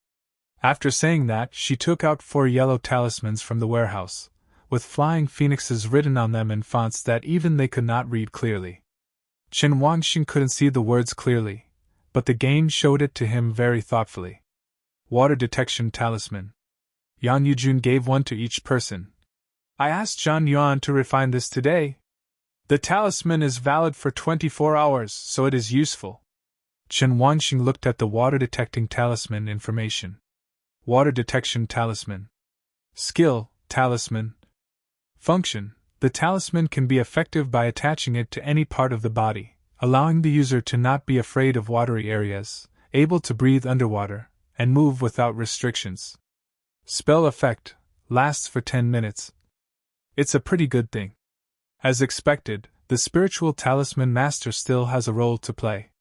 After saying that, she took out 4 yellow talismans from the warehouse, with flying phoenixes written on them in fonts that even they could not read clearly. Chen Wangxing couldn't see the words clearly, but the game showed it to him very thoughtfully. Water detection talisman. Yang Yujun gave one to each person. I asked Zhang Yuan to refine this today. The talisman is valid for 24 hours, so it is useful. Chen Wangxing looked at the water detecting talisman information. Water detection talisman. Skill, talisman. Function. The talisman can be effective by attaching it to any part of the body, allowing the user to not be afraid of watery areas, able to breathe underwater, and move without restrictions. Spell effect. Lasts for 10 minutes. It's a pretty good thing. As expected, the spiritual talisman master still has a role to play.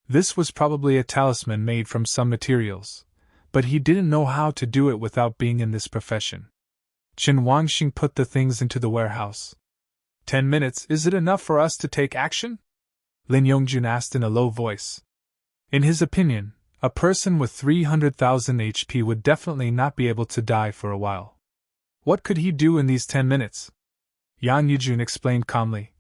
This was probably a talisman made from some materials, but he didn't know how to do it without being in this profession. Chen Wangxing put the things into the warehouse. 10 minutes, is it enough for us to take action? Lin Yongjun asked in a low voice. In his opinion, a person with 300,000 HP would definitely not be able to die for a while. What could he do in these 10 minutes? Yang Yujun explained calmly.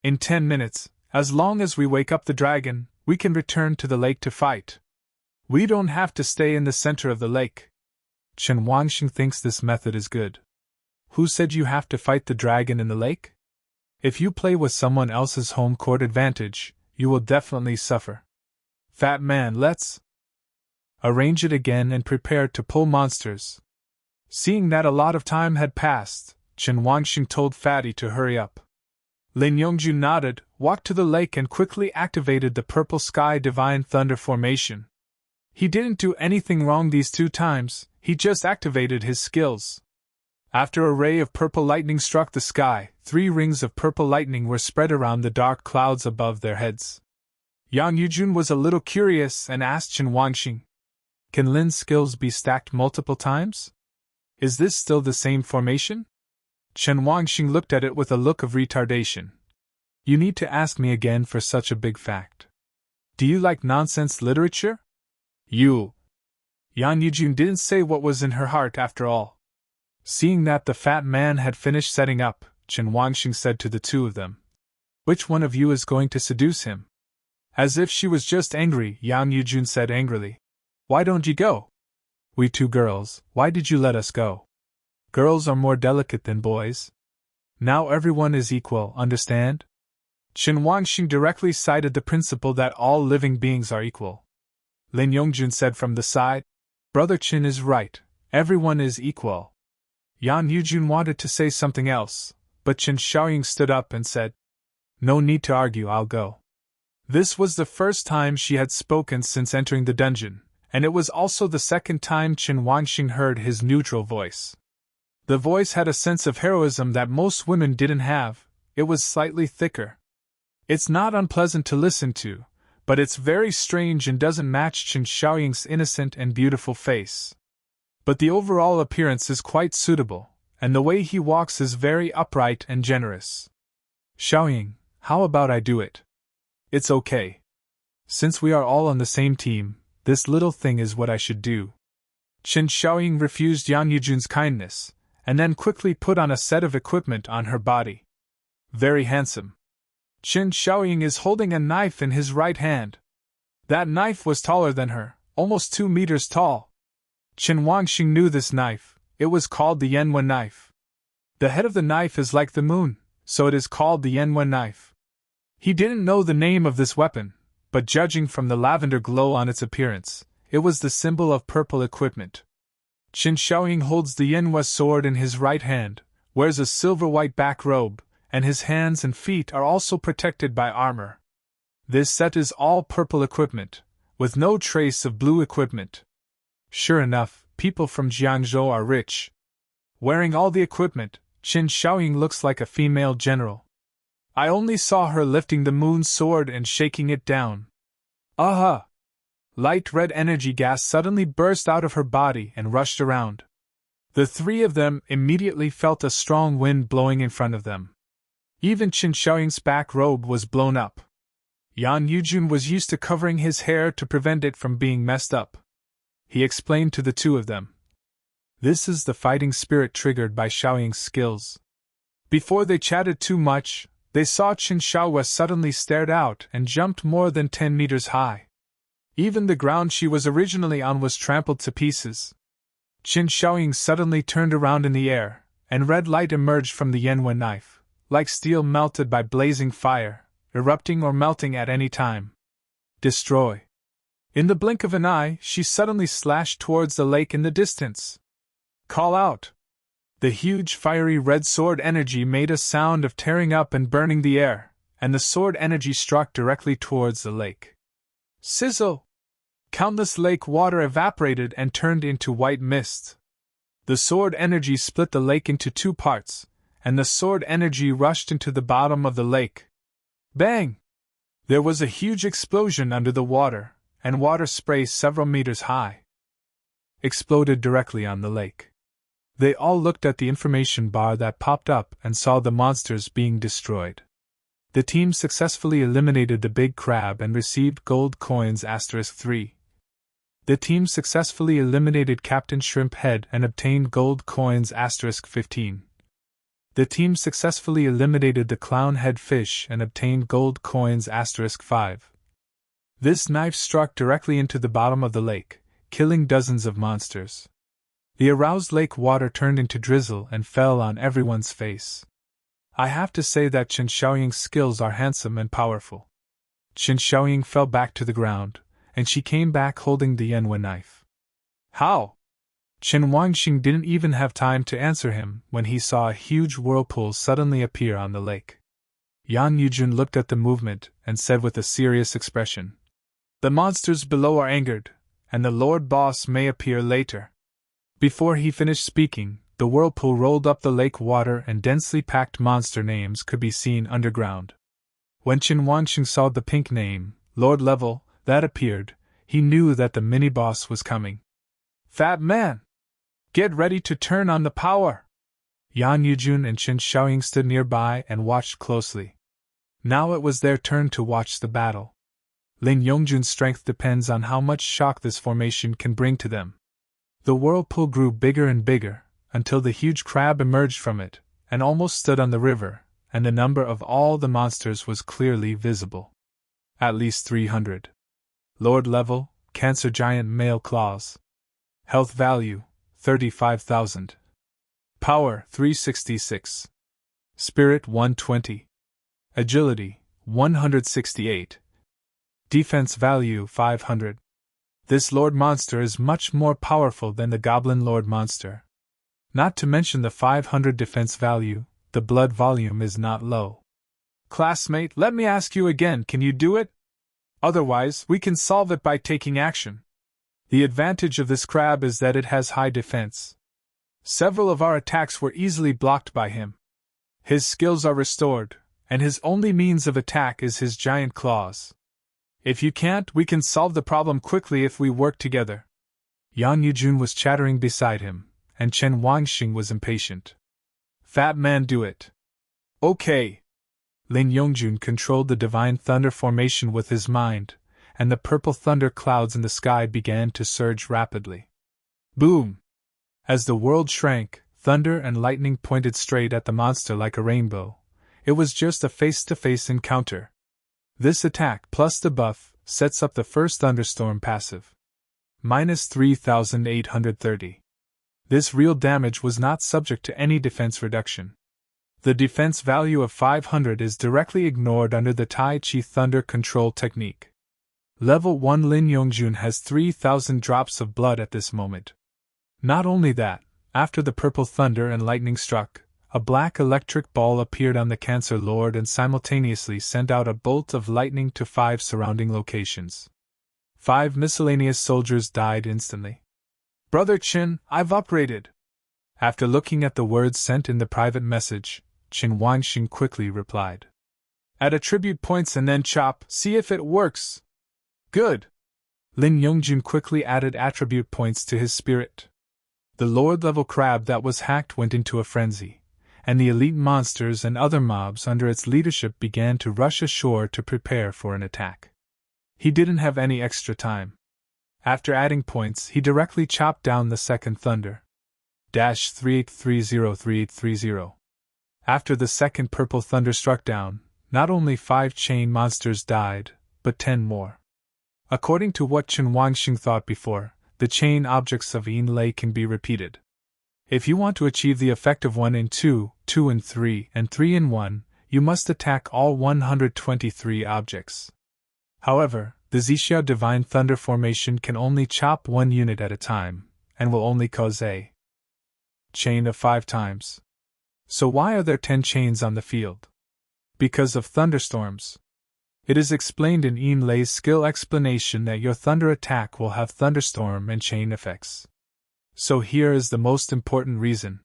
In 10 minutes, as long as we wake up the dragon, we can return to the lake to fight. We don't have to stay in the center of the lake. Chen Wangxing thinks this method is good. Who said you have to fight the dragon in the lake? If you play with someone else's home court advantage, you will definitely suffer. Fat man, let's arrange it again and prepare to pull monsters. Seeing that a lot of time had passed, Chen Wangxing told Fatty to hurry up. Lin Yongju nodded, walked to the lake and quickly activated the Purple Sky Divine Thunder formation. He didn't do anything wrong these 2 times, he just activated his skills. After a ray of purple lightning struck the sky, 3 rings of purple lightning were spread around the dark clouds above their heads. Yang Yujun was a little curious and asked Chen Wangxing, "Can Lin's skills be stacked multiple times? Is this still the same formation?" Chen Wangxing looked at it with a look of retardation. You need to ask me again for such a big fact. Do you like nonsense literature? You. Yang Yujun didn't say what was in her heart after all. Seeing that the fat man had finished setting up, Chen Wangxing said to the 2 of them, "Which one of you is going to seduce him?" As if she was just angry, Yang Yujun said angrily, "Why don't you go? We 2 girls, why did you let us go?" Girls are more delicate than boys. Now everyone is equal, understand? Chen Wangxing directly cited the principle that all living beings are equal. Lin Yongjun said from the side, Brother Chen is right, everyone is equal. Yan Yujun wanted to say something else, but Chen Xiaoying stood up and said, No need to argue, I'll go. This was the first time she had spoken since entering the dungeon, and it was also the second time Chen Wangxing heard his neutral voice. The voice had a sense of heroism that most women didn't have. It was slightly thicker. It's not unpleasant to listen to, but it's very strange and doesn't match Chen Xiaoying's innocent and beautiful face. But the overall appearance is quite suitable, and the way he walks is very upright and generous. Xiaoying, how about I do it? It's okay. Since we are all on the same team, this little thing is what I should do. Chen Xiaoying refused Yan Yujun's kindness, and then quickly put on a set of equipment on her body. Very handsome. Chen Xiaoying is holding a knife in his right hand. That knife was taller than her, almost 2 meters tall. Chen Wangxing knew this knife. It was called the Yanwen knife. The head of the knife is like the moon, so it is called the Yanwen knife. He didn't know the name of this weapon, but judging from the lavender glow on its appearance, it was the symbol of purple equipment. Chen Xiaoying holds the Yanwen sword in his right hand, wears a silver-white back robe, and his hands and feet are also protected by armor. This set is all purple equipment, with no trace of blue equipment. Sure enough, people from Jiangzhou are rich. Wearing all the equipment, Chen Xiaoying looks like a female general. I only saw her lifting the moon sword and shaking it down. Aha! Light red energy gas suddenly burst out of her body and rushed around. The three of them immediately felt a strong wind blowing in front of them. Even Chen Xiaoying's back robe was blown up. Yan Yujun was used to covering his hair to prevent it from being messed up. He explained to the two of them. This is the fighting spirit triggered by Xiaoying's skills. Before they chatted too much, they saw Chen Xiaoying suddenly stared out and jumped more than 10 meters high. Even the ground she was originally on was trampled to pieces. Chen Xiaoying suddenly turned around in the air, and red light emerged from the Yanwen knife, like steel melted by blazing fire, erupting or melting at any time. Destroy. In the blink of an eye, she suddenly slashed towards the lake in the distance. Call out! The huge fiery red sword energy made a sound of tearing up and burning the air, and the sword energy struck directly towards the lake. Sizzle! Countless lake water evaporated and turned into white mist. The sword energy split the lake into 2 parts, and the sword energy rushed into the bottom of the lake. Bang! There was a huge explosion under the water, and water spray several meters high exploded directly on the lake. They all looked at the information bar that popped up and saw the monsters being destroyed. The team successfully eliminated the big crab and received gold coins *3. The team successfully eliminated Captain Shrimp Head and obtained gold coins *15. The team successfully eliminated the clown head fish and obtained gold coins *5. This knife struck directly into the bottom of the lake, killing dozens of monsters. The aroused lake water turned into drizzle and fell on everyone's face. I have to say that Chen Xiaoying's skills are handsome and powerful. Chen Xiaoying fell back to the ground, and she came back holding the Yanwen knife. How? Chen Wangxing didn't even have time to answer him when he saw a huge whirlpool suddenly appear on the lake. Yan Yujun looked at the movement and said with a serious expression, The monsters below are angered, and the Lord Boss may appear later. Before he finished speaking, the whirlpool rolled up the lake water and densely packed monster names could be seen underground. When Chen Wangxing saw the pink name, Lord Level, that appeared, he knew that the mini-boss was coming. Fat man! Get ready to turn on the power! Yan Yujun and Chen Xiaoying stood nearby and watched closely. Now it was their turn to watch the battle. Lin Yongjun's strength depends on how much shock this formation can bring to them. The whirlpool grew bigger and bigger, until the huge crab emerged from it, and almost stood on the river, and the number of all the monsters was clearly visible. At least 300. Lord Level, Cancer Giant Male Claws. Health value, 35,000. Power 366. Spirit 120. Agility 168. Defense value 500. This Lord Monster is much more powerful than the Goblin Lord Monster. Not to mention the 500 defense value, the blood volume is not low. Classmate, let me ask you again, can you do it? Otherwise, we can solve it by taking action. The advantage of this crab is that it has high defense. Several of our attacks were easily blocked by him. His skills are restored, and his only means of attack is his giant claws. If you can't, we can solve the problem quickly if we work together. Yan Yujun was chattering beside him, and Chen Wangxing was impatient. Fat man, do it. Okay. Lin Yongjun controlled the divine thunder formation with his mind, and the purple thunder clouds in the sky began to surge rapidly. Boom! As the world shrank, thunder and lightning pointed straight at the monster like a rainbow. It was just a face-to-face encounter. This attack, plus the buff, sets up the first thunderstorm passive. Minus 3,830. This real damage was not subject to any defense reduction. The defense value of 500 is directly ignored under the Tai Chi Thunder Control technique. Level 1 Lin Yongjun has 3,000 drops of blood at this moment. Not only that, after the purple thunder and lightning struck, a black electric ball appeared on the Cancer Lord and simultaneously sent out a bolt of lightning to 5 surrounding locations. 5 miscellaneous soldiers died instantly. Brother Qin, I've upgraded. After looking at the words sent in the private message, Qin Wangxing quickly replied. Add attribute points and then chop, see if it works. Good. Lin Yongjun quickly added attribute points to his spirit. The Lord-level crab that was hacked went into a frenzy, and the elite monsters and other mobs under its leadership began to rush ashore to prepare for an attack. He didn't have any extra time. After adding points, he directly chopped down the second thunder. 38303830. After the second purple thunder struck down, not only 5 chain monsters died, but 10 more. According to what Chen Wangxing thought before, the chain objects of Yin Lei can be repeated. If you want to achieve the effect of 1 in 2, 2 in 3, and 3 in 1, you must attack all 123 objects. However, the Zixiao Divine Thunder Formation can only chop 1 unit at a time, and will only cause a chain of 5 times. So why are there 10 chains on the field? Because of thunderstorms. It is explained in Yin Lei's skill explanation that your thunder attack will have thunderstorm and chain effects. So here is the most important reason.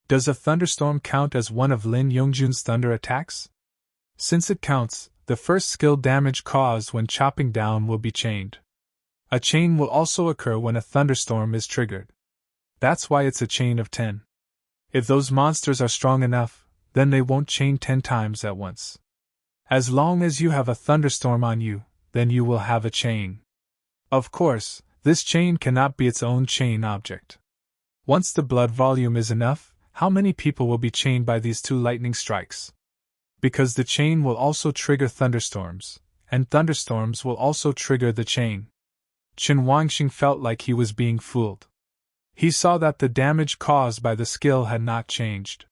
Does a thunderstorm count as one of Lin Yongjun's thunder attacks? Since it counts, the first skill damage caused when chopping down will be chained. A chain will also occur when a thunderstorm is triggered. That's why it's a chain of 10. If those monsters are strong enough, then they won't chain 10 times at once. As long as you have a thunderstorm on you, then you will have a chain. Of course, this chain cannot be its own chain object. Once the blood volume is enough, how many people will be chained by these 2 lightning strikes? Because the chain will also trigger thunderstorms, and thunderstorms will also trigger the chain. Chen Wangxing felt like he was being fooled. He saw that the damage caused by the skill had not changed.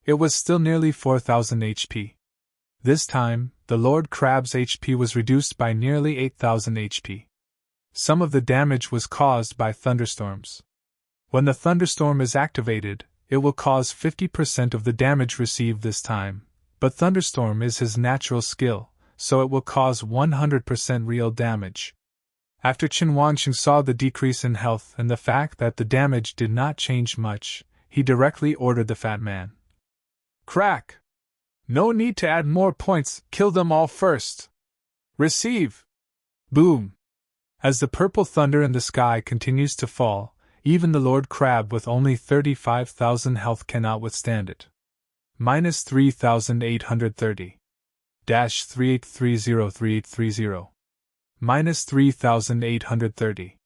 It was still nearly 4,000 HP. This time, the Lord Crab's HP was reduced by nearly 8,000 HP. Some of the damage was caused by thunderstorms. When the thunderstorm is activated, it will cause 50% of the damage received this time, but thunderstorm is his natural skill, so it will cause 100% real damage. After Chen Wangxing saw the decrease in health and the fact that the damage did not change much, he directly ordered the fat man. Crack! No need to add more points, kill them all first. Receive! Boom! As the purple thunder in the sky continues to fall, even the Lord Crab with only 35,000 health cannot withstand it. Minus 3,830. 38303830. Minus 3,830.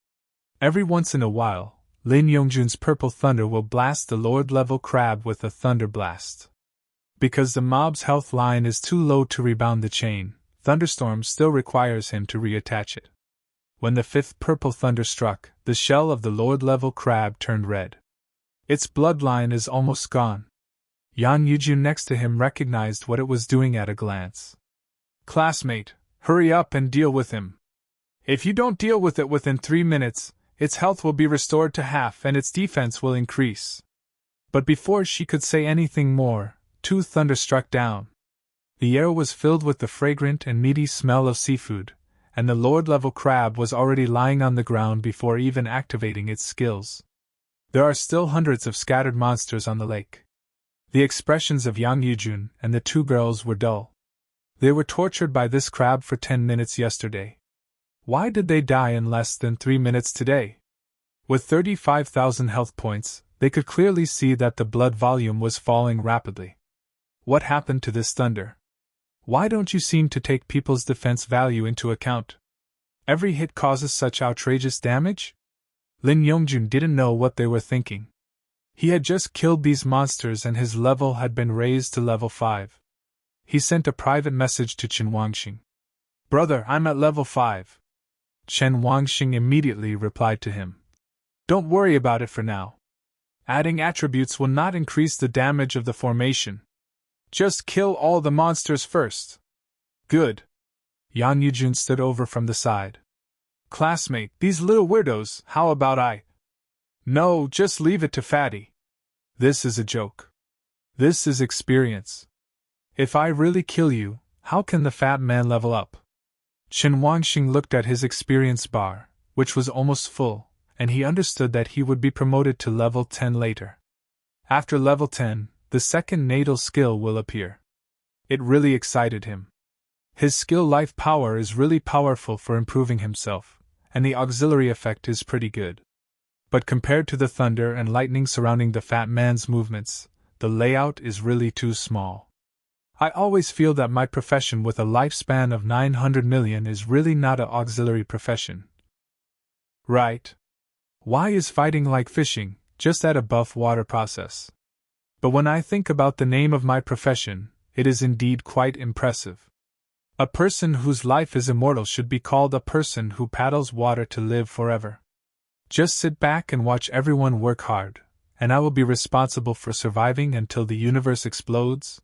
Every once in a while, Lin Yongjun's purple thunder will blast the Lord-level crab with a thunder blast. Because the mob's health line is too low to rebound the chain, thunderstorm still requires him to reattach it. When the 5th purple thunder struck, the shell of the Lord-level crab turned red. Its bloodline is almost gone. Yan Yujun next to him recognized what it was doing at a glance. Classmate, hurry up and deal with him. If you don't deal with it within 3 minutes, its health will be restored to half and its defense will increase. But before she could say anything more, 2 thunder struck down. The air was filled with the fragrant and meaty smell of seafood, and the Lord-level crab was already lying on the ground before even activating its skills. There are still hundreds of scattered monsters on the lake. The expressions of Yang Yujun and the 2 girls were dull. They were tortured by this crab for 10 minutes yesterday. Why did they die in less than 3 minutes today? With 35,000 health points, they could clearly see that the blood volume was falling rapidly. What happened to this thunder? Why don't you seem to take people's defense value into account? Every hit causes such outrageous damage? Lin Yongjun didn't know what they were thinking. He had just killed these monsters and his level had been raised to level 5. He sent a private message to Chen Wangxing. Brother, I'm at level 5. Chen Wangxing immediately replied to him. Don't worry about it for now. Adding attributes will not increase the damage of the formation. Just kill all the monsters first. Good. Yan Yujun stood over from the side. Classmate, these little weirdos, how about I? No, just leave it to Fatty. This is a joke. This is experience. If I really kill you, how can the fat man level up? Chen Wangxing looked at his experience bar, which was almost full, and he understood that he would be promoted to level 10 later. After level 10, the second natal skill will appear. It really excited him. His skill life power is really powerful for improving himself, and the auxiliary effect is pretty good. But compared to the thunder and lightning surrounding the fat man's movements, the layout is really too small. I always feel that my profession with a lifespan of 900 million is really not an auxiliary profession. Right. Why is fighting like fishing, just at a buff water process? But when I think about the name of my profession, it is indeed quite impressive. A person whose life is immortal should be called a person who paddles water to live forever. Just sit back and watch everyone work hard, and I will be responsible for surviving until the universe explodes.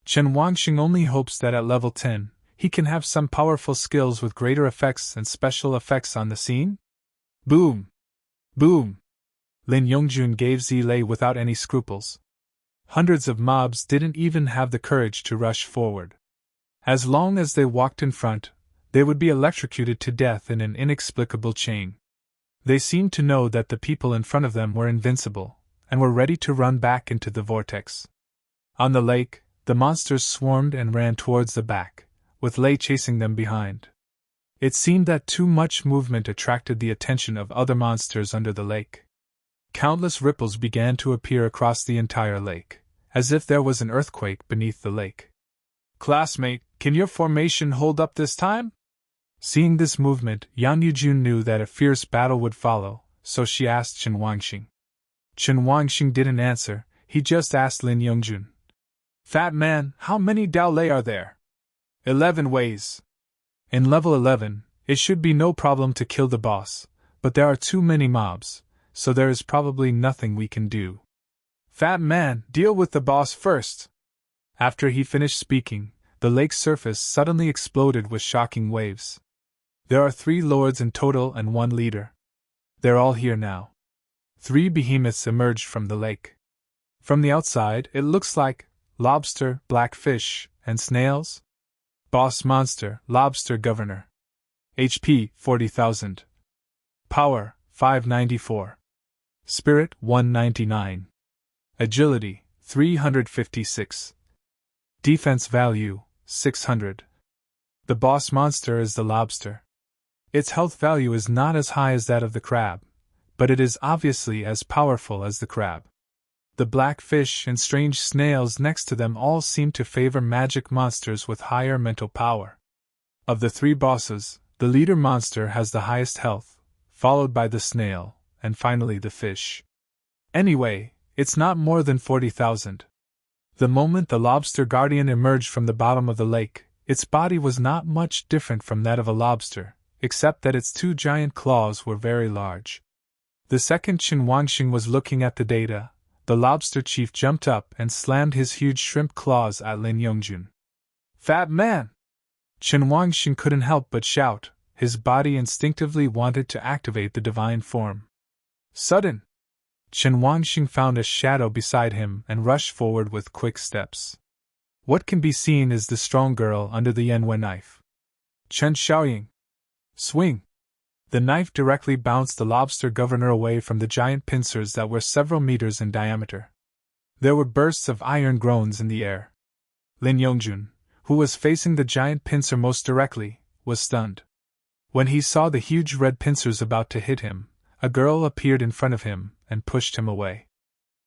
Chen Wangxing only hopes that at level 10, he can have some powerful skills with greater effects and special effects on the scene. Boom! Boom! Lin Yongjun gave Zilei without any scruples. Hundreds of mobs didn't even have the courage to rush forward. As long as they walked in front, they would be electrocuted to death in an inexplicable chain. They seemed to know that the people in front of them were invincible, and were ready to run back into the vortex. On the lake, the monsters swarmed and ran towards the back, with Lei chasing them behind. It seemed that too much movement attracted the attention of other monsters under the lake. Countless ripples began to appear across the entire lake, as if there was an earthquake beneath the lake. Classmate, can your formation hold up this time? Seeing this movement, Yan Yujun knew that a fierce battle would follow, so she asked Chen Wangxing. Chen Wangxing didn't answer, he just asked Lin Yongjun. Fat man, how many Dao Lei are there? 11 ways. In level 11, it should be no problem to kill the boss, but there are too many mobs, so there is probably nothing we can do. Fat man, deal with the boss first. After he finished speaking, the lake's surface suddenly exploded with shocking waves. There are 3 lords in total and 1 leader. They're all here now. 3 behemoths emerged from the lake. From the outside, it looks like lobster, blackfish, and snails. Boss monster, lobster governor. HP 40,000. Power 594. Spirit 199. Agility 356. Defense value 600. The boss monster is the lobster. Its health value is not as high as that of the crab, but it is obviously as powerful as the crab. The blackfish and strange snails next to them all seem to favor magic monsters with higher mental power. Of the 3 bosses, the leader monster has the highest health, followed by the snail, and finally the fish. Anyway, it's not more than 40,000. The moment the lobster guardian emerged from the bottom of the lake, its body was not much different from that of a lobster, except that its 2 giant claws were very large. The second Chen Wangxing was looking at the data, The lobster chief jumped up and slammed his huge shrimp claws at Lin Yongjun. Fat man! Chen Wangxing couldn't help but shout. His body instinctively wanted to activate the divine form. Sudden! Chen Wangxing found a shadow beside him and rushed forward with quick steps. What can be seen is the strong girl under the Yanwen knife. Chen Xiaoying! Swing! The knife directly bounced the lobster governor away from the giant pincers that were several meters in diameter. There were bursts of iron groans in the air. Lin Yongjun, who was facing the giant pincer most directly, was stunned. When he saw the huge red pincers about to hit him, a girl appeared in front of him and pushed him away.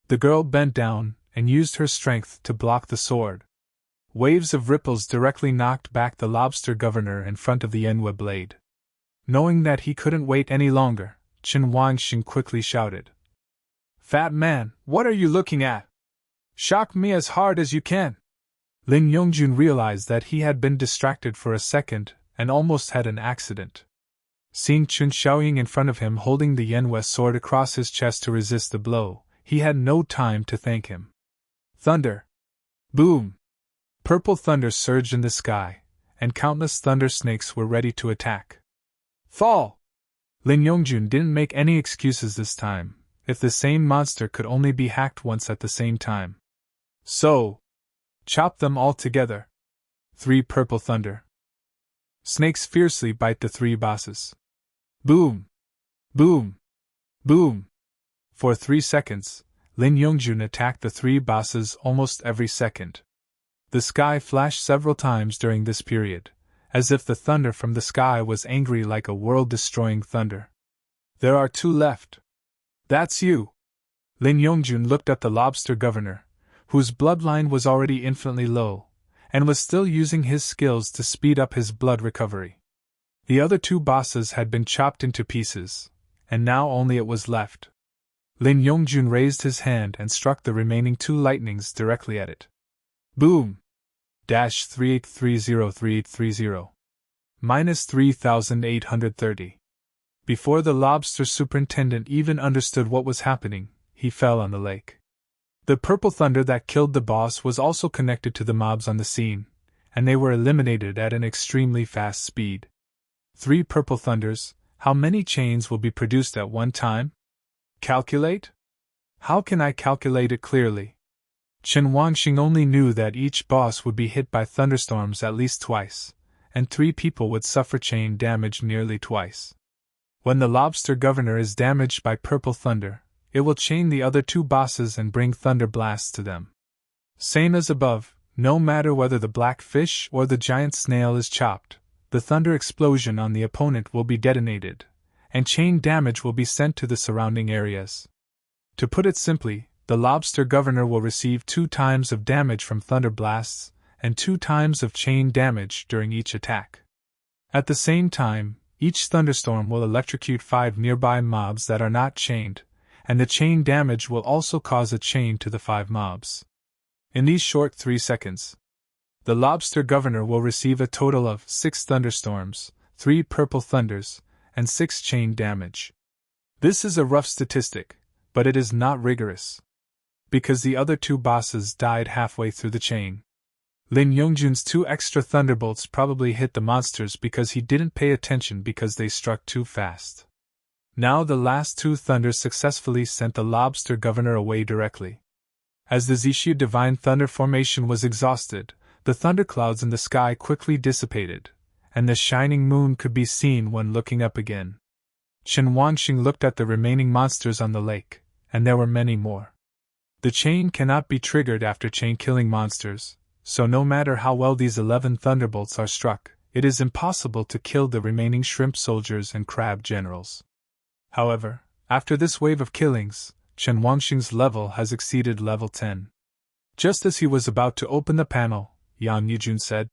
The girl bent down and used her strength to block the sword. Waves of ripples directly knocked back the lobster governor in front of the Yanwen blade. Knowing that he couldn't wait any longer, Chen Wangxing quickly shouted. Fat man, what are you looking at? Shock me as hard as you can! Lin Yongjun realized that he had been distracted for a second and almost had an accident. Seeing Chen Xiaoying in front of him holding the Yanwen sword across his chest to resist the blow, he had no time to thank him. Thunder! Boom! Purple thunder surged in the sky, and countless thunder snakes were ready to attack. Fall! Lin Yongjun didn't make any excuses this time, if the same monster could only be hacked once at the same time. So, chop them all together. 3 purple thunder. Snakes fiercely bite the 3 bosses. Boom! Boom! Boom! For 3 seconds, Lin Yongjun attacked the 3 bosses almost every second. The sky flashed several times during this period, as if the thunder from the sky was angry like a world-destroying thunder. There are 2 left. That's you! Lin Yongjun looked at the lobster governor, whose bloodline was already infinitely low, and was still using his skills to speed up his blood recovery. The other 2 bosses had been chopped into pieces, and now only it was left. Lin Yongjun raised his hand and struck the remaining 2 lightnings directly at it. Boom! -38303830. -3830. Before the lobster superintendent even understood what was happening, he fell on the lake. The purple thunder that killed the boss was also connected to the mobs on the scene, and they were eliminated at an extremely fast speed. 3 purple thunders, how many chains will be produced at one time? Calculate? How can I calculate it clearly? Chen Wangxing only knew that each boss would be hit by thunderstorms at least twice, and 3 people would suffer chain damage nearly twice. When the lobster governor is damaged by purple thunder, it will chain the other 2 bosses and bring thunder blasts to them. Same as above, no matter whether the black fish or the giant snail is chopped, the thunder explosion on the opponent will be detonated, and chain damage will be sent to the surrounding areas. To put it simply, the lobster governor will receive 2 times of damage from thunder blasts, and 2 times of chain damage during each attack. At the same time, each thunderstorm will electrocute 5 nearby mobs that are not chained, and the chain damage will also cause a chain to the 5 mobs. In these short 3 seconds, the lobster governor will receive a total of 6 thunderstorms, 3 purple thunders, and 6 chain damage. This is a rough statistic, but it is not rigorous, because the other 2 bosses died halfway through the chain. Lin Yongjun's 2 extra thunderbolts probably hit the monsters because he didn't pay attention because they struck too fast. Now the last 2 thunders successfully sent the lobster governor away directly. As the Zishu divine thunder formation was exhausted, the thunderclouds in the sky quickly dissipated, and the shining moon could be seen when looking up again. Chen Wangxing looked at the remaining monsters on the lake, and there were many more. The chain cannot be triggered after chain-killing monsters, so no matter how well these 11 thunderbolts are struck, it is impossible to kill the remaining shrimp soldiers and crab generals. However, after this wave of killings, Chen Wangxing's level has exceeded level 10. Just as he was about to open the panel, Yang Yijun said,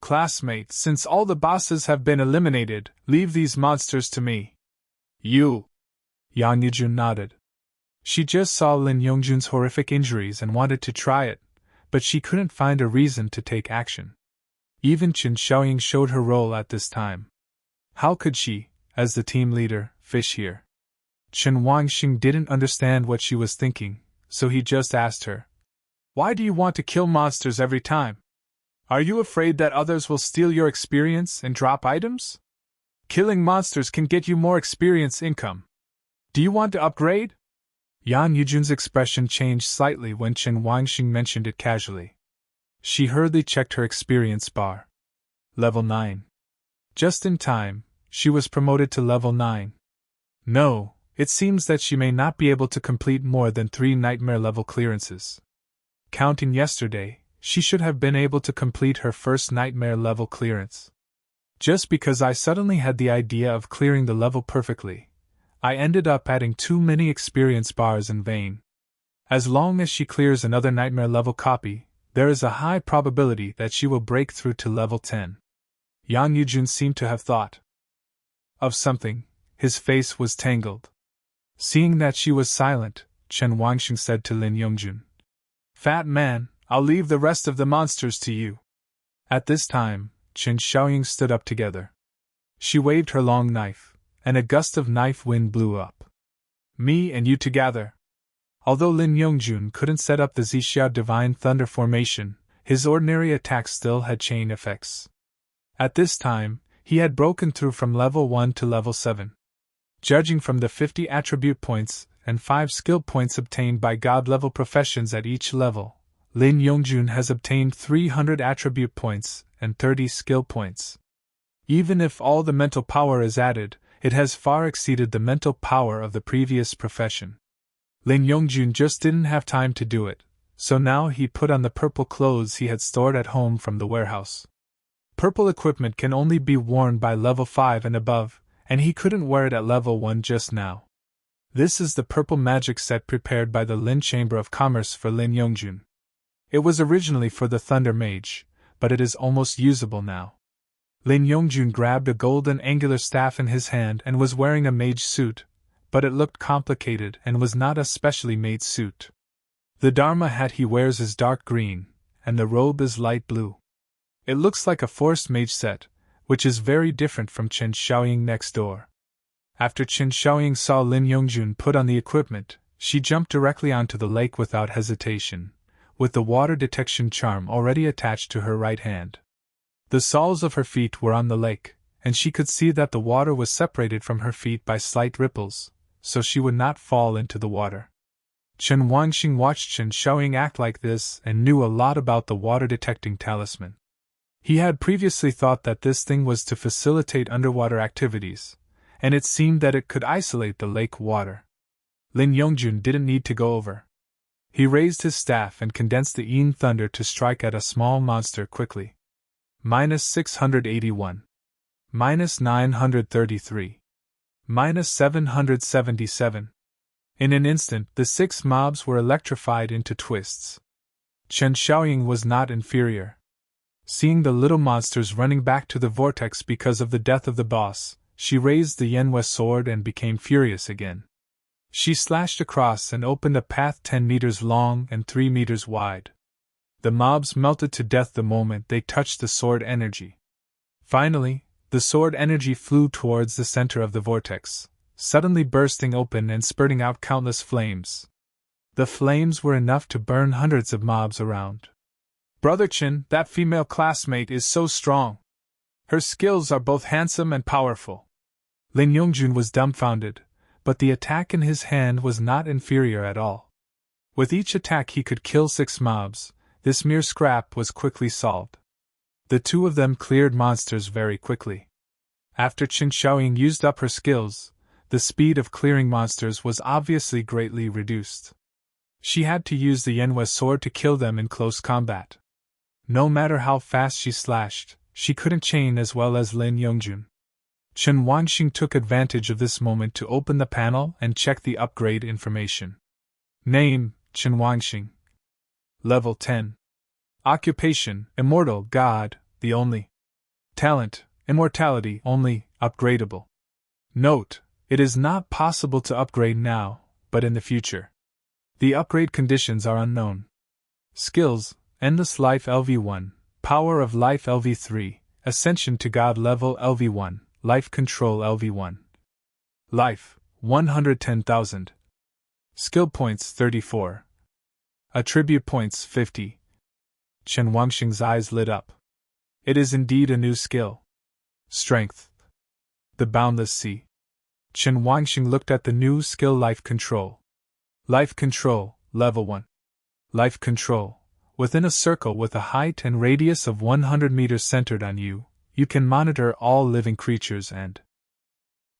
"Classmate, since all the bosses have been eliminated, leave these monsters to me." You! Yang Yijun nodded. She just saw Lin Yongjun's horrific injuries and wanted to try it, but she couldn't find a reason to take action. Even Chen Xiaoying showed her role at this time. How could she, as the team leader, fish here? Chen Wangxing didn't understand what she was thinking, so he just asked her, "Why do you want to kill monsters every time? Are you afraid that others will steal your experience and drop items? Killing monsters can get you more experience income. Do you want to upgrade?" Yan Yujun's expression changed slightly when Chen Wangxing mentioned it casually. She hurriedly checked her experience bar. Level 9. Just in time, she was promoted to level 9. No, it seems that she may not be able to complete more than 3 nightmare level clearances. Counting yesterday, she should have been able to complete her first nightmare level clearance. Just because I suddenly had the idea of clearing the level perfectly, I ended up adding too many experience bars in vain. As long as she clears another nightmare level copy, there is a high probability that she will break through to level 10. Yang Yujun seemed to have thought of something. His face was tangled. Seeing that she was silent, Chen Wangxing said to Lin Yongjun, "Fat man, I'll leave the rest of the monsters to you." At this time, Chen Xiaoying stood up together. She waved her long knife, and a gust of knife wind blew up. "Me and you together." Although Lin Yongjun couldn't set up the Zixia Divine Thunder formation, his ordinary attacks still had chain effects. At this time, he had broken through from level 1 to level 7. Judging from the 50 attribute points and 5 skill points obtained by god-level professions at each level, Lin Yongjun has obtained 300 attribute points and 30 skill points. Even if all the mental power is added, it has far exceeded the mental power of the previous profession. Lin Yongjun just didn't have time to do it, so now he put on the purple clothes he had stored at home from the warehouse. Purple equipment can only be worn by level 5 and above, and he couldn't wear it at level 1 just now. This is the purple magic set prepared by the Lin Chamber of Commerce for Lin Yongjun. It was originally for the Thunder Mage, but it is almost usable now. Lin Yongjun grabbed a golden angular staff in his hand and was wearing a mage suit, but it looked complicated and was not a specially made suit. The Dharma hat he wears is dark green, and the robe is light blue. It looks like a forest mage set, which is very different from Chen Xiaoying next door. After Chen Xiaoying saw Lin Yongjun put on the equipment, she jumped directly onto the lake without hesitation, with the water detection charm already attached to her right hand. The soles of her feet were on the lake, and she could see that the water was separated from her feet by slight ripples, so she would not fall into the water. Chen Wangxing watched Chen Xiaoying act like this and knew a lot about the water-detecting talisman. He had previously thought that this thing was to facilitate underwater activities, and it seemed that it could isolate the lake water. Lin Yongjun didn't need to go over. He raised his staff and condensed the Yin Thunder to strike at a small monster quickly. -681. -933. -777. In an instant, the 6 mobs were electrified into twists. Chen Xiaoying was not inferior. Seeing the little monsters running back to the vortex because of the death of the boss, she raised the Yenhua sword and became furious again. She slashed across and opened a path 10 meters long and 3 meters wide. The mobs melted to death the moment they touched the sword energy. Finally, the sword energy flew towards the center of the vortex, suddenly bursting open and spurting out countless flames. The flames were enough to burn hundreds of mobs around. "Brother Chen, that female classmate is so strong. Her skills are both handsome and powerful." Lin Yongjun was dumbfounded, but the attack in his hand was not inferior at all. With each attack he could kill 6 mobs. This mere scrap was quickly solved. The two of them cleared monsters very quickly. After Chen Xiaoying used up her skills, the speed of clearing monsters was obviously greatly reduced. She had to use the Yenhua sword to kill them in close combat. No matter how fast she slashed, she couldn't chain as well as Lin Yongjun. Chen Wangxing took advantage of this moment to open the panel and check the upgrade information. Name, Chen Wangxing. Level 10. Occupation, Immortal God, the only. Talent, Immortality only, upgradable. Note, it is not possible to upgrade now, but in the future. The upgrade conditions are unknown. Skills, Endless Life LV1, Power of Life LV3, Ascension to God level LV1, Life Control LV1. Life, 110,000. Skill points 34, Attribute points 50. Chen Wangxing's eyes lit up. It is indeed a new skill. Strength. The boundless sea. Chen Wangxing looked at the new skill Life Control. Life Control, Level 1. Life Control. Within a circle with a height and radius of 100 meters centered on you, you can monitor all living creatures and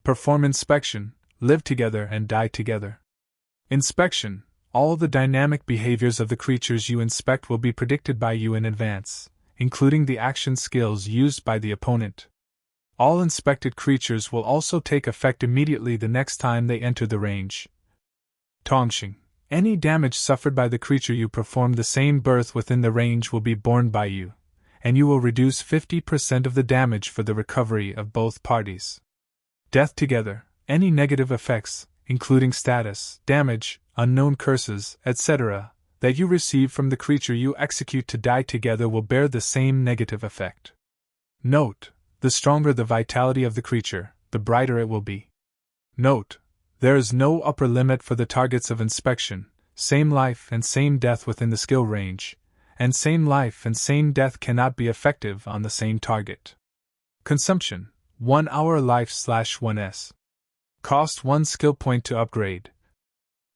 perform inspection, live together and die together. Inspection. All the dynamic behaviors of the creatures you inspect will be predicted by you in advance, including the action skills used by the opponent. All inspected creatures will also take effect immediately the next time they enter the range. Tongxing. Any damage suffered by the creature you perform the same birth within the range will be borne by you, and you will reduce 50% of the damage for the recovery of both parties. Death together. Any negative effects, including status, damage, unknown curses, etc., that you receive from the creature you execute to die together will bear the same negative effect. Note: the stronger the vitality of the creature, the brighter it will be. Note: there is no upper limit for the targets of inspection, same life and same death within the skill range, and same life and same death cannot be effective on the same target. Consumption: 1 hour life/1s. Cost 1 skill point to upgrade.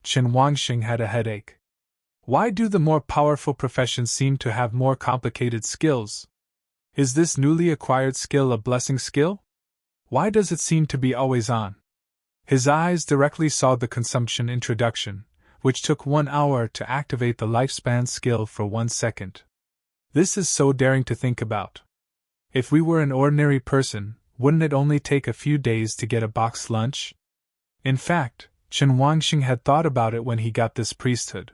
Chen Wangxing had a headache. Why do the more powerful professions seem to have more complicated skills? Is this newly acquired skill a blessing skill? Why does it seem to be always on? His eyes directly saw the consumption introduction, which took 1 hour to activate the lifespan skill for 1 second. This is so daring to think about. If we were an ordinary person, wouldn't it only take a few days to get a boxed lunch? In fact, Chen Wangxing had thought about it when he got this priesthood.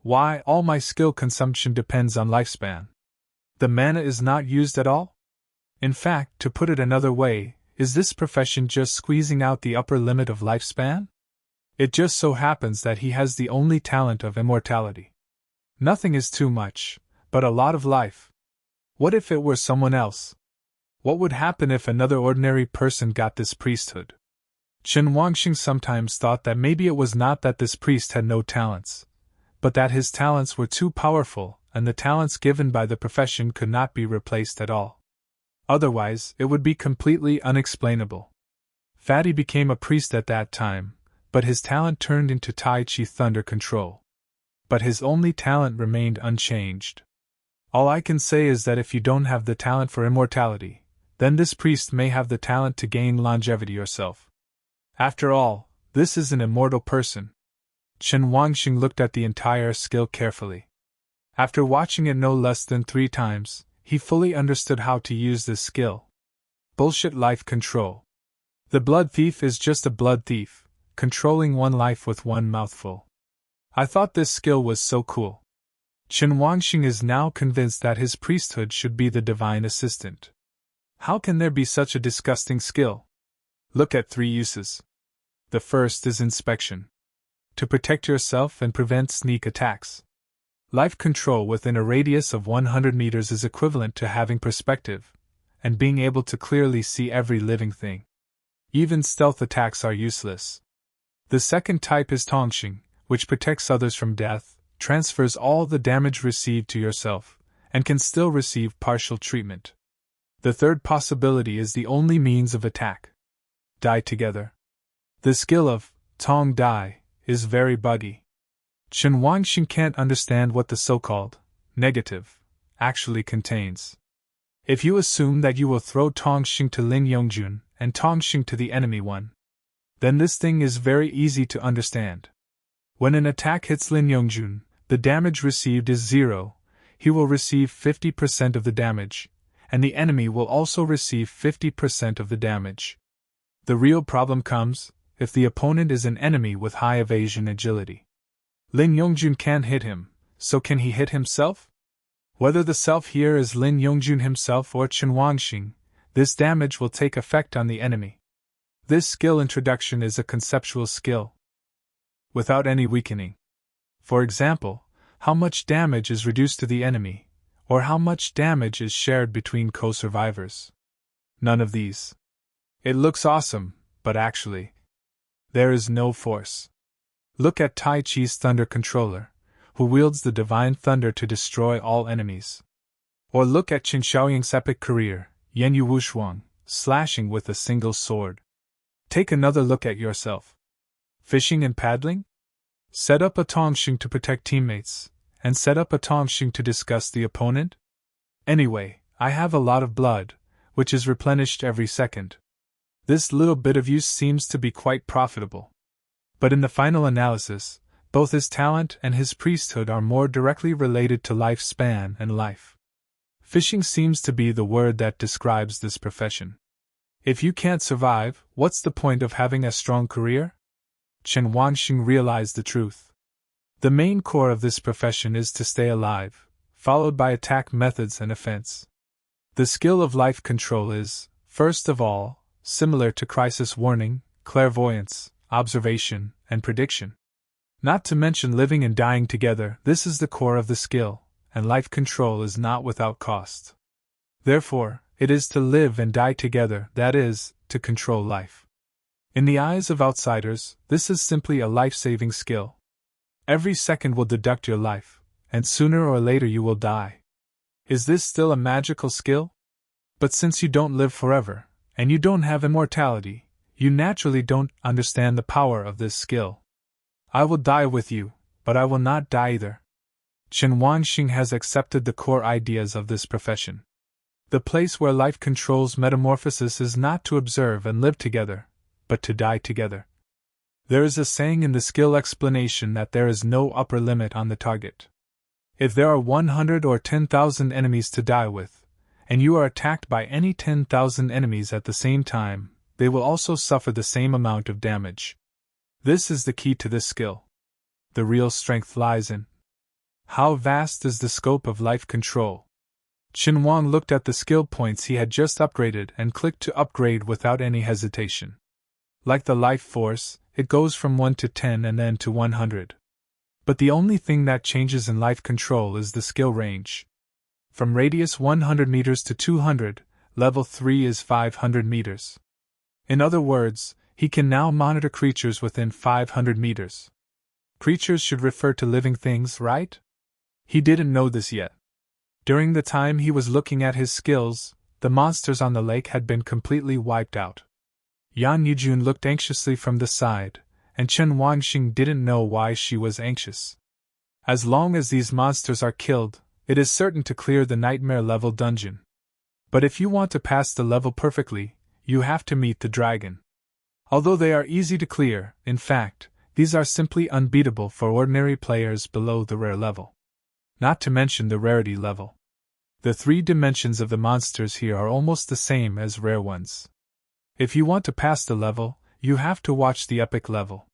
Why, all my skill consumption depends on lifespan. The mana is not used at all? In fact, to put it another way, is this profession just squeezing out the upper limit of lifespan? It just so happens that he has the only talent of immortality. Nothing is too much, but a lot of life. What if it were someone else? What would happen if another ordinary person got this priesthood? Chen Wangxing sometimes thought that maybe it was not that this priest had no talents, but that his talents were too powerful, and the talents given by the profession could not be replaced at all. Otherwise, it would be completely unexplainable. Fatty became a priest at that time, but his talent turned into Tai Chi Thunder Control. But his only talent remained unchanged. All I can say is that if you don't have the talent for immortality, then this priest may have the talent to gain longevity yourself. After all, this is an immortal person. Chen Wangxing looked at the entire skill carefully. After watching it no less than 3 times, he fully understood how to use this skill. Bullshit life control. The blood thief is just a blood thief, controlling one life with one mouthful. I thought this skill was so cool. Chen Wangxing is now convinced that his priesthood should be the divine assistant. How can there be such a disgusting skill? Look at 3 uses. The first is inspection. To protect yourself and prevent sneak attacks. Life control within a radius of 100 meters is equivalent to having perspective, and being able to clearly see every living thing. Even stealth attacks are useless. The second type is Tongxing, which protects others from death, transfers all the damage received to yourself, and can still receive partial treatment. The third possibility is the only means of attack. Die together. The skill of Tong Die is very buggy. Chen Wangxing can't understand what the so-called negative actually contains. If you assume that you will throw Tongxing to Lin Yongjun and Tongxing to the enemy one, then this thing is very easy to understand. When an attack hits Lin Yongjun, the damage received is 0, he will receive 50% of the damage, and the enemy will also receive 50% of the damage. The real problem comes if the opponent is an enemy with high evasion agility. Lin Yongjun can't hit him, so can he hit himself? Whether the self here is Lin Yongjun himself or Chen Wangxing, this damage will take effect on the enemy. This skill introduction is a conceptual skill, without any weakening. For example, how much damage is reduced to the enemy, or how much damage is shared between co-survivors. None of these. It looks awesome, but actually, there is no force. Look at Tai Chi's Thunder Controller, who wields the divine thunder to destroy all enemies. Or look at Qin Xiaoying's epic career, Yan Yu Wushuang, slashing with a single sword. Take another look at yourself. Fishing and paddling? Set up a tongxing to protect teammates, and set up a tongxing to disgust the opponent? Anyway, I have a lot of blood, which is replenished every second. This little bit of use seems to be quite profitable. But in the final analysis, both his talent and his priesthood are more directly related to lifespan and life. Fishing seems to be the word that describes this profession. If you can't survive, what's the point of having a strong career? Chen Wanxing realized the truth. The main core of this profession is to stay alive, followed by attack methods and offense. The skill of life control is, first of all, similar to crisis warning, clairvoyance, observation, and prediction. Not to mention living and dying together, this is the core of the skill, and life control is not without cost. Therefore, it is to live and die together, that is, to control life. In the eyes of outsiders, this is simply a life-saving skill. Every second will deduct your life, and sooner or later you will die. Is this still a magical skill? But since you don't live forever, and you don't have immortality, you naturally don't understand the power of this skill. I will die with you, but I will not die either. Chen Wanxing has accepted the core ideas of this profession. The place where life controls metamorphosis is not to observe and live together, but to die together. There is a saying in the skill explanation that there is no upper limit on the target. If there are 100 or 10,000 enemies to die with, and you are attacked by any 10,000 enemies at the same time, they will also suffer the same amount of damage. This is the key to this skill. The real strength lies in how vast is the scope of life control. Qin Wang looked at the skill points he had just upgraded and clicked to upgrade without any hesitation. Like the life force, it goes from 1 to 10 and then to 100. But the only thing that changes in life control is the skill range. From radius 100 meters to 200, level 3 is 500 meters. In other words, he can now monitor creatures within 500 meters. Creatures should refer to living things, right? He didn't know this yet. During the time he was looking at his skills, the monsters on the lake had been completely wiped out. Yan Yujun looked anxiously from the side, and Chen Wanxing didn't know why she was anxious. As long as these monsters are killed, it is certain to clear the nightmare level dungeon. But if you want to pass the level perfectly, you have to meet the dragon. Although they are easy to clear, in fact, these are simply unbeatable for ordinary players below the rare level. Not to mention the rarity level. The 3 dimensions of the monsters here are almost the same as rare ones. If you want to pass the level, you have to watch the epic level.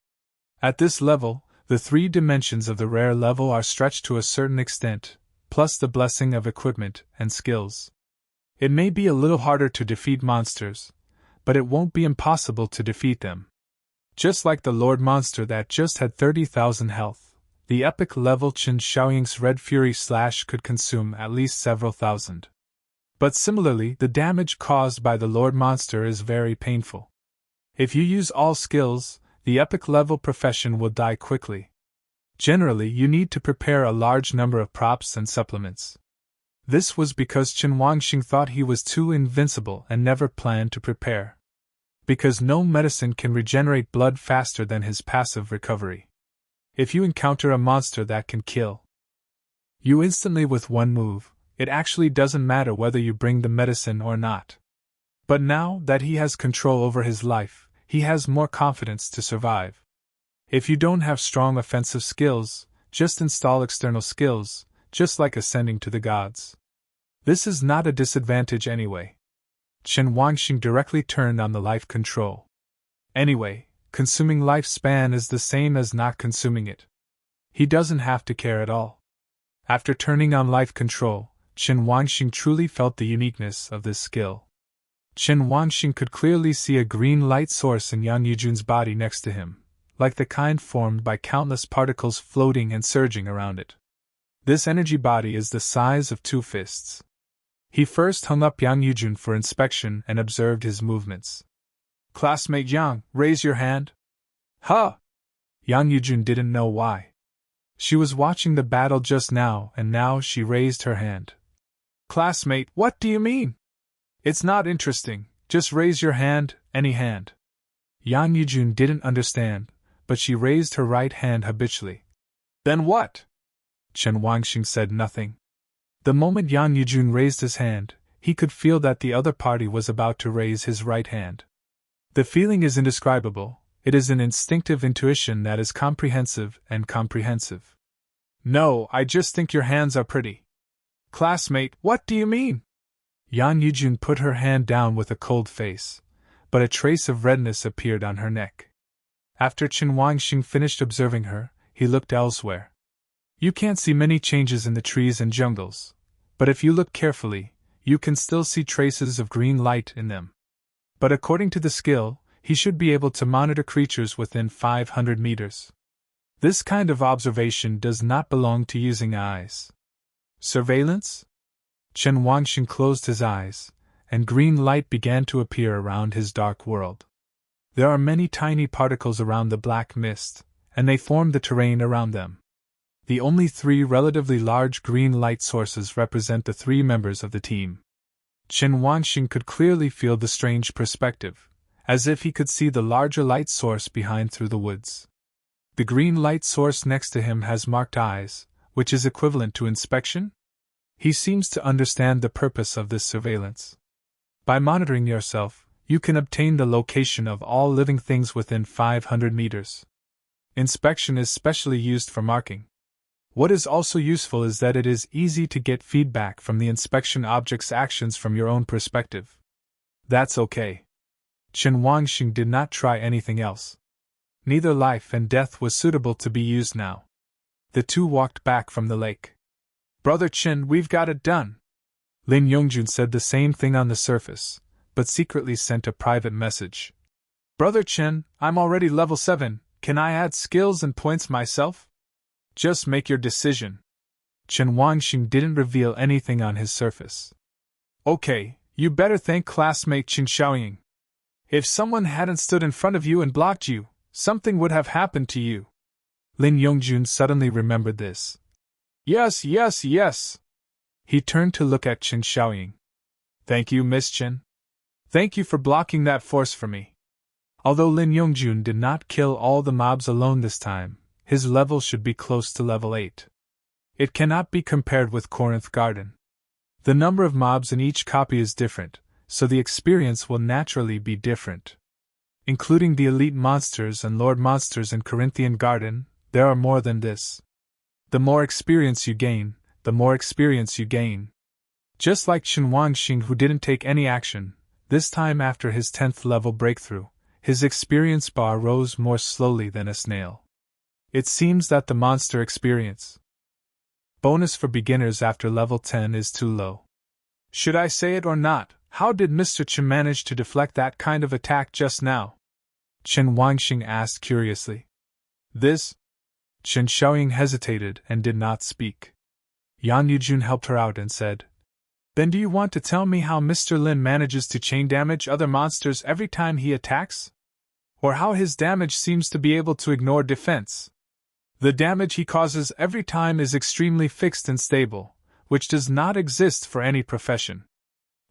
At this level, the 3 dimensions of the rare level are stretched to a certain extent, plus the blessing of equipment and skills. It may be a little harder to defeat monsters, but it won't be impossible to defeat them. Just like the Lord Monster that just had 30,000 health, the epic level Qin Xiaoying's Red Fury Slash could consume at least several thousand. But similarly, the damage caused by the Lord Monster is very painful. If you use all skills, the epic level profession will die quickly. Generally, you need to prepare a large number of props and supplements. This was because Chen Wanxing thought he was too invincible and never planned to prepare. Because no medicine can regenerate blood faster than his passive recovery. If you encounter a monster that can kill you instantly with one move, it actually doesn't matter whether you bring the medicine or not. But now that he has control over his life, he has more confidence to survive. If you don't have strong offensive skills, just install external skills, just like ascending to the gods. This is not a disadvantage anyway. Chen Wanxing directly turned on the life control. Anyway, consuming lifespan is the same as not consuming it. He doesn't have to care at all. After turning on life control, Chen Wanxing truly felt the uniqueness of this skill. Chen Wanxing could clearly see a green light source in Yan Yujun's body next to him, like the kind formed by countless particles floating and surging around it. This energy body is the size of 2 fists. He first hung up Yang Yujun for inspection and observed his movements. Classmate Yang, raise your hand. Huh! Yang Yujun didn't know why. She was watching the battle just now, and now she raised her hand. Classmate, what do you mean? It's not interesting, just raise your hand, any hand. Yan Yujun didn't understand, but she raised her right hand habitually. Then what? Chen Wangxing said nothing. The moment Yan Yujun raised his hand, he could feel that the other party was about to raise his right hand. The feeling is indescribable. It is an instinctive intuition that is comprehensive and comprehensive. No, I just think your hands are pretty. Classmate, what do you mean? Yan Yujun put her hand down with a cold face, but a trace of redness appeared on her neck. After Chen Wangxing finished observing her, he looked elsewhere. You can't see many changes in the trees and jungles, but if you look carefully, you can still see traces of green light in them. But according to the skill, he should be able to monitor creatures within 500 meters. This kind of observation does not belong to using eyes. Surveillance? Chen Wangxing closed his eyes, and green light began to appear around his dark world. There are many tiny particles around the black mist, and they form the terrain around them. The only 3 relatively large green light sources represent the 3 members of the team. Chen Wangxing could clearly feel the strange perspective, as if he could see the larger light source behind through the woods. The green light source next to him has marked eyes, which is equivalent to inspection? He seems to understand the purpose of this surveillance. By monitoring yourself, you can obtain the location of all living things within 500 meters. Inspection is specially used for marking. What is also useful is that it is easy to get feedback from the inspection object's actions from your own perspective. That's okay. Chen Wangxing did not try anything else. Neither life and death was suitable to be used now. The two walked back from the lake. Brother Chen, we've got it done. Lin Yongjun said the same thing on the surface, but secretly sent a private message. Brother Chen, I'm already level 7, can I add skills and points myself? Just make your decision. Chen Wangxing didn't reveal anything on his surface. Okay, you better thank classmate Qin Xiaoying. If someone hadn't stood in front of you and blocked you, something would have happened to you. Lin Yongjun suddenly remembered this. Yes. He turned to look at Qin Xiaoying. Thank you, Miss Qin. Thank you for blocking that force for me. Although Lin Yongjun did not kill all the mobs alone this time, his level should be close to level 8. It cannot be compared with Corinth Garden. The number of mobs in each copy is different, so the experience will naturally be different. Including the elite monsters and lord monsters in Corinthian Garden, there are more than this. The more experience you gain, the more experience you gain. Just like Chen Wangxing, who didn't take any action, this time after his 10th level breakthrough, his experience bar rose more slowly than a snail. It seems that the monster experience bonus for beginners after level 10 is too low. Should I say it or not? How did Mr. Chen manage to deflect that kind of attack just now? Chen Wangxing asked curiously. This? Chen Xiaoying hesitated and did not speak. Yan Yujun helped her out and said, Then do you want to tell me how Mr. Lin manages to chain damage other monsters every time he attacks? Or how his damage seems to be able to ignore defense? The damage he causes every time is extremely fixed and stable, which does not exist for any profession.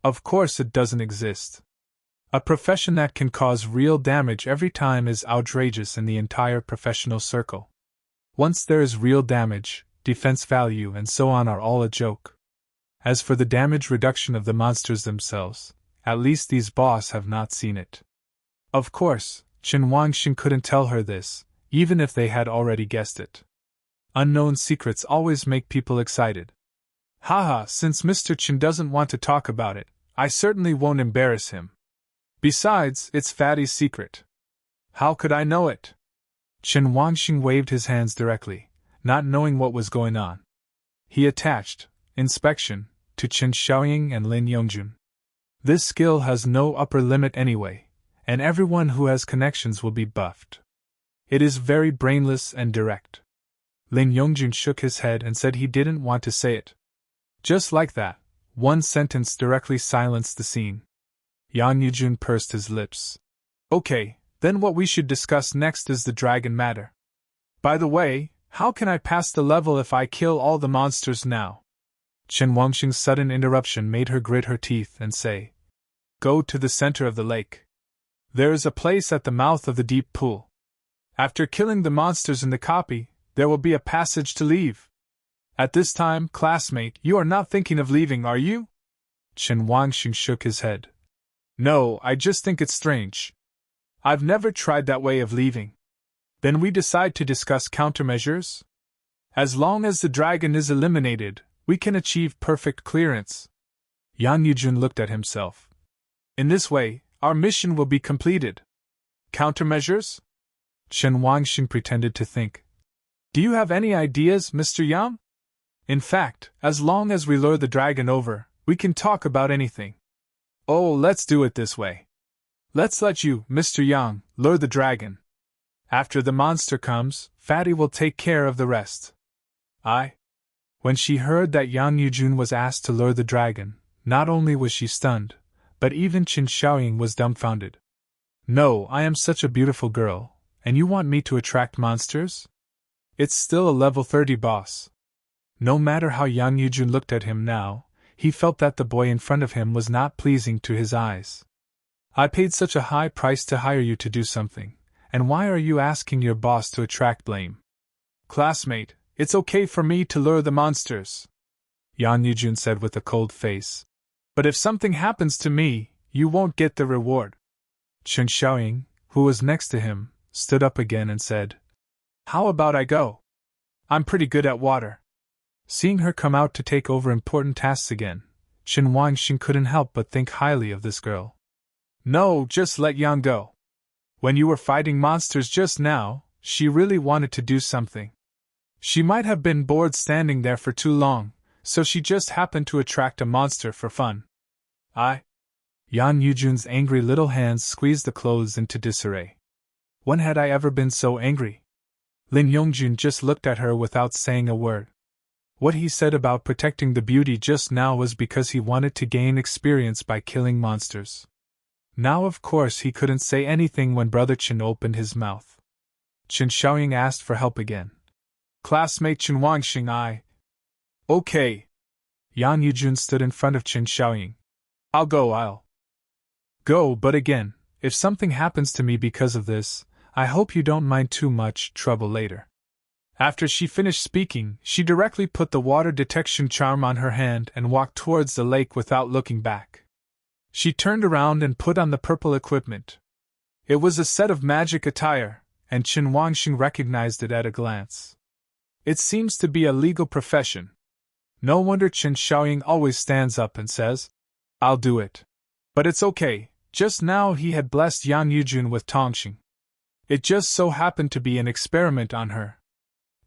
Of course it doesn't exist. A profession that can cause real damage every time is outrageous in the entire professional circle. Once there is real damage, defense value and so on are all a joke. As for the damage reduction of the monsters themselves, at least these boss have not seen it. Of course, Chen Wangxing couldn't tell her this, even if they had already guessed it. Unknown secrets always make people excited. Haha, since Mr. Chen doesn't want to talk about it, I certainly won't embarrass him. Besides, it's Fatty's secret. How could I know it? Chen Wangxing waved his hands directly, not knowing what was going on. He attached inspection to Qin Xiaoying and Lin Yongjun. This skill has no upper limit anyway, and everyone who has connections will be buffed. It is very brainless and direct. Lin Yongjun shook his head and said he didn't want to say it. Just like that, one sentence directly silenced the scene. Yan Yujun pursed his lips. Okay, then what we should discuss next is the dragon matter. By the way, How can I pass the level if I kill all the monsters now? Chen Wangxing's sudden interruption made her grit her teeth and say, Go to the center of the lake. There is a place at the mouth of the deep pool. After killing the monsters in the copy, there will be a passage to leave. At this time, classmate, you are not thinking of leaving, are you? Chen Wangxing shook his head. No, I just think it's strange. I've never tried that way of leaving. Then we decide to discuss countermeasures? As long as the dragon is eliminated, we can achieve perfect clearance. Yang Yujun looked at himself. In this way, our mission will be completed. Countermeasures? Chen Wangxing pretended to think. Do you have any ideas, Mr. Yang? In fact, as long as we lure the dragon over, we can talk about anything. Oh, let's do it this way. Let's let you, Mr. Yang, lure the dragon. After the monster comes, Fatty will take care of the rest. When she heard that Yang Yujun was asked to lure the dragon, not only was she stunned, but even Qin Xiaoying was dumbfounded. No, I am such a beautiful girl, and you want me to attract monsters? It's still a level 30 boss. No matter how Yang Yujun looked at him now, he felt that the boy in front of him was not pleasing to his eyes. I paid such a high price to hire you to do something, and why are you asking your boss to attract blame? Classmate, it's okay for me to lure the monsters, Yang Yujun said with a cold face. But if something happens to me, you won't get the reward. Qin Xiaoying, who was next to him, stood up again and said, How about I go? I'm pretty good at water. Seeing her come out to take over important tasks again, Qin Wangxing couldn't help but think highly of this girl. No, just let Yang go. When you were fighting monsters just now, she really wanted to do something. She might have been bored standing there for too long, so she just happened to attract a monster for fun. Yang Yujun's angry little hands squeezed the clothes into disarray. When had I ever been so angry? Lin Yongjun just looked at her without saying a word. What he said about protecting the beauty just now was because he wanted to gain experience by killing monsters. Now of course he couldn't say anything when Brother Qin opened his mouth. Qin Xiaoying asked for help again. Classmate Qin Wangxing, Okay. Yang Yujun stood in front of Qin Xiaoying. I'll go, but again, if something happens to me because of this, I hope you don't mind too much trouble later. After she finished speaking, she directly put the water detection charm on her hand and walked towards the lake without looking back. She turned around and put on the purple equipment. It was a set of magic attire, and Qin Wangxing recognized it at a glance. It seems to be a legal profession. No wonder Qin Xiaoying always stands up and says, I'll do it. But it's okay, just now he had blessed Yang Yujun with Tongxing. It just so happened to be an experiment on her.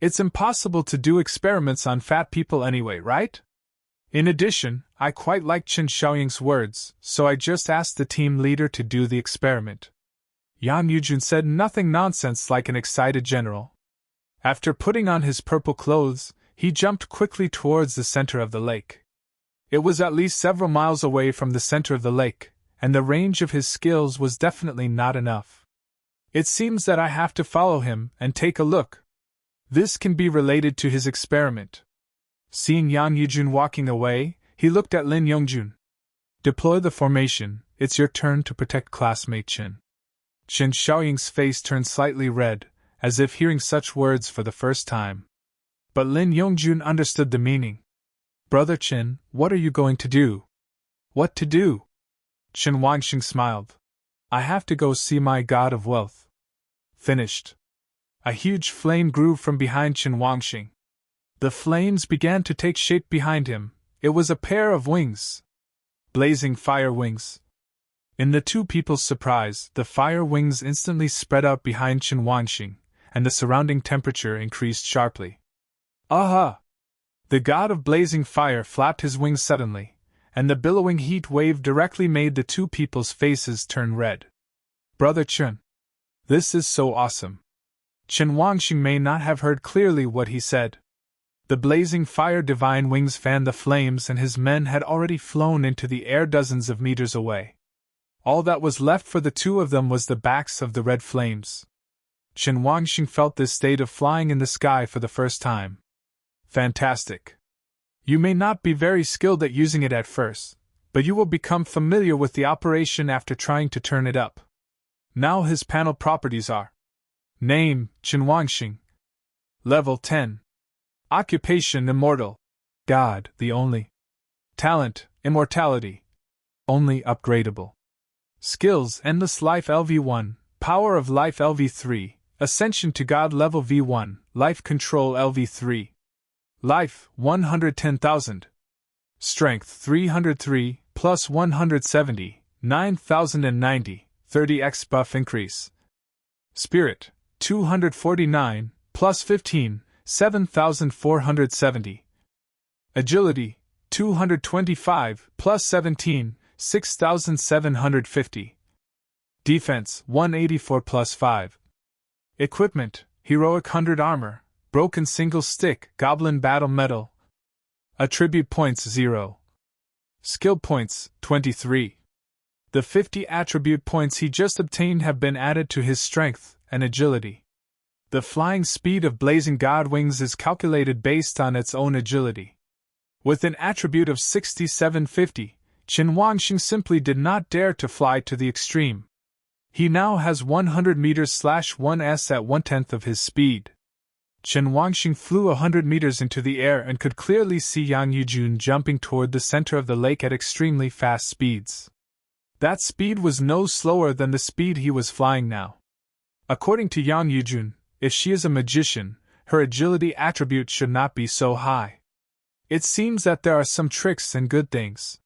It's impossible to do experiments on fat people anyway, right? In addition, I quite like Qin Xiaoying's words, so I just asked the team leader to do the experiment. Yang Yujun said nothing nonsense like an excited general. After putting on his purple clothes, he jumped quickly towards the center of the lake. It was at least several miles away from the center of the lake, and the range of his skills was definitely not enough. It seems that I have to follow him and take a look. This can be related to his experiment. Seeing Yang Yujun walking away, he looked at Lin Yongjun. Deploy the formation, it's your turn to protect classmate Qin. Qin Xiaoying's face turned slightly red, as if hearing such words for the first time. But Lin Yongjun understood the meaning. Brother Qin, what are you going to do? What to do? Qin Wangxing smiled. I have to go see my god of wealth. Finished. A huge flame grew from behind Qin Wangxing. The flames began to take shape behind him. It was a pair of wings. Blazing fire wings. In the two people's surprise, the fire wings instantly spread out behind Qin Wangxing, and the surrounding temperature increased sharply. Aha! The god of blazing fire flapped his wings suddenly, and the billowing heat wave directly made the two people's faces turn red. Brother Qin. This is so awesome. Qin Wangxing may not have heard clearly what he said. The blazing fire divine wings fanned the flames and his men had already flown into the air dozens of meters away. All that was left for the two of them was the backs of the red flames. Chen Wangxing felt this state of flying in the sky for the first time. Fantastic. You may not be very skilled at using it at first, but you will become familiar with the operation after trying to turn it up. Now his panel properties are: Name, Chen Wangxing. Level 10. Occupation, Immortal. God, the only. Talent, Immortality. Only upgradable. Skills, Endless Life LV1, Power of Life LV3, Ascension to God Level V1, Life Control LV3. Life, 110,000. Strength, 303, plus 170, 9,090, 30x buff increase. Spirit, 249, plus 15, 7,470. Agility, 225, plus 17, 6,750. Defense, 184 plus 5. Equipment, Heroic 100 Armor, Broken Single Stick, Goblin Battle Medal. Attribute points 0. Skill points, 23. The 50 attribute points he just obtained have been added to his strength and agility. The flying speed of Blazing God Wings is calculated based on its own agility. With an attribute of 6750, Chen Wangxing simply did not dare to fly to the extreme. He now has 100 meters/1s at 1/10 of his speed. Chen Wangxing flew 100 meters into the air and could clearly see Yang Yujun jumping toward the center of the lake at extremely fast speeds. That speed was no slower than the speed he was flying now. According to Yang Yujun, if she is a magician, her agility attribute should not be so high. It seems that there are some tricks and good things.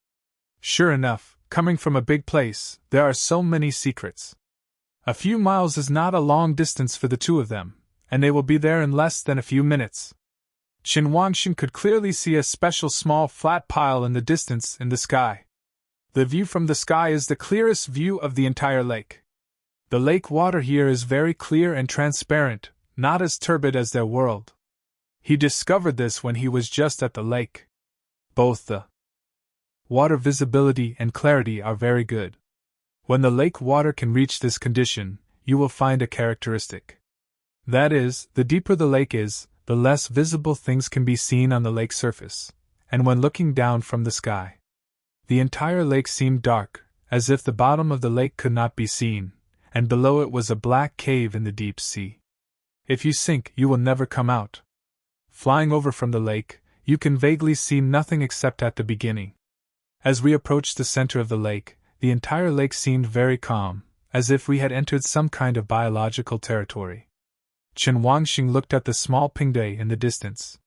Sure enough, coming from a big place, there are so many secrets. A few miles is not a long distance for the two of them, and they will be there in less than a few minutes. Chen Wangxing could clearly see a special small flat pile in the distance in the sky. The view from the sky is the clearest view of the entire lake. The lake water here is very clear and transparent, not as turbid as their world. He discovered this when he was just at the lake. Both the water visibility and clarity are very good. When the lake water can reach this condition, you will find a characteristic. That is, the deeper the lake is, the less visible things can be seen on the lake surface, and when looking down from the sky, the entire lake seemed dark, as if the bottom of the lake could not be seen, and below it was a black cave in the deep sea. If you sink, you will never come out. Flying over from the lake, you can vaguely see nothing except at the beginning. As we approached the center of the lake, the entire lake seemed very calm, as if we had entered some kind of biological territory. Chen Wangxing looked at the small pingde in the distance.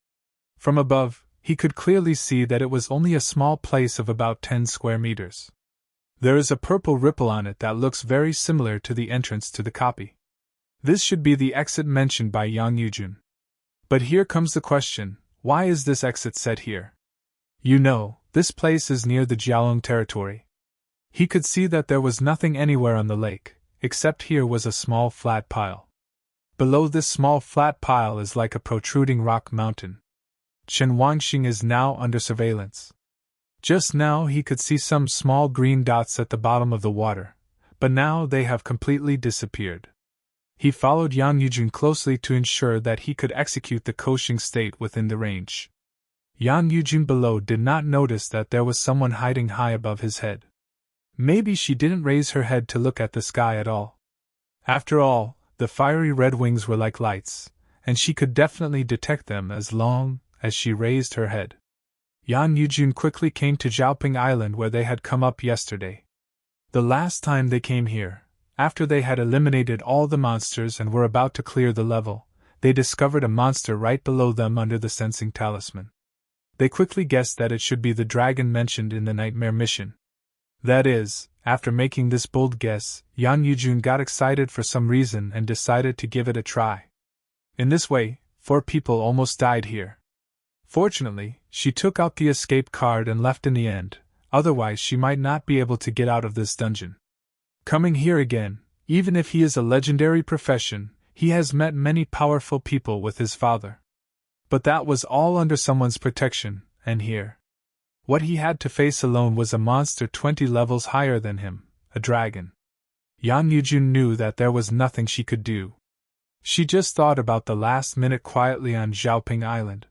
From above, he could clearly see that it was only a small place of about 10 square meters. There is a purple ripple on it that looks very similar to the entrance to the copy. This should be the exit mentioned by Yang Yujun. But here comes the question, why is this exit set here? You know, this place is near the Jialong territory. He could see that there was nothing anywhere on the lake, except here was a small flat pile. Below this small flat pile is like a protruding rock mountain. Chen Wangxing is now under surveillance. Just now he could see some small green dots at the bottom of the water, but now they have completely disappeared. He followed Yang Yujun closely to ensure that he could execute the coaching state within the range. Yang Yujun below did not notice that there was someone hiding high above his head. Maybe she didn't raise her head to look at the sky at all. After all, the fiery red wings were like lights, and she could definitely detect them as long as she raised her head. Yang Yujun quickly came to Zhaoping Island where they had come up yesterday. The last time they came here, after they had eliminated all the monsters and were about to clear the level, they discovered a monster right below them under the sensing talisman. They quickly guessed that it should be the dragon mentioned in the nightmare mission. That is, after making this bold guess, Yang Yujun got excited for some reason and decided to give it a try. In this way, 4 people almost died here. Fortunately, she took out the escape card and left in the end, otherwise she might not be able to get out of this dungeon. Coming here again, even if he is a legendary profession, he has met many powerful people with his father. But that was all under someone's protection, and here, what he had to face alone was a monster 20 levels higher than him, a dragon. Yang Yujun knew that there was nothing she could do. She just thought about the last minute quietly on Xiaoping Island.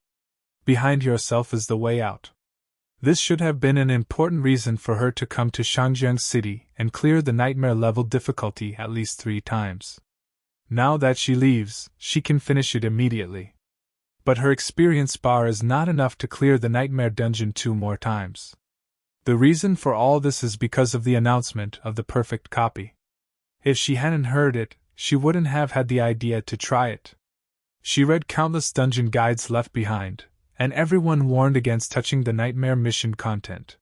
Behind yourself is the way out. This should have been an important reason for her to come to Shangjiang City and clear the nightmare level difficulty at least 3 times. Now that she leaves, she can finish it immediately. But her experience bar is not enough to clear the nightmare dungeon 2 more times. The reason for all this is because of the announcement of the perfect copy. If she hadn't heard it, she wouldn't have had the idea to try it. She read countless dungeon guides left behind, and everyone warned against touching the nightmare mission content.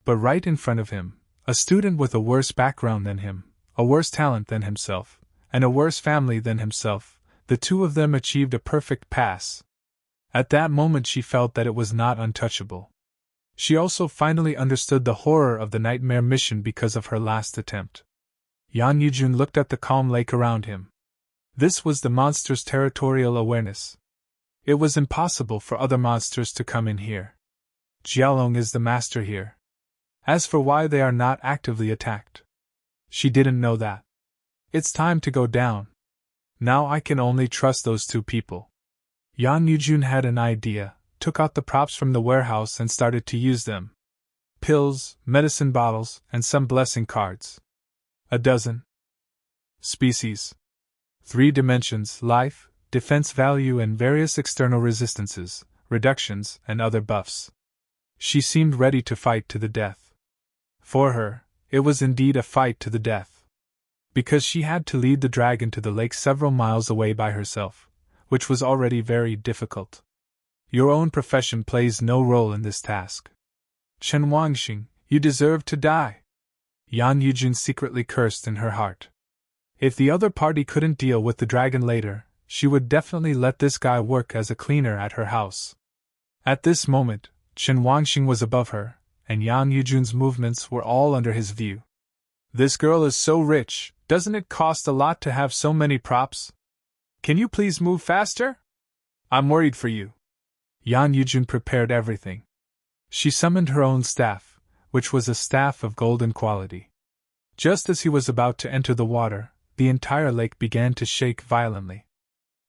But right in front of him, a student with a worse background than him, a worse talent than himself, and a worse family than himself, the 2 of them achieved a perfect pass. At that moment she felt that it was not untouchable. She also finally understood the horror of the nightmare mission because of her last attempt. Yan Yujun looked at the calm lake around him. This was the monster's territorial awareness. It was impossible for other monsters to come in here. Jialong is the master here. As for why they are not actively attacked, she didn't know that. It's time to go down. Now I can only trust those 2 people. Yan Yujun had an idea, took out the props from the warehouse and started to use them. Pills, medicine bottles, and some blessing cards. A dozen. Species. 3 dimensions: life, defense value, and various external resistances, reductions, and other buffs. She seemed ready to fight to the death. For her, it was indeed a fight to the death. Because she had to lead the dragon to the lake several miles away by herself, which was already very difficult. Your own profession plays no role in this task. Chen Wangxing, you deserve to die. Yan Yujun secretly cursed in her heart. If the other party couldn't deal with the dragon later, she would definitely let this guy work as a cleaner at her house. At this moment, Chen Wangxing was above her, and Yan Yujun's movements were all under his view. This girl is so rich, doesn't it cost a lot to have so many props? Can you please move faster? I'm worried for you. Yan Yujun prepared everything. She summoned her own staff, which was a staff of golden quality. Just as he was about to enter the water, the entire lake began to shake violently.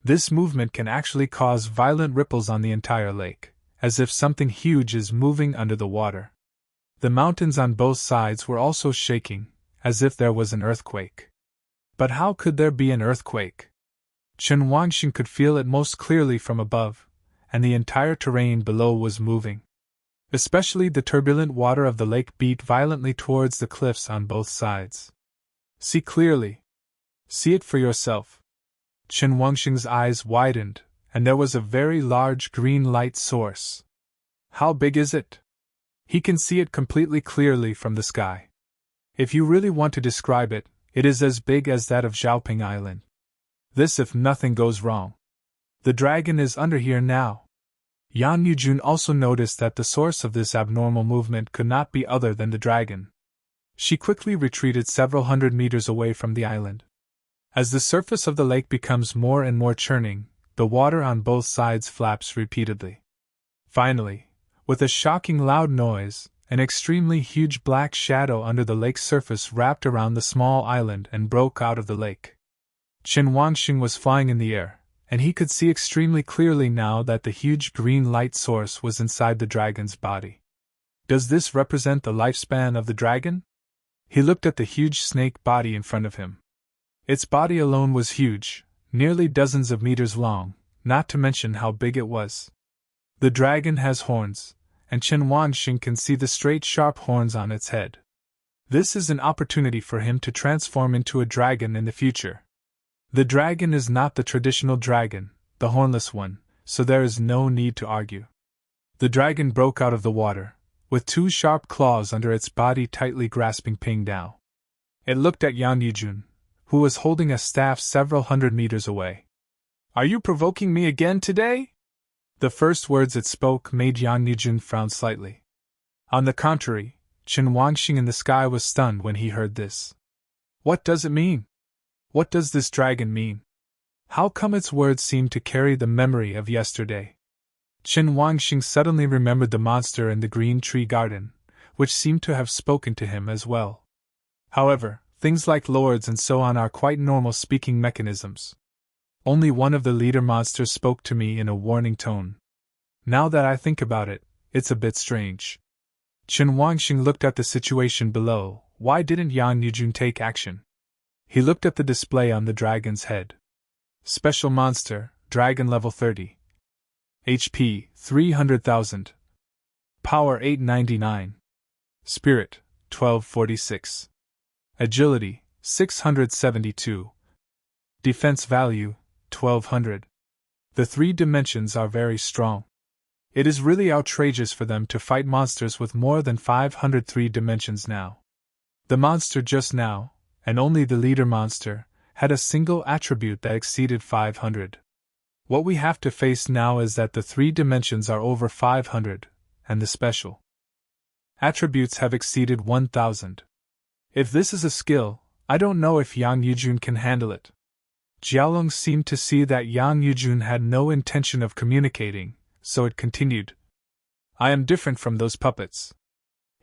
This movement can actually cause violent ripples on the entire lake, as if something huge is moving under the water. The mountains on both sides were also shaking, as if there was an earthquake. But how could there be an earthquake? Chen Wangxing could feel it most clearly from above, and the entire terrain below was moving. Especially the turbulent water of the lake beat violently towards the cliffs on both sides. See clearly. See it for yourself. Chen Wangxing's eyes widened, and there was a very large green light source. How big is it? He can see it completely clearly from the sky. If you really want to describe it, it is as big as that of Xiaoping Island. This if nothing goes wrong. The dragon is under here now. Yan Yujun also noticed that the source of this abnormal movement could not be other than the dragon. She quickly retreated several hundred meters away from the island. As the surface of the lake becomes more and more churning, the water on both sides flaps repeatedly. Finally, with a shocking loud noise, an extremely huge black shadow under the lake's surface wrapped around the small island and broke out of the lake. Chen Wangxing was flying in the air, and he could see extremely clearly now that the huge green light source was inside the dragon's body. Does this represent the lifespan of the dragon? He looked at the huge snake body in front of him. Its body alone was huge, nearly dozens of meters long, not to mention how big it was. The dragon has horns, and Chen Wangxing can see the straight sharp horns on its head. This is an opportunity for him to transform into a dragon in the future. The dragon is not the traditional dragon, the hornless one, so there is no need to argue. The dragon broke out of the water, with 2 sharp claws under its body tightly grasping Ping Dao. It looked at Yan Yujun, who was holding a staff several hundred meters away. Are you provoking me again today? The first words it spoke made Yan Yujun frown slightly. On the contrary, Chen Wangxing in the sky was stunned when he heard this. What does it mean? What does this dragon mean? How come its words seem to carry the memory of yesterday? Chen Wangxing suddenly remembered the monster in the green tree garden, which seemed to have spoken to him as well. However, things like lords and so on are quite normal speaking mechanisms. Only one of the leader monsters spoke to me in a warning tone. Now that I think about it, it's a bit strange. Chen Wangxing looked at the situation below. Why didn't Yang Yujun take action? He looked at the display on the dragon's head. Special monster, dragon level 30. HP 300,000. Power 899. Spirit 1246. Agility 672. Defense value 1200. The 3 dimensions are very strong. It is really outrageous for them to fight monsters with more than 503 dimensions now. The monster just now, and only the leader monster, had a single attribute that exceeded 500. What we have to face now is that the 3 dimensions are over 500, and the special attributes have exceeded 1000. If this is a skill, I don't know if Yang Yujun can handle it. Jiaolong seemed to see that Yang Yujun had no intention of communicating, so it continued. I am different from those puppets.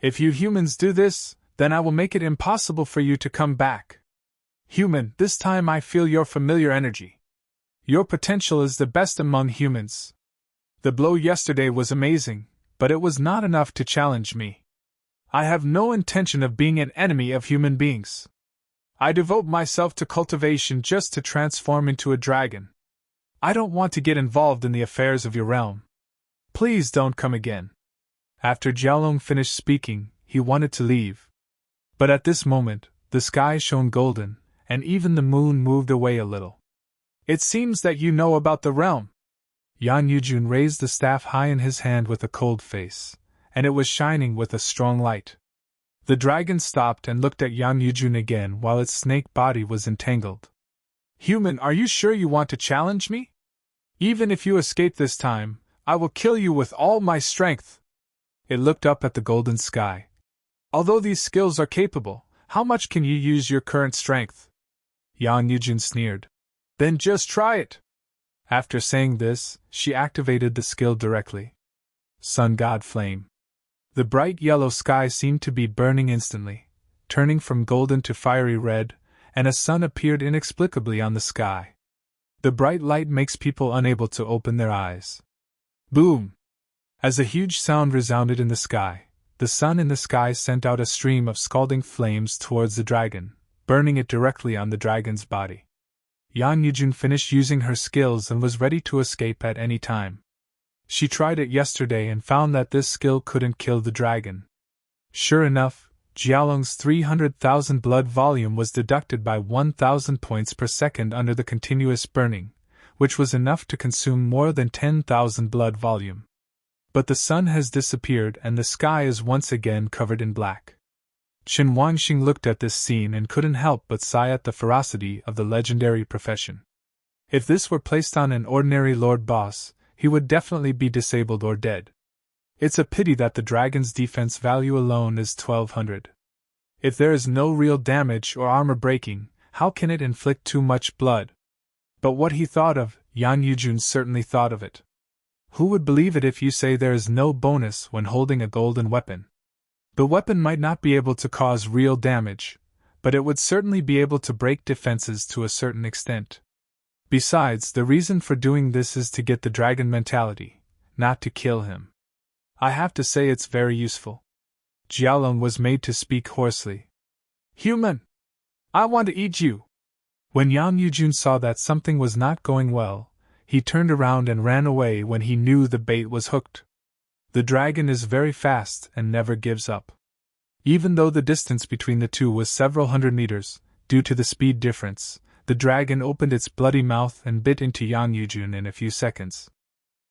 If you humans do this, then I will make it impossible for you to come back. Human, this time I feel your familiar energy. Your potential is the best among humans. The blow yesterday was amazing, but it was not enough to challenge me. I have no intention of being an enemy of human beings. I devote myself to cultivation just to transform into a dragon. I don't want to get involved in the affairs of your realm. Please don't come again. After Jiaolong finished speaking, he wanted to leave. But at this moment, the sky shone golden, and even the moon moved away a little. It seems that you know about the realm. Yan Yujun raised the staff high in his hand with a cold face, and it was shining with a strong light. The dragon stopped and looked at Yan Yujun again while its snake body was entangled. Human, are you sure you want to challenge me? Even if you escape this time, I will kill you with all my strength. It looked up at the golden sky. Although these skills are capable, how much can you use your current strength? Yan Yujun sneered. Then just try it. After saying this, she activated the skill directly. Sun God Flame. The bright yellow sky seemed to be burning instantly, turning from golden to fiery red, and a sun appeared inexplicably on the sky. The bright light makes people unable to open their eyes. Boom! As a huge sound resounded in the sky, the sun in the sky sent out a stream of scalding flames towards the dragon, burning it directly on the dragon's body. Yan Yujun finished using her skills and was ready to escape at any time. She tried it yesterday and found that this skill couldn't kill the dragon. Sure enough, Jiaolong's 300,000 blood volume was deducted by 1,000 points per second under the continuous burning, which was enough to consume more than 10,000 blood volume. But the sun has disappeared and the sky is once again covered in black. Chen Wangxing looked at this scene and couldn't help but sigh at the ferocity of the legendary profession. If this were placed on an ordinary lord boss, he would definitely be disabled or dead. It's a pity that the dragon's defense value alone is 1200. If there is no real damage or armor breaking, how can it inflict too much blood? But what he thought of, Yan Yujun certainly thought of it. Who would believe it if you say there is no bonus when holding a golden weapon? The weapon might not be able to cause real damage, but it would certainly be able to break defenses to a certain extent. Besides, the reason for doing this is to get the dragon mentality, not to kill him. I have to say it's very useful. Jiaolong was made to speak hoarsely. Human! I want to eat you! When Yan Yujun saw that something was not going well, he turned around and ran away when he knew the bait was hooked. The dragon is very fast and never gives up. Even though the distance between the two was several hundred meters, due to the speed difference, the dragon opened its bloody mouth and bit into Yan Yujun in a few seconds.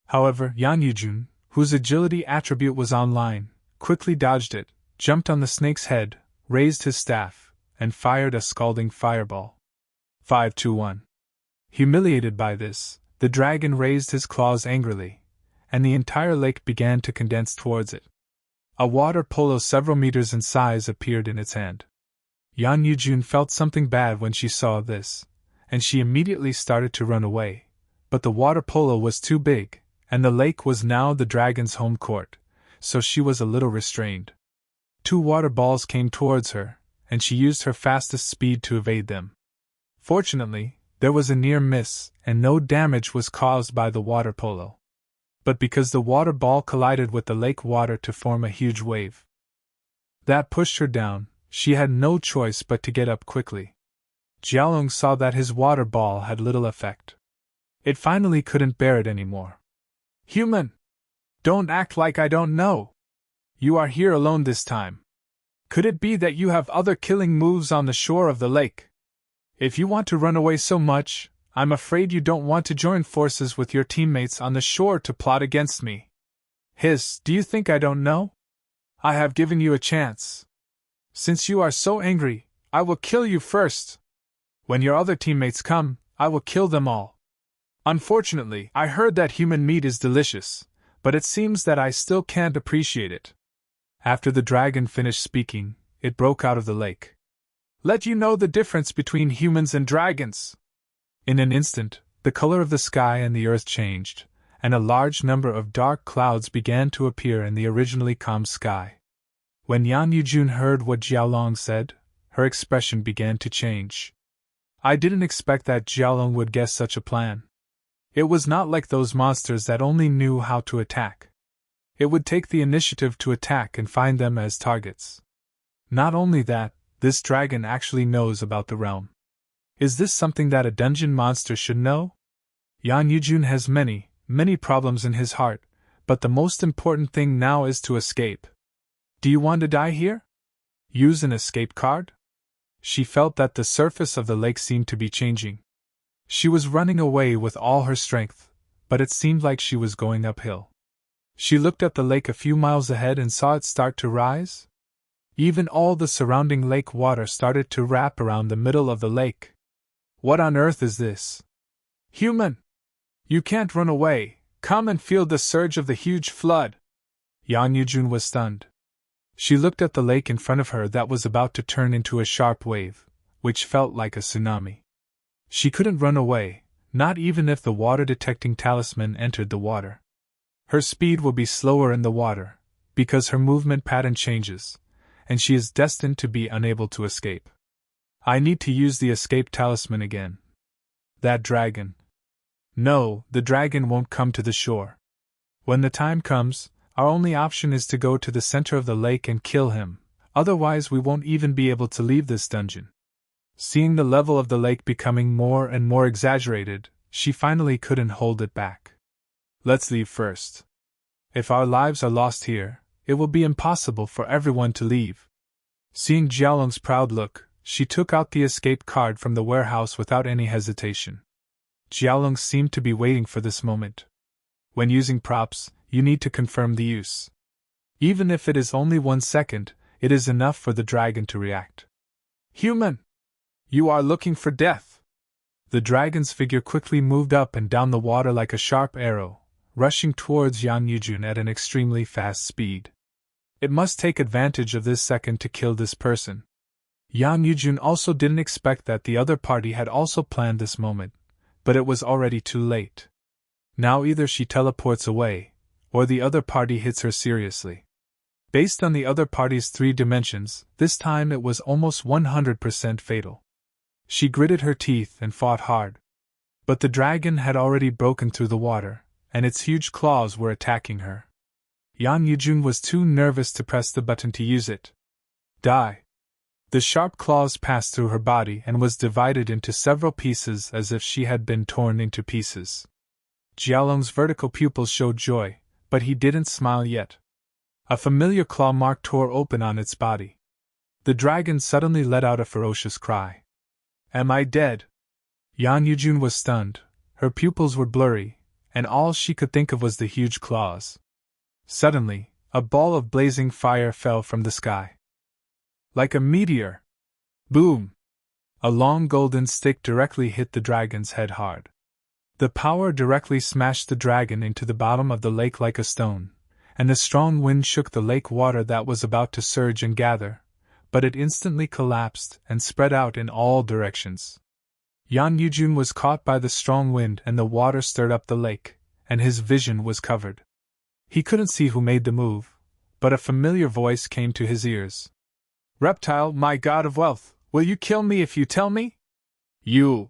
However, Yan Yujun, whose agility attribute was online, quickly dodged it, jumped on the snake's head, raised his staff, and fired a scalding fireball. 5-1. Humiliated by this, the dragon raised his claws angrily, and the entire lake began to condense towards it. A water polo several meters in size appeared in its hand. Yan Yujun felt something bad when she saw this, and she immediately started to run away, but the water polo was too big, and the lake was now the dragon's home court, so she was a little restrained. 2 water balls came towards her, and she used her fastest speed to evade them. Fortunately, There was a near miss, and no damage was caused by the water polo. But because the water ball collided with the lake water to form a huge wave that pushed her down, she had no choice but to get up quickly. Jialong saw that his water ball had little effect. It finally couldn't bear it anymore. Human! Don't act like I don't know. You are here alone this time. Could it be that you have other killing moves on the shore of the lake? If you want to run away so much, I'm afraid you don't want to join forces with your teammates on the shore to plot against me. Hiss, do you think I don't know? I have given you a chance. Since you are so angry, I will kill you first. When your other teammates come, I will kill them all. Unfortunately, I heard that human meat is delicious, but it seems that I still can't appreciate it. After the dragon finished speaking, it broke out of the lake. Let you know the difference between humans and dragons. In an instant, the color of the sky and the earth changed, and a large number of dark clouds began to appear in the originally calm sky. When Yan Yujun heard what Jialong said, her expression began to change. I didn't expect that Jialong would guess such a plan. It was not like those monsters that only knew how to attack. It would take the initiative to attack and find them as targets. Not only that, this dragon actually knows about the realm. Is this something that a dungeon monster should know? Yan Yujun has many problems in his heart, but the most important thing now is to escape. Do you want to die here? Use an escape card? She felt that the surface of the lake seemed to be changing. She was running away with all her strength, but it seemed like she was going uphill. She looked at the lake a few miles ahead and saw it start to rise. Even all the surrounding lake water started to wrap around the middle of the lake. What on earth is this? Human! You can't run away, come and feel the surge of the huge flood! Yan Yujun was stunned. She looked at the lake in front of her that was about to turn into a sharp wave, which felt like a tsunami. She couldn't run away, not even if the water-detecting talisman entered the water. Her speed will be slower in the water, because her movement pattern changes, and she is destined to be unable to escape. I need to use the escape talisman again. That dragon. No, the dragon won't come to the shore. When the time comes, our only option is to go to the center of the lake and kill him, otherwise we won't even be able to leave this dungeon. Seeing the level of the lake becoming more and more exaggerated, she finally couldn't hold it back. Let's leave first. If our lives are lost here, it will be impossible for everyone to leave. Seeing Jialong's proud look, she took out the escape card from the warehouse without any hesitation. Jialong seemed to be waiting for this moment. When using props, you need to confirm the use. Even if it is only 1 second, it is enough for the dragon to react. Human! You are looking for death! The dragon's figure quickly moved up and down the water like a sharp arrow, rushing towards Yan Yujun at an extremely fast speed. It must take advantage of this second to kill this person. Yan Yujun also didn't expect that the other party had also planned this moment, but it was already too late. Now either she teleports away, or the other party hits her seriously. Based on the other party's 3 dimensions, this time it was almost 100% fatal. She gritted her teeth and fought hard. But the dragon had already broken through the water, and its huge claws were attacking her. Yan Yujun was too nervous to press the button to use it. Die! The sharp claws passed through her body and was divided into several pieces as if she had been torn into pieces. Jialong's vertical pupils showed joy, but he didn't smile yet. A familiar claw mark tore open on its body. The dragon suddenly let out a ferocious cry. Am I dead? Yan Yujun was stunned, her pupils were blurry, and all she could think of was the huge claws. Suddenly, a ball of blazing fire fell from the sky. Like a meteor. Boom! A long golden stick directly hit the dragon's head hard. The power directly smashed the dragon into the bottom of the lake like a stone, and the strong wind shook the lake water that was about to surge and gather, but it instantly collapsed and spread out in all directions. Yan Yujun was caught by the strong wind and the water stirred up the lake, and his vision was covered. He couldn't see who made the move, but a familiar voice came to his ears. Reptile, my god of wealth, will you kill me if you tell me? You!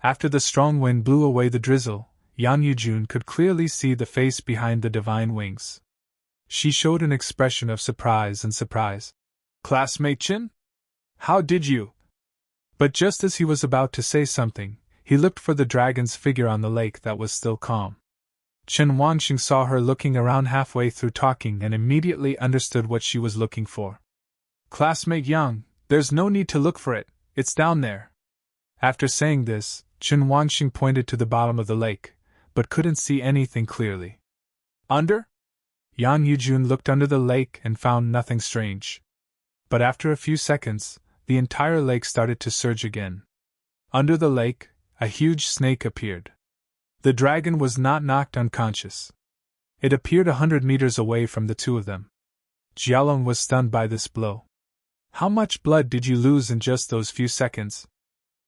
After the strong wind blew away the drizzle, Yan Yujun could clearly see the face behind the divine wings. She showed an expression of surprise and surprise. "Classmate Chin? How did you?" But just as he was about to say something, he looked for the dragon's figure on the lake that was still calm. Chen Wangxing saw her looking around halfway through talking and immediately understood what she was looking for. "Classmate Yang, there's no need to look for it, it's down there." After saying this, Chen Wangxing pointed to the bottom of the lake, but couldn't see anything clearly. "Under?" Yan Yujun looked under the lake and found nothing strange. But after a few seconds, the entire lake started to surge again. Under the lake, a huge snake appeared. The dragon was not knocked unconscious. It appeared 100 meters away from the two of them. Jialong was stunned by this blow. "How much blood did you lose in just those few seconds?"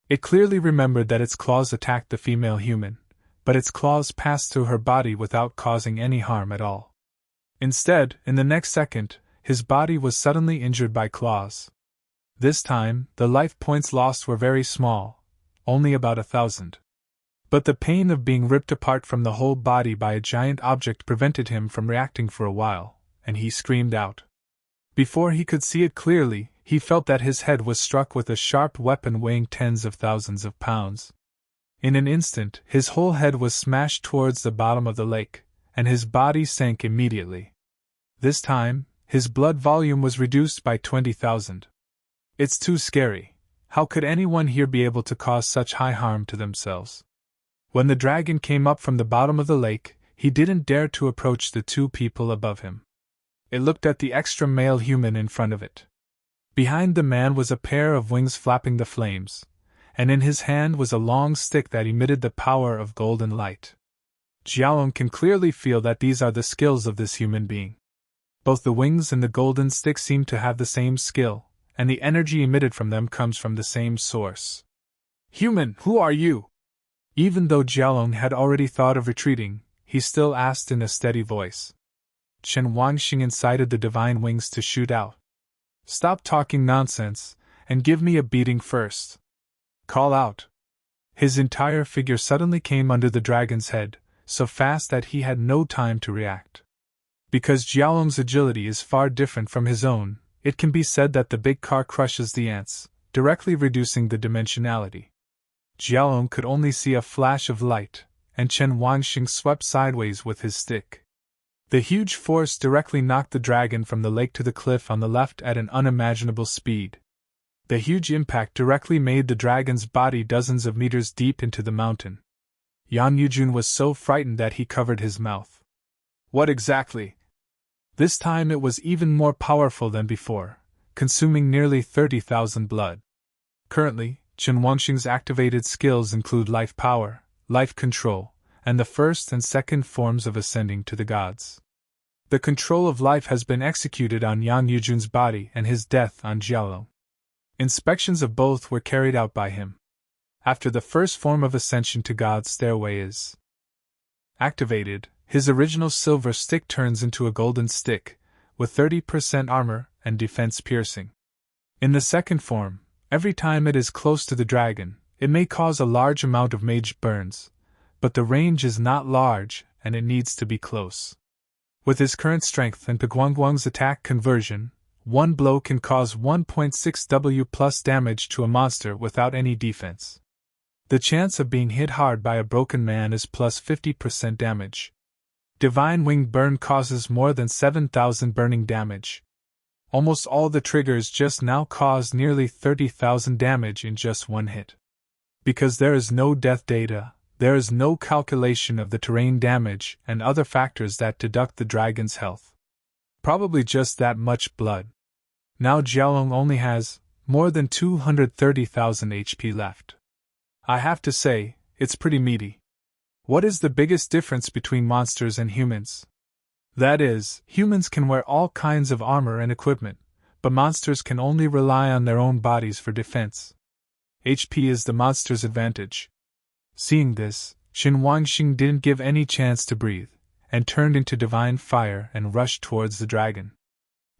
It clearly remembered that its claws attacked the female human, but its claws passed through her body without causing any harm at all. Instead, in the next second, his body was suddenly injured by claws. This time, the life points lost were very small, only about 1,000. But the pain of being ripped apart from the whole body by a giant object prevented him from reacting for a while, and he screamed out. Before he could see it clearly, he felt that his head was struck with a sharp weapon weighing tens of thousands of pounds. In an instant, his whole head was smashed towards the bottom of the lake, and his body sank immediately. This time, his blood volume was reduced by 20,000. "It's too scary. How could anyone here be able to cause such high harm to themselves?" When the dragon came up from the bottom of the lake, he didn't dare to approach the two people above him. It looked at the extra male human in front of it. Behind the man was a pair of wings flapping the flames, and in his hand was a long stick that emitted the power of golden light. Jialong can clearly feel that these are the skills of this human being. Both the wings and the golden stick seem to have the same skill, and the energy emitted from them comes from the same source. "Human, who are you?" Even though Jialong had already thought of retreating, he still asked in a steady voice. Chen Wangxing incited the divine wings to shoot out. "Stop talking nonsense, and give me a beating first. Call out." His entire figure suddenly came under the dragon's head, so fast that he had no time to react. Because Jialong's agility is far different from his own, it can be said that the big car crushes the ants, directly reducing the dimensionality. Jialong could only see a flash of light, and Chen Wangxing swept sideways with his stick. The huge force directly knocked the dragon from the lake to the cliff on the left at an unimaginable speed. The huge impact directly made the dragon's body dozens of meters deep into the mountain. Yan Yujun was so frightened that he covered his mouth. "What exactly?" This time it was even more powerful than before, consuming nearly 30,000 blood. Currently, Chen Wangxing's activated skills include life power, life control, and the first and second forms of ascending to the gods. The control of life has been executed on Yan Yujun's body and his death on Jialong. Inspections of both were carried out by him. After the first form of ascension to God's stairway is activated, his original silver stick turns into a golden stick, with 30% armor and defense piercing. In the second form, every time it is close to the dragon, it may cause a large amount of mage burns, but the range is not large and it needs to be close. With his current strength and Peguangguang's attack conversion, one blow can cause 1.6 W plus damage to a monster without any defense. The chance of being hit hard by a broken man is plus 50% damage. Divine Winged Burn causes more than 7,000 burning damage. Almost all the triggers just now cause nearly 30,000 damage in just one hit. Because there is no death data, there is no calculation of the terrain damage and other factors that deduct the dragon's health. Probably just that much blood. Now Jialong only has more than 230,000 HP left. I have to say, it's pretty meaty. What is the biggest difference between monsters and humans? That is, humans can wear all kinds of armor and equipment, but monsters can only rely on their own bodies for defense. HP is the monster's advantage. Seeing this, Chen Wangxing didn't give any chance to breathe, and turned into divine fire and rushed towards the dragon.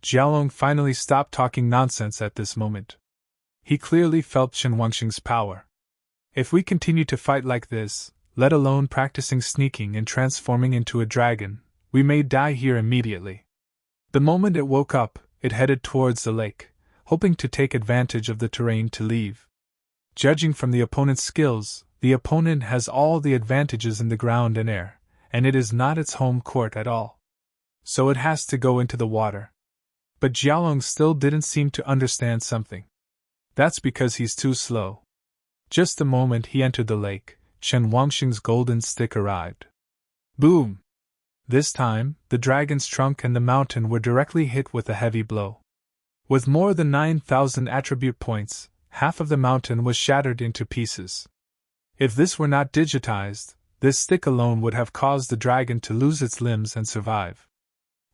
Jialong finally stopped talking nonsense at this moment. He clearly felt Chen Wangxing's power. If we continue to fight like this, let alone practicing sneaking and transforming into a dragon, we may die here immediately. The moment it woke up, it headed towards the lake, hoping to take advantage of the terrain to leave. Judging from the opponent's skills, the opponent has all the advantages in the ground and air, and it is not its home court at all. So it has to go into the water. But Jialong still didn't seem to understand something. That's because he's too slow. Just the moment he entered the lake, Chen Wangxing's golden stick arrived. Boom! This time, the dragon's trunk and the mountain were directly hit with a heavy blow. With more than 9,000 attribute points, half of the mountain was shattered into pieces. If this were not digitized, this stick alone would have caused the dragon to lose its limbs and survive.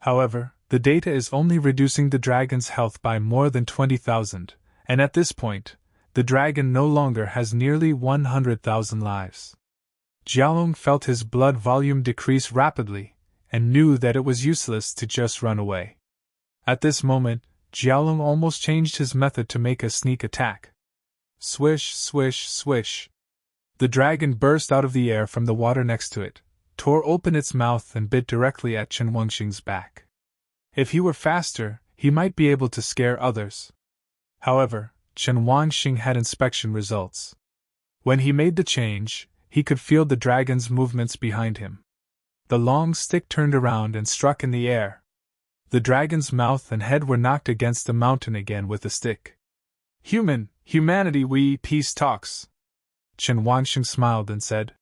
However, the data is only reducing the dragon's health by more than 20,000, and at this point, the dragon no longer has nearly 100,000 lives. Jialong felt his blood volume decrease rapidly, and knew that it was useless to just run away. At this moment, Jialong almost changed his method to make a sneak attack. Swish, swish, swish. The dragon burst out of the air from the water next to it, tore open its mouth and bit directly at Chen Wangxing's back. If he were faster, he might be able to scare others. However, Chen Wangxing had inspection results. When he made the change, he could feel the dragon's movements behind him. The long stick turned around and struck in the air. The dragon's mouth and head were knocked against the mountain again with the stick. Humanity, we peace talks. Chen Wangxing smiled and said,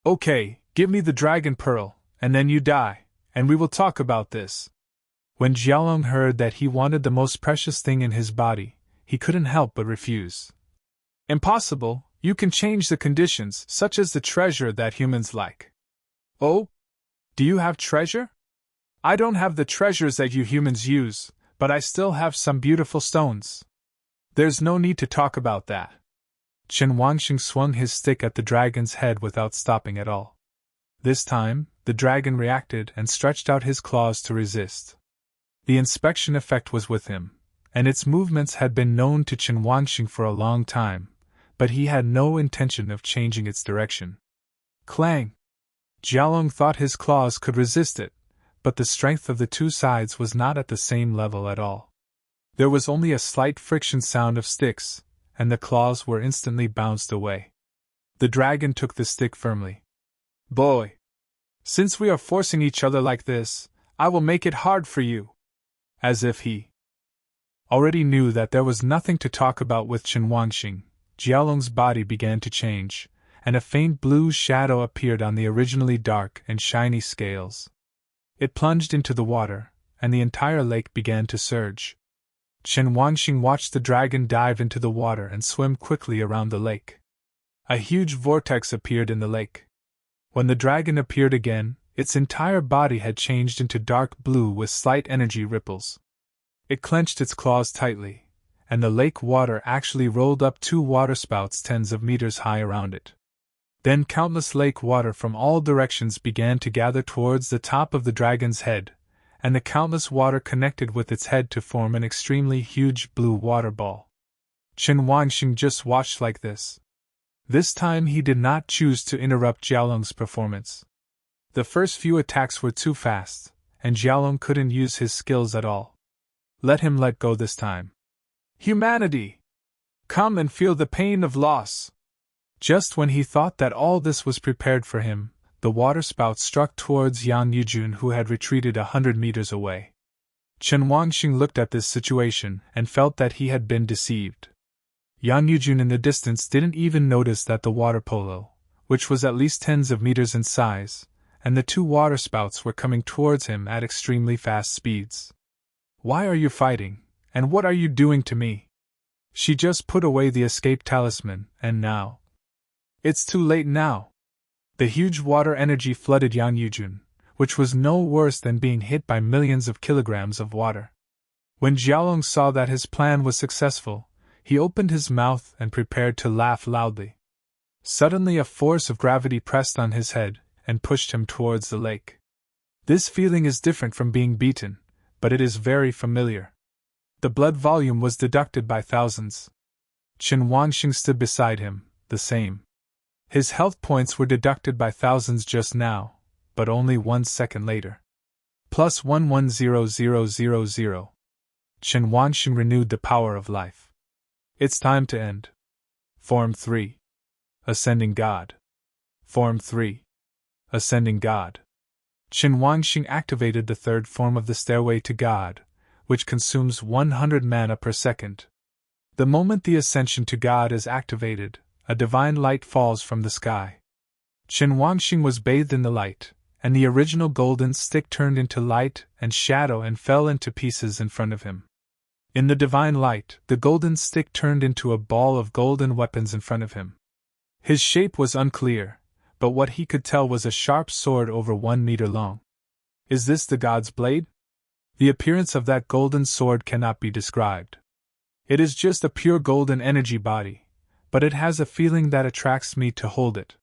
Okay, give me the dragon pearl, and then you die, and we will talk about this. When Jialong heard that he wanted the most precious thing in his body, he couldn't help but refuse. Impossible, you can change the conditions, such as the treasure that humans like. Oh? Do you have treasure? I don't have the treasures that you humans use, but I still have some beautiful stones. There's no need to talk about that. Chen Wangxing swung his stick at the dragon's head without stopping at all. This time, the dragon reacted and stretched out his claws to resist. The inspection effect was with him, and its movements had been known to Chen Wangxing for a long time, but he had no intention of changing its direction. Clang! Jialong thought his claws could resist it, but the strength of the two sides was not at the same level at all. There was only a slight friction sound of sticks, and the claws were instantly bounced away. The dragon took the stick firmly. Boy! Since we are forcing each other like this, I will make it hard for you. As if he already knew that there was nothing to talk about with Chen Wangxing, Jialong's body began to change, and a faint blue shadow appeared on the originally dark and shiny scales. It plunged into the water, and the entire lake began to surge. Chen Wangxing watched the dragon dive into the water and swim quickly around the lake. A huge vortex appeared in the lake. When the dragon appeared again, its entire body had changed into dark blue with slight energy ripples. It clenched its claws tightly, and the lake water actually rolled up 2 waterspouts tens of meters high around it. Then countless lake water from all directions began to gather towards the top of the dragon's head, and the countless water connected with its head to form an extremely huge blue water ball. Chen Wangxing just watched like this. This time he did not choose to interrupt Jialong's performance. The first few attacks were too fast, and Jialong couldn't use his skills at all. Let him let go this time. Humanity! Come and feel the pain of loss! Just when he thought that all this was prepared for him, the waterspout struck towards Yang Yujun, who had retreated 100 meters away. Chen Wangxing looked at this situation and felt that he had been deceived. Yang Yujun in the distance didn't even notice that the water polo, which was at least tens of meters in size, and the 2 waterspouts were coming towards him at extremely fast speeds. Why are you fighting, and what are you doing to me? She just put away the escape talisman, and now. It's too late now. The huge water energy flooded Yang Yujun, which was no worse than being hit by millions of kilograms of water. When Jialong saw that his plan was successful, he opened his mouth and prepared to laugh loudly. Suddenly a force of gravity pressed on his head and pushed him towards the lake. This feeling is different from being beaten, but it is very familiar. The blood volume was deducted by thousands. Chen Wangxing stood beside him, the same. His health points were deducted by thousands just now, but only 1 second later. Plus 110000. Chen Wanxing renewed the power of life. It's time to end. Form 3. Ascending God. Form 3. Ascending God. Chen Wanxing activated the third form of the Stairway to God, which consumes 100 mana per second. The moment the ascension to God is activated, a divine light falls from the sky. Chen Wanxing was bathed in the light, and the original golden stick turned into light and shadow and fell into pieces in front of him. In the divine light, the golden stick turned into a ball of golden weapons in front of him. His shape was unclear, but what he could tell was a sharp sword over 1 meter long. Is this the god's blade? The appearance of that golden sword cannot be described. It is just a pure golden energy body, but it has a feeling that attracts me to hold it.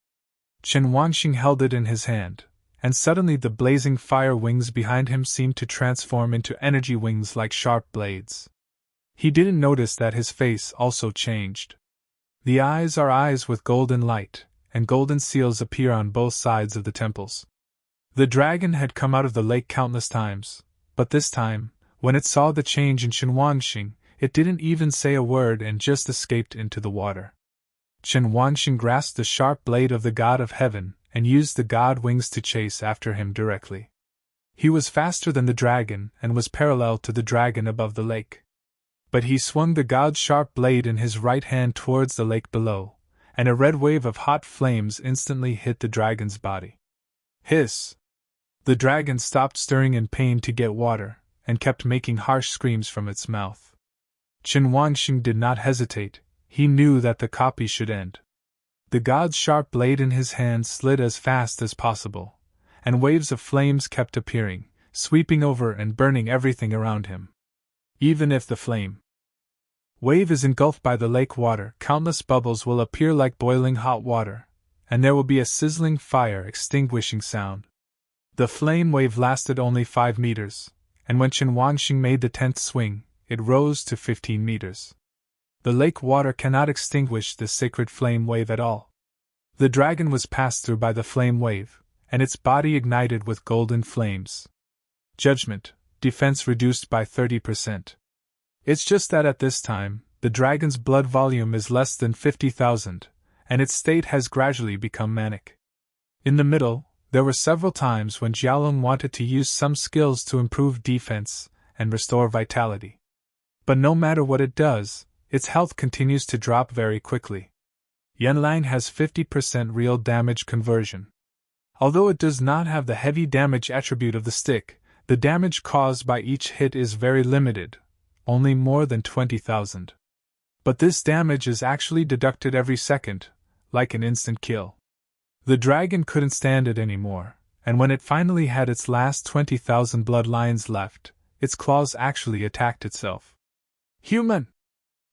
Chen Wanxing held it in his hand, and suddenly the blazing fire wings behind him seemed to transform into energy wings like sharp blades. He didn't notice that his face also changed. The eyes are eyes with golden light, and golden seals appear on both sides of the temples. The dragon had come out of the lake countless times, but this time, when it saw the change in Chen Wanxing, it didn't even say a word and just escaped into the water. Chen Wanxing grasped the sharp blade of the god of heaven and used the god wings to chase after him directly. He was faster than the dragon and was parallel to the dragon above the lake. But he swung the god's sharp blade in his right hand towards the lake below, and a red wave of hot flames instantly hit the dragon's body. Hiss! The dragon stopped stirring in pain to get water, and kept making harsh screams from its mouth. Chen Wanxing did not hesitate. He knew that the copy should end. The god's sharp blade in his hand slid as fast as possible, and waves of flames kept appearing, sweeping over and burning everything around him. Even if the flame wave is engulfed by the lake water, countless bubbles will appear like boiling hot water, and there will be a sizzling fire extinguishing sound. The flame wave lasted only 5 meters, and when Chen Wanxing made the 10th swing, it rose to 15 meters. The lake water cannot extinguish this sacred flame wave at all. The dragon was passed through by the flame wave, and its body ignited with golden flames. Judgment, defense reduced by 30%. It's just that at this time, the dragon's blood volume is less than 50,000, and its state has gradually become manic. In the middle, there were several times when Jialong wanted to use some skills to improve defense and restore vitality. But no matter what it does, its health continues to drop very quickly. Yanlang has 50% real damage conversion. Although it does not have the heavy damage attribute of the stick, the damage caused by each hit is very limited, only more than 20,000. But this damage is actually deducted every second, like an instant kill. The dragon couldn't stand it anymore, and when it finally had its last 20,000 bloodlines left, its claws actually attacked itself. Human!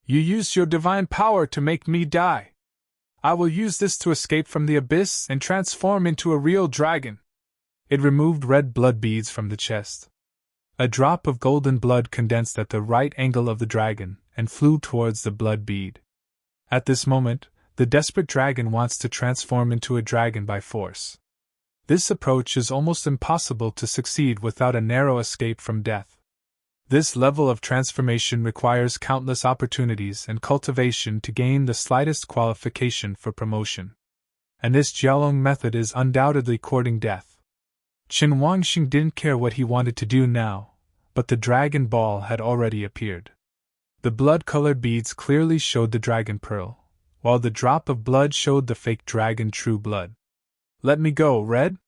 You used your divine power to make me die. I will use this to escape from the abyss and transform into a real dragon. It removed red blood beads from the chest. A drop of golden blood condensed at the right angle of the dragon and flew towards the blood bead. At this moment, the desperate dragon wants to transform into a dragon by force. This approach is almost impossible to succeed without a narrow escape from death. This level of transformation requires countless opportunities and cultivation to gain the slightest qualification for promotion. And this Jialong method is undoubtedly courting death. Chen Wanxing didn't care what he wanted to do now, but the dragon ball had already appeared. The blood-colored beads clearly showed the dragon pearl, while the drop of blood showed the fake dragon true blood. Let me go, Red!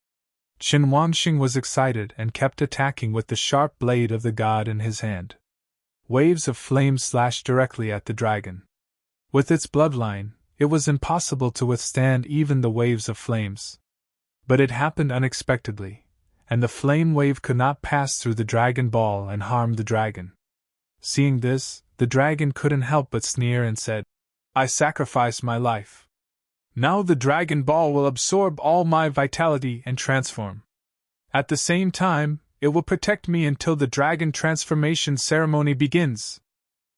Chen Wanxing was excited and kept attacking with the sharp blade of the god in his hand. Waves of flame slashed directly at the dragon. With its bloodline, it was impossible to withstand even the waves of flames. But it happened unexpectedly, and the flame wave could not pass through the dragon ball and harm the dragon. Seeing this, the dragon couldn't help but sneer and said, I sacrifice my life. Now the dragon ball will absorb all my vitality and transform. At the same time, it will protect me until the dragon transformation ceremony begins.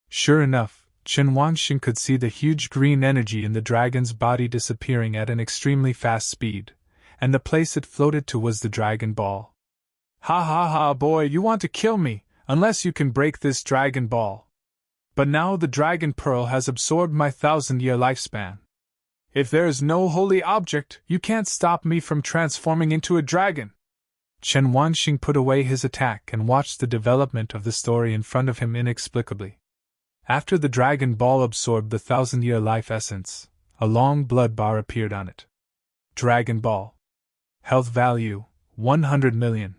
Sure enough, Chen Wangxing could see the huge green energy in the dragon's body disappearing at an extremely fast speed, and the place it floated to was the Dragon Ball. Ha ha ha, boy, you want to kill me, unless you can break this Dragon Ball. But now the Dragon Pearl has absorbed my 1,000-year lifespan. If there is no holy object, you can't stop me from transforming into a dragon. Chen Wangxing put away his attack and watched the development of the story in front of him inexplicably. After the Dragon Ball absorbed the 1,000-year life essence, a long blood bar appeared on it. Dragon Ball. Health value, 100 million.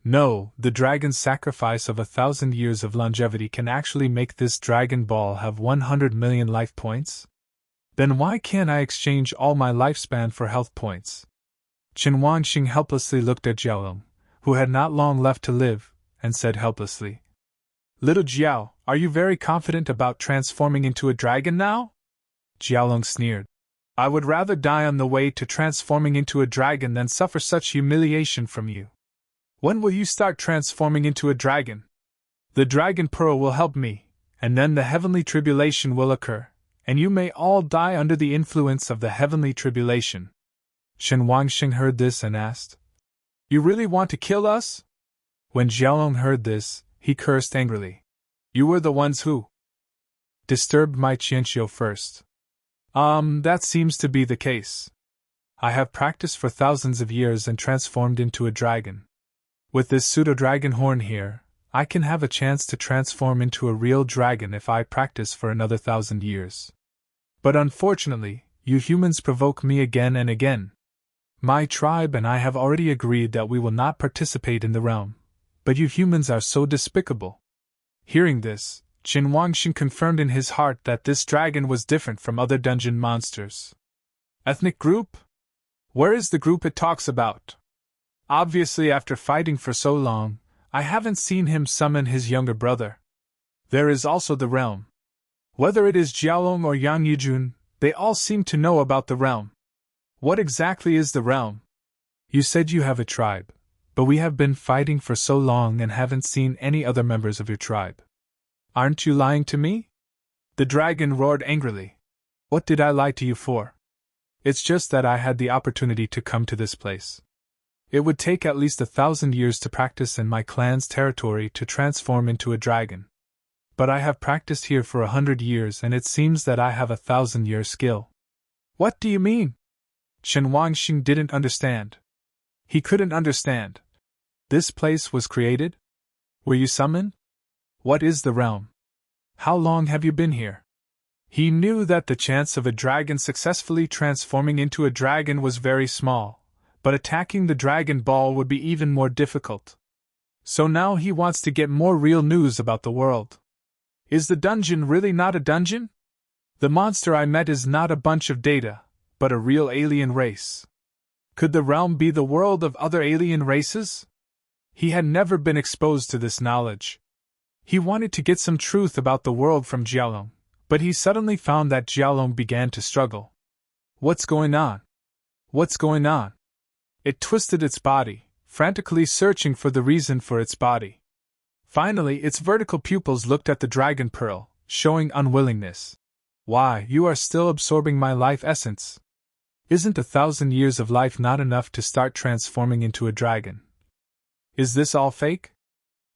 No, the dragon's sacrifice of 1,000 years of longevity can actually make this Dragon Ball have 100 million life points? Then why can't I exchange all my lifespan for health points? Chen Wangxing helplessly looked at Jiaolong, who had not long left to live, and said helplessly, "Little Jiao, are you very confident about transforming into a dragon now?" Jiaolong sneered. "I would rather die on the way to transforming into a dragon than suffer such humiliation from you. When will you start transforming into a dragon? The Dragon Pearl will help me, and then the heavenly tribulation will occur, and you may all die under the influence of the heavenly tribulation." Chen Wangxing heard this and asked, "You really want to kill us?" When Jiaolong heard this, he cursed angrily. "You were the ones who disturbed my Qianxiu first." That seems to be the case. I have practiced for thousands of years and transformed into a dragon. With this pseudo-dragon horn here, I can have a chance to transform into a real dragon if I practice for another 1,000 years. But unfortunately, you humans provoke me again and again. My tribe and I have already agreed that we will not participate in the realm, but you humans are so despicable. Hearing this, Chen Wangxing confirmed in his heart that this dragon was different from other dungeon monsters. Ethnic group? Where is the group it talks about? Obviously, after fighting for so long, I haven't seen him summon his younger brother. There is also the realm. Whether it is Jiaolong or Yang Yijun, they all seem to know about the realm. What exactly is the realm? You said you have a tribe, but we have been fighting for so long and haven't seen any other members of your tribe. Aren't you lying to me? The dragon roared angrily. What did I lie to you for? It's just that I had the opportunity to come to this place. It would take at least 1,000 years to practice in my clan's territory to transform into a dragon. But I have practiced here for 100 years and it seems that I have 1,000-year skill. What do you mean? Chen Wangxing didn't understand. He couldn't understand. This place was created? Were you summoned? What is the realm? How long have you been here? He knew that the chance of a dragon successfully transforming into a dragon was very small, but attacking the Dragon Ball would be even more difficult. So now he wants to get more real news about the world. Is the dungeon really not a dungeon? The monster I met is not a bunch of data, but a real alien race. Could the realm be the world of other alien races? He had never been exposed to this knowledge. He wanted to get some truth about the world from Jiaolong, but he suddenly found that Jiaolong began to struggle. What's going on? What's going on? It twisted its body, frantically searching for the reason for its body. Finally, its vertical pupils looked at the Dragon Pearl, showing unwillingness. Why, you are still absorbing my life essence. Isn't 1,000 years of life not enough to start transforming into a dragon? Is this all fake?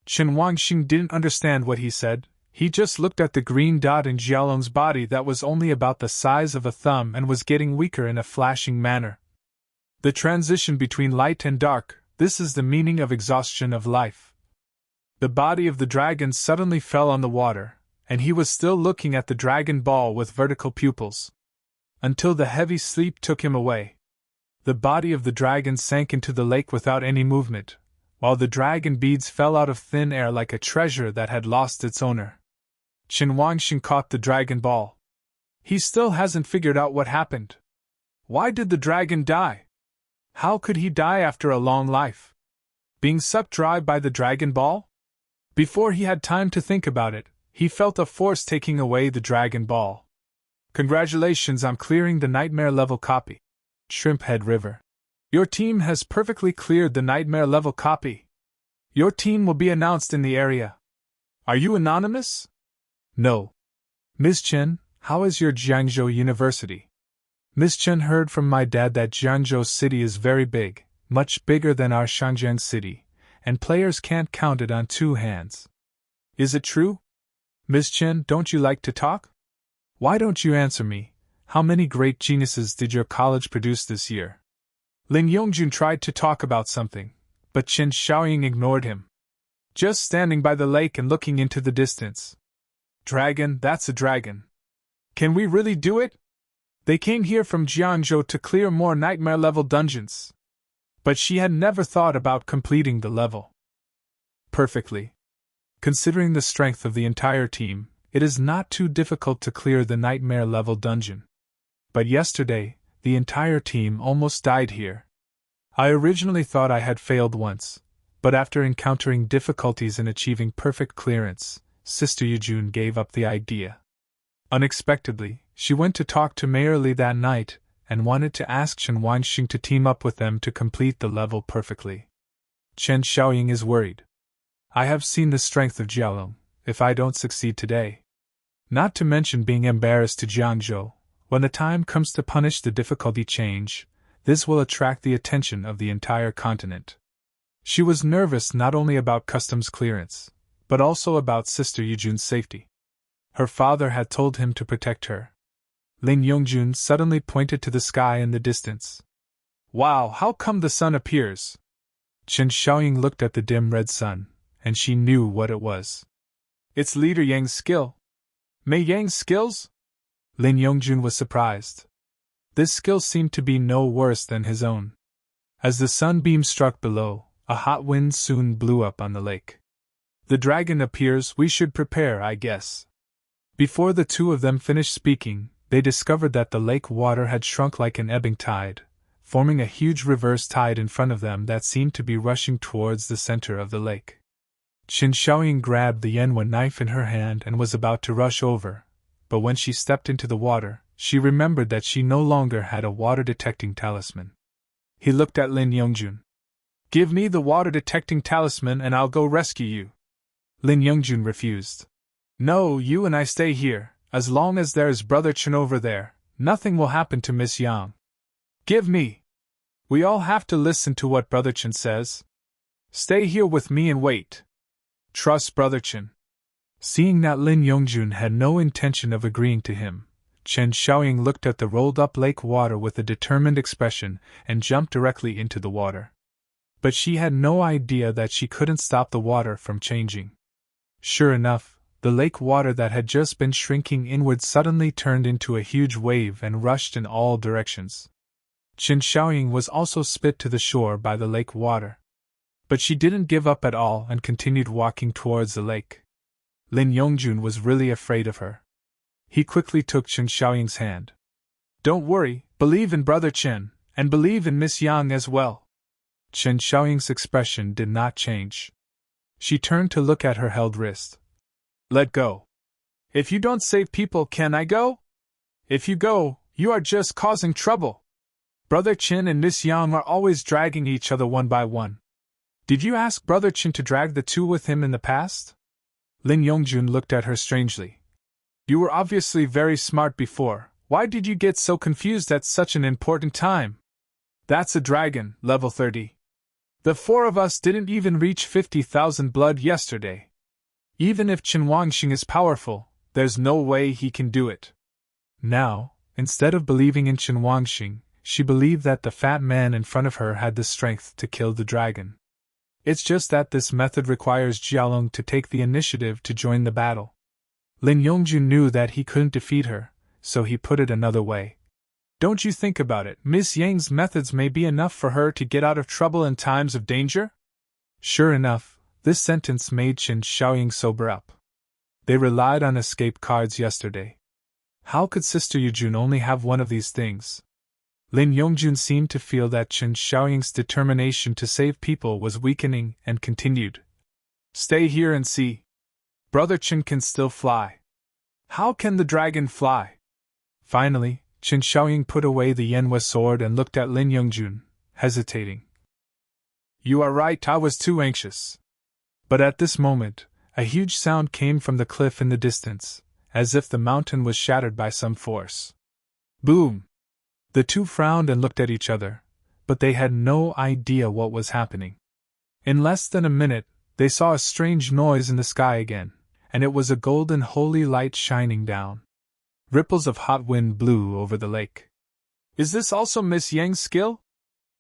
Chen Wangxing didn't understand what he said. He just looked at the green dot in Jiaolong's body that was only about the size of a thumb and was getting weaker in a flashing manner. The transition between light and dark, this is the meaning of exhaustion of life. The body of the dragon suddenly fell on the water, and he was still looking at the Dragon Ball with vertical pupils. Until the heavy sleep took him away. The body of the dragon sank into the lake without any movement, while the dragon beads fell out of thin air like a treasure that had lost its owner. Chen Wangxing caught the Dragon Ball. He still hasn't figured out what happened. Why did the dragon die? How could he die after a long life? Being sucked dry by the Dragon Ball? Before he had time to think about it, he felt a force taking away the Dragon Ball. Congratulations on clearing the Nightmare level copy. Shrimphead River. Your team has perfectly cleared the Nightmare level copy. Your team will be announced in the area. Are you anonymous? No. Ms. Chen, how is your Jiangzhou University? Ms. Chen heard from my dad that Jiangzhou City is very big, much bigger than our Shangjiang City, and players can't count it on two hands. Is it true? Ms. Chen, don't you like to talk? Why don't you answer me? How many great geniuses did your college produce this year? Lin Yongjun tried to talk about something, but Chen Xiaoying ignored him. Just standing by the lake and looking into the distance. Dragon, that's a dragon. Can we really do it? They came here from Jiangzhou to clear more nightmare-level dungeons. But she had never thought about completing the level. Perfectly. Considering the strength of the entire team, it is not too difficult to clear the nightmare-level dungeon. But yesterday, the entire team almost died here. I originally thought I had failed once, but after encountering difficulties in achieving perfect clearance, Sister Yujun gave up the idea. Unexpectedly, she went to talk to Mayor Li that night and wanted to ask Chen Wanxing to team up with them to complete the level perfectly. Chen Xiaoying is worried. I have seen the strength of Jialong, if I don't succeed today. Not to mention being embarrassed to Jiangzhou, when the time comes to punish the difficulty change, this will attract the attention of the entire continent. She was nervous not only about customs clearance, but also about Sister Yujun's safety. Her father had told him to protect her. Lin Yongjun suddenly pointed to the sky in the distance. Wow, how come the sun appears? Chen Xiaoying looked at the dim red sun, and she knew what it was. It's Leader Yang's skill. Mei Yang's skills? Lin Yongjun was surprised. This skill seemed to be no worse than his own. As the sunbeam struck below, a hot wind soon blew up on the lake. The dragon appears, we should prepare, I guess. Before the two of them finished speaking, they discovered that the lake water had shrunk like an ebbing tide, forming a huge reverse tide in front of them that seemed to be rushing towards the center of the lake. Qin Xiaoying grabbed the Yanwen knife in her hand and was about to rush over, but when she stepped into the water, she remembered that she no longer had a water-detecting talisman. He looked at Lin Yongjun. Give me the water-detecting talisman and I'll go rescue you. Lin Yongjun refused. No, you and I stay here. As long as there is Brother Chen over there, nothing will happen to Miss Yang. Give me. We all have to listen to what Brother Chen says. Stay here with me and wait. Trust Brother Chen. Seeing that Lin Yongjun had no intention of agreeing to him, Chen Xiaoying looked at the rolled-up lake water with a determined expression and jumped directly into the water. But she had no idea that she couldn't stop the water from changing. Sure enough, the lake water that had just been shrinking inward suddenly turned into a huge wave and rushed in all directions. Chen Xiaoying was also spit to the shore by the lake water. But she didn't give up at all and continued walking towards the lake. Lin Yongjun was really afraid of her. He quickly took Chen Xiaoying's hand. Don't worry, believe in Brother Chen, and believe in Miss Yang as well. Chen Xiaoying's expression did not change. She turned to look at her held wrist. Let go. If you don't save people, can I go? If you go, you are just causing trouble. Brother Chen and Miss Yang are always dragging each other one by one. Did you ask Brother Chen to drag the two with him in the past? Lin Yongjun looked at her strangely. You were obviously very smart before. Why did you get so confused at such an important time? That's a dragon, level 30. The four of us didn't even reach 50,000 blood yesterday. Even if Chen Wanxing is powerful, there's no way he can do it. Now, instead of believing in Chen Wanxing, she believed that the fat man in front of her had the strength to kill the dragon. It's just that this method requires Jialong to take the initiative to join the battle. Lin Yongjun knew that he couldn't defeat her, so he put it another way. Don't you think about it, Miss Yang's methods may be enough for her to get out of trouble in times of danger? Sure enough, this sentence made Chen Xiaoying sober up. They relied on escape cards yesterday. How could Sister Yujun only have one of these things? Lin Yongjun seemed to feel that Chen Xiaoying's determination to save people was weakening and continued. Stay here and see. Brother Chen can still fly. How can the dragon fly? Finally, Chen Xiaoying put away the Yanhua sword and looked at Lin Yongjun, hesitating. You are right, I was too anxious. But at this moment, a huge sound came from the cliff in the distance, as if the mountain was shattered by some force. Boom! The two frowned and looked at each other, but they had no idea what was happening. In less than a minute, they saw a strange noise in the sky again, and it was a golden holy light shining down. Ripples of hot wind blew over the lake. Is this also Miss Yang's skill?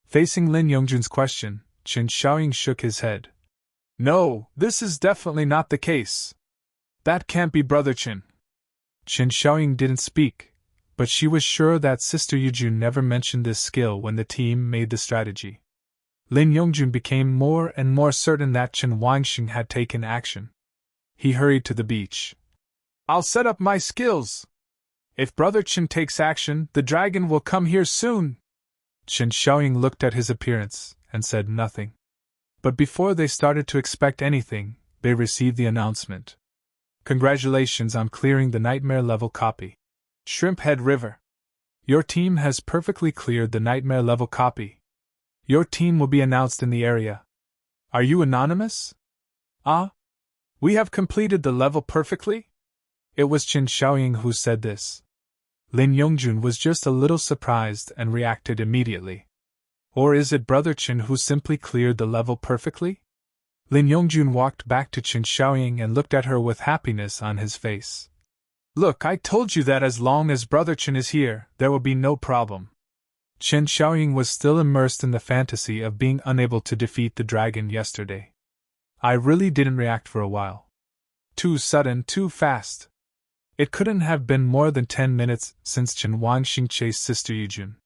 Facing Lin Yongjun's question, Chen Xiaoying shook his head. No, this is definitely not the case. That can't be Brother Chen. Chen Xiaoying didn't speak, but she was sure that Sister Yujun never mentioned this skill when the team made the strategy. Lin Yongjun became more and more certain that Chen Wangxing had taken action. He hurried to the beach. I'll set up my skills. If Brother Chen takes action, the dragon will come here soon. Chen Xiaoying looked at his appearance and said nothing. But before they started to expect anything, they received the announcement. Congratulations on clearing the nightmare level copy. Shrimp Head River. Your team has perfectly cleared the nightmare level copy. Your team will be announced in the area. Are you anonymous? Ah? We have completed the level perfectly? It was Chen Xiaoying who said this. Lin Yongjun was just a little surprised and reacted immediately. Or is it Brother Chen who simply cleared the level perfectly? Lin Yongjun walked back to Chen Xiaoying and looked at her with happiness on his face. Look, I told you that as long as Brother Chen is here, there will be no problem. Chen Xiaoying was still immersed in the fantasy of being unable to defeat the dragon yesterday. I really didn't react for a while. Too sudden, too fast. It couldn't have been more than 10 minutes since Chen Wangxing chased Sister Yujun.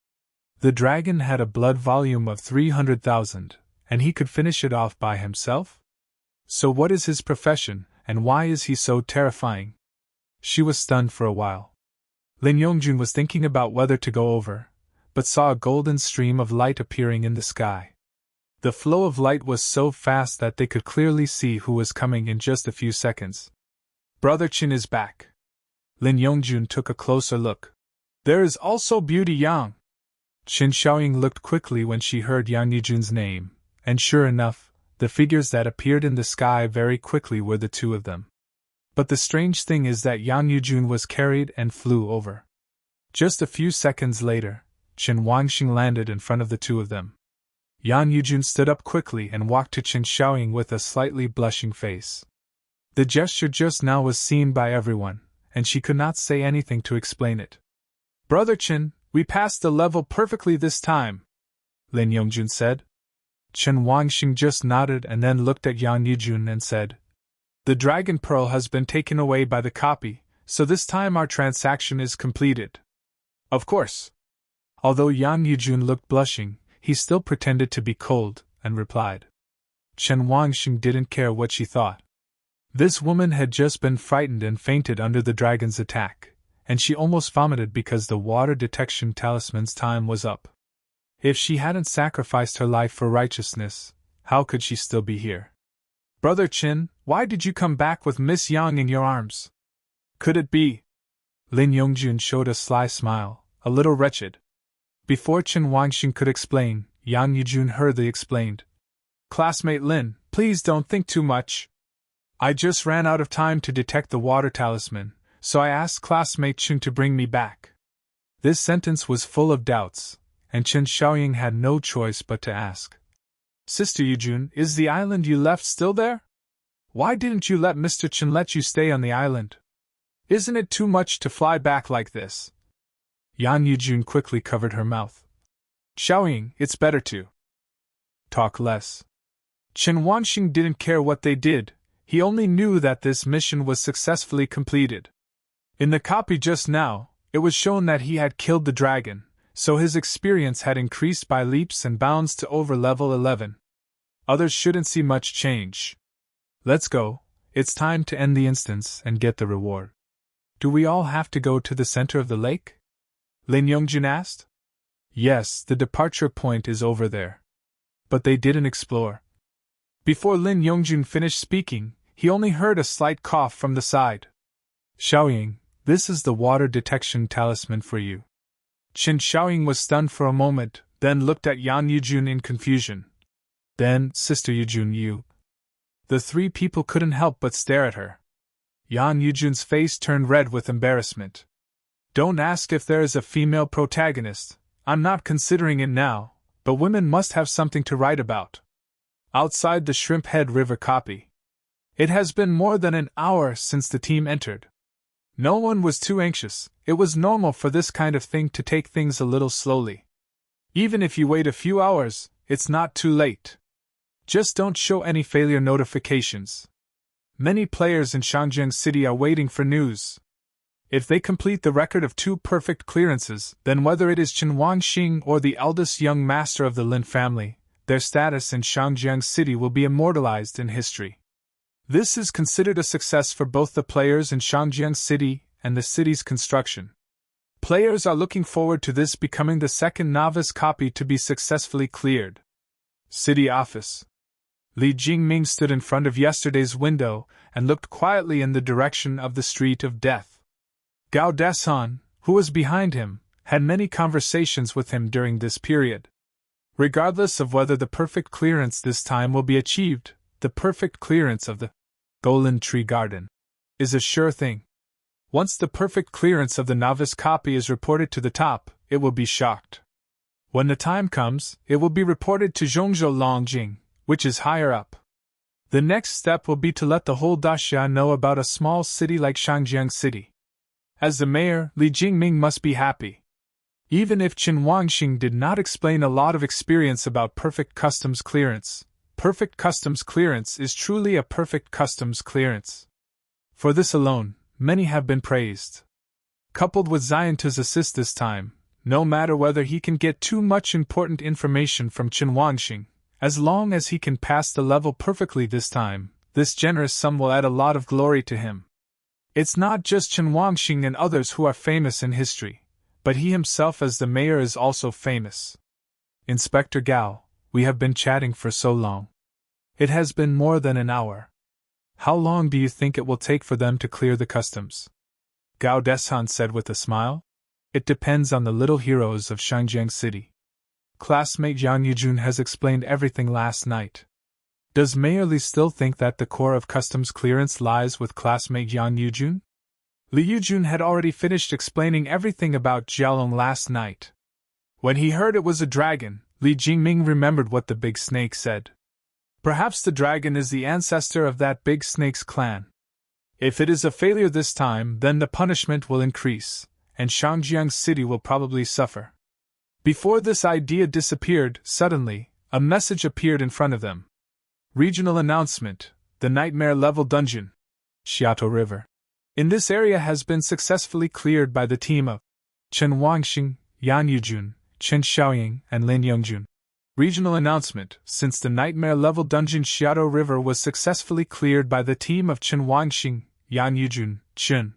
The dragon had a blood volume of 300,000, and he could finish it off by himself? So what is his profession, and why is he so terrifying? She was stunned for a while. Lin Yongjun was thinking about whether to go over, but saw a golden stream of light appearing in the sky. The flow of light was so fast that they could clearly see who was coming in just a few seconds. Brother Chen is back. Lin Yongjun took a closer look. There is also Beauty Yang. Chen Xiaoying looked quickly when she heard Yang Yujun's name, and sure enough, the figures that appeared in the sky very quickly were the two of them. But the strange thing is that Yang Yujun was carried and flew over. Just a few seconds later, Chen Wangxing landed in front of the two of them. Yang Yujun stood up quickly and walked to Chen Xiaoying with a slightly blushing face. The gesture just now was seen by everyone, and she could not say anything to explain it. Brother Chen, we passed the level perfectly this time, Lin Yongjun said. Chen Wangxing just nodded and then looked at Yang Yujun and said, The Dragon Pearl has been taken away by the copy, so this time our transaction is completed. Of course. Although Yang Yujun looked blushing, he still pretended to be cold, and replied. Chen Wangxing didn't care what she thought. This woman had just been frightened and fainted under the dragon's attack, and she almost vomited because the water detection talisman's time was up. If she hadn't sacrificed her life for righteousness, how could she still be here? Brother Chen, why did you come back with Miss Yang in your arms? Could it be? Lin Yongjun showed a sly smile, a little wretched. Before Chen Wangxing could explain, Yang Yujun hurriedly explained. Classmate Lin, please don't think too much. I just ran out of time to detect the water talisman, so I asked classmate Chen to bring me back. This sentence was full of doubts, and Chen Xiaoying had no choice but to ask. Sister Yujun, is the island you left still there? Why didn't you let Mr. Chen let you stay on the island? Isn't it too much to fly back like this? Yang Yujun quickly covered her mouth. Xiaoying, it's better to talk less. Chen Wangxing didn't care what they did, he only knew that this mission was successfully completed. In the copy just now, it was shown that he had killed the dragon, so his experience had increased by leaps and bounds to over level 11. Others shouldn't see much change. Let's go, it's time to end the instance and get the reward. Do we all have to go to the center of the lake? Lin Yongjun asked. Yes, the departure point is over there. But they didn't explore. Before Lin Yongjun finished speaking, he only heard a slight cough from the side. Xiaoying, this is the water detection talisman for you. Chen Xiaoying was stunned for a moment, then looked at Yang Yujun in confusion. Then, Sister Yujun, you. The three people couldn't help but stare at her. Yan Yujun's face turned red with embarrassment. Don't ask if there is a female protagonist. I'm not considering it now, but women must have something to write about. Outside the Shrimp Head River copy. It has been more than an hour since the team entered. No one was too anxious. It was normal for this kind of thing to take things a little slowly. Even if you wait a few hours, it's not too late. Just don't show any failure notifications. Many players in Shangjiang City are waiting for news. If they complete the record of 2 perfect clearances, then whether it is Chen Wangxing or the eldest young master of the Lin family, their status in Shangjiang City will be immortalized in history. This is considered a success for both the players in Shangjiang City and the city's construction. Players are looking forward to this becoming the second novice copy to be successfully cleared. City Office. Li Jingming stood in front of yesterday's window and looked quietly in the direction of the Street of Death. Gao Desan, who was behind him, had many conversations with him during this period. Regardless of whether the perfect clearance this time will be achieved, the perfect clearance of the Golden Tree Garden is a sure thing. Once the perfect clearance of the novice copy is reported to the top, it will be shocked. When the time comes, it will be reported to Zhongzhou Longjing, which is higher up. The next step will be to let the whole Daxia know about a small city like Shangjiang City. As the mayor, Li Jingming must be happy. Even if Chen Wangxing did not explain a lot of experience about perfect customs clearance is truly a perfect customs clearance. For this alone, many have been praised. Coupled with Zianta's assist this time, no matter whether he can get too much important information from Chen Wangxing, as long as he can pass the level perfectly this time, this generous sum will add a lot of glory to him. It's not just Chen Wangxing and others who are famous in history, but he himself as the mayor is also famous. Inspector Gao, we have been chatting for so long. It has been more than an hour. How long do you think it will take for them to clear the customs? Gao Desan said with a smile. It depends on the little heroes of Shangjiang City. Classmate Yang Yujun has explained everything last night. Does Mayor Li still think that the core of customs clearance lies with classmate Yang Yujun? Li Yujun had already finished explaining everything about Jialong last night. When he heard it was a dragon, Li Jingming remembered what the big snake said. Perhaps the dragon is the ancestor of that big snake's clan. If it is a failure this time, then the punishment will increase, and Shangjiang City will probably suffer. Before this idea disappeared, suddenly, a message appeared in front of them. Regional announcement: the Nightmare Level Dungeon, Xiaotou River. In this area has been successfully cleared by the team of Chen Wangxing, Yan Yujun, Chen Xiaoying, and Lin Yongjun. Regional announcement: since the Nightmare Level Dungeon Xiaotou River was successfully cleared by the team of Chen Wangxing, Yan Yujun, Chen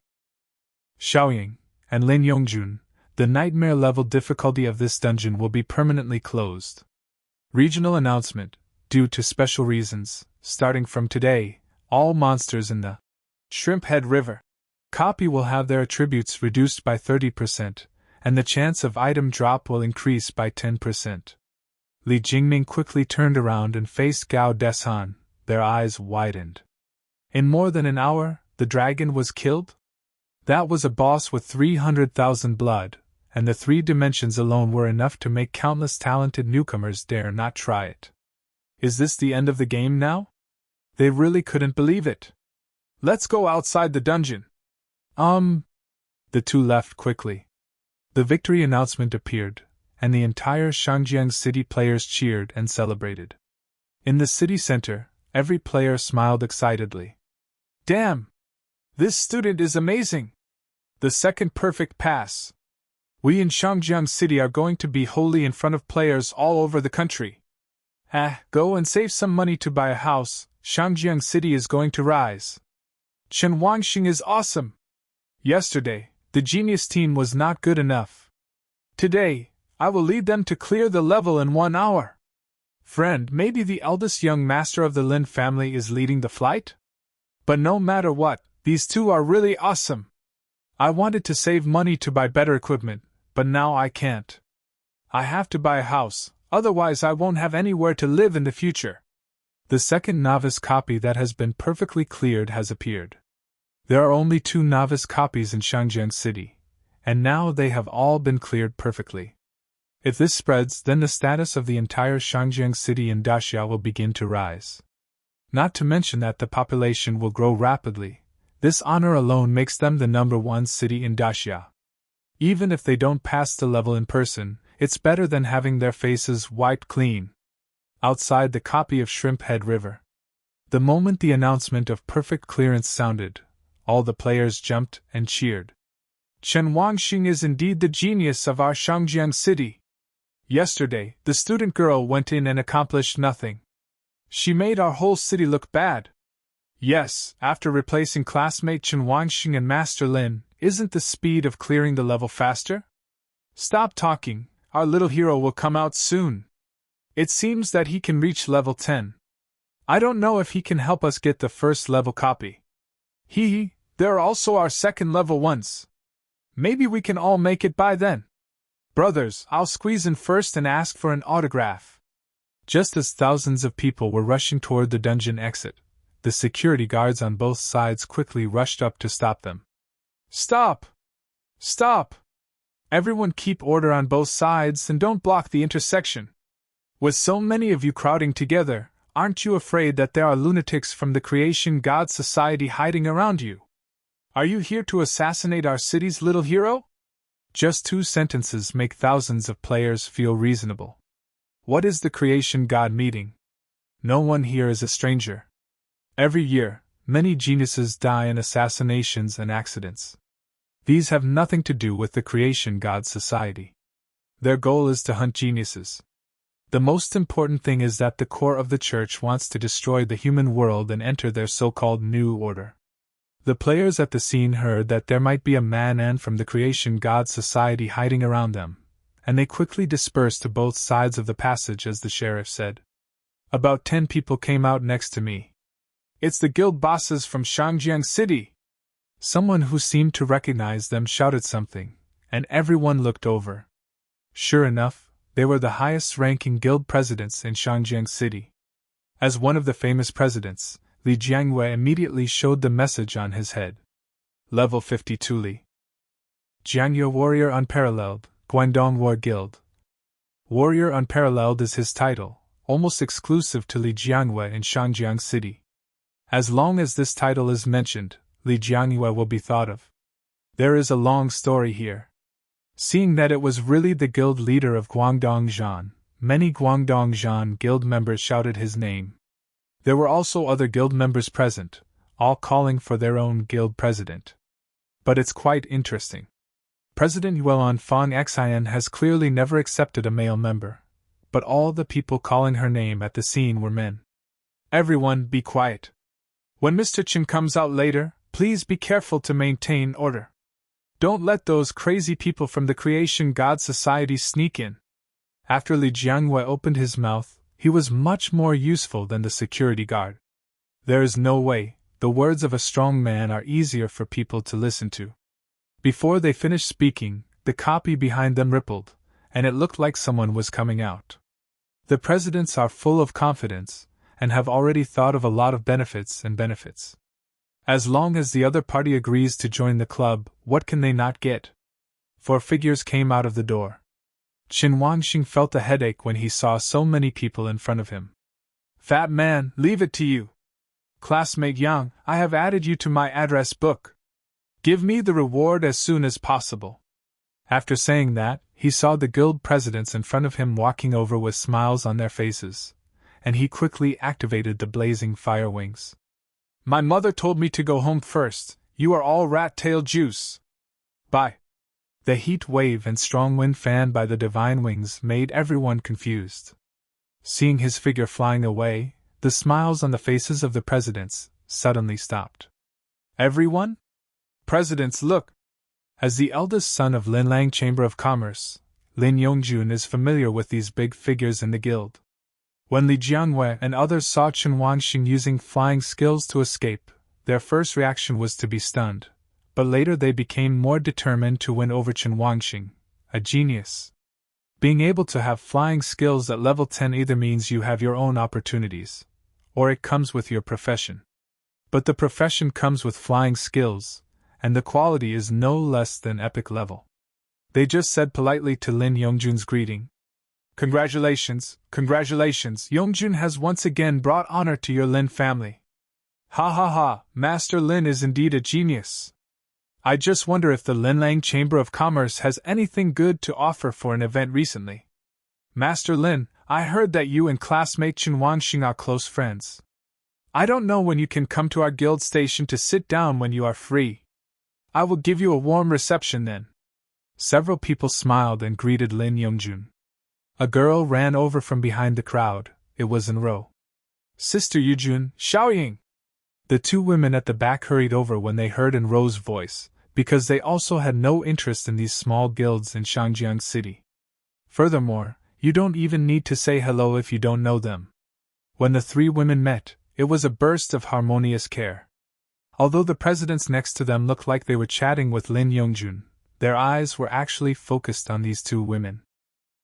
Xiaoying, and Lin Yongjun, the nightmare level difficulty of this dungeon will be permanently closed. Regional announcement: due to special reasons, starting from today, all monsters in the Shrimp Head River copy will have their attributes reduced by 30%, and the chance of item drop will increase by 10%. Li Jingming quickly turned around and faced Gao Desan, their eyes widened. In more than an hour, the dragon was killed? That was a boss with 300,000 blood, and the 3 dimensions alone were enough to make countless talented newcomers dare not try it. Is this the end of the game now? They really couldn't believe it. Let's go outside the dungeon. The two left quickly. The victory announcement appeared, and the entire Shangjiang City players cheered and celebrated. In the city center, every player smiled excitedly. Damn! This student is amazing! The second perfect pass. We in Shangjiang City are going to be wholly in front of players all over the country. Go and save some money to buy a house. Shangjiang City is going to rise. Chen Wangxing is awesome. Yesterday, the genius team was not good enough. Today, I will lead them to clear the level in 1 hour. Friend, maybe the eldest young master of the Lin family is leading the flight? But no matter what, these two are really awesome. I wanted to save money to buy better equipment, but now I can't. I have to buy a house, otherwise I won't have anywhere to live in the future. The second novice copy that has been perfectly cleared has appeared. There are only 2 novice copies in Shangjiang City, and now they have all been cleared perfectly. If this spreads, then the status of the entire Shangjiang City in Daxia will begin to rise. Not to mention that the population will grow rapidly. This honor alone makes them the #1 city in Daxia. Even if they don't pass the level in person, it's better than having their faces wiped clean. Outside the copy of Shrimp Head River. The moment the announcement of perfect clearance sounded, all the players jumped and cheered. Chen Wangxing is indeed the genius of our Shangjiang City. Yesterday, the student girl went in and accomplished nothing. She made our whole city look bad. Yes, after replacing classmate Chen Wangxing and Master Lin, isn't the speed of clearing the level faster? Stop talking, our little hero will come out soon. It seems that he can reach level 10. I don't know if he can help us get the first level copy. There are also our second level ones. Maybe we can all make it by then. Brothers, I'll squeeze in first and ask for an autograph. Just as thousands of people were rushing toward the dungeon exit, the security guards on both sides quickly rushed up to stop them. Stop! Stop! Everyone keep order on both sides and don't block the intersection. With so many of you crowding together, aren't you afraid that there are lunatics from the Creation God Society hiding around you? Are you here to assassinate our city's little hero? Just 2 sentences make thousands of players feel reasonable. What is the Creation God meeting? No one here is a stranger. Every year, many geniuses die in assassinations and accidents. These have nothing to do with the Creation God Society. Their goal is to hunt geniuses. The most important thing is that the core of the church wants to destroy the human world and enter their so-called new order. The players at the scene heard that there might be a man from the Creation God Society hiding around them, and they quickly dispersed to both sides of the passage as the sheriff said. About 10 people came out next to me. It's the guild bosses from Shangjiang City! Someone who seemed to recognize them shouted something, and everyone looked over. Sure enough, they were the highest-ranking guild presidents in Shangjiang City. As one of the famous presidents, Li Jiangwei immediately showed the message on his head. Level 52 Li Jiangyu Warrior Unparalleled, Guangdong War Guild. Warrior Unparalleled is his title, almost exclusive to Li Jiangwei in Shangjiang City. As long as this title is mentioned, Li Jiangwei will be thought of. There is a long story here. Seeing that it was really the guild leader of Guangdong Zhan, many Guangdong Zhan guild members shouted his name. There were also other guild members present, all calling for their own guild president. But it's quite interesting. President Yuelon Fong Xian has clearly never accepted a male member, but all the people calling her name at the scene were men. Everyone be quiet. When Mr. Chen comes out later, please be careful to maintain order. Don't let those crazy people from the Creation God Society sneak in. After Li Jiangwei opened his mouth, he was much more useful than the security guard. There is no way, the words of a strong man are easier for people to listen to. Before they finished speaking, the copy behind them rippled, and it looked like someone was coming out. The presidents are full of confidence, and have already thought of a lot of benefits. As long as the other party agrees to join the club, what can they not get? 4 figures came out of the door. Chen Wangxing felt a headache when he saw so many people in front of him. Fat man, leave it to you. Classmate Yang, I have added you to my address book. Give me the reward as soon as possible. After saying that, he saw the guild presidents in front of him walking over with smiles on their faces, and he quickly activated the blazing fire wings. My mother told me to go home first, you are all rat-tail juice. Bye. The heat wave and strong wind fanned by the divine wings made everyone confused. Seeing his figure flying away, the smiles on the faces of the presidents suddenly stopped. Everyone? Presidents, look! As the eldest son of Linlang Chamber of Commerce, Lin Yongjun is familiar with these big figures in the guild. When Li Jiangwei and others saw Chen Wangxing using flying skills to escape, their first reaction was to be stunned. But later they became more determined to win over Chen Wangxing, a genius. Being able to have flying skills at level 10 either means you have your own opportunities, or it comes with your profession. But the profession comes with flying skills, and the quality is no less than epic level. They just said politely to Lin Yongjun's greeting, "Congratulations, congratulations, Yongjun has once again brought honor to your Lin family. Ha ha ha, Master Lin is indeed a genius. I just wonder if the Linlang Chamber of Commerce has anything good to offer for an event recently. Master Lin, I heard that you and classmate Chen Wanxing are close friends. I don't know when you can come to our guild station to sit down when you are free. I will give you a warm reception then." Several people smiled and greeted Lin Yongjun. A girl ran over from behind the crowd. It was Enro. "Sister Yujun, Xiaoying!" The two women at the back hurried over when they heard Enro's voice, because they also had no interest in these small guilds in Shangjiang City. Furthermore, you don't even need to say hello if you don't know them. When the three women met, it was a burst of harmonious care. Although the presidents next to them looked like they were chatting with Lin Yongjun, their eyes were actually focused on these two women.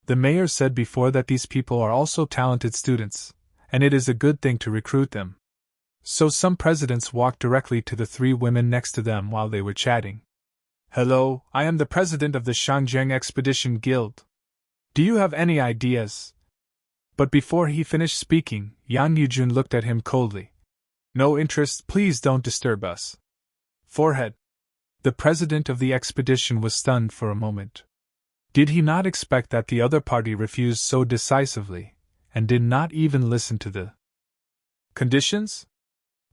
The mayor said before that these people are also talented students, and it is a good thing to recruit them. So some presidents walked directly to the three women next to them while they were chatting. "Hello, I am the president of the Shangjiang Expedition Guild. Do you have any ideas?" But before he finished speaking, Yan Yujun looked at him coldly. "No interest, please don't disturb us." Forehead. The president of the expedition was stunned for a moment. Did he not expect that the other party refused so decisively, and did not even listen to the conditions?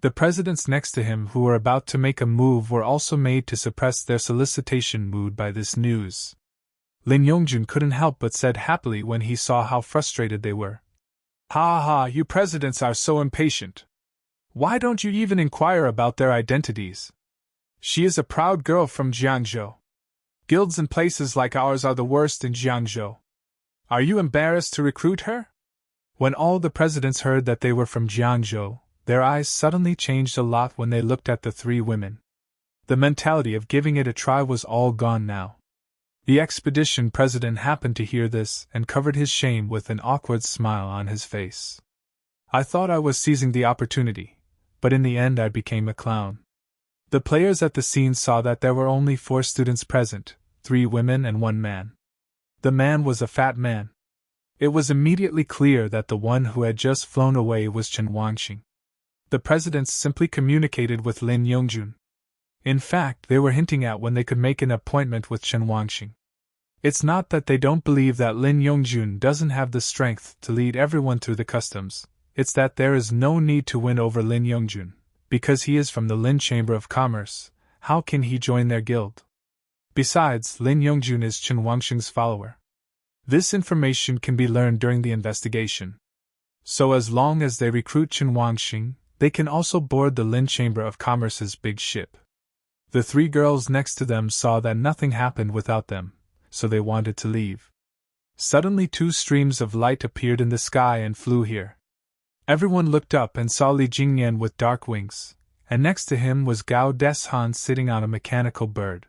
The presidents next to him who were about to make a move were also made to suppress their solicitation mood by this news. Lin Yongjun couldn't help but said happily when he saw how frustrated they were. "Ha ha, you presidents are so impatient. Why don't you even inquire about their identities? She is a proud girl from Jiangzhou. Guilds and places like ours are the worst in Jiangzhou. Are you embarrassed to recruit her?" When all the presidents heard that they were from Jiangzhou, their eyes suddenly changed a lot when they looked at the three women. The mentality of giving it a try was all gone now. The expedition president happened to hear this and covered his shame with an awkward smile on his face. "I thought I was seizing the opportunity, but in the end I became a clown." The players at the scene saw that there were only 4 students present, 3 women and 1 man. The man was a fat man. It was immediately clear that the one who had just flown away was Chen Wanxing. The presidents simply communicated with Lin Yongjun. In fact, they were hinting at when they could make an appointment with Chen Wanxing. It's not that they don't believe that Lin Yongjun doesn't have the strength to lead everyone through the customs, it's that there is no need to win over Lin Yongjun, because he is from the Lin Chamber of Commerce. How can he join their guild? Besides, Lin Yongjun is Chen Wanxing's follower. This information can be learned during the investigation. So as long as they recruit Chen Wanxing, they can also board the Lin Chamber of Commerce's big ship. The 3 girls next to them saw that nothing happened without them, so they wanted to leave. Suddenly 2 streams of light appeared in the sky and flew here. Everyone looked up and saw Li Jingyan with dark wings, and next to him was Gao Deshan sitting on a mechanical bird.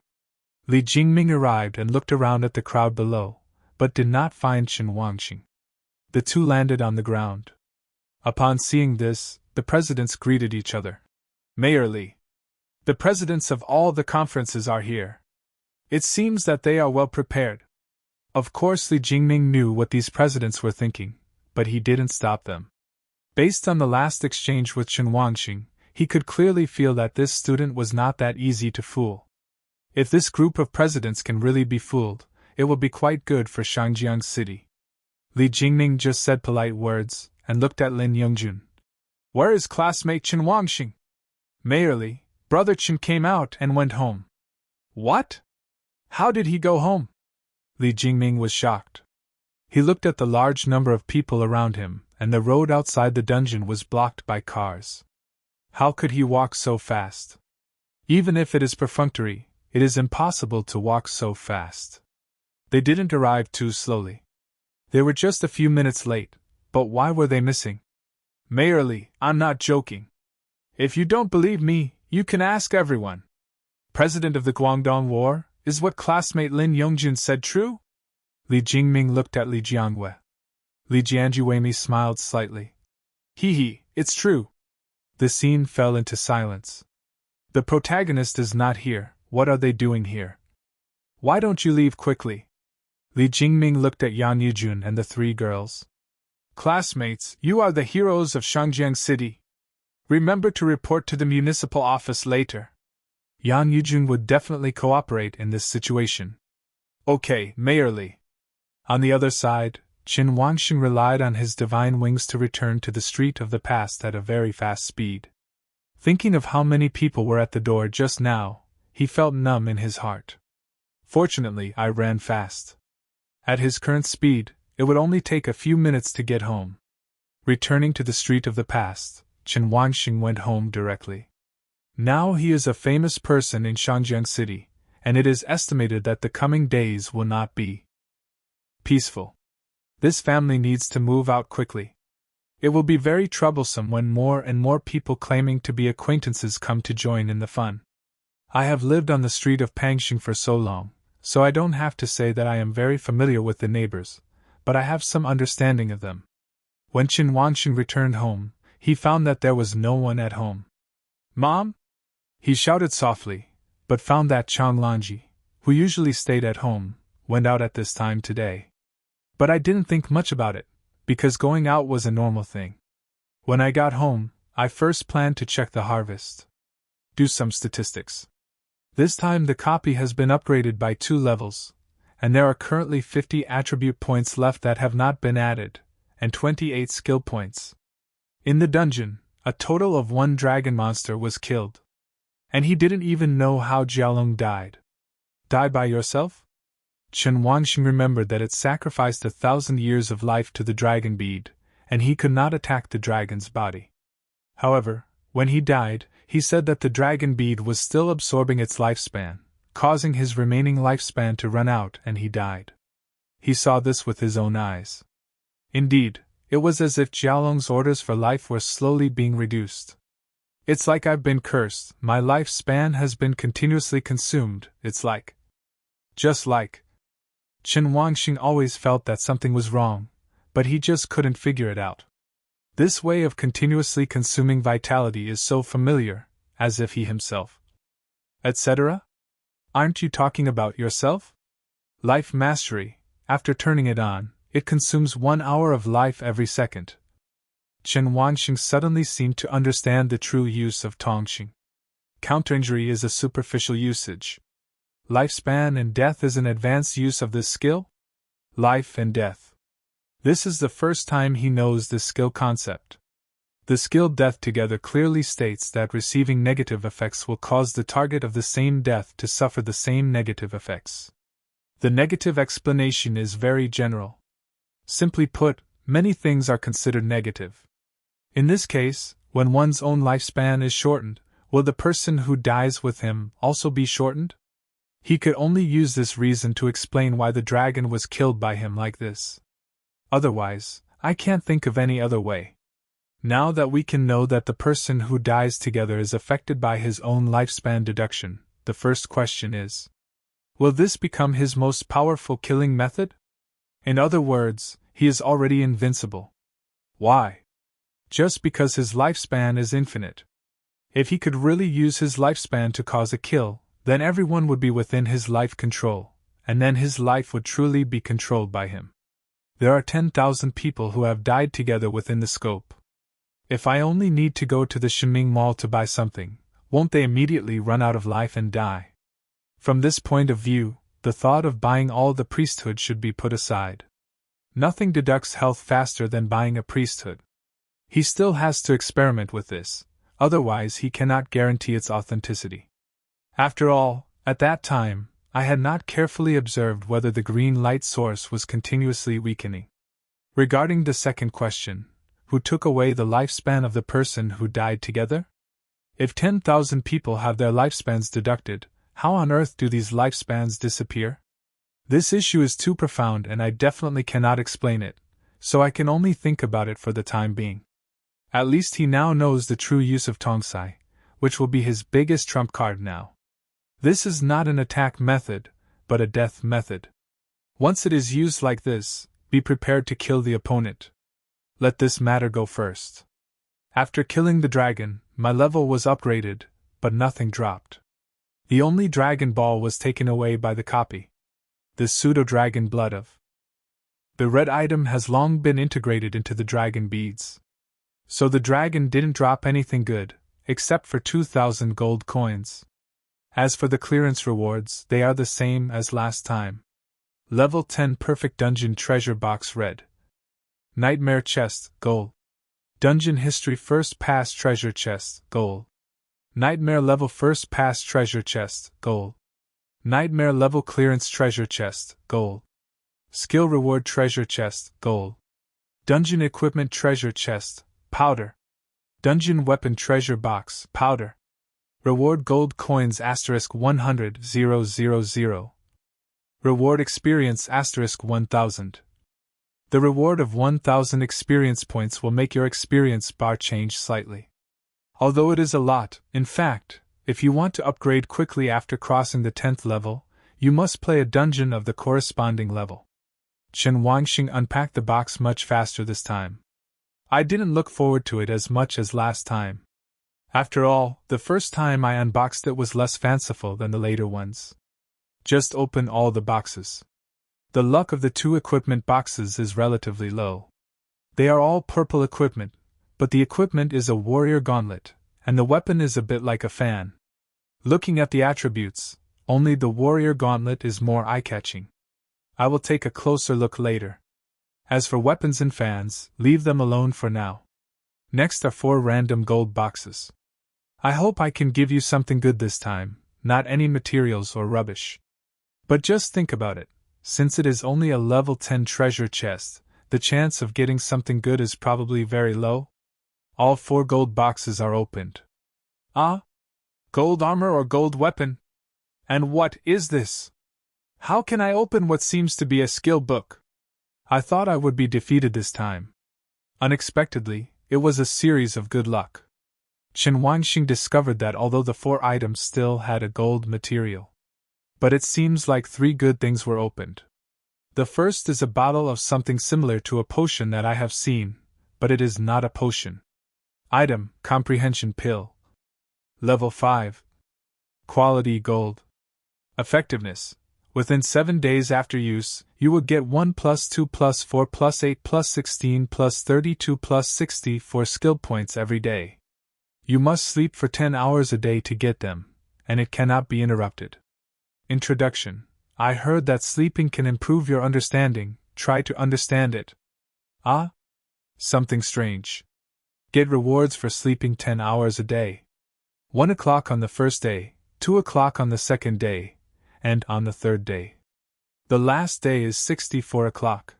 Li Jingming arrived and looked around at the crowd below, but did not find Chen Wanxing. The 2 landed on the ground. Upon seeing this, the presidents greeted each other. "Mayor Li, the presidents of all the conferences are here. It seems that they are well prepared." Of course, Li Jingming knew what these presidents were thinking, but he didn't stop them. Based on the last exchange with Chen Wanxing, he could clearly feel that this student was not that easy to fool. If this group of presidents can really be fooled, it will be quite good for Shangjiang City. Li Jingming just said polite words and looked at Lin Yongjun. "Where is classmate Chen Wanxing?" "Mayor Li, brother Chen came out and went home." "What? How did he go home?" Li Jingming was shocked. He looked at the large number of people around him, and the road outside the dungeon was blocked by cars. How could he walk so fast? Even if it is perfunctory, it is impossible to walk so fast. They didn't arrive too slowly. They were just a few minutes late, but why were they missing? "Mayor Li, I'm not joking. If you don't believe me, you can ask everyone. President of the Guangdong War, is what classmate Lin Yongjun said true?" Li Jingming looked at Li Jiangwei. Li Jianjuemi smiled slightly. He, it's true. The scene fell into silence. The protagonist is not here. What are they doing here? Why don't you leave quickly? Li Jingming looked at Yan Yujun and the three girls. Classmates, you are the heroes of Shangjiang City. Remember to report to the municipal office later. Yan Yujun would definitely cooperate in this situation. Okay, Mayor Li. On the other side, Qin Wangxing relied on his divine wings to return to the street of the past at a very fast speed. Thinking of how many people were at the door just now, he felt numb in his heart. Fortunately, I ran fast. At his current speed, it would only take a few minutes to get home. Returning to the street of the past, Qin Wangxing went home directly. Now he is a famous person in Shangjiang City, and it is estimated that the coming days will not be peaceful. This family needs to move out quickly. It will be very troublesome when more and more people claiming to be acquaintances come to join in the fun. I have lived on the street of Pangxing for so long, so I don't have to say that I am very familiar with the neighbors, but I have some understanding of them. When Qin Wangxing returned home, he found that there was no one at home. Mom? He shouted softly, but found that Chang Lanji, who usually stayed at home, went out at this time today. But I didn't think much about it, because going out was a normal thing. When I got home, I first planned to check the harvest. Do some statistics. This time the copy has been upgraded by 2 levels, and there are currently 50 attribute points left that have not been added, and 28 skill points. In the dungeon, a total of 1 dragon monster was killed. And he didn't even know how Jialong died. Die by yourself? Qin Wangxing remembered that it sacrificed 1,000 years of life to the dragon bead, and he could not attack the dragon's body. However, when he died, he said that the dragon bead was still absorbing its lifespan, causing his remaining lifespan to run out, and he died. He saw this with his own eyes. Indeed, it was as if Jialong's orders for life were slowly being reduced. It's like I've been cursed, my lifespan has been continuously consumed, it's like. Just like. Qin Wangxing always felt that something was wrong, but he just couldn't figure it out. This way of continuously consuming vitality is so familiar, as if he himself. Etc.? Aren't you talking about yourself? Life Mastery, after turning it on, it consumes 1 hour of life every second. Qin Wangxing suddenly seemed to understand the true use of Tongxing. Counterinjury is a superficial usage. Lifespan and death is an advanced use of this skill? Life and death. This is the first time he knows this skill concept. The skill death together clearly states that receiving negative effects will cause the target of the same death to suffer the same negative effects. The negative explanation is very general. Simply put, many things are considered negative. In this case, when one's own lifespan is shortened, will the person who dies with him also be shortened? He could only use this reason to explain why the dragon was killed by him like this. Otherwise, I can't think of any other way. Now that we can know that the person who dies together is affected by his own lifespan deduction, the first question is: will this become his most powerful killing method? In other words, he is already invincible. Why? Just because his lifespan is infinite. If he could really use his lifespan to cause a kill, then everyone would be within his life control, and then his life would truly be controlled by him. There are 10,000 people who have died together within the scope. If I only need to go to the Shenming Mall to buy something, won't they immediately run out of life and die? From this point of view, the thought of buying all the priesthood should be put aside. Nothing deducts health faster than buying a priesthood. He still has to experiment with this, otherwise he cannot guarantee its authenticity. After all, at that time, I had not carefully observed whether the green light source was continuously weakening. Regarding the second question, who took away the lifespan of the person who died together? If 10,000 people have their lifespans deducted, how on earth do these lifespans disappear? This issue is too profound and I definitely cannot explain it, so I can only think about it for the time being. At least he now knows the true use of Tongsai, which will be his biggest trump card now. This is not an attack method, but a death method. Once it is used like this, be prepared to kill the opponent. Let this matter go first. After killing the dragon, my level was upgraded, but nothing dropped. The only dragon ball was taken away by the copy. The pseudo-dragon blood of the red item has long been integrated into the dragon beads. So the dragon didn't drop anything good, except for 2,000 gold coins. As for the clearance rewards, they are the same as last time. Level 10 Perfect Dungeon Treasure Box Red. Nightmare Chest, Gold. Dungeon History First Pass Treasure Chest, Gold. Nightmare Level First Pass Treasure Chest, Gold. Nightmare Level Clearance Treasure Chest, Gold. Skill Reward Treasure Chest, Gold. Dungeon Equipment Treasure Chest, Powder. Dungeon Weapon Treasure Box, Powder. Reward Gold Coins *100,000. Reward Experience *1000. The reward of 1,000 experience points will make your experience bar change slightly. Although it is a lot, in fact, if you want to upgrade quickly after crossing the 10th level, you must play a dungeon of the corresponding level. Chen Wangxing unpacked the box much faster this time. I didn't look forward to it as much as last time. After all, the first time I unboxed it was less fanciful than the later ones. Just open all the boxes. The luck of the 2 equipment boxes is relatively low. They are all purple equipment, but the equipment is a warrior gauntlet, and the weapon is a bit like a fan. Looking at the attributes, only the warrior gauntlet is more eye-catching. I will take a closer look later. As for weapons and fans, leave them alone for now. Next are 4 random gold boxes. I hope I can give you something good this time, not any materials or rubbish. But just think about it. Since it is only a level 10 treasure chest, the chance of getting something good is probably very low. All 4 gold boxes are opened. Ah? Gold armor or gold weapon? And what is this? How can I open what seems to be a skill book? I thought I would be defeated this time. Unexpectedly, it was a series of good luck. Chen Wangxing discovered that although the 4 items still had a gold material, but it seems like 3 good things were opened. The first is a bottle of something similar to a potion that I have seen, but it is not a potion. Item, Comprehension Pill. Level 5. Quality Gold. Effectiveness. Within 7 days after use, you will get 1 + 2 + 4 + 8 + 16 + 32 + 64 skill points every day. You must sleep for 10 hours a day to get them, and it cannot be interrupted. Introduction. I heard that sleeping can improve your understanding, try to understand it. Ah? Something strange. Get rewards for sleeping 10 hours a day. 1 o'clock on the first day, 2 o'clock on the second day, and on the third day. The last day is 64 o'clock.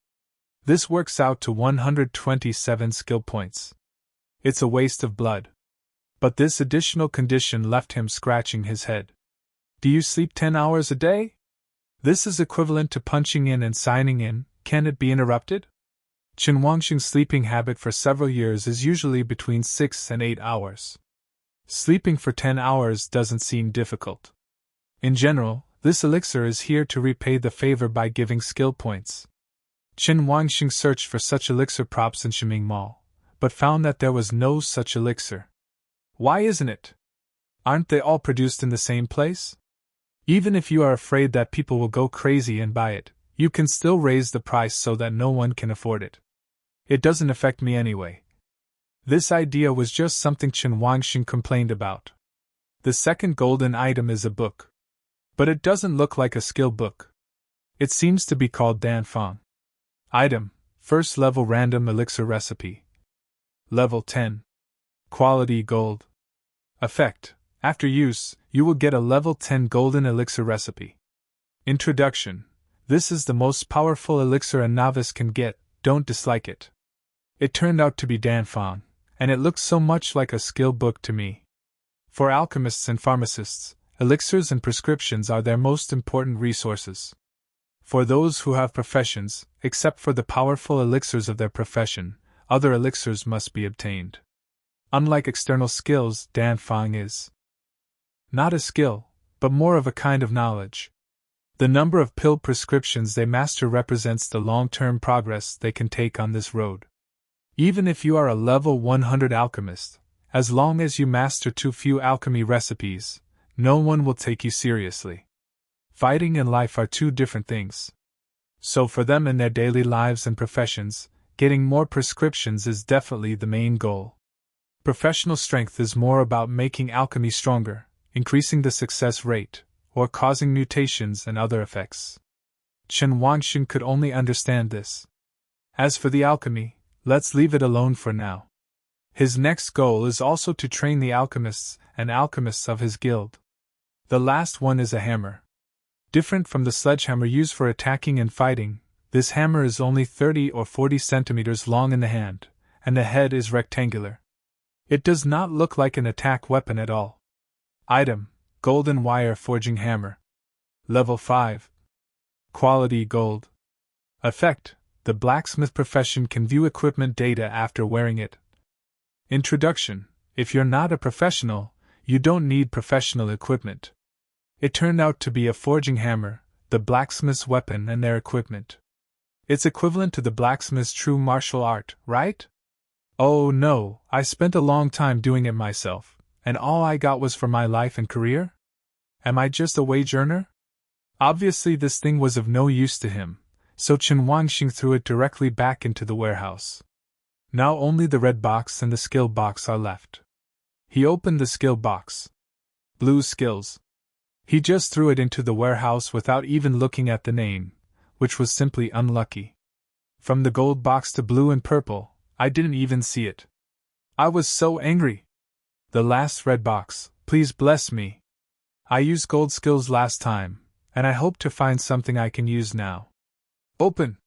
This works out to 127 skill points. It's a waste of blood. But this additional condition left him scratching his head. Do you sleep 10 hours a day? This is equivalent to punching in and signing in. Can it be interrupted? Chen Wangxing's sleeping habit for several years is usually between 6 and 8 hours. Sleeping for 10 hours doesn't seem difficult. In general, this elixir is here to repay the favor by giving skill points. Chen Wangxing searched for such elixir props in Shiming Mall, but found that there was no such elixir. Why isn't it? Aren't they all produced in the same place? Even if you are afraid that people will go crazy and buy it, you can still raise the price so that no one can afford it. It doesn't affect me anyway. This idea was just something Chen Wangxing complained about. The second golden item is a book. But it doesn't look like a skill book. It seems to be called Danfang. Item, first level random elixir recipe. Level 10. Quality gold. Effect, after use, you will get a level 10 golden elixir recipe. Introduction. This is the most powerful elixir a novice can get, don't dislike it. It turned out to be Danfang, and it looked so much like a skill book to me. For alchemists and pharmacists, elixirs and prescriptions are their most important resources. For those who have professions, except for the powerful elixirs of their profession, other elixirs must be obtained. Unlike external skills, Danfang is not a skill, but more of a kind of knowledge. The number of pill prescriptions they master represents the long-term progress they can take on this road. Even if you are a level 100 alchemist, as long as you master too few alchemy recipes, no one will take you seriously. Fighting and life are two different things. So for them in their daily lives and professions, getting more prescriptions is definitely the main goal. Professional strength is more about making alchemy stronger, increasing the success rate, or causing mutations and other effects. Chen Wangxing could only understand this. As for the alchemy, let's leave it alone for now. His next goal is also to train the alchemists and alchemists of his guild. The last one is a hammer. Different from the sledgehammer used for attacking and fighting, this hammer is only 30 or 40 centimeters long in the hand, and the head is rectangular. It does not look like an attack weapon at all. Item: Golden Wire Forging Hammer. Level 5. Quality Gold. Effect: The blacksmith profession can view equipment data after wearing it. Introduction: If you're not a professional, you don't need professional equipment. It turned out to be a forging hammer, the blacksmith's weapon and their equipment. It's equivalent to the blacksmith's true martial art, right? Oh no, I spent a long time doing it myself, and all I got was for my life and career? Am I just a wage earner? Obviously this thing was of no use to him, so Chen Wangxing threw it directly back into the warehouse. Now only the red box and the skill box are left. He opened the skill box. Blue skills. He just threw it into the warehouse without even looking at the name, which was simply unlucky. From the gold box to blue and purple, I didn't even see it. I was so angry. The last red box, please bless me. I used gold skills last time, and I hope to find something I can use now. Open.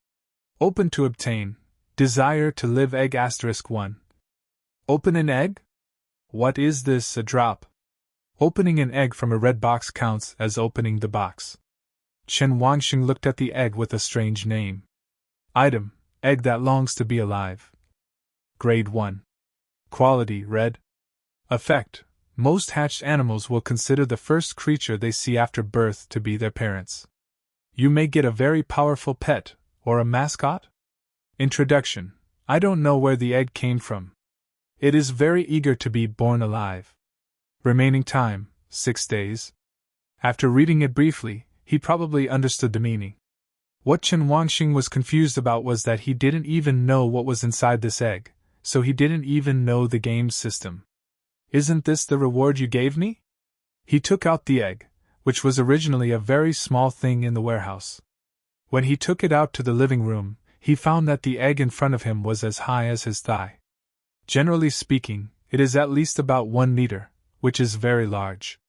Open to obtain. Desire to live egg *1. Open an egg? What is this, a drop? Opening an egg from a red box counts as opening the box. Chen Wangxing looked at the egg with a strange name. Item: Egg that longs to be alive. Grade 1. Quality: Red. Effect: Most hatched animals will consider the first creature they see after birth to be their parents. You may get a very powerful pet, or a mascot? Introduction: I don't know where the egg came from. It is very eager to be born alive. Remaining time, 6 days. After reading it briefly, he probably understood the meaning. What Chen Wangxing was confused about was that he didn't even know what was inside this egg, so he didn't even know the game's system. Isn't this the reward you gave me? He took out the egg, which was originally a very small thing in the warehouse. When he took it out to the living room, he found that the egg in front of him was as high as his thigh. Generally speaking, it is at least about 1 meter, which is very large.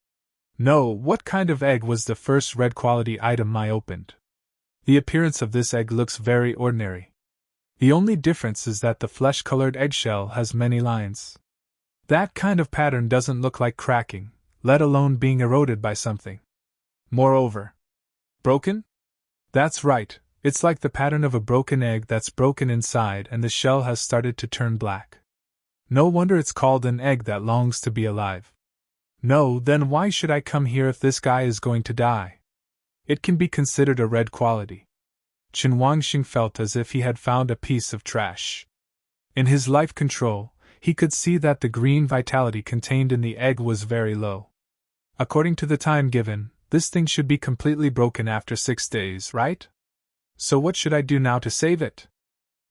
No, what kind of egg was the first red quality item I opened? The appearance of this egg looks very ordinary. The only difference is that the flesh-colored eggshell has many lines. That kind of pattern doesn't look like cracking, let alone being eroded by something. Moreover, broken? That's right, it's like the pattern of a broken egg that's broken inside and the shell has started to turn black. No wonder it's called an egg that longs to be alive. No, then why should I come here if this guy is going to die? It can be considered a red quality. Chen Wangxing felt as if he had found a piece of trash. In his life control, he could see that the green vitality contained in the egg was very low. According to the time given, this thing should be completely broken after 6 days, right? So what should I do now to save it?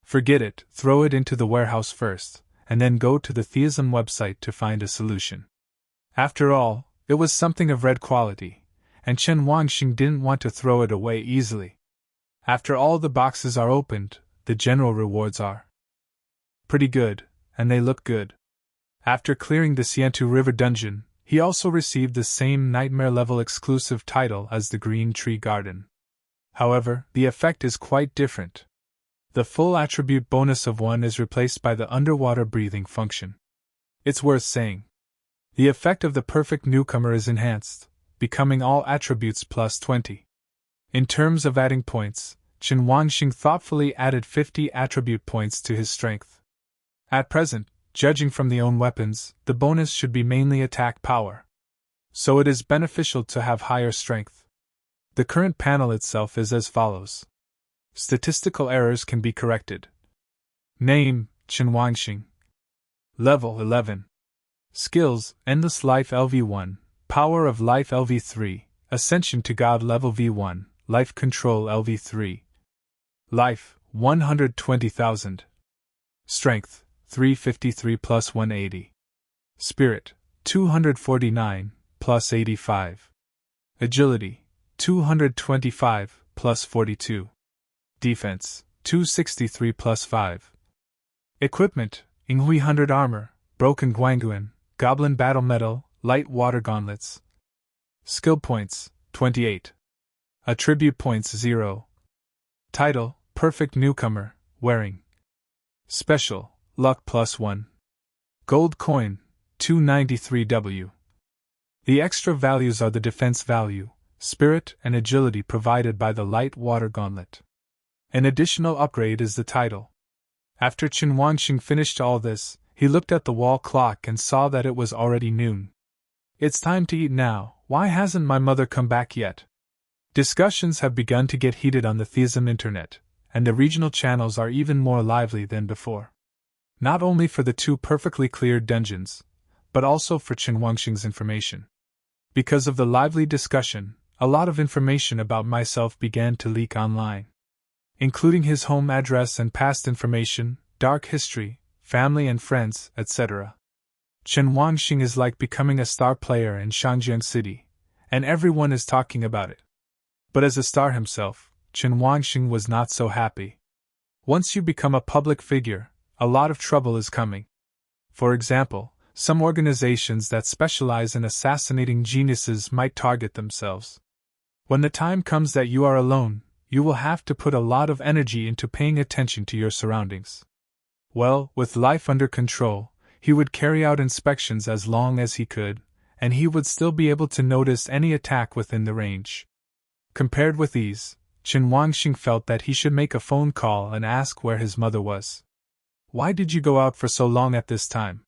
Forget it, throw it into the warehouse first, and then go to the Theism website to find a solution. After all, it was something of red quality, and Chen Wangxing didn't want to throw it away easily. After all the boxes are opened, the general rewards are pretty good, and they look good. After clearing the Xiantu River dungeon, he also received the same nightmare-level exclusive title as the Green Tree Garden. However, the effect is quite different. The full attribute bonus of 1 is replaced by the underwater breathing function. It's worth saying. The effect of the perfect newcomer is enhanced, becoming all attributes plus 20. In terms of adding points, Chen Wangxing thoughtfully added 50 attribute points to his strength. At present, judging from the own weapons, the bonus should be mainly attack power. So it is beneficial to have higher strength. The current panel itself is as follows. Statistical errors can be corrected. Name: Chen Wangxing. Level 11. Skills, Endless Life LV1, Power of Life LV3, Ascension to God Level V1, Life Control LV3. Life, 120,000. Strength, 353 plus 180. Spirit, 249, plus 85. Agility, 225, plus 42. Defense, 263 plus 5. Equipment, Inghui 100 Armor, Broken Guanguan, Goblin Battle Metal, Light Water Gauntlets. Skill Points, 28. Attribute Points 0. Title, Perfect Newcomer, Wearing. Special, Luck plus 1. Gold Coin, 293W. The extra values are the defense value, spirit, and agility provided by the Light Water Gauntlet. An additional upgrade is the title. After Chen Wangxing finished all this, he looked at the wall clock and saw that it was already noon. It's time to eat now. Why hasn't my mother come back yet? Discussions have begun to get heated on the Theism internet, and the regional channels are even more lively than before. Not only for the 2 perfectly cleared dungeons, but also for Chen Wangxing's information. Because of the lively discussion, a lot of information about myself began to leak online, including his home address and past information, dark history, family and friends, etc. Chen Wangxing is like becoming a star player in Shangjiang City, and everyone is talking about it. But as a star himself, Chen Wangxing was not so happy. Once you become a public figure, a lot of trouble is coming. For example, some organizations that specialize in assassinating geniuses might target themselves. When the time comes that you are alone, you will have to put a lot of energy into paying attention to your surroundings. Well, with life under control, he would carry out inspections as long as he could, and he would still be able to notice any attack within the range. Compared with these, Chen Wangxing felt that he should make a phone call and ask where his mother was. Why did you go out for so long at this time?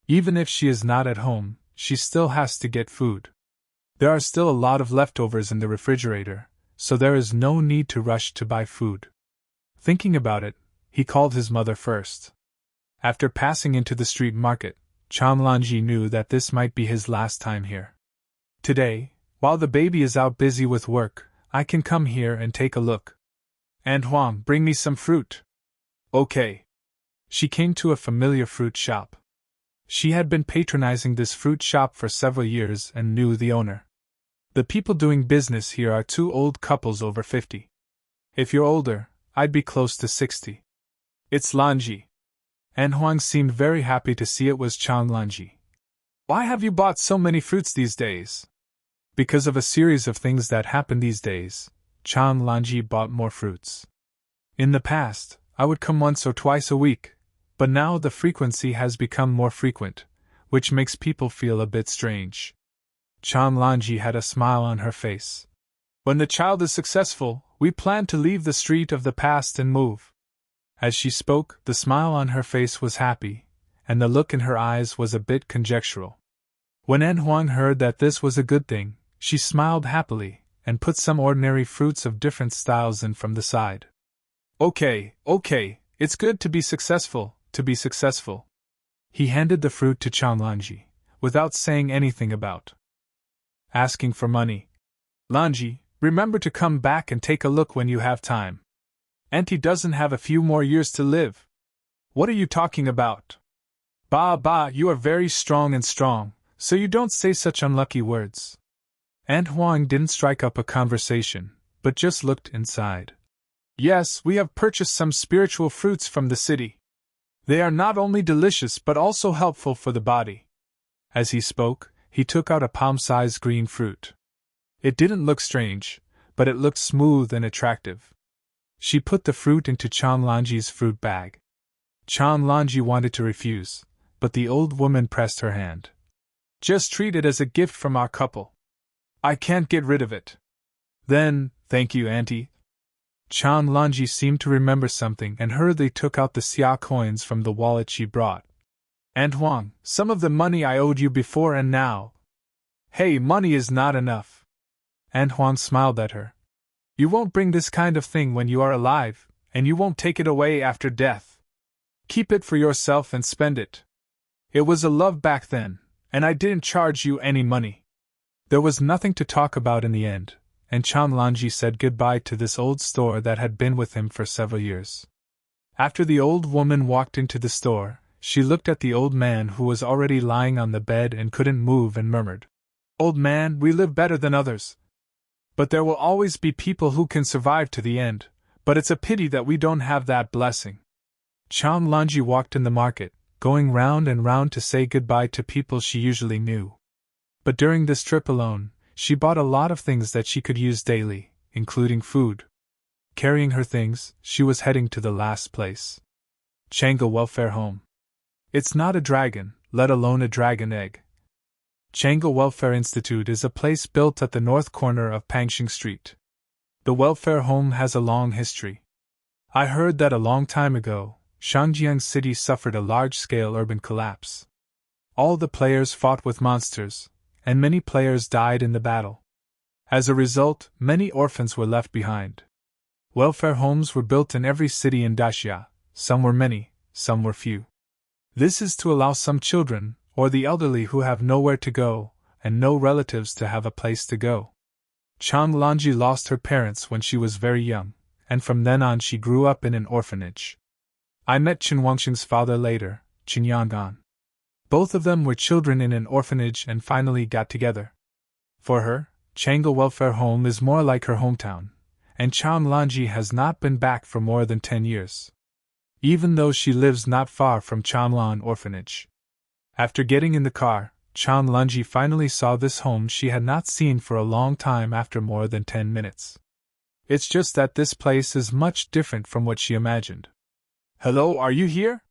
Even if she is not at home, she still has to get food. There are still a lot of leftovers in the refrigerator, so there is no need to rush to buy food. Thinking about it, he called his mother first. After passing into the street market, Chan Lanji knew that this might be his last time here. Today, while the baby is out busy with work, I can come here and take a look. And Huang, bring me some fruit. Okay. She came to a familiar fruit shop. She had been patronizing this fruit shop for several years and knew the owner. The people doing business here are 2 old couples over 50. If you're older, I'd be close to 60. It's Lanji. And Huang seemed very happy to see it was Chan Lanji. Why have you bought so many fruits these days? Because of a series of things that happen these days, Chan Lanji bought more fruits. In the past, I would come once or twice a week, but now the frequency has become more frequent, which makes people feel a bit strange. Chan Lanji had a smile on her face. When the child is successful, we plan to leave the street of the past and move. As she spoke, the smile on her face was happy, and the look in her eyes was a bit conjectural. When En Huang heard that this was a good thing, she smiled happily, and put some ordinary fruits of different styles in from the side. Okay, it's good to be successful, He handed the fruit to Chan Lanji, without saying anything about asking for money. Lanji, remember to come back and take a look when you have time. Auntie doesn't have a few more years to live. What are you talking about? Bah, you are very strong, so you don't say such unlucky words. Aunt Huang didn't strike up a conversation, but just looked inside. Yes, we have purchased some spiritual fruits from the city. They are not only delicious but also helpful for the body. As he spoke, he took out a palm-sized green fruit. It didn't look strange, but it looked smooth and attractive. She put the fruit into Chan Lanji's fruit bag. Chan Lanji wanted to refuse, but the old woman pressed her hand. Just treat it as a gift from our couple. I can't get rid of it. Then, thank you, Auntie. Chan Lanji seemed to remember something and hurriedly took out the xia coins from the wallet she brought. Aunt Huang, some of the money I owed you before and now. Hey, money is not enough. Aunt Huang smiled at her. You won't bring this kind of thing when you are alive, and you won't take it away after death. Keep it for yourself and spend it. It was a love back then, and I didn't charge you any money. There was nothing to talk about in the end, and Chanlanji said goodbye to this old store that had been with him for several years. After the old woman walked into the store, she looked at the old man who was already lying on the bed and couldn't move and murmured, "Old man, we live better than others. But there will always be people who can survive to the end, but it's a pity that we don't have that blessing." Chanlanji walked in the market, going round and round to say goodbye to people she usually knew. But during this trip alone, she bought a lot of things that she could use daily, including food. Carrying her things, she was heading to the last place. Chang'e Welfare Home. It's not a dragon, let alone a dragon egg. Chang'e Welfare Institute is a place built at the north corner of Pangxing Street. The welfare home has a long history. I heard that a long time ago, Shangjiang City suffered a large-scale urban collapse. All the players fought with monsters, and many players died in the battle. As a result, many orphans were left behind. Welfare homes were built in every city in Daxia, some were many, some were few. This is to allow some children, or the elderly who have nowhere to go, and no relatives to have a place to go. Chanlanji lost her parents when she was very young, and from then on she grew up in an orphanage. I met Chen Wangxing's father later, Chen Yangan. Both of them were children in an orphanage and finally got together. For her, Chang'e Welfare Home is more like her hometown, and Chanlanji has not been back for more than 10 years. Even though she lives not far from Chanlan Orphanage. After getting in the car, Chanlanji finally saw this home she had not seen for a long time after more than 10 minutes. It's just that this place is much different from what she imagined. "Hello, are you here?"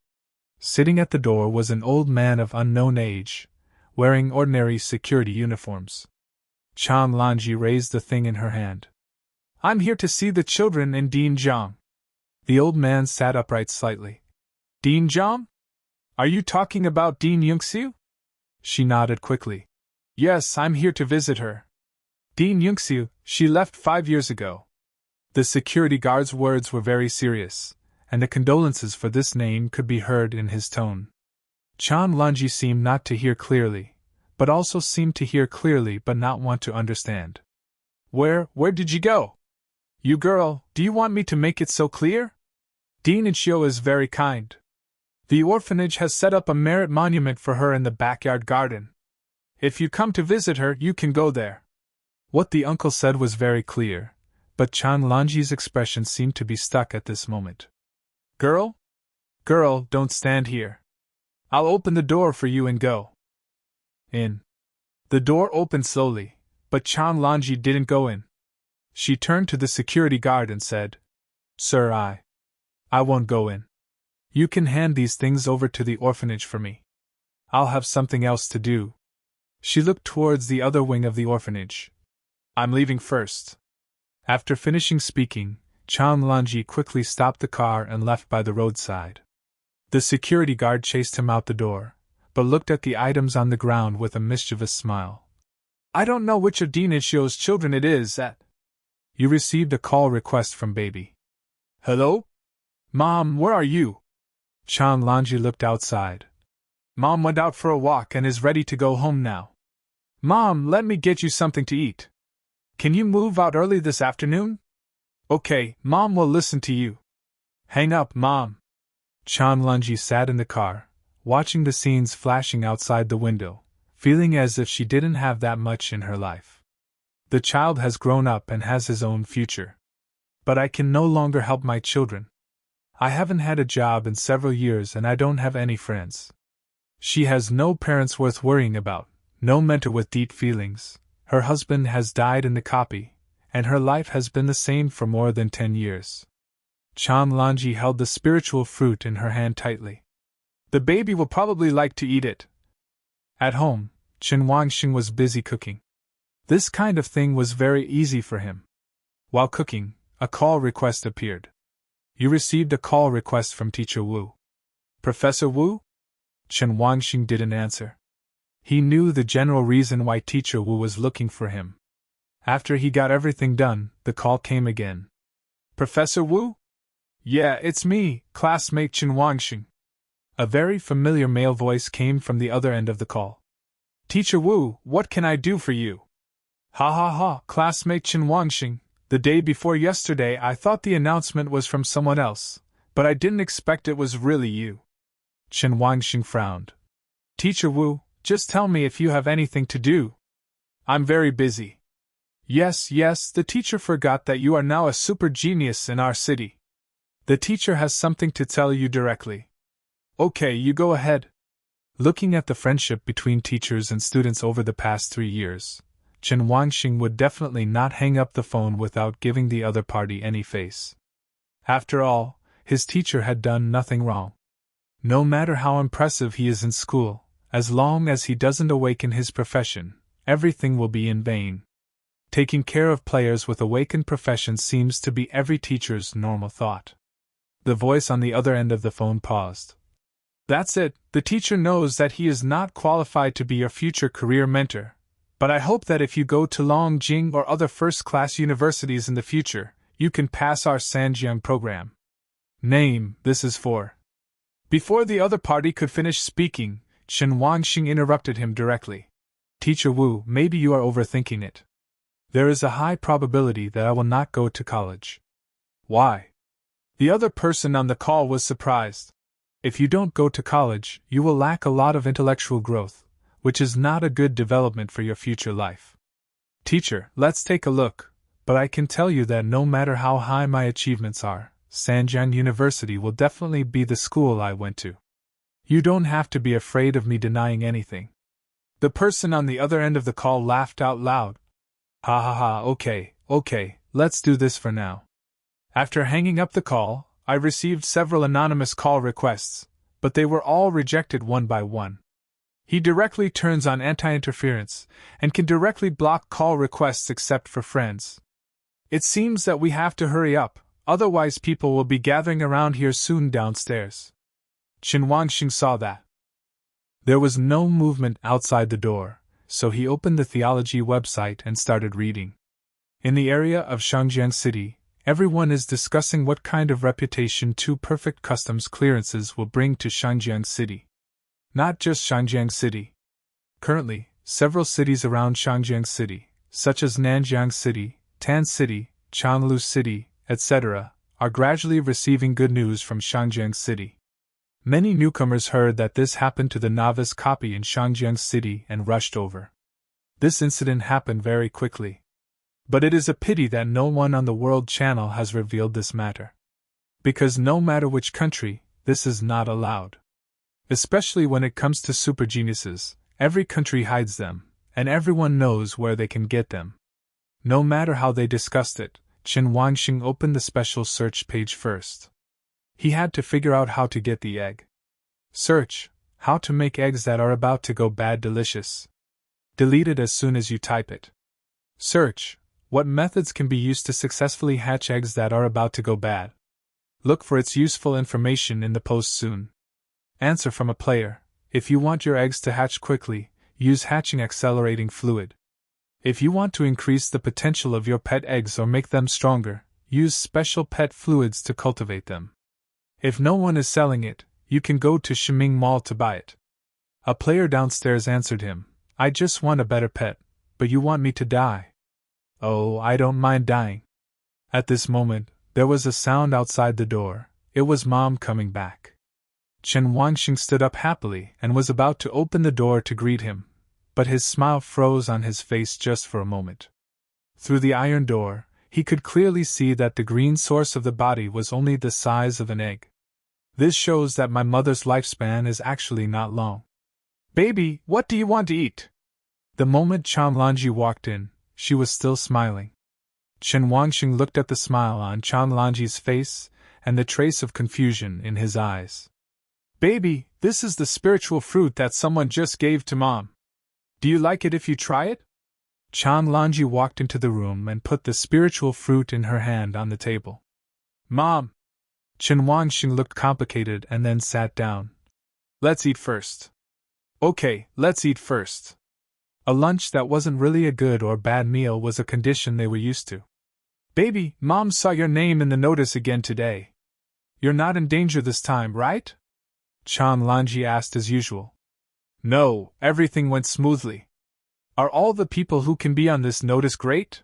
Sitting at the door was an old man of unknown age, wearing ordinary security uniforms. Chanlanji raised the thing in her hand. "I'm here to see the children in Dianjiang." The old man sat upright slightly. "Dianjiang? Are you talking about Dean Yunxiu?" She nodded quickly. "Yes, I'm here to visit her. Dean Yunxiu, she left 5 years ago." The security guard's words were very serious, and the condolences for this name could be heard in his tone. Chanlanji seemed not to hear clearly, but also seemed to hear clearly but not want to understand. Where did you go? You girl, do you want me to make it so clear? Dean Yunxiu is very kind. The orphanage has set up a merit monument for her in the backyard garden. If you come to visit her, you can go there." What the uncle said was very clear, but Chanlanji's expression seemed to be stuck at this moment. Girl, don't stand here. I'll open the door for you and go in." The door opened slowly, but Chanlanji didn't go in. She turned to the security guard and said, "Sir, I won't go in. You can hand these things over to the orphanage for me. I'll have something else to do." She looked towards the other wing of the orphanage. "I'm leaving first." After finishing speaking, Chanlanji quickly stopped the car and left by the roadside. The security guard chased him out the door, but looked at the items on the ground with a mischievous smile. "I don't know which of Dean Yunxiu's children it is at." You received a call request from baby. "Hello? Mom, where are you?" Chanlanji looked outside. "Mom went out for a walk and is ready to go home now." "Mom, let me get you something to eat. Can you move out early this afternoon?" "Okay, Mom will listen to you." "Hang up, Mom." Chanlanji sat in the car, watching the scenes flashing outside the window, feeling as if she didn't have that much in her life. The child has grown up and has his own future. But I can no longer help my children. I haven't had a job in several years and I don't have any friends. She has no parents worth worrying about, no mentor with deep feelings. Her husband has died in the copy, and her life has been the same for more than 10 years. Chanlanji held the spiritual fruit in her hand tightly. "The baby will probably like to eat it." At home, Chen Wangxing was busy cooking. This kind of thing was very easy for him. While cooking, a call request appeared. You received a call request from Teacher Wu. "Professor Wu?" Chen Wangxing didn't answer. He knew the general reason why Teacher Wu was looking for him. After he got everything done, the call came again. "Professor Wu?" "Yeah, it's me, classmate Chen Wangxing." A very familiar male voice came from the other end of the call. Teacher Wu, what can I do for you? Ha ha ha, classmate Chen Wangxing. The day before yesterday I thought the announcement was from someone else, but I didn't expect it was really you. Chen Wangxing frowned. Teacher Wu, just tell me if you have anything to do. I'm very busy. Yes, the teacher forgot that you are now a super genius in our city. The teacher has something to tell you directly. Okay, you go ahead. Looking at the friendship between teachers and students over the past 3 years, Chen Wangxing would definitely not hang up the phone without giving the other party any face. After all, his teacher had done nothing wrong. No matter how impressive he is in school, as long as he doesn't awaken his profession, everything will be in vain. Taking care of players with awakened professions seems to be every teacher's normal thought. The voice on the other end of the phone paused. That's it, the teacher knows that he is not qualified to be your future career mentor, but I hope that if you go to Longjing or other first-class universities in the future, you can pass our Sanjiang program. Name, this is for. Before the other party could finish speaking, Chen Wangxing interrupted him directly. Teacher Wu, maybe you are overthinking it. There is a high probability that I will not go to college. Why? The other person on the call was surprised. If you don't go to college, you will lack a lot of intellectual growth, which is not a good development for your future life. Teacher, let's take a look, but I can tell you that no matter how high my achievements are, Sanjiang University will definitely be the school I went to. You don't have to be afraid of me denying anything. The person on the other end of the call laughed out loud. Ha ha ha, okay, let's do this for now. After hanging up the call, I received several anonymous call requests, but they were all rejected one by one. He directly turns on anti-interference, and can directly block call requests except for friends. It seems that we have to hurry up, otherwise people will be gathering around here soon downstairs. Chen Wangxing saw that. There was no movement outside the door, so he opened the theology website and started reading. In the area of Shangjiang City, everyone is discussing what kind of reputation 2 perfect customs clearances will bring to Shangjiang City. Not just Shangjiang City. Currently, several cities around Shangjiang City, such as Nanjiang City, Tan City, Changlu City, etc., are gradually receiving good news from Shangjiang City. Many newcomers heard that this happened to the novice copy in Shangjiang City and rushed over. This incident happened very quickly. But it is a pity that no one on the World Channel has revealed this matter. Because no matter which country, this is not allowed. Especially when it comes to super geniuses, every country hides them, and everyone knows where they can get them. No matter how they discussed it, Chen Wangxing opened the special search page first. He had to figure out how to get the egg. Search, how to make eggs that are about to go bad delicious. Delete it as soon as you type it. Search, what methods can be used to successfully hatch eggs that are about to go bad. Look for its useful information in the post soon. Answer from a player, if you want your eggs to hatch quickly, use hatching accelerating fluid. If you want to increase the potential of your pet eggs or make them stronger, use special pet fluids to cultivate them. If no one is selling it, you can go to Shiming Mall to buy it. A player downstairs answered him, I just want a better pet, but you want me to die. Oh, I don't mind dying. At this moment, there was a sound outside the door. It was Mom coming back. Chen Wangxing stood up happily and was about to open the door to greet him, but his smile froze on his face just for a moment. Through the iron door, he could clearly see that the green source of the body was only the size of an egg. This shows that my mother's lifespan is actually not long. Baby, what do you want to eat? The moment Chanlanji walked in, she was still smiling. Chen Wangxing looked at the smile on Chanlanji's face and the trace of confusion in his eyes. Baby, this is the spiritual fruit that someone just gave to Mom. Do you like it if you try it? Chanlanji walked into the room and put the spiritual fruit in her hand on the table. Mom! Chen Wangxing looked complicated and then sat down. Let's eat first. Okay, let's eat first. A lunch that wasn't really a good or bad meal was a condition they were used to. Baby, Mom saw your name in the notice again today. You're not in danger this time, right? Chan Lanji asked as usual. No, everything went smoothly. Are all the people who can be on this notice great?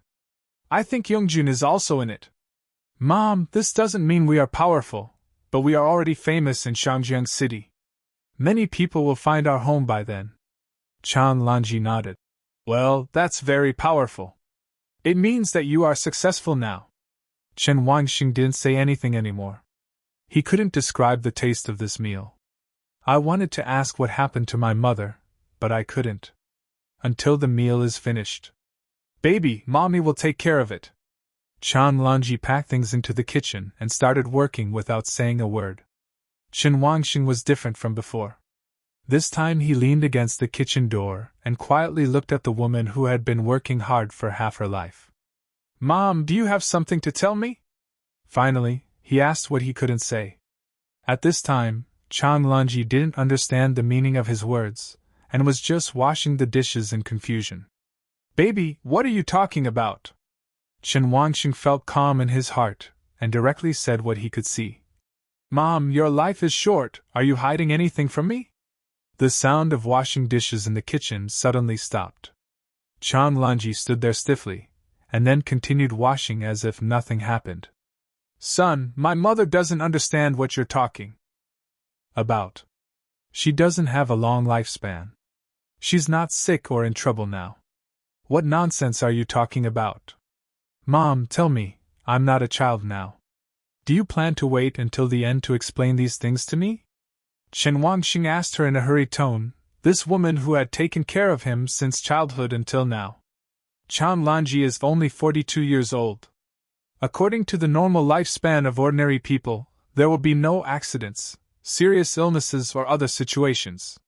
I think Youngjun is also in it. Mom, this doesn't mean we are powerful, but we are already famous in Shangjiang City. Many people will find our home by then. Chan Lanji nodded. Well, that's very powerful. It means that you are successful now. Chen Wangxing didn't say anything anymore. He couldn't describe the taste of this meal. I wanted to ask what happened to my mother, but I couldn't. Until the meal is finished. Baby, mommy will take care of it. Chan Lanji packed things into the kitchen and started working without saying a word. Chen Wangxing was different from before. This time he leaned against the kitchen door and quietly looked at the woman who had been working hard for half her life. Mom, do you have something to tell me? Finally, he asked what he couldn't say. At this time, Chan Lanji didn't understand the meaning of his words, and was just washing the dishes in confusion. Baby, what are you talking about? Chen Wangxing felt calm in his heart, and directly said what he could see. Mom, your life is short, are you hiding anything from me? The sound of washing dishes in the kitchen suddenly stopped. Chan Lanji stood there stiffly, and then continued washing as if nothing happened. Son, my mother doesn't understand what you're talking about. She doesn't have a long lifespan. She's not sick or in trouble now. What nonsense are you talking about? Mom, tell me, I'm not a child now. Do you plan to wait until the end to explain these things to me? Chen Wangxing asked her in a hurried tone, this woman who had taken care of him since childhood until now. Chan Lanji is only 42 years old. According to the normal lifespan of ordinary people, there will be no accidents, serious illnesses or other situations.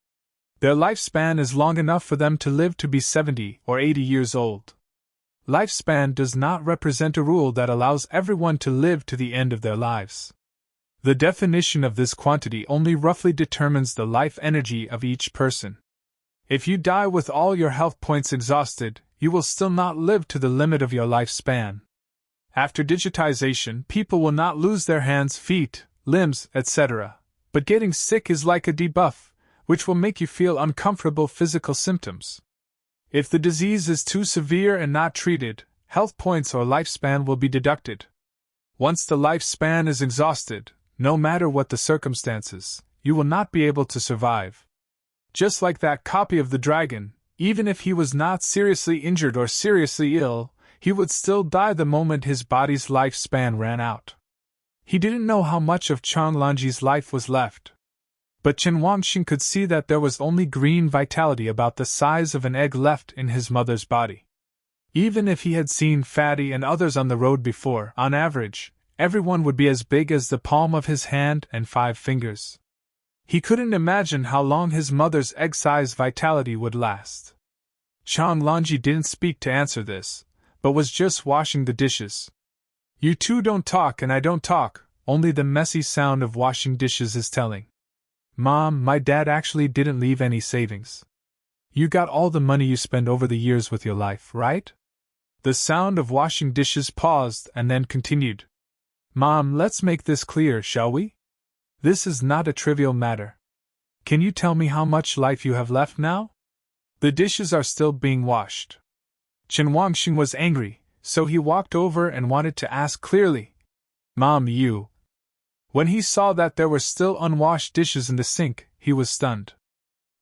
Their lifespan is long enough for them to live to be 70 or 80 years old. Lifespan does not represent a rule that allows everyone to live to the end of their lives. The definition of this quantity only roughly determines the life energy of each person. If you die with all your health points exhausted, you will still not live to the limit of your lifespan. After digitization, people will not lose their hands, feet, limbs, etc. But getting sick is like a debuff, which will make you feel uncomfortable physical symptoms. If the disease is too severe and not treated, health points or lifespan will be deducted. Once the lifespan is exhausted, no matter what the circumstances, you will not be able to survive. Just like that copy of the dragon, even if he was not seriously injured or seriously ill, he would still die the moment his body's lifespan ran out. He didn't know how much of Chan Lanji's life was left. But Chen Wangxing could see that there was only green vitality about the size of an egg left in his mother's body. Even if he had seen Fatty and others on the road before, on average, everyone would be as big as the palm of his hand and 5 fingers. He couldn't imagine how long his mother's egg-size vitality would last. Chan Lanji didn't speak to answer this, but was just washing the dishes. You two don't talk and I don't talk, only the messy sound of washing dishes is telling. Mom, my dad actually didn't leave any savings. You got all the money you spend over the years with your life, right? The sound of washing dishes paused and then continued. Mom, let's make this clear, shall we? This is not a trivial matter. Can you tell me how much life you have left now? The dishes are still being washed. Chen Wangxing was angry, so he walked over and wanted to ask clearly. Mom, you. When he saw that there were still unwashed dishes in the sink, he was stunned.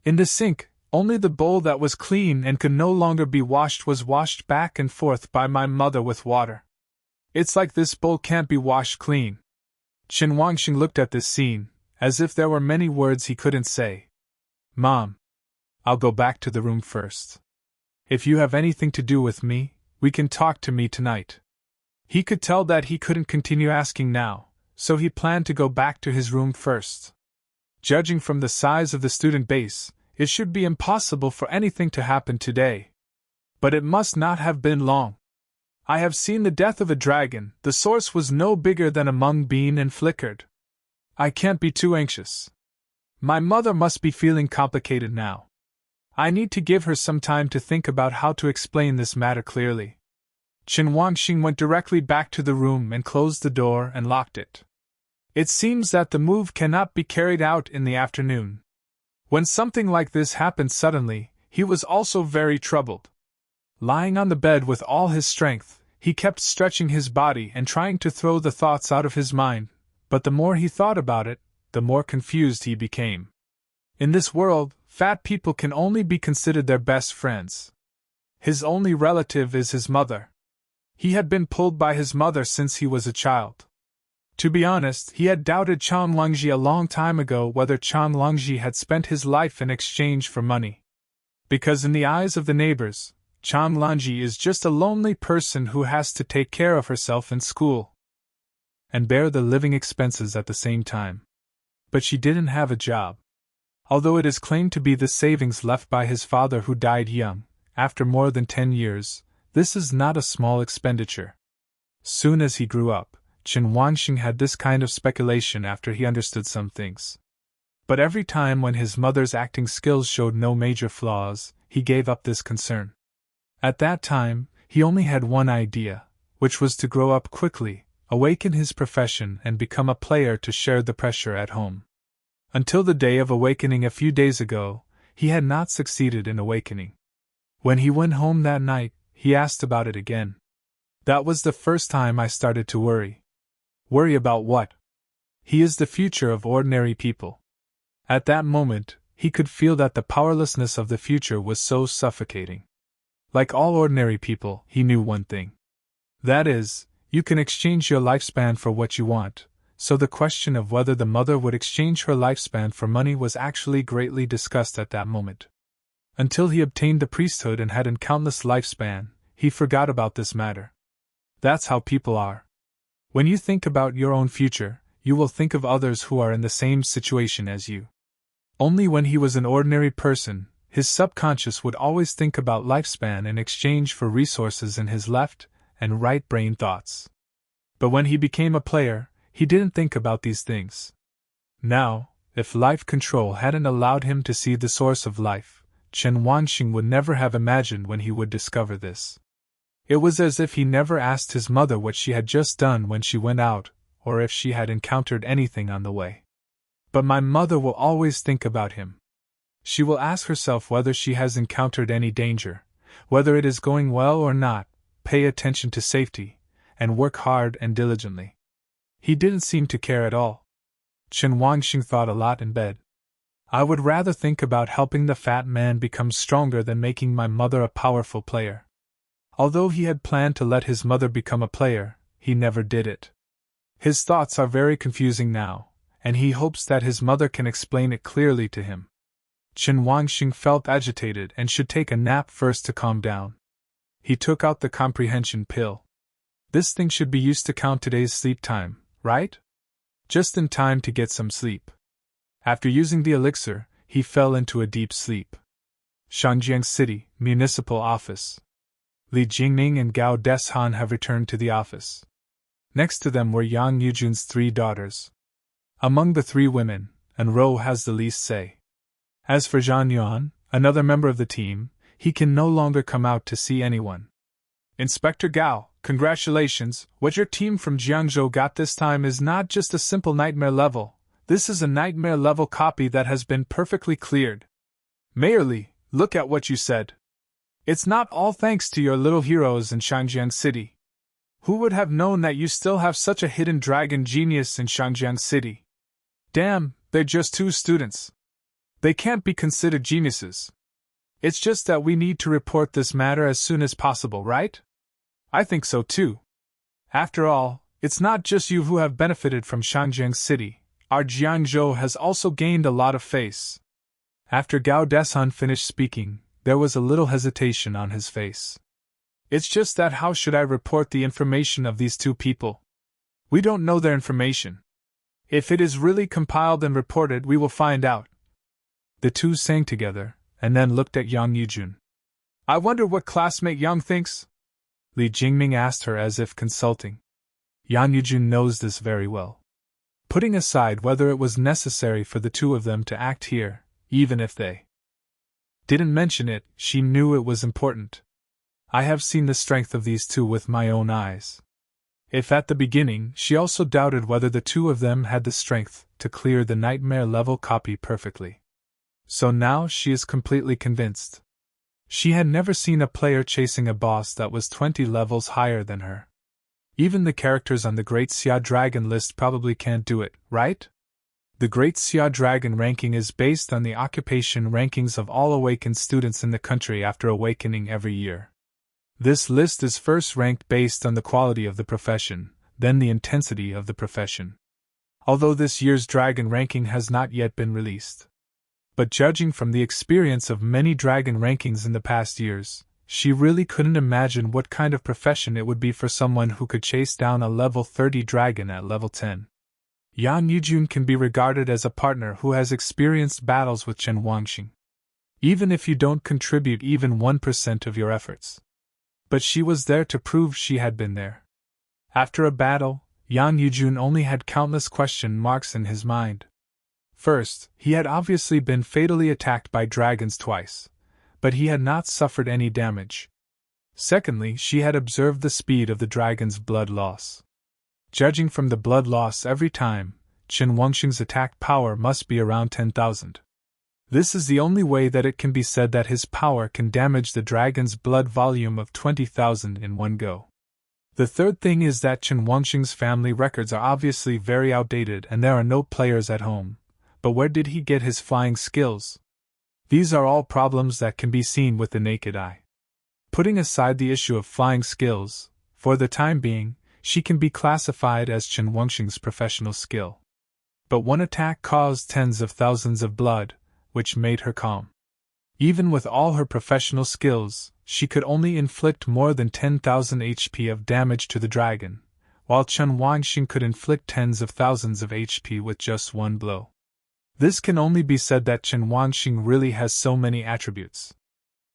In the sink, only the bowl that was clean and could no longer be washed was washed back and forth by my mother with water. It's like this bowl can't be washed clean. Chen Wangxing looked at this scene, as if there were many words he couldn't say. Mom, I'll go back to the room first. If you have anything to do with me, we can talk to me tonight. He could tell that he couldn't continue asking now, so he planned to go back to his room first. Judging from the size of the student base, it should be impossible for anything to happen today. But it must not have been long. I have seen the death of a dragon, the source was no bigger than a mung bean and flickered. I can't be too anxious. My mother must be feeling complicated now. I need to give her some time to think about how to explain this matter clearly. Chen Wangxing went directly back to the room and closed the door and locked it. It seems that the move cannot be carried out in the afternoon. When something like this happened suddenly, he was also very troubled. Lying on the bed with all his strength, he kept stretching his body and trying to throw the thoughts out of his mind, but the more he thought about it, the more confused he became. In this world, fat people can only be considered their best friends. His only relative is his mother. He had been pulled by his mother since he was a child. To be honest, he had doubted Chan Longji a long time ago whether Chan Longji had spent his life in exchange for money. Because in the eyes of the neighbors, Chan Longji is just a lonely person who has to take care of herself in school and bear the living expenses at the same time. But she didn't have a job. Although it is claimed to be the savings left by his father who died young, after more than 10 years, this is not a small expenditure. Soon as he grew up, Chen Wanxing had this kind of speculation after he understood some things. But every time when his mother's acting skills showed no major flaws, he gave up this concern. At that time, he only had one idea, which was to grow up quickly, awaken his profession and become a player to share the pressure at home. Until the day of awakening a few days ago, he had not succeeded in awakening. When he went home that night, he asked about it again. That was the first time I started to worry. Worry about what? He is the future of ordinary people. At that moment, he could feel that the powerlessness of the future was so suffocating. Like all ordinary people, he knew one thing. That is, you can exchange your lifespan for what you want, so the question of whether the mother would exchange her lifespan for money was actually greatly discussed at that moment. Until he obtained the priesthood and had a countless lifespan, he forgot about this matter. That's how people are. When you think about your own future, you will think of others who are in the same situation as you. Only when he was an ordinary person, his subconscious would always think about lifespan in exchange for resources in his left and right brain thoughts. But when he became a player, he didn't think about these things. Now, if life control hadn't allowed him to see the source of life, Chen Wanxing would never have imagined when he would discover this. It was as if he never asked his mother what she had just done when she went out, or if she had encountered anything on the way. But my mother will always think about him. She will ask herself whether she has encountered any danger, whether it is going well or not, pay attention to safety, and work hard and diligently. He didn't seem to care at all. Chen Wanxing thought a lot in bed. I would rather think about helping the fat man become stronger than making my mother a powerful player. Although he had planned to let his mother become a player, he never did it. His thoughts are very confusing now, and he hopes that his mother can explain it clearly to him. Chen Wanxing felt agitated and should take a nap first to calm down. He took out the comprehension pill. This thing should be used to count today's sleep time, right? Just in time to get some sleep. After using the elixir, he fell into a deep sleep. Shangjiang City, Municipal Office. Li Jingning and Gao Deshan have returned to the office. Next to them were Yang Yujun's 3 daughters. Among the 3 women, Enro has the least say. As for Zhang Yuan, another member of the team, he can no longer come out to see anyone. Inspector Gao, congratulations, what your team from Jiangzhou got this time is not just a simple nightmare level, this is a nightmare level copy that has been perfectly cleared. Mayor Li, look at what you said. It's not all thanks to your little heroes in Shangjiang City. Who would have known that you still have such a hidden dragon genius in Shangjiang City? Damn, they're just 2 students. They can't be considered geniuses. It's just that we need to report this matter as soon as possible, right? I think so too. After all, it's not just you who have benefited from Shangjiang City, our Jiangzhou has also gained a lot of face. After Gao Deshan finished speaking, there was a little hesitation on his face. It's just that how should I report the information of these 2 people? We don't know their information. If it is really compiled and reported, we will find out. The 2 sang together, and then looked at Yang Yujun. I wonder what classmate Yang thinks? Li Jingming asked her as if consulting. Yang Yujun knows this very well. Putting aside whether it was necessary for the 2 of them to act here, even if they didn't mention it, she knew it was important. I have seen the strength of these 2 with my own eyes. If at the beginning she also doubted whether the two of them had the strength to clear the nightmare-level copy perfectly. So now she is completely convinced. She had never seen a player chasing a boss that was 20 levels higher than her. Even the characters on the Great Xia Dragon list probably can't do it, right? The Great Xia Dragon ranking is based on the occupation rankings of all awakened students in the country after awakening every year. This list is first ranked based on the quality of the profession, then the intensity of the profession. Although this year's dragon ranking has not yet been released. But judging from the experience of many dragon rankings in the past years, she really couldn't imagine what kind of profession it would be for someone who could chase down a level 30 dragon at level 10. Yang Yujun can be regarded as a partner who has experienced battles with Chen Wangxing. Even if you don't contribute even 1% of your efforts. But she was there to prove she had been there. After a battle, Yang Yujun only had countless question marks in his mind. First, he had obviously been fatally attacked by dragons twice, but he had not suffered any damage. Secondly, she had observed the speed of the dragon's blood loss. Judging from the blood loss every time, Chen Wangxing's attack power must be around 10,000. This is the only way that it can be said that his power can damage the dragon's blood volume of 20,000 in one go. The third thing is that Chen Wangxing's family records are obviously very outdated and there are no players at home. But where did he get his flying skills? These are all problems that can be seen with the naked eye. Putting aside the issue of flying skills, for the time being, she can be classified as Chen Wangxing's professional skill. But one attack caused tens of thousands of blood, which made her calm. Even with all her professional skills, she could only inflict more than 10,000 HP of damage to the dragon, while Chen Wangxing could inflict tens of thousands of HP with just one blow. This can only be said that Chen Wangxing really has so many attributes.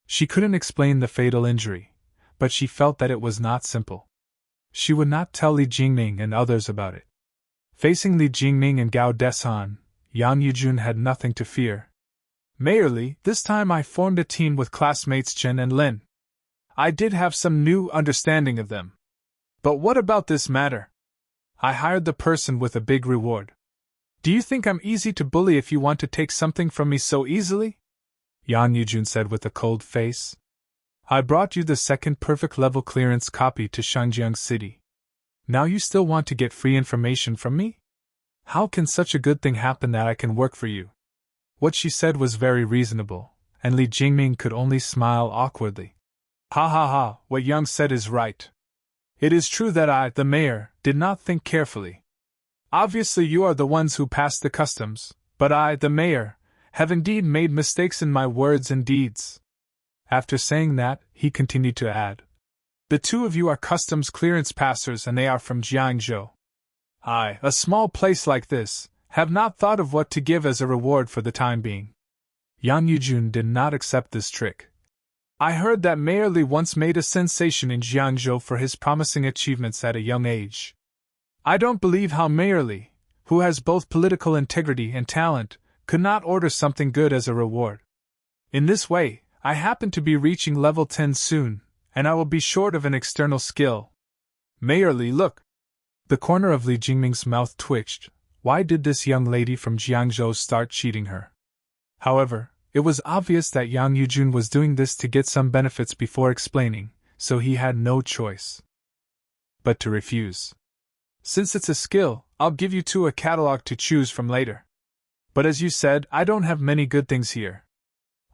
She couldn't explain the fatal injury, but she felt that it was not simple. She would not tell Li Jingming and others about it. Facing Li Jingming and Gao Deshan, Yang Yujun had nothing to fear. Mayorly, this time I formed a team with classmates Chen and Lin. I did have some new understanding of them. But what about this matter? I hired the person with a big reward. Do you think I'm easy to bully if you want to take something from me so easily? Yang Yujun said with a cold face. I brought you the second perfect level clearance copy to Shangjiang City. Now you still want to get free information from me? How can such a good thing happen that I can work for you? What she said was very reasonable, and Li Jingming could only smile awkwardly. Ha ha ha, what Yang said is right. It is true that I, the mayor, did not think carefully. Obviously you are the ones who passed the customs, but I, the mayor, have indeed made mistakes in my words and deeds. After saying that, he continued to add. The two of you are customs clearance passers and they are from Jiangzhou. I, a small place like this, have not thought of what to give as a reward for the time being. Yang Yujun did not accept this trick. I heard that Mayor Li once made a sensation in Jiangzhou for his promising achievements at a young age. I don't believe how Mayor Li, who has both political integrity and talent, could not order something good as a reward. In this way, I happen to be reaching level 10 soon, and I will be short of an external skill. Mayor Li, look! The corner of Li Jingming's mouth twitched. Why did this young lady from Jiangzhou start cheating her? However, it was obvious that Yang Yujun was doing this to get some benefits before explaining, so he had no choice but to refuse. Since it's a skill, I'll give you two a catalog to choose from later. But as you said, I don't have many good things here.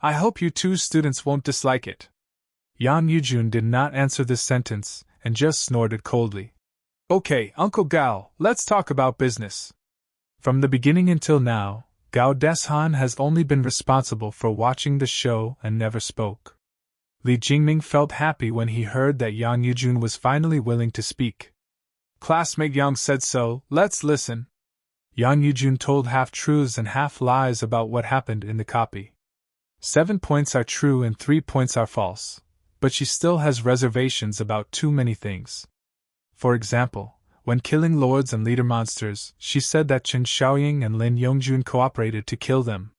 I hope you two students won't dislike it. Yang Yujun did not answer this sentence, and just snorted coldly. Okay, Uncle Gao, let's talk about business. From the beginning until now, Gao Deshan has only been responsible for watching the show and never spoke. Li Jingming felt happy when he heard that Yang Yujun was finally willing to speak. Classmate Yang said so, let's listen. Yang Yujun told half-truths and half-lies about what happened in the copy. 7 points are true and 3 points are false, but she still has reservations about too many things. For example, when killing lords and leader monsters, she said that Chen Xiaoying and Lin Yongjun cooperated to kill them.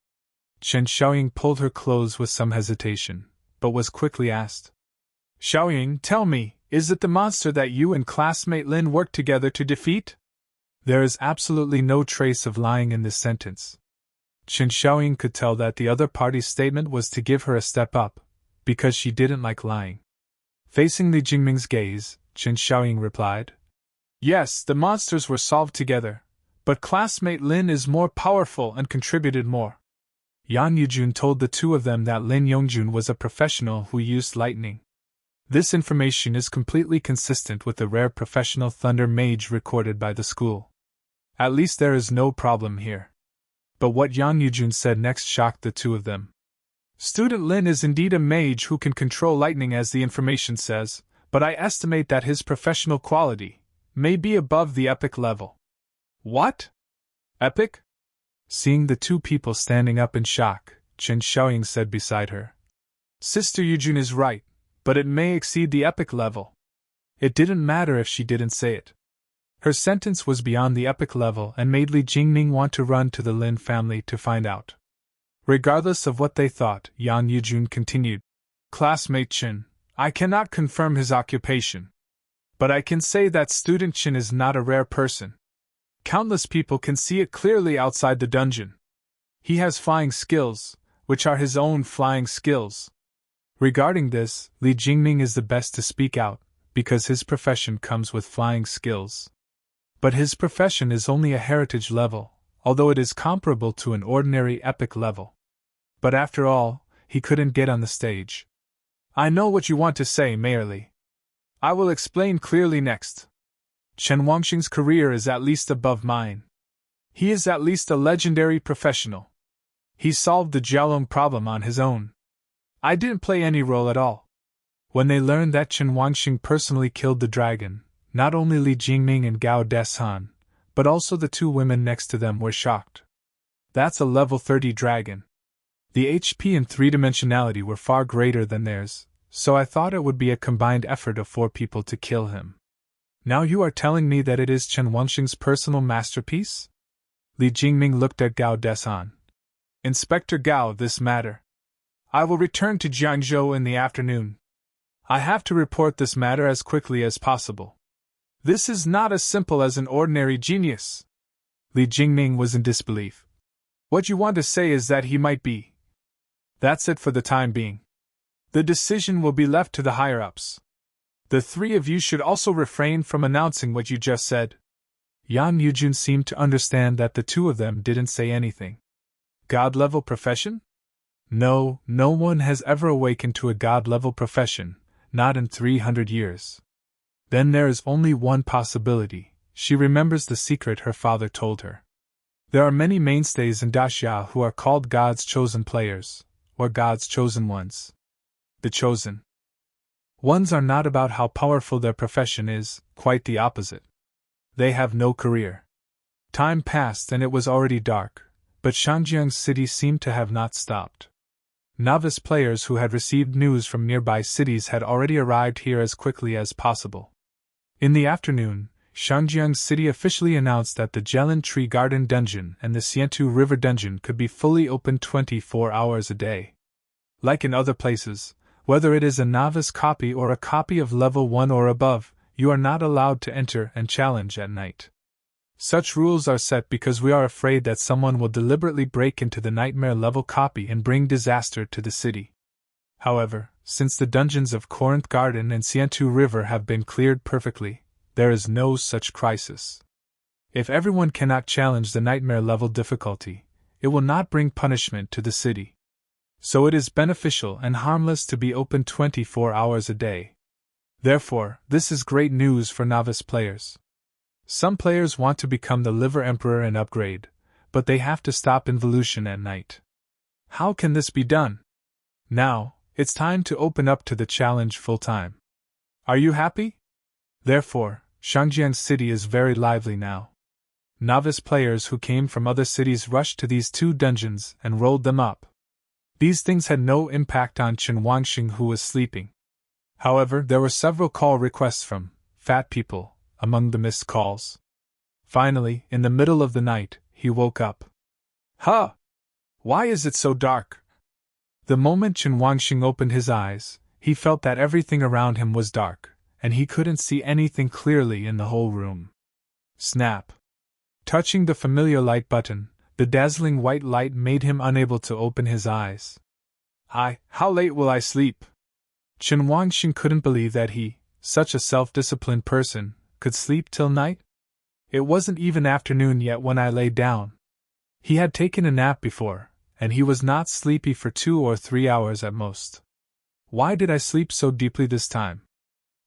Chen Xiaoying pulled her clothes with some hesitation, but was quickly asked. Xiaoying, tell me, Is it the monster that you and classmate Lin worked together to defeat? There is absolutely no trace of lying in this sentence. Chen Xiaoying could tell that the other party's statement was to give her a step up, because she didn't like lying. Facing Li Jingming's gaze, Chen Xiaoying replied, "Yes, the monsters were solved together, but classmate Lin is more powerful and contributed more." Yan Yujun told the two of them that Lin Yongjun was a professional who used lightning. This information is completely consistent with the rare professional thunder mage recorded by the school. At least there is no problem here. But what Yan Yujun said next shocked the two of them. Student Lin is indeed a mage who can control lightning as the information says, but I estimate that his professional quality may be above the epic level. What? Epic? Seeing the two people standing up in shock, Chen Xiaoying said beside her, Sister Yujun is right, but it may exceed the epic level. It didn't matter if she didn't say it. Her sentence was beyond the epic level and made Li Jingming want to run to the Lin family to find out. Regardless of what they thought, Yan Yujun continued, Classmate Chen, I cannot confirm his occupation. But I can say that student Chen is not a rare person. Countless people can see it clearly outside the dungeon. He has flying skills, which are his own flying skills. Regarding this, Li Jingming is the best to speak out, because his profession comes with flying skills. But his profession is only a heritage level, although it is comparable to an ordinary epic level. But after all, he couldn't get on the stage. I know what you want to say, merely. I will explain clearly next. Chen Wangxing's career is at least above mine. He is at least a legendary professional. He solved the Jiaolong problem on his own. I didn't play any role at all. When they learned that Chen Wangxing personally killed the dragon, not only Li Jingming and Gao Deshan, but also the two women next to them were shocked. That's a level 30 dragon. The HP and three-dimensionality were far greater than theirs, so I thought it would be a combined effort of 4 people to kill him. Now you are telling me that it is Chen Wangxing's personal masterpiece? Li Jingming looked at Gao Deshan. Inspector Gao, this matter. I will return to Jiangzhou in the afternoon. I have to report this matter as quickly as possible. This is not as simple as an ordinary genius. Li Jingming was in disbelief. What you want to say is that he might be. That's it for the time being. The decision will be left to the higher-ups. The 3 of you should also refrain from announcing what you just said. Yan Yujun seemed to understand that the 2 of them didn't say anything. God-level profession? No one has ever awakened to a god-level profession, not in 300 years. Then there is only one possibility. She remembers the secret her father told her. There are many mainstays in Daxia who are called God's chosen players, or God's chosen ones. The chosen ones are not about how powerful their profession is, quite the opposite. They have no career. Time passed and it was already dark, but Shangjiang's city seemed to have not stopped. Novice players who had received news from nearby cities had already arrived here as quickly as possible. In the afternoon, Shangjiang City officially announced that the Jelin Tree Garden Dungeon and the Xiantu River Dungeon could be fully open 24 hours a day. Like in other places, whether it is a novice copy or a copy of level 1 or above, you are not allowed to enter and challenge at night. Such rules are set because we are afraid that someone will deliberately break into the nightmare level copy and bring disaster to the city. However, since the dungeons of Corinth Garden and Xiantu River have been cleared perfectly, there is no such crisis. If everyone cannot challenge the nightmare level difficulty, it will not bring punishment to the city. So it is beneficial and harmless to be open 24 hours a day. Therefore, this is great news for novice players. Some players want to become the Liver Emperor and upgrade, but they have to stop involution at night. How can this be done? Now, it's time to open up to the challenge full-time. Are you happy? Therefore, Shangjiang City is very lively now. Novice players who came from other cities rushed to these 2 dungeons and rolled them up. These things had no impact on Chen Wangxing, who was sleeping. However, there were several call requests from fat people among the missed calls. Finally, in the middle of the night, he woke up. Huh! Why is it so dark? The moment Chen Wangxing opened his eyes, he felt that everything around him was dark, and he couldn't see anything clearly in the whole room. Snap! Touching the familiar light button, the dazzling white light made him unable to open his eyes. How late will I sleep? Chen Wangxing couldn't believe that he, such a self-disciplined person, could sleep till night. It wasn't even afternoon yet when I lay down. He had taken a nap before, and he was not sleepy for 2 or 3 hours at most. Why did I sleep so deeply this time?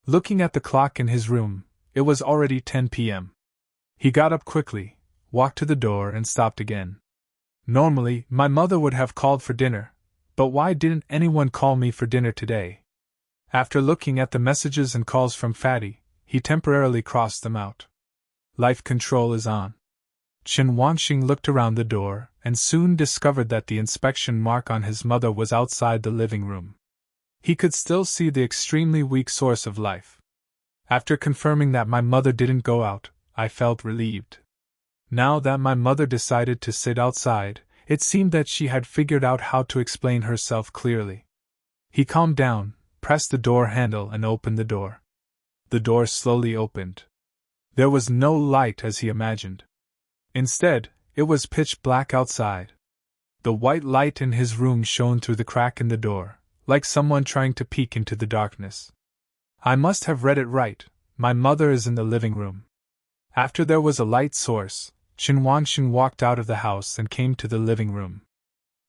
Looking at the clock in his room, it was already 10 p.m. He got up quickly, walked to the door and stopped again. Normally, my mother would have called for dinner, but why didn't anyone call me for dinner today? After looking at the messages and calls from Fatty, he temporarily crossed them out. Life control is on. Chen Wangxing looked around the door and soon discovered that the inspection mark on his mother was outside the living room. He could still see the extremely weak source of life. After confirming that my mother didn't go out, I felt relieved. Now that my mother decided to sit outside, it seemed that she had figured out how to explain herself clearly. He calmed down, pressed the door handle and opened the door. The door slowly opened. There was no light as he imagined. Instead, it was pitch black outside. The white light in his room shone through the crack in the door, like someone trying to peek into the darkness. I must have read it right. My mother is in the living room. After there was a light source, Chen Wangxing walked out of the house and came to the living room.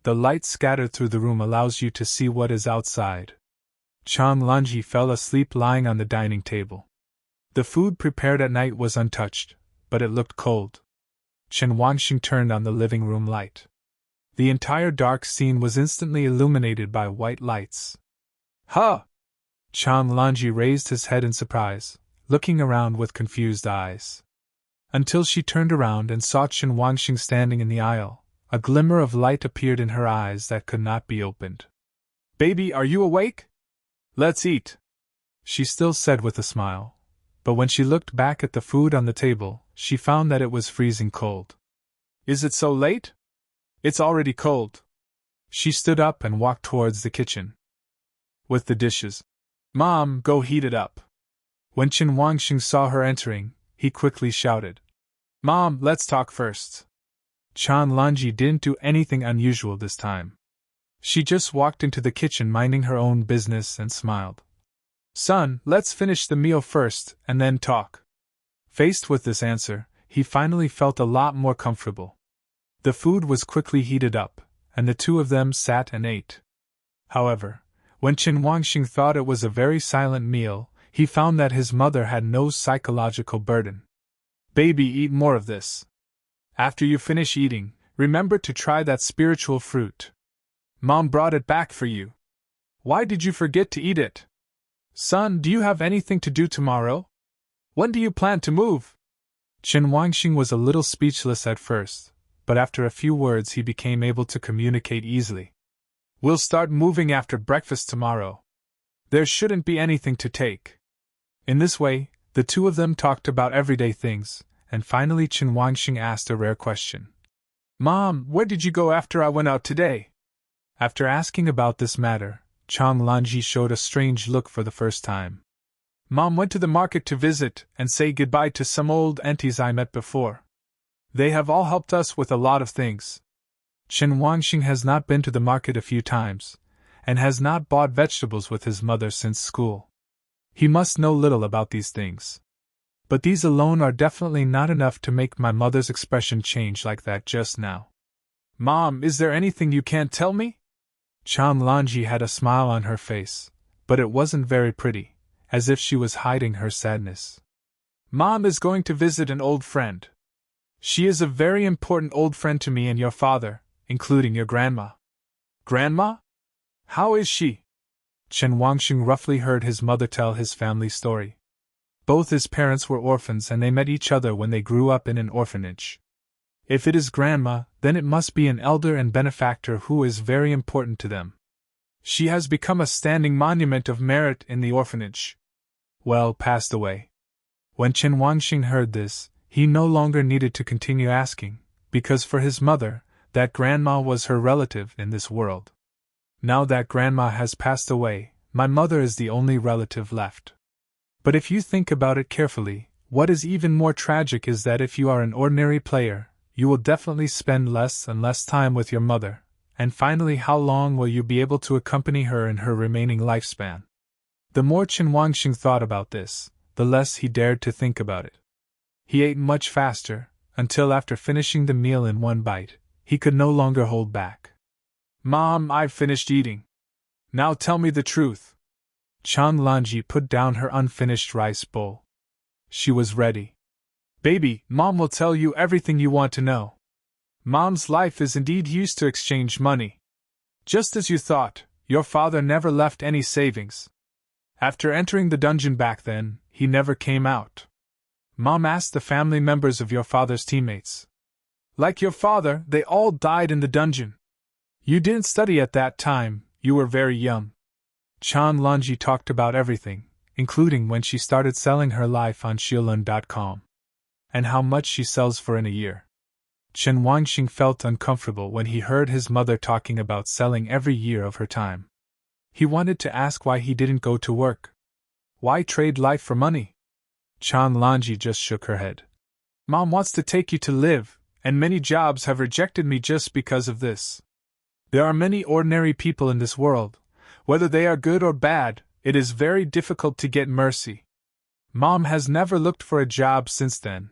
The light scattered through the room allows you to see what is outside. Chang Lanji fell asleep lying on the dining table. The food prepared at night was untouched, but it looked cold. Chen Wangxing turned on the living room light. The entire dark scene was instantly illuminated by white lights. Huh! Chang Lanji raised his head in surprise, looking around with confused eyes. Until she turned around and saw Chen Wangxing standing in the aisle, a glimmer of light appeared in her eyes that could not be opened. Baby, are you awake? Let's eat, she still said with a smile. But when she looked back at the food on the table, she found that it was freezing cold. Is it so late? It's already cold. She stood up and walked towards the kitchen. With the dishes. Mom, go heat it up. When Chen Wangxing saw her entering, he quickly shouted. Mom, let's talk first. Chan Lanji didn't do anything unusual this time. She just walked into the kitchen minding her own business and smiled. Son, let's finish the meal first and then talk. Faced with this answer, he finally felt a lot more comfortable. The food was quickly heated up, and the two of them sat and ate. However, when Chen Wangxing thought it was a very silent meal, he found that his mother had no psychological burden. Baby, eat more of this. After you finish eating, remember to try that spiritual fruit. Mom brought it back for you. Why did you forget to eat it? Son, do you have anything to do tomorrow? When do you plan to move? Chen Wangxing was a little speechless at first, but after a few words he became able to communicate easily. We'll start moving after breakfast tomorrow. There shouldn't be anything to take. In this way, the two of them talked about everyday things, and finally Chen Wangxing asked a rare question. Mom, where did you go after I went out today? After asking about this matter, Chang Lanji showed a strange look for the first time. Mom went to the market to visit and say goodbye to some old aunties I met before. They have all helped us with a lot of things. Chen Wangxing has not been to the market a few times, and has not bought vegetables with his mother since school. He must know little about these things. But these alone are definitely not enough to make my mother's expression change like that just now. Mom, is there anything you can't tell me? Chan Lanji had a smile on her face, but it wasn't very pretty, as if she was hiding her sadness. Mom is going to visit an old friend. She is a very important old friend to me and your father, including your grandma. Grandma? How is she? Chen Wangxing roughly heard his mother tell his family story. Both his parents were orphans and they met each other when they grew up in an orphanage. If it is grandma, then it must be an elder and benefactor who is very important to them. She has become a standing monument of merit in the orphanage. Well, passed away. When Chen Wangxing heard this, he no longer needed to continue asking, because for his mother, that grandma was her relative in this world. Now that grandma has passed away, my mother is the only relative left. But if you think about it carefully, what is even more tragic is that if you are an ordinary player, you will definitely spend less and less time with your mother, and finally how long will you be able to accompany her in her remaining lifespan? The more Chen Wangxing thought about this, the less he dared to think about it. He ate much faster, until after finishing the meal in one bite, he could no longer hold back. Mom, I've finished eating. Now tell me the truth. Chan Lanji put down her unfinished rice bowl. She was ready. Baby, Mom will tell you everything you want to know. Mom's life is indeed used to exchange money. Just as you thought, your father never left any savings. After entering the dungeon back then, he never came out. Mom asked the family members of your father's teammates. Like your father, they all died in the dungeon. You didn't study at that time, you were very young. Chan Lanji talked about everything, including when she started selling her life on Xiaolun.com. And how much she sells for in a year. Chen Wangxing felt uncomfortable when he heard his mother talking about selling every year of her time. He wanted to ask why he didn't go to work. Why trade life for money? Chan Lanji just shook her head. Mom wants to take you to live, and many jobs have rejected me just because of this. There are many ordinary people in this world. Whether they are good or bad, it is very difficult to get mercy. Mom has never looked for a job since then.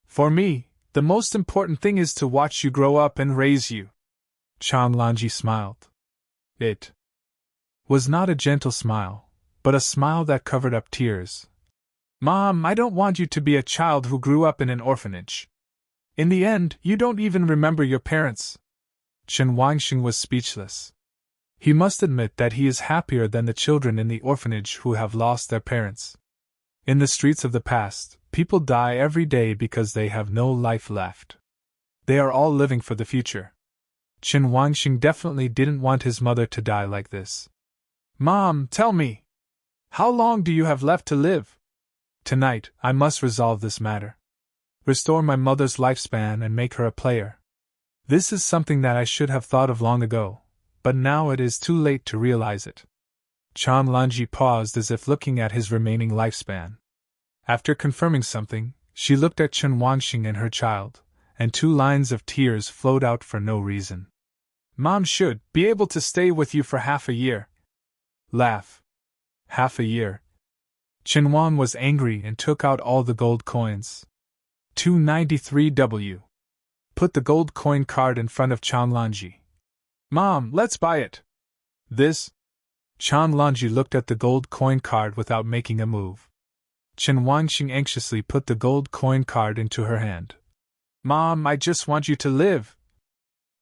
For me, the most important thing is to watch you grow up and raise you. Chan Lanji smiled. It was not a gentle smile, but a smile that covered up tears. Mom, I don't want you to be a child who grew up in an orphanage. In the end, you don't even remember your parents. Chen Wangxing was speechless. He must admit that he is happier than the children in the orphanage who have lost their parents. In the streets of the past, people die every day because they have no life left. They are all living for the future. Chen Wangxing definitely didn't want his mother to die like this. Mom, tell me, how long do you have left to live? Tonight, I must resolve this matter. Restore my mother's lifespan and make her a player. This is something that I should have thought of long ago, but now it is too late to realize it. Chan Lanji paused as if looking at his remaining lifespan. After confirming something, she looked at Chen Wangxing and her child, and 2 lines of tears flowed out for no reason. Mom should be able to stay with you for half a year. Laugh. Half a year. Chen Wan was angry and took out all the gold coins. 293W. Put the gold coin card in front of Chan Lanji. Mom, let's buy it. This? Chan Lanji looked at the gold coin card without making a move. Chen Wangxing anxiously put the gold coin card into her hand. Mom, I just want you to live.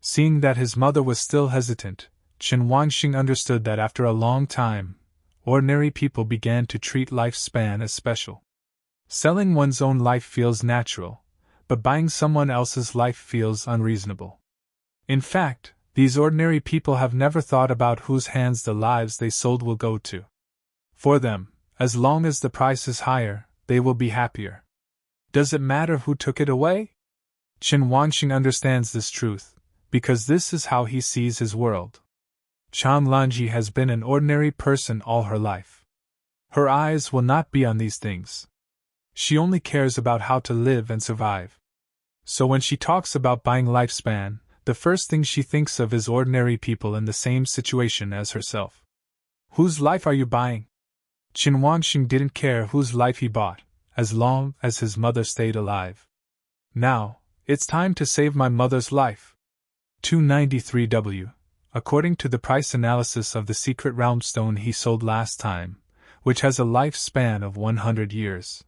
Seeing that his mother was still hesitant, Chen Wangxing understood that after a long time, ordinary people began to treat lifespan as special. Selling one's own life feels natural, but buying someone else's life feels unreasonable. In fact, these ordinary people have never thought about whose hands the lives they sold will go to. For them, as long as the price is higher, they will be happier. Does it matter who took it away? Chen Wangxing understands this truth, because this is how he sees his world. Chan Lanji has been an ordinary person all her life. Her eyes will not be on these things. She only cares about how to live and survive. So when she talks about buying lifespan, the first thing she thinks of is ordinary people in the same situation as herself. Whose life are you buying? Chen Wangxing didn't care whose life he bought, as long as his mother stayed alive. Now, it's time to save my mother's life. 293W. According to the price analysis of the secret realm stone he sold last time, which has a lifespan of 100 years.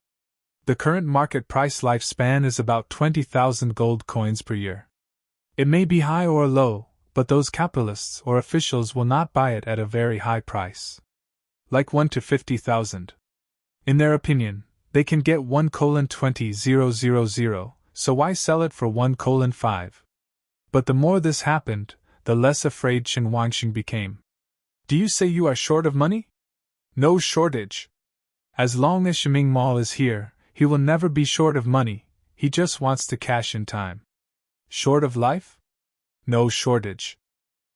The current market price lifespan is about 20,000 gold coins per year. It may be high or low, but those capitalists or officials will not buy it at a very high price. Like 1 to 50,000. In their opinion, they can get 1:20,000, so why sell it for 1:5? But the more this happened, the less afraid Chen Wangxing became. Do you say you are short of money? No shortage. As long as Shiming Mall is here, he will never be short of money, he just wants to cash in time. Short of life? No shortage.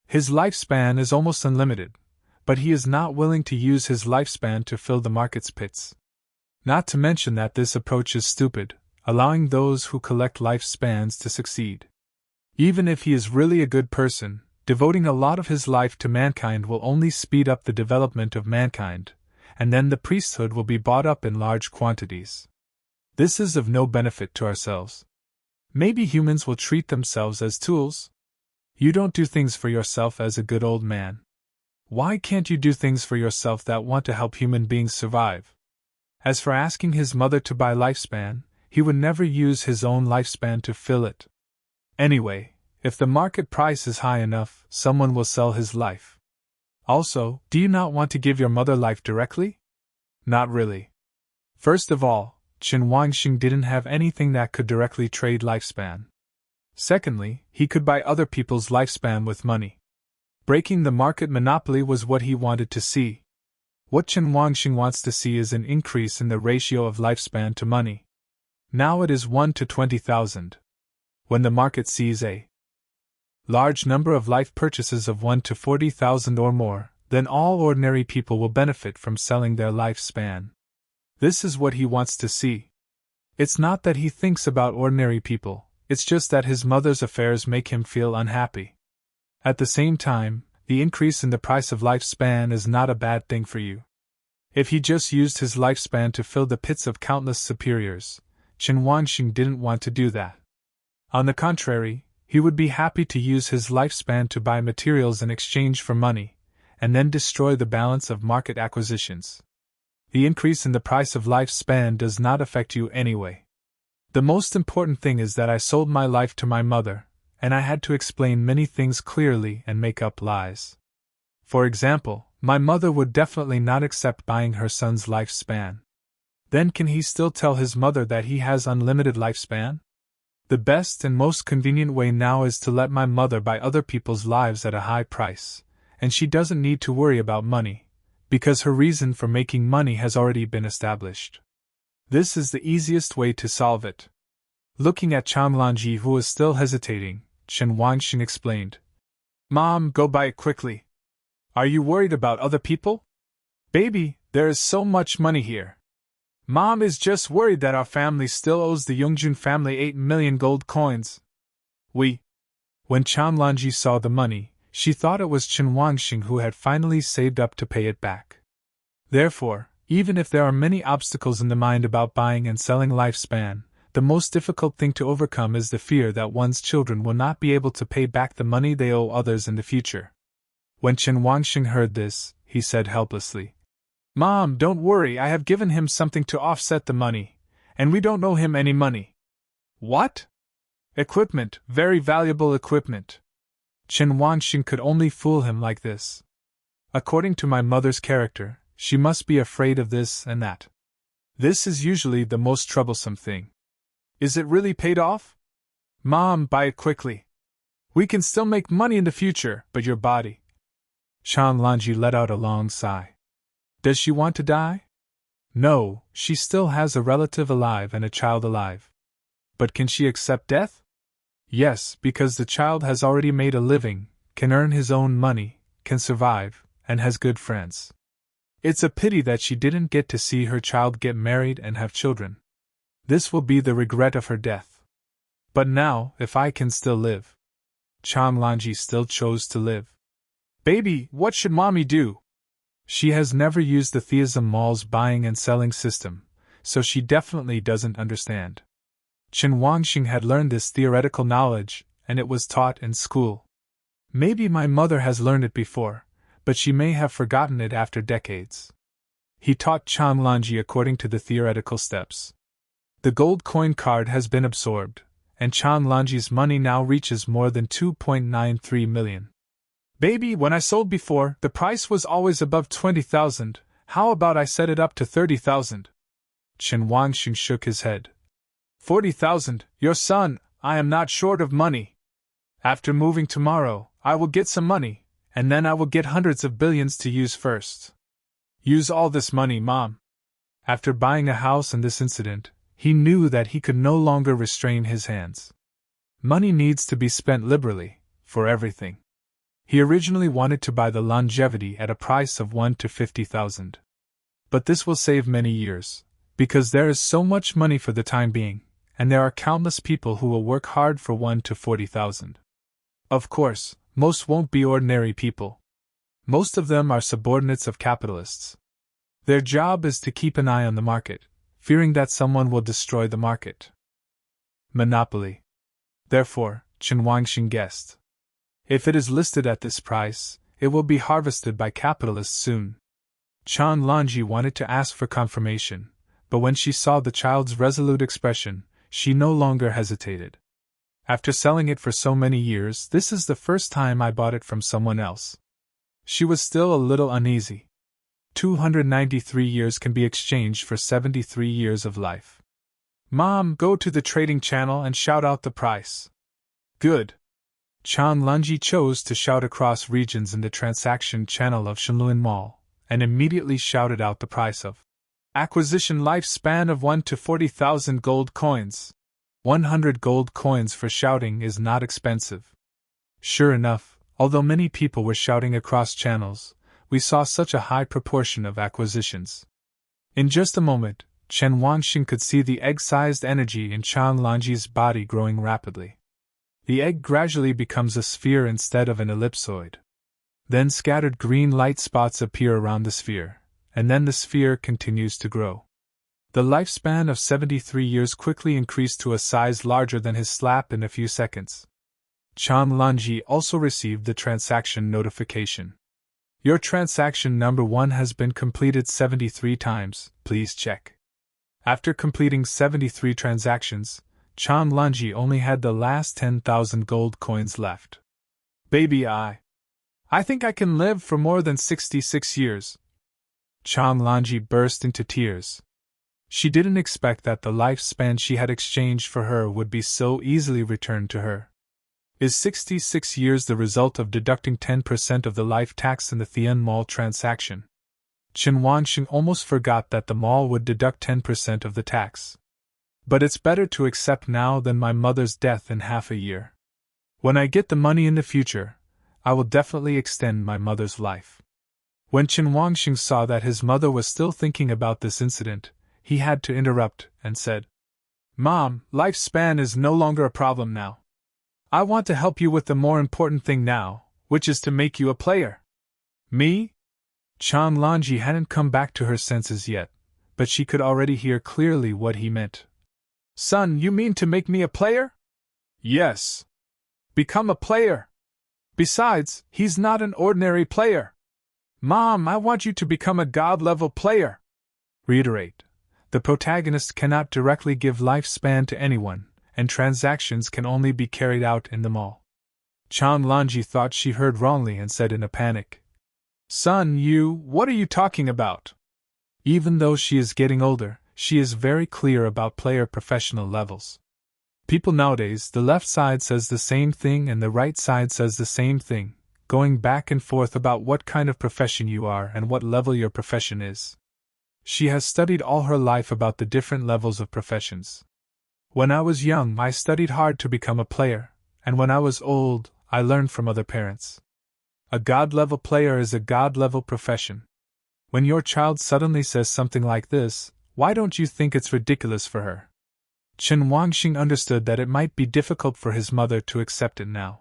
His lifespan is almost unlimited, but he is not willing to use his lifespan to fill the market's pits. Not to mention that this approach is stupid, allowing those who collect lifespans to succeed. Even if he is really a good person, devoting a lot of his life to mankind will only speed up the development of mankind, and then the priesthood will be bought up in large quantities. This is of no benefit to ourselves. Maybe humans will treat themselves as tools? You don't do things for yourself as a good old man. Why can't you do things for yourself that want to help human beings survive? As for asking his mother to buy lifespan, he would never use his own lifespan to fill it. Anyway, if the market price is high enough, someone will sell his life. Also, do you not want to give your mother life directly? Not really. First of all, Chen Wangxing didn't have anything that could directly trade lifespan. Secondly, he could buy other people's lifespan with money. Breaking the market monopoly was what he wanted to see. What Chen Wangxing wants to see is an increase in the ratio of lifespan to money. Now it is 1 to 20,000. When the market sees a large number of life purchases of 1 to 40,000 or more, then all ordinary people will benefit from selling their lifespan. This is what he wants to see. It's not that he thinks about ordinary people, it's just that his mother's affairs make him feel unhappy. At the same time, the increase in the price of lifespan is not a bad thing for you. If he just used his lifespan to fill the pits of countless superiors, Chen Wangxing didn't want to do that. On the contrary, he would be happy to use his lifespan to buy materials in exchange for money, and then destroy the balance of market acquisitions. The increase in the price of lifespan does not affect you anyway. The most important thing is that I sold my life to my mother, and I had to explain many things clearly and make up lies. For example, my mother would definitely not accept buying her son's lifespan. Then can he still tell his mother that he has unlimited lifespan? The best and most convenient way now is to let my mother buy other people's lives at a high price, and she doesn't need to worry about money, because her reason for making money has already been established. This is the easiest way to solve it. Looking at Chanlanji, who was still hesitating, Chen Wangxing explained, "Mom, go buy it quickly. Are you worried about other people? Baby, there is so much money here. Mom is just worried that our family still owes the Yongjun family 8 million gold coins. When Chanlanji saw the money, she thought it was Chen Wangxing who had finally saved up to pay it back. Therefore, even if there are many obstacles in the mind about buying and selling lifespan, the most difficult thing to overcome is the fear that one's children will not be able to pay back the money they owe others in the future. When Chen Wangxing heard this, he said helplessly, "Mom, don't worry, I have given him something to offset the money, and we don't owe him any money." "What?" "Equipment, very valuable equipment." Chen Wangxing could only fool him like this. According to my mother's character, she must be afraid of this and that. This is usually the most troublesome thing. Is it really paid off? Mom, buy it quickly. We can still make money in the future, but your body. Chanlanji let out a long sigh. Does she want to die? No, she still has a relative alive and a child alive. But can she accept death? Yes, because the child has already made a living, can earn his own money, can survive, and has good friends. It's a pity that she didn't get to see her child get married and have children. This will be the regret of her death. But now, if I can still live. Chanlanji still chose to live. Baby, what should mommy do? She has never used the theism mall's buying and selling system, so she definitely doesn't understand. Chen Wangxing had learned this theoretical knowledge, and it was taught in school. Maybe my mother has learned it before, but she may have forgotten it after decades. He taught Chanlanji according to the theoretical steps. The gold coin card has been absorbed, and Chanlanji's money now reaches more than 2.93 million. Baby, when I sold before, the price was always above 20,000, how about I set it up to 30,000? Chen Wangxing shook his head. 40,000, your son, I am not short of money. After moving tomorrow, I will get some money, and then I will get hundreds of billions to use first. Use all this money, Mom. After buying a house and this incident, he knew that he could no longer restrain his hands. Money needs to be spent liberally, for everything. He originally wanted to buy the longevity at a price of 1 to 50,000. But this will save many years, Because there is so much money for the time being, and there are countless people who will work hard for 1 to 40,000. Of course, most won't be ordinary people. Most of them are subordinates of capitalists. Their job is to keep an eye on the market, fearing that someone will destroy the market. Monopoly. Therefore, Chen Wangxing guessed. If it is listed at this price, it will be harvested by capitalists soon. Chan Lanji wanted to ask for confirmation, but when she saw the child's resolute expression, she no longer hesitated. After selling it for so many years, this is the first time I bought it from someone else. She was still a little uneasy. 293 years can be exchanged for 73 years of life. Mom, go to the trading channel and shout out the price. Good. Chan Lanji chose to shout across regions in the transaction channel of Shenluan Mall, and immediately shouted out the price of acquisition lifespan of 1 to 40,000 gold coins. 100 gold coins for shouting is not expensive. Sure enough, although many people were shouting across channels, we saw such a high proportion of acquisitions. In just a moment, Chen Wangxing could see the egg-sized energy in Chan Lanji's body growing rapidly. The egg gradually becomes a sphere instead of an ellipsoid. Then scattered green light spots appear around the sphere, and then the sphere continues to grow. The lifespan of 73 years quickly increased to a size larger than his slap in a few seconds. Chan Lanji also received the transaction notification. Your transaction number 1 has been completed 73 times, please check. After completing 73 transactions, Chan Lanji only had the last 10,000 gold coins left. Baby, I think I can live for more than 66 years. Chan Lanji burst into tears. She didn't expect that the lifespan she had exchanged for her would be so easily returned to her. Is 66 years the result of deducting 10% of the life tax in the Thian Mall transaction? Chen Wangxing almost forgot that the mall would deduct 10% of the tax. But it's better to accept now than my mother's death in half a year. When I get the money in the future, I will definitely extend my mother's life. When Chen Wangxing saw that his mother was still thinking about this incident, he had to interrupt and said, Mom, lifespan is no longer a problem now. I want to help you with the more important thing now, which is to make you a player. Me? Chan Lanji hadn't come back to her senses yet, but she could already hear clearly what he meant. Son, you mean to make me a player? Yes. Become a player. Besides, he's not an ordinary player. Mom, I want you to become a god-level player. Reiterate. The protagonist cannot directly give lifespan to anyone, and transactions can only be carried out in the mall. Chan Lanji thought she heard wrongly and said in a panic, Son, what are you talking about? Even though she is getting older, she is very clear about player professional levels. People nowadays, the left side says the same thing and the right side says the same thing, going back and forth about what kind of profession you are and what level your profession is. She has studied all her life about the different levels of professions. When I was young, I studied hard to become a player, and when I was old, I learned from other parents. A god-level player is a god-level profession. When your child suddenly says something like this, why don't you think it's ridiculous for her? Chen Wangxing understood that it might be difficult for his mother to accept it now.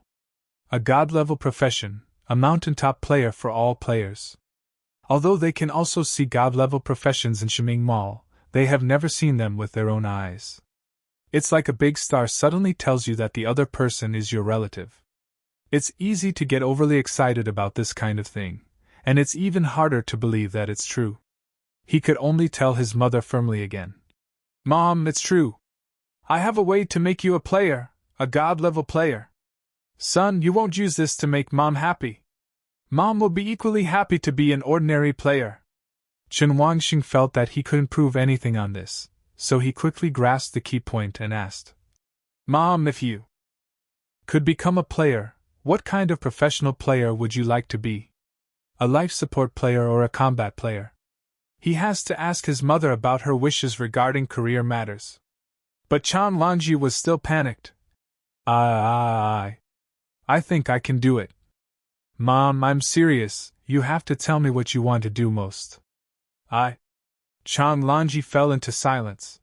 A god-level profession, a mountaintop player for all players. Although they can also see god-level professions in Shiming Mall, they have never seen them with their own eyes. It's like a big star suddenly tells you that the other person is your relative. It's easy to get overly excited about this kind of thing, and it's even harder to believe that it's true. He could only tell his mother firmly again. Mom, it's true. I have a way to make you a player, a god-level player. Son, you won't use this to make Mom happy. Mom will be equally happy to be an ordinary player. Chen Wangxing felt that he couldn't prove anything on this, so he quickly grasped the key point and asked, Mom, if you could become a player, what kind of professional player would you like to be? A life support player or a combat player? He has to ask his mother about her wishes regarding career matters. But Chan Lanji was still panicked. I think I can do it. Mom, I'm serious, you have to tell me what you want to do most. Chang Lanji fell into silence.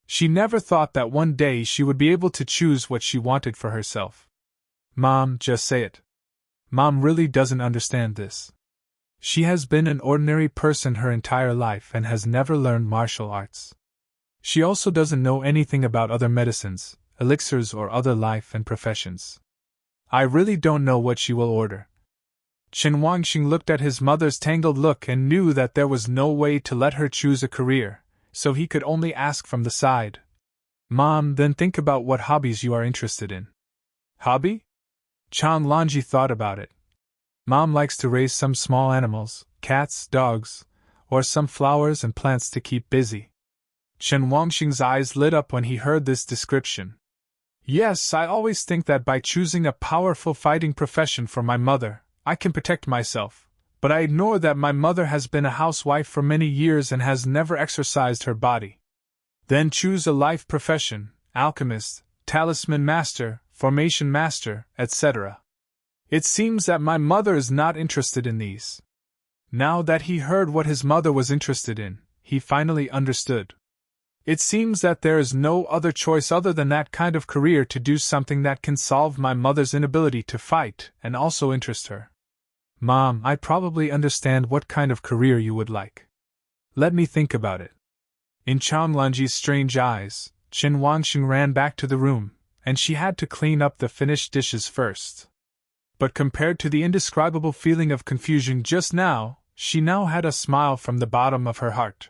She never thought that one day she would be able to choose what she wanted for herself. Mom, just say it. Mom really doesn't understand this. She has been an ordinary person her entire life and has never learned martial arts. She also doesn't know anything about other medicines, elixirs, or other life and professions. I really don't know what she will order. Chen Wangxing looked at his mother's tangled look and knew that there was no way to let her choose a career, so he could only ask from the side. Mom, then think about what hobbies you are interested in. Hobby? Chang Lanji thought about it. Mom likes to raise some small animals, cats, dogs, or some flowers and plants to keep busy. Chen Wangxing's eyes lit up when he heard this description. Yes, I always think that by choosing a powerful fighting profession for my mother, I can protect myself, but I ignore that my mother has been a housewife for many years and has never exercised her body. Then choose a life profession, alchemist, talisman master, formation master, etc. It seems that my mother is not interested in these. Now that he heard what his mother was interested in, he finally understood. It seems that there is no other choice other than that kind of career to do something that can solve my mother's inability to fight and also interest her. Mom, I probably understand what kind of career you would like. Let me think about it. In Chang Lanji's strange eyes, Chen Wangxing ran back to the room, and she had to clean up the finished dishes first. But compared to the indescribable feeling of confusion just now, she now had a smile from the bottom of her heart.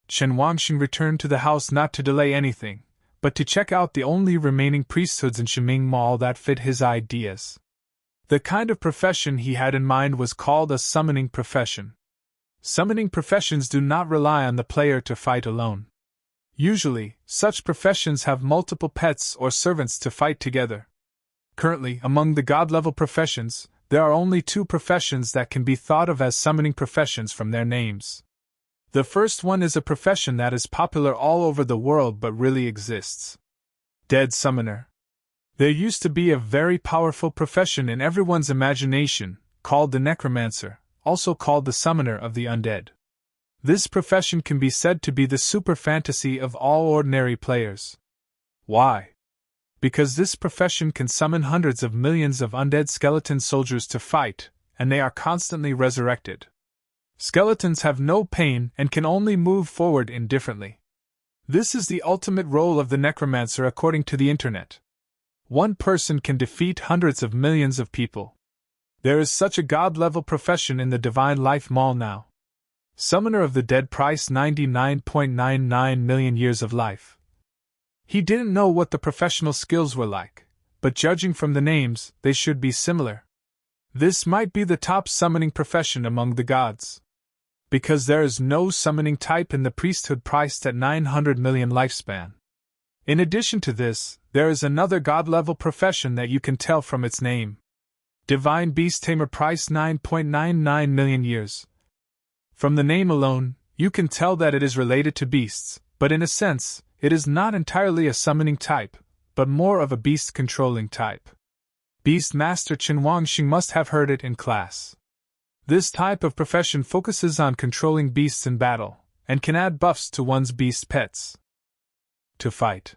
Chen Wangxing returned to the house not to delay anything, but to check out the only remaining priesthoods in Shiming Mall that fit his ideas. The kind of profession he had in mind was called a summoning profession. Summoning professions do not rely on the player to fight alone. Usually, such professions have multiple pets or servants to fight together. Currently, among the god-level professions, there are only 2 professions that can be thought of as summoning professions from their names. The first one is a profession that is popular all over the world but really exists. Dead summoner. There used to be a very powerful profession in everyone's imagination, called the necromancer, also called the summoner of the undead. This profession can be said to be the super fantasy of all ordinary players. Why? Because this profession can summon hundreds of millions of undead skeleton soldiers to fight, and they are constantly resurrected. Skeletons have no pain and can only move forward indifferently. This is the ultimate role of the necromancer according to the internet. One person can defeat hundreds of millions of people. There is such a god-level profession in the Divine Life Mall now. Summoner of the Dead, price 99.99 million years of life. He didn't know what the professional skills were like, but judging from the names, they should be similar. This might be the top summoning profession among the gods. Because there is no summoning type in the priesthood priced at 900 million lifespan. In addition to this, there is another god-level profession that you can tell from its name. Divine Beast Tamer, price 9.99 million years. From the name alone, you can tell that it is related to beasts, but in a sense, it is not entirely a summoning type, but more of a beast-controlling type. Beast Master Chen Wangxing must have heard it in class. This type of profession focuses on controlling beasts in battle, and can add buffs to one's beast pets. To fight.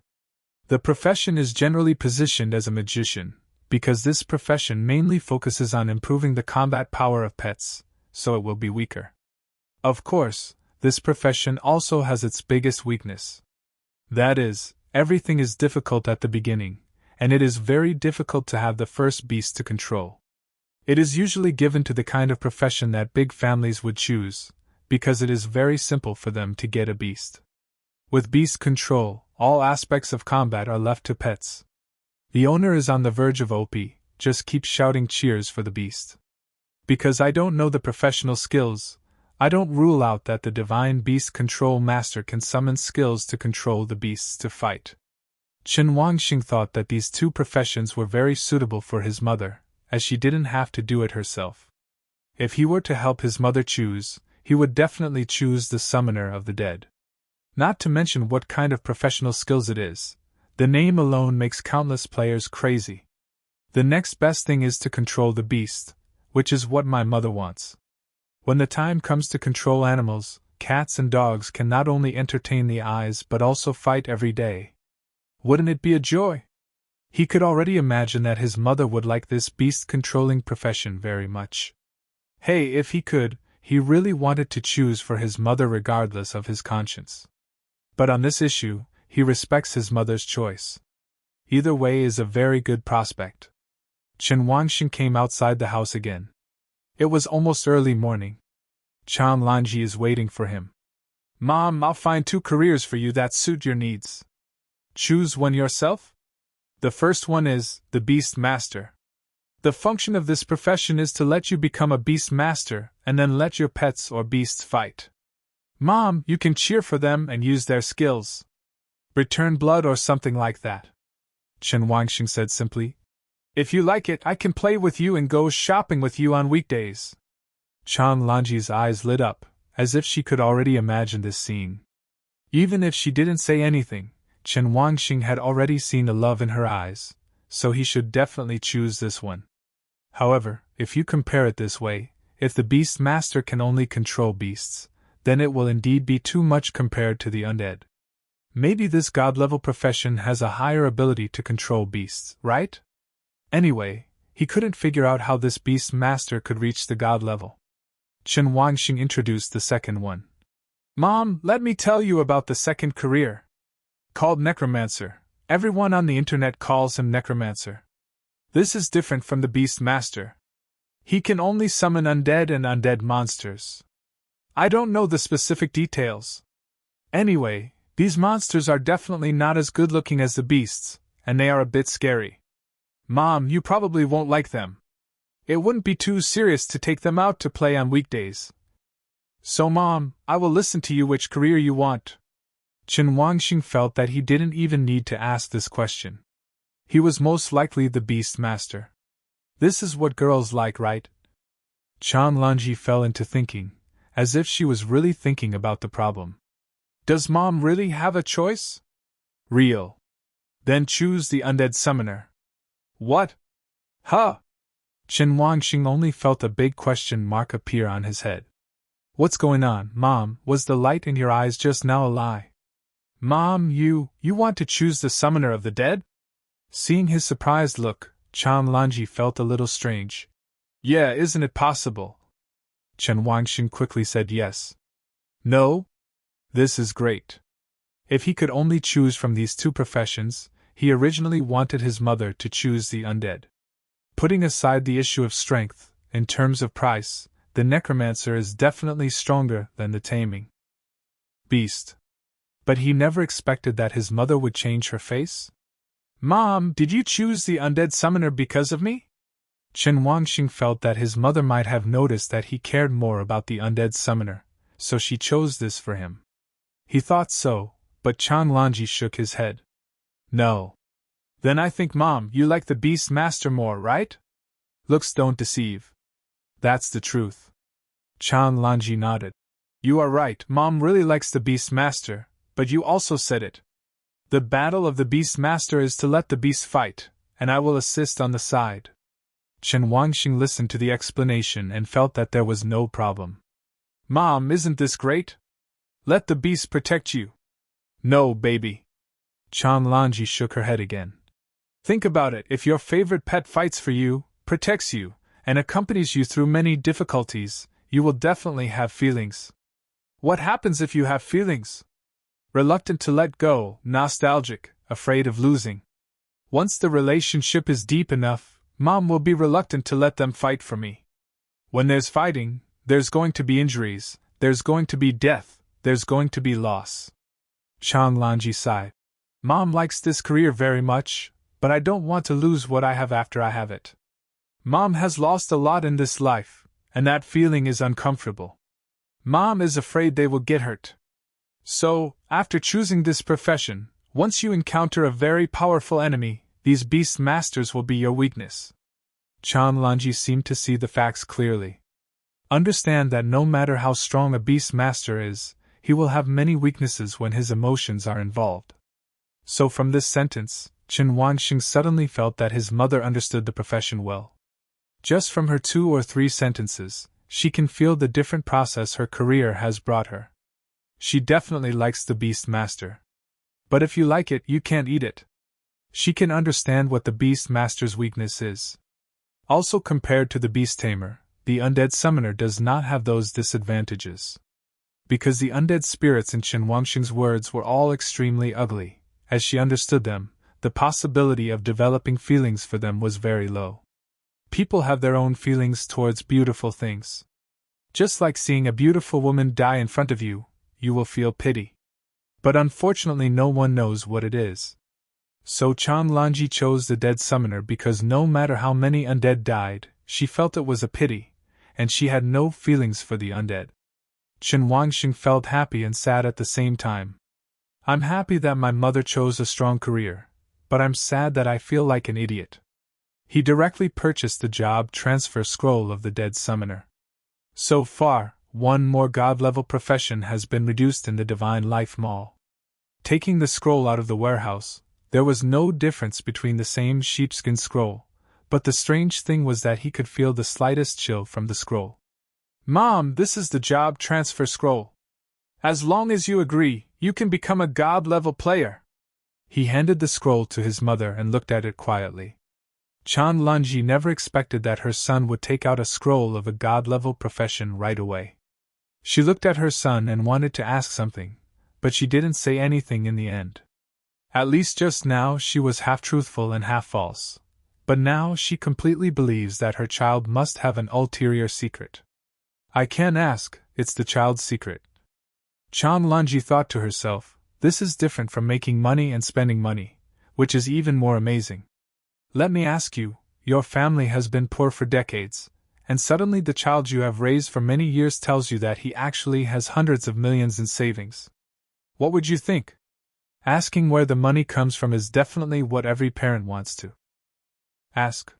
The profession is generally positioned as a magician, because this profession mainly focuses on improving the combat power of pets, so it will be weaker. Of course, this profession also has its biggest weakness. That is, everything is difficult at the beginning, and it is very difficult to have the first beast to control. It is usually given to the kind of profession that big families would choose, because it is very simple for them to get a beast. With beast control, all aspects of combat are left to pets. The owner is on the verge of OP, just keep shouting cheers for the beast. Because I don't know the professional skills, I don't rule out that the Divine Beast Control Master can summon skills to control the beasts to fight. Chen Wangxing thought that these 2 professions were very suitable for his mother, as she didn't have to do it herself. If he were to help his mother choose, he would definitely choose the Summoner of the Dead. Not to mention what kind of professional skills it is. The name alone makes countless players crazy. The next best thing is to control the beast, which is what my mother wants. When the time comes to control animals, cats and dogs can not only entertain the eyes but also fight every day. Wouldn't it be a joy? He could already imagine that his mother would like this beast-controlling profession very much. Hey, if he could, he really wanted to choose for his mother regardless of his conscience. But on this issue, he respects his mother's choice. Either way is a very good prospect. Chen Wangxing came outside the house again. It was almost early morning. Chan Lanji is waiting for him. Mom, I'll find 2 careers for you that suit your needs. Choose one yourself? The first one is the Beast Master. The function of this profession is to let you become a Beast Master and then let your pets or beasts fight. Mom, you can cheer for them and use their skills. Return blood or something like that. Chen Wangxing said simply. If you like it, I can play with you and go shopping with you on weekdays. Chan Lanji's eyes lit up, as if she could already imagine this scene. Even if she didn't say anything, Chen Wangxing had already seen the love in her eyes, so he should definitely choose this one. However, if you compare it this way, if the Beast Master can only control beasts, then it will indeed be too much compared to the undead. Maybe this god-level profession has a higher ability to control beasts, right? Anyway, he couldn't figure out how this Beast Master could reach the god level. Chen Wangxing introduced the second one. Mom, let me tell you about the second career. Called Necromancer. Everyone on the internet calls him Necromancer. This is different from the Beast Master. He can only summon undead and undead monsters. I don't know the specific details. Anyway, these monsters are definitely not as good looking as the beasts, and they are a bit scary. Mom, you probably won't like them. It wouldn't be too serious to take them out to play on weekdays. So Mom, I will listen to you which career you want. Chen Wangxing felt that he didn't even need to ask this question. He was most likely the Beast Master. This is what girls like, right? Chan Lanji fell into thinking, as if she was really thinking about the problem. Does Mom really have a choice? Real. Then choose the undead summoner. What? Huh? Chen Wangxing only felt a big question mark appear on his head. What's going on, Mom? Was the light in your eyes just now a lie? Mom, you want to choose the summoner of the dead? Seeing his surprised look, Chan Lanji felt a little strange. Yeah, isn't it possible? Chen Wangxing quickly said yes. No? This is great. If he could only choose from these 2 professions, he originally wanted his mother to choose the undead. Putting aside the issue of strength, in terms of price, the Necromancer is definitely stronger than the Taming Beast. But he never expected that his mother would change her face. Mom, did you choose the undead summoner because of me? Chen Wangxing felt that his mother might have noticed that he cared more about the undead summoner, so she chose this for him. He thought so, but Chan Lanji shook his head. No. Then I think, Mom, you like the Beast Master more, right? Looks don't deceive. That's the truth. Chan Lanji nodded. You are right, Mom really likes the Beast Master, but you also said it. The battle of the Beast Master is to let the beast fight, and I will assist on the side. Chen Wangxing listened to the explanation and felt that there was no problem. Mom, isn't this great? Let the beast protect you. No, baby. Chan Lanji shook her head again. Think about it, if your favorite pet fights for you, protects you, and accompanies you through many difficulties, you will definitely have feelings. What happens if you have feelings? Reluctant to let go, nostalgic, afraid of losing. Once the relationship is deep enough, Mom will be reluctant to let them fight for me. When there's fighting, there's going to be injuries, there's going to be death, there's going to be loss. Chan Lanji sighed. Mom likes this career very much, but I don't want to lose what I have after I have it. Mom has lost a lot in this life, and that feeling is uncomfortable. Mom is afraid they will get hurt. So, after choosing this profession, once you encounter a very powerful enemy, these beast masters will be your weakness. Chan Lanji seemed to see the facts clearly. Understand that no matter how strong a beast master is, he will have many weaknesses when his emotions are involved. So from this sentence, Chen Wangxing suddenly felt that his mother understood the profession well. Just from her 2 or 3 sentences, she can feel the different process her career has brought her. She definitely likes the Beast Master. But if you like it, you can't eat it. She can understand what the Beast Master's weakness is. Also, compared to the Beast Tamer, the Undead Summoner does not have those disadvantages. Because the undead spirits in Chen Wangxing's words were all extremely ugly, as she understood them, the possibility of developing feelings for them was very low. People have their own feelings towards beautiful things. Just like seeing a beautiful woman die in front of you, you will feel pity. But unfortunately no one knows what it is. So Chan Lanji chose the dead summoner because no matter how many undead died, she felt it was a pity, and she had no feelings for the undead. Chen Wangxing felt happy and sad at the same time. I'm happy that my mother chose a strong career, but I'm sad that I feel like an idiot. He directly purchased the job transfer scroll of the dead summoner. So far, one more god-level profession has been reduced in the Divine Life Mall. Taking the scroll out of the warehouse, there was no difference between the same sheepskin scroll, but the strange thing was that he could feel the slightest chill from the scroll. Mom, this is the job transfer scroll. As long as you agree, you can become a god-level player. He handed the scroll to his mother and looked at it quietly. Chan Lanji never expected that her son would take out a scroll of a god-level profession right away. She looked at her son and wanted to ask something, but she didn't say anything in the end. At least just now she was half truthful and half false, but now she completely believes that her child must have an ulterior secret. I can't ask, it's the child's secret. Chan Lanji thought to herself, this is different from making money and spending money, which is even more amazing. Let me ask you, your family has been poor for decades, and suddenly the child you have raised for many years tells you that he actually has hundreds of millions in savings. What would you think? Asking where the money comes from is definitely what every parent wants to ask.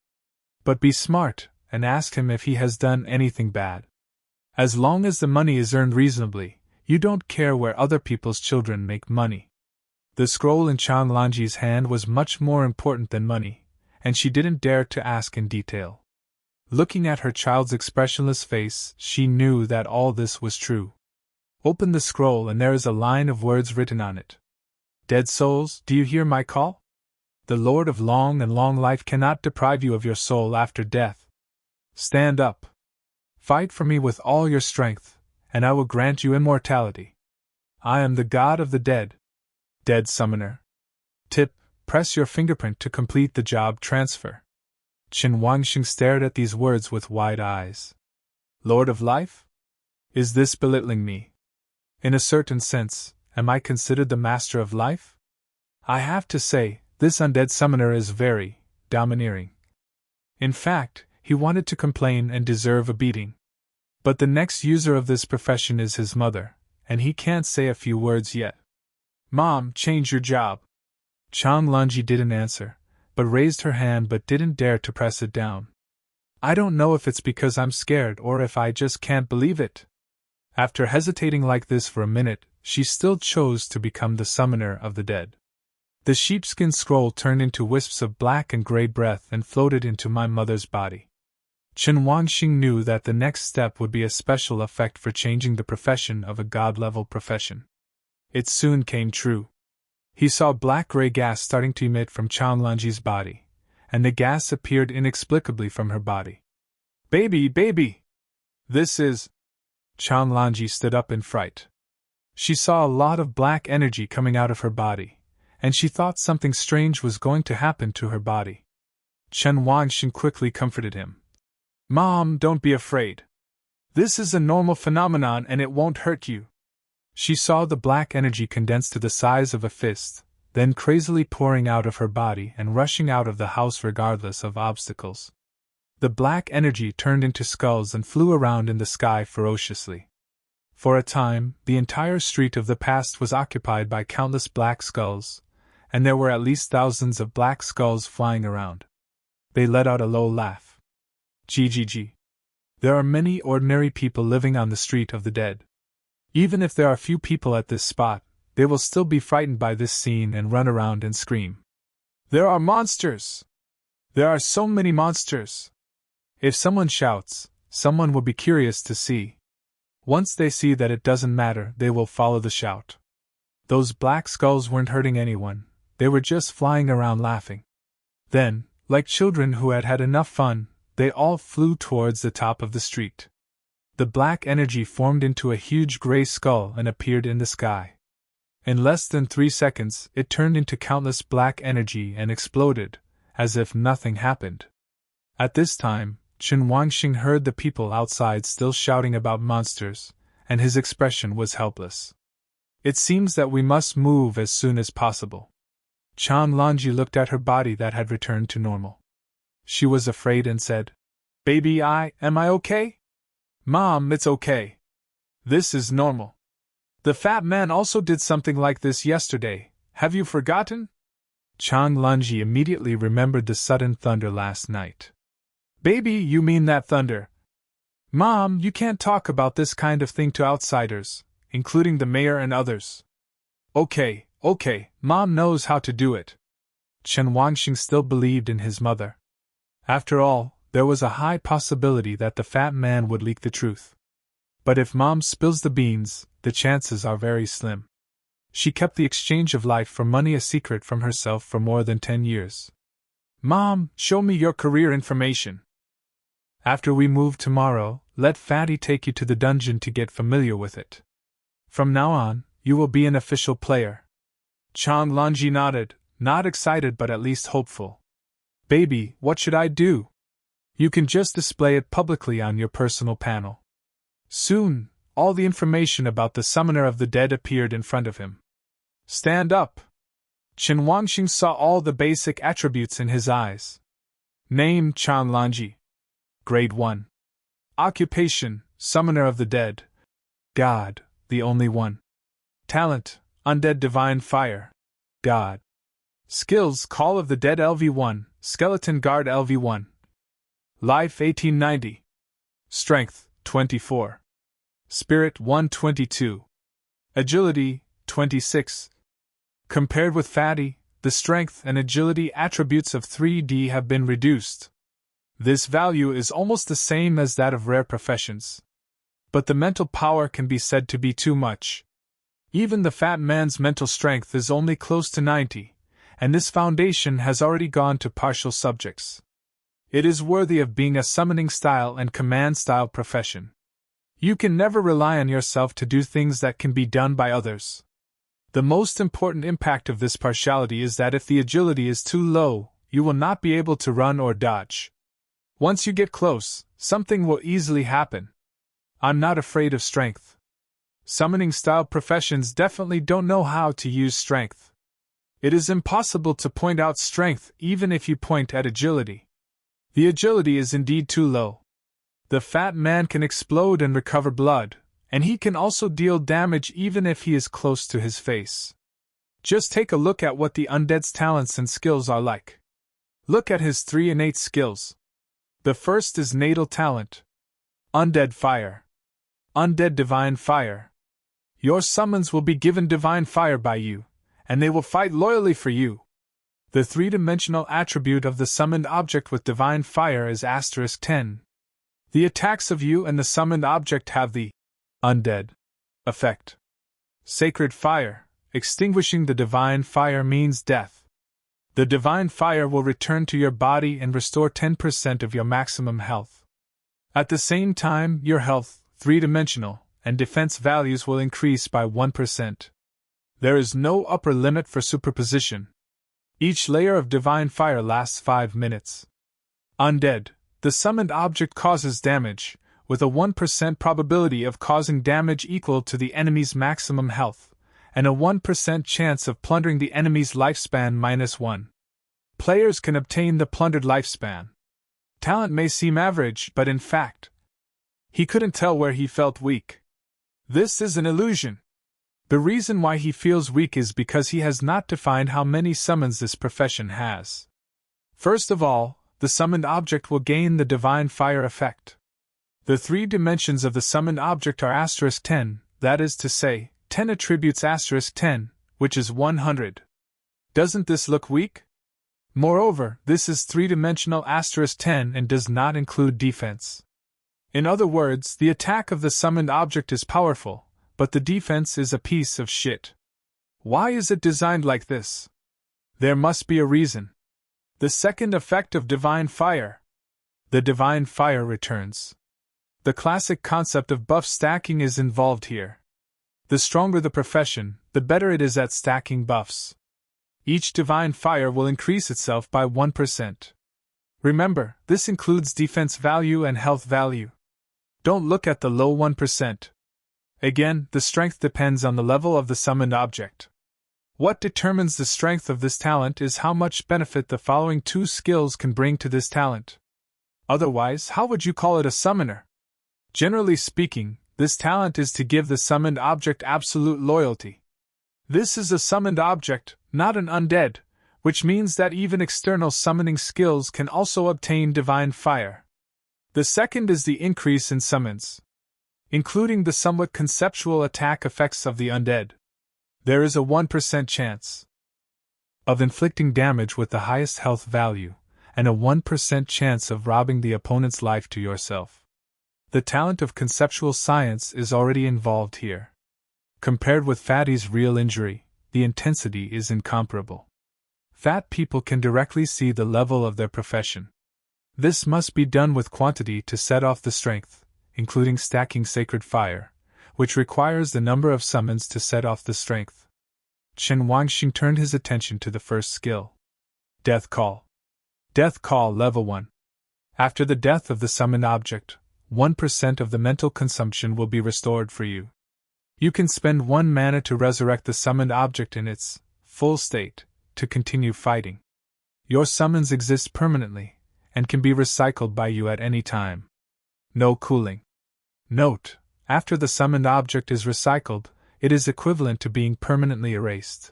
But be smart, and ask him if he has done anything bad. As long as the money is earned reasonably, you don't care where other people's children make money. The scroll in Chan Lanji's hand was much more important than money, and she didn't dare to ask in detail. Looking at her child's expressionless face, she knew that all this was true. Open the scroll and there is a line of words written on it. Dead souls, do you hear my call? The Lord of long and long life cannot deprive you of your soul after death. Stand up. Fight for me with all your strength, and I will grant you immortality. I am the god of the dead. Dead summoner. Tip, press your fingerprint to complete the job transfer. Chen Wangxing stared at these words with wide eyes. Lord of life? Is this belittling me? In a certain sense, am I considered the master of life? I have to say, this undead summoner is very domineering. In fact, he wanted to complain and deserve a beating. But the next user of this profession is his mother, and he can't say a few words yet. Mom, change your job. Chan Lanji didn't answer, but raised her hand but didn't dare to press it down. I don't know if it's because I'm scared or if I just can't believe it. After hesitating like this for a minute, she still chose to become the summoner of the dead. The sheepskin scroll turned into wisps of black and gray breath and floated into my mother's body. Chen Wangxing knew that the next step would be a special effect for changing the profession of a god-level profession. It soon came true. He saw black-gray gas starting to emit from Chan Lanji's body, and the gas appeared inexplicably from her body. Baby, baby! This is... Chan Lanji stood up in fright. She saw a lot of black energy coming out of her body, and she thought something strange was going to happen to her body. Chen Wangxing quickly comforted him. Mom, don't be afraid. This is a normal phenomenon and it won't hurt you. She saw the black energy condense to the size of a fist, then crazily pouring out of her body and rushing out of the house regardless of obstacles. The black energy turned into skulls and flew around in the sky ferociously. For a time, the entire street of the past was occupied by countless black skulls, and there were at least thousands of black skulls flying around. They let out a low laugh. GGG. There are many ordinary people living on the street of the dead. Even if there are few people at this spot, they will still be frightened by this scene and run around and scream. There are monsters! There are so many monsters! If someone shouts, someone will be curious to see Once they see that it doesn't matter, they will follow the shout. Those black skulls weren't hurting anyone, they were just flying around laughing. Then, like children who had had enough fun, they all flew towards the top of the street. The black energy formed into a huge gray skull and appeared in the sky. In less than 3 seconds, it turned into countless black energy and exploded, as if nothing happened. At this time, Chen Wangxing heard the people outside still shouting about monsters, and his expression was helpless. It seems that we must move as soon as possible. Chang Lanji looked at her body that had returned to normal. She was afraid and said, "Baby, am I okay?" "Mom, it's okay. This is normal. The fat man also did something like this yesterday, have you forgotten?" Chang Lanji immediately remembered the sudden thunder last night. "Baby, you mean that thunder?" "Mom, you can't talk about this kind of thing to outsiders, including the mayor and others." Okay, Mom knows how to do it." Chen Wangxing still believed in his mother. After all, there was a high possibility that the fat man would leak the truth. But if Mom spills the beans, the chances are very slim. She kept the exchange of life for money a secret from herself for more than 10 years. "Mom, show me your career information. After we move tomorrow, let Fatty take you to the dungeon to get familiar with it. From now on, you will be an official player." Chang Lanji nodded, not excited but at least hopeful. "Baby, what should I do?" "You can just display it publicly on your personal panel." Soon, all the information about the Summoner of the Dead appeared in front of him. "Stand up." Chen Wangxing saw all the basic attributes in his eyes. Name: Chang Lanji. Grade 1. Occupation: Summoner of the Dead. God, the only one. Talent: Undead Divine Fire. God. Skills: Call of the Dead LV1, Skeleton Guard LV1. Life 1890. Strength 24. Spirit 122. Agility 26. Compared with Fatty, the strength and agility attributes of 3D have been reduced. This value is almost the same as that of rare professions. But the mental power can be said to be too much. Even the fat man's mental strength is only close to 90, and this foundation has already gone to partial subjects. It is worthy of being a summoning style and command style profession. You can never rely on yourself to do things that can be done by others. The most important impact of this partiality is that if the agility is too low, you will not be able to run or dodge. Once you get close, something will easily happen. I'm not afraid of strength. Summoning style professions definitely don't know how to use strength. It is impossible to point out strength even if you point at agility. The agility is indeed too low. The fat man can explode and recover blood, and he can also deal damage even if he is close to his face. Just take a look at what the undead's talents and skills are like. Look at his 3 innate skills. The first is natal talent. Undead Fire. Undead Divine Fire. Your summons will be given divine fire by you, and they will fight loyally for you. The 3-dimensional attribute of the summoned object with divine fire is *10. The attacks of you and the summoned object have the undead effect. Sacred Fire. Extinguishing the divine fire means death. The divine fire will return to your body and restore 10% of your maximum health. At the same time, your health, 3-dimensional, and defense values will increase by 1%. There is no upper limit for superposition. Each layer of divine fire lasts 5 minutes. Undead. The summoned object causes damage, with a 1% probability of causing damage equal to the enemy's maximum health, and a 1% chance of plundering the enemy's lifespan -1. Players can obtain the plundered lifespan. Talent may seem average, but in fact, he couldn't tell where he felt weak. This is an illusion. The reason why he feels weak is because he has not defined how many summons this profession has. First of all, the summoned object will gain the divine fire effect. The 3 dimensions of the summoned object are *10, that is to say, 10 attributes *10, which is 100. Doesn't this look weak? Moreover, this is 3-dimensional *10 and does not include defense. In other words, the attack of the summoned object is powerful, but the defense is a piece of shit. Why is it designed like this? There must be a reason. The second effect of divine fire. The divine fire returns. The classic concept of buff stacking is involved here. The stronger the profession, the better it is at stacking buffs. Each divine fire will increase itself by 1%. Remember, this includes defense value and health value. Don't look at the low 1%. Again, the strength depends on the level of the summoned object. What determines the strength of this talent is how much benefit the following two skills can bring to this talent. Otherwise, how would you call it a summoner? Generally speaking, this talent is to give the summoned object absolute loyalty. This is a summoned object, not an undead, which means that even external summoning skills can also obtain divine fire. The second is the increase in summons, including the somewhat conceptual attack effects of the undead. There is a 1% chance of inflicting damage with the highest health value, and a 1% chance of robbing the opponent's life to yourself. The talent of conceptual science is already involved here. Compared with Fatty's real injury, the intensity is incomparable. Fat people can directly see the level of their profession. This must be done with quantity to set off the strength, including stacking sacred fire, which requires the number of summons to set off the strength. Chen Wangxing turned his attention to the first skill. Death Call. Death Call Level 1. After the death of the summoned object, 1% of the mental consumption will be restored for you. You can spend 1 mana to resurrect the summoned object in its full state, to continue fighting. Your summons exist permanently, and can be recycled by you at any time. No cooling. Note, after the summoned object is recycled, it is equivalent to being permanently erased.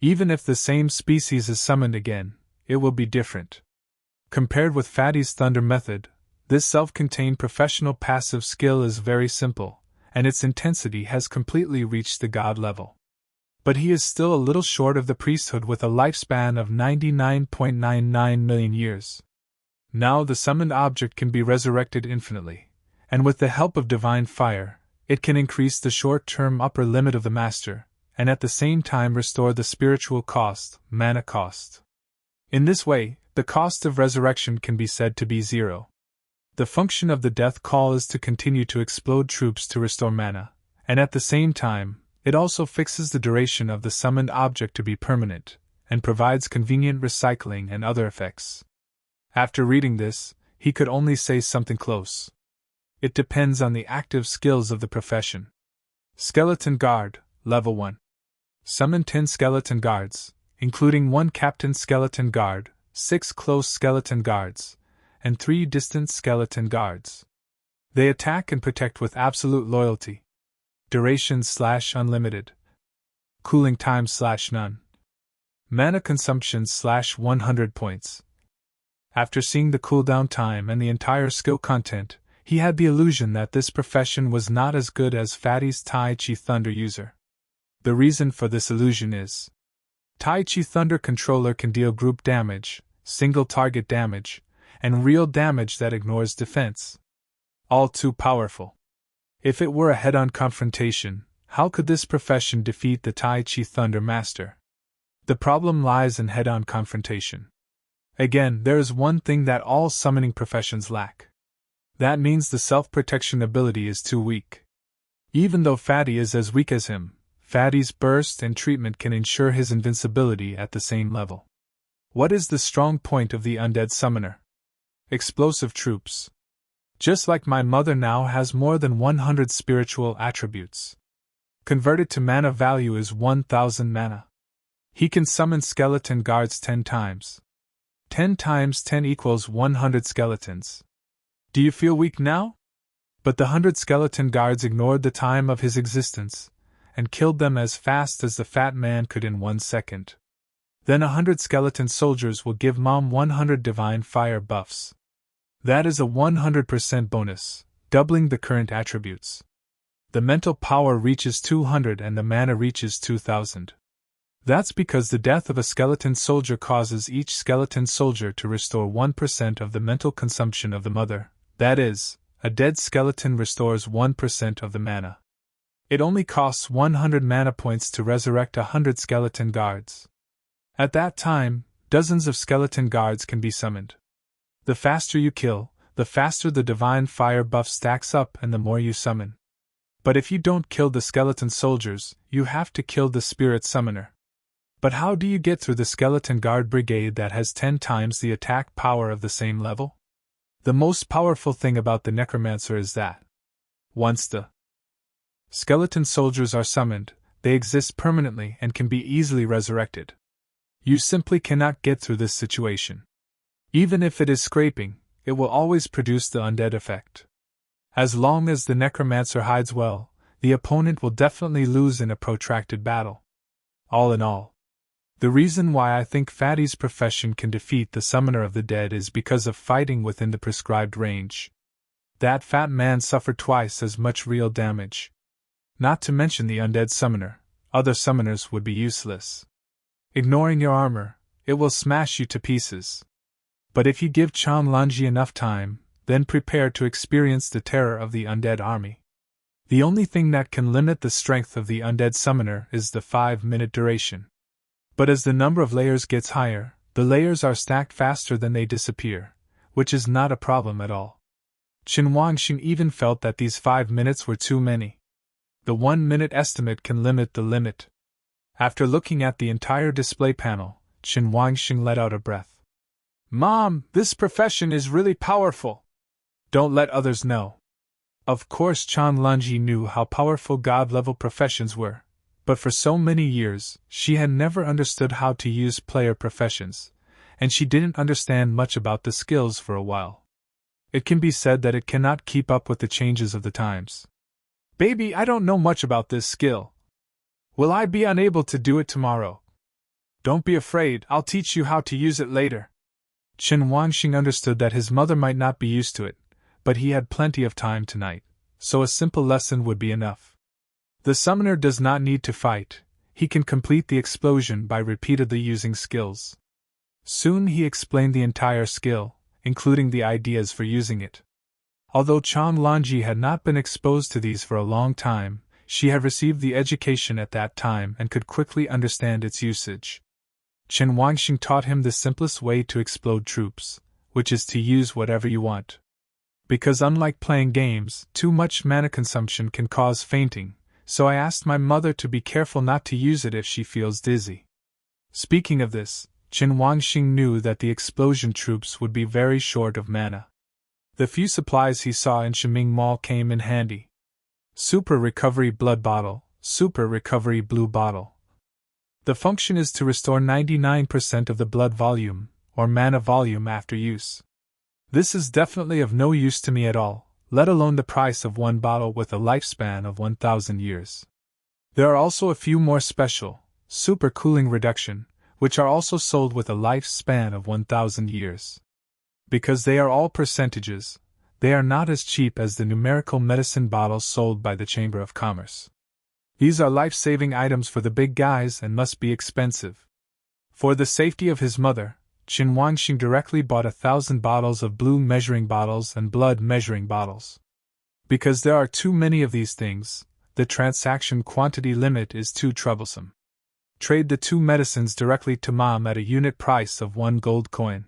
Even if the same species is summoned again, it will be different. Compared with Fatty's Thunder method, this self-contained professional passive skill is very simple, and its intensity has completely reached the god level. But he is still a little short of the priesthood with a lifespan of 99.99 million years. Now the summoned object can be resurrected infinitely, and with the help of divine fire, it can increase the short-term upper limit of the master, and at the same time restore the spiritual cost, mana cost. In this way, the cost of resurrection can be said to be 0. The function of the death call is to continue to explode troops to restore mana, and at the same time, it also fixes the duration of the summoned object to be permanent, and provides convenient recycling and other effects. After reading this, he could only say something close. It depends on the active skills of the profession. Skeleton Guard, Level 1. Summon 10 Skeleton Guards, including 1 Captain Skeleton Guard, 6 Close Skeleton Guards, and 3 Distant Skeleton Guards. They attack and protect with absolute loyalty. Duration / unlimited. Cooling time / none. Mana consumption / 100 points. After seeing the cooldown time and the entire skill content, he had the illusion that this profession was not as good as Fatty's Tai Chi Thunder user. The reason for this illusion is Tai Chi Thunder controller can deal group damage, single target damage, and real damage that ignores defense. All too powerful. If it were a head-on confrontation, how could this profession defeat the Tai Chi Thunder Master? The problem lies in head-on confrontation. Again, there is one thing that all summoning professions lack. That means the self-protection ability is too weak. Even though Fatty is as weak as him, Fatty's burst and treatment can ensure his invincibility at the same level. What is the strong point of the undead summoner? Explosive troops. Just like my mother now has more than 100 spiritual attributes. Converted to mana value is 1000 mana. He can summon skeleton guards 10 times. 10 times 10 equals 100 skeletons. Do you feel weak now? But the 100 skeleton guards ignored the time of his existence, and killed them as fast as the fat man could in 1 second. Then 100 skeleton soldiers will give Mom 100 divine fire buffs. That is a 100% bonus, doubling the current attributes. The mental power reaches 200 and the mana reaches 2000. That's because the death of a skeleton soldier causes each skeleton soldier to restore 1% of the mental consumption of the mother, that is, a dead skeleton restores 1% of the mana. It only costs 100 mana points to resurrect 100 skeleton guards. At that time, dozens of skeleton guards can be summoned. The faster you kill, the faster the divine fire buff stacks up and the more you summon. But if you don't kill the skeleton soldiers, you have to kill the spirit summoner. But how do you get through the skeleton guard brigade that has 10 times the attack power of the same level? The most powerful thing about the necromancer is that once the skeleton soldiers are summoned, they exist permanently and can be easily resurrected. You simply cannot get through this situation. Even if it is scraping, it will always produce the undead effect. As long as the necromancer hides well, the opponent will definitely lose in a protracted battle. All in all, the reason why I think Fatty's profession can defeat the summoner of the dead is because of fighting within the prescribed range. That fat man suffered twice as much real damage. Not to mention the undead summoner, other summoners would be useless. Ignoring your armor, it will smash you to pieces. But if you give Chanlanji enough time, then prepare to experience the terror of the undead army. The only thing that can limit the strength of the undead summoner is the 5-minute duration. But as the number of layers gets higher, the layers are stacked faster than they disappear, which is not a problem at all. Qin Wangxing even felt that these 5 minutes were too many. The 1-minute estimate can limit the limit. After looking at the entire display panel, Qin Wangxing let out a breath. Mom, this profession is really powerful. Don't let others know. Of course Chanlanji knew how powerful god-level professions were, but for so many years, she had never understood how to use player professions, and she didn't understand much about the skills for a while. It can be said that it cannot keep up with the changes of the times. Baby, I don't know much about this skill. Will I be unable to do it tomorrow? Don't be afraid, I'll teach you how to use it later. Qin Wangxing understood that his mother might not be used to it, but he had plenty of time tonight, so a simple lesson would be enough. The summoner does not need to fight, he can complete the explosion by repeatedly using skills. Soon he explained the entire skill, including the ideas for using it. Although Chanlanji had not been exposed to these for a long time, she had received the education at that time and could quickly understand its usage. Qin Wangxing taught him the simplest way to explode troops, which is to use whatever you want. Because unlike playing games, too much mana consumption can cause fainting, so I asked my mother to be careful not to use it if she feels dizzy. Speaking of this, Qin Wangxing knew that the explosion troops would be very short of mana. The few supplies he saw in Shiming Mall came in handy. Super Recovery Blood Bottle, Super Recovery Blue Bottle. The function is to restore 99% of the blood volume, or mana volume after use. This is definitely of no use to me at all, let alone the price of one bottle with a lifespan of 1,000 years. There are also a few more special, Super Cooling Reduction, which are also sold with a lifespan of 1,000 years. Because they are all percentages, they are not as cheap as the numerical medicine bottles sold by the Chamber of Commerce. These are life-saving items for the big guys and must be expensive. For the safety of his mother, Qin Wangxing directly bought 1,000 bottles of blue measuring bottles and blood measuring bottles. Because there are too many of these things, the transaction quantity limit is too troublesome. Trade the 2 medicines directly to Mom at a unit price of 1 gold coin.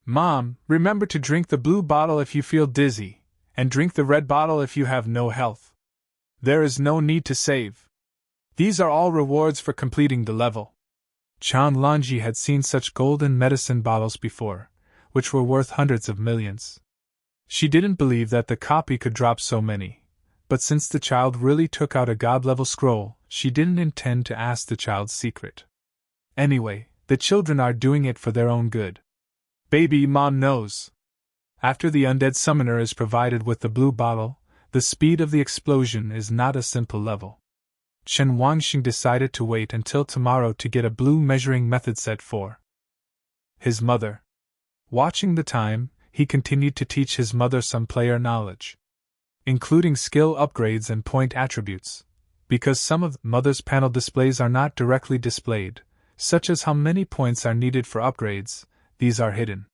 Mom, remember to drink the blue bottle if you feel dizzy, and drink the red bottle if you have no health. There is no need to save. These are all rewards for completing the level. Chanlanji had seen such golden medicine bottles before, which were worth hundreds of millions. She didn't believe that the copy could drop so many, but since the child really took out a god-level scroll, she didn't intend to ask the child's secret. Anyway, the children are doing it for their own good. Baby, Mom knows. After the undead summoner is provided with the blue bottle, the speed of the explosion is not a simple level. Qin Wangxing decided to wait until tomorrow to get a blue measuring method set for his mother. Watching the time, he continued to teach his mother some player knowledge, including skill upgrades and point attributes, because some of mother's panel displays are not directly displayed, such as how many points are needed for upgrades, these are hidden.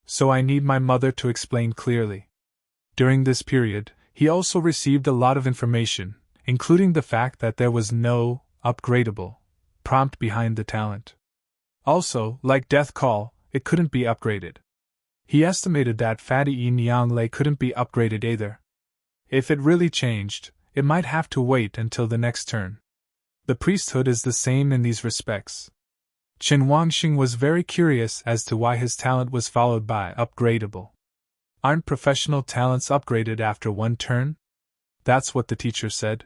So I need my mother to explain clearly. During this period, he also received a lot of information, including the fact that there was no upgradable prompt behind the talent. Also, like Death Call, it couldn't be upgraded. He estimated that Fatty Yin Yang Lei couldn't be upgraded either. If it really changed, it might have to wait until the next turn. The priesthood is the same in these respects. Chen Wangxing was very curious as to why his talent was followed by upgradable. Aren't professional talents upgraded after one turn? That's what the teacher said.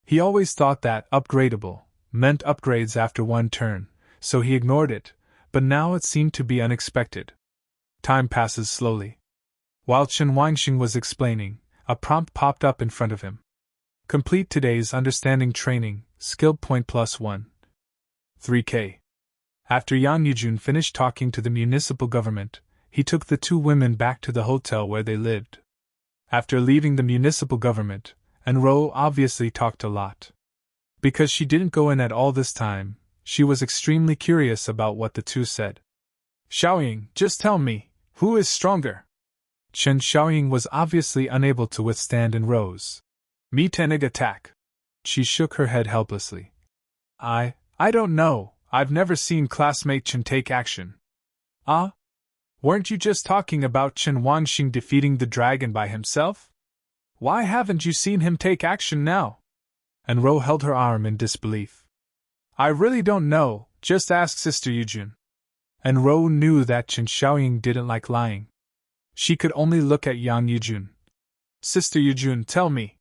He always thought that upgradable meant upgrades after one turn, so he ignored it, but now it seemed to be unexpected. Time passes slowly. While Chen Wangxing was explaining, a prompt popped up in front of him. Complete today's understanding training, skill point +1. 3K. After Yang Yujun finished talking to the municipal government, he took the two women back to the hotel where they lived. After leaving the municipal government, Enro obviously talked a lot. Because she didn't go in at all this time, she was extremely curious about what the two said. Xiaoying, just tell me, who is stronger? Chen Xiaoying was obviously unable to withstand Enro's Metanig attack. She shook her head helplessly. I don't know, I've never seen classmate Chen take action. Ah? Weren't you just talking about Chen Wangxing defeating the dragon by himself? Why haven't you seen him take action now? Enro held her arm in disbelief. I really don't know, just ask Sister Yujun. Enro knew that Chen Xiaoying didn't like lying. She could only look at Yang Yujun. Sister Yujun, tell me.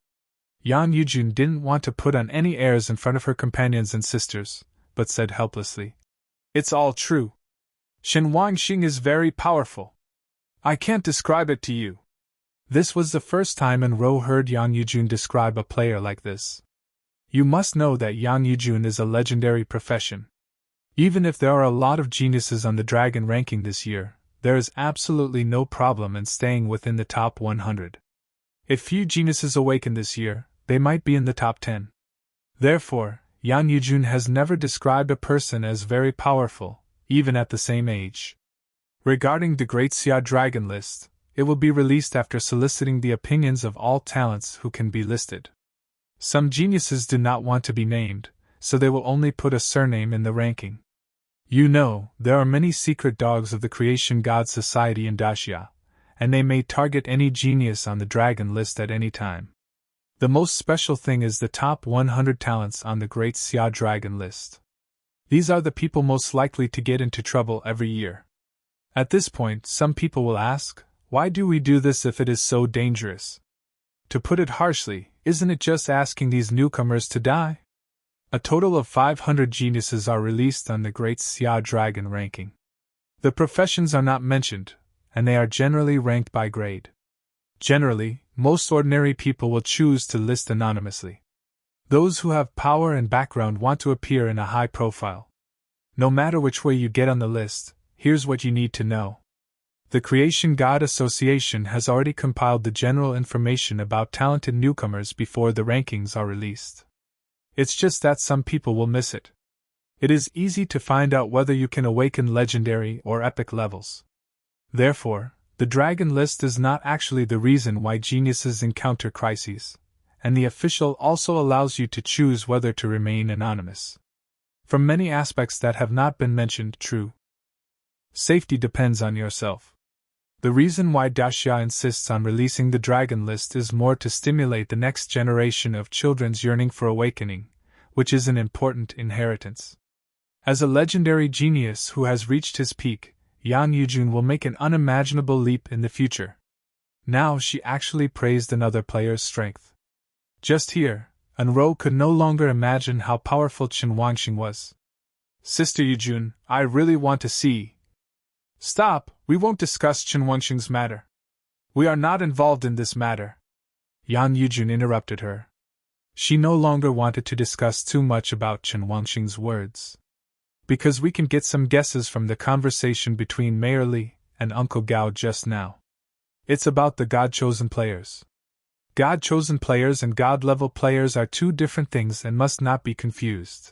Yang Yujun didn't want to put on any airs in front of her companions and sisters, but said helplessly. It's all true. Chen Wangxing is very powerful. I can't describe it to you. This was the first time Enro heard Yang Yujun describe a player like this. You must know that Yang Yujun is a legendary profession. Even if there are a lot of geniuses on the dragon ranking this year, there is absolutely no problem in staying within the top 100. If few geniuses awaken this year, they might be in the top 10. Therefore, Yang Yujun has never described a person as very powerful, even at the same age. Regarding the Great Xia Dragon list, it will be released after soliciting the opinions of all talents who can be listed. Some geniuses do not want to be named, so they will only put a surname in the ranking. You know, there are many secret dogs of the Creation God Society in Daxia, and they may target any genius on the dragon list at any time. The most special thing is the top 100 talents on the Great Xia Dragon list. These are the people most likely to get into trouble every year. At this point, some people will ask, why do we do this if it is so dangerous? To put it harshly, isn't it just asking these newcomers to die? A total of 500 geniuses are released on the Great Xia Dragon ranking. The professions are not mentioned, and they are generally ranked by grade. Generally, most ordinary people will choose to list anonymously. Those who have power and background want to appear in a high profile. No matter which way you get on the list, here's what you need to know. The Creation God Association has already compiled the general information about talented newcomers before the rankings are released. It's just that some people will miss it. It is easy to find out whether you can awaken legendary or epic levels. Therefore, the dragon list is not actually the reason why geniuses encounter crises, and the official also allows you to choose whether to remain anonymous. From many aspects that have not been mentioned, true. Safety depends on yourself. The reason why Daxia insists on releasing the dragon list is more to stimulate the next generation of children's yearning for awakening, which is an important inheritance. As a legendary genius who has reached his peak, Yang Yujun will make an unimaginable leap in the future. Now she actually praised another player's strength. Just here, Enro could no longer imagine how powerful Chen Wangxing was. Sister Yujun, I really want to see. Stop, we won't discuss Chen Wangxing's matter. We are not involved in this matter. Yang Yujun interrupted her. She no longer wanted to discuss too much about Chen Wangxing's words. Because we can get some guesses from the conversation between Mayor Li and Uncle Gao just now. It's about the God-chosen players. God-chosen players and God-level players are two different things and must not be confused.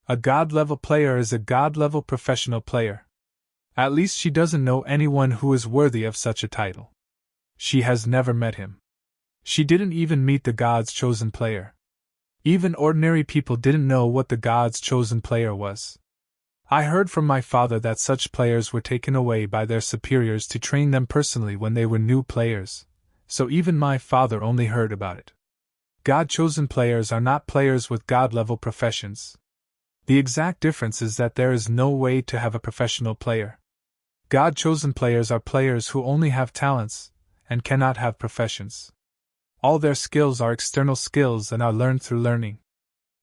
A God-level player is a God-level professional player. At least she doesn't know anyone who is worthy of such a title. She has never met him. She didn't even meet the God's chosen player. Even ordinary people didn't know what the God's chosen player was. I heard from my father that such players were taken away by their superiors to train them personally when they were new players, so even my father only heard about it. God-chosen players are not players with God-level professions. The exact difference is that there is no way to have a professional player. God-chosen players are players who only have talents, and cannot have professions. All their skills are external skills and are learned through learning.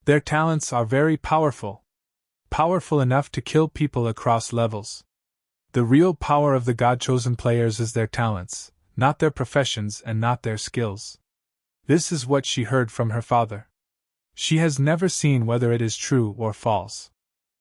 Their talents are very powerful. Powerful enough to kill people across levels. The real power of the God-chosen players is their talents, not their professions and not their skills. This is what she heard from her father. She has never seen whether it is true or false.